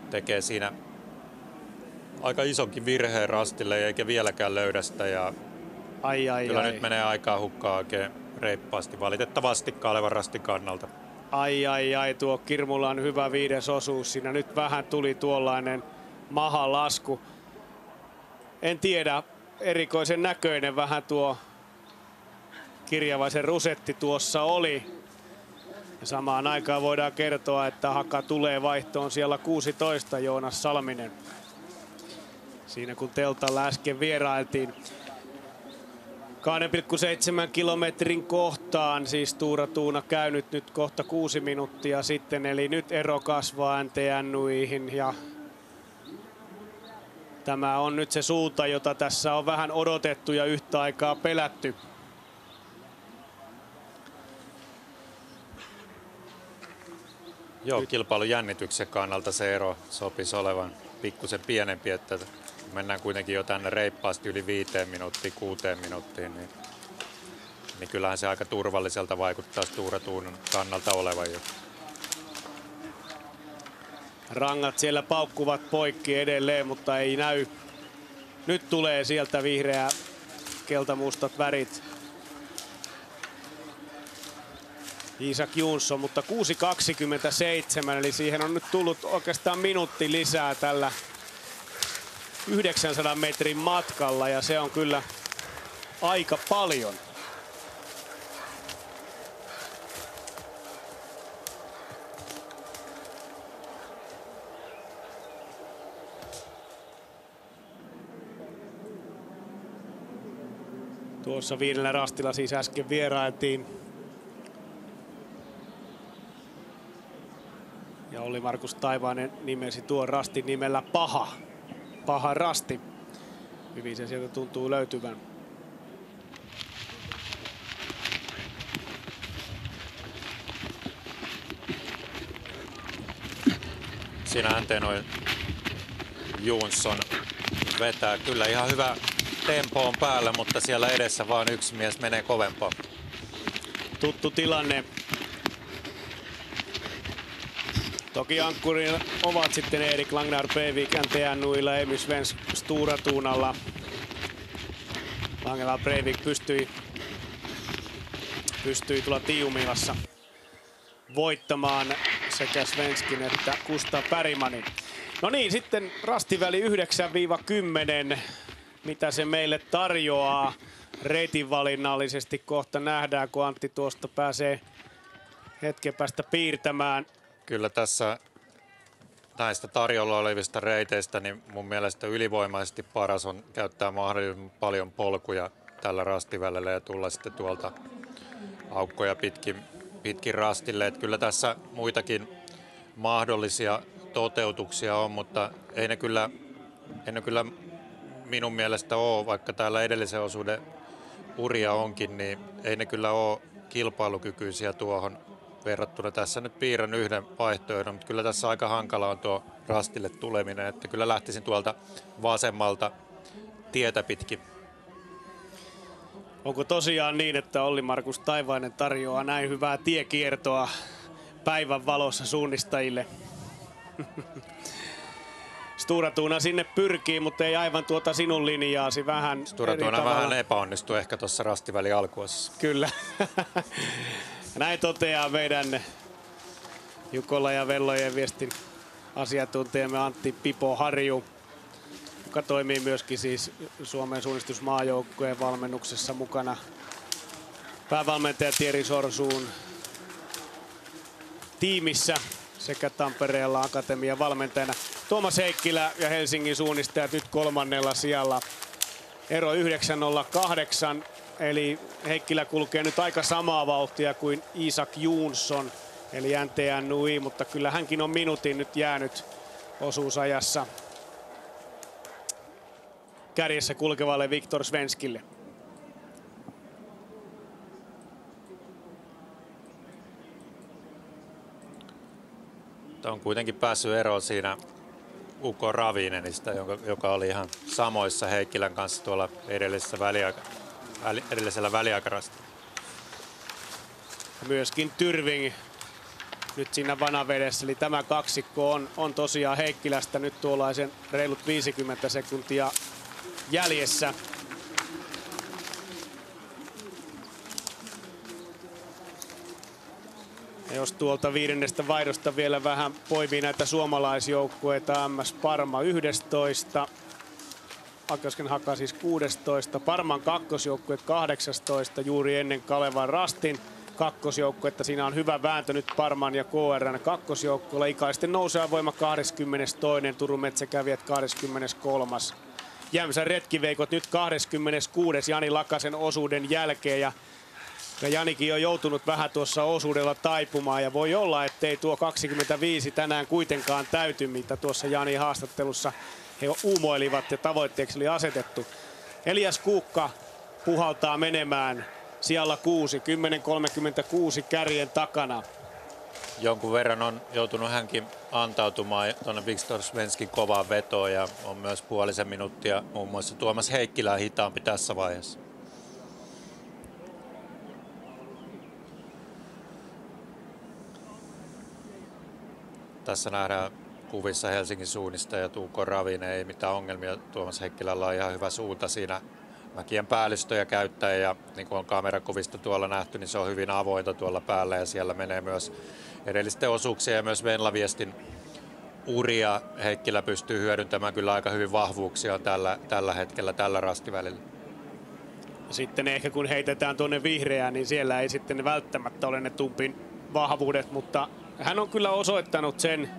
Tekee siinä aika isonkin virheen rastille eikä vieläkään löydä sitä. Ja kyllä nyt menee aikaa hukkaan oikein reippaasti, valitettavasti Kalevan Rastin kannalta. Tuo Kirmulla on hyvä 5. osuus. Siinä nyt vähän tuli tuollainen mahalasku. En tiedä, erikoisen näköinen vähän tuo Kirjavaisen rusetti tuossa oli. Ja samaan aikaan voidaan kertoa, että Haka tulee vaihtoon siellä 16 Joonas Salminen. Siinä kun teltalla äsken vierailtiin. 2,7 kilometrin kohtaan siis Stora Tuna käynyt nyt kohta 6 minuuttia sitten. Eli nyt ero kasvaa NTNY:ihin ja tämä on nyt se suunta, jota tässä on vähän odotettu ja yhtä aikaa pelätty. Joo, kilpailun jännityksen kannalta se ero sopisi olevan pikkusen pienempi, että mennään kuitenkin jo tänne reippaasti yli 5 minuuttiin, 6 minuuttiin, niin kyllähän se aika turvalliselta vaikuttaa Stora Tunan kannalta olevan jo. Rangat siellä paukkuvat poikki edelleen, mutta ei näy. Nyt tulee sieltä vihreä, keltamustat värit. Isak Jonsson, mutta 6.27, eli siihen on nyt tullut oikeastaan minuutti lisää tällä 900 metrin matkalla ja se on kyllä aika paljon. Tuossa 5. rastilla siis äsken vierailtiin. Ja Olli Markus Taivainen nimesi tuon rastin nimellä Paha. Paha rasti. Hyvin se sieltä tuntuu löytyvän. Siinä NTNY Jonsson vetää kyllä ihan tempo on päällä, mutta siellä edessä vaan yksi mies menee kovempaa. Tuttu tilanne. Toki ankkurina ovat sitten Erik Langnar Breivik, NTN Nuilla, Emil Svensk Stora Tunalla. Langnar Breivik pystyi tulla Tiiumilassa voittamaan sekä Svenskin että Gustav Bergmanin. No niin, sitten rastiväli 9-10. Mitä se meille tarjoaa reitin valinnallisesti kohta nähdään, kun Antti tuosta pääsee hetken päästä piirtämään. Kyllä tässä näistä tarjolla olevista reiteistä niin mun mielestä ylivoimaisesti paras on käyttää mahdollisimman paljon polkuja tällä rastivälillä ja tulla sitten tuolta aukkoja pitkin rastille. Että kyllä tässä muitakin mahdollisia toteutuksia on, mutta ei ne kyllä minun mielestä ole, vaikka täällä edellisen osuuden uria onkin, niin ei ne kyllä ole kilpailukykyisiä tuohon verrattuna. Tässä nyt piirrän yhden vaihtoehdon, mutta kyllä tässä aika hankala on tuo rastille tuleminen, että kyllä lähtisin tuolta vasemmalta tietä pitkin. Onko tosiaan niin, että Olli-Markus Taivainen tarjoaa näin hyvää tiekiertoa päivän valossa suunnistajille? Stora Tuna sinne pyrkii, mutta ei aivan tuota sinun linjaasi vähän Stora Tuna vähän epäonnistui ehkä tuossa rastiväli alkuosassa. Kyllä. Näin toteaa meidän Jukola ja Vellojen viestin asiantuntijamme Antti Pipo Harju, joka toimii myöskin siis Suomen suunnistusmaajoukkueen valmennuksessa mukana. Päävalmentaja Thierry Sorsuun tiimissä sekä Tampereella akatemian valmentajana. Tuomas Heikkilä ja Helsingin suunnistajat nyt 3. sijalla. Ero 9.08, eli Heikkilä kulkee nyt aika samaa vauhtia kuin Isak Jonsson, eli NTN Nui, mutta kyllä hänkin on minuutin nyt jäänyt osuusajassa kärjessä kulkevalle Viktor Svenskille. On kuitenkin päässyt eroon siinä Ukko Ravinenista, joka oli ihan samoissa Heikkilän kanssa tuolla edellisellä väliaikarastilla. Myöskin Tyrving nyt siinä vanavedessä, eli tämä kaksikko on tosiaan Heikkilästä nyt tuollaisen reilut 50 sekuntia jäljessä. Ja jos tuolta 5. vaihdosta vielä vähän poimii näitä suomalaisjoukkueita, MS Parma 11, Akosken Haka siis 16, Parman kakkosjoukkue 18, juuri ennen Kalevan Rastin kakkosjoukkuetta. Siinä on hyvä vääntö nyt Parman ja KR:n kakkosjoukkueella. Ikaisten nouseva voima 22, Turun Metsäkävijät 23. Jämsän retkiveikot nyt 26. Jani Lakasen osuuden jälkeen ja Janikin on joutunut vähän tuossa osuudella taipumaan ja voi olla, ettei tuo 25 tänään kuitenkaan täyty, mitä tuossa Jani haastattelussa he uumoilivat ja tavoitteeksi oli asetettu. Elias Kuukka puhaltaa menemään sijalla 6, 10.36 kärjen takana. Jonkun verran on joutunut hänkin antautumaan tuonne Viktor Svenskin kovaan vetoon ja on myös puolisen minuuttia muun muassa Tuomas Heikkilää hitaampi tässä vaiheessa. Tässä nähdään kuvissa Helsingin suunnista ja Tuukko Ravinen, ei mitään ongelmia. Tuomas Heikkilällä on ihan hyvä suunta siinä mäkien päällystöjä käyttää ja niin kuin on kamerakuvista tuolla nähty, niin se on hyvin avointa tuolla päällä ja siellä menee myös edellisten osuuksia ja myös Venla-viestin uria. Heikkilä pystyy hyödyntämään kyllä aika hyvin vahvuuksia tällä hetkellä tällä rastivälillä. Sitten ehkä kun heitetään tuonne vihreään, niin siellä ei sitten välttämättä ole ne tumpin vahvuudet, mutta hän on kyllä osoittanut sen,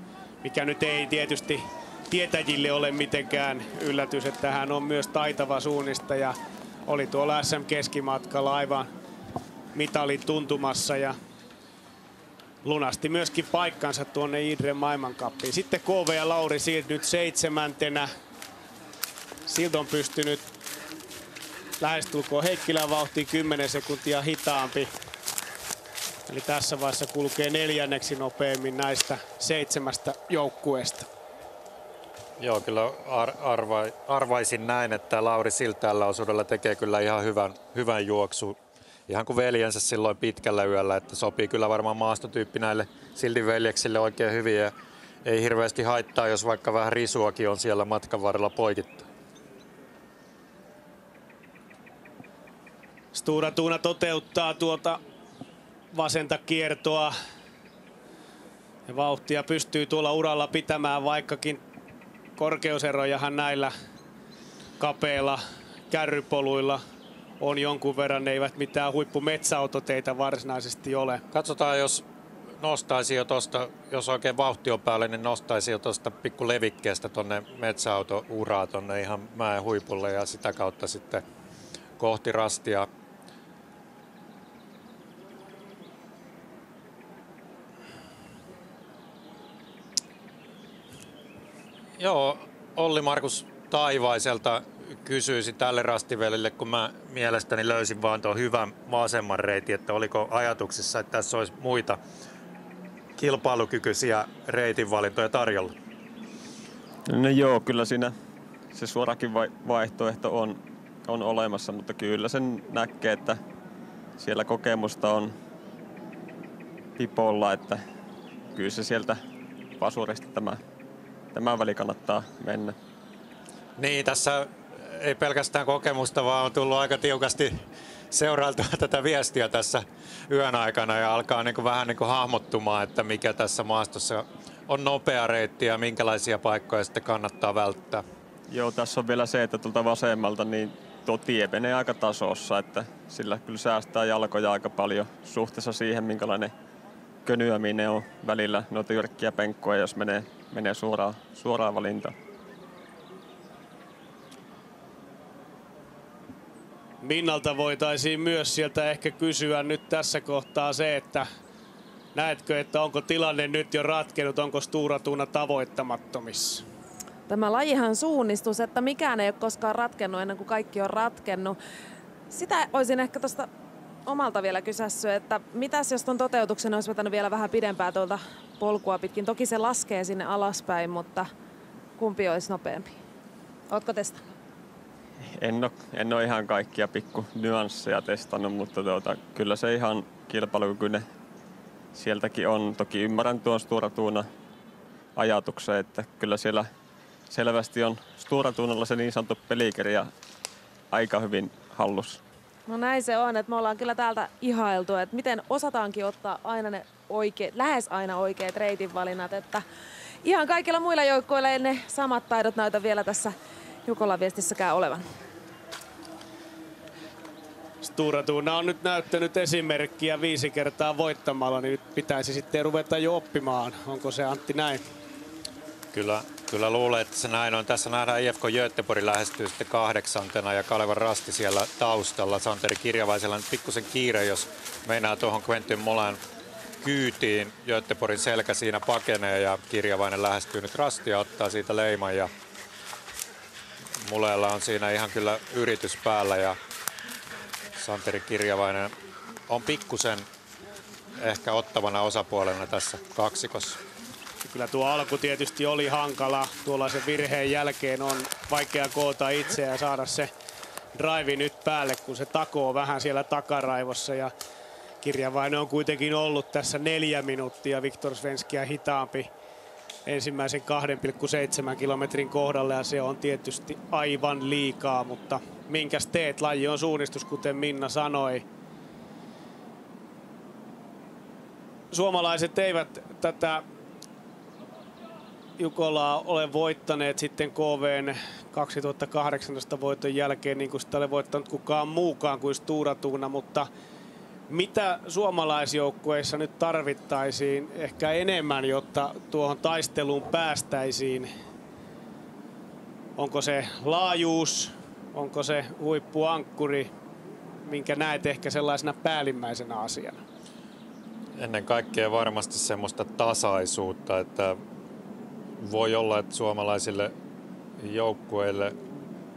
mikä nyt ei tietysti tietäjille ole mitenkään yllätys, että hän on myös taitava suunnistaja. Oli tuolla SM-keskimatkalla aivan mitalin tuntumassa ja lunasti myöskin paikkansa tuonne Idren maailmancuppiin. Sitten KV ja Lauri Sild nyt 7. Sild on pystynyt lähestulkoon Heikkilän vauhtiin 10 sekuntia hitaampi. Eli tässä vaiheessa kulkee 4. nopeammin näistä 7 joukkueesta. Joo, kyllä arvaisin näin, että Lauri Sild tällä osuudella tekee kyllä ihan hyvän juoksu. Ihan kuin veljensä silloin pitkällä yöllä, että sopii kyllä varmaan maastotyyppi näille Sildin veljeksille oikein hyvin. Ja ei hirveästi haittaa, jos vaikka vähän risuakin on siellä matkan varrella poikittaa. Stura Thuna toteuttaa tuota vasenta kiertoa. Ja vauhtia pystyy tuolla uralla pitämään, vaikkakin korkeuserojahan näillä kapeilla kärrypoluilla on jonkun verran. Ne eivät mitään huippumetsäautoteitä varsinaisesti ole. Katsotaan, jos nostaisi jo tosta, jos oikein vauhti on päällä, niin nostaisi jo tuosta pikku levikkeestä tonne metsäauto-uraa tonne ihan mäen huipulle ja sitä kautta sitten kohti rastia. Joo, Olli Markus Taivaiselta kysyisin tälle rastivälille, kun mä mielestäni löysin vaan tuon hyvän vasemman reitin, että oliko ajatuksissa, että tässä olisi muita kilpailukykyisiä reitinvalintoja tarjolla? No joo, kyllä siinä se suorakin vaihtoehto on olemassa, mutta kyllä sen näkee, että siellä kokemusta on pipolla, että kyllä se sieltä Pasurista tämä väli kannattaa mennä. Niin, tässä ei pelkästään kokemusta, vaan on tullut aika tiukasti seurailtua tätä viestiä tässä yön aikana ja alkaa vähän hahmottumaan, että mikä tässä maastossa on nopea reitti ja minkälaisia paikkoja sitten kannattaa välttää. Joo, tässä on vielä se, että tuolta vasemmalta niin tuo tie menee aika tasossa, että sillä kyllä säästää jalkoja aika paljon suhteessa siihen, minkälainen könyäminen on välillä noita jyrkkiä penkkoja, jos menee suoraan valintaan. Minnalta voitaisiin myös sieltä ehkä kysyä nyt tässä kohtaa se, että näetkö, että onko tilanne nyt jo ratkennut, onko Stura Thuna tavoittamattomissa? Tämä lajihan suunnistus, että mikään ei ole koskaan ratkennut ennen kuin kaikki on ratkennut. Sitä olisin ehkä tuosta omalta vielä kysässyt, että mitäs jos tuon toteutuksen olisi vetänyt vielä vähän pidempää tuolta polkua pitkin. Toki se laskee sinne alaspäin, mutta kumpi olisi nopeampi? Ootko testannut? En ole ihan kaikkia pikku nyansseja testannut, mutta kyllä se ihan kilpailukykyinen sieltäkin on. Toki ymmärrän tuon Stura Thunan ajatuksen, että kyllä siellä selvästi on Stura Thunalla se niin sanottu pelikirja aika hyvin hallussa. No näin se on, että me ollaan kyllä täältä ihailtu, että miten osataankin ottaa aina ne lähes aina oikeat reitinvalinnat, että ihan kaikilla muilla joukkoilla ei ne samat taidot näytä vielä tässä Jukolan viestissäkään olevan. Stura Thuna on nyt näyttänyt esimerkkiä 5 kertaa voittamalla, niin nyt pitäisi sitten ruveta jo oppimaan. Onko se Antti näin? Kyllä luulen, että se näin on. Tässä nähdään IFK Göteborg lähestyy sitten 8. ja Kalevan Rasti siellä taustalla. Santeri Kirjavaisella nyt pikkusen kiire, jos meinaa tuohon Quentin Molan kyytiin. Göteborgin selkä siinä pakenee ja Kirjavainen lähestyy nyt Rastia, ottaa siitä leiman ja Mulella on siinä ihan kyllä yritys päällä ja Santeri Kirjavainen on pikkusen ehkä ottavana osapuolena tässä kaksikossa. Kyllä tuo alku tietysti oli hankala. Tuollaisen virheen jälkeen on vaikea koota itseä ja saada se drive nyt päälle, kun se takoo vähän siellä takaraivossa. Ja Kirjavainen on kuitenkin ollut tässä 4 minuuttia Viktor Svenskia hitaampi ensimmäisen 2,7 kilometrin kohdalla ja se on tietysti aivan liikaa, mutta minkäs teet? Laji on suunnistus, kuten Minna sanoi. Suomalaiset eivät tätä Jukolaa ole voittaneet sitten KV:n 2018 voiton jälkeen, niin kuin sitä ole voittanut kukaan muukaan kuin Stura Thuna, mutta mitä suomalaisjoukkueissa nyt tarvittaisiin ehkä enemmän, jotta tuohon taisteluun päästäisiin? Onko se laajuus, onko se huippuankkuri, minkä näet ehkä sellaisena päällimmäisenä asiana? Ennen kaikkea varmasti semmoista tasaisuutta, että voi olla, että suomalaisille joukkueille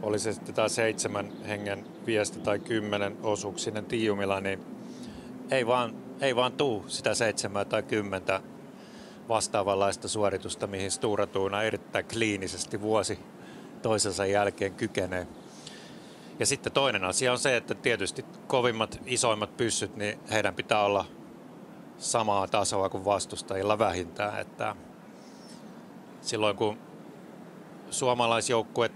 oli se sitten tämä 7 hengen viesti tai 10 osuuksinen tiiumilla, niin ei vaan tuu sitä 7 tai 10 vastaavanlaista suoritusta, mihin Stora Tuuna erittäin kliinisesti vuosi toisensa jälkeen kykenee. Ja sitten toinen asia on se, että tietysti kovimmat, isoimmat pyssyt, niin heidän pitää olla samaa tasoa kuin vastustajilla vähintään. Että silloin kun suomalaisjoukkue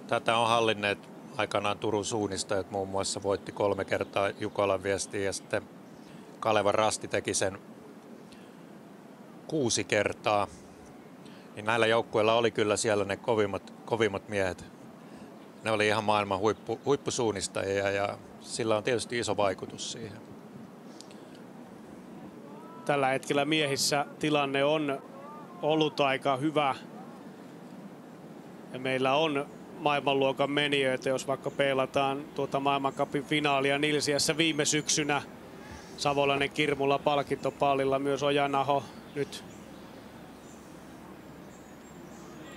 tätä on hallinneet aikanaan Turun suunnistajat muun muassa voitti 3 kertaa Jukolan Viestiin ja sitten Kalevan Rasti teki sen 6 kertaa. Niin näillä joukkueilla oli kyllä siellä ne kovimmat miehet. Ne oli ihan maailman huippusuunnistajia ja sillä on tietysti iso vaikutus siihen. Tällä hetkellä miehissä tilanne on ollut aika hyvä. Ja meillä on maailmanluokan menijöitä, jos vaikka peilataan tuota maailmancupin finaalia Nilsiässä viime syksynä. Savolainen Kirmulla palkintopallilla, myös Ojanaho nyt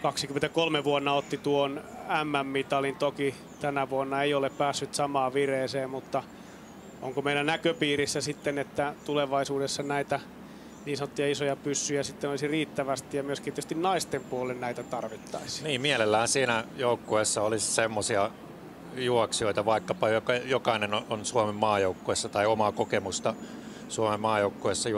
23 vuonna otti tuon MM-mitalin. Toki tänä vuonna ei ole päässyt samaan vireeseen, mutta onko meidän näköpiirissä sitten, että tulevaisuudessa näitä niin sanottuja isoja pyssyjä sitten olisi riittävästi ja myöskin tietysti naisten puolelle näitä tarvittaisiin? Niin, mielellään siinä joukkueessa olisi semmoisia juoksijoita, vaikkapa jokainen on Suomen maajoukkueessa tai omaa kokemusta Suomen maajoukkueessa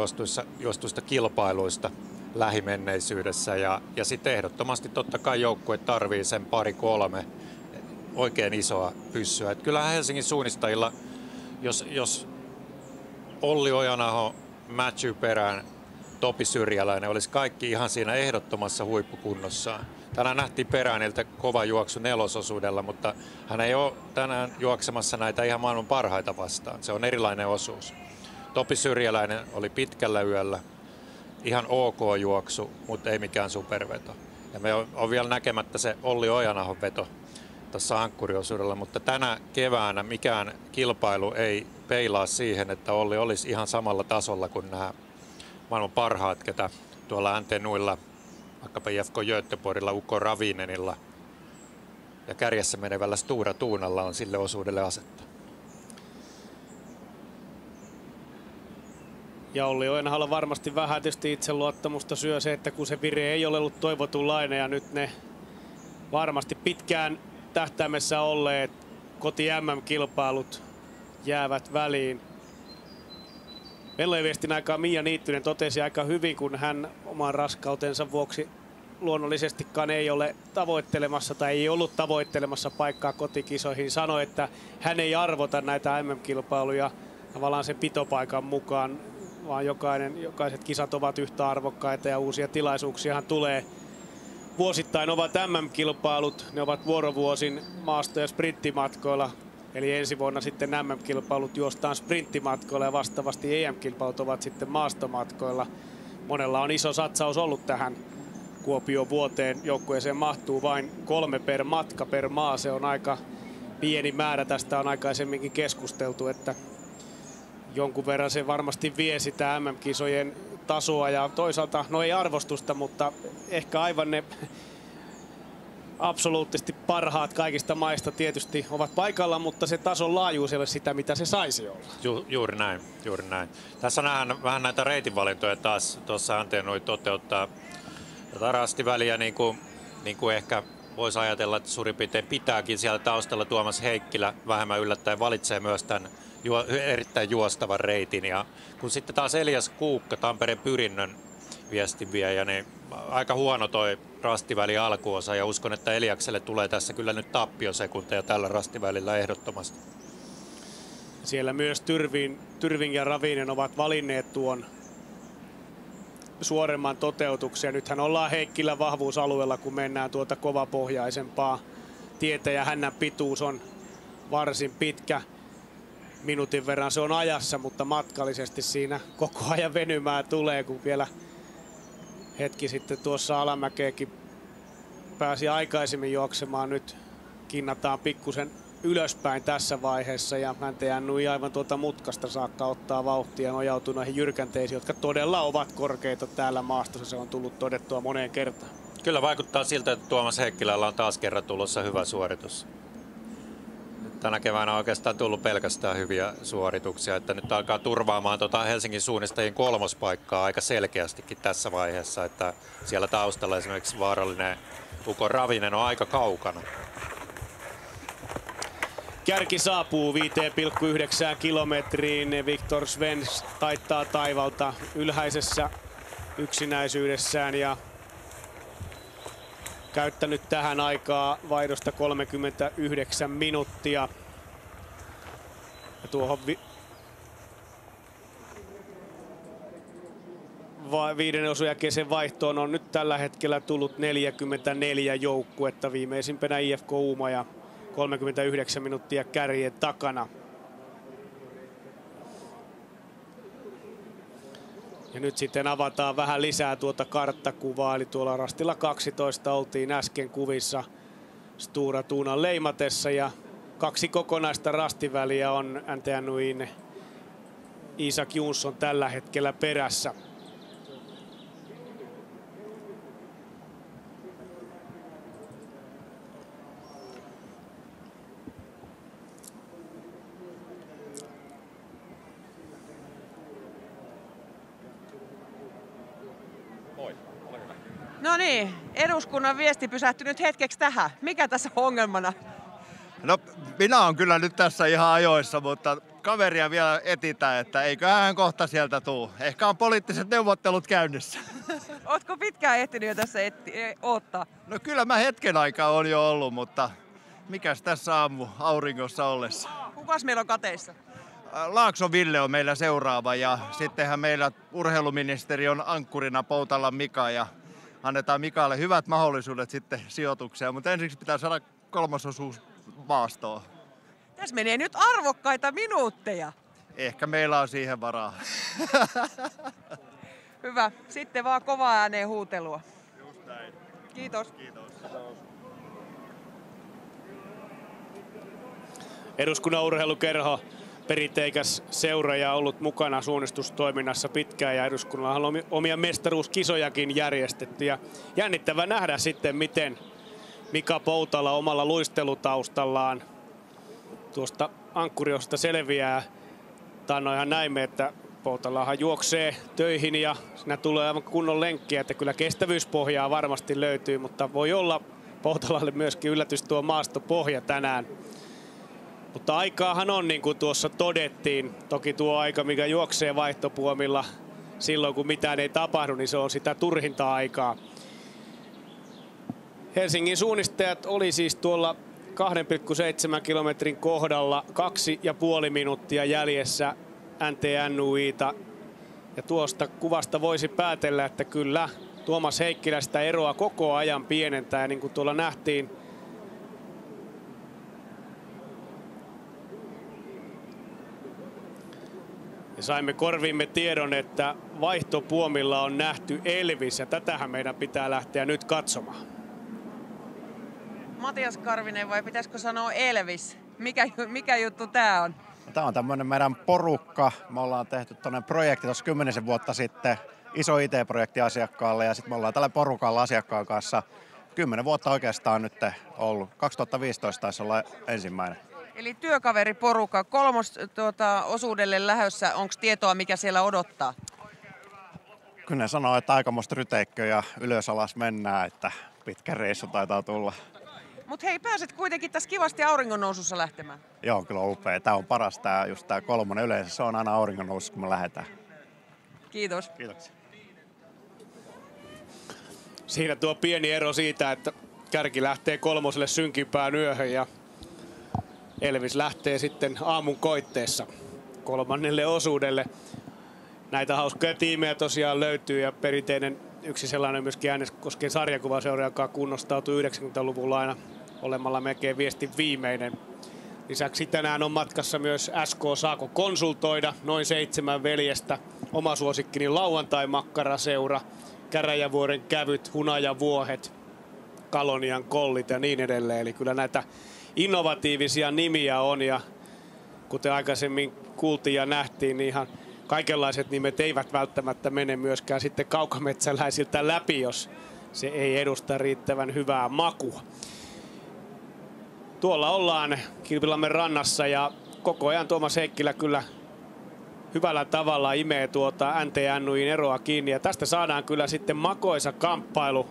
juostuista kilpailuista lähimenneisyydessä. Ja sitten ehdottomasti totta kai joukkue tarvii sen 2-3 oikein isoa pyssyä. Et kyllähän Helsingin suunnistajilla, jos Olli Ojanaho, Matthew Perään, Topi Syrjäläinen olisi kaikki ihan siinä ehdottomassa huippukunnossaan. Tänään nähtiin Perääniltä kova juoksu 4. osuudella, mutta hän ei ole tänään juoksemassa näitä ihan maailman parhaita vastaan. Se on erilainen osuus. Topi Syrjäläinen oli pitkällä yöllä. Ihan ok juoksu, mutta ei mikään superveto. Ja me on vielä näkemättä se Olli Ojanahon veto tuossa ankkuriosuudella, mutta tänä keväänä mikään kilpailu ei peilaa siihen, että Olli olisi ihan samalla tasolla kuin nämä maailman parhaat, ketä tuolla NTNuilla, vaikkapa IFK Göteborgilla, Ukko Ravinenilla ja kärjessä menevällä Stora Tuunalla on sille osuudelle asetta. Ja Olli Ojanahalla varmasti vähän tietysti itseluottamusta syö se, että kun se vire ei ole ollut toivotunlainen ja nyt ne varmasti pitkään tähtäimessä olleet koti MM-kilpailut jäävät väliin. Vellojen aikaa Mia Niittynen totesi aika hyvin, kun hän oman raskautensa vuoksi luonnollisestikaan ei ole tavoittelemassa tai ei ollut tavoittelemassa paikkaa kotikisoihin. Sanoi, että hän ei arvota näitä MM-kilpailuja tavallaan sen pitopaikan mukaan, vaan jokaiset kisat ovat yhtä arvokkaita ja uusia tilaisuuksiahan tulee. Vuosittain ovat MM-kilpailut, ne ovat vuorovuosin maasto- ja sprinttimatkoilla. Eli ensi vuonna sitten MM-kilpailut juostaan sprinttimatkoilla ja vastaavasti EM-kilpailut ovat sitten maastomatkoilla. Monella on iso satsaus ollut tähän Kuopion vuoteen. Joukkueeseen mahtuu vain 3 per matka per maa. Se on aika pieni määrä. Tästä on aikaisemminkin keskusteltu, että jonkun verran se varmasti vie sitä MM-kisojen tasoa ja toisaalta, no ei arvostusta, mutta ehkä aivan ne absoluuttisesti parhaat kaikista maista tietysti ovat paikalla, mutta se tason laajuus ei ole sitä, mitä se saisi olla. Juuri näin, juuri näin. Tässä nähdään vähän näitä reitinvalintoja taas. Tuossa Antennui toteuttaa tätä rastiväliä niin kuin ehkä voisi ajatella, että suurin piirtein pitääkin siellä taustalla. Tuomas Heikkilä vähemmän yllättäen valitsee myös tämän erittäin juostavan reitin. Ja kun sitten taas Elias Kuukka, Tampereen Pyrinnön viestinviejä, niin aika huono toi rastiväli alkuosa ja uskon, että Eliakselle tulee tässä kyllä nyt tappiosekunteja tällä rastivälillä ehdottomasti. Siellä myös Tyrving ja Ravinen ovat valinneet tuon suoremman toteutuksen. Nythän ollaan Heikkilän vahvuusalueella, kun mennään tuota kovapohjaisempaa tietä ja hännän pituus on varsin pitkä. Minuutin verran se on ajassa, mutta matkallisesti siinä koko ajan venymää tulee, kun vielä hetki sitten tuossa alamäkeekin pääsi aikaisemmin juoksemaan. Nyt kinnataan pikkusen ylöspäin tässä vaiheessa ja NTNui aivan tuota mutkasta saakka ottaa vauhtia ja nojautuu näihin jyrkänteisiin, jotka todella ovat korkeita täällä maastossa. Se on tullut todettua moneen kertaan. Kyllä vaikuttaa siltä, että Tuomas Heikkilällä on taas kerran tulossa hyvä suoritus. tänä keväänä on oikeastaan tullut pelkästään hyviä suorituksia, että nyt alkaa turvaamaan Helsingin suunnistajien kolmospaikkaa aika selkeästikin tässä vaiheessa, että siellä taustalla esimerkiksi vaarallinen Uko Ravinen on aika kaukana. Kärki saapuu 5,9 kilometriin. Viktor Svensk taittaa taivalta ylhäisessä yksinäisyydessään ja käyttänyt tähän aikaa vaihdosta 39 minuuttia. Ja tuohon viiden osun jälkeisen vaihtoon on nyt tällä hetkellä tullut 44 joukkuetta, viimeisimpänä IFK Uumaja 39 minuuttia kärjen takana. Ja nyt sitten avataan vähän lisää tuota karttakuvaa, eli tuolla rastilla 12 oltiin äsken kuvissa Stora Tuunan leimatessa ja 2 kokonaista rastiväliä on NTNUin Isak Jonsson tällä hetkellä perässä. No niin, eduskunnan viesti pysähtynyt hetkeksi tähän. Mikä tässä on ongelmana? No minä olen kyllä nyt tässä ihan ajoissa, mutta kaveria vielä etitään, että eiköhän hän kohta sieltä tuu. Ehkä on poliittiset neuvottelut käynnissä. Ootko pitkään ehtinyt jo tässä odottaa? No kyllä mä hetken aikaa on jo ollut, mutta mikäs tässä aamu auringossa ollessa? Kukas meillä on kateissa? Laakso Ville on meillä seuraava ja sittenhän meillä urheiluministeri on ankkurina Poutala Mika ja annetaan Mikalle hyvät mahdollisuudet sitten sijoitukseen, mutta ensiksi pitää saada kolmasosuus maastoon. Tässä menee nyt arvokkaita minuutteja. Ehkä meillä on siihen varaa. Hyvä. Sitten vaan kovaa ääneen huutelua. Just näin. Kiitos. Kiitos. Eduskunnan urheilukerho, perinteikäs seura ja ollut mukana suunnistustoiminnassa pitkään ja eduskunnalla on omia mestaruuskisojakin järjestetty. Ja jännittävä nähdä sitten, miten Mika Poutala omalla luistelutaustallaan tuosta ankkuriosta selviää. Taannoinhan näimme, että Poutalahan juoksee töihin ja siinä tulee aivan kunnon lenkkiä, että kyllä kestävyyspohjaa varmasti löytyy, mutta voi olla Poutalalle myöskin yllätys tuo maastopohja tänään. Mutta aikaahan on, niin kuin tuossa todettiin. Toki tuo aika, mikä juoksee vaihtopuomilla silloin, kun mitään ei tapahdu, niin se on sitä turhinta aikaa. Helsingin suunnistajat oli siis tuolla 2,7 kilometrin kohdalla 2,5 minuuttia jäljessä NTNUIta. Ja tuosta kuvasta voisi päätellä, että kyllä Tuomas Heikkilä sitä eroa koko ajan pienentää, niin kuin tuolla nähtiin. Ja saimme korviimme tiedon, että vaihtopuomilla on nähty Elvis ja tätähän meidän pitää lähteä nyt katsomaan. Matias Karvinen vai pitäisikö sanoa Elvis? Mikä juttu tää on? Tämä on tämmöinen meidän porukka. Me ollaan tehty tuonne projekti tuossa 10 vuotta sitten, iso IT-projekti asiakkaalle ja sitten me ollaan tällä porukalla asiakkaan kanssa 10 vuotta oikeastaan nyt ollut. 2015 taisi olla ensimmäinen. Eli työkaveriporukka, osuudelle lähdössä, onko tietoa mikä siellä odottaa? Kyllä ne sanoo, että aikamoista ryteikköä ja ylös alas mennään, että pitkä reissu taitaa tulla. Mutta hei, pääset kuitenkin tässä kivasti auringonnousussa lähtemään. Joo, kyllä on upea. Tämä on paras, just tämä 3. yleensä. Se on aina auringonnousussa, kun me lähdetään. Kiitos. Kiitoksia. Siinä tuo pieni ero siitä, että kärki lähtee 3. synkimpään yöhön ja Elvis lähtee sitten aamun koitteessa 3. osuudelle. Näitä hauskoja tiimejä tosiaan löytyy ja perinteinen yksi sellainen myöskin Äänekosken sarjakuvaseura, joka kunnostautui 90-luvulla aina olemalla melkein viestin viimeinen. Lisäksi tänään on matkassa myös SK Saako konsultoida, noin 7 veljestä. Oma suosikkini lauantai-makkaraseura, Käräjävuoren kävyt, Hunajavuohet, Kalonian kollit ja niin edelleen. Eli kyllä näitä innovatiivisia nimiä on ja kuten aikaisemmin kuultiin ja nähtiin, niin ihan kaikenlaiset nimet eivät välttämättä mene myöskään sitten kaukometsäläisiltä läpi, jos se ei edusta riittävän hyvää makua. Tuolla ollaan Kilpilammen rannassa ja koko ajan Tuomas Heikkilä kyllä hyvällä tavalla imee tuota NTNUin eroa kiinni. Ja tästä saadaan kyllä sitten makoisa kamppailu,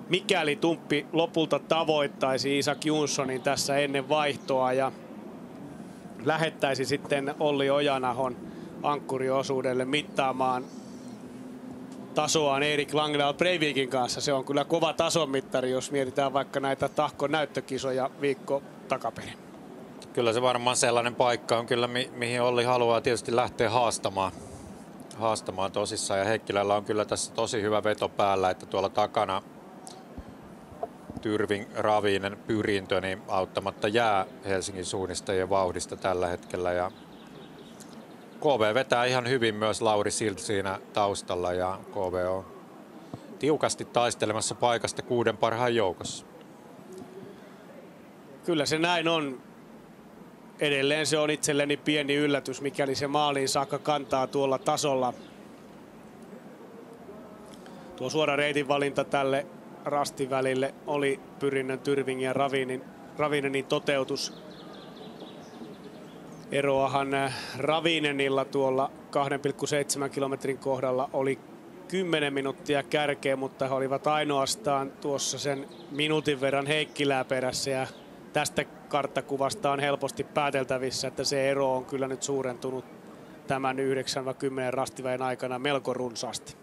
mikäli Tumppi lopulta tavoittaisi Isak Jonssonin tässä ennen vaihtoa ja lähettäisi sitten Olli Ojanahon ankkuriosuudelle mittaamaan tasoaan Erik Langdal Breivikin kanssa. Se on kyllä kova tasomittari, jos mietitään vaikka näitä Tahkon näyttökisoja viikko takaperin. Kyllä se varmaan sellainen paikka on kyllä, mihin Olli haluaa tietysti lähteä haastamaan tosissaan. Ja Heikkilällä on kyllä tässä tosi hyvä veto päällä, että tuolla takana Tyrving, Ravinen, Pyrintö niin auttamatta jää Helsingin suunnistajien vauhdista tällä hetkellä. Ja KV vetää ihan hyvin myös Lauri Silt siinä taustalla ja KV on tiukasti taistelemassa paikasta 6 parhaan joukossa. Kyllä se näin on. Edelleen se on itselleni pieni yllätys, mikäli se maaliin saakka kantaa tuolla tasolla. Tuo suora reitinvalinta tälle rastin välille oli Pyrinnön, Tyrvingin ja Ravinenin toteutus. Eroahan Ravinenilla tuolla 2,7 kilometrin kohdalla oli 10 minuuttia kärkeä, mutta he olivat ainoastaan tuossa sen minuutin verran Heikkilää perässä. Ja tästä karttakuvasta on helposti pääteltävissä, että se ero on kyllä nyt suurentunut tämän 9-10 rastiväen aikana melko runsaasti.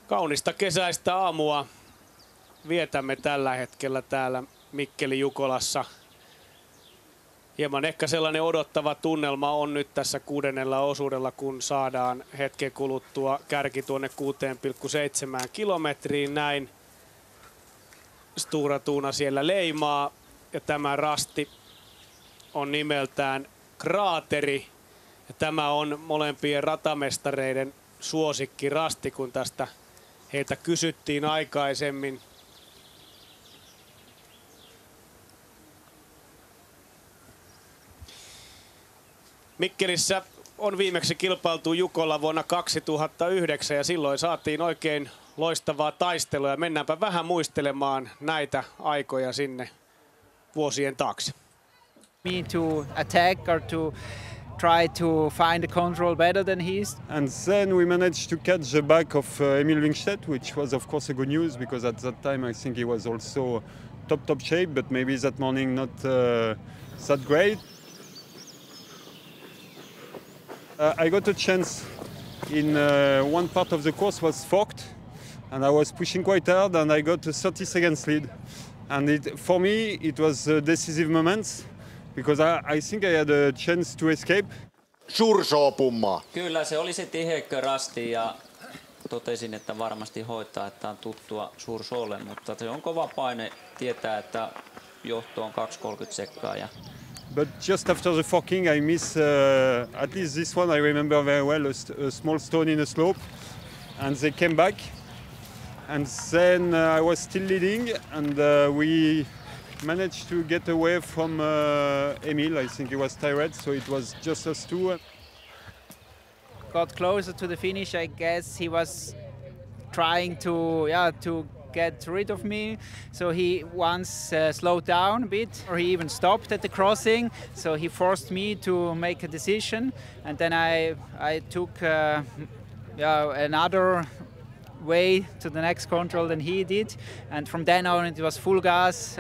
Kaunista kesäistä aamua vietämme tällä hetkellä täällä Mikkeli-Jukolassa. Hieman ehkä sellainen odottava tunnelma on nyt tässä 6. osuudella, kun saadaan hetken kuluttua kärki tuonne 6,7 kilometriin. Näin Stora Tuuna siellä leimaa ja tämä rasti on nimeltään Kraateri. Ja tämä on molempien ratamestareiden suosikkirasti, kun tästä heiltä kysyttiin aikaisemmin. Mikkelissä on viimeksi kilpailtu Jukolla vuonna 2009 ja silloin saatiin oikein loistavaa taistelua. Ja mennäänpä vähän muistelemaan näitä aikoja sinne vuosien taakse. Me to attack or to try to find the control better than he is. And then we managed to catch the back of Emil Wingstedt, which was of course a good news because at that time I think he was also top shape, but maybe that morning not that great. I got a chance in one part of the course was forked and I was pushing quite hard and I got a 30 seconds lead. And for me it was a decisive moment because I think I had a chance to escape. Sursoo-pummaa. Kyllä se oli se tiheäkkö rasti ja totesin, että varmasti hoitaa, että on tuttua Sursoolle, mutta se on kova paine tietää, että johto on 2.30 sekkaa. But just after the forking, I miss at least this one. I remember very well a small stone in a slope, and they came back, and then I was still leading, and we managed to get away from Emil. I think he was tired, so it was just us two. Got closer to the finish. I guess he was trying to get rid of me, so he once slowed down a bit, or he even stopped at the crossing, so he forced me to make a decision, and then I took another way to the next control than he did, and from then on it was full gas.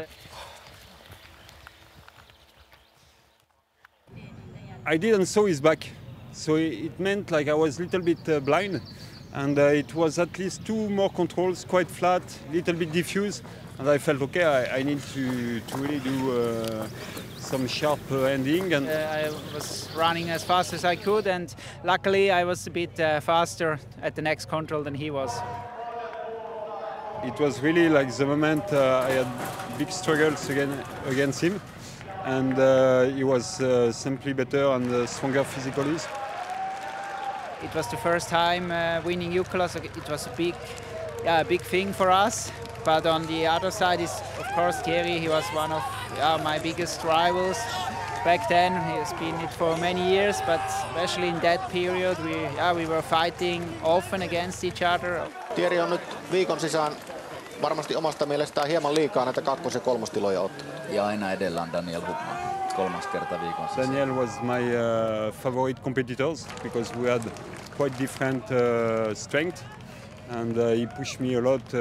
I didn't saw his back, so it meant like I was a little bit blind. And it was at least 2 more controls, quite flat, little bit diffuse, and I felt okay. I need to really do some sharp ending. And I was running as fast as I could, and luckily I was a bit faster at the next control than he was. It was really like the moment I had big struggles against him, and he was simply better and stronger physically. It was the first time winning Jukola, so it was a big thing for us. But on the other side is, of course, Thierry. He was one of my biggest rivals back then. He has been it for many years, but especially in that period, we were fighting often against each other. Thierry on nyt viikon sisään varmasti omasta mielestään hieman liikaa näitä kakkos- ja kolmostiloja ottanut. Ja aina edellä on Daniel Hupman 3 kertaa viikon sisään. Daniel was my favorite competitors because we had quite different strength and he pushed me a lot.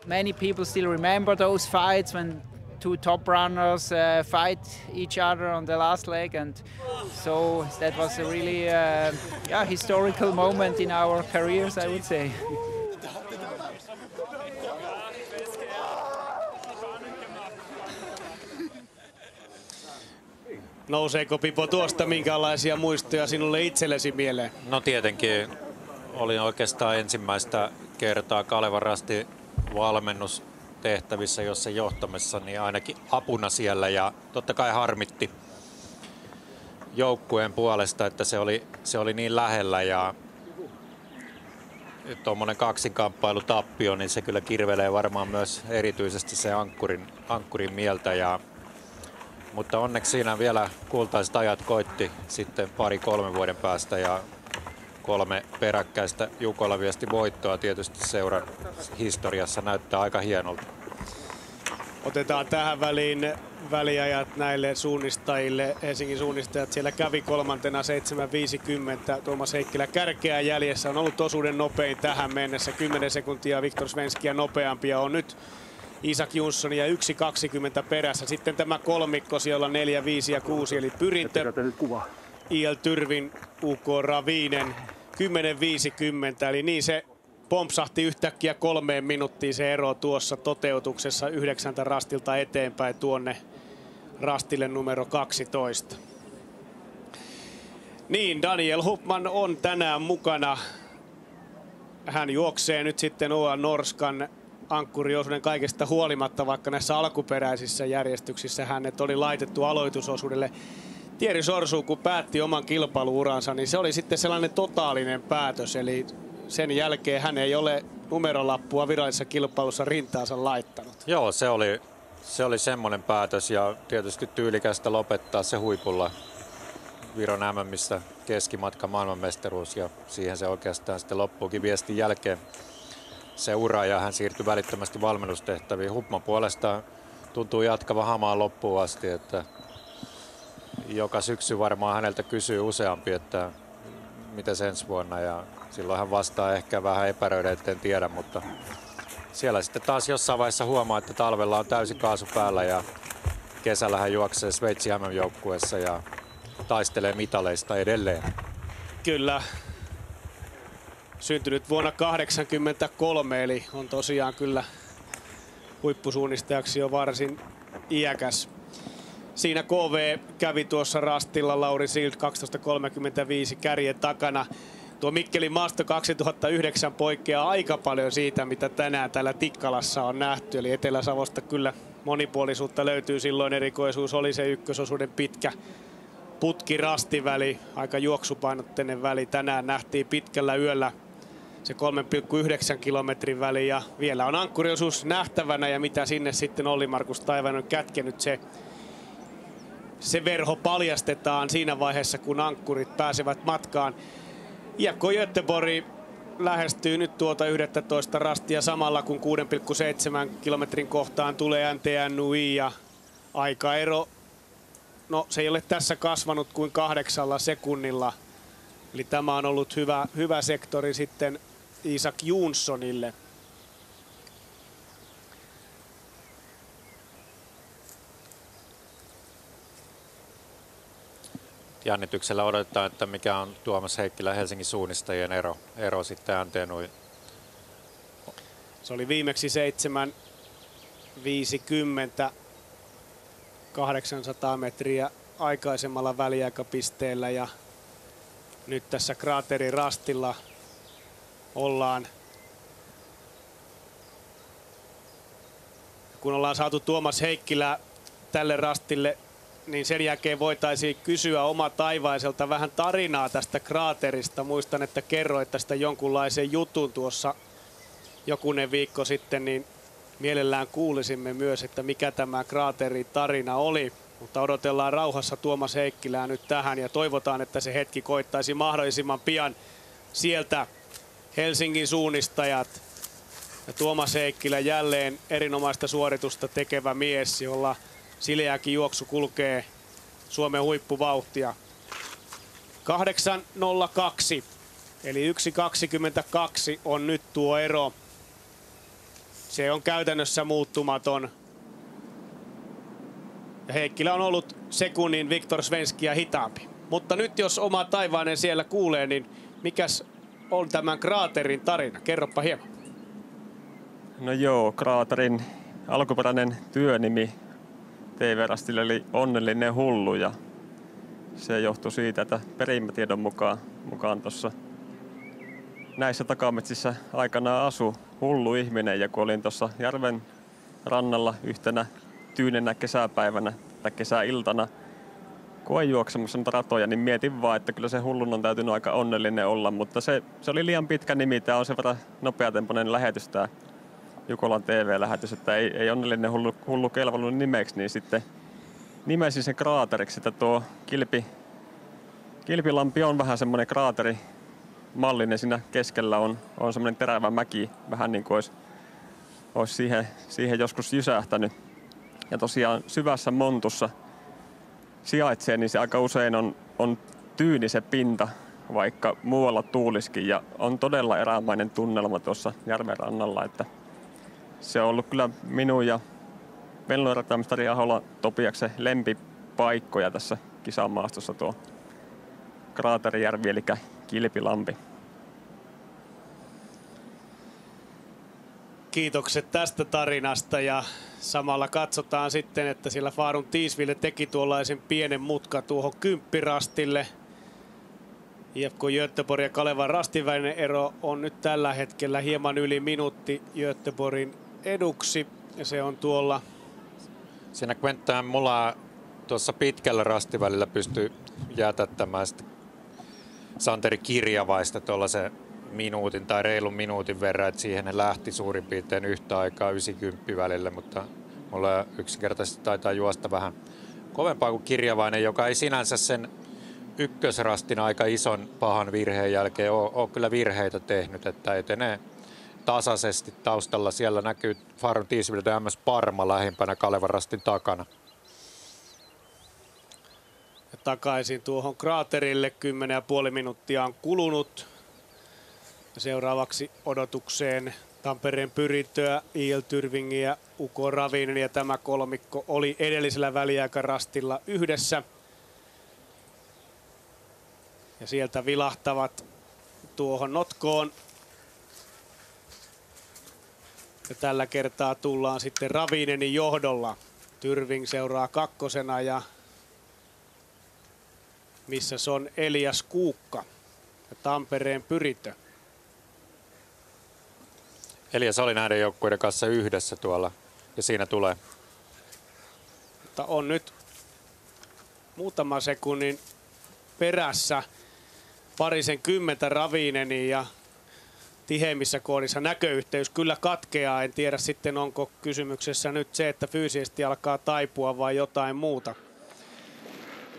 Many people still remember those fights when two top runners fight each other on the last leg, and so that was a really historical moment in our careers, I would say. Nouseeko Pipo tuosta minkälaisia muistoja sinulle itsellesi mieleen? No tietenkin olin oikeastaan ensimmäistä kertaa Kalevan Rastin valmennustehtävissä, jossa johtamassa, niin ainakin apuna siellä, ja totta kai harmitti joukkueen puolesta, että se oli niin lähellä, ja tuommoinen kaksinkamppailutappio, niin se kyllä kirvelee varmaan myös erityisesti se ankkurin mieltä, mutta onneksi siinä vielä kultaiset ajat koitti sitten 2-3 vuoden päästä, ja 3 peräkkäistä Jukola viesti voittoa tietysti seuran historiassa näyttää aika hienolta. Otetaan tähän väliin väliajat näille suunnistajille. Helsingin suunnistajat siellä kävi kolmantena 7.50. Tuomas Heikkilä kärkeä jäljessä, on ollut osuuden nopein tähän mennessä. 10 sekuntia Viktor Svenskia nopeampia on nyt Isak Jonsson ja 1.20 perässä. Sitten tämä kolmikko siellä 4, 5 ja 6 eli Pyrintö, IL Tyrvin, UK Ravinen 10.50. Eli niin se pompsahti yhtäkkiä 3 minuuttiin se ero tuossa toteutuksessa 9 rastilta eteenpäin tuonne rastille numero 12. Niin, Daniel Hupman on tänään mukana. Hän juoksee nyt sitten OA Norskan ankkuriosuuden kaikesta huolimatta, vaikka näissä alkuperäisissä järjestyksissä hänet oli laitettu aloitusosuudelle. Thierry Sorsu, kun päätti oman kilpailuuransa, niin se oli sitten sellainen totaalinen päätös, eli sen jälkeen hän ei ole numerolappua virallisessa kilpailussa rintaansa laittanut. Joo, se oli semmoinen päätös, ja tietysti tyylikästä lopettaa se huipulla Viron MM:ssä keskimatka maailmanmestaruus, ja siihen se oikeastaan sitten loppuukin viestin jälkeen se ura, ja hän siirtyi välittömästi valmennustehtäviin. Hupman puolestaan tuntuu jatkavan hamaan loppuun asti, että joka syksy varmaan häneltä kysyy useampi, että miten ensi vuonna, ja silloin hän vastaa ehkä vähän epäröiden, etten tiedä, mutta siellä sitten taas jossain vaiheessa huomaa, että talvella on täysi kaasu päällä, ja kesällä hän juoksee Sveitsin MM-joukkueessa ja taistelee mitaleista edelleen. Kyllä. Syntynyt vuonna 1983, eli on tosiaan kyllä huippusuunnistajaksi jo varsin iäkäs. Siinä KV kävi tuossa rastilla, Lauri Sild 12.35 kärjen takana. Tuo Mikkelin maasto 2009 poikkeaa aika paljon siitä, mitä tänään täällä Tikkalassa on nähty. Eli Etelä-Savosta kyllä monipuolisuutta löytyy. Silloin erikoisuus oli se ykkösosuuden pitkä putki-rastiväli, aika juoksupainotteinen väli. Tänään nähtiin pitkällä yöllä se 3,9 kilometrin väli, ja vielä on ankkuriosuus nähtävänä, ja mitä sinne sitten Olli-Markus Taivainen on kätkenyt, se verho paljastetaan siinä vaiheessa, kun ankkurit pääsevät matkaan. IFK Göteborg lähestyy nyt tuota 11 rastia samalla, kun 6,7 kilometrin kohtaan tulee NTNUI, ja aikaero, no se ei ole tässä kasvanut kuin 8 sekunnilla. Eli tämä on ollut hyvä sektori sitten Isak Jonssonille. Jännityksellä odotetaan, että mikä on Tuomas Heikkilä Helsingin suunnistajien ero sitten NTNUI. Se oli viimeksi 7.50 800 metriä aikaisemmalla väliaikapisteellä, ja nyt tässä kraaterin rastilla ollaan. Kun ollaan saatu Tuomas Heikkilä tälle rastille, niin sen jälkeen voitaisiin kysyä Oma Taivaiselta vähän tarinaa tästä kraaterista. Muistan, että kerroit tästä jonkunlaisen jutun tuossa jokunen viikko sitten, niin mielellään kuulisimme myös, että mikä tämä kraaterin tarina oli. Mutta odotellaan rauhassa Tuomas Heikkilää nyt tähän, ja toivotaan, että se hetki koittaisi mahdollisimman pian. Sieltä Helsingin suunnistajat Ja Tuomas Heikkilä jälleen erinomaista suoritusta tekevä mies, jolla sileäkin juoksu kulkee Suomen huippuvauhtia. 8.02 eli 1.22 on nyt tuo ero. Se on käytännössä muuttumaton. Ja Heikkilä on ollut sekunnin Viktor Svenskia hitaampi. Mutta nyt jos oma Taivainen siellä kuulee, niin mikäs on tämän kraaterin tarina? Kerropa hieman. No joo, kraaterin alkuperäinen työnimi TV-rastille oli Onnellinen hullu ja se johtui siitä, että perimätiedon mukaan tuossa näissä takametsissä aikanaan asui hullu ihminen ja kun olin tuossa järven rannalla yhtenä tyynenä kesäpäivänä tai kesäiltana koejuoksemassa niitä ratoja, niin mietin vaan, että kyllä se hullun on täytynyt aika onnellinen olla, mutta se oli liian pitkä nimi. Tämä on sen verran nopeatempoinen lähetys, tämä Jukolan TV-lähetys, että ei onnellinen hullu kelvannut nimeksi, niin sitten nimesin sen kraateriksi, että tuo Kilpilampi on vähän semmoinen kraaterimallinen, siinä keskellä on semmoinen terävä mäki, vähän niin kuin olisi siihen joskus jysähtänyt. Ja tosiaan syvässä montussa sijaitsee, niin se aika usein on tyyni se pinta, vaikka muualla tuuliskin. Ja on todella erämainen tunnelma tuossa järven rannalla, että se on ollut kyllä minun ja Venloirataamistari Ahola Topiaksen lempipaikkoja tässä kisamaastossa tuo Kraaterijärvi eli Kilpilampi. Kiitokset tästä tarinasta ja samalla katsotaan sitten, että siellä Faarun Tiisville teki tuollaisen pienen mutka tuohon Kymppirastille. IFK Göteborg ja Kalevan rastin välinen ero on nyt tällä hetkellä hieman yli minuutti Göteborgin eduksi ja se on tuolla. Siinä Quentin mulla tuossa pitkällä rastivälillä pystyy jätättämään Santeri Kirjavaista tuollaisen minuutin tai reilun minuutin verran, että siihen ne lähti suurin piirtein yhtä aikaa 90 välillä, mutta mulla yksinkertaisesti taitaa juosta vähän kovempaa kuin Kirjavainen, joka ei sinänsä sen ykkösrastin aika ison pahan virheen jälkeen ole kyllä virheitä tehnyt, että etenee tasaisesti taustalla. Siellä näkyy Faarun Tiisville MS Parma lähimpänä Kalevan rastin takana. Ja takaisin tuohon kraaterille 10,5 minuuttia on kulunut. Ja seuraavaksi odotukseen Tampereen Pyrintöä, I.L. Tyrving ja Uko Ravinen ja tämä kolmikko oli edellisellä väliaikarastilla yhdessä. Ja sieltä vilahtavat tuohon notkoon. Ja tällä kertaa tullaan sitten Ravinenin johdolla. Tyrving seuraa kakkosena ja missä se on Elias Kuukka ja Tampereen Pyrintö. Elias oli näiden joukkueiden kanssa yhdessä tuolla ja siinä tulee. Mutta on nyt muutama sekunnin perässä parisen kymmentä Ravinenin ja tiheimmissä kohdissa näköyhteys kyllä katkeaa. En tiedä sitten onko kysymyksessä nyt se, että fyysisesti alkaa taipua vai jotain muuta.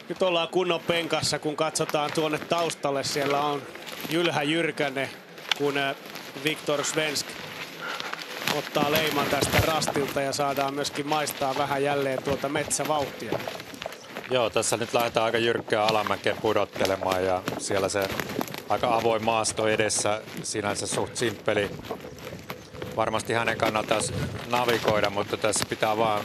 Nyt ollaan kunnon penkassa, kun katsotaan tuonne taustalle. Siellä on Jylhä Jyrkänen, kun Viktor Svensk ottaa leiman tästä rastilta ja saadaan myöskin maistaa vähän jälleen tuota metsävauhtia. Joo, tässä nyt lähdetään aika jyrkkää alamäkeen pudottelemaan ja siellä se aika avoin maasto edessä, sinänsä suht simppeli. Varmasti hänen kannaltaan navigoida, mutta tässä pitää vaan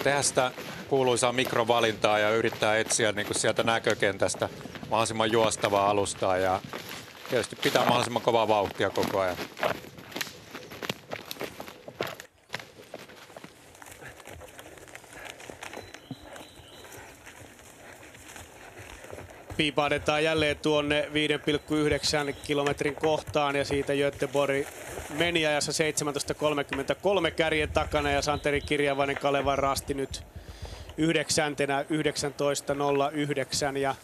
tehdä sitä kuuluisaa mikrovalintaa ja yrittää etsiä niin kuin sieltä näkökentästä mahdollisimman juostavaa alustaa ja tietysti pitää mahdollisimman kovaa vauhtia koko ajan. Piipahdetaan jälleen tuonne 5,9 kilometrin kohtaan ja siitä Göteborg meni ajassa 17.33 kärjen takana ja Santeri Kirjavainen Kalevan rasti nyt 9. 19.09 ja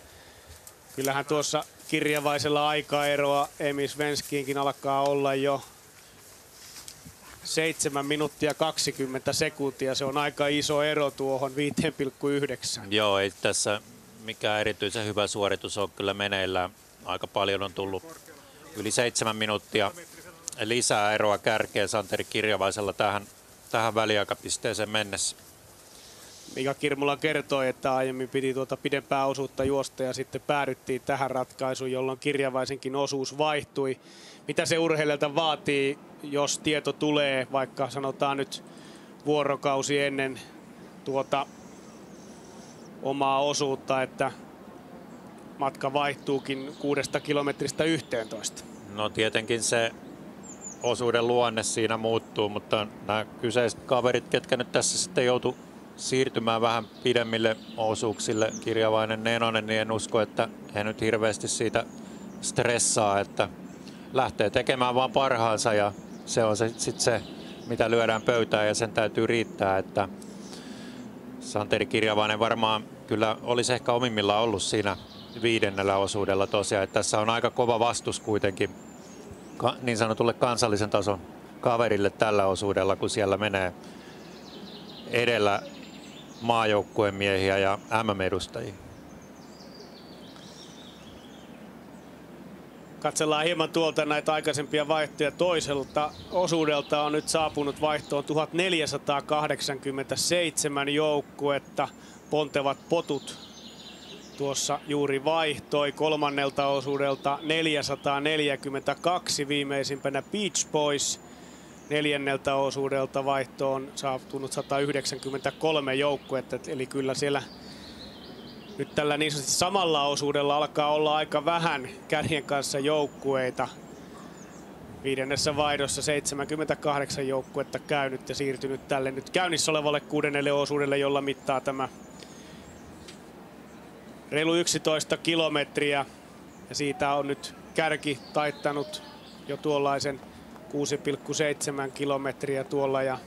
kyllähän tuossa Kirjavaisella aikaeroa Emil Svenskiinkin alkaa olla jo 7 minuuttia 20 sekuntia. Se on aika iso ero tuohon 5,9. Joo, ei tässä mikään erityisen hyvä suoritus on kyllä meneillään. Aika paljon on tullut yli 7 minuuttia lisää eroa kärkeen Santeri Kirjavaisella tähän väliaikapisteeseen mennessä. Mika Kirmula kertoi, että aiemmin piti tuota pidempää osuutta juosta ja sitten päädyttiin tähän ratkaisuun, jolloin Kirjavaisenkin osuus vaihtui. Mitä se urheilijalta vaatii, jos tieto tulee, vaikka sanotaan nyt vuorokausi ennen tuota omaa osuutta, että matka vaihtuukin 6 kilometristä 11? No tietenkin se osuuden luonne siinä muuttuu, mutta nämä kyseiset kaverit, ketkä nyt tässä sitten joutu siirtymään vähän pidemmille osuuksille, Kirjavainen, Nenonen, niin en usko, että he nyt hirveästi siitä stressaa, että lähtee tekemään vaan parhaansa ja se on sitten se, mitä lyödään pöytään ja sen täytyy riittää, että Santeri Kirjavainen varmaan kyllä olisi ehkä omimmillaan ollut siinä 5. osuudella tosiaan, että tässä on aika kova vastus kuitenkin niin sanotulle kansallisen tason kaverille tällä osuudella, kun siellä menee edellä maajoukkueen miehiä ja MM-edustajia. Katsellaan hieman tuolta näitä aikaisempia vaihtoja. Toiselta osuudelta on nyt saapunut vaihtoon 1487 joukkuetta. Pontevat potut tuossa juuri vaihtoi. Kolmannelta osuudelta 442, viimeisimpänä Beach Boys. 4. osuudelta vaihtoon saapunut 193 joukkuetta, eli kyllä siellä nyt tällä niin sanotusti samalla osuudella alkaa olla aika vähän kärjen kanssa joukkueita. 5. vaihdossa 78 joukkuetta käynyt ja siirtynyt tälle nyt käynnissä olevalle 6. osuudelle, jolla mittaa tämä reilu 11 kilometriä. Ja siitä on nyt kärki taittanut jo tuollaisen 6,7 kilometriä tuolla ja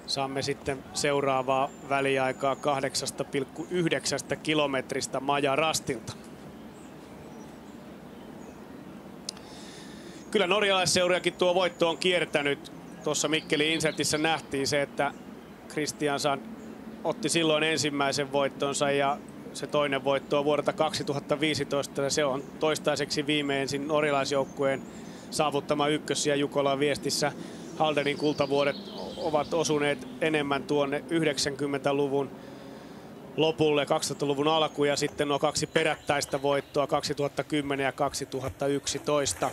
saamme sitten seuraavaa väliaikaa 8,9 kilometristä Majarastilta. Kyllä norjalaisseuriakin tuo voitto on kiertänyt. Tuossa Mikkelin insertissä nähtiin se, että Kristiansson otti silloin ensimmäisen voittonsa ja se toinen voitto on vuodelta 2015 ja se on toistaiseksi viimeisin norjalaisjoukkueen saavuttama ykkös ja Jukolan viestissä Haldenin kultavuodet ovat osuneet enemmän tuonne 90-luvun lopulle, 2000-luvun alku ja sitten nuo 2 perättäistä voittoa 2010 ja 2011.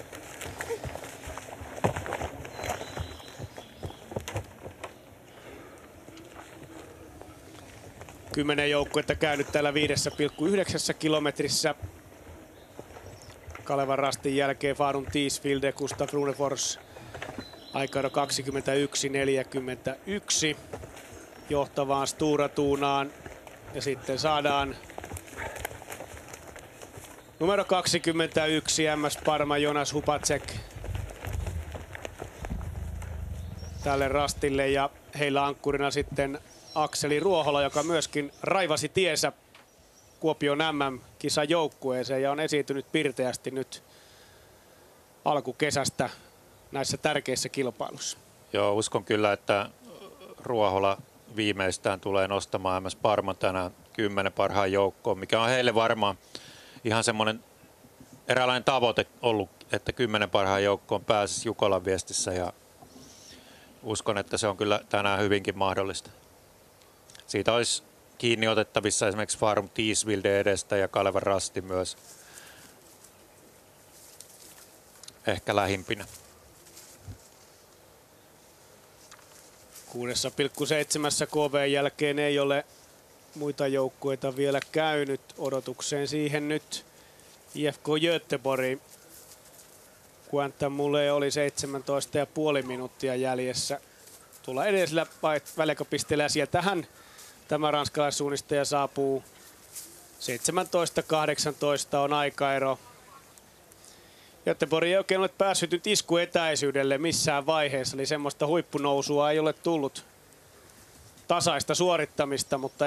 Kymmenen joukkuetta käynyt täällä 5,9 kilometrissä. Kalevan rastin jälkeen Farum Tiisvilde, Gustav Runefors aikaero 21.41 johtavaan Stura Tunaan ja sitten saadaan numero 21 MS Parma Jonas Hupacek tälle rastille ja heillä ankkurina sitten Akseli Ruohola, joka myöskin raivasi tiensä Kuopion MM-kisajoukkueeseen ja on esiintynyt pirteästi nyt alkukesästä näissä tärkeissä kilpailuissa. Joo, uskon kyllä, että Ruohola viimeistään tulee nostamaan MS Parman tänään 10 parhaan joukkoon, mikä on heille varmaan ihan semmoinen eräänlainen tavoite ollut, että 10 parhaan joukkoon pääsisi Jukolan viestissä ja uskon, että se on kyllä tänään hyvinkin mahdollista. Siitä olisi kiinni otettavissa esimerkiksi Farum Tiisvilde edestä ja Kalevan rasti myös ehkä lähimpinä. 6,7 KV jälkeen ei ole muita joukkueita vielä käynyt. Odotukseen siihen nyt IFK Göteborg. Quentin Moulet oli 17,5 minuuttia jäljessä tuolla edellisellä väliaikapisteellä ja sieltähän tämä ranskalaissuunnistaja saapuu. 17.18 on aikaero. Göteborg ei oikein ole päässyt nyt iskuetäisyydelle missään vaiheessa, eli semmoista huippunousua ei ole tullut. Tasaista suorittamista, mutta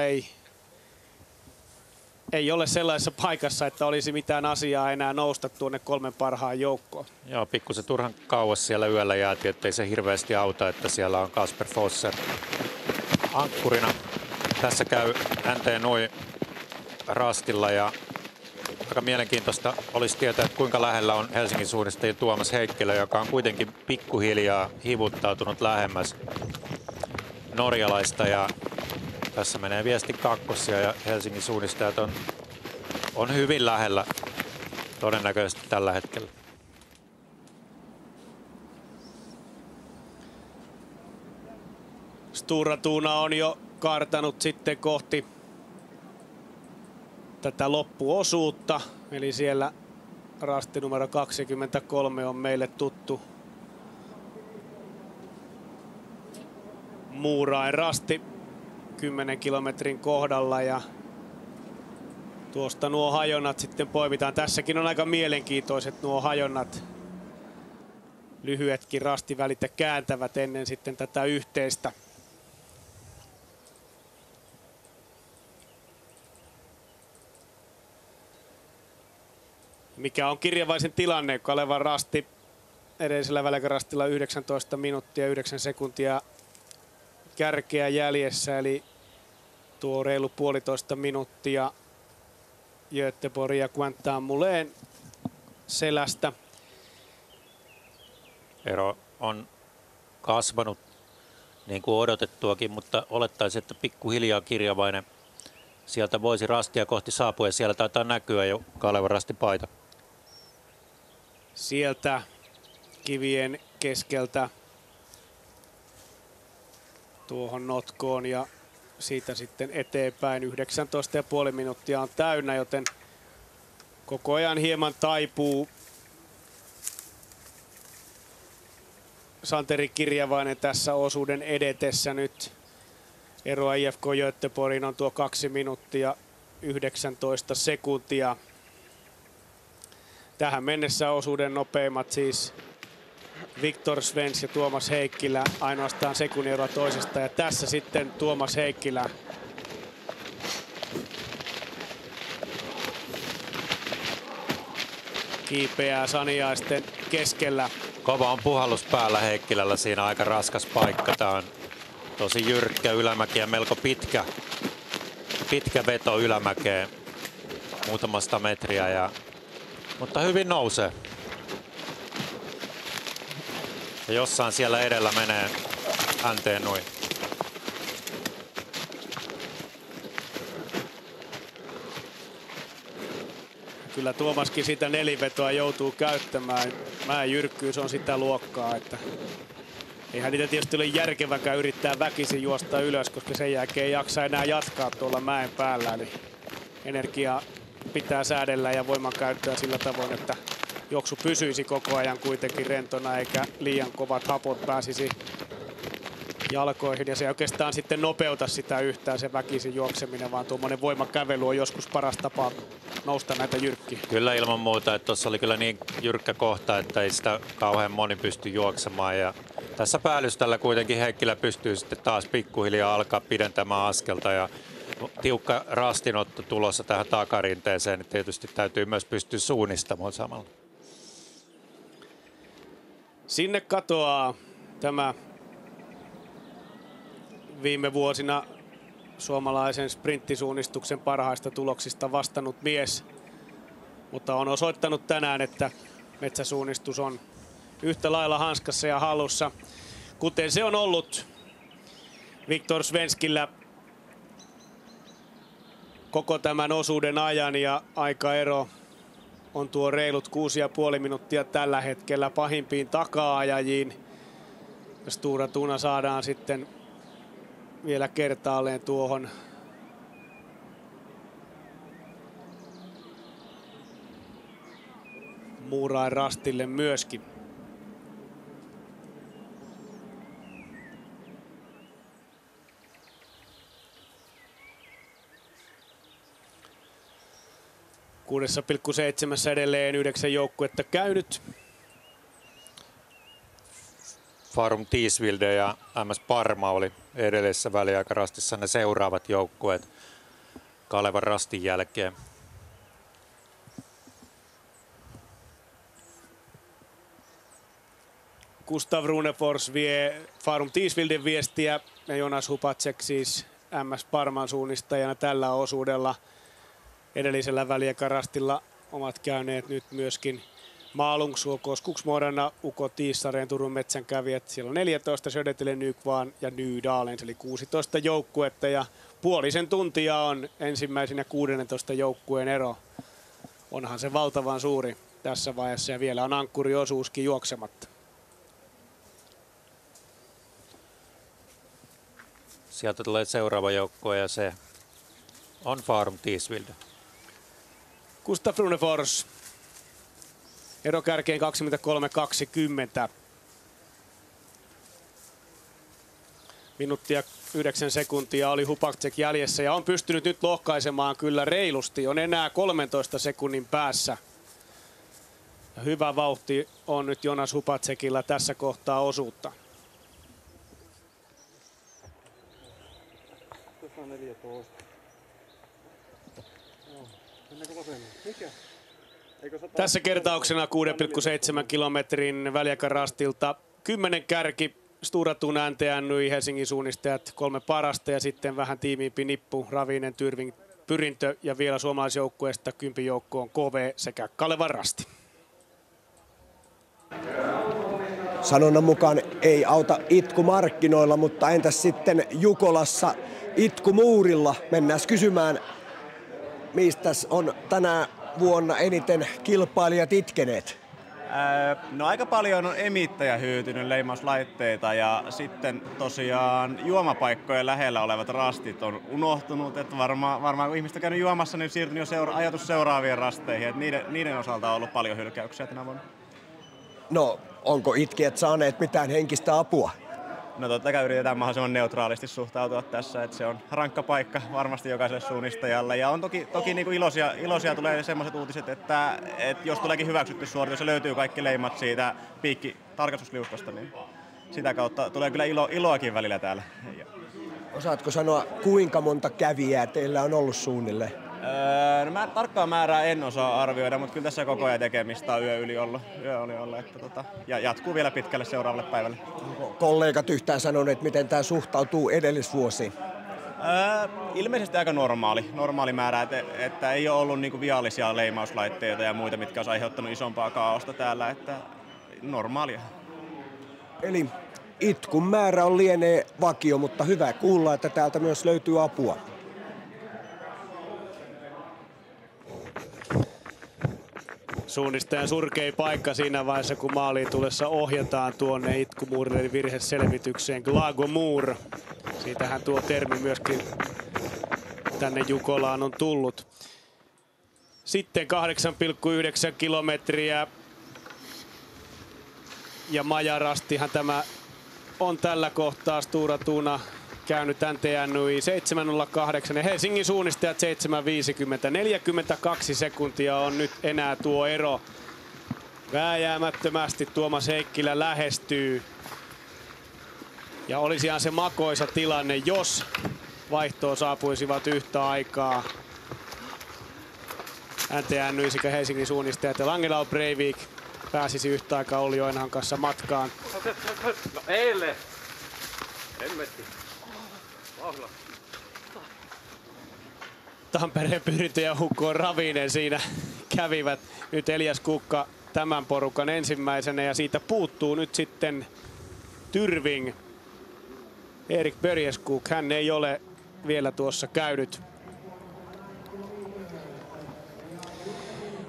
ei ole sellaisessa paikassa, että olisi mitään asiaa enää nousta tuonne 3 parhaan joukkoon. Joo, pikkusen turhan kauas siellä yöllä jäätiin, ettei se hirveästi auta, että siellä on Kasper Fosser ankkurina. Tässä käy NT Nui rastilla ja aika mielenkiintoista olisi tietää, että kuinka lähellä on Helsingin suunnistajien Tuomas Heikkilä, joka on kuitenkin pikkuhiljaa hivuttautunut lähemmäs norjalaista. Ja tässä menee viesti kakkosia ja Helsingin suunnistajat on hyvin lähellä todennäköisesti tällä hetkellä. Stura Tuna on jo kartanut sitten kohti tätä loppuosuutta. Eli siellä rasti numero 23 on meille tuttu Muurain rasti 10 kilometrin kohdalla ja tuosta nuo hajonnat sitten poimitaan. Tässäkin on aika mielenkiintoiset nuo hajonnat. Lyhyetkin rastivälit kääntävät ennen sitten tätä yhteistä. Mikä on Kirjavaisen tilanne? Kalevan rasti edellisellä väliaikärastilla 19 minuuttia 9 sekuntia kärkeä jäljessä, eli tuo reilu 1,5 minuuttia Göteborg ja Quentin Moulin selästä. Ero on kasvanut niin kuin odotettuakin, mutta olettaisin, että pikkuhiljaa Kirjavainen sieltä voisi rastia kohti saapua ja siellä taitaa näkyä jo Kalevan rastipaita. Sieltä kivien keskeltä tuohon notkoon ja siitä sitten eteenpäin. 19,5 minuuttia on täynnä, joten koko ajan hieman taipuu Santeri Kirjavainen tässä osuuden edetessä nyt. Eroa IFK Göteborgin on tuo 2 minuuttia 19 sekuntia. Tähän mennessä osuuden nopeimmat siis Viktor Svens ja Tuomas Heikkilä, ainoastaan sekunnin eroa toisesta. Ja tässä sitten Tuomas Heikkilä kiipeää Saniaisten keskellä. Kova on puhallus päällä Heikkilällä, siinä aika raskas paikka. Tämä on tosi jyrkkä ylämäki ja melko pitkä veto ylämäkeen, muutamasta metriä, mutta hyvin nousee. Ja jossain siellä edellä menee hänteen noin. Kyllä Tuomaskin sitä nelivetoa joutuu käyttämään. Mäen jyrkkyys on sitä luokkaa, että eihän niitä tietysti ole järkeväkään yrittää väkisin juosta ylös, koska sen jälkeen ei jaksa enää jatkaa tuolla mäen päällä. Eli energiaa pitää säädellä ja voimankäyttöä sillä tavoin, että juoksu pysyisi koko ajan kuitenkin rentona eikä liian kovat hapot pääsisi jalkoihin. Ja se ei oikeastaan sitten nopeuta sitä yhtään se väkisin juokseminen, vaan tuommoinen voimakävely on joskus paras tapa nousta näitä jyrkkiä. Kyllä ilman muuta, että tuossa oli kyllä niin jyrkkä kohta, että ei sitä kauhean moni pysty juoksemaan. Ja tässä päällyställä kuitenkin Heikkilä pystyy sitten taas pikkuhiljaa alkaa pidentämään askelta. Ja tiukka rastinotto tulossa tähän takarinteeseen, niin tietysti täytyy myös pystyä suunnistamaan samalla. Sinne katoaa tämä viime vuosina suomalaisen sprinttisuunnistuksen parhaista tuloksista vastannut mies, mutta on osoittanut tänään, että metsäsuunnistus on yhtä lailla hanskassa ja hallussa, kuten se on ollut Viktor Svenskillä koko tämän osuuden ajan, ja aikaero on tuo reilut 6,5 minuuttia tällä hetkellä pahimpiin taka-ajajiin. Stura Tuna saadaan sitten vielä kertaalleen tuohon Muurain rastille myöskin. Kuudessa 6,7 edelleen 9 joukkuetta käynyt. Farum Tiisvilde ja MS Parma oli edellisessä väliaikarastissa ne seuraavat joukkueet Kalevan rastin jälkeen. Gustav Runefors vie Farum Tiisvilden viestiä ja Jonas Hupacek siis MS Parman suunnistajana tällä osuudella. Edellisellä väliaikarastilla omat käyneet nyt myöskin Malungsåker, Skogsmårarna, Uko Tiissareen, Turun metsänkävijät. Siellä on 14, Södertälje, Nykvarn ja Nydalens, eli 16 joukkuetta. Ja puolisen tuntia on ensimmäisen ja 16 joukkueen ero. Onhan se valtavan suuri tässä vaiheessa ja vielä on ankkuriosuuskin juoksematta. Sieltä tulee seuraava joukkue ja se on Farum Tiisvilde. Gustaf Runefors. Ero kärkeen 23-20. Minuuttia 9 sekuntia oli Hupacek jäljessä ja on pystynyt nyt lohkaisemaan kyllä reilusti. On enää 13 sekunnin päässä. Ja hyvä vauhti on nyt Jonas Hupacekilla tässä kohtaa osuutta. Tässä kertauksena 6,7 kilometrin Väljäkän rastilta 10 kärki, Stora Tuna, NTNY, Helsingin suunnistajat 3 parasta ja sitten vähän tiiviimpi nippu, Ravinen, Tyrving, Pyrintö ja vielä suomalaisjoukkueesta 10 joukkoon KV sekä Kalevan Rasti. Sanonnan mukaan ei auta itku markkinoilla, mutta entäs sitten Jukolassa itku muurilla? Mennään kysymään, mistä on tänä vuonna eniten kilpailijat itkeneet? No aika paljon on emittäjä hyytynyt, leimauslaitteita ja sitten tosiaan juomapaikkojen lähellä olevat rastit on unohtunut. Että varmaan kun ihmiset on käynyt juomassa, niin siirtynyt jo ajatus seuraaviin rasteihin. Että niiden osalta on ollut paljon hylkäyksiä tänä vuonna. No, onko itkijät saaneet mitään henkistä apua? No totta kai yritetään mahdollisimman neutraalisti suhtautua tässä, että se on rankka paikka varmasti jokaiselle suunnistajalle. Ja on toki niin kuin iloisia tulee sellaiset uutiset, että jos tuleekin hyväksytty suoritus ja löytyy kaikki leimat siitä piikkitarkastusliuskasta, niin sitä kautta tulee kyllä iloakin välillä täällä. Osaatko sanoa, kuinka monta kävijää teillä on ollut suunnilleen? No mä tarkkaa määrää en osaa arvioida, mutta kyllä tässä koko ajan tekemistä on yö oli olla. Ja jatkuu vielä pitkälle seuraavalle päivälle. Onko kollegat yhtään sanoneet, miten tämä suhtautuu edellisvuosiin? Ilmeisesti aika normaali määrä, että ei ole ollut niinku viallisia leimauslaitteita ja muita, mitkä olisi aiheuttanut isompaa kaaosta täällä, että normaalia. Eli itkun määrä on lienee vakio, mutta hyvä kuulla, että täältä myös löytyy apua. Suunnistajan surkei paikka siinä vaiheessa, kun maaliin tulessa ohjataan tuonne itkumuurille eli virheselvitykseen. Glagomur. Siitähän tuo termi myöskin tänne Jukolaan on tullut. Sitten 8,9 kilometriä. Ja Majarastihan tämä on tällä kohtaa. Stora Tuna käynyt NTNY 7.08 ja Helsingin suunnistajat 7.50. 42 sekuntia on nyt enää tuo ero. Vääjäämättömästi Tuomas Heikkilä lähestyy. Ja olisihan se makoisa tilanne, jos vaihtoon saapuisivat yhtä aikaa. NTNY sekä Helsingin suunnistajat ja Langelau Breivik pääsisi yhtä aikaa Olli Oinahan kanssa matkaan. No eilen! Hemmetti. Tampereen Pyrintö ja Ukko Ravinen siinä kävivät. Nyt Elias Kukka tämän porukan ensimmäisenä ja siitä puuttuu nyt sitten Tyrving. Erik Börjeskog, hän ei ole vielä tuossa käynyt.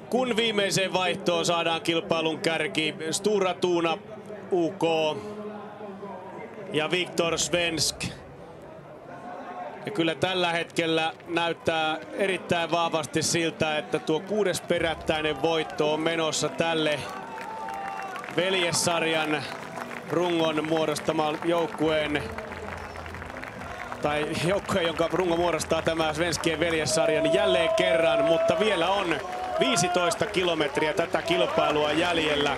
Kun viimeiseen vaihtoon saadaan kilpailun kärki Stora Tuna, UK ja Viktor Svensk. Ja kyllä tällä hetkellä näyttää erittäin vahvasti siltä, että tuo 6. perättäinen voitto on menossa tälle veljessarjan rungon muodostamaan joukkueen, tai joukkue, jonka rungo muodostaa tämä Svenskien veljessarjan jälleen kerran, mutta vielä on 15 kilometriä tätä kilpailua jäljellä.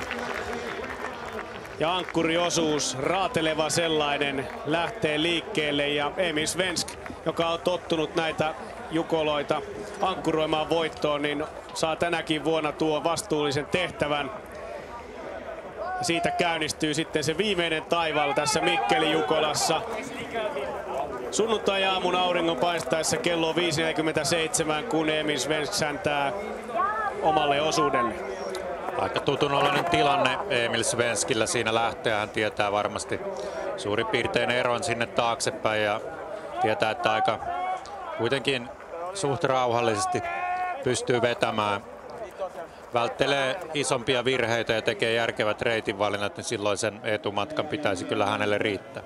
Ja ankkuriosuus, raateleva sellainen, lähtee liikkeelle ja Emil Svensk, joka on tottunut näitä jukoloita ankkuroimaan voittoon, niin saa tänäkin vuonna tuo vastuullisen tehtävän. Siitä käynnistyy sitten se viimeinen taival tässä Mikkeli-Jukolassa. Sunnuntai-aamun auringon paistaessa kello 5.47, kun Emil Svensk säntää omalle osuudelle. Aika tutunnollinen tilanne Emil Svenskillä siinä lähtee. Hän tietää varmasti suurin piirtein eron sinne taaksepäin ja tietää, että aika kuitenkin suht rauhallisesti pystyy vetämään. Välttelee isompia virheitä ja tekee järkevät reitinvalinnat, niin silloin sen etumatkan pitäisi kyllä hänelle riittää.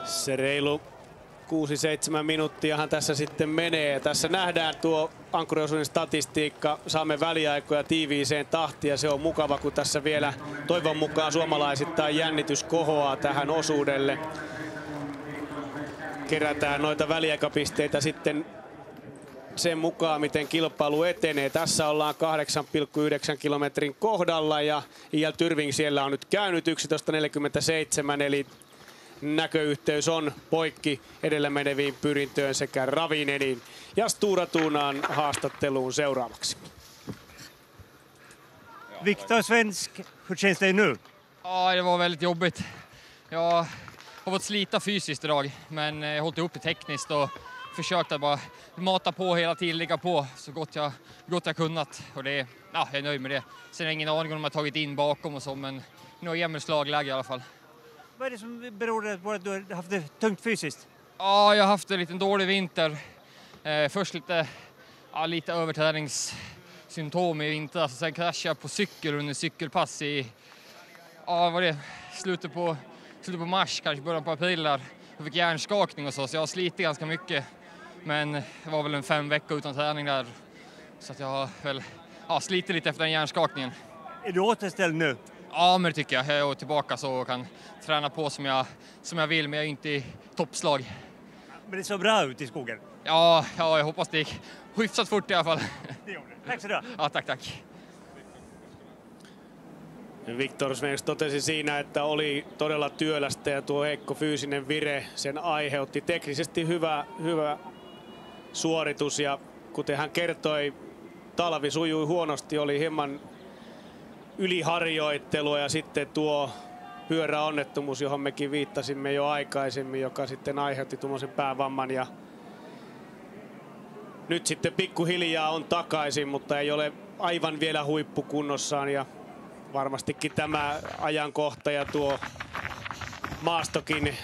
Se reilu 6-7 minuuttiahan tässä sitten menee. Tässä nähdään tuo ankkuriosuuden statistiikka. Saamme väliaikoja tiiviiseen tahtiin ja se on mukava, kun tässä vielä toivon mukaan suomalaisittain jännitys kohoaa tähän osuudelle. Kerätään noita väliaikapisteitä sitten sen mukaan, miten kilpailu etenee. Tässä ollaan 8,9 kilometrin kohdalla ja I.L. Tyrving siellä on nyt käynyt 11.47, eli näköyhteys on poikki edellä meneviin pyrintöön sekä Ravinenin ja Stura Tunaan haastatteluun seuraavaksi. Viktor Svensk, hur känns det nu? Ja, det var väldigt jobbigt. Jag har fått slita fysiskt idag, men jag har hållit upp det tekniskt och försökt att bara mata på hela tiden, ligga på så gott jag kunnat. Och det, ja, jag är nöjd med det. Sen har jag ingen aning om de har tagit in bakom och så, men nu har jag slagläge i alla fall. Vad är det som beror på att du har haft det tungt fysiskt? Ja, jag har haft en liten dålig vinter. Först lite överträningssymptom i vinter. Alltså, sen kraschade jag på cykel under cykelpass i slutet på mars, kanske början på april där. Jag fick hjärnskakning och så jag har slitit ganska mycket. Men det var väl en 5 veckor utan träning där. Så att jag har väl slitit lite efter den hjärnskakningen. Är du återställd nu? Ja, men det tycker jag. Jag är tillbaka så och kan träna på som jag vill, men jag är inte i toppslag. Men det såg bra ut i skogen? Ja, jag hoppas det gick hyfsat fort i alla fall. Det gjorde det. Tack så du. Ja, tack. Viktor Svensk totesi siinä, että oli todella työlästä ja tuo heikko fyysinen vire sen aiheutti. Teknisesti hyvä suoritus ja kuten hän kertoi, talvi sujui huonosti, oli hieman yliharjoittelua ja sitten tuo pyöräonnettomuus, johon mekin viittasimme jo aikaisemmin, joka sitten aiheutti tuommoisen päävamman. Ja nyt sitten pikkuhiljaa on takaisin, mutta ei ole aivan vielä huippukunnossaan ja varmastikin tämä ajankohta ja tuo maastokin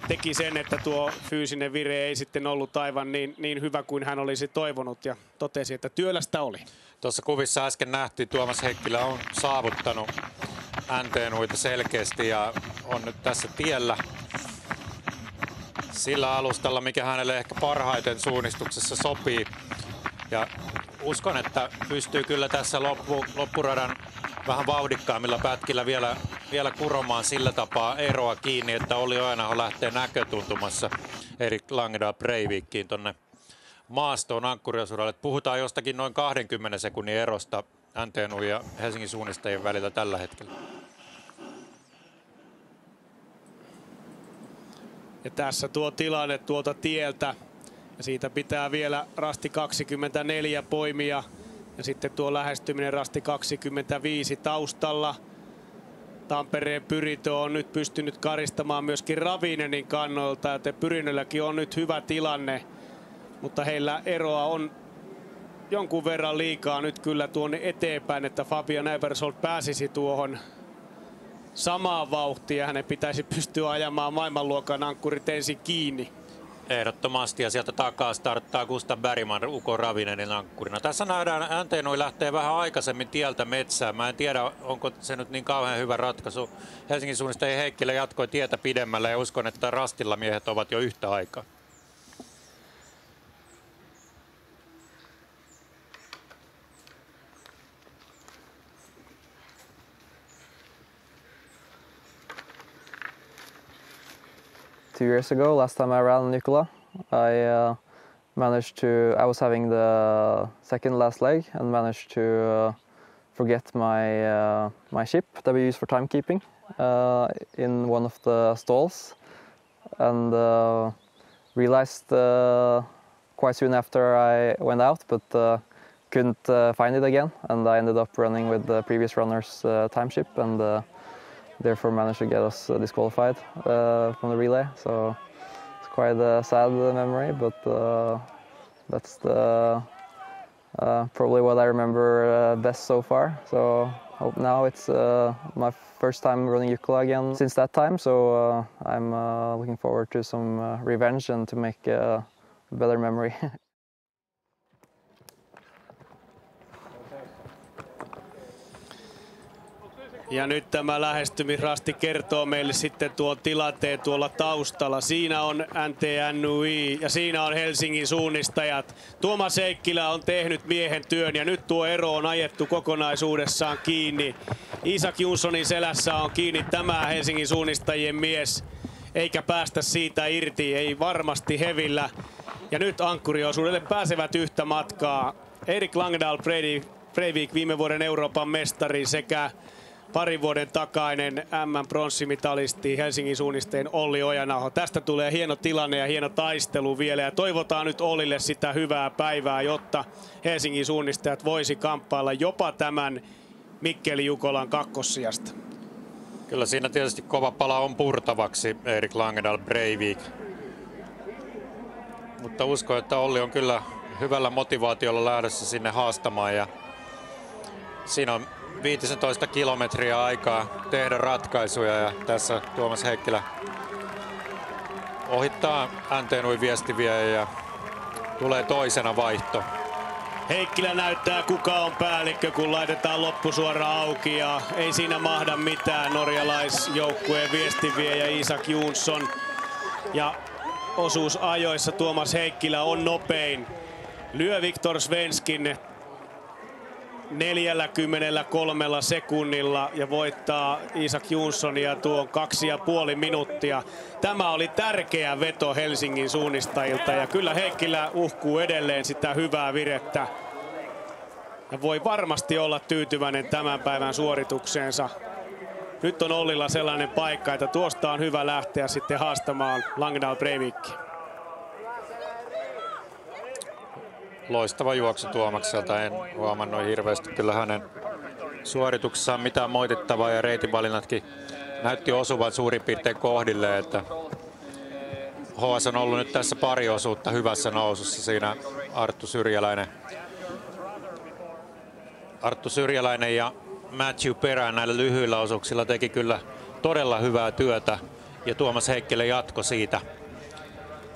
teki sen, että tuo fyysinen vire ei sitten ollut aivan niin hyvä kuin hän olisi toivonut ja totesi, että työlästä oli. Tuossa kuvissa äsken nähtiin, Tuomas Heikkilä on saavuttanut NT-nuita selkeästi ja on nyt tässä tiellä sillä alustalla, mikä hänelle ehkä parhaiten suunnistuksessa sopii. Ja uskon, että pystyy kyllä tässä loppuradan vähän vauhdikkaammilla pätkillä vielä kuromaan sillä tapaa eroa kiinni, että Olli Ojanaho lähtee näkötuntumassa Erik Langedal Breivikkiin tonne maastoon ankkuriosuudelle. Puhutaan jostakin noin 20 sekunnin erosta NTNU ja Helsingin suunnistajien välillä tällä hetkellä. Ja tässä tuo tilanne tuolta tieltä ja siitä pitää vielä rasti 24 poimia ja sitten tuo lähestyminen rasti 25 taustalla. Tampereen pyrintö on nyt pystynyt karistamaan myöskin Ravinenin kannolta, joten pyrinnölläkin on nyt hyvä tilanne. Mutta heillä eroa on jonkun verran liikaa nyt kyllä tuonne eteenpäin, että Fabian Ebersol pääsisi tuohon samaan vauhtiin ja hänen pitäisi pystyä ajamaan maailmanluokan ankkurit ensin kiinni. Ehdottomasti ja sieltä takaa starttaa Gustav Bergman Uko Ravinenin ankkurina. Tässä nähdään NTNU lähtee vähän aikaisemmin tieltä metsään. Mä en tiedä, onko se nyt niin kauhean hyvä ratkaisu. Helsingin suunnistajien Heikkilä jatkoi tietä pidemmälle ja uskon, että rastilla miehet ovat jo yhtä aikaa. Years ago, last time I ran Nikola, I was having the second last leg and managed to forget my ship that we use for timekeeping in one of the stalls, and realized quite soon after I went out, but couldn't find it again, and I ended up running with the previous runner's time ship, and therefore managed to get us disqualified from the relay. So it's quite a sad memory, but that's probably what I remember best so far. So now it's my first time running Jukkola again since that time, so I'm looking forward to some revenge and to make a better memory. Ja nyt tämä lähestymisrasti kertoo meille sitten tuon tilanteen tuolla taustalla. Siinä on NTNUI ja siinä on Helsingin suunnistajat. Tuomas Heikkilä on tehnyt miehen työn ja nyt tuo ero on ajettu kokonaisuudessaan kiinni. Isak Jonssonin selässä on kiinni tämä Helsingin suunnistajien mies. Eikä päästä siitä irti, ei varmasti hevillä. Ja nyt ankkuriosuudelle pääsevät yhtä matkaa. Erik Langdal Breivik, viime vuoden Euroopan mestari, sekä parin vuoden takainen MM-pronssimitalisti Helsingin suunnisteen Olli Ojanaho. Tästä tulee hieno tilanne ja hieno taistelu vielä. Ja toivotaan nyt Ollille sitä hyvää päivää, jotta Helsingin suunnistajat voisi kamppailla jopa tämän Mikkeli Jukolan kakkossijasta. Kyllä siinä tietysti kova pala on purtavaksi, Erik Langdal Breivik. Mutta uskon, että Olli on kyllä hyvällä motivaatiolla lähdössä sinne haastamaan. Ja siinä on 15 kilometriä aikaa tehdä ratkaisuja ja tässä Tuomas Heikkilä ohittaa NTNUin viestiviejä ja tulee toisena vaihto. Heikkilä näyttää kuka on päällikkö, kun laitetaan loppusuora auki ja ei siinä mahda mitään. Norjalaisjoukkueen viestiviejä Isak Jonsson ja osuusajoissa Tuomas Heikkilä on nopein. Lyö Viktor Svenskin 43 sekunnilla ja voittaa Isak Jonssonia tuon 2,5 minuuttia. Tämä oli tärkeä veto Helsingin suunnistajilta ja kyllä Heikkilä uhkuu edelleen sitä hyvää virettä. Ja voi varmasti olla tyytyväinen tämän päivän suoritukseensa. Nyt on Ollilla sellainen paikka, että tuosta on hyvä lähteä sitten haastamaan Langdal Breivikkiä. Loistava juoksu Tuomakselta, en huomannut hirveästi kyllä hänen suorituksessaan mitään moitittavaa ja reitinvalinnatkin näytti osuvan suurin piirtein kohdille, että HS on ollut nyt tässä pari osuutta hyvässä nousussa, siinä Arttu Syrjäläinen ja Matthew Perään näillä lyhyillä osuuksilla teki kyllä todella hyvää työtä ja Tuomas Heikkilä jatko siitä,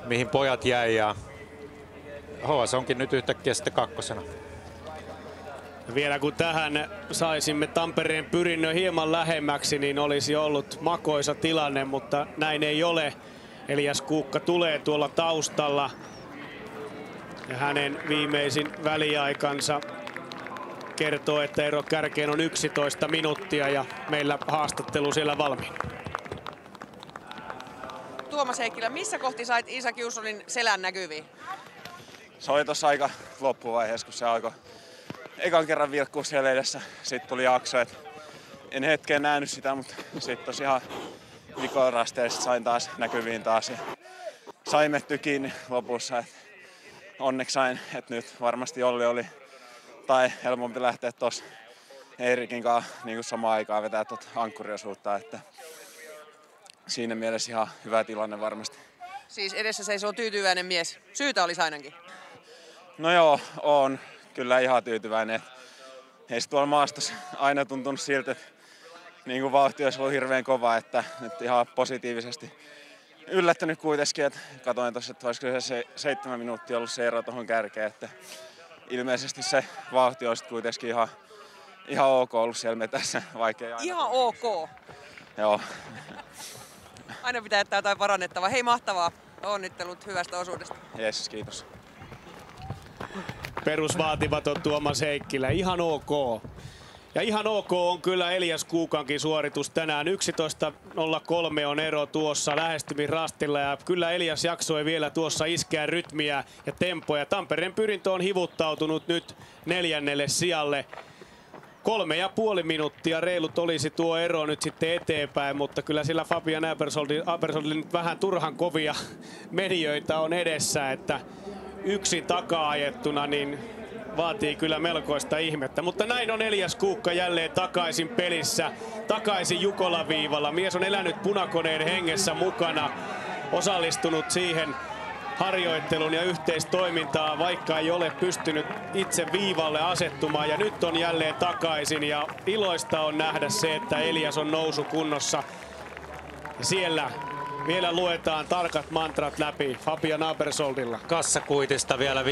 mihin pojat jäi ja HS onkin nyt yhtäkkiä sitten kakkosena. Vielä kun tähän saisimme Tampereen pyrinnön hieman lähemmäksi, niin olisi ollut makoisa tilanne, mutta näin ei ole. Elias Kuukka tulee tuolla taustalla ja hänen viimeisin väliaikansa kertoo, että ero kärkeen on 11 minuuttia ja meillä haastattelu siellä valmiin. Tuomas Heikkilä, missä kohti sait Isak Jonssonin selän näkyviin? Se oli tuossa aika loppuvaiheessa, kun se alkoi ekan kerran vilkkuu siellä edessä. Sitten tuli jakso, että en hetkeen nähnyt sitä, mutta sitten tosiaan Nikolasteista sain taas näkyviin taas. Ja sain mettyä kiinni lopussa. Et onneksi sain, että nyt varmasti Olli oli tai helpompi lähteä tuossa Eirikin kanssa niin samaan aikaan vetää tuota ankkuriosuutta. Että siinä mielessä ihan hyvä tilanne varmasti. Siis edessä seisoo tyytyväinen mies. Syytä olisi ainakin. No joo, on kyllä ihan tyytyväinen. Ei se tuolla maastossa aina tuntunut siltä, että niin kuin vauhti olisi ollut hirveän kova, että nyt ihan positiivisesti yllättänyt kuitenkin, että katsoin tuossa, että olisiko se 7 minuuttia ollut se ero tuohon kärkeen, että ilmeisesti se vauhti olisi kuitenkin ihan ok ollut siellä metässä, vaikea aina. Ihan ok? Joo. Aina pitää jättää jotain parannettavaa. Hei, mahtavaa. Onnittelut hyvästä osuudesta. Jees, kiitos. Perusvaatimaton Tuomas Heikkilä, ihan ok. Ja ihan ok on kyllä Elias Kuukankin suoritus tänään. 11.03 on ero tuossa lähestymisrastilla ja kyllä Elias jaksoi vielä tuossa iskeä rytmiä ja tempoja. Tampereen pyrintö on hivuttautunut nyt 4. sijalle. 3,5 minuuttia reilut olisi tuo ero nyt sitten eteenpäin, mutta kyllä sillä Fabian Abersoldilla nyt vähän turhan kovia mediöitä on edessä, että yksin takaa ajettuna niin vaatii kyllä melkoista ihmettä. Mutta näin on Elias Kuukka jälleen takaisin pelissä, takaisin Jukolan viivalla. Mies on elänyt Punakoneen hengessä mukana, osallistunut siihen harjoitteluun ja yhteistoimintaan, vaikka ei ole pystynyt itse viivalle asettumaan. Ja nyt on jälleen takaisin ja iloista on nähdä se, että Elias on nousukunnossa. Ja siellä vielä luetaan tarkat mantrat läpi Fabian Abersoldilla. Kassakuitista vielä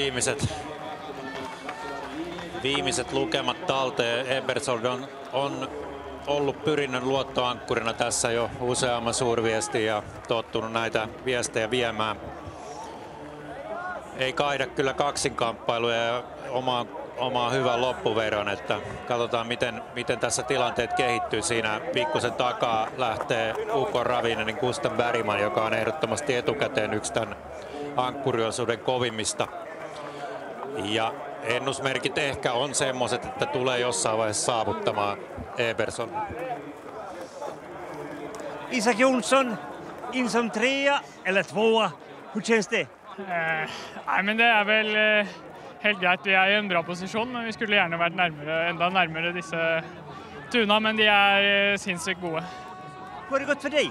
viimeiset lukemat talteen. Ebersold on ollut pyrinnön luottoankkurina tässä jo useamman suurviestin ja tottunut näitä viestejä viemään. Ei kaida kyllä kaksinkamppailuja ja omaa hyvän loppuveron, että katsotaan miten tässä tilanteet kehittyy. Siinä pikkusen takaa lähtee Ukon Ravinen, Gustav Bergman, joka on ehdottomasti etukäteen yksi tämän ankkuriosuuden kovimmista. Ja ennusmerkit ehkä on semmoiset, että tulee jossain vaiheessa saavuttamaan Eberson. Isak Jonsson, in som trea eller tvåa. Hur känns det? Nej, men det är väl helt greit. Vi är i en bra position, men vi skulle gärna varit ända närmare disse Tuna, men de är sinnssykt gode. Hur har det gått för dig?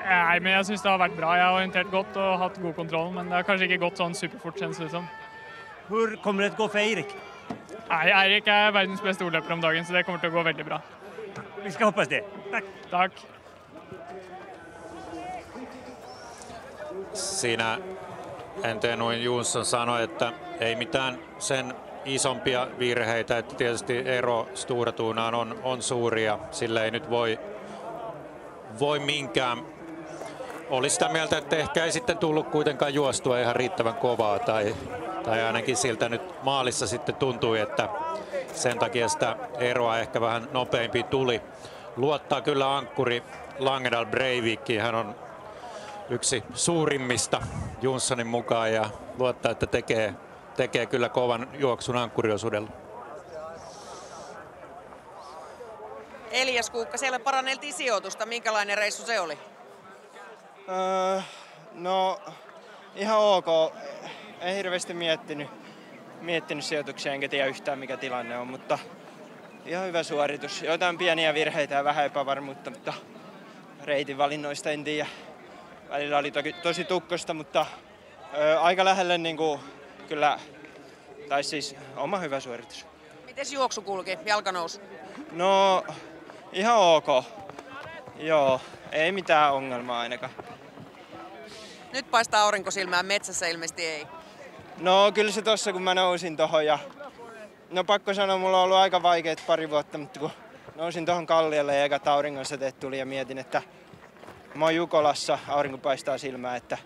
Nej, men jag syns det har varit bra. Jag har orienterat gott och haft god kontroll, men det har kanske inte gått sån superfort känns det som. Hur kommer det att gå för Eirik? Nej, Eirik är världens bästa ordlöpare om dagen, så det kommer att gå väldigt bra. Vi ska hoppas det. Tack. Tack. Siinä Entenuin Jonsson sanoi, että ei mitään sen isompia virheitä, että tietysti ero Sture Tunaan on suuri ja sillä ei nyt voi minkään. Oli sitä mieltä, että ehkä ei sitten tullut kuitenkaan juostua ihan riittävän kovaa tai ainakin siltä nyt maalissa sitten tuntui, että sen takia sitä eroa ehkä vähän nopeampi tuli. Luottaa kyllä ankkuri Langedal Breivikkiin, hän on yksi suurimmista Jonssonin mukaan ja luottaa, että tekee kyllä kovan juoksun ankkuriosuudella. Elias Kuukka, siellä paranneltiin sijoitusta. Minkälainen reissu se oli? No ihan ok. En hirveästi miettinyt sijoituksia, enkä tiedä yhtään mikä tilanne on, mutta ihan hyvä suoritus. Joitain pieniä virheitä ja vähän epävarmuutta, mutta reitin valinnoista en tiedä. Välillä oli tosi tukkosta, mutta aika lähelle niin kuin, kyllä, tai siis oma hyvä suoritus. Mites juoksu kulki? Jalka nousi? No ihan ok. Joo, ei mitään ongelmaa ainakaan. Nyt paistaa aurinko silmään, metsässä ilmeisesti ei. No kyllä se tossa kun mä nousin tohon ja no pakko sanoa, mulla on ollut aika vaikeet pari vuotta, mutta kun nousin tohon kalliolle ja ekat auringonsäteet tuli ja mietin, että mä oon Jukolassa, aurinko paistaa silmään, että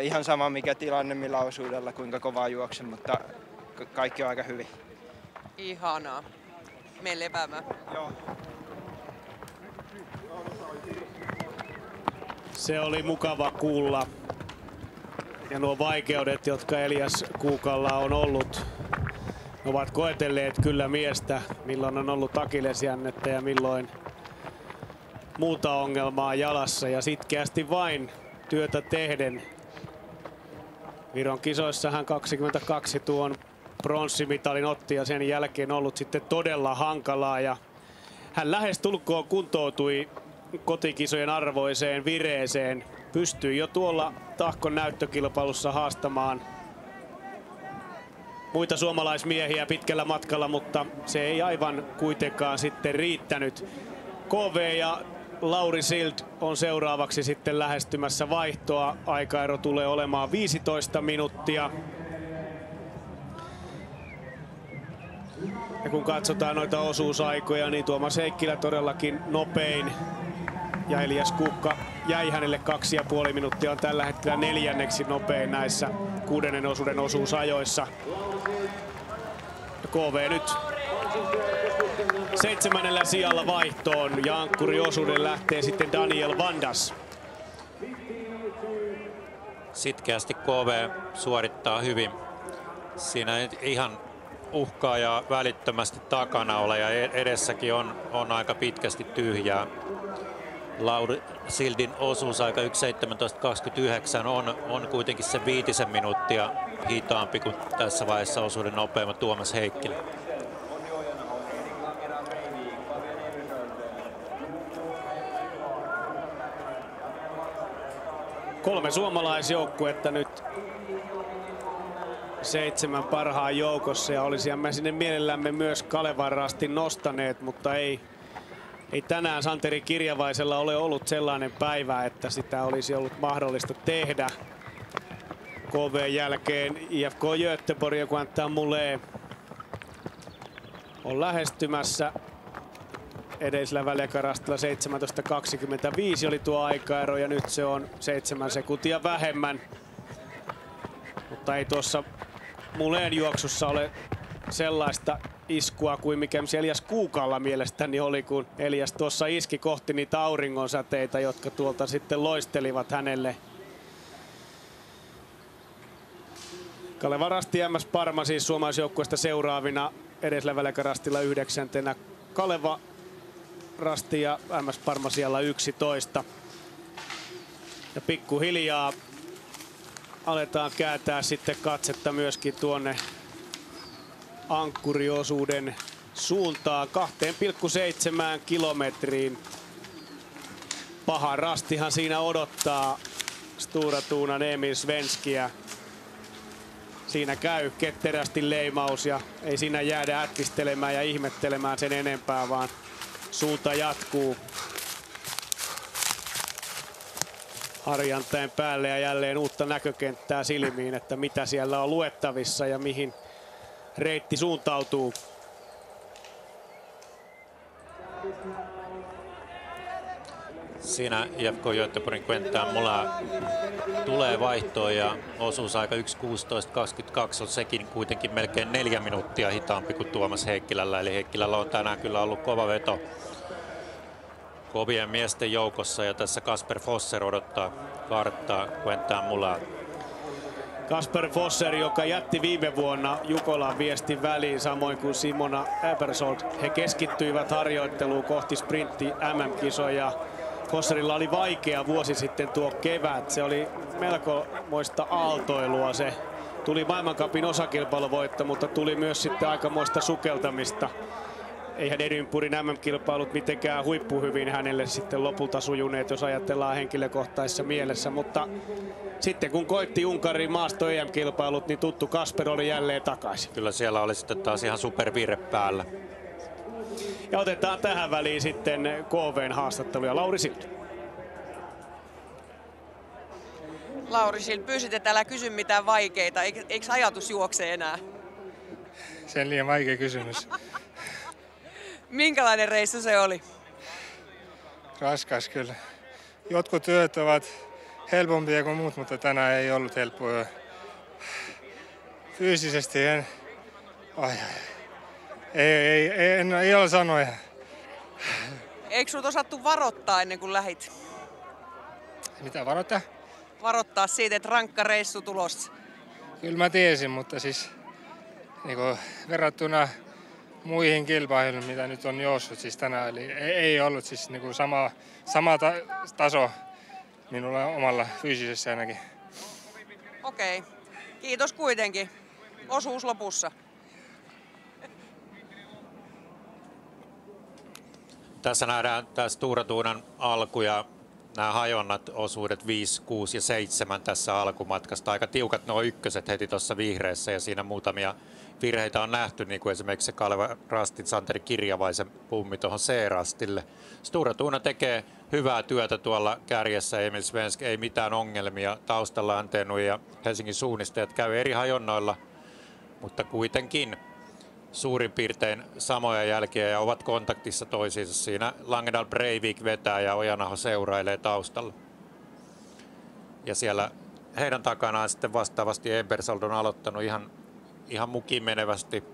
ihan sama mikä tilanne millä osuudella, kuinka kovaa juoksen, mutta kaikki on aika hyvin. Ihanaa. Mene lepäämään. Joo. Se oli mukava kuulla. Ja nuo vaikeudet, jotka Elias Kuukalla on ollut, ovat koetelleet kyllä miestä, milloin on ollut akillesjännettä ja milloin muuta ongelmaa jalassa. Ja sitkeästi vain työtä tehden. Viron kisoissa hän 22 tuon pronssimitalin otti ja sen jälkeen ollut sitten todella hankalaa. Ja hän lähestulkoon kuntoutui kotikisojen arvoiseen vireeseen. Pystyi jo tuolla tahkon näyttökilpailussa haastamaan muita suomalaismiehiä pitkällä matkalla, mutta se ei aivan kuitenkaan sitten riittänyt. KV ja Lauri Sild on seuraavaksi sitten lähestymässä vaihtoa. Aikaero tulee olemaan 15 minuuttia. Ja kun katsotaan noita osuusaikoja, niin Tuomas Heikkilä todellakin nopein. Ja Elias Kuukka jäi hänelle 2,5 minuuttia, on tällä hetkellä 4. nopein näissä 6. osuuden osuusajoissa. Ja KV nyt 7. sijalla vaihtoon ja ankkuriosuuden lähtee sitten Daniel Vandas. Sitkeästi KV suorittaa hyvin. Siinä ei ihan uhkaa ja välittömästi takana ole ja edessäkin on aika pitkästi tyhjää. Lauri Sildin osuusaika 1.17.29 on kuitenkin se 5 minuuttia hitaampi kuin tässä vaiheessa osuuden nopeamman Tuomas Heikkilä. Kolme suomalaisjoukkuetta nyt 7 parhaan joukossa ja olisimme sinne mielellämme myös Kalevan Rastin nostaneet, mutta ei tänään Santeri Kirjavaisella ole ollut sellainen päivä, että sitä olisi ollut mahdollista tehdä. KV jälkeen IFK Göteborg ja Quentin Moulin on lähestymässä. Edellisellä väliaikarastilla 17.25 oli tuo aikaero ja nyt se on 7 sekuntia vähemmän. Mutta ei tuossa Moulin juoksussa ole sellaista iskua kuin mikä Elias Kuukalla mielestäni oli, kun Elias tuossa iski kohti niitä auringonsäteitä, jotka tuolta sitten loistelivat hänelle. Kaleva Rasti ja MS Parma siis suomalaisjoukkueesta seuraavina, edellisellä väliaikarastilla 9. Kaleva Rasti ja MS Parma siellä 11. Ja pikkuhiljaa aletaan kääntää sitten katsetta myöskin tuonne ankkuriosuuden suuntaan 2,7 kilometriin. Paha rastihan siinä odottaa Stora Tuunan Emil Svenskiä. Siinä käy ketterästi leimaus ja ei siinä jäädä ätkistelemään ja ihmettelemään sen enempää, vaan suunta jatkuu. Harjantain päälle ja jälleen uutta näkökenttää silmiin, että mitä siellä on luettavissa ja mihin reitti suuntautuu. Siinä IFK Göteborgin Quentin Moulin tulee vaihtoon ja osuusaika 1.16.22 on sekin kuitenkin melkein 4 minuuttia hitaampi kuin Tuomas Heikkilällä. Eli Heikkilällä on tänään kyllä ollut kova veto kovien miesten joukossa ja tässä Kasper Fosser odottaa karttaa Quentin Moulin. Kasper Fosser, joka jätti viime vuonna Jukolan viestin väliin, samoin kuin Simona Ebersold. He keskittyivät harjoitteluun kohti sprintti MM-kisoja. Fosserilla oli vaikea vuosi sitten tuo kevät. Se oli melkomoista aaltoilua. Se tuli maailmancupin osakilpailuvoitto, mutta tuli myös sitten aikamoista sukeltamista. Eihän Edinburghin MM-kilpailut mitenkään huippuhyvin hänelle sitten lopulta sujuneet, jos ajatellaan henkilökohtaisessa mielessä. Mutta sitten kun koitti Unkarin maasto EM-kilpailut, niin tuttu Kasper oli jälleen takaisin. Kyllä siellä oli sitten taas ihan supervirre päällä. Ja otetaan tähän väliin sitten KV:n haastatteluja. Lauri Sild. Lauri Sild, pyysit, että älä kysy mitään vaikeita. Eikö ajatus juokse enää? Sen liian vaikea kysymys. Minkälainen reissu se oli? Raskas kyllä. Jotkut työt ovat helpompia kuin muut, mutta tänään ei ollut helppoa. Fyysisesti ei ole sanoja. Eikö sinut osattu varoittaa ennen kuin lähit? Mitä varoittaa? Varoittaa siitä, että rankka reissu tulossa. Kyllä mä tiesin, mutta siis niin verrattuna muihin kilpailuihin, mitä nyt on juossut siis tänään, eli ei ollut siis niin sama taso minulla omalla fyysisessä ainakin. Okei. Kiitos kuitenkin. Osuus lopussa. Tässä nähdään tämä Stora Tuunan alku ja nämä hajonnat osuudet 5, 6 ja 7 tässä alkumatkasta. Aika tiukat nuo ykköset heti tuossa vihreässä ja siinä muutamia virheitä on nähty, niin kuin esimerkiksi se Kaleva Rastin Santeri Kirjavaisen pummi tuohon C-rastille. Stora Tuuna tekee hyvää työtä tuolla kärjessä, Emil Svensk ei mitään ongelmia. Taustalla Antenu ja Helsingin suunnistajat käy eri hajonnoilla, mutta kuitenkin suurin piirtein samoja jälkiä ja ovat kontaktissa toisiinsa. Siinä Langendal Breivik vetää ja Ojanaho seurailee taustalla. Ja siellä heidän takanaan sitten vastaavasti Ebersold on aloittanut ihan mukiin menevästi.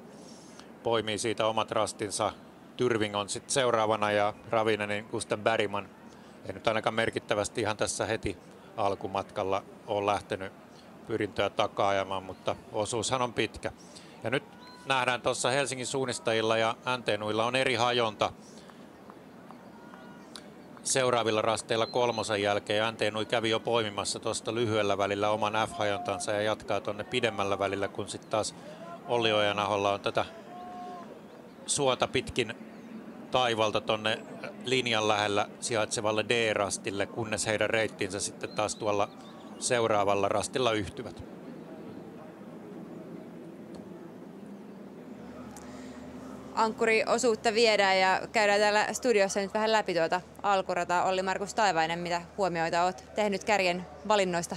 Poimii siitä omat rastinsa. Tyrving on sitten seuraavana ja Ravinainen Gustav Bergman. Ei nyt ainakaan merkittävästi ihan tässä heti alkumatkalla ole lähtenyt pyrintöä takaajamaan, mutta osuushan on pitkä. Ja nyt nähdään tuossa Helsingin suunnistajilla ja Antenuilla on eri hajonta. seuraavilla rasteilla kolmosen jälkeen. Antenui kävi jo poimimassa tuosta lyhyellä välillä oman F-hajontansa ja jatkaa tuonne pidemmällä välillä, kun sitten taas Olli Ojanaholla on tätä suota pitkin taivalta tuonne linjan lähellä sijaitsevalle D-rastille, kunnes heidän reittinsä sitten taas tuolla seuraavalla rastilla yhtyvät. Ankkuriosuutta viedään ja käydään täällä studiossa nyt vähän läpi tuota alkurataa. Olli-Markus Taivainen, mitä huomioita olet tehnyt kärjen valinnoista?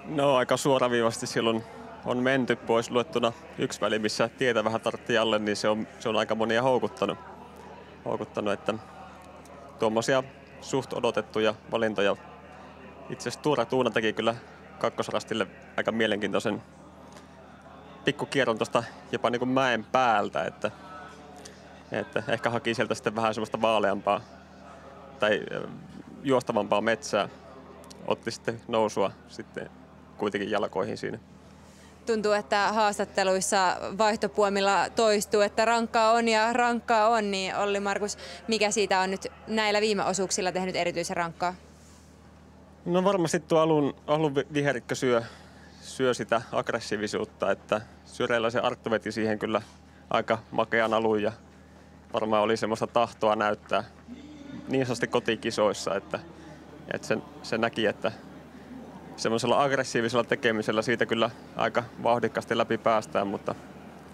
No aika suoraviivasti silloin on menty pois luettuna yksi väli, missä tietä vähän tartti alle, niin se on aika monia houkuttanut, että tuommoisia suht odotettuja valintoja. Itse asiassa Tuura Tuuna teki kyllä kakkosrastille aika mielenkiintoisen pikkukierron tuosta jopa niin kuin mäen päältä, että ehkä haki sieltä sitten vähän semmoista vaaleampaa tai juostavampaa metsää. Otti sitten nousua sitten kuitenkin jalkoihin siinä. Tuntuu, että haastatteluissa vaihtopuomilla toistuu, että rankkaa on ja rankkaa on, niin Olli-Markus, mikä siitä on nyt näillä viime osuuksilla tehnyt erityisen rankkaa? No varmasti tuo alun viherikkö syö sitä aggressiivisuutta, että Syreillä se Arttu veti siihen kyllä aika makean alun ja varmaan oli semmoista tahtoa näyttää niin sanotusti kotikisoissa, että se näki, että semmoisella aggressiivisella tekemisellä siitä kyllä aika vauhdikkaasti läpi päästään,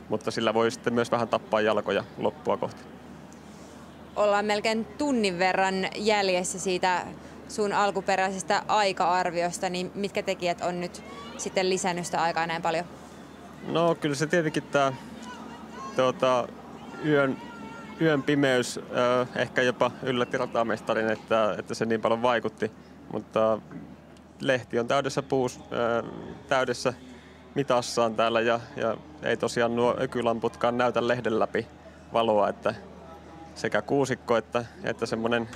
mutta sillä voi sitten myös vähän tappaa jalkoja loppua kohti. Ollaan melkein tunnin verran jäljessä siitä sun alkuperäisestä aika-arviosta, niin mitkä tekijät on nyt sitten lisännyt sitä aikaa näin paljon? No kyllä se tietenkin tämä yön pimeys ehkä jopa yllätti ratamestarin, että se niin paljon vaikutti, mutta lehti on täydessä mitassaan täällä ja ei tosiaan nuo ökylamputkaan näytä lehden läpi valoa, että sekä kuusikko että semmoinen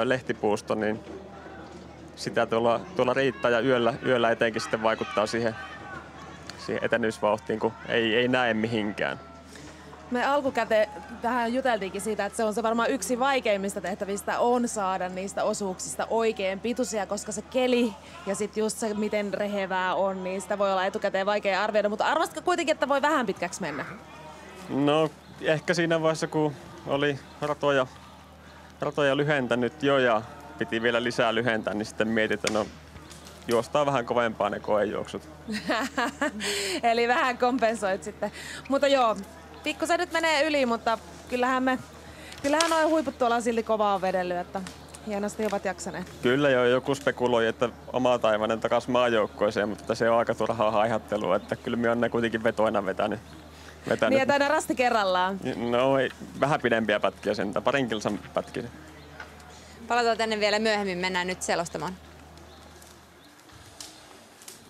lehtipuusto, niin sitä tuolla riittää ja yöllä etenkin sitten vaikuttaa siihen etenyysvauhtiin, kun ei näe mihinkään. Me alkukäteen tähän juteltiinkin siitä, että se on se varmaan yksi vaikeimmista tehtävistä on saada niistä osuuksista oikein pituisia, koska se keli ja sitten just se, miten rehevää on, niin sitä voi olla etukäteen vaikea arvioida, mutta arvastiko kuitenkin, että voi vähän pitkäksi mennä? No ehkä siinä vaiheessa, kun oli ratoja lyhentänyt jo ja piti vielä lisää lyhentää, niin sitten mietin, että no juostaa vähän kovempaa ne koejuoksut. Eli vähän kompensoit sitten. Mutta joo, pikkusen nyt menee yli, mutta kyllähän noin huiput tuolla on silti kovaa on vedellyt, että hienosti ovat jaksaneet. Kyllä joo, joku spekuloi, että oma Taivainen takaisin maajoukkoiseen, mutta se on aika turhaa haihattelua, että kyllä minä olen ne kuitenkin vetoina vetänyt. Niin, että aina rasti kerrallaan. No ei, vähän pidempiä pätkiä sentään, parin kilsan pätkiä. Palataan tänne vielä myöhemmin, mennään nyt selostamaan.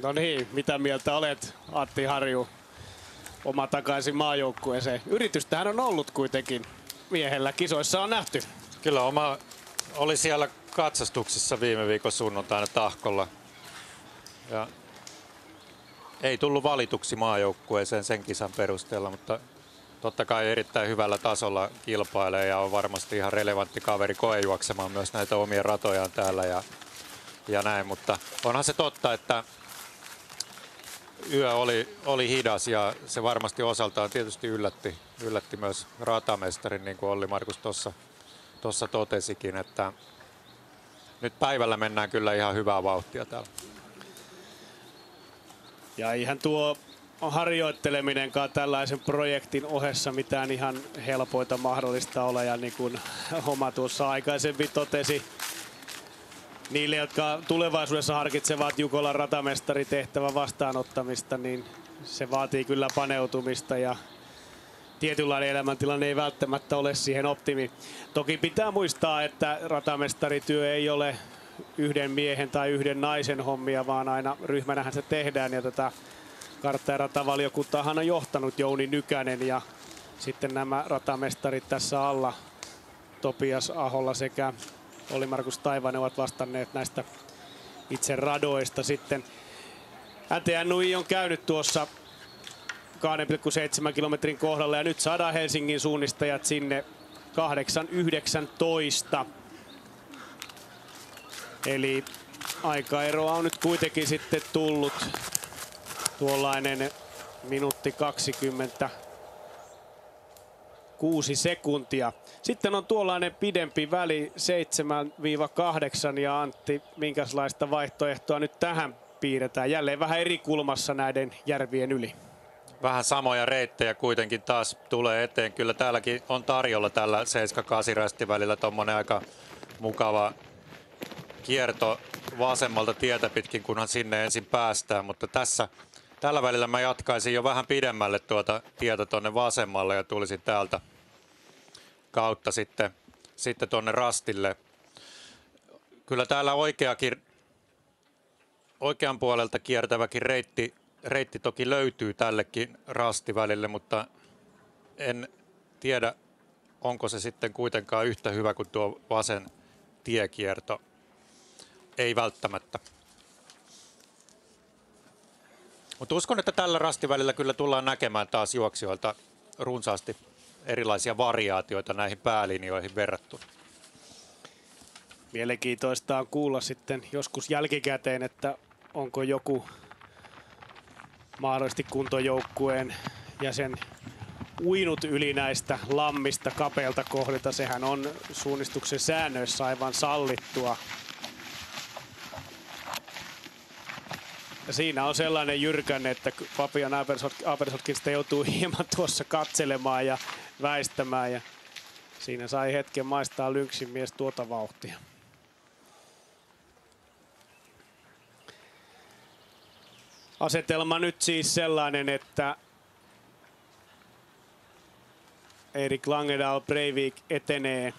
No niin, mitä mieltä olet, Antti Harju, oma takaisin maajoukkueeseen? Yritystähän on ollut kuitenkin miehellä, kisoissa on nähty. Kyllä oma oli siellä katsastuksissa viime viikon sunnuntaina Tahkolla. Ja ei tullut valituksi maajoukkueeseen sen kisan perusteella, mutta totta kai erittäin hyvällä tasolla kilpailee ja on varmasti ihan relevantti kaveri koejuoksemaan myös näitä omia ratojaan täällä ja näin, mutta onhan se totta, että yö oli hidas ja se varmasti osaltaan tietysti yllätti myös ratamestarin, niin kuin Olli-Markus tuossa totesikin, että nyt päivällä mennään kyllä ihan hyvää vauhtia täällä. Ja eihän tuo harjoitteleminenkaan tällaisen projektin ohessa mitään ihan helpoita mahdollista ole. Ja niin kuin Oma tuossa aikaisemmin totesi, niille, jotka tulevaisuudessa harkitsevat Jukolan ratamestaritehtävän vastaanottamista, niin se vaatii kyllä paneutumista ja tietynlainen elämäntilanne ei välttämättä ole siihen optimi. Toki pitää muistaa, että ratamestarityö ei ole yhden miehen tai yhden naisen hommia, vaan aina ryhmänähän se tehdään. Ja tätä kartta- ja ratavaliokuntaahan on johtanut Jouni Nykänen ja sitten nämä ratamestarit tässä alla, Topias Aholla sekä Olli-Markus Taivainen, ovat vastanneet näistä itse radoista sitten. NTNUI on käynyt tuossa 2,7 kilometrin kohdalla ja nyt saadaan Helsingin suunnistajat sinne 8.19. Eli aikaeroa on nyt kuitenkin sitten tullut tuollainen minuutti 26 sekuntia. Sitten on tuollainen pidempi väli 7-8 ja Antti, minkälaista vaihtoehtoa nyt tähän piirretään? Jälleen vähän eri kulmassa näiden järvien yli. Vähän samoja reittejä kuitenkin taas tulee eteen. Kyllä täälläkin on tarjolla tällä 7-8 rästin välillä tommonen aika mukava kierto vasemmalta tietä pitkin, kunhan sinne ensin päästään. Mutta tällä välillä mä jatkaisin jo vähän pidemmälle tuota tietä tonne vasemmalle ja tulisin täältä kautta sitten tonne rastille. Kyllä täällä oikean puolelta kiertäväkin reitti toki löytyy tällekin rastivälille, mutta en tiedä, onko se sitten kuitenkaan yhtä hyvä kuin tuo vasen tiekierto. Ei välttämättä. Mutta uskon, että tällä rastivälillä kyllä tullaan näkemään taas juoksijoilta runsaasti erilaisia variaatioita näihin päälinjoihin verrattuna. Mielenkiintoista on kuulla sitten joskus jälkikäteen, että onko joku mahdollisesti kuntojoukkueen jäsen uinut yli näistä lammista kapealta kohdilta. Sehän on suunnistuksen säännöissä aivan sallittua. Ja siinä on sellainen jyrkänne, että Fabian Abersoltkin sitä joutuu hieman tuossa katselemaan ja väistämään. Ja siinä sai hetken maistaa Lynxin mies tuota vauhtia. Asetelma nyt siis sellainen, että Erik Langendahl Breivik etenee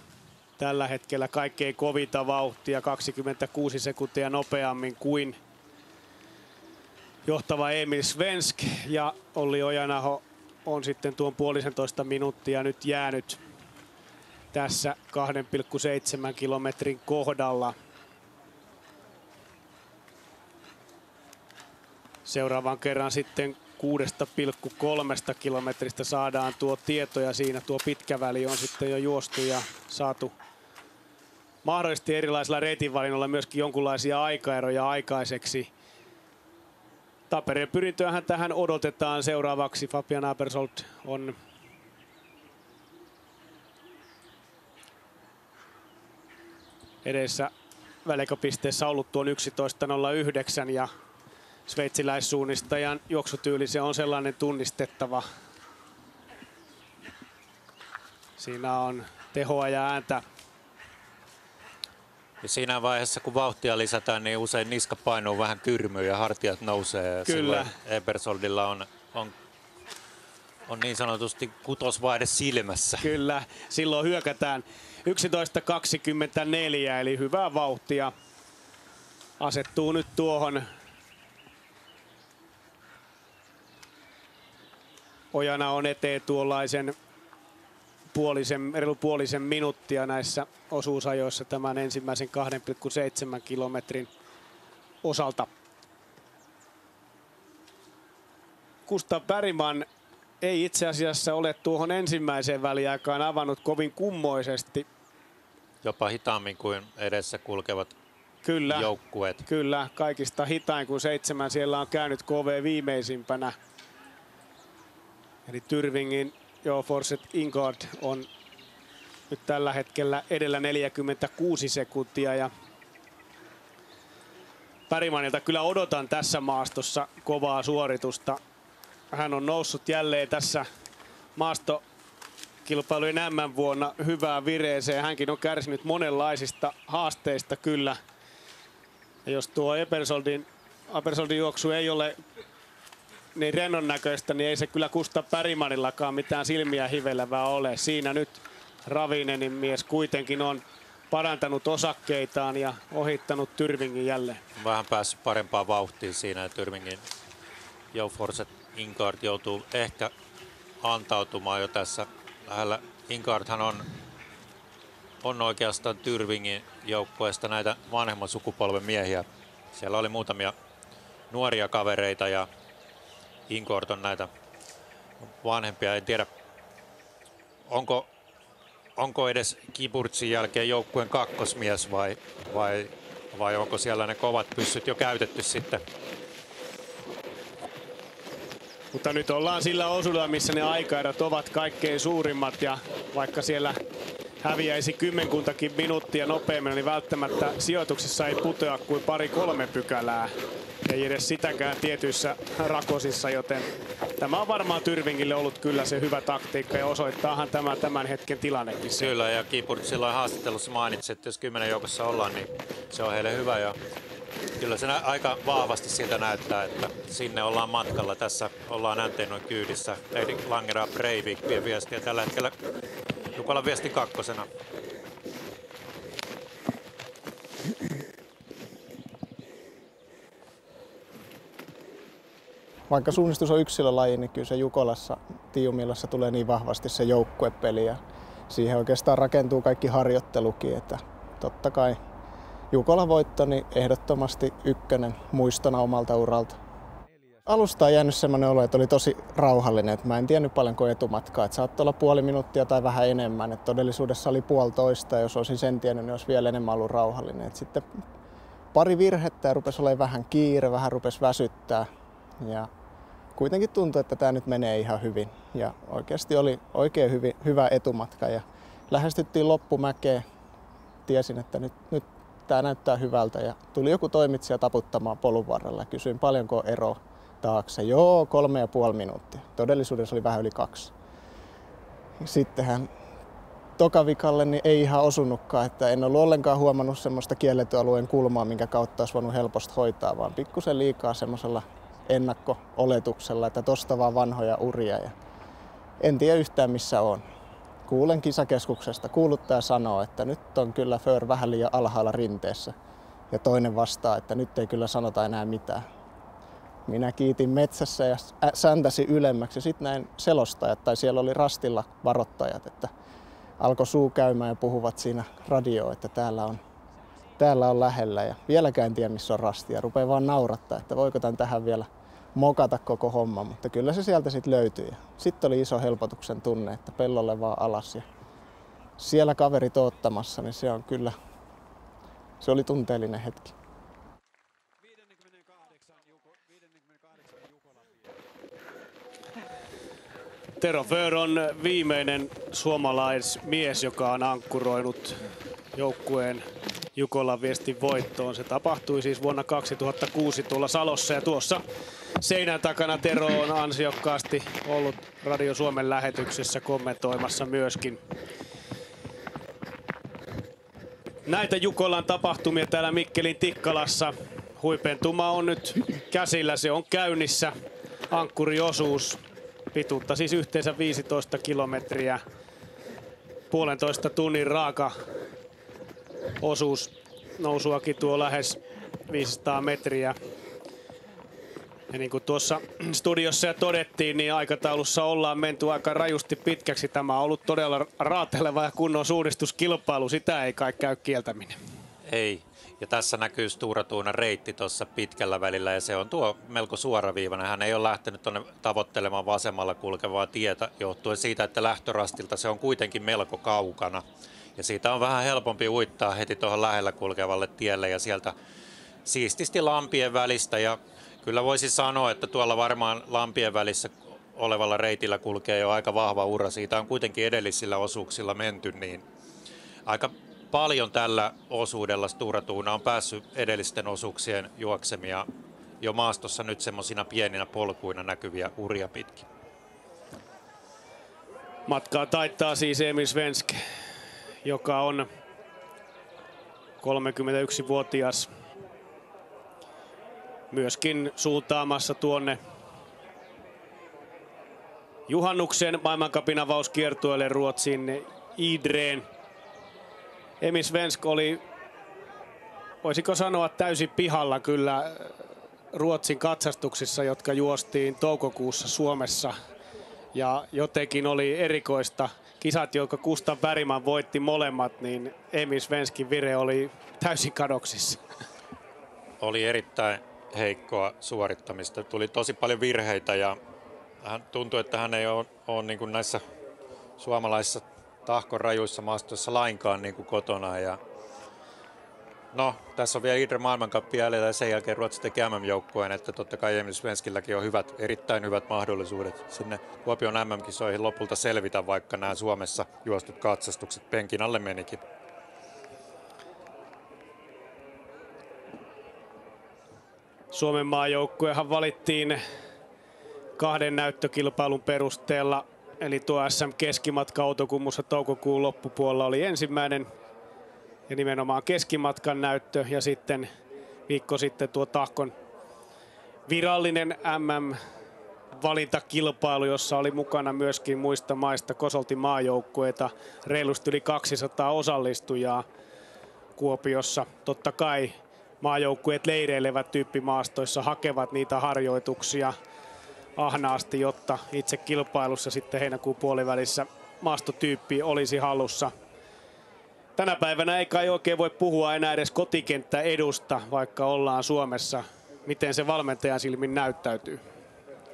tällä hetkellä kaikkein kovinta vauhtia 26 sekuntia nopeammin kuin johtava Emil Svensk, ja Olli Ojanaho on sitten tuon 1,5 minuuttia nyt jäänyt tässä 2,7 kilometrin kohdalla. Seuraavan kerran sitten 6,3 kilometristä saadaan tuo tieto, ja siinä tuo pitkä väli on sitten jo juostu ja saatu mahdollisesti erilaisilla reitinvalinnoilla myöskin jonkunlaisia aikaeroja aikaiseksi. Tampereen pyrintöähän tähän odotetaan seuraavaksi. Fabian Abersold on edessä välikopisteessä ollut tuon 11.09 ja sveitsiläissuunnistajan juoksutyyli, se on sellainen tunnistettava. Siinä on tehoa ja ääntä. Ja siinä vaiheessa, kun vauhtia lisätään, niin usein niska painuu vähän tyrmyyn ja hartiat nousee. Ja kyllä. Ebersoldilla on niin sanotusti kutosvaihde silmässä. Kyllä, silloin hyökätään 11.24, eli hyvää vauhtia. Asettuu nyt tuohon Ojana on eteen tuollaisen puolisen minuuttia näissä osuusajoissa tämän ensimmäisen 2,7 kilometrin osalta. Gustav Bergman ei itse asiassa ole tuohon ensimmäiseen väliaikaan avannut kovin kummoisesti. Jopa hitaammin kuin edessä kulkevat joukkueet. Kyllä, kaikista hitain kuin 7 siellä on käynyt KV viimeisimpänä. Eli Tyrvingin Forsett Ingard on nyt tällä hetkellä edellä 46 sekuntia. Ja Bergmanilta kyllä odotan tässä maastossa kovaa suoritusta. Hän on noussut jälleen tässä maastokilpailujen MM-vuonna hyvään vireeseen. Hänkin on kärsinyt monenlaisista haasteista kyllä. Ja jos tuo Abersoldin juoksu ei ole niin rennon näköistä, niin ei se kyllä Gustav Bergmanillakaan mitään silmiä hivelevää ole. Siinä nyt Ravinenin mies kuitenkin on parantanut osakkeitaan ja ohittanut Tyrvingin jälleen. Vähän päässyt parempaan vauhtiin siinä, ja Tyrvingin Forsett Ingard joutuu ehkä antautumaan jo tässä lähellä. Ingardhan on oikeastaan Tyrvingin joukkueesta näitä vanhemman sukupolven miehiä. Siellä oli muutamia nuoria kavereita ja Ingard on näitä vanhempia. En tiedä, onko edes Kiburtsin jälkeen joukkueen kakkosmies vai vai onko siellä ne kovat pyssyt jo käytetty sitten? Mutta nyt ollaan sillä osuudella, missä ne aikaerot ovat kaikkein suurimmat, ja vaikka siellä häviäisi kymmenkuntakin minuuttia nopeammin, niin välttämättä sijoituksessa ei putoa kuin 2-3 pykälää. Ei edes sitäkään tietyissä rakosissa, joten tämä on varmaan Tyrvingille ollut kyllä se hyvä taktiikka, ja osoittaahan tämä tämän hetken tilannekin. Kyllä, ja Kiipur silloin haastattelussa mainitsi, että jos 10 joukossa ollaan, niin se on heille hyvä. Ja kyllä se aika vahvasti siltä näyttää, että sinne ollaan matkalla. Tässä ollaan Antenon kyydissä. Heidi Langera Breivik vie viestiä tällä hetkellä Jukolan viesti 2. Vaikka suunnistus on yksilölaji, niin kyllä se Jukolassa, Tiiumillassa tulee niin vahvasti se joukkuepeli ja siihen oikeastaan rakentuu kaikki harjoittelukin. Että totta kai Jukolan voitto niin ehdottomasti ykkönen muistona omalta uralta. Alusta on jäänyt semmoinen olo, että oli tosi rauhallinen, että mä en tiennyt paljonko etumatkaa, että saattoi olla puoli minuuttia tai vähän enemmän, että todellisuudessa oli 1,5 ja jos olisin sen tiennyt, niin olisi vielä enemmän ollut rauhallinen. Että sitten pari virhettä ja rupesi olemaan vähän kiire, vähän rupesi väsyttää ja kuitenkin tuntui, että tämä nyt menee ihan hyvin ja oikeasti oli oikein hyvä etumatka ja lähestyttiin loppumäkeä, tiesin, että nyt tämä näyttää hyvältä ja tuli joku toimitsija taputtamaan polun varrella. Kysyin paljonko ero taakse. Joo, 3,5 minuuttia. Todellisuudessa oli vähän yli 2. Sittenhän tokavikalle niin ei ihan osunutkaan, että en ollut ollenkaan huomannut semmoista kielletyn alueen kulmaa, minkä kautta olisi voinut helposti hoitaa, vaan pikkusen liikaa semmoisella ennakko-oletuksella, että tosta vaan vanhoja uria. Ja en tiedä yhtään missä on. Kuulen kisakeskuksesta, kuuluttaja sanoo, että nyt on kyllä Föhr vähän liian alhaalla rinteessä. Ja toinen vastaa, että nyt ei kyllä sanota enää mitään. Minä kiitin metsässä ja säntäsin ylemmäksi ja sitten näin selostajat, tai siellä oli rastilla varoittajat, että alkoi suu käymään ja puhuvat siinä radioon, että täällä on lähellä ja vieläkään en tiedä missä on rasti ja rupeaa vaan naurattaa, että voiko tämän tähän vielä mokata koko homma, mutta kyllä se sieltä sitten löytyi. Sitten oli iso helpotuksen tunne, että pellolle vaan alas ja siellä kaverit odottamassa, niin se on kyllä, se oli tunteellinen hetki. Tero Föhr on viimeinen suomalaismies, joka on ankkuroinut joukkueen Jukolan viestin voittoon. Se tapahtui siis vuonna 2006 tuolla Salossa ja tuossa seinän takana Tero on ansiokkaasti ollut Radio Suomen lähetyksessä kommentoimassa myöskin. Näitä Jukolan tapahtumia täällä Mikkelin Tikkalassa. Huipentuma on nyt käsillä, se on käynnissä. Ankkuriosuus. Pituutta siis yhteensä 15 kilometriä, 1,5 tunnin raaka osuus, nousuakin tuo lähes 500 metriä. Ja niin kuin tuossa studiossa jo todettiin, niin aikataulussa ollaan menty aika rajusti pitkäksi. Tämä on ollut todella raateleva ja kunnon suunnistuskilpailu, sitä ei kai käy kieltäminen. Ei. Ja tässä näkyy Stora Tuunan reitti tuossa pitkällä välillä ja se on tuo melko suoraviivainen. Hän ei ole lähtenyt tuonne tavoittelemaan vasemmalla kulkevaa tietä johtuen siitä, että lähtörastilta se on kuitenkin melko kaukana. Ja siitä on vähän helpompi uittaa heti tuohon lähellä kulkevalle tielle ja sieltä siististi lampien välistä. Ja kyllä voisi sanoa, että tuolla varmaan lampien välissä olevalla reitillä kulkee jo aika vahva ura. Siitä on kuitenkin edellisillä osuuksilla menty, niin aika paljon tällä osuudella Stora Tuuna on päässyt edellisten osuuksien juoksemia jo maastossa nyt semmoisina pieninä polkuina näkyviä uria pitkin. Matkaa taittaa siis Emil Svensk, joka on 31-vuotias. Myöskin suuntaamassa tuonne juhannuksen maailmancupin avauskiertueelle Ruotsin Idreen. Emil Svensk oli, voisiko sanoa, täysin pihalla kyllä Ruotsin katsastuksissa, jotka juostiin toukokuussa Suomessa. Ja jotenkin oli erikoista. Kisat, jotka Gustav Bergman voitti molemmat, niin Emil Svenskin vire oli täysin kadoksissa. Oli erittäin heikkoa suorittamista. Tuli tosi paljon virheitä ja hän tuntui, että hän ei ole niin kuin näissä suomalaisissa tahkon rajuissa maastoissa lainkaan niin kuin kotona. Ja No, tässä on vielä Idre maailmankappi jäljellä ja sen jälkeen Ruotsi tekee MM-joukkueen, että totta kai Emil Svenskilläkin on erittäin hyvät mahdollisuudet sinne Kuopion MM-kisoihin lopulta selvitä, vaikka nämä Suomessa juostut katsastukset penkin alle menikin. Suomen maajoukkuehan valittiin 2 näyttökilpailun perusteella, eli tuo SM-keskimatka Outokummussa toukokuun loppupuolella oli ensimmäinen ja nimenomaan keskimatkan näyttö, ja sitten viikko sitten tuo Tahkon virallinen MM-valintakilpailu, jossa oli mukana myöskin muista maista Kosoltin maajoukkueita, reilusti yli 200 osallistujaa Kuopiossa. Totta kai maajoukkueet leireilevät tyyppimaastoissa, hakevat niitä harjoituksia ahnaasti, jotta itse kilpailussa sitten heinäkuun puolivälissä maastotyyppi olisi hallussa. Tänä päivänä ei kai oikein voi puhua enää edes kotikenttäedusta, vaikka ollaan Suomessa. Miten se valmentajan silmin näyttäytyy?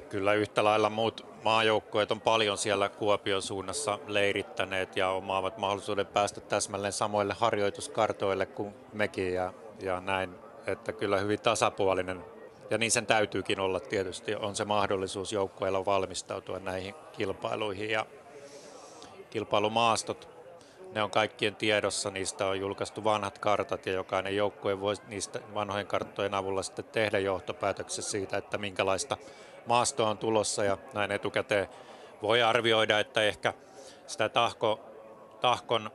Kyllä yhtä lailla muut maajoukkueet on paljon siellä Kuopion suunnassa leirittäneet ja omaavat mahdollisuuden päästä täsmälleen samoille harjoituskartoille kuin mekin ja näin, että kyllä hyvin tasapuolinen. Ja niin sen täytyykin olla tietysti, on se mahdollisuus joukkueilla valmistautua näihin kilpailuihin ja kilpailumaastot. Ne on kaikkien tiedossa, niistä on julkaistu vanhat kartat ja jokainen joukkue voi niistä vanhojen karttojen avulla sitten tehdä johtopäätöksen siitä, että minkälaista maastoa on tulossa ja näin etukäteen voi arvioida, että ehkä sitä Tahkon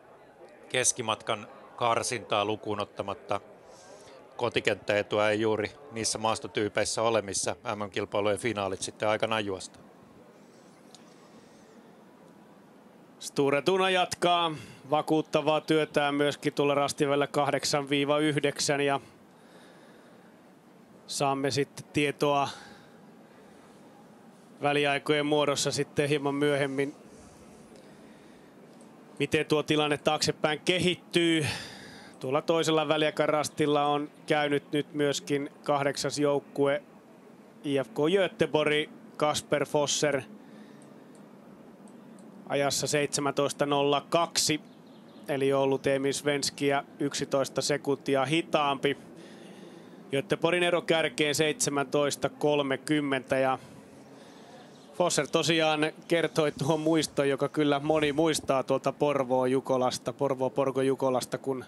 keskimatkan karsintaa lukuun ottamatta kotikenttäetua ei juuri niissä maastotyypeissä ole, missä MM-kilpailujen finaalit sitten aikanaan juosta. Sture Tuna jatkaa vakuuttavaa työtään myöskin tuolla rastivälillä 8-9 ja saamme sitten tietoa väliaikojen muodossa sitten hieman myöhemmin, miten tuo tilanne taaksepäin kehittyy. Tuolla toisella väliaikarastilla on käynyt nyt myöskin 8. joukkue IFK Göteborg, Kasper Fosser ajassa 17.02, eli ollut Emil Svenskiä 11 sekuntia hitaampi. Göteborgin ero kärkeen 17.30 ja Fosser tosiaan kertoi tuon muiston, joka kyllä moni muistaa tuolta Porvoo-Porgo-Jukolasta, kun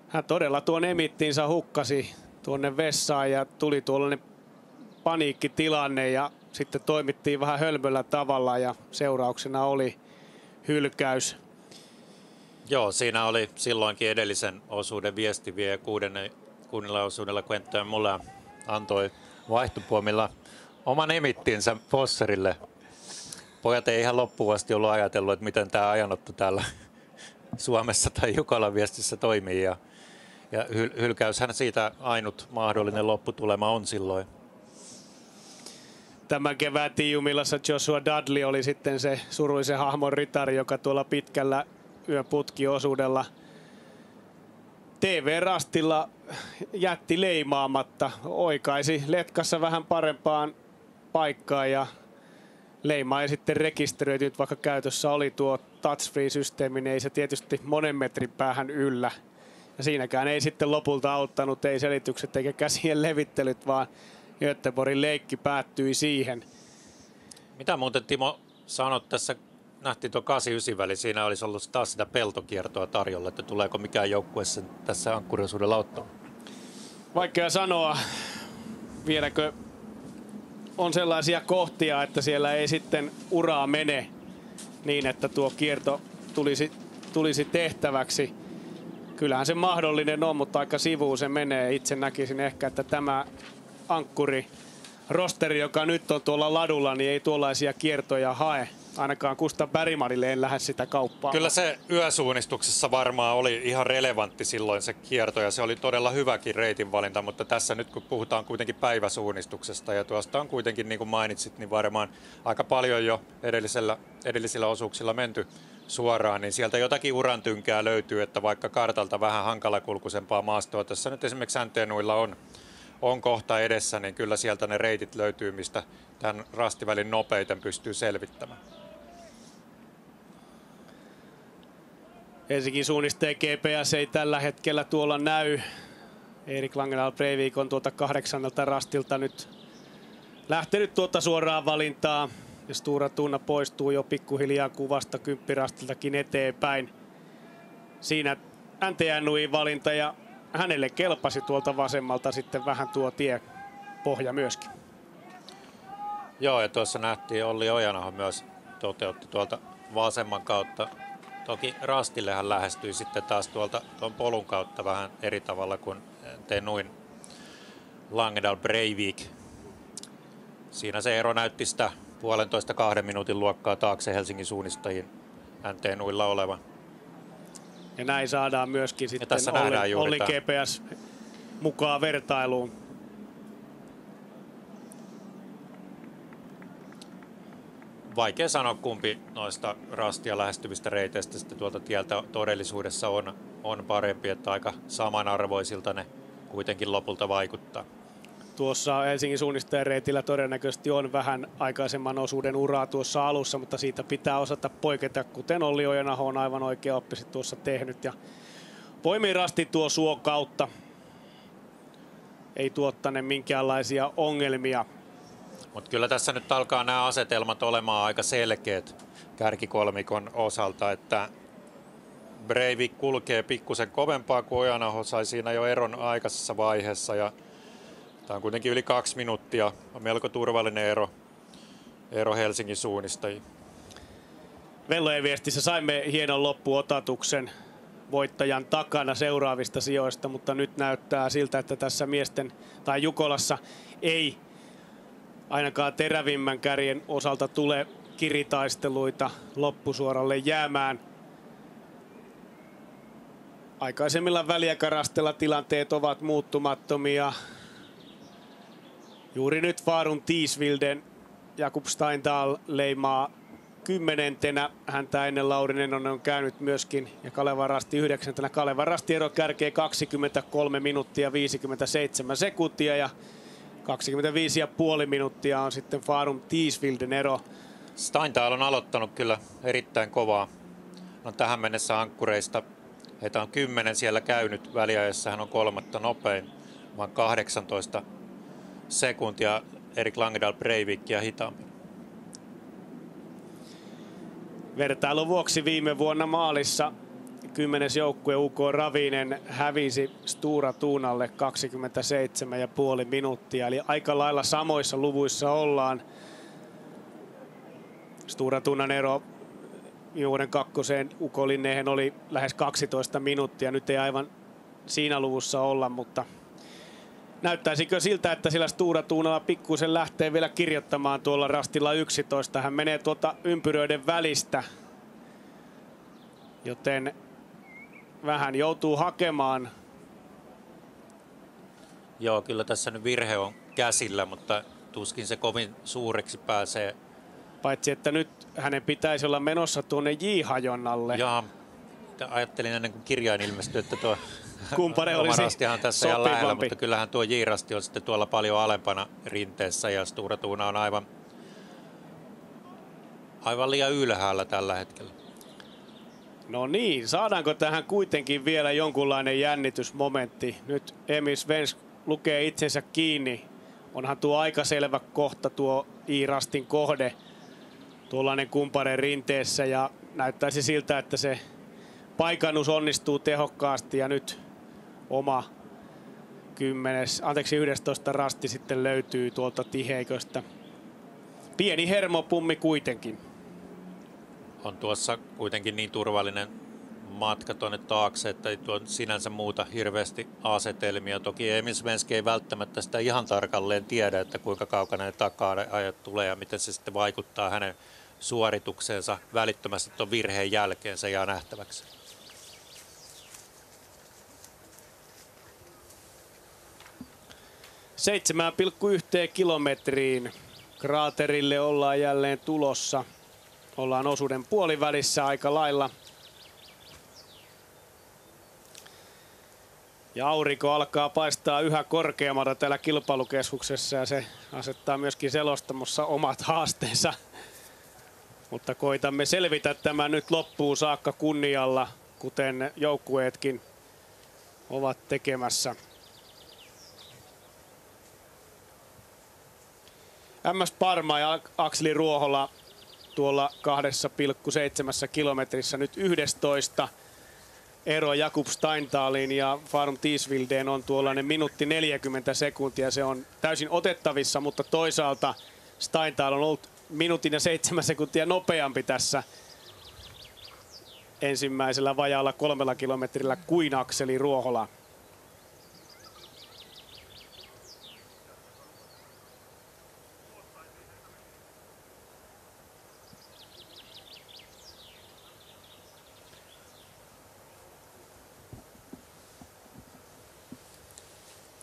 hän todella tuon emittiinsä hukkasi tuonne vessaan ja tuli tuollainen paniikkitilanne ja sitten toimittiin vähän hölmöllä tavalla ja seurauksena oli hylkäys. Joo, siinä oli silloinkin edellisen osuuden viesti vielä kuudennella osuudella Quentin Mollin antoi vaihtopuomilla oman emittinsä Fosserille. Pojat ei ihan loppuun asti ollut ajatellut, että miten tämä ajanotto täällä Suomessa tai Jukolan viestissä toimii. Ja hylkäyshän siitä ainut mahdollinen lopputulema on silloin. Tämän kevään tiiumillassa Joshua Dudley oli sitten se surullisen hahmon ritari, joka tuolla pitkällä yön putkiosuudella TV-rastilla jätti leimaamatta. Oikaisi letkassa vähän parempaan paikkaan ja leima ei sitten rekisteröitynyt, vaikka käytössä oli tuo touch-free-systeemi, niin ei se tietysti monen metrin päähän yllä. Ja siinäkään ei sitten lopulta auttanut, ei selitykset eikä käsien levittelyt, vaan Göteborgin leikki päättyi siihen. Mitä muuten Timo sanot tässä, nähtiin tuo 8-9 väli, siinä olisi ollut taas sitä peltokiertoa tarjolla, että tuleeko mikään joukkue sen tässä ankkuriosuudella ottamaan? Vaikea sanoa, vieläkö on sellaisia kohtia, että siellä ei sitten uraa mene niin, että tuo kierto tulisi tehtäväksi. Kyllähän se mahdollinen on, mutta aika sivuun se menee. Itse näkisin ehkä, että tämä ankkuri rosteri, joka nyt on tuolla ladulla, niin ei tuollaisia kiertoja hae. Ainakaan Gustav Bergmanille en lähde sitä kauppaa. Kyllä se yösuunnistuksessa varmaan oli ihan relevantti silloin se kierto ja se oli todella hyväkin reitinvalinta, mutta tässä nyt kun puhutaan kuitenkin päiväsuunnistuksesta ja tuosta on kuitenkin niin kuin mainitsit, niin varmaan aika paljon jo edellisillä osuuksilla menty suoraan, niin sieltä jotakin urantynkää löytyy, että vaikka kartalta vähän hankalakulkuisempaa maastoa tässä nyt esimerkiksi Säntenuilla on kohta edessä, niin kyllä sieltä ne reitit löytyy, mistä tämän rastivälin nopeiten pystyy selvittämään. Helsingin suunnistaja GPS ei tällä hetkellä tuolla näy. Erik Langendahl Breivik on tuolta 8. rastilta nyt lähtenyt tuota suoraan valintaa. Ja Stura Tunna poistuu jo pikkuhiljaa kuvasta 10 rastiltakin eteenpäin. Siinä NTNUin valinta ja hänelle kelpasi tuolta vasemmalta sitten vähän tuo tiepohja myöskin. Joo, ja tuossa nähtiin Olli Ojanaho myös toteutti tuolta vasemman kautta. Toki rastille hän lähestyi sitten taas tuolta tuon polun kautta vähän eri tavalla kuin NTNUin Langendahl Breivik. Siinä se ero näytti sitä 1,5–2 minuutin luokkaa taakse Helsingin suunnistajien NTNUilla oleva. Ja näin saadaan myöskin sitten Olli GPS mukaan vertailuun. Vaikea sanoa, kumpi noista rastia lähestyvistä reiteistä sitten tuolta tieltä todellisuudessa on parempi, että aika samanarvoisilta ne kuitenkin lopulta vaikuttaa. Tuossa Helsingin suunnistajan reitillä todennäköisesti on vähän aikaisemman osuuden uraa tuossa alussa, mutta siitä pitää osata poiketa, kuten Olli Ojanaho on aivan oikea oppisi tuossa tehnyt. Ja poimii rasti tuo suo kautta. Ei tuottane minkäänlaisia ongelmia. Mutta kyllä tässä nyt alkaa nämä asetelmat olemaan aika selkeät kärkikolmikon osalta, että Breivik kulkee pikkusen kovempaa kuin Ojanaho, sai siinä jo eron aikaisessa vaiheessa ja tämä on kuitenkin yli 2 minuuttia, on melko turvallinen ero Helsingin suunnistajiin. Vellojen viestissä saimme hienon loppuotatuksen voittajan takana seuraavista sijoista, mutta nyt näyttää siltä, että tässä miesten tai Jukolassa ei ainakaan terävimmän kärjen osalta tule kiritaisteluita loppusuoralle jäämään. Aikaisemmilla väliaikarastilla tilanteet ovat muuttumattomia. Juuri nyt Farum Tiisvilden Jakub Steindal leimaa 10. Häntä ennen Laurinen on käynyt myöskin ja Kaleva Rasti 9. Kaleva Rasti ero kärkee 23 minuuttia 57 sekuntia ja 25,5 minuuttia on sitten Farum Tiisvilden ero. Steindal on aloittanut kyllä erittäin kovaa. No, tähän mennessä ankkureista heitä on 10 siellä käynyt väliajassa, hän on 3. nopein, vaan 18 sekuntia Erik Langendahl Breivikia hitaampi. Vertailun vuoksi viime vuonna maalissa 10. joukkue UK Ravinen hävisi Stura Tunalle 27,5 minuuttia, eli aika lailla samoissa luvuissa ollaan. Stura Tunan ero vuoden 2. UK Linnehen oli lähes 12 minuuttia, nyt ei aivan siinä luvussa olla, mutta näyttäisikö siltä, että sillä Stura Tunalla pikkuisen lähtee vielä kirjoittamaan tuolla rastilla 11. Hän menee tuota ympyröiden välistä, joten vähän joutuu hakemaan. Joo, kyllä tässä nyt virhe on käsillä, mutta tuskin se kovin suureksi pääsee. Paitsi, että nyt hänen pitäisi olla menossa tuonne J-hajonnalle. Jaa, ajattelin ennen kuin kirjain ilmestyi, että tuo kumpare olisi rastihan tässä ihan lähellä, mutta kyllähän tuo J-rasti on sitten tuolla paljon alempana rinteessä ja Stura Tuna on aivan liian ylhäällä tällä hetkellä. No niin, saadaanko tähän kuitenkin vielä jonkunlainen jännitysmomentti? Nyt Emil Svensk lukee itsensä kiinni. Onhan tuo aika selvä kohta tuo I-rastin kohde. Tuollainen kumpare rinteessä ja näyttäisi siltä, että se paikannus onnistuu tehokkaasti ja nyt oma 11. rasti sitten löytyy tuolta tiheiköstä. Pieni hermopummi kuitenkin. On tuossa kuitenkin niin turvallinen matka tuonne taakse, että ei tuo sinänsä muuta hirveästi asetelmia. Toki Emil Svensk ei välttämättä sitä ihan tarkalleen tiedä, että kuinka kaukana ne taka-ajat tulee ja miten se sitten vaikuttaa hänen suoritukseensa välittömästi tuon virheen jälkeen. Se jää nähtäväksi. ,1 kilometriin kraaterille ollaan jälleen tulossa. Ollaan osuuden puolivälissä aika lailla. Ja aurinko alkaa paistaa yhä korkeammalta täällä kilpailukeskuksessa ja se asettaa myöskin selostamossa omat haasteensa. Mutta koitamme selvitä tämän nyt loppuun saakka kunnialla. kuten joukkueetkin ovat tekemässä. MS Parma ja Akseli Ruohola tuolla 2,7 kilometrissä nyt 11. Ero Jakub Steinthalin ja Farum Tiisvildeen on tuollainen minuutti 40 sekuntia. Se on täysin otettavissa, mutta toisaalta Steinthal on ollut minuutin ja 7 sekuntia nopeampi tässä ensimmäisellä vajaalla 3 kilometrillä kuin Akseli Ruohola.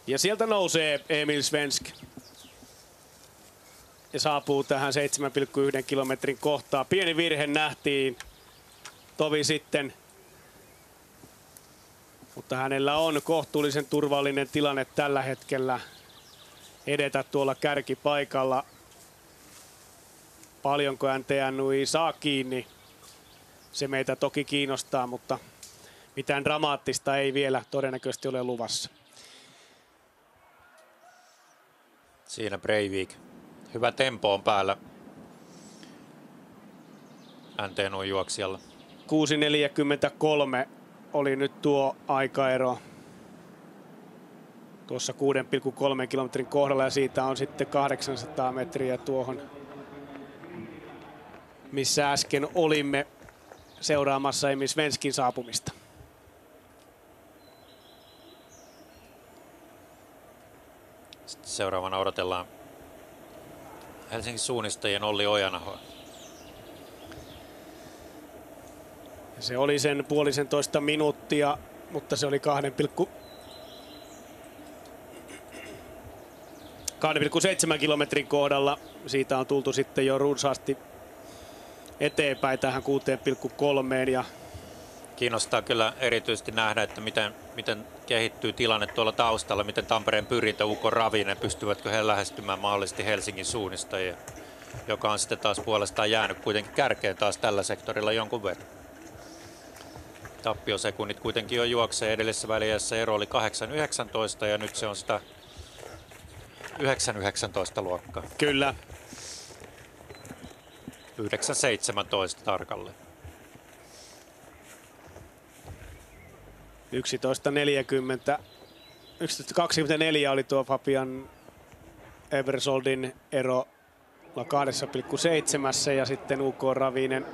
Ja sieltä nousee Emil Svensk ja saapuu tähän 7,1 kilometrin kohtaan. Pieni virhe nähtiin tovi sitten, mutta hänellä on kohtuullisen turvallinen tilanne tällä hetkellä edetä tuolla kärkipaikalla. Paljonko NTNUI saa kiinni, se meitä toki kiinnostaa, mutta mitään dramaattista ei vielä todennäköisesti ole luvassa. Siinä Breivik. Hyvä tempo on päällä NTNUin juoksijalla. 6.43 oli nyt tuo aikaero tuossa 6,3 kilometrin kohdalla ja siitä on sitten 800 metriä tuohon, missä äsken olimme seuraamassa Emil Svenskin saapumista. Sitten seuraavana odotellaan Helsingin suunnistajien Olli Ojanahoa. Se oli sen 1,5 minuuttia, mutta se oli 2,7 kilometrin kohdalla. Siitä on tultu sitten jo runsaasti eteenpäin tähän 6,3. Ja kiinnostaa kyllä erityisesti nähdä, että miten kehittyy tilanne tuolla taustalla, miten Tampereen Pyrintö, Ukko Ravinen, pystyvätkö he lähestymään mahdollisesti Helsingin suunnistajia, joka on sitten taas puolestaan jäänyt kuitenkin kärkeen taas tällä sektorilla jonkun verran. Tappiosekunnit kuitenkin jo juoksee edellisessä väliässä, ero oli 8.19 ja nyt se on sitä 9.19 luokkaa. Kyllä. 9.17 tarkalleen. 11.40. 11.24 oli tuo Fabian Eversoldin ero 2,7 ja sitten UK Ravinen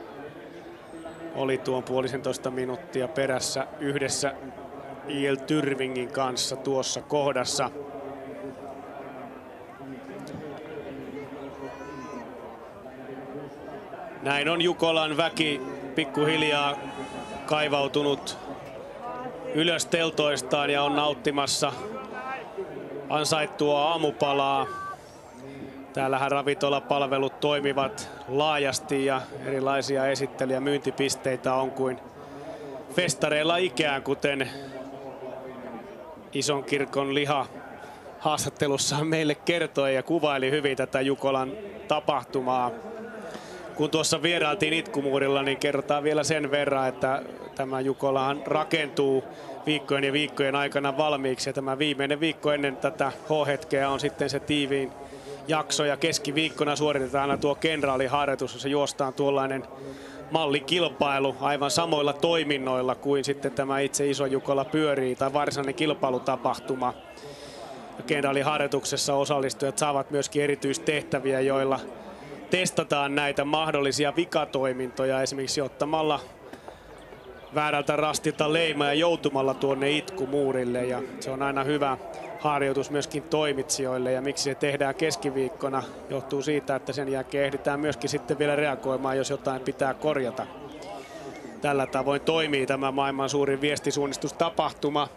oli tuon 1,5 minuuttia perässä yhdessä I.L. Tyrvingin kanssa tuossa kohdassa. Näin on Jukolan väki pikkuhiljaa kaivautunut ylös teltoistaan ja on nauttimassa ansaittua aamupalaa. Täällähän ravintolapalvelut toimivat laajasti ja erilaisia esittely- ja myyntipisteitä on kuin festareilla ikään, kuten Ison kirkon liha haastattelussaan meille kertoi ja kuvaili hyvin tätä Jukolan tapahtumaa. Kun tuossa vierailtiin Itkumuurilla, niin kerrotaan vielä sen verran, että tämä Jukolahan rakentuu viikkojen ja viikkojen aikana valmiiksi. Ja tämä viimeinen viikko ennen tätä H-hetkeä on sitten se tiiviin jakso. Ja keskiviikkona suoritetaan aina tuo kenraaliharjoitus, jossa juostaan tuollainen mallikilpailu aivan samoilla toiminnoilla kuin sitten tämä itse Iso Jukola pyörii tai varsinainen kilpailutapahtuma. Ja kenraaliharjoituksessa osallistujat saavat myöskin erityistehtäviä, joilla testataan näitä mahdollisia vikatoimintoja, esimerkiksi ottamalla väärältä rastilta leima ja joutumalla tuonne Itkumuurille. Ja se on aina hyvä harjoitus myöskin toimitsijoille. Ja miksi se tehdään keskiviikkona, johtuu siitä, että sen jälkeen ehditään myöskin sitten vielä reagoimaan, jos jotain pitää korjata. Tällä tavoin toimii tämä maailman suurin viestisuunnistustapahtuma,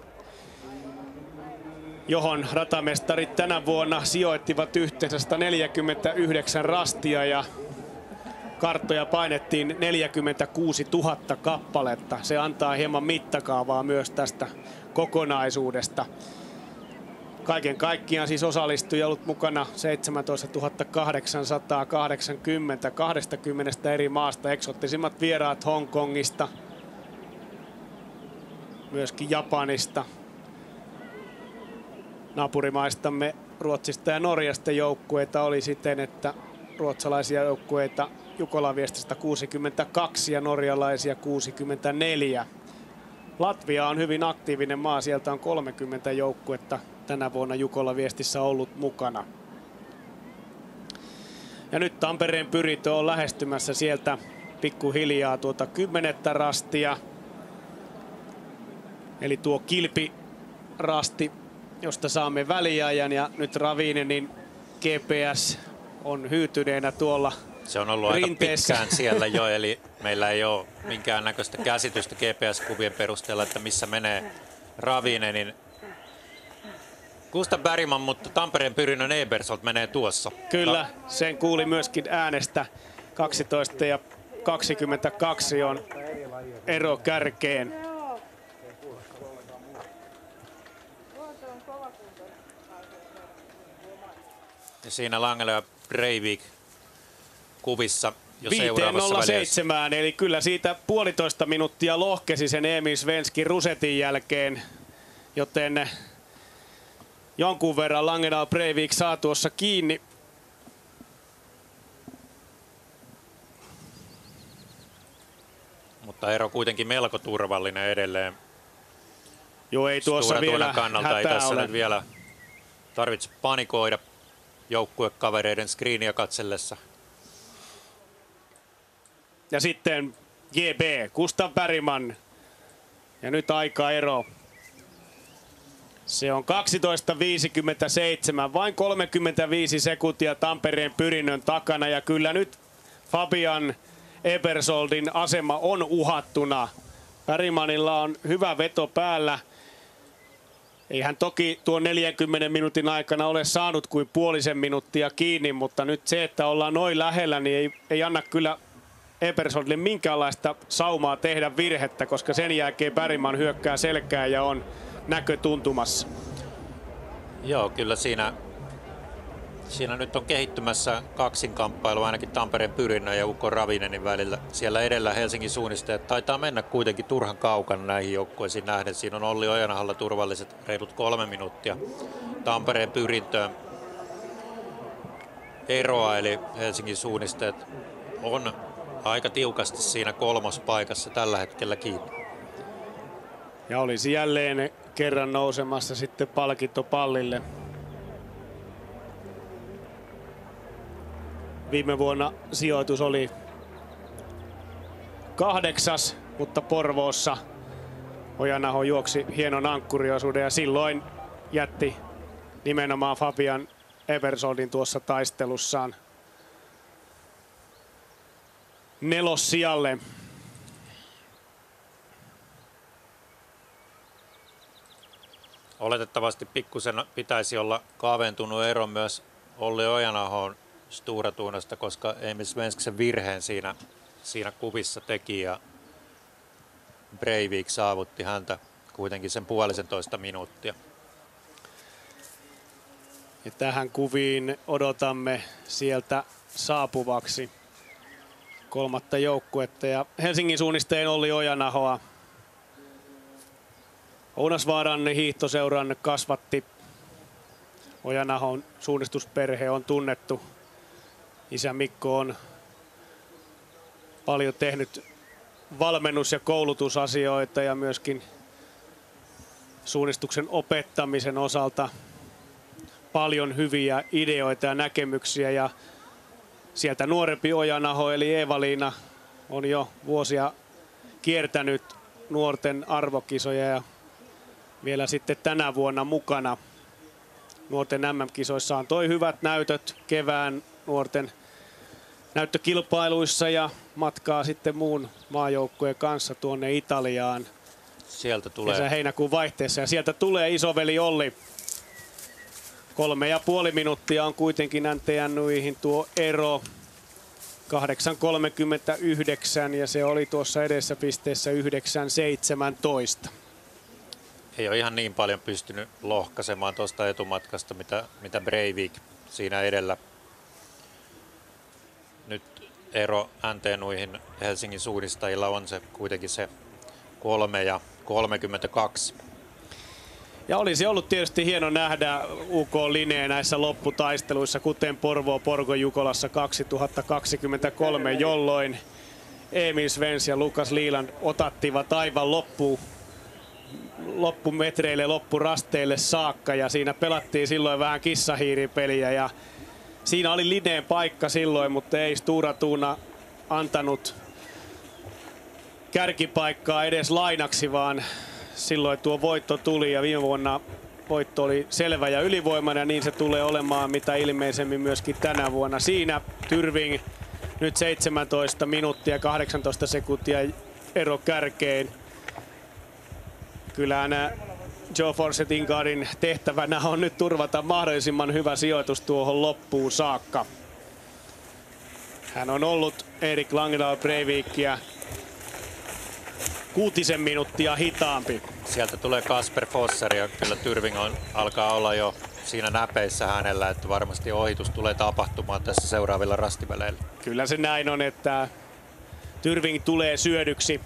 johon ratamestarit tänä vuonna sijoittivat yhteensä 149 rastia ja karttoja painettiin 46 000 kappaletta. Se antaa hieman mittakaavaa myös tästä kokonaisuudesta. Kaiken kaikkiaan siis osallistujia ollut mukana 17 880 20 eri maasta. Eksoottisimmat vieraat Hongkongista, myöskin Japanista, naapurimaistamme Ruotsista ja Norjasta joukkueita oli siten, että ruotsalaisia joukkueita Jukolan Viestistä 62 ja norjalaisia 64. Latvia on hyvin aktiivinen maa, sieltä on 30 joukkuetta tänä vuonna Jukolan Viestissä ollut mukana. Ja nyt Tampereen Pyrintö on lähestymässä sieltä pikkuhiljaa tuota 10. rastia. Eli tuo kilpirasti, josta saamme väliajan, ja nyt Ravinenin GPS on hyytyneenä tuolla Se on ollut rinteessä. aika pitkään siellä jo, eli meillä ei ole minkäännäköistä käsitystä GPS-kuvien perusteella, että missä menee Ravinenin Gustav Bergman, mutta Tampereen Pyrinnön Ebersold menee tuossa. Kyllä, sen kuuli myöskin äänestä. 12 ja 22 on ero kärkeen. Ja siinä Langela ja Breivik kuvissa jo seuraavassa välissä. 5.07, eli kyllä siitä 1,5 minuuttia lohkesi sen Emil Svenskin Rusetin jälkeen, joten jonkun verran Langenal Breivik saa tuossa kiinni. Mutta ero kuitenkin melko turvallinen edelleen. Joo, ei tuossa vielä kannalta ei hätää tässä ole. nyt vielä tarvitse panikoida joukkuekavereiden screenia katsellessa. Ja sitten GB, Gustav Bergman. Ja nyt aikaero. Se on 12.57, vain 35 sekuntia Tampereen Pyrinnön takana. Ja kyllä nyt Fabian Ebersoldin asema on uhattuna. Bergmanilla on hyvä veto päällä. Ei hän toki tuon 40 minuutin aikana ole saanut kuin 0,5 minuuttia kiinni, mutta nyt se, että ollaan noin lähellä, niin ei anna kyllä Ebersoldille minkäänlaista saumaa tehdä virhettä, koska sen jälkeen Bergman hyökkää selkään ja on näkötuntumassa. Joo, kyllä siinä nyt on kehittymässä kaksinkamppailu ainakin Tampereen Pyrinnön ja Ukko Ravinenin välillä. Siellä edellä Helsingin suunnistajat taitaa mennä kuitenkin turhan kaukana näihin joukkueisiin nähden. Siinä on Olli Ojanahalla turvalliset reilut 3 minuuttia Tampereen Pyrintöön eroa, eli Helsingin suunnistajat on aika tiukasti siinä 3. paikassa tällä hetkellä kiinni. Ja olisi jälleen kerran nousemassa sitten palkintopallille. Viime vuonna sijoitus oli 8, mutta Porvoossa Ojanaho juoksi hienon ankkuriosuuden ja silloin jätti nimenomaan Fabian Ebersoldin tuossa taistelussaan 4. sijalle. Oletettavasti pikkusen pitäisi olla kaventunut ero myös Olli Ojanahoon Sturatuunasta, koska Emil Svensksen virheen siinä kuvissa teki ja Breivik saavutti häntä kuitenkin sen 1,5 minuuttia. Ja tähän kuviin odotamme sieltä saapuvaksi 3. joukkuetta ja Helsingin suunnistajien Olli Ojanahoa. Ounasvaaran hiihtoseuran kasvatti. Ojanahon suunnistusperhe on tunnettu. Isä Mikko on paljon tehnyt valmennus- ja koulutusasioita ja myöskin suunnistuksen opettamisen osalta paljon hyviä ideoita ja näkemyksiä. Ja sieltä nuorempi Ojanaho eli Eeva-Liina on jo vuosia kiertänyt nuorten arvokisoja ja vielä sitten tänä vuonna mukana nuorten MM-kisoissa antoi hyvät näytöt kevään nuorten näyttökilpailuissa ja matkaa sitten muun maajoukkueen kanssa tuonne Italiaan. Sieltä tulee Kesä-heinäkuun vaihteessa ja sieltä tulee isoveli Olli. 3,5 minuuttia on kuitenkin NTNY:ihin tuo ero. 8.39 ja se oli tuossa edessä pisteessä 9.17. Ei ole ihan niin paljon pystynyt lohkaisemaan tuosta etumatkasta, mitä Breivik siinä edellä. Nyt ero NTNY:ihin Helsingin suunnistajilla on se kuitenkin se 3 ja 32. Ja olisi ollut tietysti hieno nähdä UK Linee näissä lopputaisteluissa, kuten Porvoo-Porgo Jukolassa 2023, jolloin Emil Svens ja Lukas Liland otattivat aivan loppumetreille, loppurasteille saakka, ja siinä pelattiin silloin vähän kissahiiripeliä, ja siinä oli Lineen paikka silloin, mutta ei Stura Tuna antanut kärkipaikkaa edes lainaksi, vaan silloin tuo voitto tuli, ja viime vuonna voitto oli selvä ja ylivoimainen, ja niin se tulee olemaan mitä ilmeisemmin myöskin tänä vuonna. Siinä Tyrving nyt 17 minuuttia 18 sekuntia ero kärkeen. Kyllähän Joe Forsetingardin tehtävänä on nyt turvata mahdollisimman hyvä sijoitus tuohon loppuun saakka. Hän on ollut Erik Langedal Breivikia 6 minuuttia hitaampi. Sieltä tulee Kasper Fosser, ja kyllä Tyrving alkaa olla jo siinä näpeissä hänellä, että varmasti ohitus tulee tapahtumaan tässä seuraavilla rastiväleillä. Kyllä se näin on, että Tyrving tulee syödyksi.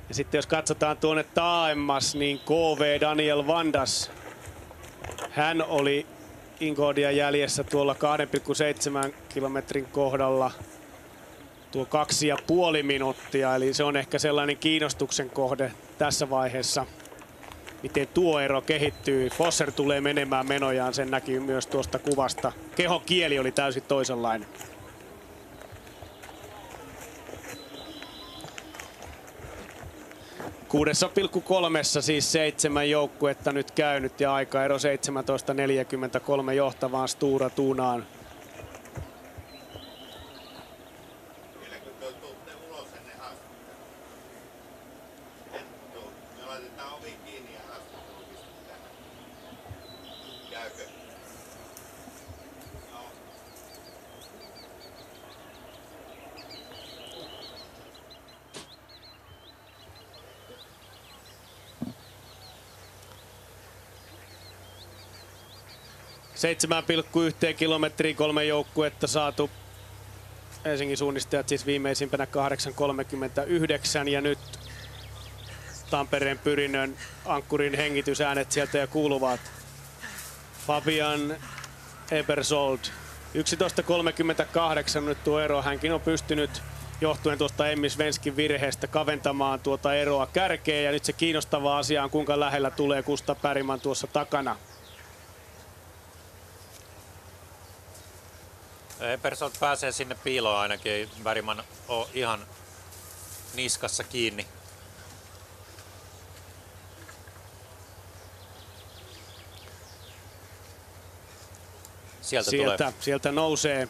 Ja sitten jos katsotaan tuonne taaemmas, niin KV Daniel Vandas. Hän oli Ingodia jäljessä tuolla 2,7 kilometrin kohdalla. Tuo 2,5 minuuttia, eli se on ehkä sellainen kiinnostuksen kohde tässä vaiheessa, miten tuo ero kehittyy. Fosser tulee menemään menojaan, sen näkyy myös tuosta kuvasta. Kehokieli oli täysin toisenlainen. Kuudessa 6,3 siis 7 joukkuetta nyt käynyt, ja aikaero 17.43 johtavaan Stura Tunaan. ...7,1 kilometriä 3 joukkuetta saatu. Helsingin suunnistajat siis viimeisimpänä 8.39, ja nyt Tampereen Pyrinnön ankkurin hengitysäänet sieltä jo kuuluvat. Fabian Ebersold 11.38 nyt tuo ero. Hänkin on pystynyt johtuen tuosta Emmi Svenskin virheestä kaventamaan tuota eroa kärkeen, ja nyt se kiinnostava asia on, kuinka lähellä tulee Gustav Bergman tuossa takana. Ebersold pääsee sinne piiloon ainakin, ei Bergman ole ihan niskassa kiinni. Sieltä nousee.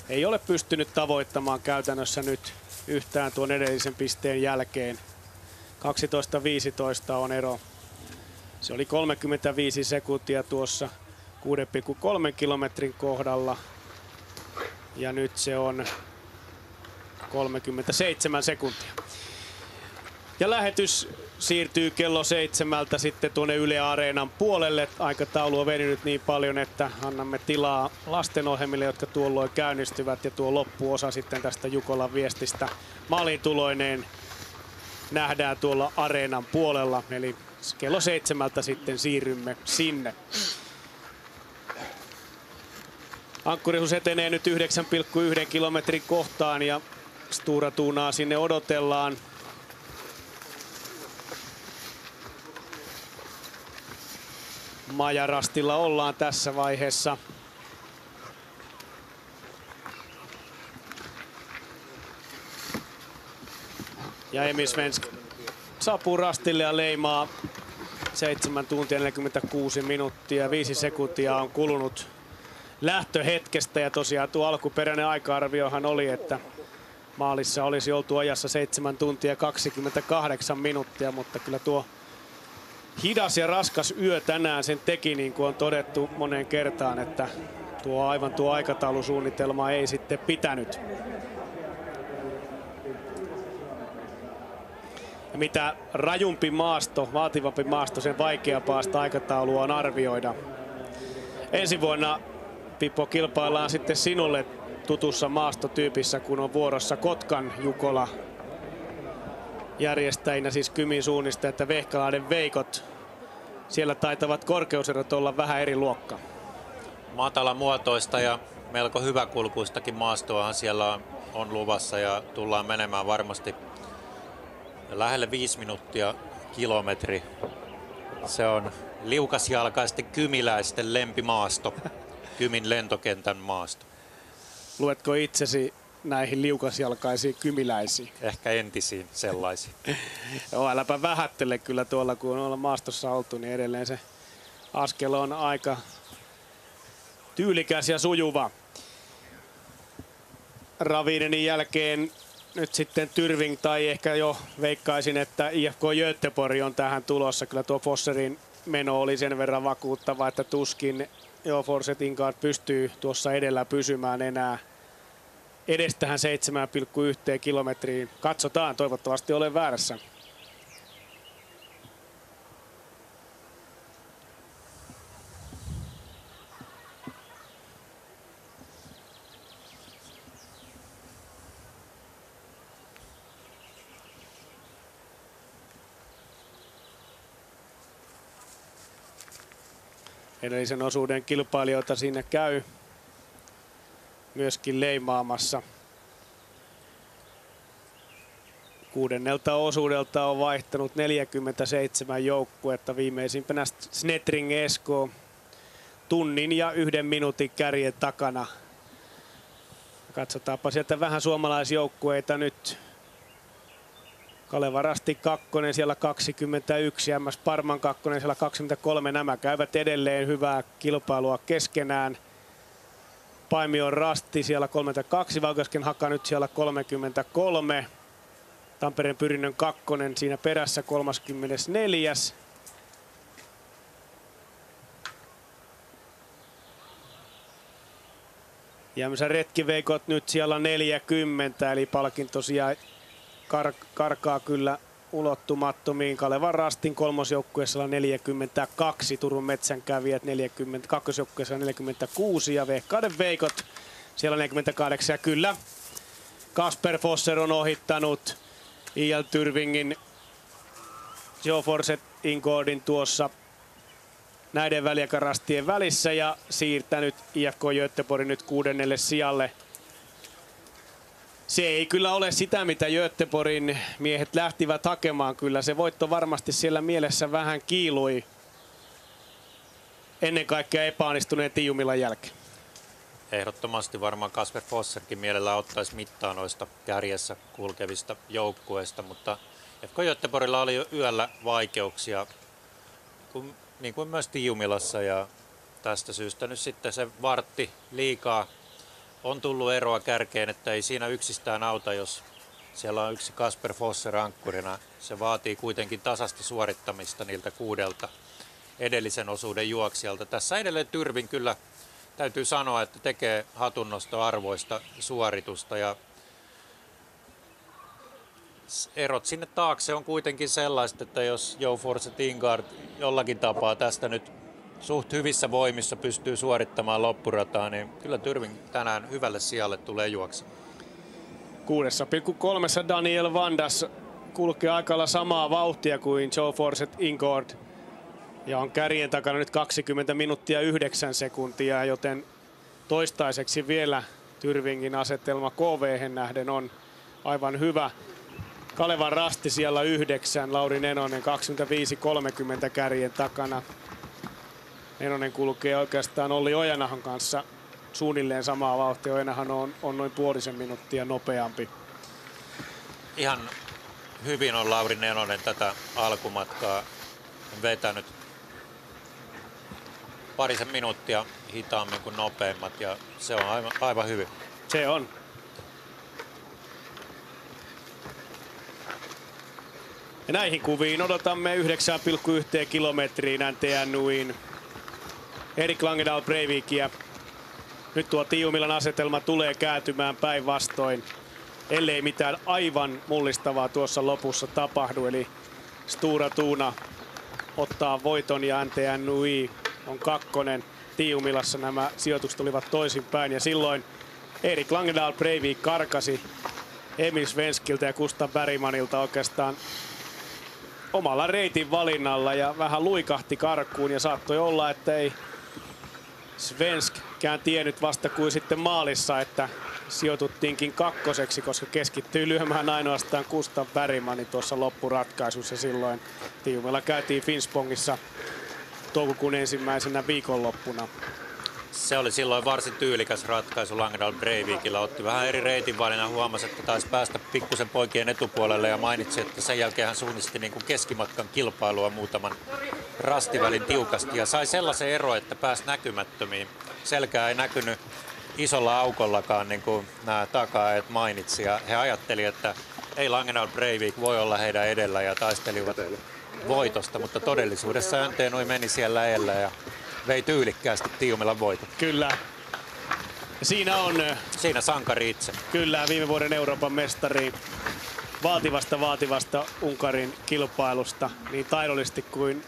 Ei ole pystynyt tavoittamaan käytännössä nyt yhtään tuon edellisen pisteen jälkeen. 12.15 on ero. Se oli 35 sekuntia tuossa 6,3 kilometrin kohdalla. Ja nyt se on 37 sekuntia. Ja lähetys siirtyy kello 7 sitten tuonne Yle Areenan puolelle. Aikataulu on venynyt niin paljon, että annamme tilaa lastenohjelmille, jotka tuolloin käynnistyvät. Ja tuo loppuosa sitten tästä Jukolan viestistä maaliintuloineen nähdään tuolla Areenan puolella. Eli kello 7 sitten siirrymme sinne. Ankkurisuus etenee nyt 9,1 kilometrin kohtaan, ja Stura Tunaa sinne odotellaan. Majarastilla ollaan tässä vaiheessa. Ja Emil Svensk saapuu rastille ja leimaa 7 tuntia 46 minuuttia. 5 sekuntia on kulunut lähtöhetkestä, ja tosiaan tuo alkuperäinen aika-arviohan oli, että maalissa olisi oltu ajassa 7 tuntia 28 minuuttia, mutta kyllä tuo hidas ja raskas yö tänään sen teki, niin kuin on todettu moneen kertaan, että tuo aikataulusuunnitelma ei sitten pitänyt. Ja mitä rajumpi maasto, vaativampi maasto, sen vaikeampaa sitä aikataulua on arvioida. Ensi vuonna, Pippo, kilpaillaan sitten sinulle tutussa maastotyypissä, kun on vuorossa Kotkan Jukola. järjestäjinä, siis Kymin suunnista, että Vehkalahden Veikot. Siellä taitavat korkeuserot olla vähän eri luokkaa. Matalamuotoista ja melko hyväkulkuistakin maastoahan siellä on luvassa ja tullaan menemään varmasti lähelle 5 minuuttia kilometri. Se on liukasjalkaisten kymiläisten lempimaasto, Kymin lentokentän maasto. Luetko itsesi näihin liukasjalkaisiin kymiläisiin? Ehkä entisiin sellaisiin. Joo, äläpä vähättele kyllä tuolla, kun on maastossa oltu, niin edelleen se askel on aika tyylikäs ja sujuva. Ravinenin jälkeen nyt sitten Tyrving, tai ehkä jo veikkaisin, että IFK Göteborg on tähän tulossa. Kyllä tuo Fosserin meno oli sen verran vakuuttava, että tuskin Forset Ingard pystyy tuossa edellä pysymään enää edes tähän 7,1 kilometriin. Katsotaan, toivottavasti olen väärässä. Edellisen osuuden kilpailijoita siinä käy myöskin leimaamassa. 6. osuudelta on vaihtanut 47 joukkuetta, viimeisimpänä Snetring Esko tunnin ja 1 minuutin kärjen takana. Katsotaanpa sieltä vähän suomalaisjoukkueita nyt. Kaleva Rasti 2, siellä 21, MS Parman 2, siellä 23. Nämä käyvät edelleen hyvää kilpailua keskenään. Paimion Rasti siellä 32, Valkeusken Haka nyt siellä 33. Tampereen Pyrinnön 2 siinä perässä 34. Jämsän Retkiveikot nyt siellä 40, eli palkinto karkaa kyllä ulottumattomiin. Kalevan Rastin kolmosjoukkueessa 42, Turun Metsänkävijät 42 joukkueessa 46 ja Vehkaiden Veikot siellä 48. Ja kyllä Kasper Fosser on ohittanut IL Tyrvingin Forset Ingardin tuossa näiden väliaikairastien välissä ja siirtänyt IFK Göteborg nyt 6. sijalle. Se ei kyllä ole sitä, mitä Göteborgin miehet lähtivät hakemaan. Kyllä se voitto varmasti siellä mielessä vähän kiilui ennen kaikkea epäonnistuneen Tiiumilan jälkeen. Ehdottomasti varmaan Kasper Fosserkin mielellään ottaisi mittaa noista kärjessä kulkevista joukkueista, mutta IFK Göteborgilla oli jo yöllä vaikeuksia, niin kuin myös Tiiumilassa, ja tästä syystä nyt sitten se vartti liikaa on tullut eroa kärkeen, että ei siinä yksistään auta, jos siellä on yksi Kasper Fosser ankkurina. Se vaatii kuitenkin tasasta suorittamista niiltä 6 edellisen osuuden juoksijalta. Tässä edelleen Tyrving kyllä täytyy sanoa, että tekee hatunnostoarvoista suoritusta ja erot sinne taakse on kuitenkin sellaiset, että jos Forset Ingard jollakin tapaa tästä nyt suht hyvissä voimissa pystyy suorittamaan loppurataa, niin kyllä Tyrving tänään hyvälle sijalle tulee juoksemaan. 6,3 Daniel Vandas kulkee aikalla samaa vauhtia kuin Forset Ingard ja on kärjen takana nyt 20 minuuttia 9 sekuntia, joten toistaiseksi vielä Tyrvingin asetelma KV:hen nähden on aivan hyvä. Kalevan Rasti siellä 9, Lauri Nenonen 25-30 kärjen takana. Nenonen kulkee oikeastaan Olli Ojanahon kanssa suunnilleen samaa vauhtia. Ojanahan on noin puolisen minuuttia nopeampi. Ihan hyvin on Lauri Nenonen tätä alkumatkaa vetänyt. Parisen minuuttia hitaammin kuin nopeimmat ja se on aivan hyvin. Se on. Ja näihin kuviin odotamme 9,1 kilometriin NTNUin Erik Langedal Breivikia. Nyt tuo Tiiumilan asetelma tulee kääntymään päinvastoin, ellei mitään aivan mullistavaa tuossa lopussa tapahdu. Eli Stura Tuuna ottaa voiton ja NTNUI on 2. Tiiumilassa nämä sijoitukset olivat toisinpäin ja silloin Erik Langedal Breivik karkasi Emil Svenskiltä ja Gustav Bergmanilta oikeastaan omalla reitin valinnalla ja vähän luikahti karkuun ja saattoi olla, että ei Svenskään tiennyt vasta kuin sitten maalissa, että sijoituttiinkin kakkoseksi, koska keskittyi lyömään ainoastaan Gustav Bergmanin tuossa loppuratkaisussa silloin. Tiumilla käytiin Finspångissa toukokuun ensimmäisenä viikonloppuna. Se oli silloin varsin tyylikäs ratkaisu Langedal Breivikillä. Otti vähän eri reitin valinnan, huomasi, että taisi päästä pikkusen poikien etupuolelle ja mainitsi, että sen jälkeen hän suunnisti niin kuin keskimatkan kilpailua muutaman rastivälin tiukasti ja sai sellaisen ero, että pääsi näkymättömiin. Selkää ei näkynyt isolla aukollakaan, niin kuin nämä takaajat mainitsi, ja he ajatteli, että ei Langedal Breivik voi olla heidän edellä ja taistelivat voitosta, mutta todellisuudessa Jänteen meni siellä edellä ja vei tyylikkäästi Tiumilan voiton. Kyllä. Siinä sankari itse. Kyllä, viime vuoden Euroopan mestari vaativasta Unkarin kilpailusta niin taidollisesti kuin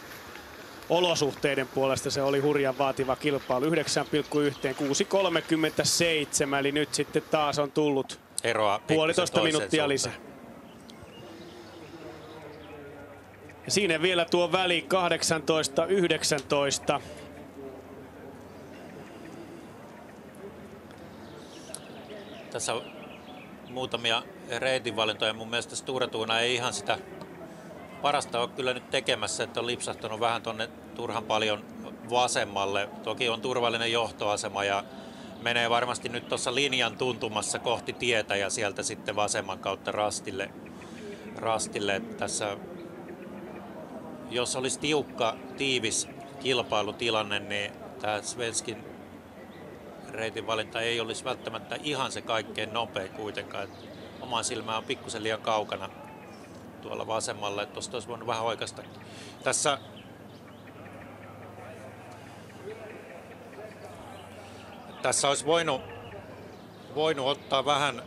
olosuhteiden puolesta se oli hurjan vaativa kilpailu. 9,1, 6,37, eli nyt sitten taas on tullut eroa puolitoista minuuttia lisää. Ja siinä vielä tuo väli 18-19. Tässä on muutamia reitinvalintoja. Mun mielestä Sture Thuna ei ihan sitä parasta ole kyllä nyt tekemässä, että on lipsahtanut vähän tonne turhan paljon vasemmalle. Toki on turvallinen johtoasema ja menee varmasti nyt tuossa linjan tuntumassa kohti tietä ja sieltä sitten vasemman kautta rastille. Tässä, jos olisi tiukka, tiivis kilpailutilanne, niin tämä Svenskin reitinvalinta ei olisi välttämättä ihan se kaikkein nopein kuitenkaan. Oma silmä on pikkusen liian kaukana tuolla vasemmalla, että tuosta olisi voinut vähän oikaista. Tässä olisi voinut ottaa vähän.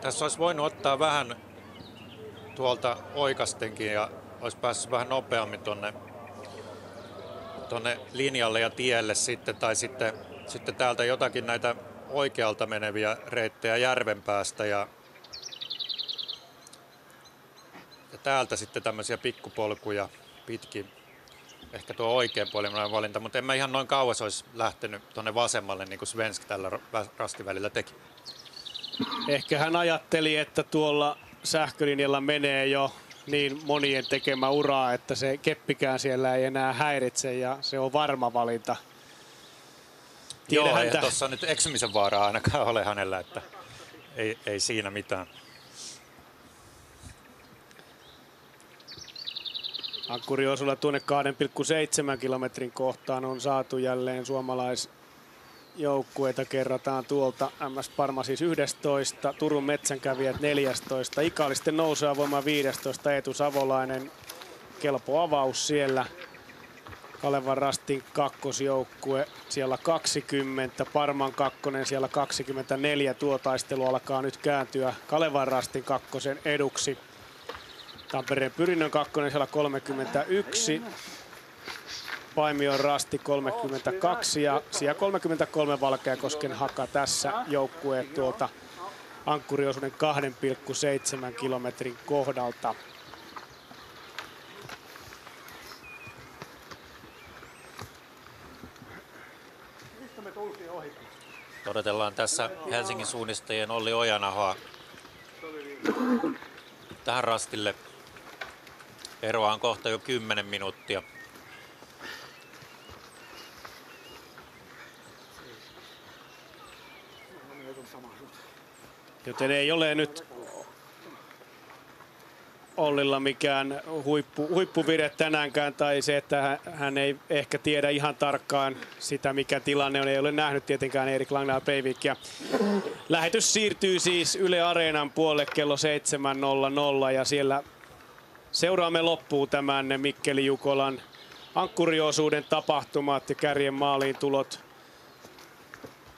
Tässä olisi voinut ottaa vähän tuolta oikastenkin ja olisi päässyt vähän nopeammin tuonne linjalle ja tielle sitten, tai sitten täältä jotakin näitä oikealta meneviä reittejä Järvenpäästä ja täältä sitten tämmöisiä pikkupolkuja pitkin. Ehkä tuo oikeanpuolinen valinta, mutta en mä ihan noin kauas olisi lähtenyt tuonne vasemmalle niin kuin Svensk tällä rastivälillä teki. Ehkä hän ajatteli, että tuolla sähkölinjalla menee jo niin monien tekemä uraa, että se keppikään siellä ei enää häiritse ja se on varma valinta. Joo, ei tuossa nyt eksymisen vaaraa ainakaan ole hänellä, että ei siinä mitään. Ankkuriosulla tuonne 2,7 kilometrin kohtaan on saatu jälleen suomalaisjoukkueita. Kerrataan tuolta MS Parma siis 11, Turun Metsänkävijät 14, Ikaalisten nousua voimaan 15, Eetu Savolainen. Kelpo avaus siellä. Kalevan Rastin kakkosjoukkue siellä 20, Parman kakkonen siellä 24. Tuo taistelu alkaa nyt kääntyä Kalevan Rastin kakkosen eduksi. Tampereen Pyrinnön kakkonen siellä 31, Paimion Rasti 32 ja siellä 33 Valkeakosken Haka tässä joukkueet tuolta ankkuriosuuden 2,7 kilometrin kohdalta. Odotellaan tässä Helsingin suunnistajien Olli Ojanahoa tähän rastille. Eroa on kohta jo 10 minuuttia. Joten ei ole nyt Ollilla mikään huippuvire tänäänkään, tai se, että hän ei ehkä tiedä ihan tarkkaan sitä, mikä tilanne on. Ei ole nähnyt tietenkään Erik Langedal Breivikia. Lähetys siirtyy siis Yle Areenan puolelle kello 7.00 ja siellä seuraamme loppuun tämän Mikkeli Jukolan ankkuriosuuden tapahtumat ja kärjen maaliin tulot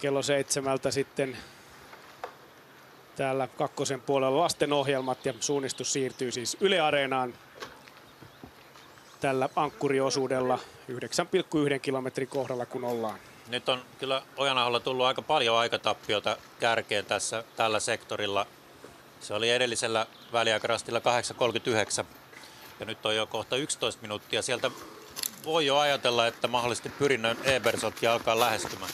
kello 7 sitten. Täällä kakkosen puolella lastenohjelmat ja suunnistus siirtyy siis Yle Areenaan tällä ankkuriosuudella 9,1 kilometrin kohdalla kun ollaan. Nyt on kyllä Ojanaholla tullut aika paljon aikatappiota kärkeen tällä sektorilla. Se oli edellisellä väliaikarastilla 8.39 ja nyt on jo kohta 11 minuuttia. Sieltä voi jo ajatella, että mahdollisesti Pyrinnön Ebersotti alkaa lähestymään.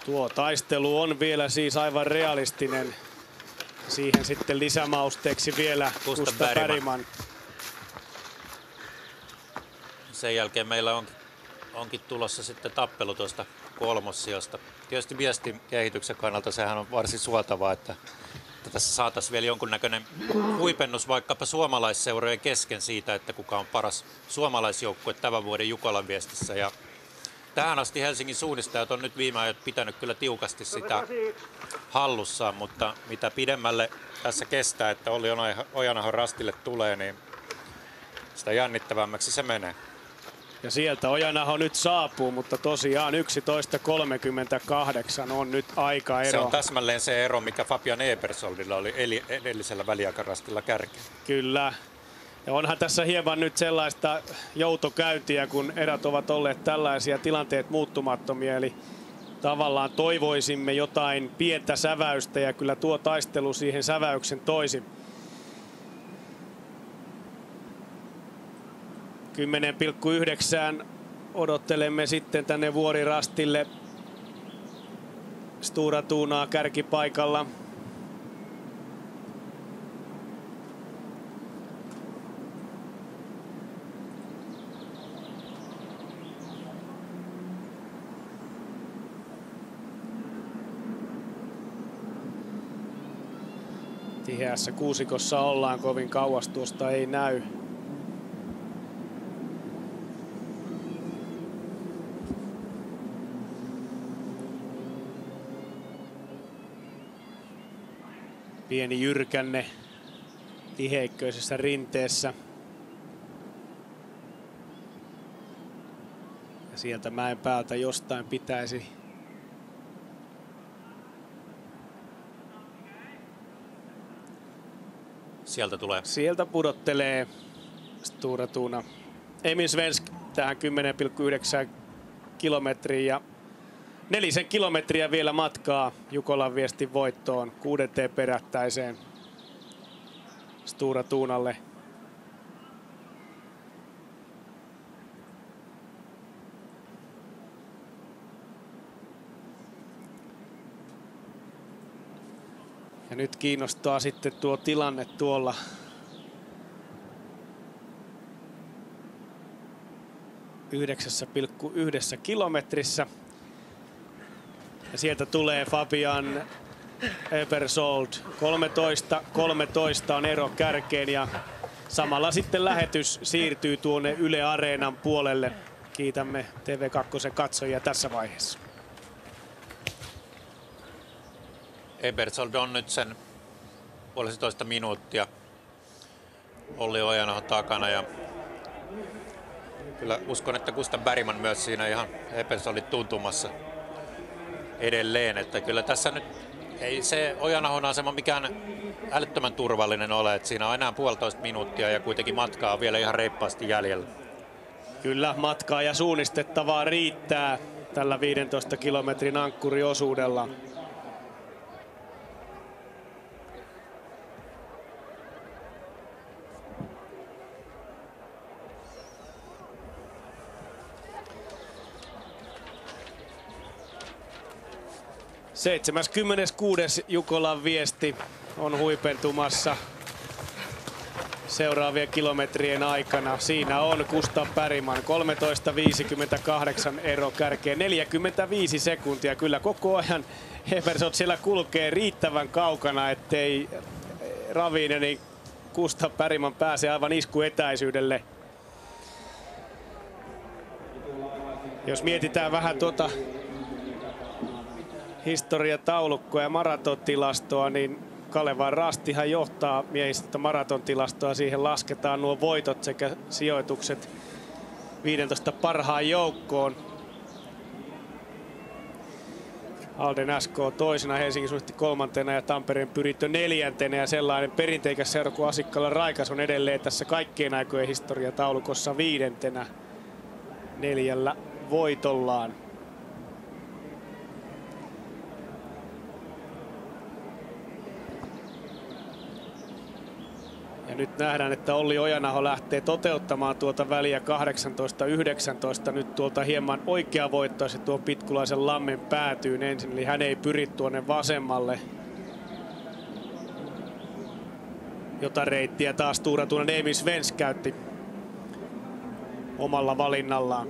Tuo taistelu on vielä siis aivan realistinen. Siihen sitten lisämausteeksi vielä Gustav Bergman. Sen jälkeen meillä onkin tulossa sitten tappelu tuosta kolmossijasta. Tietysti viestin kehityksen kannalta sehän on varsin suotavaa, että tässä saataisiin vielä jonkunnäköinen huipennus vaikkapa suomalaisseurojen kesken siitä, että kuka on paras suomalaisjoukkue tämän vuoden Jukolan viestissä. Ja tähän asti Helsingin suunnistajat on nyt viime ajan pitänyt kyllä tiukasti sitä hallussaan, mutta mitä pidemmälle tässä kestää, että Olli Ojanahon rastille tulee, niin sitä jännittävämmäksi se menee. Ja sieltä Ojanaho nyt saapuu, mutta tosiaan 11.38 on nyt aikaero. Se on täsmälleen se ero, mikä Fabian Ebersoldilla oli edellisellä väliaikarastilla kärkeen. Kyllä. Ja onhan tässä hieman nyt sellaista joutokäyntiä, kun erät ovat olleet tällaisia tilanteet muuttumattomia. Eli tavallaan toivoisimme jotain pientä säväystä ja kyllä tuo taistelu siihen säväyksen toisi. 10.9 odottelemme sitten tänne vuorirastille Stora Tunaa kärkipaikalla. Tiheässä kuusikossa ollaan, kovin kauas tuosta ei näy. Pieni jyrkänne tiheikköisessä rinteessä. Ja sieltä mäen päältä jostain pitäisi Sieltä pudottelee Stora Tuna. Emil Svensk tähän 10.9 kilometriin ja 4 kilometriä vielä matkaa Jukolan viestin voittoon 6. perättäiseen Stora Tunalle. Ja nyt kiinnostaa sitten tuo tilanne tuolla (9,1 kilometrissä. Ja sieltä tulee Fabian Ebersold. 13 on ero kärkeen ja samalla sitten lähetys siirtyy tuonne Yle Areenan puolelle. Kiitämme TV2 katsojia tässä vaiheessa. Ebersold on nyt sen 1,5 minuuttia Olli Ojanaho takana ja kyllä uskon, että Gustav Bergman myös siinä ihan Ebersoldin tuntumassa edelleen, että kyllä tässä nyt ei se Ojanahon asema mikään älyttömän turvallinen ole, että siinä on enää 1,5 minuuttia ja kuitenkin matkaa on vielä ihan reippaasti jäljellä. Kyllä matkaa ja suunnistettavaa riittää tällä 15 kilometrin ankkuriosuudella. – 76. Jukolan viesti on huipentumassa seuraavien kilometrien aikana. Siinä on Gustav Bergman, 13.58 ero kärkeen, 45 sekuntia. Kyllä koko ajan Ebersold siellä kulkee riittävän kaukana, ettei Ravinen niin Gustav Bergman pääse aivan iskuetäisyydelle. Jos mietitään vähän tuota historiataulukkoa ja maratontilastoa, niin Kalevan Rastihan johtaa miehistä maratontilastoa. Siihen lasketaan nuo voitot sekä sijoitukset 15 parhaan joukkoon. Alden SK toisena, Helsingin Suunnisti 3. ja Tampereen Pyrintö 4. ja sellainen perinteikäs seura kuin Asikkalan Raikas on edelleen tässä kaikkien aikojen historiataulukossa 5. 4 voitollaan. Ja nyt nähdään, että Olli Ojanaho lähtee toteuttamaan tuota väliä 18-19. Nyt tuolta hieman oikea voittaisi tuon Pitkulaisen lammen päätyyn ensin, eli hän ei pyri tuonne vasemmalle. Jota reittiä taas tuuratuna Emil Svensk käytti omalla valinnallaan.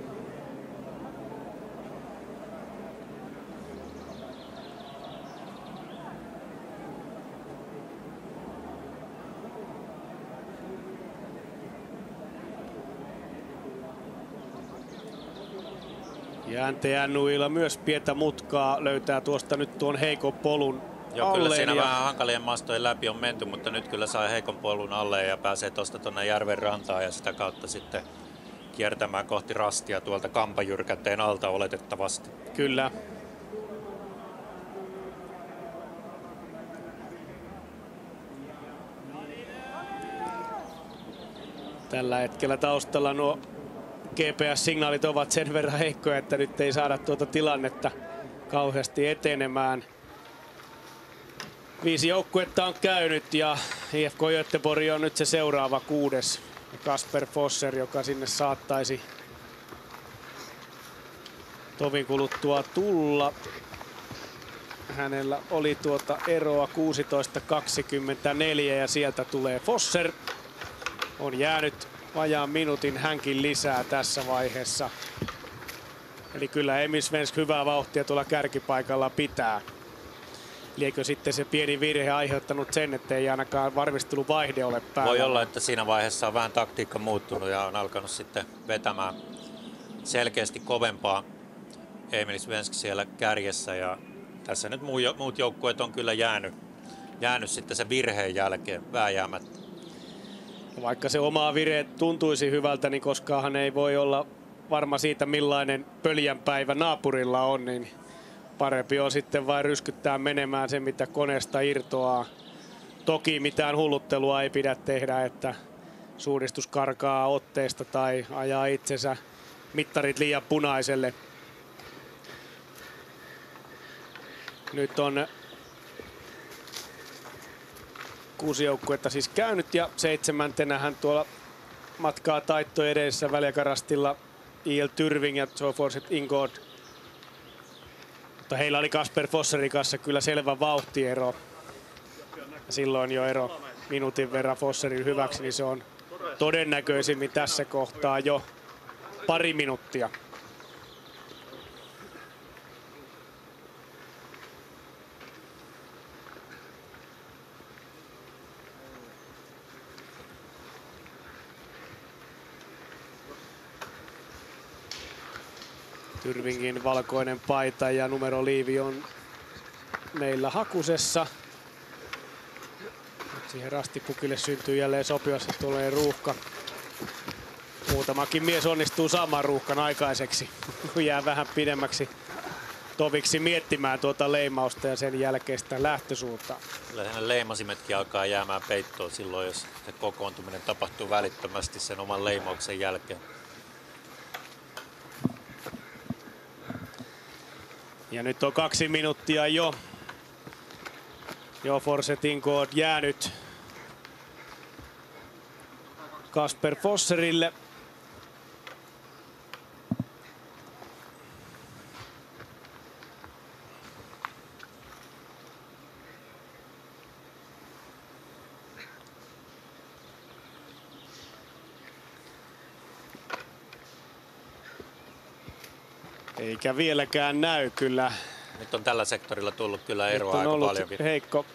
Ja NTNUilla myös pientä mutkaa löytää tuosta nyt tuon heikon polun. Joo, kyllä siinä vähän hankalien mastojen läpi on menty, mutta nyt kyllä saa heikon polun alle ja pääsee tuosta tuonne järven rantaan ja sitä kautta sitten kiertämään kohti rastia tuolta Kampajyrkänteen alta oletettavasti. Kyllä. Tällä hetkellä taustalla nuo GPS-signaalit ovat sen verran heikkoja, että nyt ei saada tuota tilannetta kauheasti etenemään. 5 joukkuetta on käynyt ja IFK Göteborg on nyt se seuraava 6. Kasper Fosser, joka sinne saattaisi tovin kuluttua tulla. Hänellä oli tuota eroa 16.24 ja sieltä tulee Fosser. On jäänyt vajaan minuutin hänkin lisää tässä vaiheessa. Eli kyllä Emil Svensk hyvää vauhtia tuolla kärkipaikalla pitää. Liekö sitten se pieni virhe aiheuttanut sen, että ei ainakaan varmisteluvaihde ole päällä? Voi olla, että siinä vaiheessa on vähän taktiikka muuttunut ja on alkanut sitten vetämään selkeästi kovempaa Emil Svensk siellä kärjessä. Ja tässä nyt muut joukkueet on kyllä jäänyt sitten sen virheen jälkeen vääjäämättä. Vaikka se oma vire tuntuisi hyvältä, niin koskaanhan ei voi olla varma siitä, millainen pöljänpäivä naapurilla on, niin parempi on sitten vain ryskyttää menemään se, mitä koneesta irtoaa. Toki mitään hulluttelua ei pidä tehdä, että suunnistus karkaa otteesta tai ajaa itsensä mittarit liian punaiselle. Nyt on 6 joukkuetta siis käynyt ja 7. hän tuolla matkaa taitto edessä Väljakarastilla IL Tyrving ja Zoforset Ingod. Mutta heillä oli Kasper Fosserin kanssa kyllä selvä vauhtiero. Ja silloin jo ero minuutin verran Fosserin hyväksi, niin se on todennäköisimmin tässä kohtaa jo pari minuuttia. Tyrvingin valkoinen paita ja numeroliivi on meillä hakusessa. Nyt siihen rastipukille syntyy jälleen sopivasti tulee ruuhka. Muutamakin mies onnistuu saamaan ruuhkan aikaiseksi, kun jää vähän pidemmäksi toviksi miettimään tuota leimausta ja sen jälkeistä lähtösuuntaa. Kyllä hänen leimasimetkin alkaa jäämään peittoon silloin, jos se kokoontuminen tapahtuu välittömästi sen oman leimauksen jälkeen. Ja nyt on 2 minuuttia jo Forset Ingod jäänyt Kasper Fosserille. Eikä vieläkään näy kyllä. Nyt on tällä sektorilla tullut kyllä eroa aika paljonkin.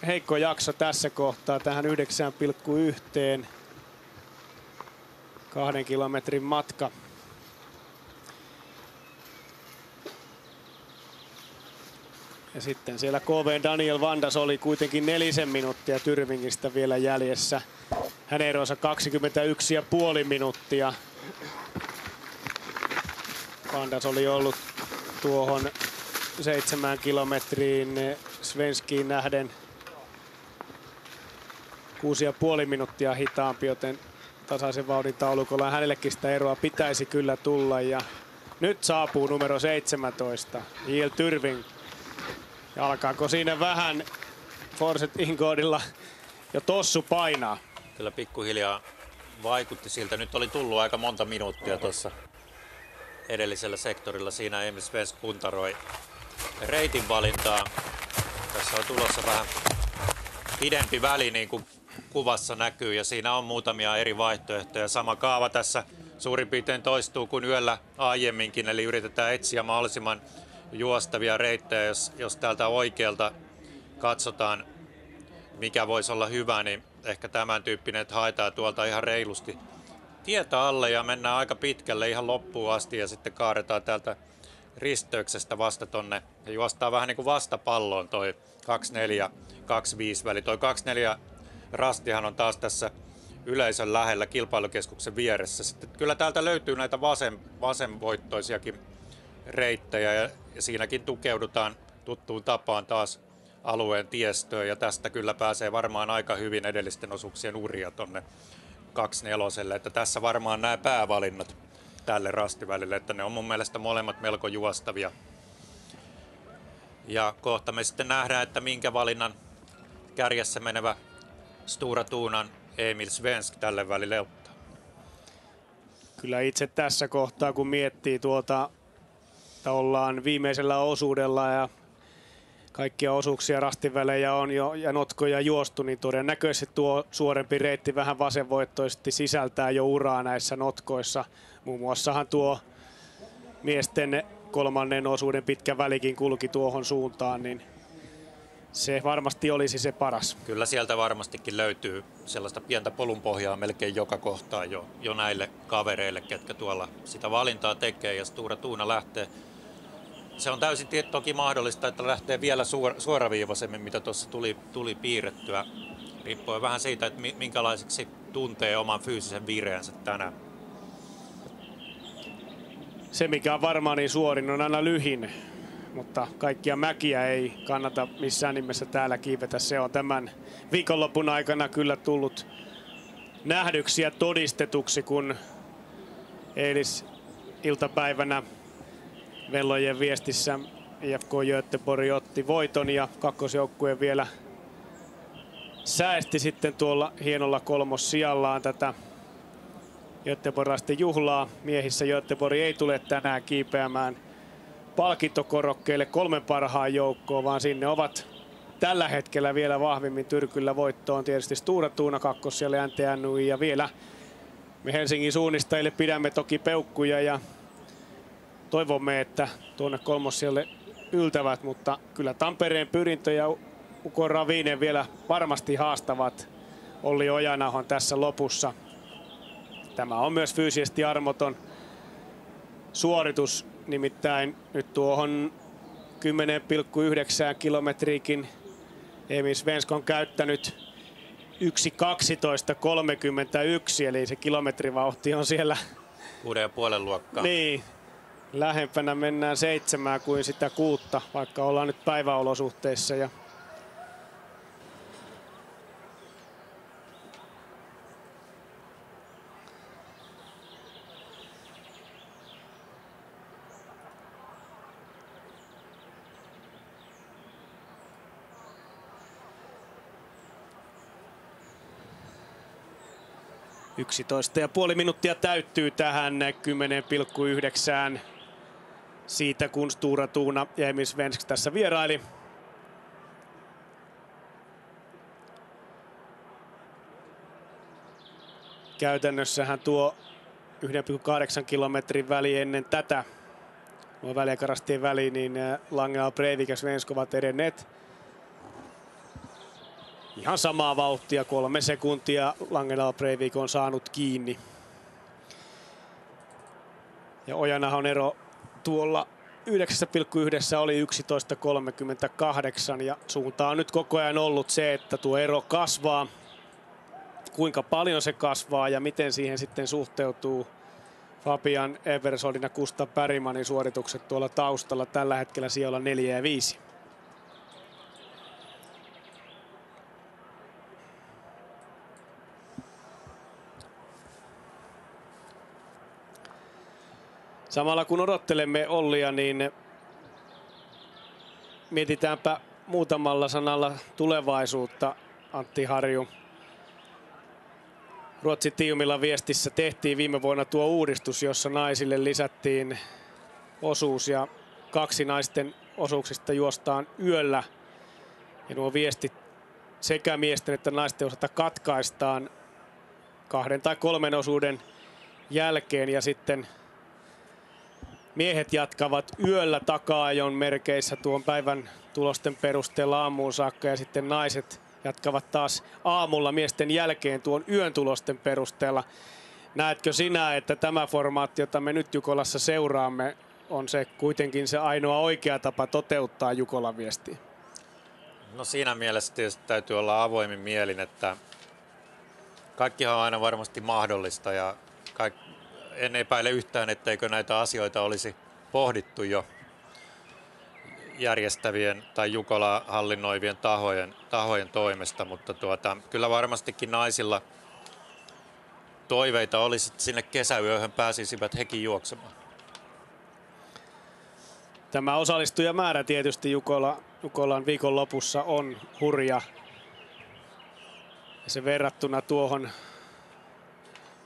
Heikko jakso tässä kohtaa tähän 9,1. 2 kilometrin matka. Ja sitten siellä KV Daniel Vandas oli kuitenkin 4 minuuttia Tyrvingistä vielä jäljessä. Hänen eronsa 21,5 minuuttia. Vandas oli ollut tuohon 7 kilometriin Svenskiin nähden 6,5 minuuttia hitaampi, joten tasaisen vauhdin taulukolla hänellekin sitä eroa pitäisi kyllä tulla. Ja nyt saapuu numero 17, Jill Tyrving. Ja alkaako siinä vähän Forset Ingoodilla jo tossu painaa? Kyllä pikkuhiljaa vaikutti siltä. Nyt oli tullut aika monta minuuttia tuossa edellisellä sektorilla. Siinä Emil Svensk puntaroi reitin valintaa. Tässä on tulossa vähän pidempi väli, niin kuin kuvassa näkyy, ja siinä on muutamia eri vaihtoehtoja. Sama kaava tässä suurin piirtein toistuu kuin yöllä aiemminkin, eli yritetään etsiä mahdollisimman juostavia reittejä. Jos täältä oikealta katsotaan, mikä voisi olla hyvä, niin ehkä tämän tyyppinen, että haetaan tuolta ihan reilusti tietä alle ja mennään aika pitkälle ihan loppuun asti ja sitten kaaretaan täältä risteyksestä vasta tonne ja juostaan vähän niin kuin vastapalloon toi 24-25 väli. Toi 24 rastihan on taas tässä yleisön lähellä kilpailukeskuksen vieressä. Sitten kyllä täältä löytyy näitä vasenvoittoisiakin reittejä ja siinäkin tukeudutaan tuttuun tapaan taas alueen tiestöön ja tästä kyllä pääsee varmaan aika hyvin edellisten osuuksien uria tonne 24, että tässä varmaan nämä päävalinnat tälle rastivälille, että ne on mun mielestä molemmat melko juostavia. Ja kohta me sitten nähdään, että minkä valinnan kärjessä menevä Stora Tuunan Emil Svensk tälle välille ottaa. Kyllä itse tässä kohtaa, kun miettii tuota, että ollaan viimeisellä osuudella ja kaikkia osuuksia rastivälejä on jo ja notkoja juostu, niin todennäköisesti tuo suorempi reitti vähän vasenvoittoisesti sisältää jo uraa näissä notkoissa. Muun muassahan tuo miesten kolmannen osuuden pitkä välikin kulki tuohon suuntaan, niin se varmasti olisi se paras. Kyllä sieltä varmastikin löytyy sellaista pientä polunpohjaa melkein joka kohtaan jo näille kavereille, ketkä tuolla sitä valintaa tekee ja Stora Tuuna lähtee. Se on täysin toki mahdollista, että lähtee vielä suoraviivaisemmin, mitä tuossa tuli piirrettyä. Riippuen vähän siitä, että minkälaiseksi tuntee oman fyysisen vireensä tänään. Se, mikä on varmaan niin suorin, on aina lyhin, mutta kaikkia mäkiä ei kannata missään nimessä täällä kiivetä. Se on tämän viikonlopun aikana kyllä nähdyksi ja todistetuksi, kun eilis-iltapäivänä Vellojen viestissä IFK Göteborg otti voiton ja kakkosjoukkue vielä säesti sitten tuolla hienolla kolmossijallaan tätä göteborgilaisten juhlaa. Miehissä Göteborg ei tule tänään kiipeämään palkintokorokkeille 3 parhaan joukkoon, vaan sinne ovat tällä hetkellä vielä vahvimmin tyrkyllä voittoon tietysti Stora Tuuna kakkossijalle NTNY ja vielä me Helsingin suunnistajille pidämme toki peukkuja ja toivomme, että tuonne kolmossijalle yltävät, mutta kyllä Tampereen Pyrintö ja Ukon Ravinen vielä varmasti haastavat Olli Ojanahon tässä lopussa. Tämä on myös fyysisesti armoton suoritus, nimittäin nyt tuohon 10,9 kilometriikin Emil Svensk on käyttänyt 1.12.31, eli se kilometrivauhti on siellä 6,5 luokkaa. Niin, lähempänä mennään 7 kuin sitä 6, vaikka ollaan nyt päiväolosuhteissa. Ja puoli minuuttia täyttyy tähän 10,9 siitä, kun Stora Tuuna ja Emil Svensk tässä vieraili. Käytännössähän tuo 1,8 kilometrin väli ennen tätä, nuo väliaikarastien väliin, niin Langenal, Breivik ja Svensk ovat edenneet ihan samaa vauhtia, 3 sekuntia Langenal Breivik on saanut kiinni. Ja Ojanahon ero tuolla 9,1 oli 11.38 ja suunta on nyt koko ajan ollut se, että tuo ero kasvaa. Kuinka paljon se kasvaa ja miten siihen sitten suhteutuu Fabian Eversoldin ja Gustav Bergmanin suoritukset tuolla taustalla tällä hetkellä siellä 4 ja 5. Samalla kun odottelemme Ollia, niin mietitäänpä muutamalla sanalla tulevaisuutta. Antti Harju. Ruotsin Tiiumilla viestissä tehtiin viime vuonna tuo uudistus, jossa naisille lisättiin osuus ja 2 naisten osuuksista juostaan yöllä. Ja nuo viestit sekä miesten että naisten osalta katkaistaan 2 tai 3 osuuden jälkeen ja sitten miehet jatkavat yöllä taka-ajon merkeissä tuon päivän tulosten perusteella aamuun saakka ja sitten naiset jatkavat taas aamulla miesten jälkeen tuon yön tulosten perusteella. Näetkö sinä, että tämä formaatti, jota me nyt Jukolassa seuraamme, on se kuitenkin se ainoa oikea tapa toteuttaa Jukolan viestiä? No siinä mielessä tietysti täytyy olla avoimin mielin, että kaikkihan on aina varmasti mahdollista ja en epäile yhtään, etteikö näitä asioita olisi pohdittu jo järjestävien tai Jukolaa hallinnoivien tahojen toimesta, mutta kyllä varmastikin naisilla toiveita olisi, että sinne kesäyöhön pääsisivät hekin juoksemaan. Tämä osallistujamäärä tietysti Jukolan viikonlopussa on hurja. Ja se verrattuna tuohon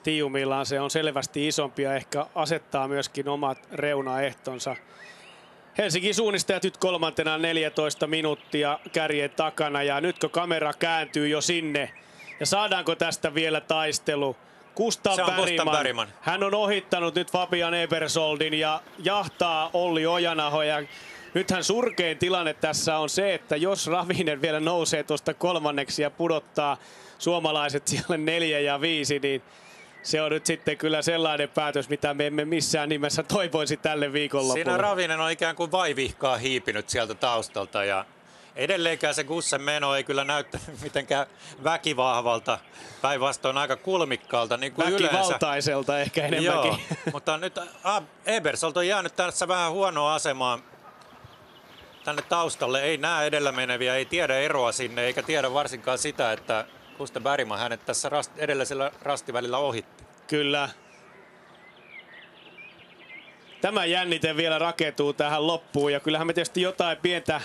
Tiiumillaan se on selvästi isompi ja ehkä asettaa myöskin omat reunaehtonsa. Helsingin suunnistajat nyt 3. 14 minuuttia kärjen takana ja nyt kun kamera kääntyy jo sinne ja saadaanko tästä vielä taistelu? Gustav Bergman. Hän on ohittanut nyt Fabian Ebersoldin ja jahtaa Olli Ojanaho ja nythän surkein tilanne tässä on se, että jos Ravinen vielä nousee tuosta 3. ja pudottaa suomalaiset siellä 4 ja 5, niin se on nyt sitten kyllä sellainen päätös, mitä me emme missään nimessä toivoisi tälle viikonlopulle. Siinä Ravinen on ikään kuin vaivihkaa hiipinyt sieltä taustalta ja edelleenkään se Gussen meno ei kyllä näyttänyt mitenkään väkivahvalta, päinvastoin aika kulmikkaalta niin kuin väkivaltaiselta yleensä. Ehkä enemmänkin. Joo, mutta nyt Ebersold on jäänyt tässä vähän huonoa asemaan tänne taustalle. Ei näe edellä meneviä, ei tiedä eroa sinne eikä tiedä varsinkaan sitä, että Gustav Bergman hänet tässä edellisellä rastivälillä ohitti. Kyllä. Tämä jännite vielä rakentuu tähän loppuun ja kyllähän me tietysti jotain pientä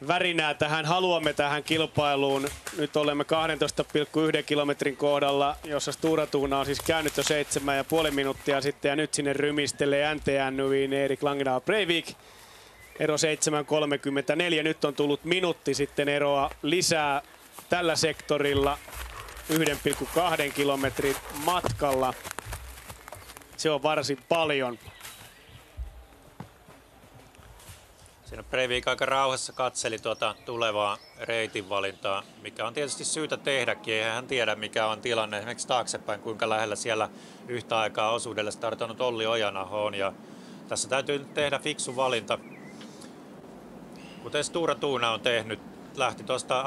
värinää haluamme tähän kilpailuun. Nyt olemme 12,1 kilometrin kohdalla, jossa Stora Tuuna on siis käynyt jo 7,5 minuuttia sitten ja nyt sinne rymistelee NTNY:in Erik Langendahl Breivik. Ero 7.34. Nyt on tullut minuutti sitten eroa lisää tällä sektorilla 1,2 kilometrin matkalla. Se on varsin paljon. Siinä Breivik aika rauhassa katseli tuota tulevaa reitinvalintaa, mikä on tietysti syytä tehdäkin. Eihän hän tiedä, mikä on tilanne esimerkiksi taaksepäin, kuinka lähellä siellä yhtä aikaa osuudelle startannut Olli Ojanaho on. Ja tässä täytyy nyt tehdä fiksu valinta. Kuten Stora Tuuna on tehnyt, lähti tuosta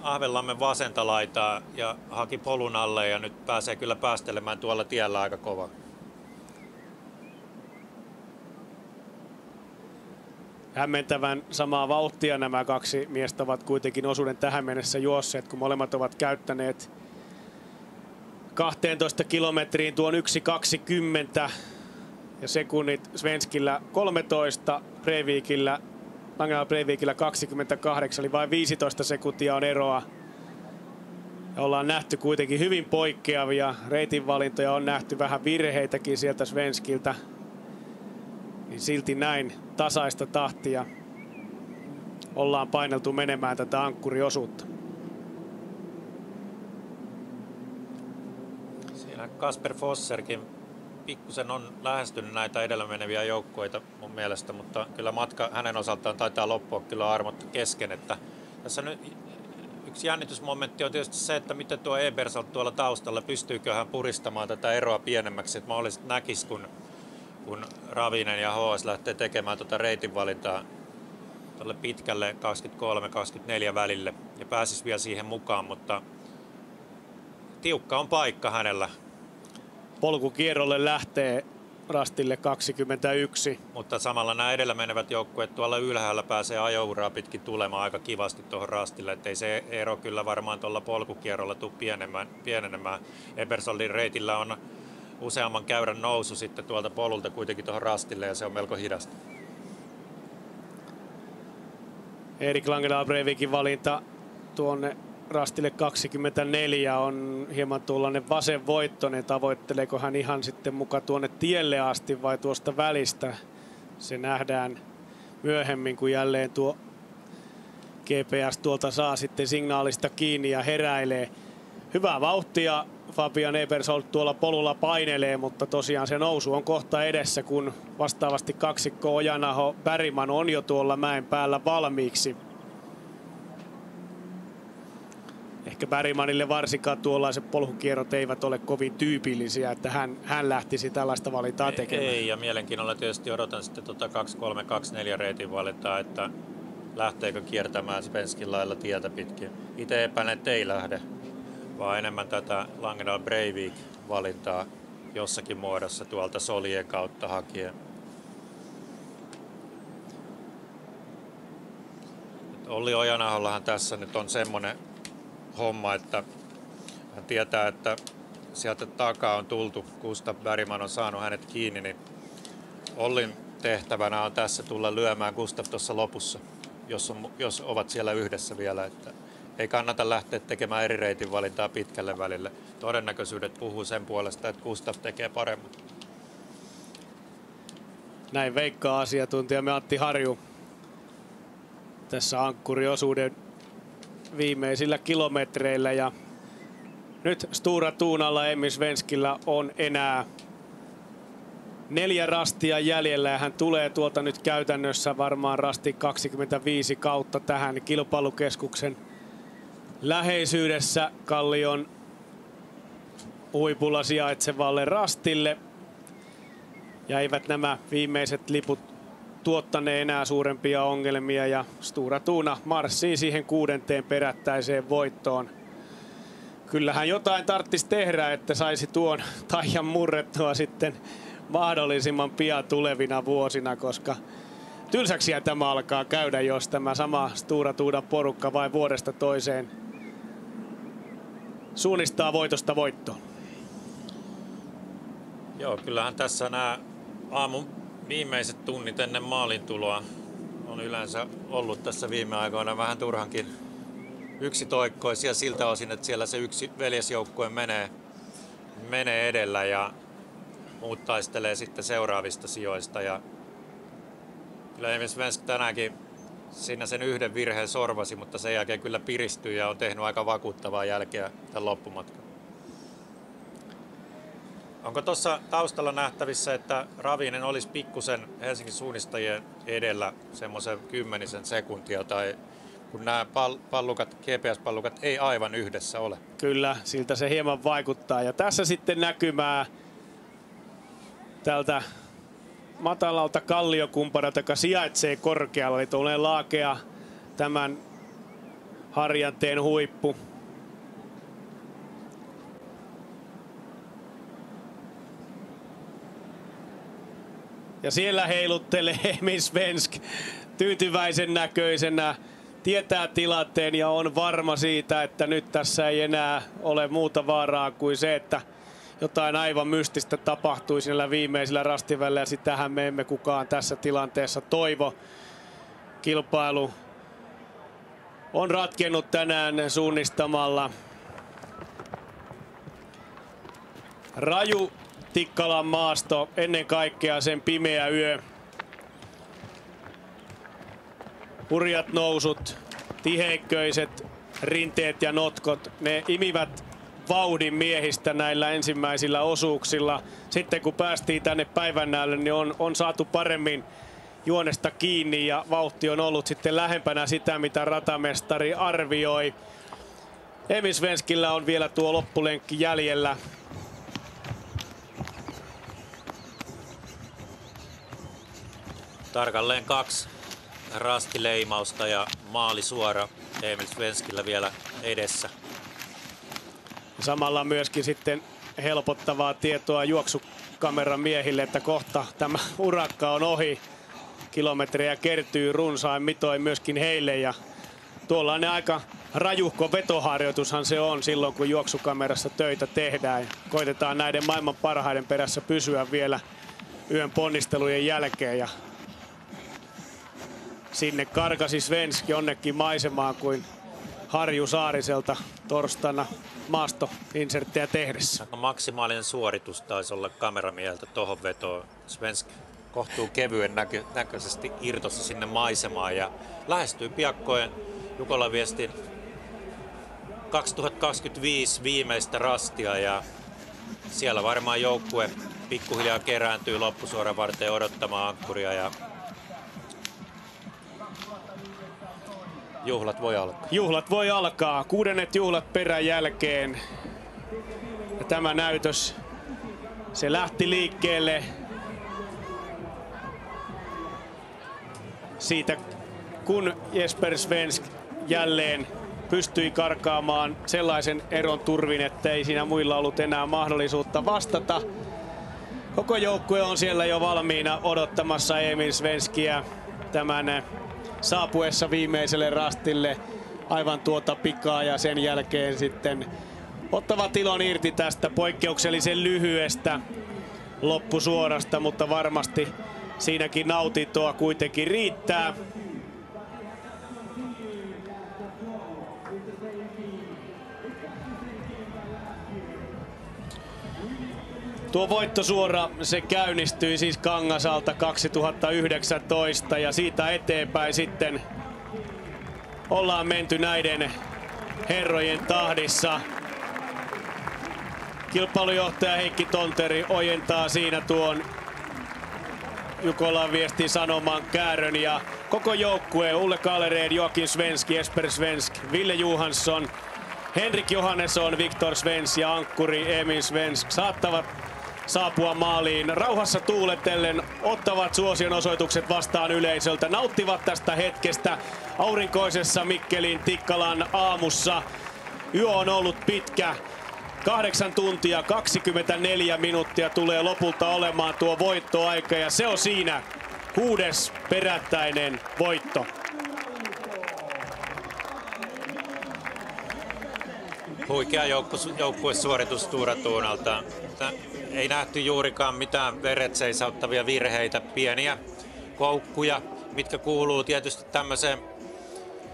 Ahvenlammen vasenta laitaa ja haki polun alle ja nyt pääsee kyllä päästelemään tuolla tiellä aika kova. Hämmentävän samaa vauhtia nämä 2 miestä ovat kuitenkin osuuden tähän mennessä juosseet, kun molemmat ovat käyttäneet 12 kilometriin tuon 1.20 ja sekunnit Svenskillä 13, Langendahl Breivikillä 28, eli vain 15 sekuntia on eroa. Ja ollaan nähty kuitenkin hyvin poikkeavia reitinvalintoja, on nähty vähän virheitäkin sieltä Svenskiltä. Niin silti näin tasaista tahtia ollaan paineltu menemään tätä ankkuriosuutta. Siinä Kasper Fosserkin pikkusen on lähestynyt näitä edellä meneviä joukkoita mun mielestä, mutta kyllä matka hänen osaltaan taitaa loppua kyllä armotta kesken. Että tässä nyt yksi jännitysmomentti on tietysti se, että miten tuo Ebersold tuolla taustalla, pystyykö hän puristamaan tätä eroa pienemmäksi, että mahdollisesti näkisi, kun Ravinen ja HS lähtee tekemään tuota reitinvalintaa tuolle pitkälle 23-24 välille ja pääsisi vielä siihen mukaan, mutta tiukka on paikka hänellä. Polkukierrolle lähtee rastille 21. Mutta samalla nämä edellä menevät joukkueet tuolla ylhäällä pääsee ajouraa pitkin tulemaan aika kivasti tuohon rastille, ettei se ero kyllä varmaan tuolla polkukierrolla tule pienenemään. Ebersoldin reitillä on useamman käyrän nousu sitten tuolta polulta kuitenkin tuohon rastille ja se on melko hidasta. Erik Langendahl Breivikin valinta tuonne rastille 24 on hieman tuollainen vasenvoittoinen. Tavoitteleeko hän ihan sitten muka tuonne tielle asti vai tuosta välistä? Se nähdään myöhemmin, kun jälleen tuo GPS tuolta saa sitten signaalista kiinni ja heräilee. Hyvää vauhtia Fabian Ebersholt tuolla polulla painelee, mutta tosiaan se nousu on kohta edessä, kun vastaavasti kaksikko Ojanaho Bergman on jo tuolla mäen päällä valmiiksi. Ehkä Bergmanille varsinkaan tuollaiset polkukierrot eivät ole kovin tyypillisiä, että hän lähtisi tällaista valintaa tekemään. Ei, ja mielenkiinnolla tietysti odotan sitten 2324 reitin valintaa, että lähteekö kiertämään Svenskin lailla tietä pitkin. Itse epäilen, että ei lähde, vaan enemmän tätä Langendahl Breivik valintaa jossakin muodossa tuolta solien kautta hakien. Olli Ojanahollahan tässä nyt on semmoinen homma, että hän tietää, että sieltä takaa on tultu, Gustav Bergman on saanut hänet kiinni, niin Ollin tehtävänä on tässä tulla lyömään Gustav tuossa lopussa, jos ovat siellä yhdessä vielä. Että ei kannata lähteä tekemään eri reitin valintaa pitkälle välille. Todennäköisyydet puhuu sen puolesta, että Gustav tekee paremmin. Näin veikkaa asiantuntijamme Antti Harju tässä ankkuriosuuden viimeisillä kilometreillä. Ja nyt Stora Tunalla Emil Svenskillä on enää 4 rastia jäljellä ja hän tulee tuolta nyt käytännössä varmaan rasti 25 kautta tähän kilpailukeskuksen läheisyydessä Kallion huipulla sijaitsevalle rastille. Ja eivät nämä viimeiset liput tuottaneen enää suurempia ongelmia ja Stora Tuna marssii siihen 6. perättäiseen voittoon. Kyllähän jotain tarvitsisi tehdä, että saisi tuon taian murrettua sitten mahdollisimman pian tulevina vuosina, koska tylsäksiä tämä alkaa käydä, jos tämä sama Stora Tunan porukka vain vuodesta toiseen suunnistaa voitosta voittoon. Joo, kyllähän tässä nämä aamun viimeiset tunnit ennen maalintuloa on yleensä ollut tässä viime aikoina vähän turhankin yksitoikkoisia siltä osin, että siellä se yksi veljesjoukkue menee edellä ja muut taistelee sitten seuraavista sijoista. Ja kyllä Emil Svensk tänäänkin siinä sen yhden virheen sorvasi, mutta sen jälkeen kyllä piristyi ja on tehnyt aika vakuuttavaa jälkeä tämän loppumatkan. Onko tuossa taustalla nähtävissä, että Ravinen olisi pikkusen Helsingin suunnistajien edellä semmoisen 10 sekuntia, tai kun nämä GPS-pallukat ei aivan yhdessä ole? Kyllä, siltä se hieman vaikuttaa. Ja tässä sitten näkymää tältä matalalta kalliokumparilta, joka sijaitsee korkealla, eli tuollainen laakea tämän harjanteen huippu. Ja siellä heiluttelee Emil Svensk tyytyväisen näköisenä, tietää tilanteen ja on varma siitä, että nyt tässä ei enää ole muuta vaaraa kuin se, että jotain aivan mystistä tapahtui siellä viimeisillä rastivälillä ja sitähän me emme kukaan tässä tilanteessa toivo. Kilpailu on ratkennut tänään suunnistamalla. Raju Tikkalan maasto, ennen kaikkea sen pimeä yö. Hurjat nousut, tiheikköiset rinteet ja notkot, ne imivät vauhdin miehistä näillä ensimmäisillä osuuksilla. Sitten kun päästiin tänne päivännäölle, niin on saatu paremmin juonesta kiinni ja vauhti on ollut sitten lähempänä sitä, mitä ratamestari arvioi. Emil Svenskillä on vielä tuo loppulenkki jäljellä. Tarkalleen 2 rastileimausta ja maali suora Emil Svenskillä vielä edessä. Samalla myöskin sitten helpottavaa tietoa juoksukameran miehille, että kohta tämä urakka on ohi. Kilometrejä kertyy runsain mitoin myöskin heille ja tuollainen aika rajuhko vetoharjoitushan se on silloin, kun juoksukamerassa töitä tehdään. Koitetaan näiden maailman parhaiden perässä pysyä vielä yön ponnistelujen jälkeen. Ja sinne karkasi Svensk jonnekin maisemaan kuin Harju Saariselta torstaina maastoinserttejä tehdessä. Maksimaalinen suoritus taisi olla kameramieheltä tohon vetoon. Svensk kohtuu kevyen näköisesti irtossa sinne maisemaan ja lähestyy piakkojen Jukolan Viestin 2025 viimeistä rastia ja siellä varmaan joukkue pikkuhiljaa kerääntyy loppusuoran varten odottamaan ankkuria ja juhlat voi alkaa. Juhlat voi alkaa. 6. juhlat perän jälkeen. Ja tämä näytös, se lähti liikkeelle siitä, kun Jesper Svensk jälleen pystyi karkaamaan sellaisen eron turvin, ettei siinä muilla ollut enää mahdollisuutta vastata. Koko joukkue on siellä jo valmiina odottamassa Emil Svenskiä tämän saapuessa viimeiselle rastille aivan tuota pikaa ja sen jälkeen sitten ottavat ilon irti tästä poikkeuksellisen lyhyestä loppusuorasta, mutta varmasti siinäkin nautintoa kuitenkin riittää. Tuo voittosuora, se käynnistyi siis Kangasalta 2019 ja siitä eteenpäin sitten ollaan menty näiden herrojen tahdissa. Kilpailujohtaja Heikki Tonteri ojentaa siinä tuon Jukolan Viestin Sanoman käärön ja koko joukkue Ulle Kallered, Joakim Svensk, Jesper Svensk, Ville Johansson, Henrik Johannesson, Viktor Svensk ja ankkuri Emil Svensk saattavat saapua maaliin rauhassa tuuletellen, ottavat suosionosoitukset vastaan yleisöltä, nauttivat tästä hetkestä aurinkoisessa Mikkelin Tikkalan aamussa. Yö on ollut pitkä. 8 tuntia 24 minuuttia tulee lopulta olemaan tuo voittoaika ja se on siinä 6. perättäinen voitto. Huikea joukkuesuoritus Stora Tuunalta. Ei nähty juurikaan mitään veret seisauttavia virheitä, pieniä koukkuja, mitkä kuuluu tietysti tämmöiseen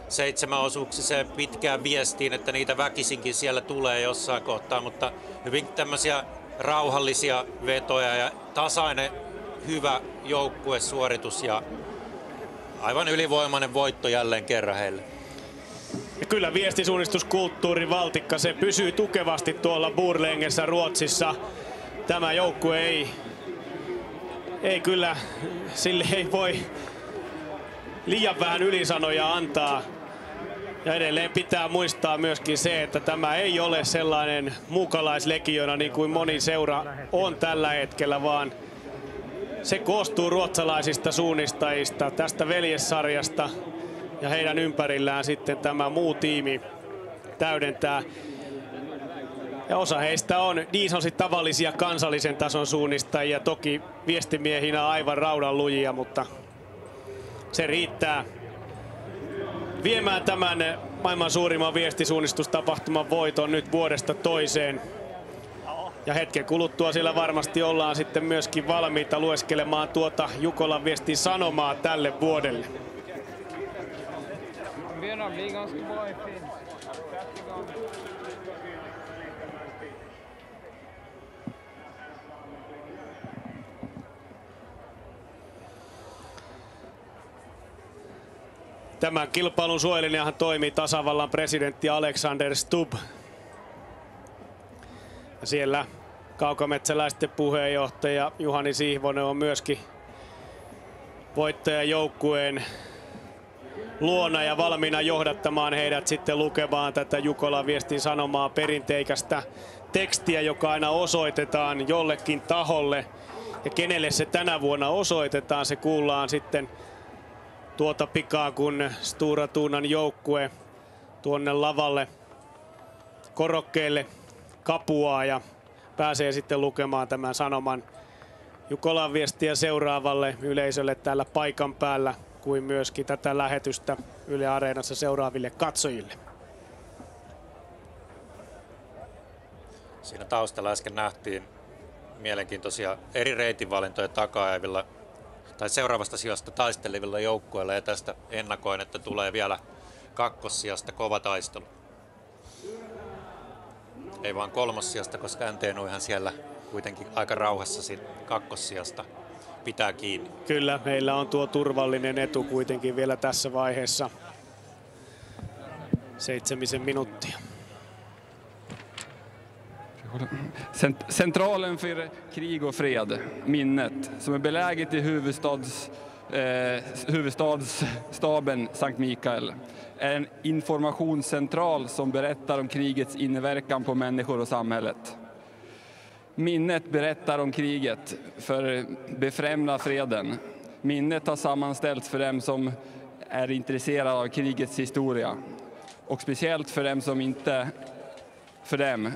7-osuuksiseen pitkään viestiin, että niitä väkisinkin siellä tulee jossain kohtaa, mutta hyvin tämmöisiä rauhallisia vetoja ja tasainen hyvä joukkuesuoritus ja aivan ylivoimainen voitto jälleen kerran heille. Ja kyllä viestisuunnistuskulttuurin valtikka, se pysyy tukevasti tuolla Borlängessä Ruotsissa. Tämä joukkue ei kyllä, sille ei voi liian vähän ylisanoja antaa. Ja edelleen pitää muistaa myöskin se, että tämä ei ole sellainen muukalaislegiona niin kuin moni seura on tällä hetkellä, vaan se koostuu ruotsalaisista suunnistajista tästä veljessarjasta ja heidän ympärillään sitten tämä muu tiimi täydentää. Ja osa heistä on niin sanotusti tavallisia kansallisen tason suunnistajia, toki viestimiehinä aivan raudan lujia, mutta se riittää viemään tämän maailman suurimman viestisuunnistustapahtuman voiton nyt vuodesta toiseen. Ja hetken kuluttua siellä varmasti ollaan sitten myöskin valmiita lueskelemaan tuota Jukolan Viestin Sanomaa tälle vuodelle. Tämän kilpailun suojelijanahan toimii tasavallan presidentti Alexander Stubb. Ja siellä kaukometsäläisten puheenjohtaja Juhani Sihvonen on myöskin voittajajoukkueen luona ja valmiina johdattamaan heidät sitten lukemaan tätä Jukolan Viestin Sanomaa, perinteikästä tekstiä, joka aina osoitetaan jollekin taholle. Ja kenelle se tänä vuonna osoitetaan, se kuullaan sitten tuota pikaa, kun Stora Tuunan joukkue tuonne lavalle korokkeelle kapuaa ja pääsee sitten lukemaan tämän sanoman Jukolan Viestiä seuraavalle yleisölle täällä paikan päällä, kuin myöskin tätä lähetystä Yle Areenassa seuraaville katsojille. Siinä taustalla äsken nähtiin mielenkiintoisia eri reitinvalintoja taka-ajavilla tai seuraavasta sijasta taistelevilla joukkueilla, ja tästä ennakoin, että tulee vielä kakkossijasta kova taistelu. Ei vaan kolmossijasta, koska NTNUhan siellä kuitenkin aika rauhassa kakkossijasta pitää kiinni. Kyllä, meillä on tuo turvallinen etu kuitenkin vielä tässä vaiheessa. 7 minuuttia. Centralen för krig och fred, minnet, som är beläget i huvudstadsstaben Sankt Mikael, är en informationscentral som berättar om krigets inverkan på människor och samhället. Minnet berättar om kriget för befrämja freden. Minnet har sammanställts för dem som är intresserade av krigets historia, och speciellt för dem som inte är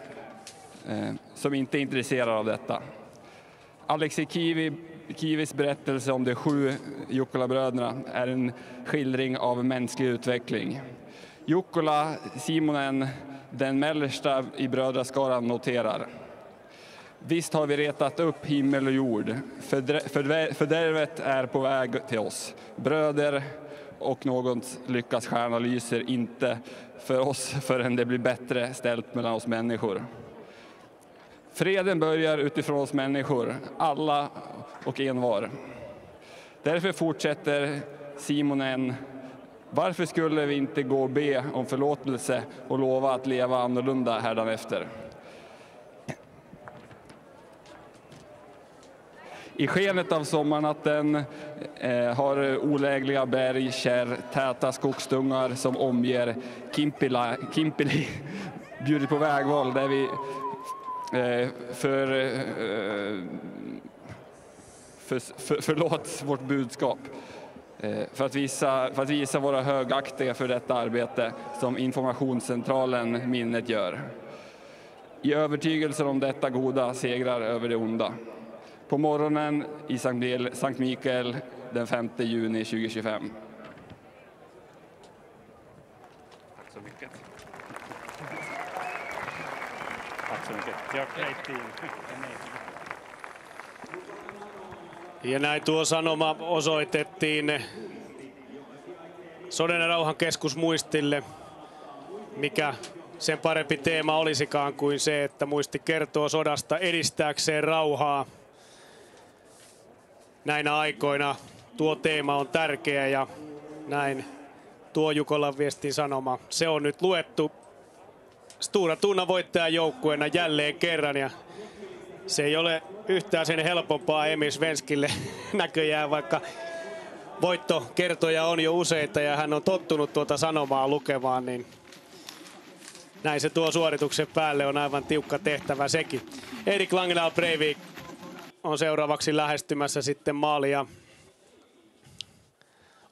intresserade av detta. Alexei Kivis berättelse om de 7 Jukkola-bröderna är en skildring av mänsklig utveckling. Jukkola Simonen, den mellersta i brödraskaran, noterar: visst har vi retat upp himmel och jord. Fördärvet är på väg till oss. Bröder, och något lyckas stjärna lyser inte för oss förrän det blir bättre ställt mellan oss människor. Freden börjar utifrån oss människor, alla och envar. Därför fortsätter Simonen: varför skulle vi inte gå och be om förlåtelse och lova att leva annorlunda härdanefter? I skenet av sommarnatten har olägliga berg, kärr, täta skogsdungar som omger Kimpili bjudit på vägval där vi förlåt vårt budskap för att visa våra högaktiga för detta arbete som informationscentralen Minnet gör. I övertygelsen om detta goda segrar över det onda. På morgonen i Sankt Mikael den 5 juni 2025. Tack så mycket. Tack så mycket. Ja, ja näin tuo sanoma osoitettiin Sodan ja rauhan keskusmuistille, mikä sen parempi teema olisikaan kuin se, että muisti kertoo sodasta edistääkseen rauhaa. Näinä aikoina tuo teema on tärkeä ja näin tuo Jukolan viestin sanoma. Se on nyt luettu Stora Tuna voittajajoukkueena jälleen kerran ja se ei ole yhtään sen helpompaa Emil Svenskille näköjään, vaikka voittokertoja on jo useita ja hän on tottunut tuota sanomaa lukemaan, niin näin se tuo suorituksen päälle on aivan tiukka tehtävä sekin. Erik Langendahl Breivik on seuraavaksi lähestymässä sitten maalia.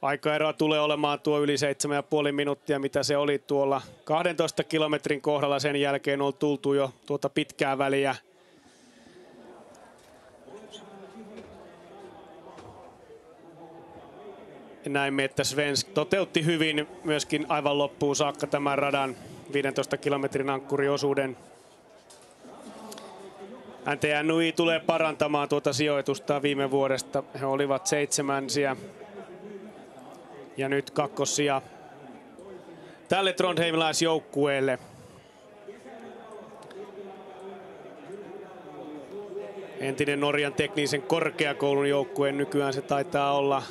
Aikaeroa tulee olemaan tuo yli 7,5 minuuttia, mitä se oli tuolla 12 kilometrin kohdalla. Sen jälkeen on tultu jo tuota pitkää väliä. Näimme, että Svensk toteutti hyvin myöskin aivan loppuun saakka tämän radan 15 kilometrin ankkuriosuuden. NTNUI tulee parantamaan tuota sijoitusta viime vuodesta. He olivat 7. ja nyt 2. tälle trondheimilaisjoukkueelle. Entinen Norjan teknisen korkeakoulun joukkue, nykyään se taitaa olla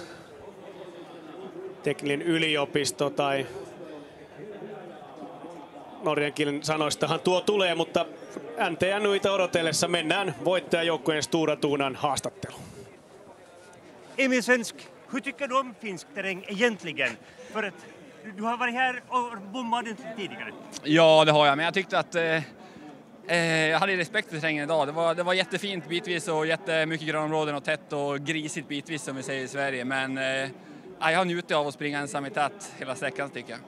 tekninen yliopisto tai norjan kielen sanoistahan tuo tulee, mutta NTNUita odotellessa mennään voittajajoukkueen Stora Tunan haastatteluun. Emil Svensk, hur tycker du om finsk terräng egentligen? För att du har varit här och bommat tidigare. Ja, det har jag, men jag tyckte att jag hade respekt för terrängen idag. Det var jättefint bitvis och jättemycket grönområden och tätt och grisigt bitvis som vi säger i Sverige, men jag har njutit av att springa ensam i tätt hela sträckan tycker jag.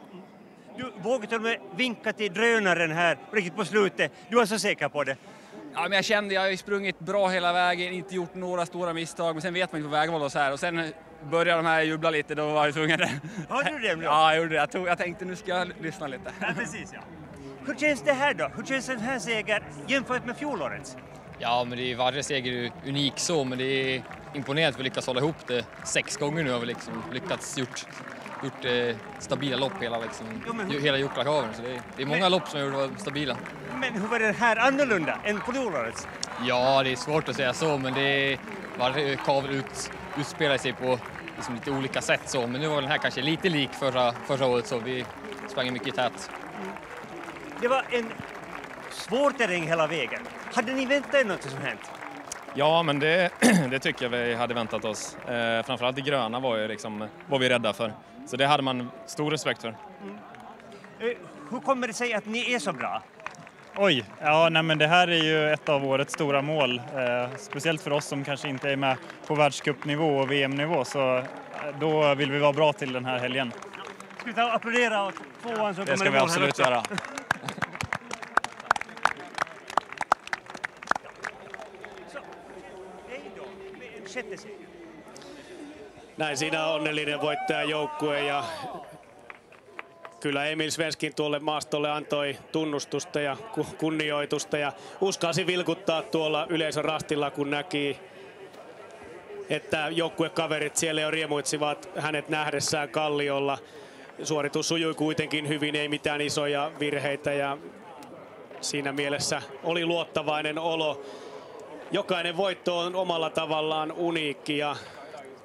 Du vågade till och med vinka till drönaren här riktigt på slutet. Du var så säker på det. Ja, men jag har ju sprungit bra hela vägen, inte gjort några stora misstag, men sen vet man ju på vägval och så här. Och sen började de här jubla lite, då var jag tvungen. Har du det? Ja, jag gjorde det. Jag tänkte nu ska jag lyssna lite. Ja, precis ja. Hur känns det här då? Hur känns den här seger jämfört med fjolårets? Ja, men det är varje seger är unik så, men det är imponerande att vi lyckas hålla ihop det 6 gånger nu har vi liksom lyckats gjort stabila lopp hela Jukkala-kaven. Så det är många lopp som har varit stabila. Men hur var det här annorlunda än på fjolårets? Ja, det är svårt att säga så, men varje kavel utspelar sig på liksom lite olika sätt så. Men nu var den här kanske lite lik förra året så vi sprang mycket tät. Det var en svår terräng hela vägen. Hade ni väntat er något som hänt? Ja, men det tycker jag vi hade väntat oss. Framförallt det gröna var vi rädda för. Så det hade man stor respekt för. Hur kommer det sig att ni är så bra? Oj, ja, nej, men det här är ju ett av årets stora mål. Speciellt för oss som kanske inte är med på världscupnivå och VM-nivå. Så då vill vi vara bra till den här helgen. Ska vi ta och applådera åt tvåan som det ska vi absolut göra. Näin siinä onnellinen voittajajoukkue ja kyllä Emil Svenskin tuolle maastolle antoi tunnustusta ja kunnioitusta ja uskalsi vilkuttaa tuolla yleisörastilla, kun näki, että joukkuekaverit siellä jo riemuitsivat hänet nähdessään kalliolla. Suoritus sujui kuitenkin hyvin, ei mitään isoja virheitä ja siinä mielessä oli luottavainen olo. Jokainen voitto on omalla tavallaan uniikki ja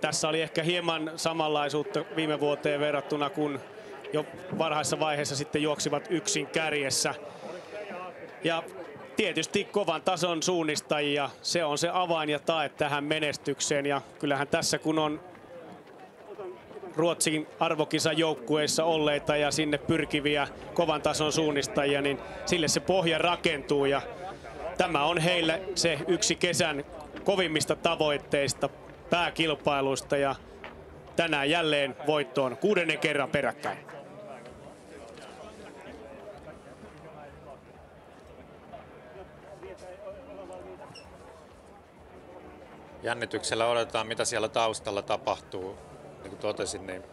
tässä oli ehkä hieman samanlaisuutta viime vuoteen verrattuna, kun jo varhaisessa vaiheessa sitten juoksivat yksin kärjessä. Ja tietysti kovan tason suunnistajia, se on se avain ja tae tähän menestykseen. Ja kyllähän tässä kun on Ruotsin arvokisajoukkueissa olleita ja sinne pyrkiviä kovan tason suunnistajia, niin sille se pohja rakentuu. Ja tämä on heille se yksi kesän kovimmista tavoitteista, pääkilpailuista ja tänään jälleen voittoon 6. kerran peräkkäin. Jännityksellä odotetaan, mitä siellä taustalla tapahtuu. Niin kuin totesin, niin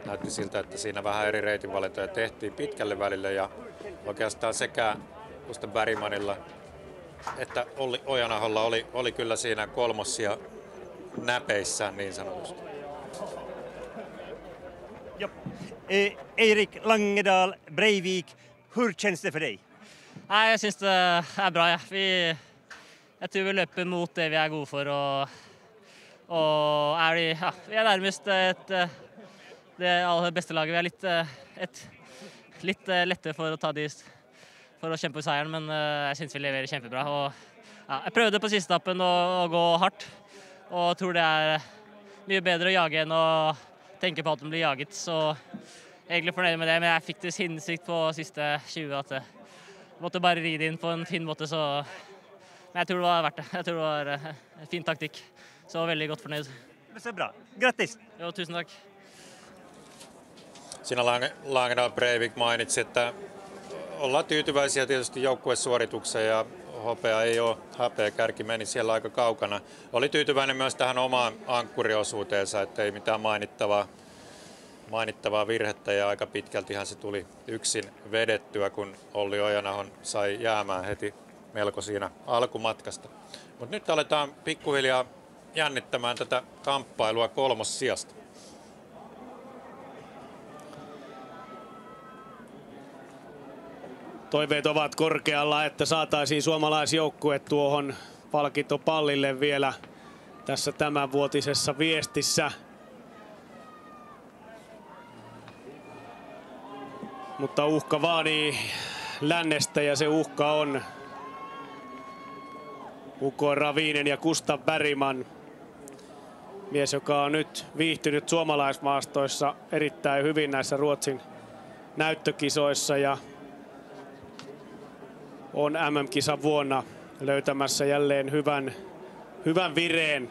näytti siltä, että siinä vähän eri reitinvalintoja tehtiin pitkälle välille ja oikeastaan sekä Gustav Bergmanilla että Olli Ojanaholla oli kyllä siinä kolmossia näpeissään niin sanotusti. Erik Langedal, Breivik, hur känns det för dig? Nej, jag syns det är bra. Ja. Jag tror vi löper mot det vi är gode for och vi är närmast det allra bästa laget. Vi är lite lättare för att ta det för att kämpa för seieren, men jag syns vi levererar jättebra och jag prövade på sista etappen att gå hårt och tror det är mycket bättre att jaga än att tänka på att de blir jaget, så egentlig fornøyd med det, men jeg fikk det sinnssykt på siste 20 at jeg måtte bare ride inn på en fin måte, så men jeg tror det var verdt det. Jeg tror det var en fin taktikk, så veldig godt fornøyd. Det är bra. Grattis! Jo, tusen takk. Siinä Langedal Breivik mainitsi, että ollaan tyytyväisiä tietysti joukkuesuoritukseen ja hopea ei ole häpeä, kärki meni siellä aika kaukana. Oli tyytyväinen myös tähän omaan ankkuriosuuteensa, että ei mitään mainittavaa virhettä ja aika pitkältihän se tuli yksin vedettyä, kun Olli Ojanahon sai jäämään heti melko siinä alkumatkasta. Mutta nyt aletaan pikkuhiljaa jännittämään tätä kamppailua kolmossijasta. Toiveet ovat korkealla, että saataisiin suomalaisjoukkue tuohon palkintopallille vielä tässä tämänvuotisessa viestissä. Mutta uhka vaanii lännestä ja se uhka on Uko Ravinen ja Gustav Bergman. Mies, joka on nyt viihtynyt suomalaismaastoissa erittäin hyvin näissä Ruotsin näyttökisoissa ja on MM-kisan vuonna löytämässä jälleen hyvän vireen.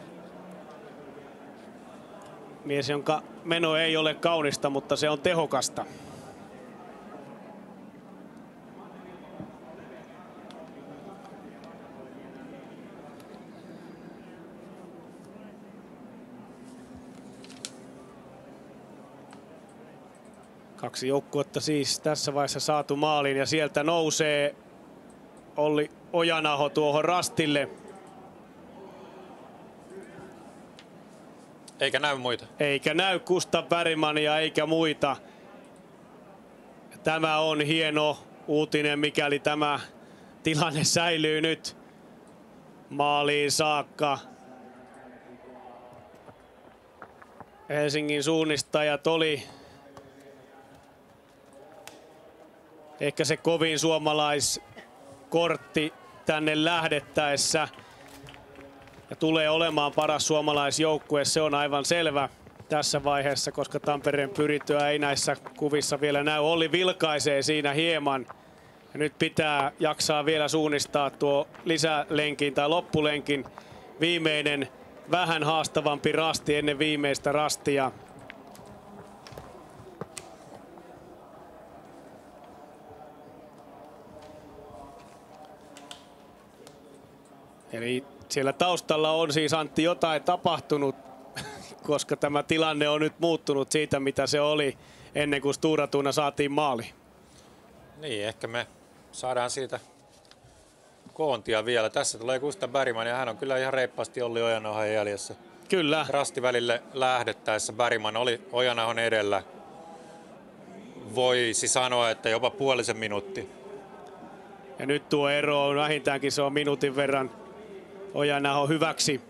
Mies, jonka meno ei ole kaunista, mutta se on tehokasta. 2 joukkuetta siis tässä vaiheessa saatu maaliin ja sieltä nousee Olli Ojanaho tuohon rastille. Eikä näy muita. Eikä näy Gustav Bergmania eikä muita. Tämä on hieno uutinen, mikäli tämä tilanne säilyy nyt maaliin saakka. Helsingin suunnistajat oli ehkä se kovin suomalaiskortti tänne lähdettäessä. Ja tulee olemaan paras suomalaisjoukkue, se on aivan selvä tässä vaiheessa, koska Tampereen Pyrityä ei näissä kuvissa vielä näy. Olli vilkaisee siinä hieman. Ja nyt pitää jaksaa vielä suunnistaa tuo lisälenkin tai loppulenkin viimeinen vähän haastavampi rasti ennen viimeistä rastia. Eli siellä taustalla on siis, Antti, jotain tapahtunut, koska tämä tilanne on nyt muuttunut siitä, mitä se oli ennen kuin Stora Tuna saatiin maaliin. Niin, ehkä me saadaan siitä koontia vielä. Tässä tulee Gustav Bergman ja hän on kyllä ihan reippaasti Olli Ojanahon jäljessä. Kyllä. Rastivälille lähdettäessä Bergman oli Ojanahon edellä. Voisi sanoa, että jopa puolisen minuutti. Ja nyt tuo ero on vähintäänkin, se on minuutin verran Ojanaho hyväksi.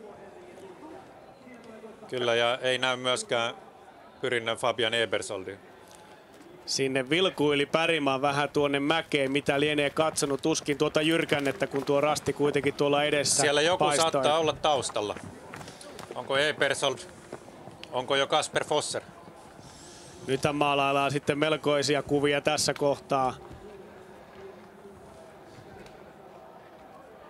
Kyllä, ja ei näy myöskään Pyrinnön Fabian Ebersoldi. Sinne vilkuili Bergman vähän tuonne mäkeen, mitä lienee katsonut, tuskin tuota jyrkännettä, kun tuo rasti kuitenkin tuolla edessä Siellä joku paistoi. saattaa olla taustalla. Onko Ebersold? Onko jo Kasper Fosser? Nyt maalaillaan sitten melkoisia kuvia tässä kohtaa.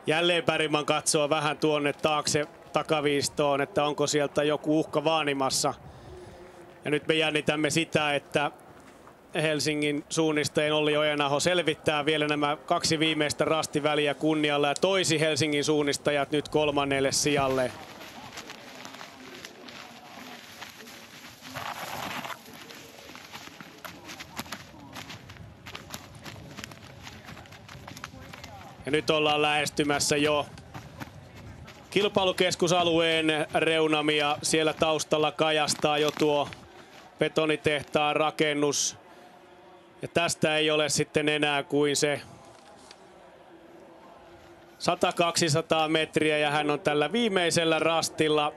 Jälleen Bergman katsoo vähän tuonne taakse takaviistoon, että onko sieltä joku uhka vaanimassa. Ja nyt me jännitämme sitä, että Helsingin suunnistajien Olli Ojanaho selvittää vielä nämä 2 viimeistä rastiväliä kunnialla ja toisi Helsingin suunnistajat nyt 3. sijalle. Ja nyt ollaan lähestymässä jo kilpailukeskusalueen reunamia. Siellä taustalla kajastaa jo tuo betonitehtaan rakennus. Ja tästä ei ole sitten enää kuin se 100-200 metriä ja hän on tällä viimeisellä rastilla.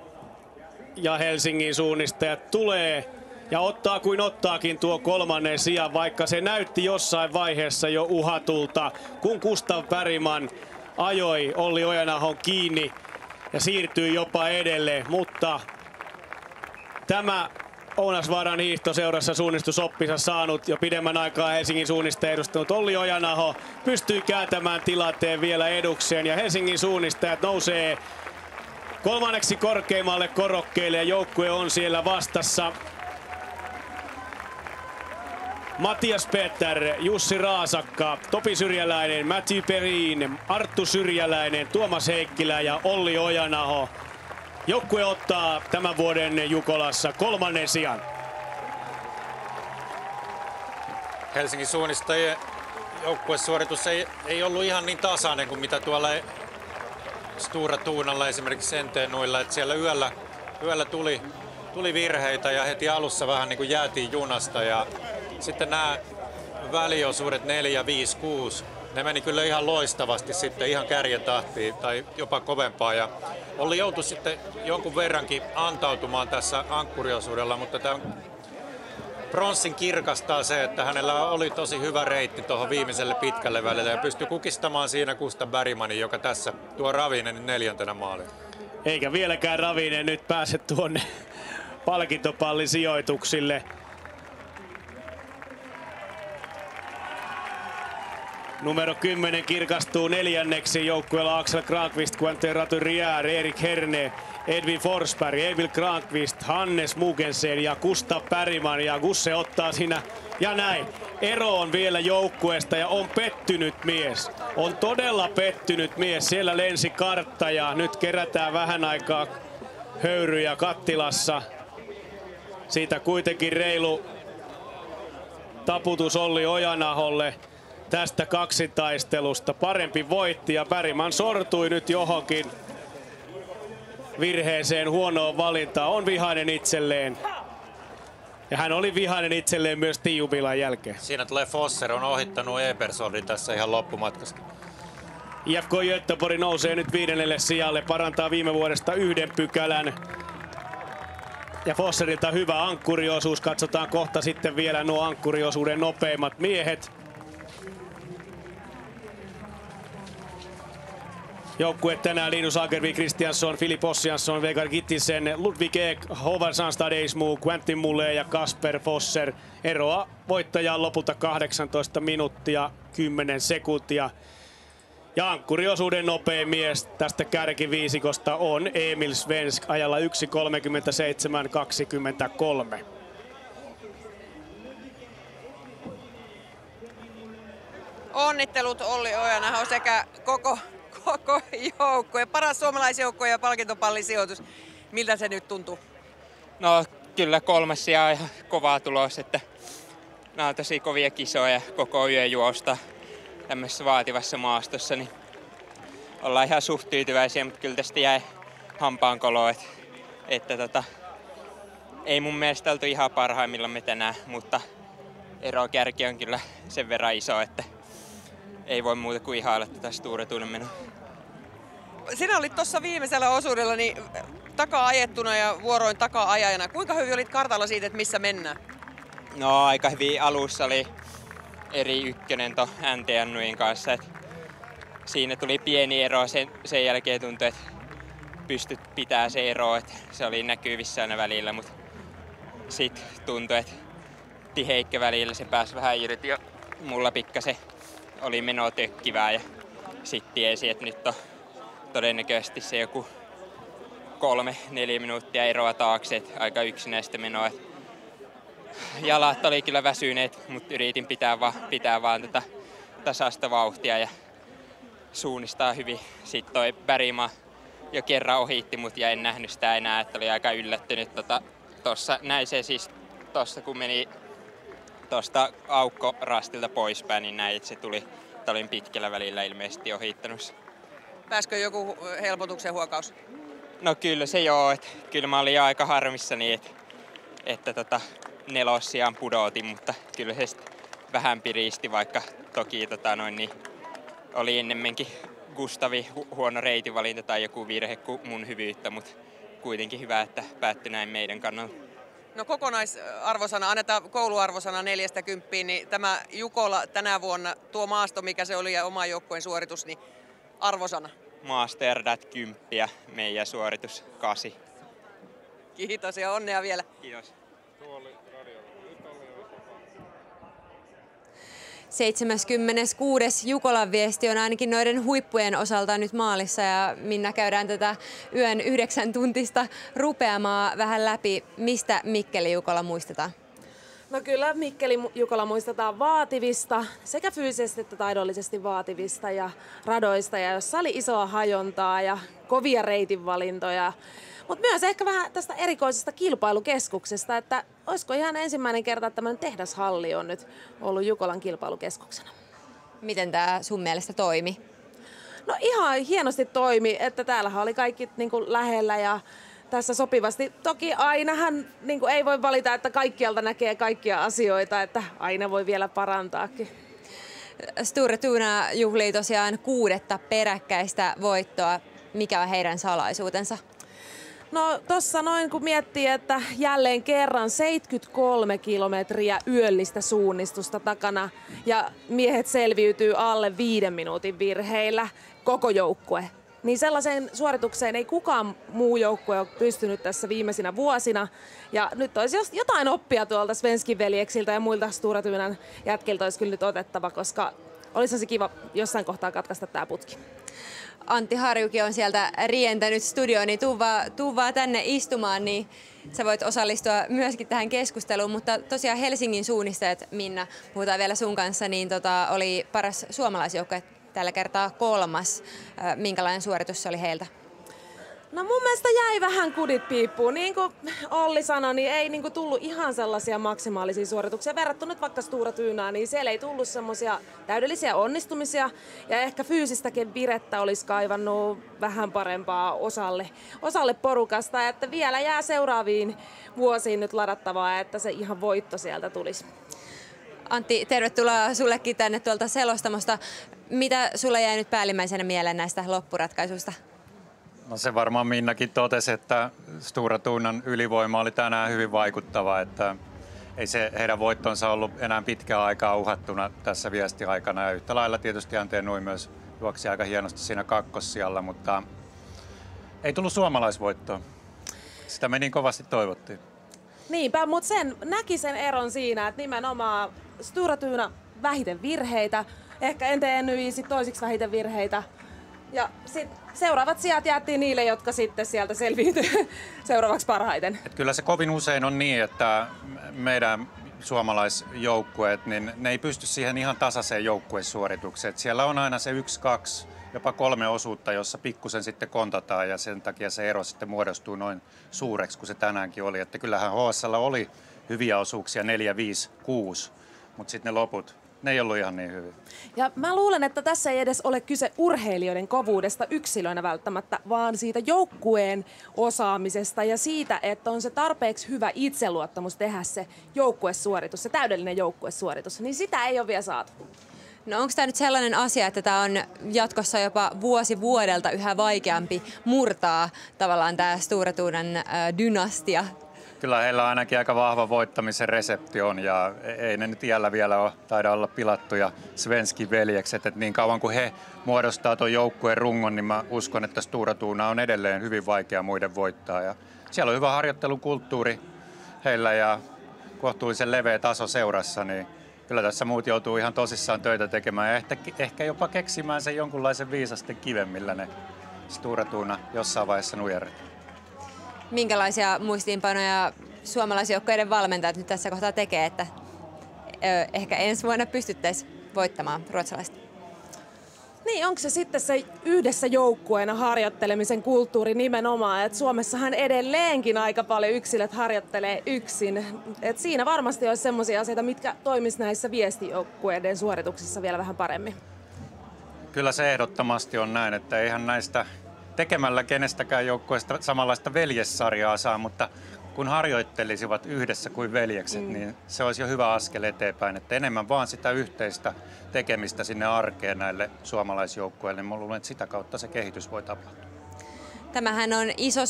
Ja Helsingin suunnistajat tulee ja ottaa kuin ottaakin tuo 3. sijan, vaikka se näytti jossain vaiheessa jo uhatulta, kun Gustav Bergman ajoi Olli Ojanahon kiinni ja siirtyi jopa edelle, mutta tämä Ounasvaaran hiihtoseurassa suunnistusoppinsa saanut jo pidemmän aikaa Helsingin suunnistajia edustanut Olli Ojanaho pystyy kääntämään tilanteen vielä edukseen ja Helsingin suunnistajat nousee 3. korkeimmalle korokkeelle ja joukkue on siellä vastassa. Matias Peter, Jussi Raasakka, Topi Syrjäläinen, Matthew Perrin, Arttu Syrjäläinen, Tuomas Heikkilä ja Olli Ojanaho. Joukkue ottaa tämän vuoden Jukolassa 3. sijan. Helsingin suunnistajien joukkuesuoritus ei ollut ihan niin tasainen kuin mitä tuolla Stora Tunalla esimerkiksi Senteenuilla. Että siellä yöllä tuli virheitä ja heti alussa vähän niin kuin jäätiin junasta. Ja sitten nämä väliosuudet 4, 5, 6, ne meni kyllä ihan loistavasti sitten ihan kärjen tahtiin tai jopa kovempaa. Ja Olli joutui sitten jonkun verrankin antautumaan tässä ankkuriosuudella, mutta tämä pronssin kirkastaa se, että hänellä oli tosi hyvä reitti tuohon viimeiselle pitkälle välille ja pystyi kukistamaan siinä Gustav Bergmanin, joka tässä tuo Ravinen 4. maaliin. Eikä vieläkään Ravinen nyt pääse tuonne palkintopallisijoituksille. Numero 10 kirkastuu 4. joukkueella Axel Granqvist, Quentin Raturier, Erik Herne, Edvin Forsberg, Emil Granqvist, Hannes Mugensen ja Gustav Bergman. Ja Gusse ottaa siinä ja näin. Ero on vielä joukkueesta ja on pettynyt mies. On todella pettynyt mies. Siellä lensi kartta ja nyt kerätään vähän aikaa höyryjä kattilassa. Siitä kuitenkin reilu taputus Olli Ojanaholle tästä kaksitaistelusta. Parempi voitti ja Bergman sortui nyt johonkin virheeseen, huonoon valintaan. On vihainen itselleen. Ja hän oli vihainen itselleen myös Tiumilan jälkeen. Siinä tulee Fosser, on ohittanut Ebersoldin tässä ihan loppumatkasta. IFK Göteborg nousee nyt 5. sijalle, parantaa viime vuodesta 1 pykälän. Ja Fosserilta hyvä ankkuriosuus. Katsotaan kohta sitten vielä nuo ankkuriosuuden nopeimmat miehet. Joukkue tänään Linus Agervik, Kristiansson, Filip Ossiansson, Vegard Gittisen, Ludvig Ek, Håvard Sandstad Eismo, Quentin Mulle ja Kasper Fosser. Eroa voittajaan lopulta 18 minuuttia 10 sekuntia. Ja ankkuriosuuden nopein mies tästä kärkiviisikosta on Emil Svensk ajalla 1.37.23. Onnittelut Olli Ojanaho sekä koko joukkue. Paras suomalaisjoukkue ja palkintopallisijoitus. Miltä se nyt tuntuu? No kyllä 3 sijaa ihan kovaa tulos, että nämä on tosi kovia kisoja koko yön juosta tämmöisessä vaativassa maastossa, niin ollaan ihan suht tyytyväisiä, mutta kyllä tästä jäi hampaankolo, että ei mun mielestä oltu ihan parhaimmillaan me tänään, mutta ero kärki on kyllä sen verran iso, että ei voi muuta kuin ihailla tätä Sture Tunen menoa. Sinä olit tuossa viimeisellä osuudella niin takaa ajettuna ja vuoroin takaa ajajana. Kuinka hyvin olit kartalla siitä, että missä mennään? No aika hyvin alussa oli eri ykkönen to NTNUin kanssa. Siinä tuli pieni ero, sen jälkeen tuntui, että pystyt pitää se ero, että se oli näkyvissä aina välillä, mutta sitten tuntui, että tiheikkä välillä se pääsi vähän irti ja mulla pikkasen oli meno tökkivää ja sitten tiesi, että nyt on todennäköisesti se joku 3-4 minuuttia eroa taakse, että aika yksinäistä menoa. Jalat oli kyllä väsyneet, mutta yritin pitää vaan tätä tasaista vauhtia ja suunnistaa hyvin. Sitten toi Bergman jo kerran ohitti mut ja en nähnyt sitä enää, että oli aika yllättynyt. Tossa näin se siis tossa kun meni tosta aukkorastilta poispäin, niin näin, että se tuli. Olin pitkällä välillä ilmeisesti ohittanut. Pääskö joku helpotuksen huokaus? No kyllä se joo, että kyllä mä olin aika harmissani, että 4. sijaan pudotin, mutta kyllä se vähän piristi, vaikka toki niin oli ennemminkin Gustavi huono reitinvalinta tai joku virhe kuin mun hyvyyttä, mutta kuitenkin hyvä, että päättyi näin meidän kannalta. No kokonaisarvosana, annetaan kouluarvosana 40, niin tämä Jukola tänä vuonna, tuo maasto mikä se oli ja oma joukkueen suoritus, niin arvosana? Maasterdat 10, meidän suoritus 8. Kiitos ja onnea vielä. Kiitos. 76. Jukolan viesti on ainakin noiden huippujen osalta nyt maalissa ja Minna käydään tätä yön 9 tuntista rupeamaa vähän läpi. Mistä Mikkeli Jukola muistetaan? No kyllä Mikkeli Jukola muistetaan vaativista, sekä fyysisesti että taidollisesti vaativista ja radoista, ja jossa oli isoa hajontaa ja kovia reitinvalintoja. Mutta myös ehkä vähän tästä erikoisesta kilpailukeskuksesta, että olisiko ihan ensimmäinen kerta, että tämmöinen tehdashalli on nyt ollut Jukolan kilpailukeskuksena. Miten tämä sun mielestä toimi? No ihan hienosti toimi, että täällähän oli kaikki niin kuin lähellä ja tässä sopivasti. Toki ainahan niin kuin ei voi valita, että kaikkialta näkee kaikkia asioita, että aina voi vielä parantaakin. Sture Tuna juhlii tosiaan 6. peräkkäistä voittoa. Mikä on heidän salaisuutensa? No tossa noin kun miettii, että jälleen kerran 73 kilometriä yöllistä suunnistusta takana ja miehet selviytyy alle 5 minuutin virheillä, koko joukkue. Niin sellaiseen suoritukseen ei kukaan muu joukkue ole pystynyt tässä viimeisinä vuosina. Ja nyt olisi jotain oppia tuolta Svenskin veljeksiltä ja muilta Sture Tunan jätkiltä olisi kyllä nyt otettava, koska olisi se kiva jossain kohtaa katkaista tämä putki. Antti Harjuki on sieltä rientänyt studioon, niin tuu vaan tänne istumaan, niin sä voit osallistua myöskin tähän keskusteluun. Mutta tosiaan Helsingin suunnistajat, Minna, puhutaan vielä sun kanssa, niin oli paras suomalaisjoukkue tällä kertaa 3. Minkälainen suoritus se oli heiltä? No mun mielestä jäi vähän kudit piippuun. Niin kuin Olli sanoi, niin ei niin kuin tullut ihan sellaisia maksimaalisia suorituksia. Verrattuna nyt vaikka Stora Tynään, niin siellä ei tullut semmoisia täydellisiä onnistumisia. Ja ehkä fyysistäkin virettä olisi kaivannut vähän parempaa osalle porukasta. Että vielä jää seuraaviin vuosiin nyt ladattavaa, että se ihan voitto sieltä tulisi. Antti, tervetuloa sullekin tänne tuolta selostamosta. Mitä sulla jäi nyt päällimmäisenä mieleen näistä loppuratkaisuista? No se varmaan Minnakin totesi, että Stora Tunan ylivoima oli tänään hyvin vaikuttava, että ei se heidän voittonsa ollut enää pitkään aikaa uhattuna tässä viestiaikana. Ja yhtä lailla tietysti Anteen Nui myös juoksi aika hienosti siinä kakkossijalla, mutta ei tullut suomalaisvoittoa. Sitä me niin kovasti toivottiin. Niinpä, mutta näki sen eron siinä, että nimenomaan Stora Tuna vähiten virheitä, ehkä NTNY sit toisiksi vähiten virheitä. Ja sitten seuraavat sijat jäätiin niille, jotka sitten sieltä selviytyy seuraavaksi parhaiten. Et kyllä se kovin usein on niin, että meidän suomalaisjoukkueet, niin ne ei pysty siihen ihan tasaiseen joukkuesuoritukseen. Et siellä on aina se 1, 2, jopa 3 osuutta, jossa pikkusen sitten kontataan ja sen takia se ero sitten muodostuu noin suureksi kuin se tänäänkin oli. Että kyllähän HS:lla oli hyviä osuuksia 4, 5, 6, mutta sitten ne loput, ne ei ollut ihan niin hyviä. Ja mä luulen, että tässä ei edes ole kyse urheilijoiden kovuudesta yksilöinä välttämättä, vaan siitä joukkueen osaamisesta ja siitä, että on se tarpeeksi hyvä itseluottamus tehdä se joukkuesuoritus, se täydellinen joukkuesuoritus. Niin sitä ei ole vielä saatu. No onko tämä nyt sellainen asia, että tämä on jatkossa jopa vuosi vuodelta yhä vaikeampi murtaa tavallaan tämä Stora Tunan dynastia? Kyllä heillä ainakin aika vahva voittamisen resepti on ja ei ne nyt iällä vielä taida olla pilattuja Svenskin veljekset. Et niin kauan kuin he muodostaa tuon joukkueen rungon, niin mä uskon, että Stora Tuna on edelleen hyvin vaikea muiden voittaa. Ja siellä on hyvä harjoittelukulttuuri heillä ja kohtuullisen leveä taso seurassa, niin kyllä tässä muut joutuu ihan tosissaan töitä tekemään ja ehkä jopa keksimään sen jonkunlaisen viisasten kiven, millä ne Stora Tuna jossain vaiheessa nujerretaan. Minkälaisia muistiinpanoja suomalaisjoukkueiden valmentajat nyt tässä kohtaa tekee, että ehkä ensi vuonna pystyttäisiin voittamaan ruotsalaiset? Niin, onko se sitten se yhdessä joukkueena harjoittelemisen kulttuuri nimenomaan, että Suomessahan edelleenkin aika paljon yksilöt harjoittelee yksin. Et siinä varmasti olisi sellaisia asioita, mitkä toimisi näissä viestijoukkueiden suorituksissa vielä vähän paremmin. Kyllä se ehdottomasti on näin, että eihän näistä tekemällä kenestäkään joukkueesta samanlaista veljessarjaa saa, mutta kun harjoittelisivat yhdessä kuin veljekset, niin se olisi jo hyvä askel eteenpäin, että enemmän vaan sitä yhteistä tekemistä sinne arkeen näille suomalaisjoukkueille, niin mä luulen, että sitä kautta se kehitys voi tapahtua. Tämähän on iso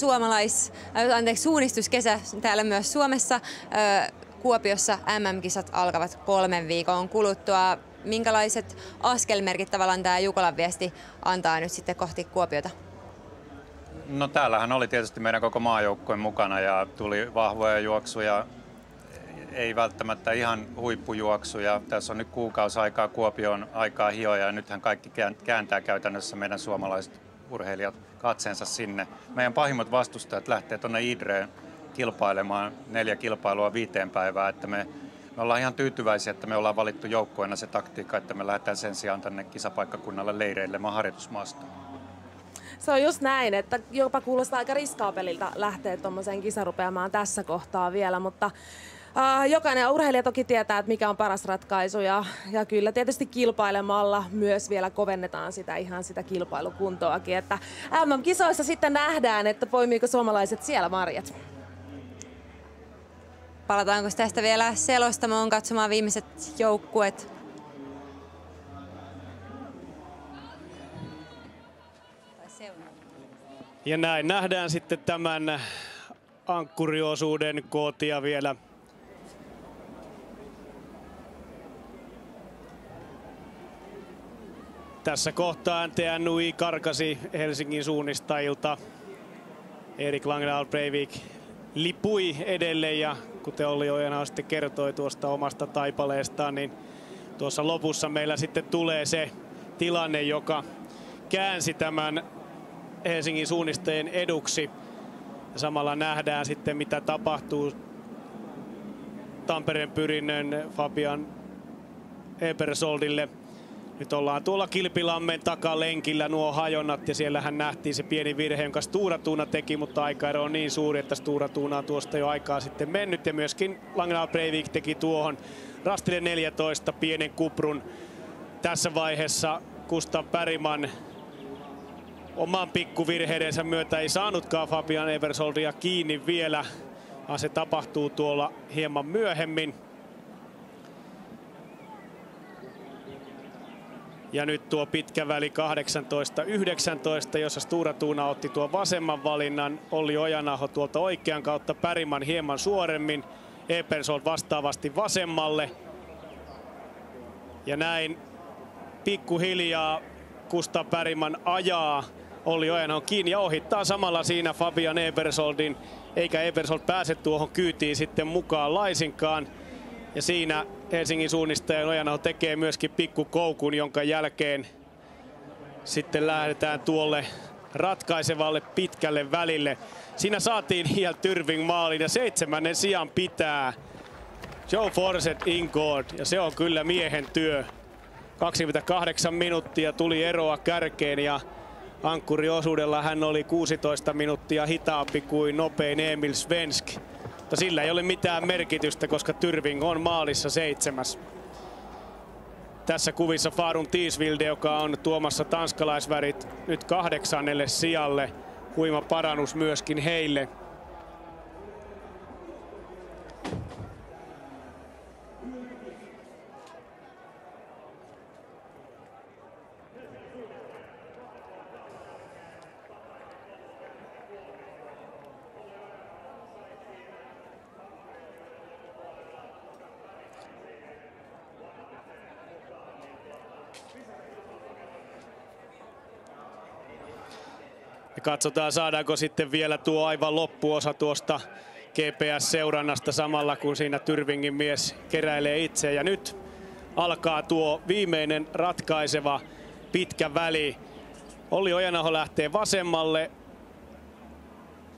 suunnistuskesä täällä myös Suomessa. Kuopiossa MM-kisat alkavat 3 viikon kuluttua. Minkälaiset askelmerkit tavallaan tämä Jukolan viesti antaa nyt sitten kohti Kuopiota? No täällähän oli tietysti meidän koko maajoukkueen mukana ja tuli vahvoja juoksuja, ei välttämättä ihan huippujuoksuja. Tässä on nyt kuukausi aikaa Kuopion aikaa hioja ja nythän kaikki kääntää käytännössä meidän suomalaiset urheilijat katseensa sinne. Meidän pahimmat vastustajat lähtee tuonne Idreen kilpailemaan 4 kilpailua 5 päivää, että me ollaan ihan tyytyväisiä, että me ollaan valittu joukkueena se taktiikka, että me lähdetään sen sijaan tänne kisapaikkakunnalle leireilemään harjoitusmaastoon. Se on just näin, että jopa kuulostaa aika riskaapelilta lähteä tuommoiseen kisarupeamaan tässä kohtaa vielä, mutta jokainen urheilija toki tietää, että mikä on paras ratkaisu ja kyllä tietysti kilpailemalla myös vielä kovennetaan sitä kilpailukuntoakin, että MM-kisoissa sitten nähdään, että poimiiko suomalaiset siellä marjat. Palataanko tästä vielä selostamoon katsomaan viimeiset joukkueet? Ja näin nähdään sitten tämän ankkuriosuuden kootia vielä. Tässä kohtaa NTNY karkasi Helsingin suunnistajilta. Erik Langdal Breivik lipui edelleen ja kuten Olli Ojana sitten kertoi tuosta omasta taipaleestaan, niin tuossa lopussa meillä sitten tulee se tilanne, joka käänsi tämän Helsingin suunnistajien eduksi. Ja samalla nähdään sitten mitä tapahtuu Tampereen Pyrinnön Fabian Ebersoldille. Nyt ollaan tuolla Kilpilammen takalenkillä nuo hajonnat ja siellähän nähtiin se pieni virhe, jonka Stura Thuna teki, mutta aikaero on niin suuri, että Stura Thuna on tuosta jo aikaa sitten mennyt ja myöskin Langnau Breivik teki tuohon rastille 14 pienen kuprun. Tässä vaiheessa Gustav Bergman oman pikkuvirheidensä myötä ei saanutkaan Fabian Ebersoldia kiinni vielä, vaan se tapahtuu tuolla hieman myöhemmin. Ja nyt tuo pitkä väli 18-19, jossa Stura Thuna otti tuon vasemman valinnan. Olli Ojanaho tuolta oikean kautta, Bergman hieman suoremmin. Ebersold vastaavasti vasemmalle. Ja näin pikkuhiljaa Gustav Bergman ajaa Olli Ojanaho kiinni ja ohittaa samalla siinä Fabian Ebersoldin. Eikä Ebersold pääse tuohon kyytiin sitten mukaan laisinkaan. Ja siinä Helsingin suunnistaja Ojanaho tekee myöskin pikkukoukun, jonka jälkeen sitten lähdetään tuolle ratkaisevalle pitkälle välille. Siinä saatiin Niall Tyrving maalin ja 7. sijan pitää Joe Forset Ingord ja se on kyllä miehen työ. 28 minuuttia tuli eroa kärkeen ja ankkuriosuudella hän oli 16 minuuttia hitaampi kuin nopein Emil Svensk. Mutta sillä ei ole mitään merkitystä, koska Tyrving on maalissa 7. Tässä kuvissa Farum Tiisvilde, joka on tuomassa tanskalaisvärit nyt 8. sijalle. Huima parannus myöskin heille. Katsotaan, saadaanko sitten vielä tuo aivan loppuosa tuosta GPS-seurannasta samalla, kun siinä Tyrvingin mies keräilee itse. Ja nyt alkaa tuo viimeinen ratkaiseva pitkä väli. Olli Ojanaho lähtee vasemmalle.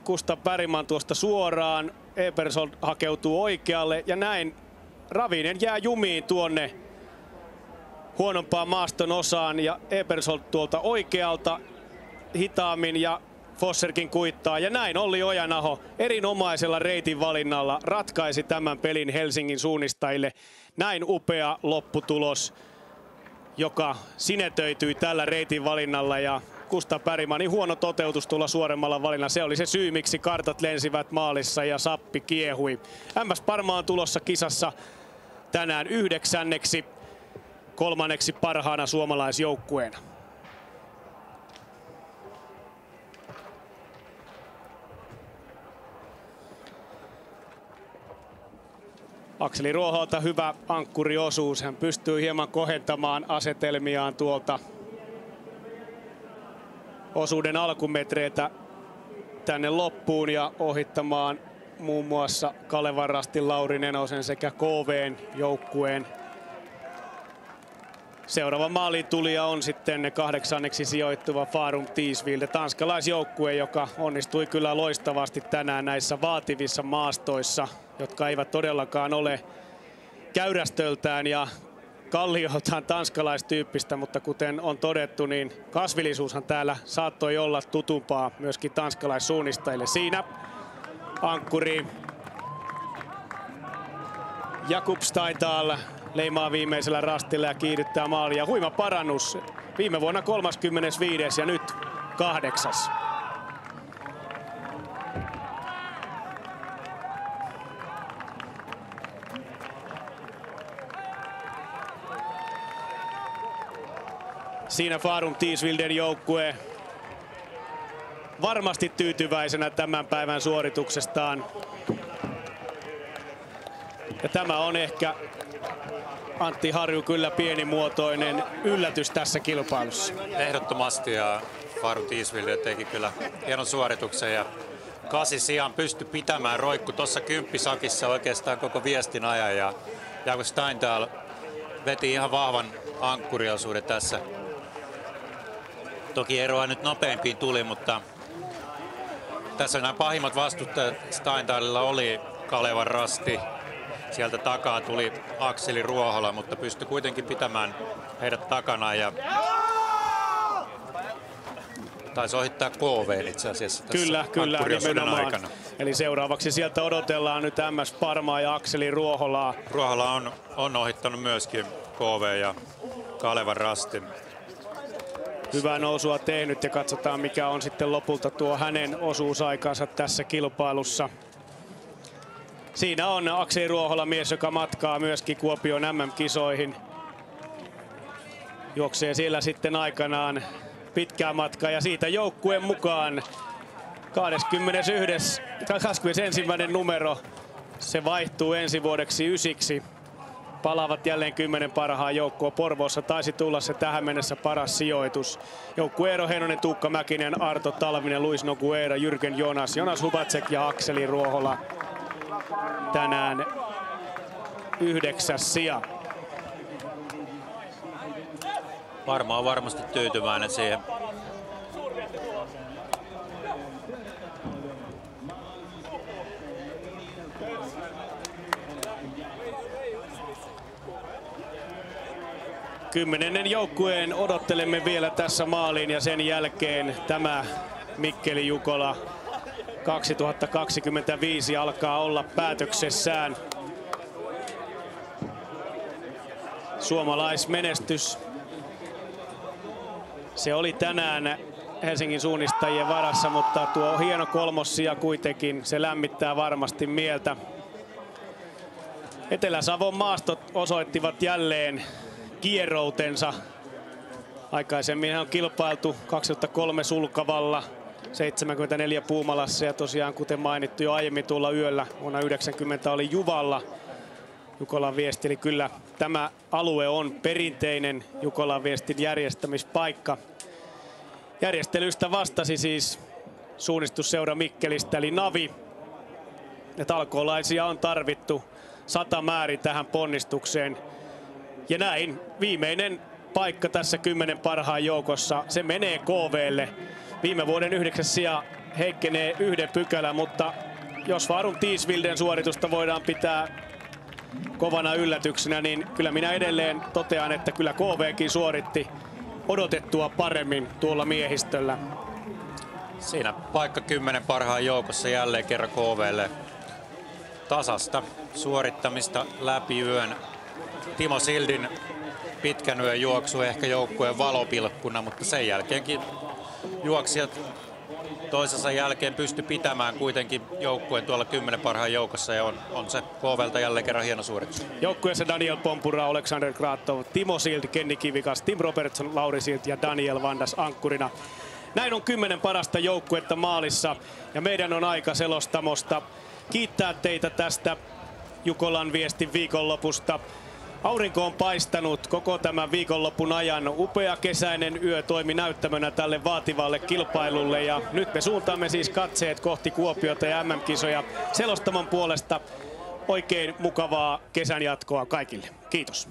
Gustav Bergman tuosta suoraan. Ebersold hakeutuu oikealle ja näin Ravinen jää jumiin tuonne huonompaan maaston osaan ja Ebersold tuolta oikealta hitaammin ja Fosserkin kuittaa. Ja näin Olli Ojanaho erinomaisella reitin valinnalla ratkaisi tämän pelin Helsingin suunnistajille. Näin upea lopputulos, joka sinetöityi tällä reitin valinnalla. Ja Gustav Bergmanin huono toteutus tuolla suoremmalla valinnalla. Se oli se syy, miksi kartat lensivät maalissa ja sappi kiehui. MS Parma on tulossa kisassa tänään 9. 3. parhaana suomalaisjoukkueena. Akseli Ruoholta hyvä ankkuriosuus. Hän pystyy hieman kohentamaan asetelmiaan tuolta osuuden alkumetreitä tänne loppuun ja ohittamaan muun muassa Kalevan Rastin, Lauri Nenosen sekä KV:n joukkueen. Seuraava maaliintulija on sitten 8. sijoittuva Farum Tiisvilde, tanskalaisjoukkue, joka onnistui kyllä loistavasti tänään näissä vaativissa maastoissa, jotka eivät todellakaan ole käyrästöltään ja kallioltaan tanskalaistyyppistä, mutta kuten on todettu, niin kasvillisuushan täällä saattoi olla tutumpaa myöskin tanskalaissuunnistajille. Siinä ankkuri Jakub Steinthal leimaa viimeisellä rastilla ja kiihdyttää maalia. Huima parannus. Viime vuonna 35. ja nyt 8. Siinä Farum Tiisvilden joukkue varmasti tyytyväisenä tämän päivän suorituksestaan. Ja tämä on ehkä Antti Harju kyllä pienimuotoinen yllätys tässä kilpailussa. Ehdottomasti ja Farum Tiisvilde teki kyllä hienon suorituksen ja 8 sijaan pystyi pitämään roikku tuossa 10 sakissa oikeastaan koko viestin ajan ja Jakub Steinthal veti ihan vahvan ankkuriosuuden tässä. Toki eroa nyt nopeampiin tuli, mutta tässä nämä pahimmat vastustajat Steinthalilla oli Kalevan Rasti, Sieltä takaa tuli Akseli Ruohola, mutta pystyi kuitenkin pitämään heidät takana ja taisi ohittaa KV itse asiassa tässä Kyllä, nimenomaan. aikana. Eli seuraavaksi sieltä odotellaan nyt MS Parmaa ja Akseli Ruoholaa. Ruohola on ohittanut myöskin KV ja Kalevan Rastin. Hyvää nousua tehnyt ja katsotaan mikä on sitten lopulta tuo hänen osuusaikansa tässä kilpailussa. Siinä on Akseli Ruohola, mies, joka matkaa myöskin Kuopion MM-kisoihin. Juoksee siellä sitten aikanaan pitkää matkaa ja siitä joukkueen mukaan 21. numero. Se vaihtuu ensi vuodeksi 9. Palaavat jälleen 10 parhaan joukkoon. Porvoossa taisi tulla se tähän mennessä paras sijoitus. Joukkue Eero Heinonen, Tuukka Mäkinen, Arto Talvinen, Luis Nogueira, Jürgen Jonas Hubacek ja Akseli Ruohola. Tänään 9. sija. Varmaan varmasti tyytyväinen siihen. Kymmenennen joukkueen odottelemme vielä tässä maaliin ja sen jälkeen tämä Mikkeli Jukola 2025 alkaa olla päätöksessään. Suomalaismenestys. Se oli tänään Helsingin suunnistajien varassa, mutta tuo hieno kolmossija kuitenkin, se lämmittää varmasti mieltä. Etelä-Savon maastot osoittivat jälleen kieroutensa. Aikaisemmin on kilpailtu 2003 Sulkavalla, 74 Puumalassa ja tosiaan kuten mainittu jo aiemmin tuolla yöllä vuonna 90 oli Juvalla. Jukolan viesti, eli kyllä tämä alue on perinteinen Jukolan viestin järjestämispaikka. Järjestelystä vastasi siis suunnistusseura Mikkelistä eli Navi. Ja talkoolaisia on tarvittu 100 määrin tähän ponnistukseen. Ja näin viimeinen paikka tässä 10 parhaan joukossa, se menee KV:lle. Viime vuoden 9. sija heikkenee 1 pykälän, mutta jos Farum Tiisvilden suoritusta voidaan pitää kovana yllätyksenä, niin kyllä minä edelleen totean, että kyllä KVkin suoritti odotettua paremmin tuolla miehistöllä. Siinä paikka 10 parhaan joukossa jälleen kerran KV:lle. Tasasta suorittamista läpi yön. Timo Sildin pitkän yön juoksu ehkä joukkueen valopilkkuna, mutta sen jälkeenkin juoksijat toisensa jälkeen pysty pitämään kuitenkin joukkueen tuolla 10 parhaan joukossa ja on se KV:ltä jälleen kerran hieno suoritus. Joukkueessa Daniel Pompura, Alexander Kratov, Timo Sild, Kenny Kivikas, Tim Robertson, Lauri Sild ja Daniel Vandas ankkurina. Näin on 10 parasta joukkuetta maalissa ja meidän on aika selostamosta kiittää teitä tästä Jukolan viestin viikonlopusta. Aurinko on paistanut koko tämän viikonlopun ajan. Upea kesäinen yö toimi näyttämönä tälle vaativalle kilpailulle ja nyt me suuntaamme siis katseet kohti Kuopiota ja MM-kisoja. Selostamon puolesta oikein mukavaa kesän jatkoa kaikille. Kiitos.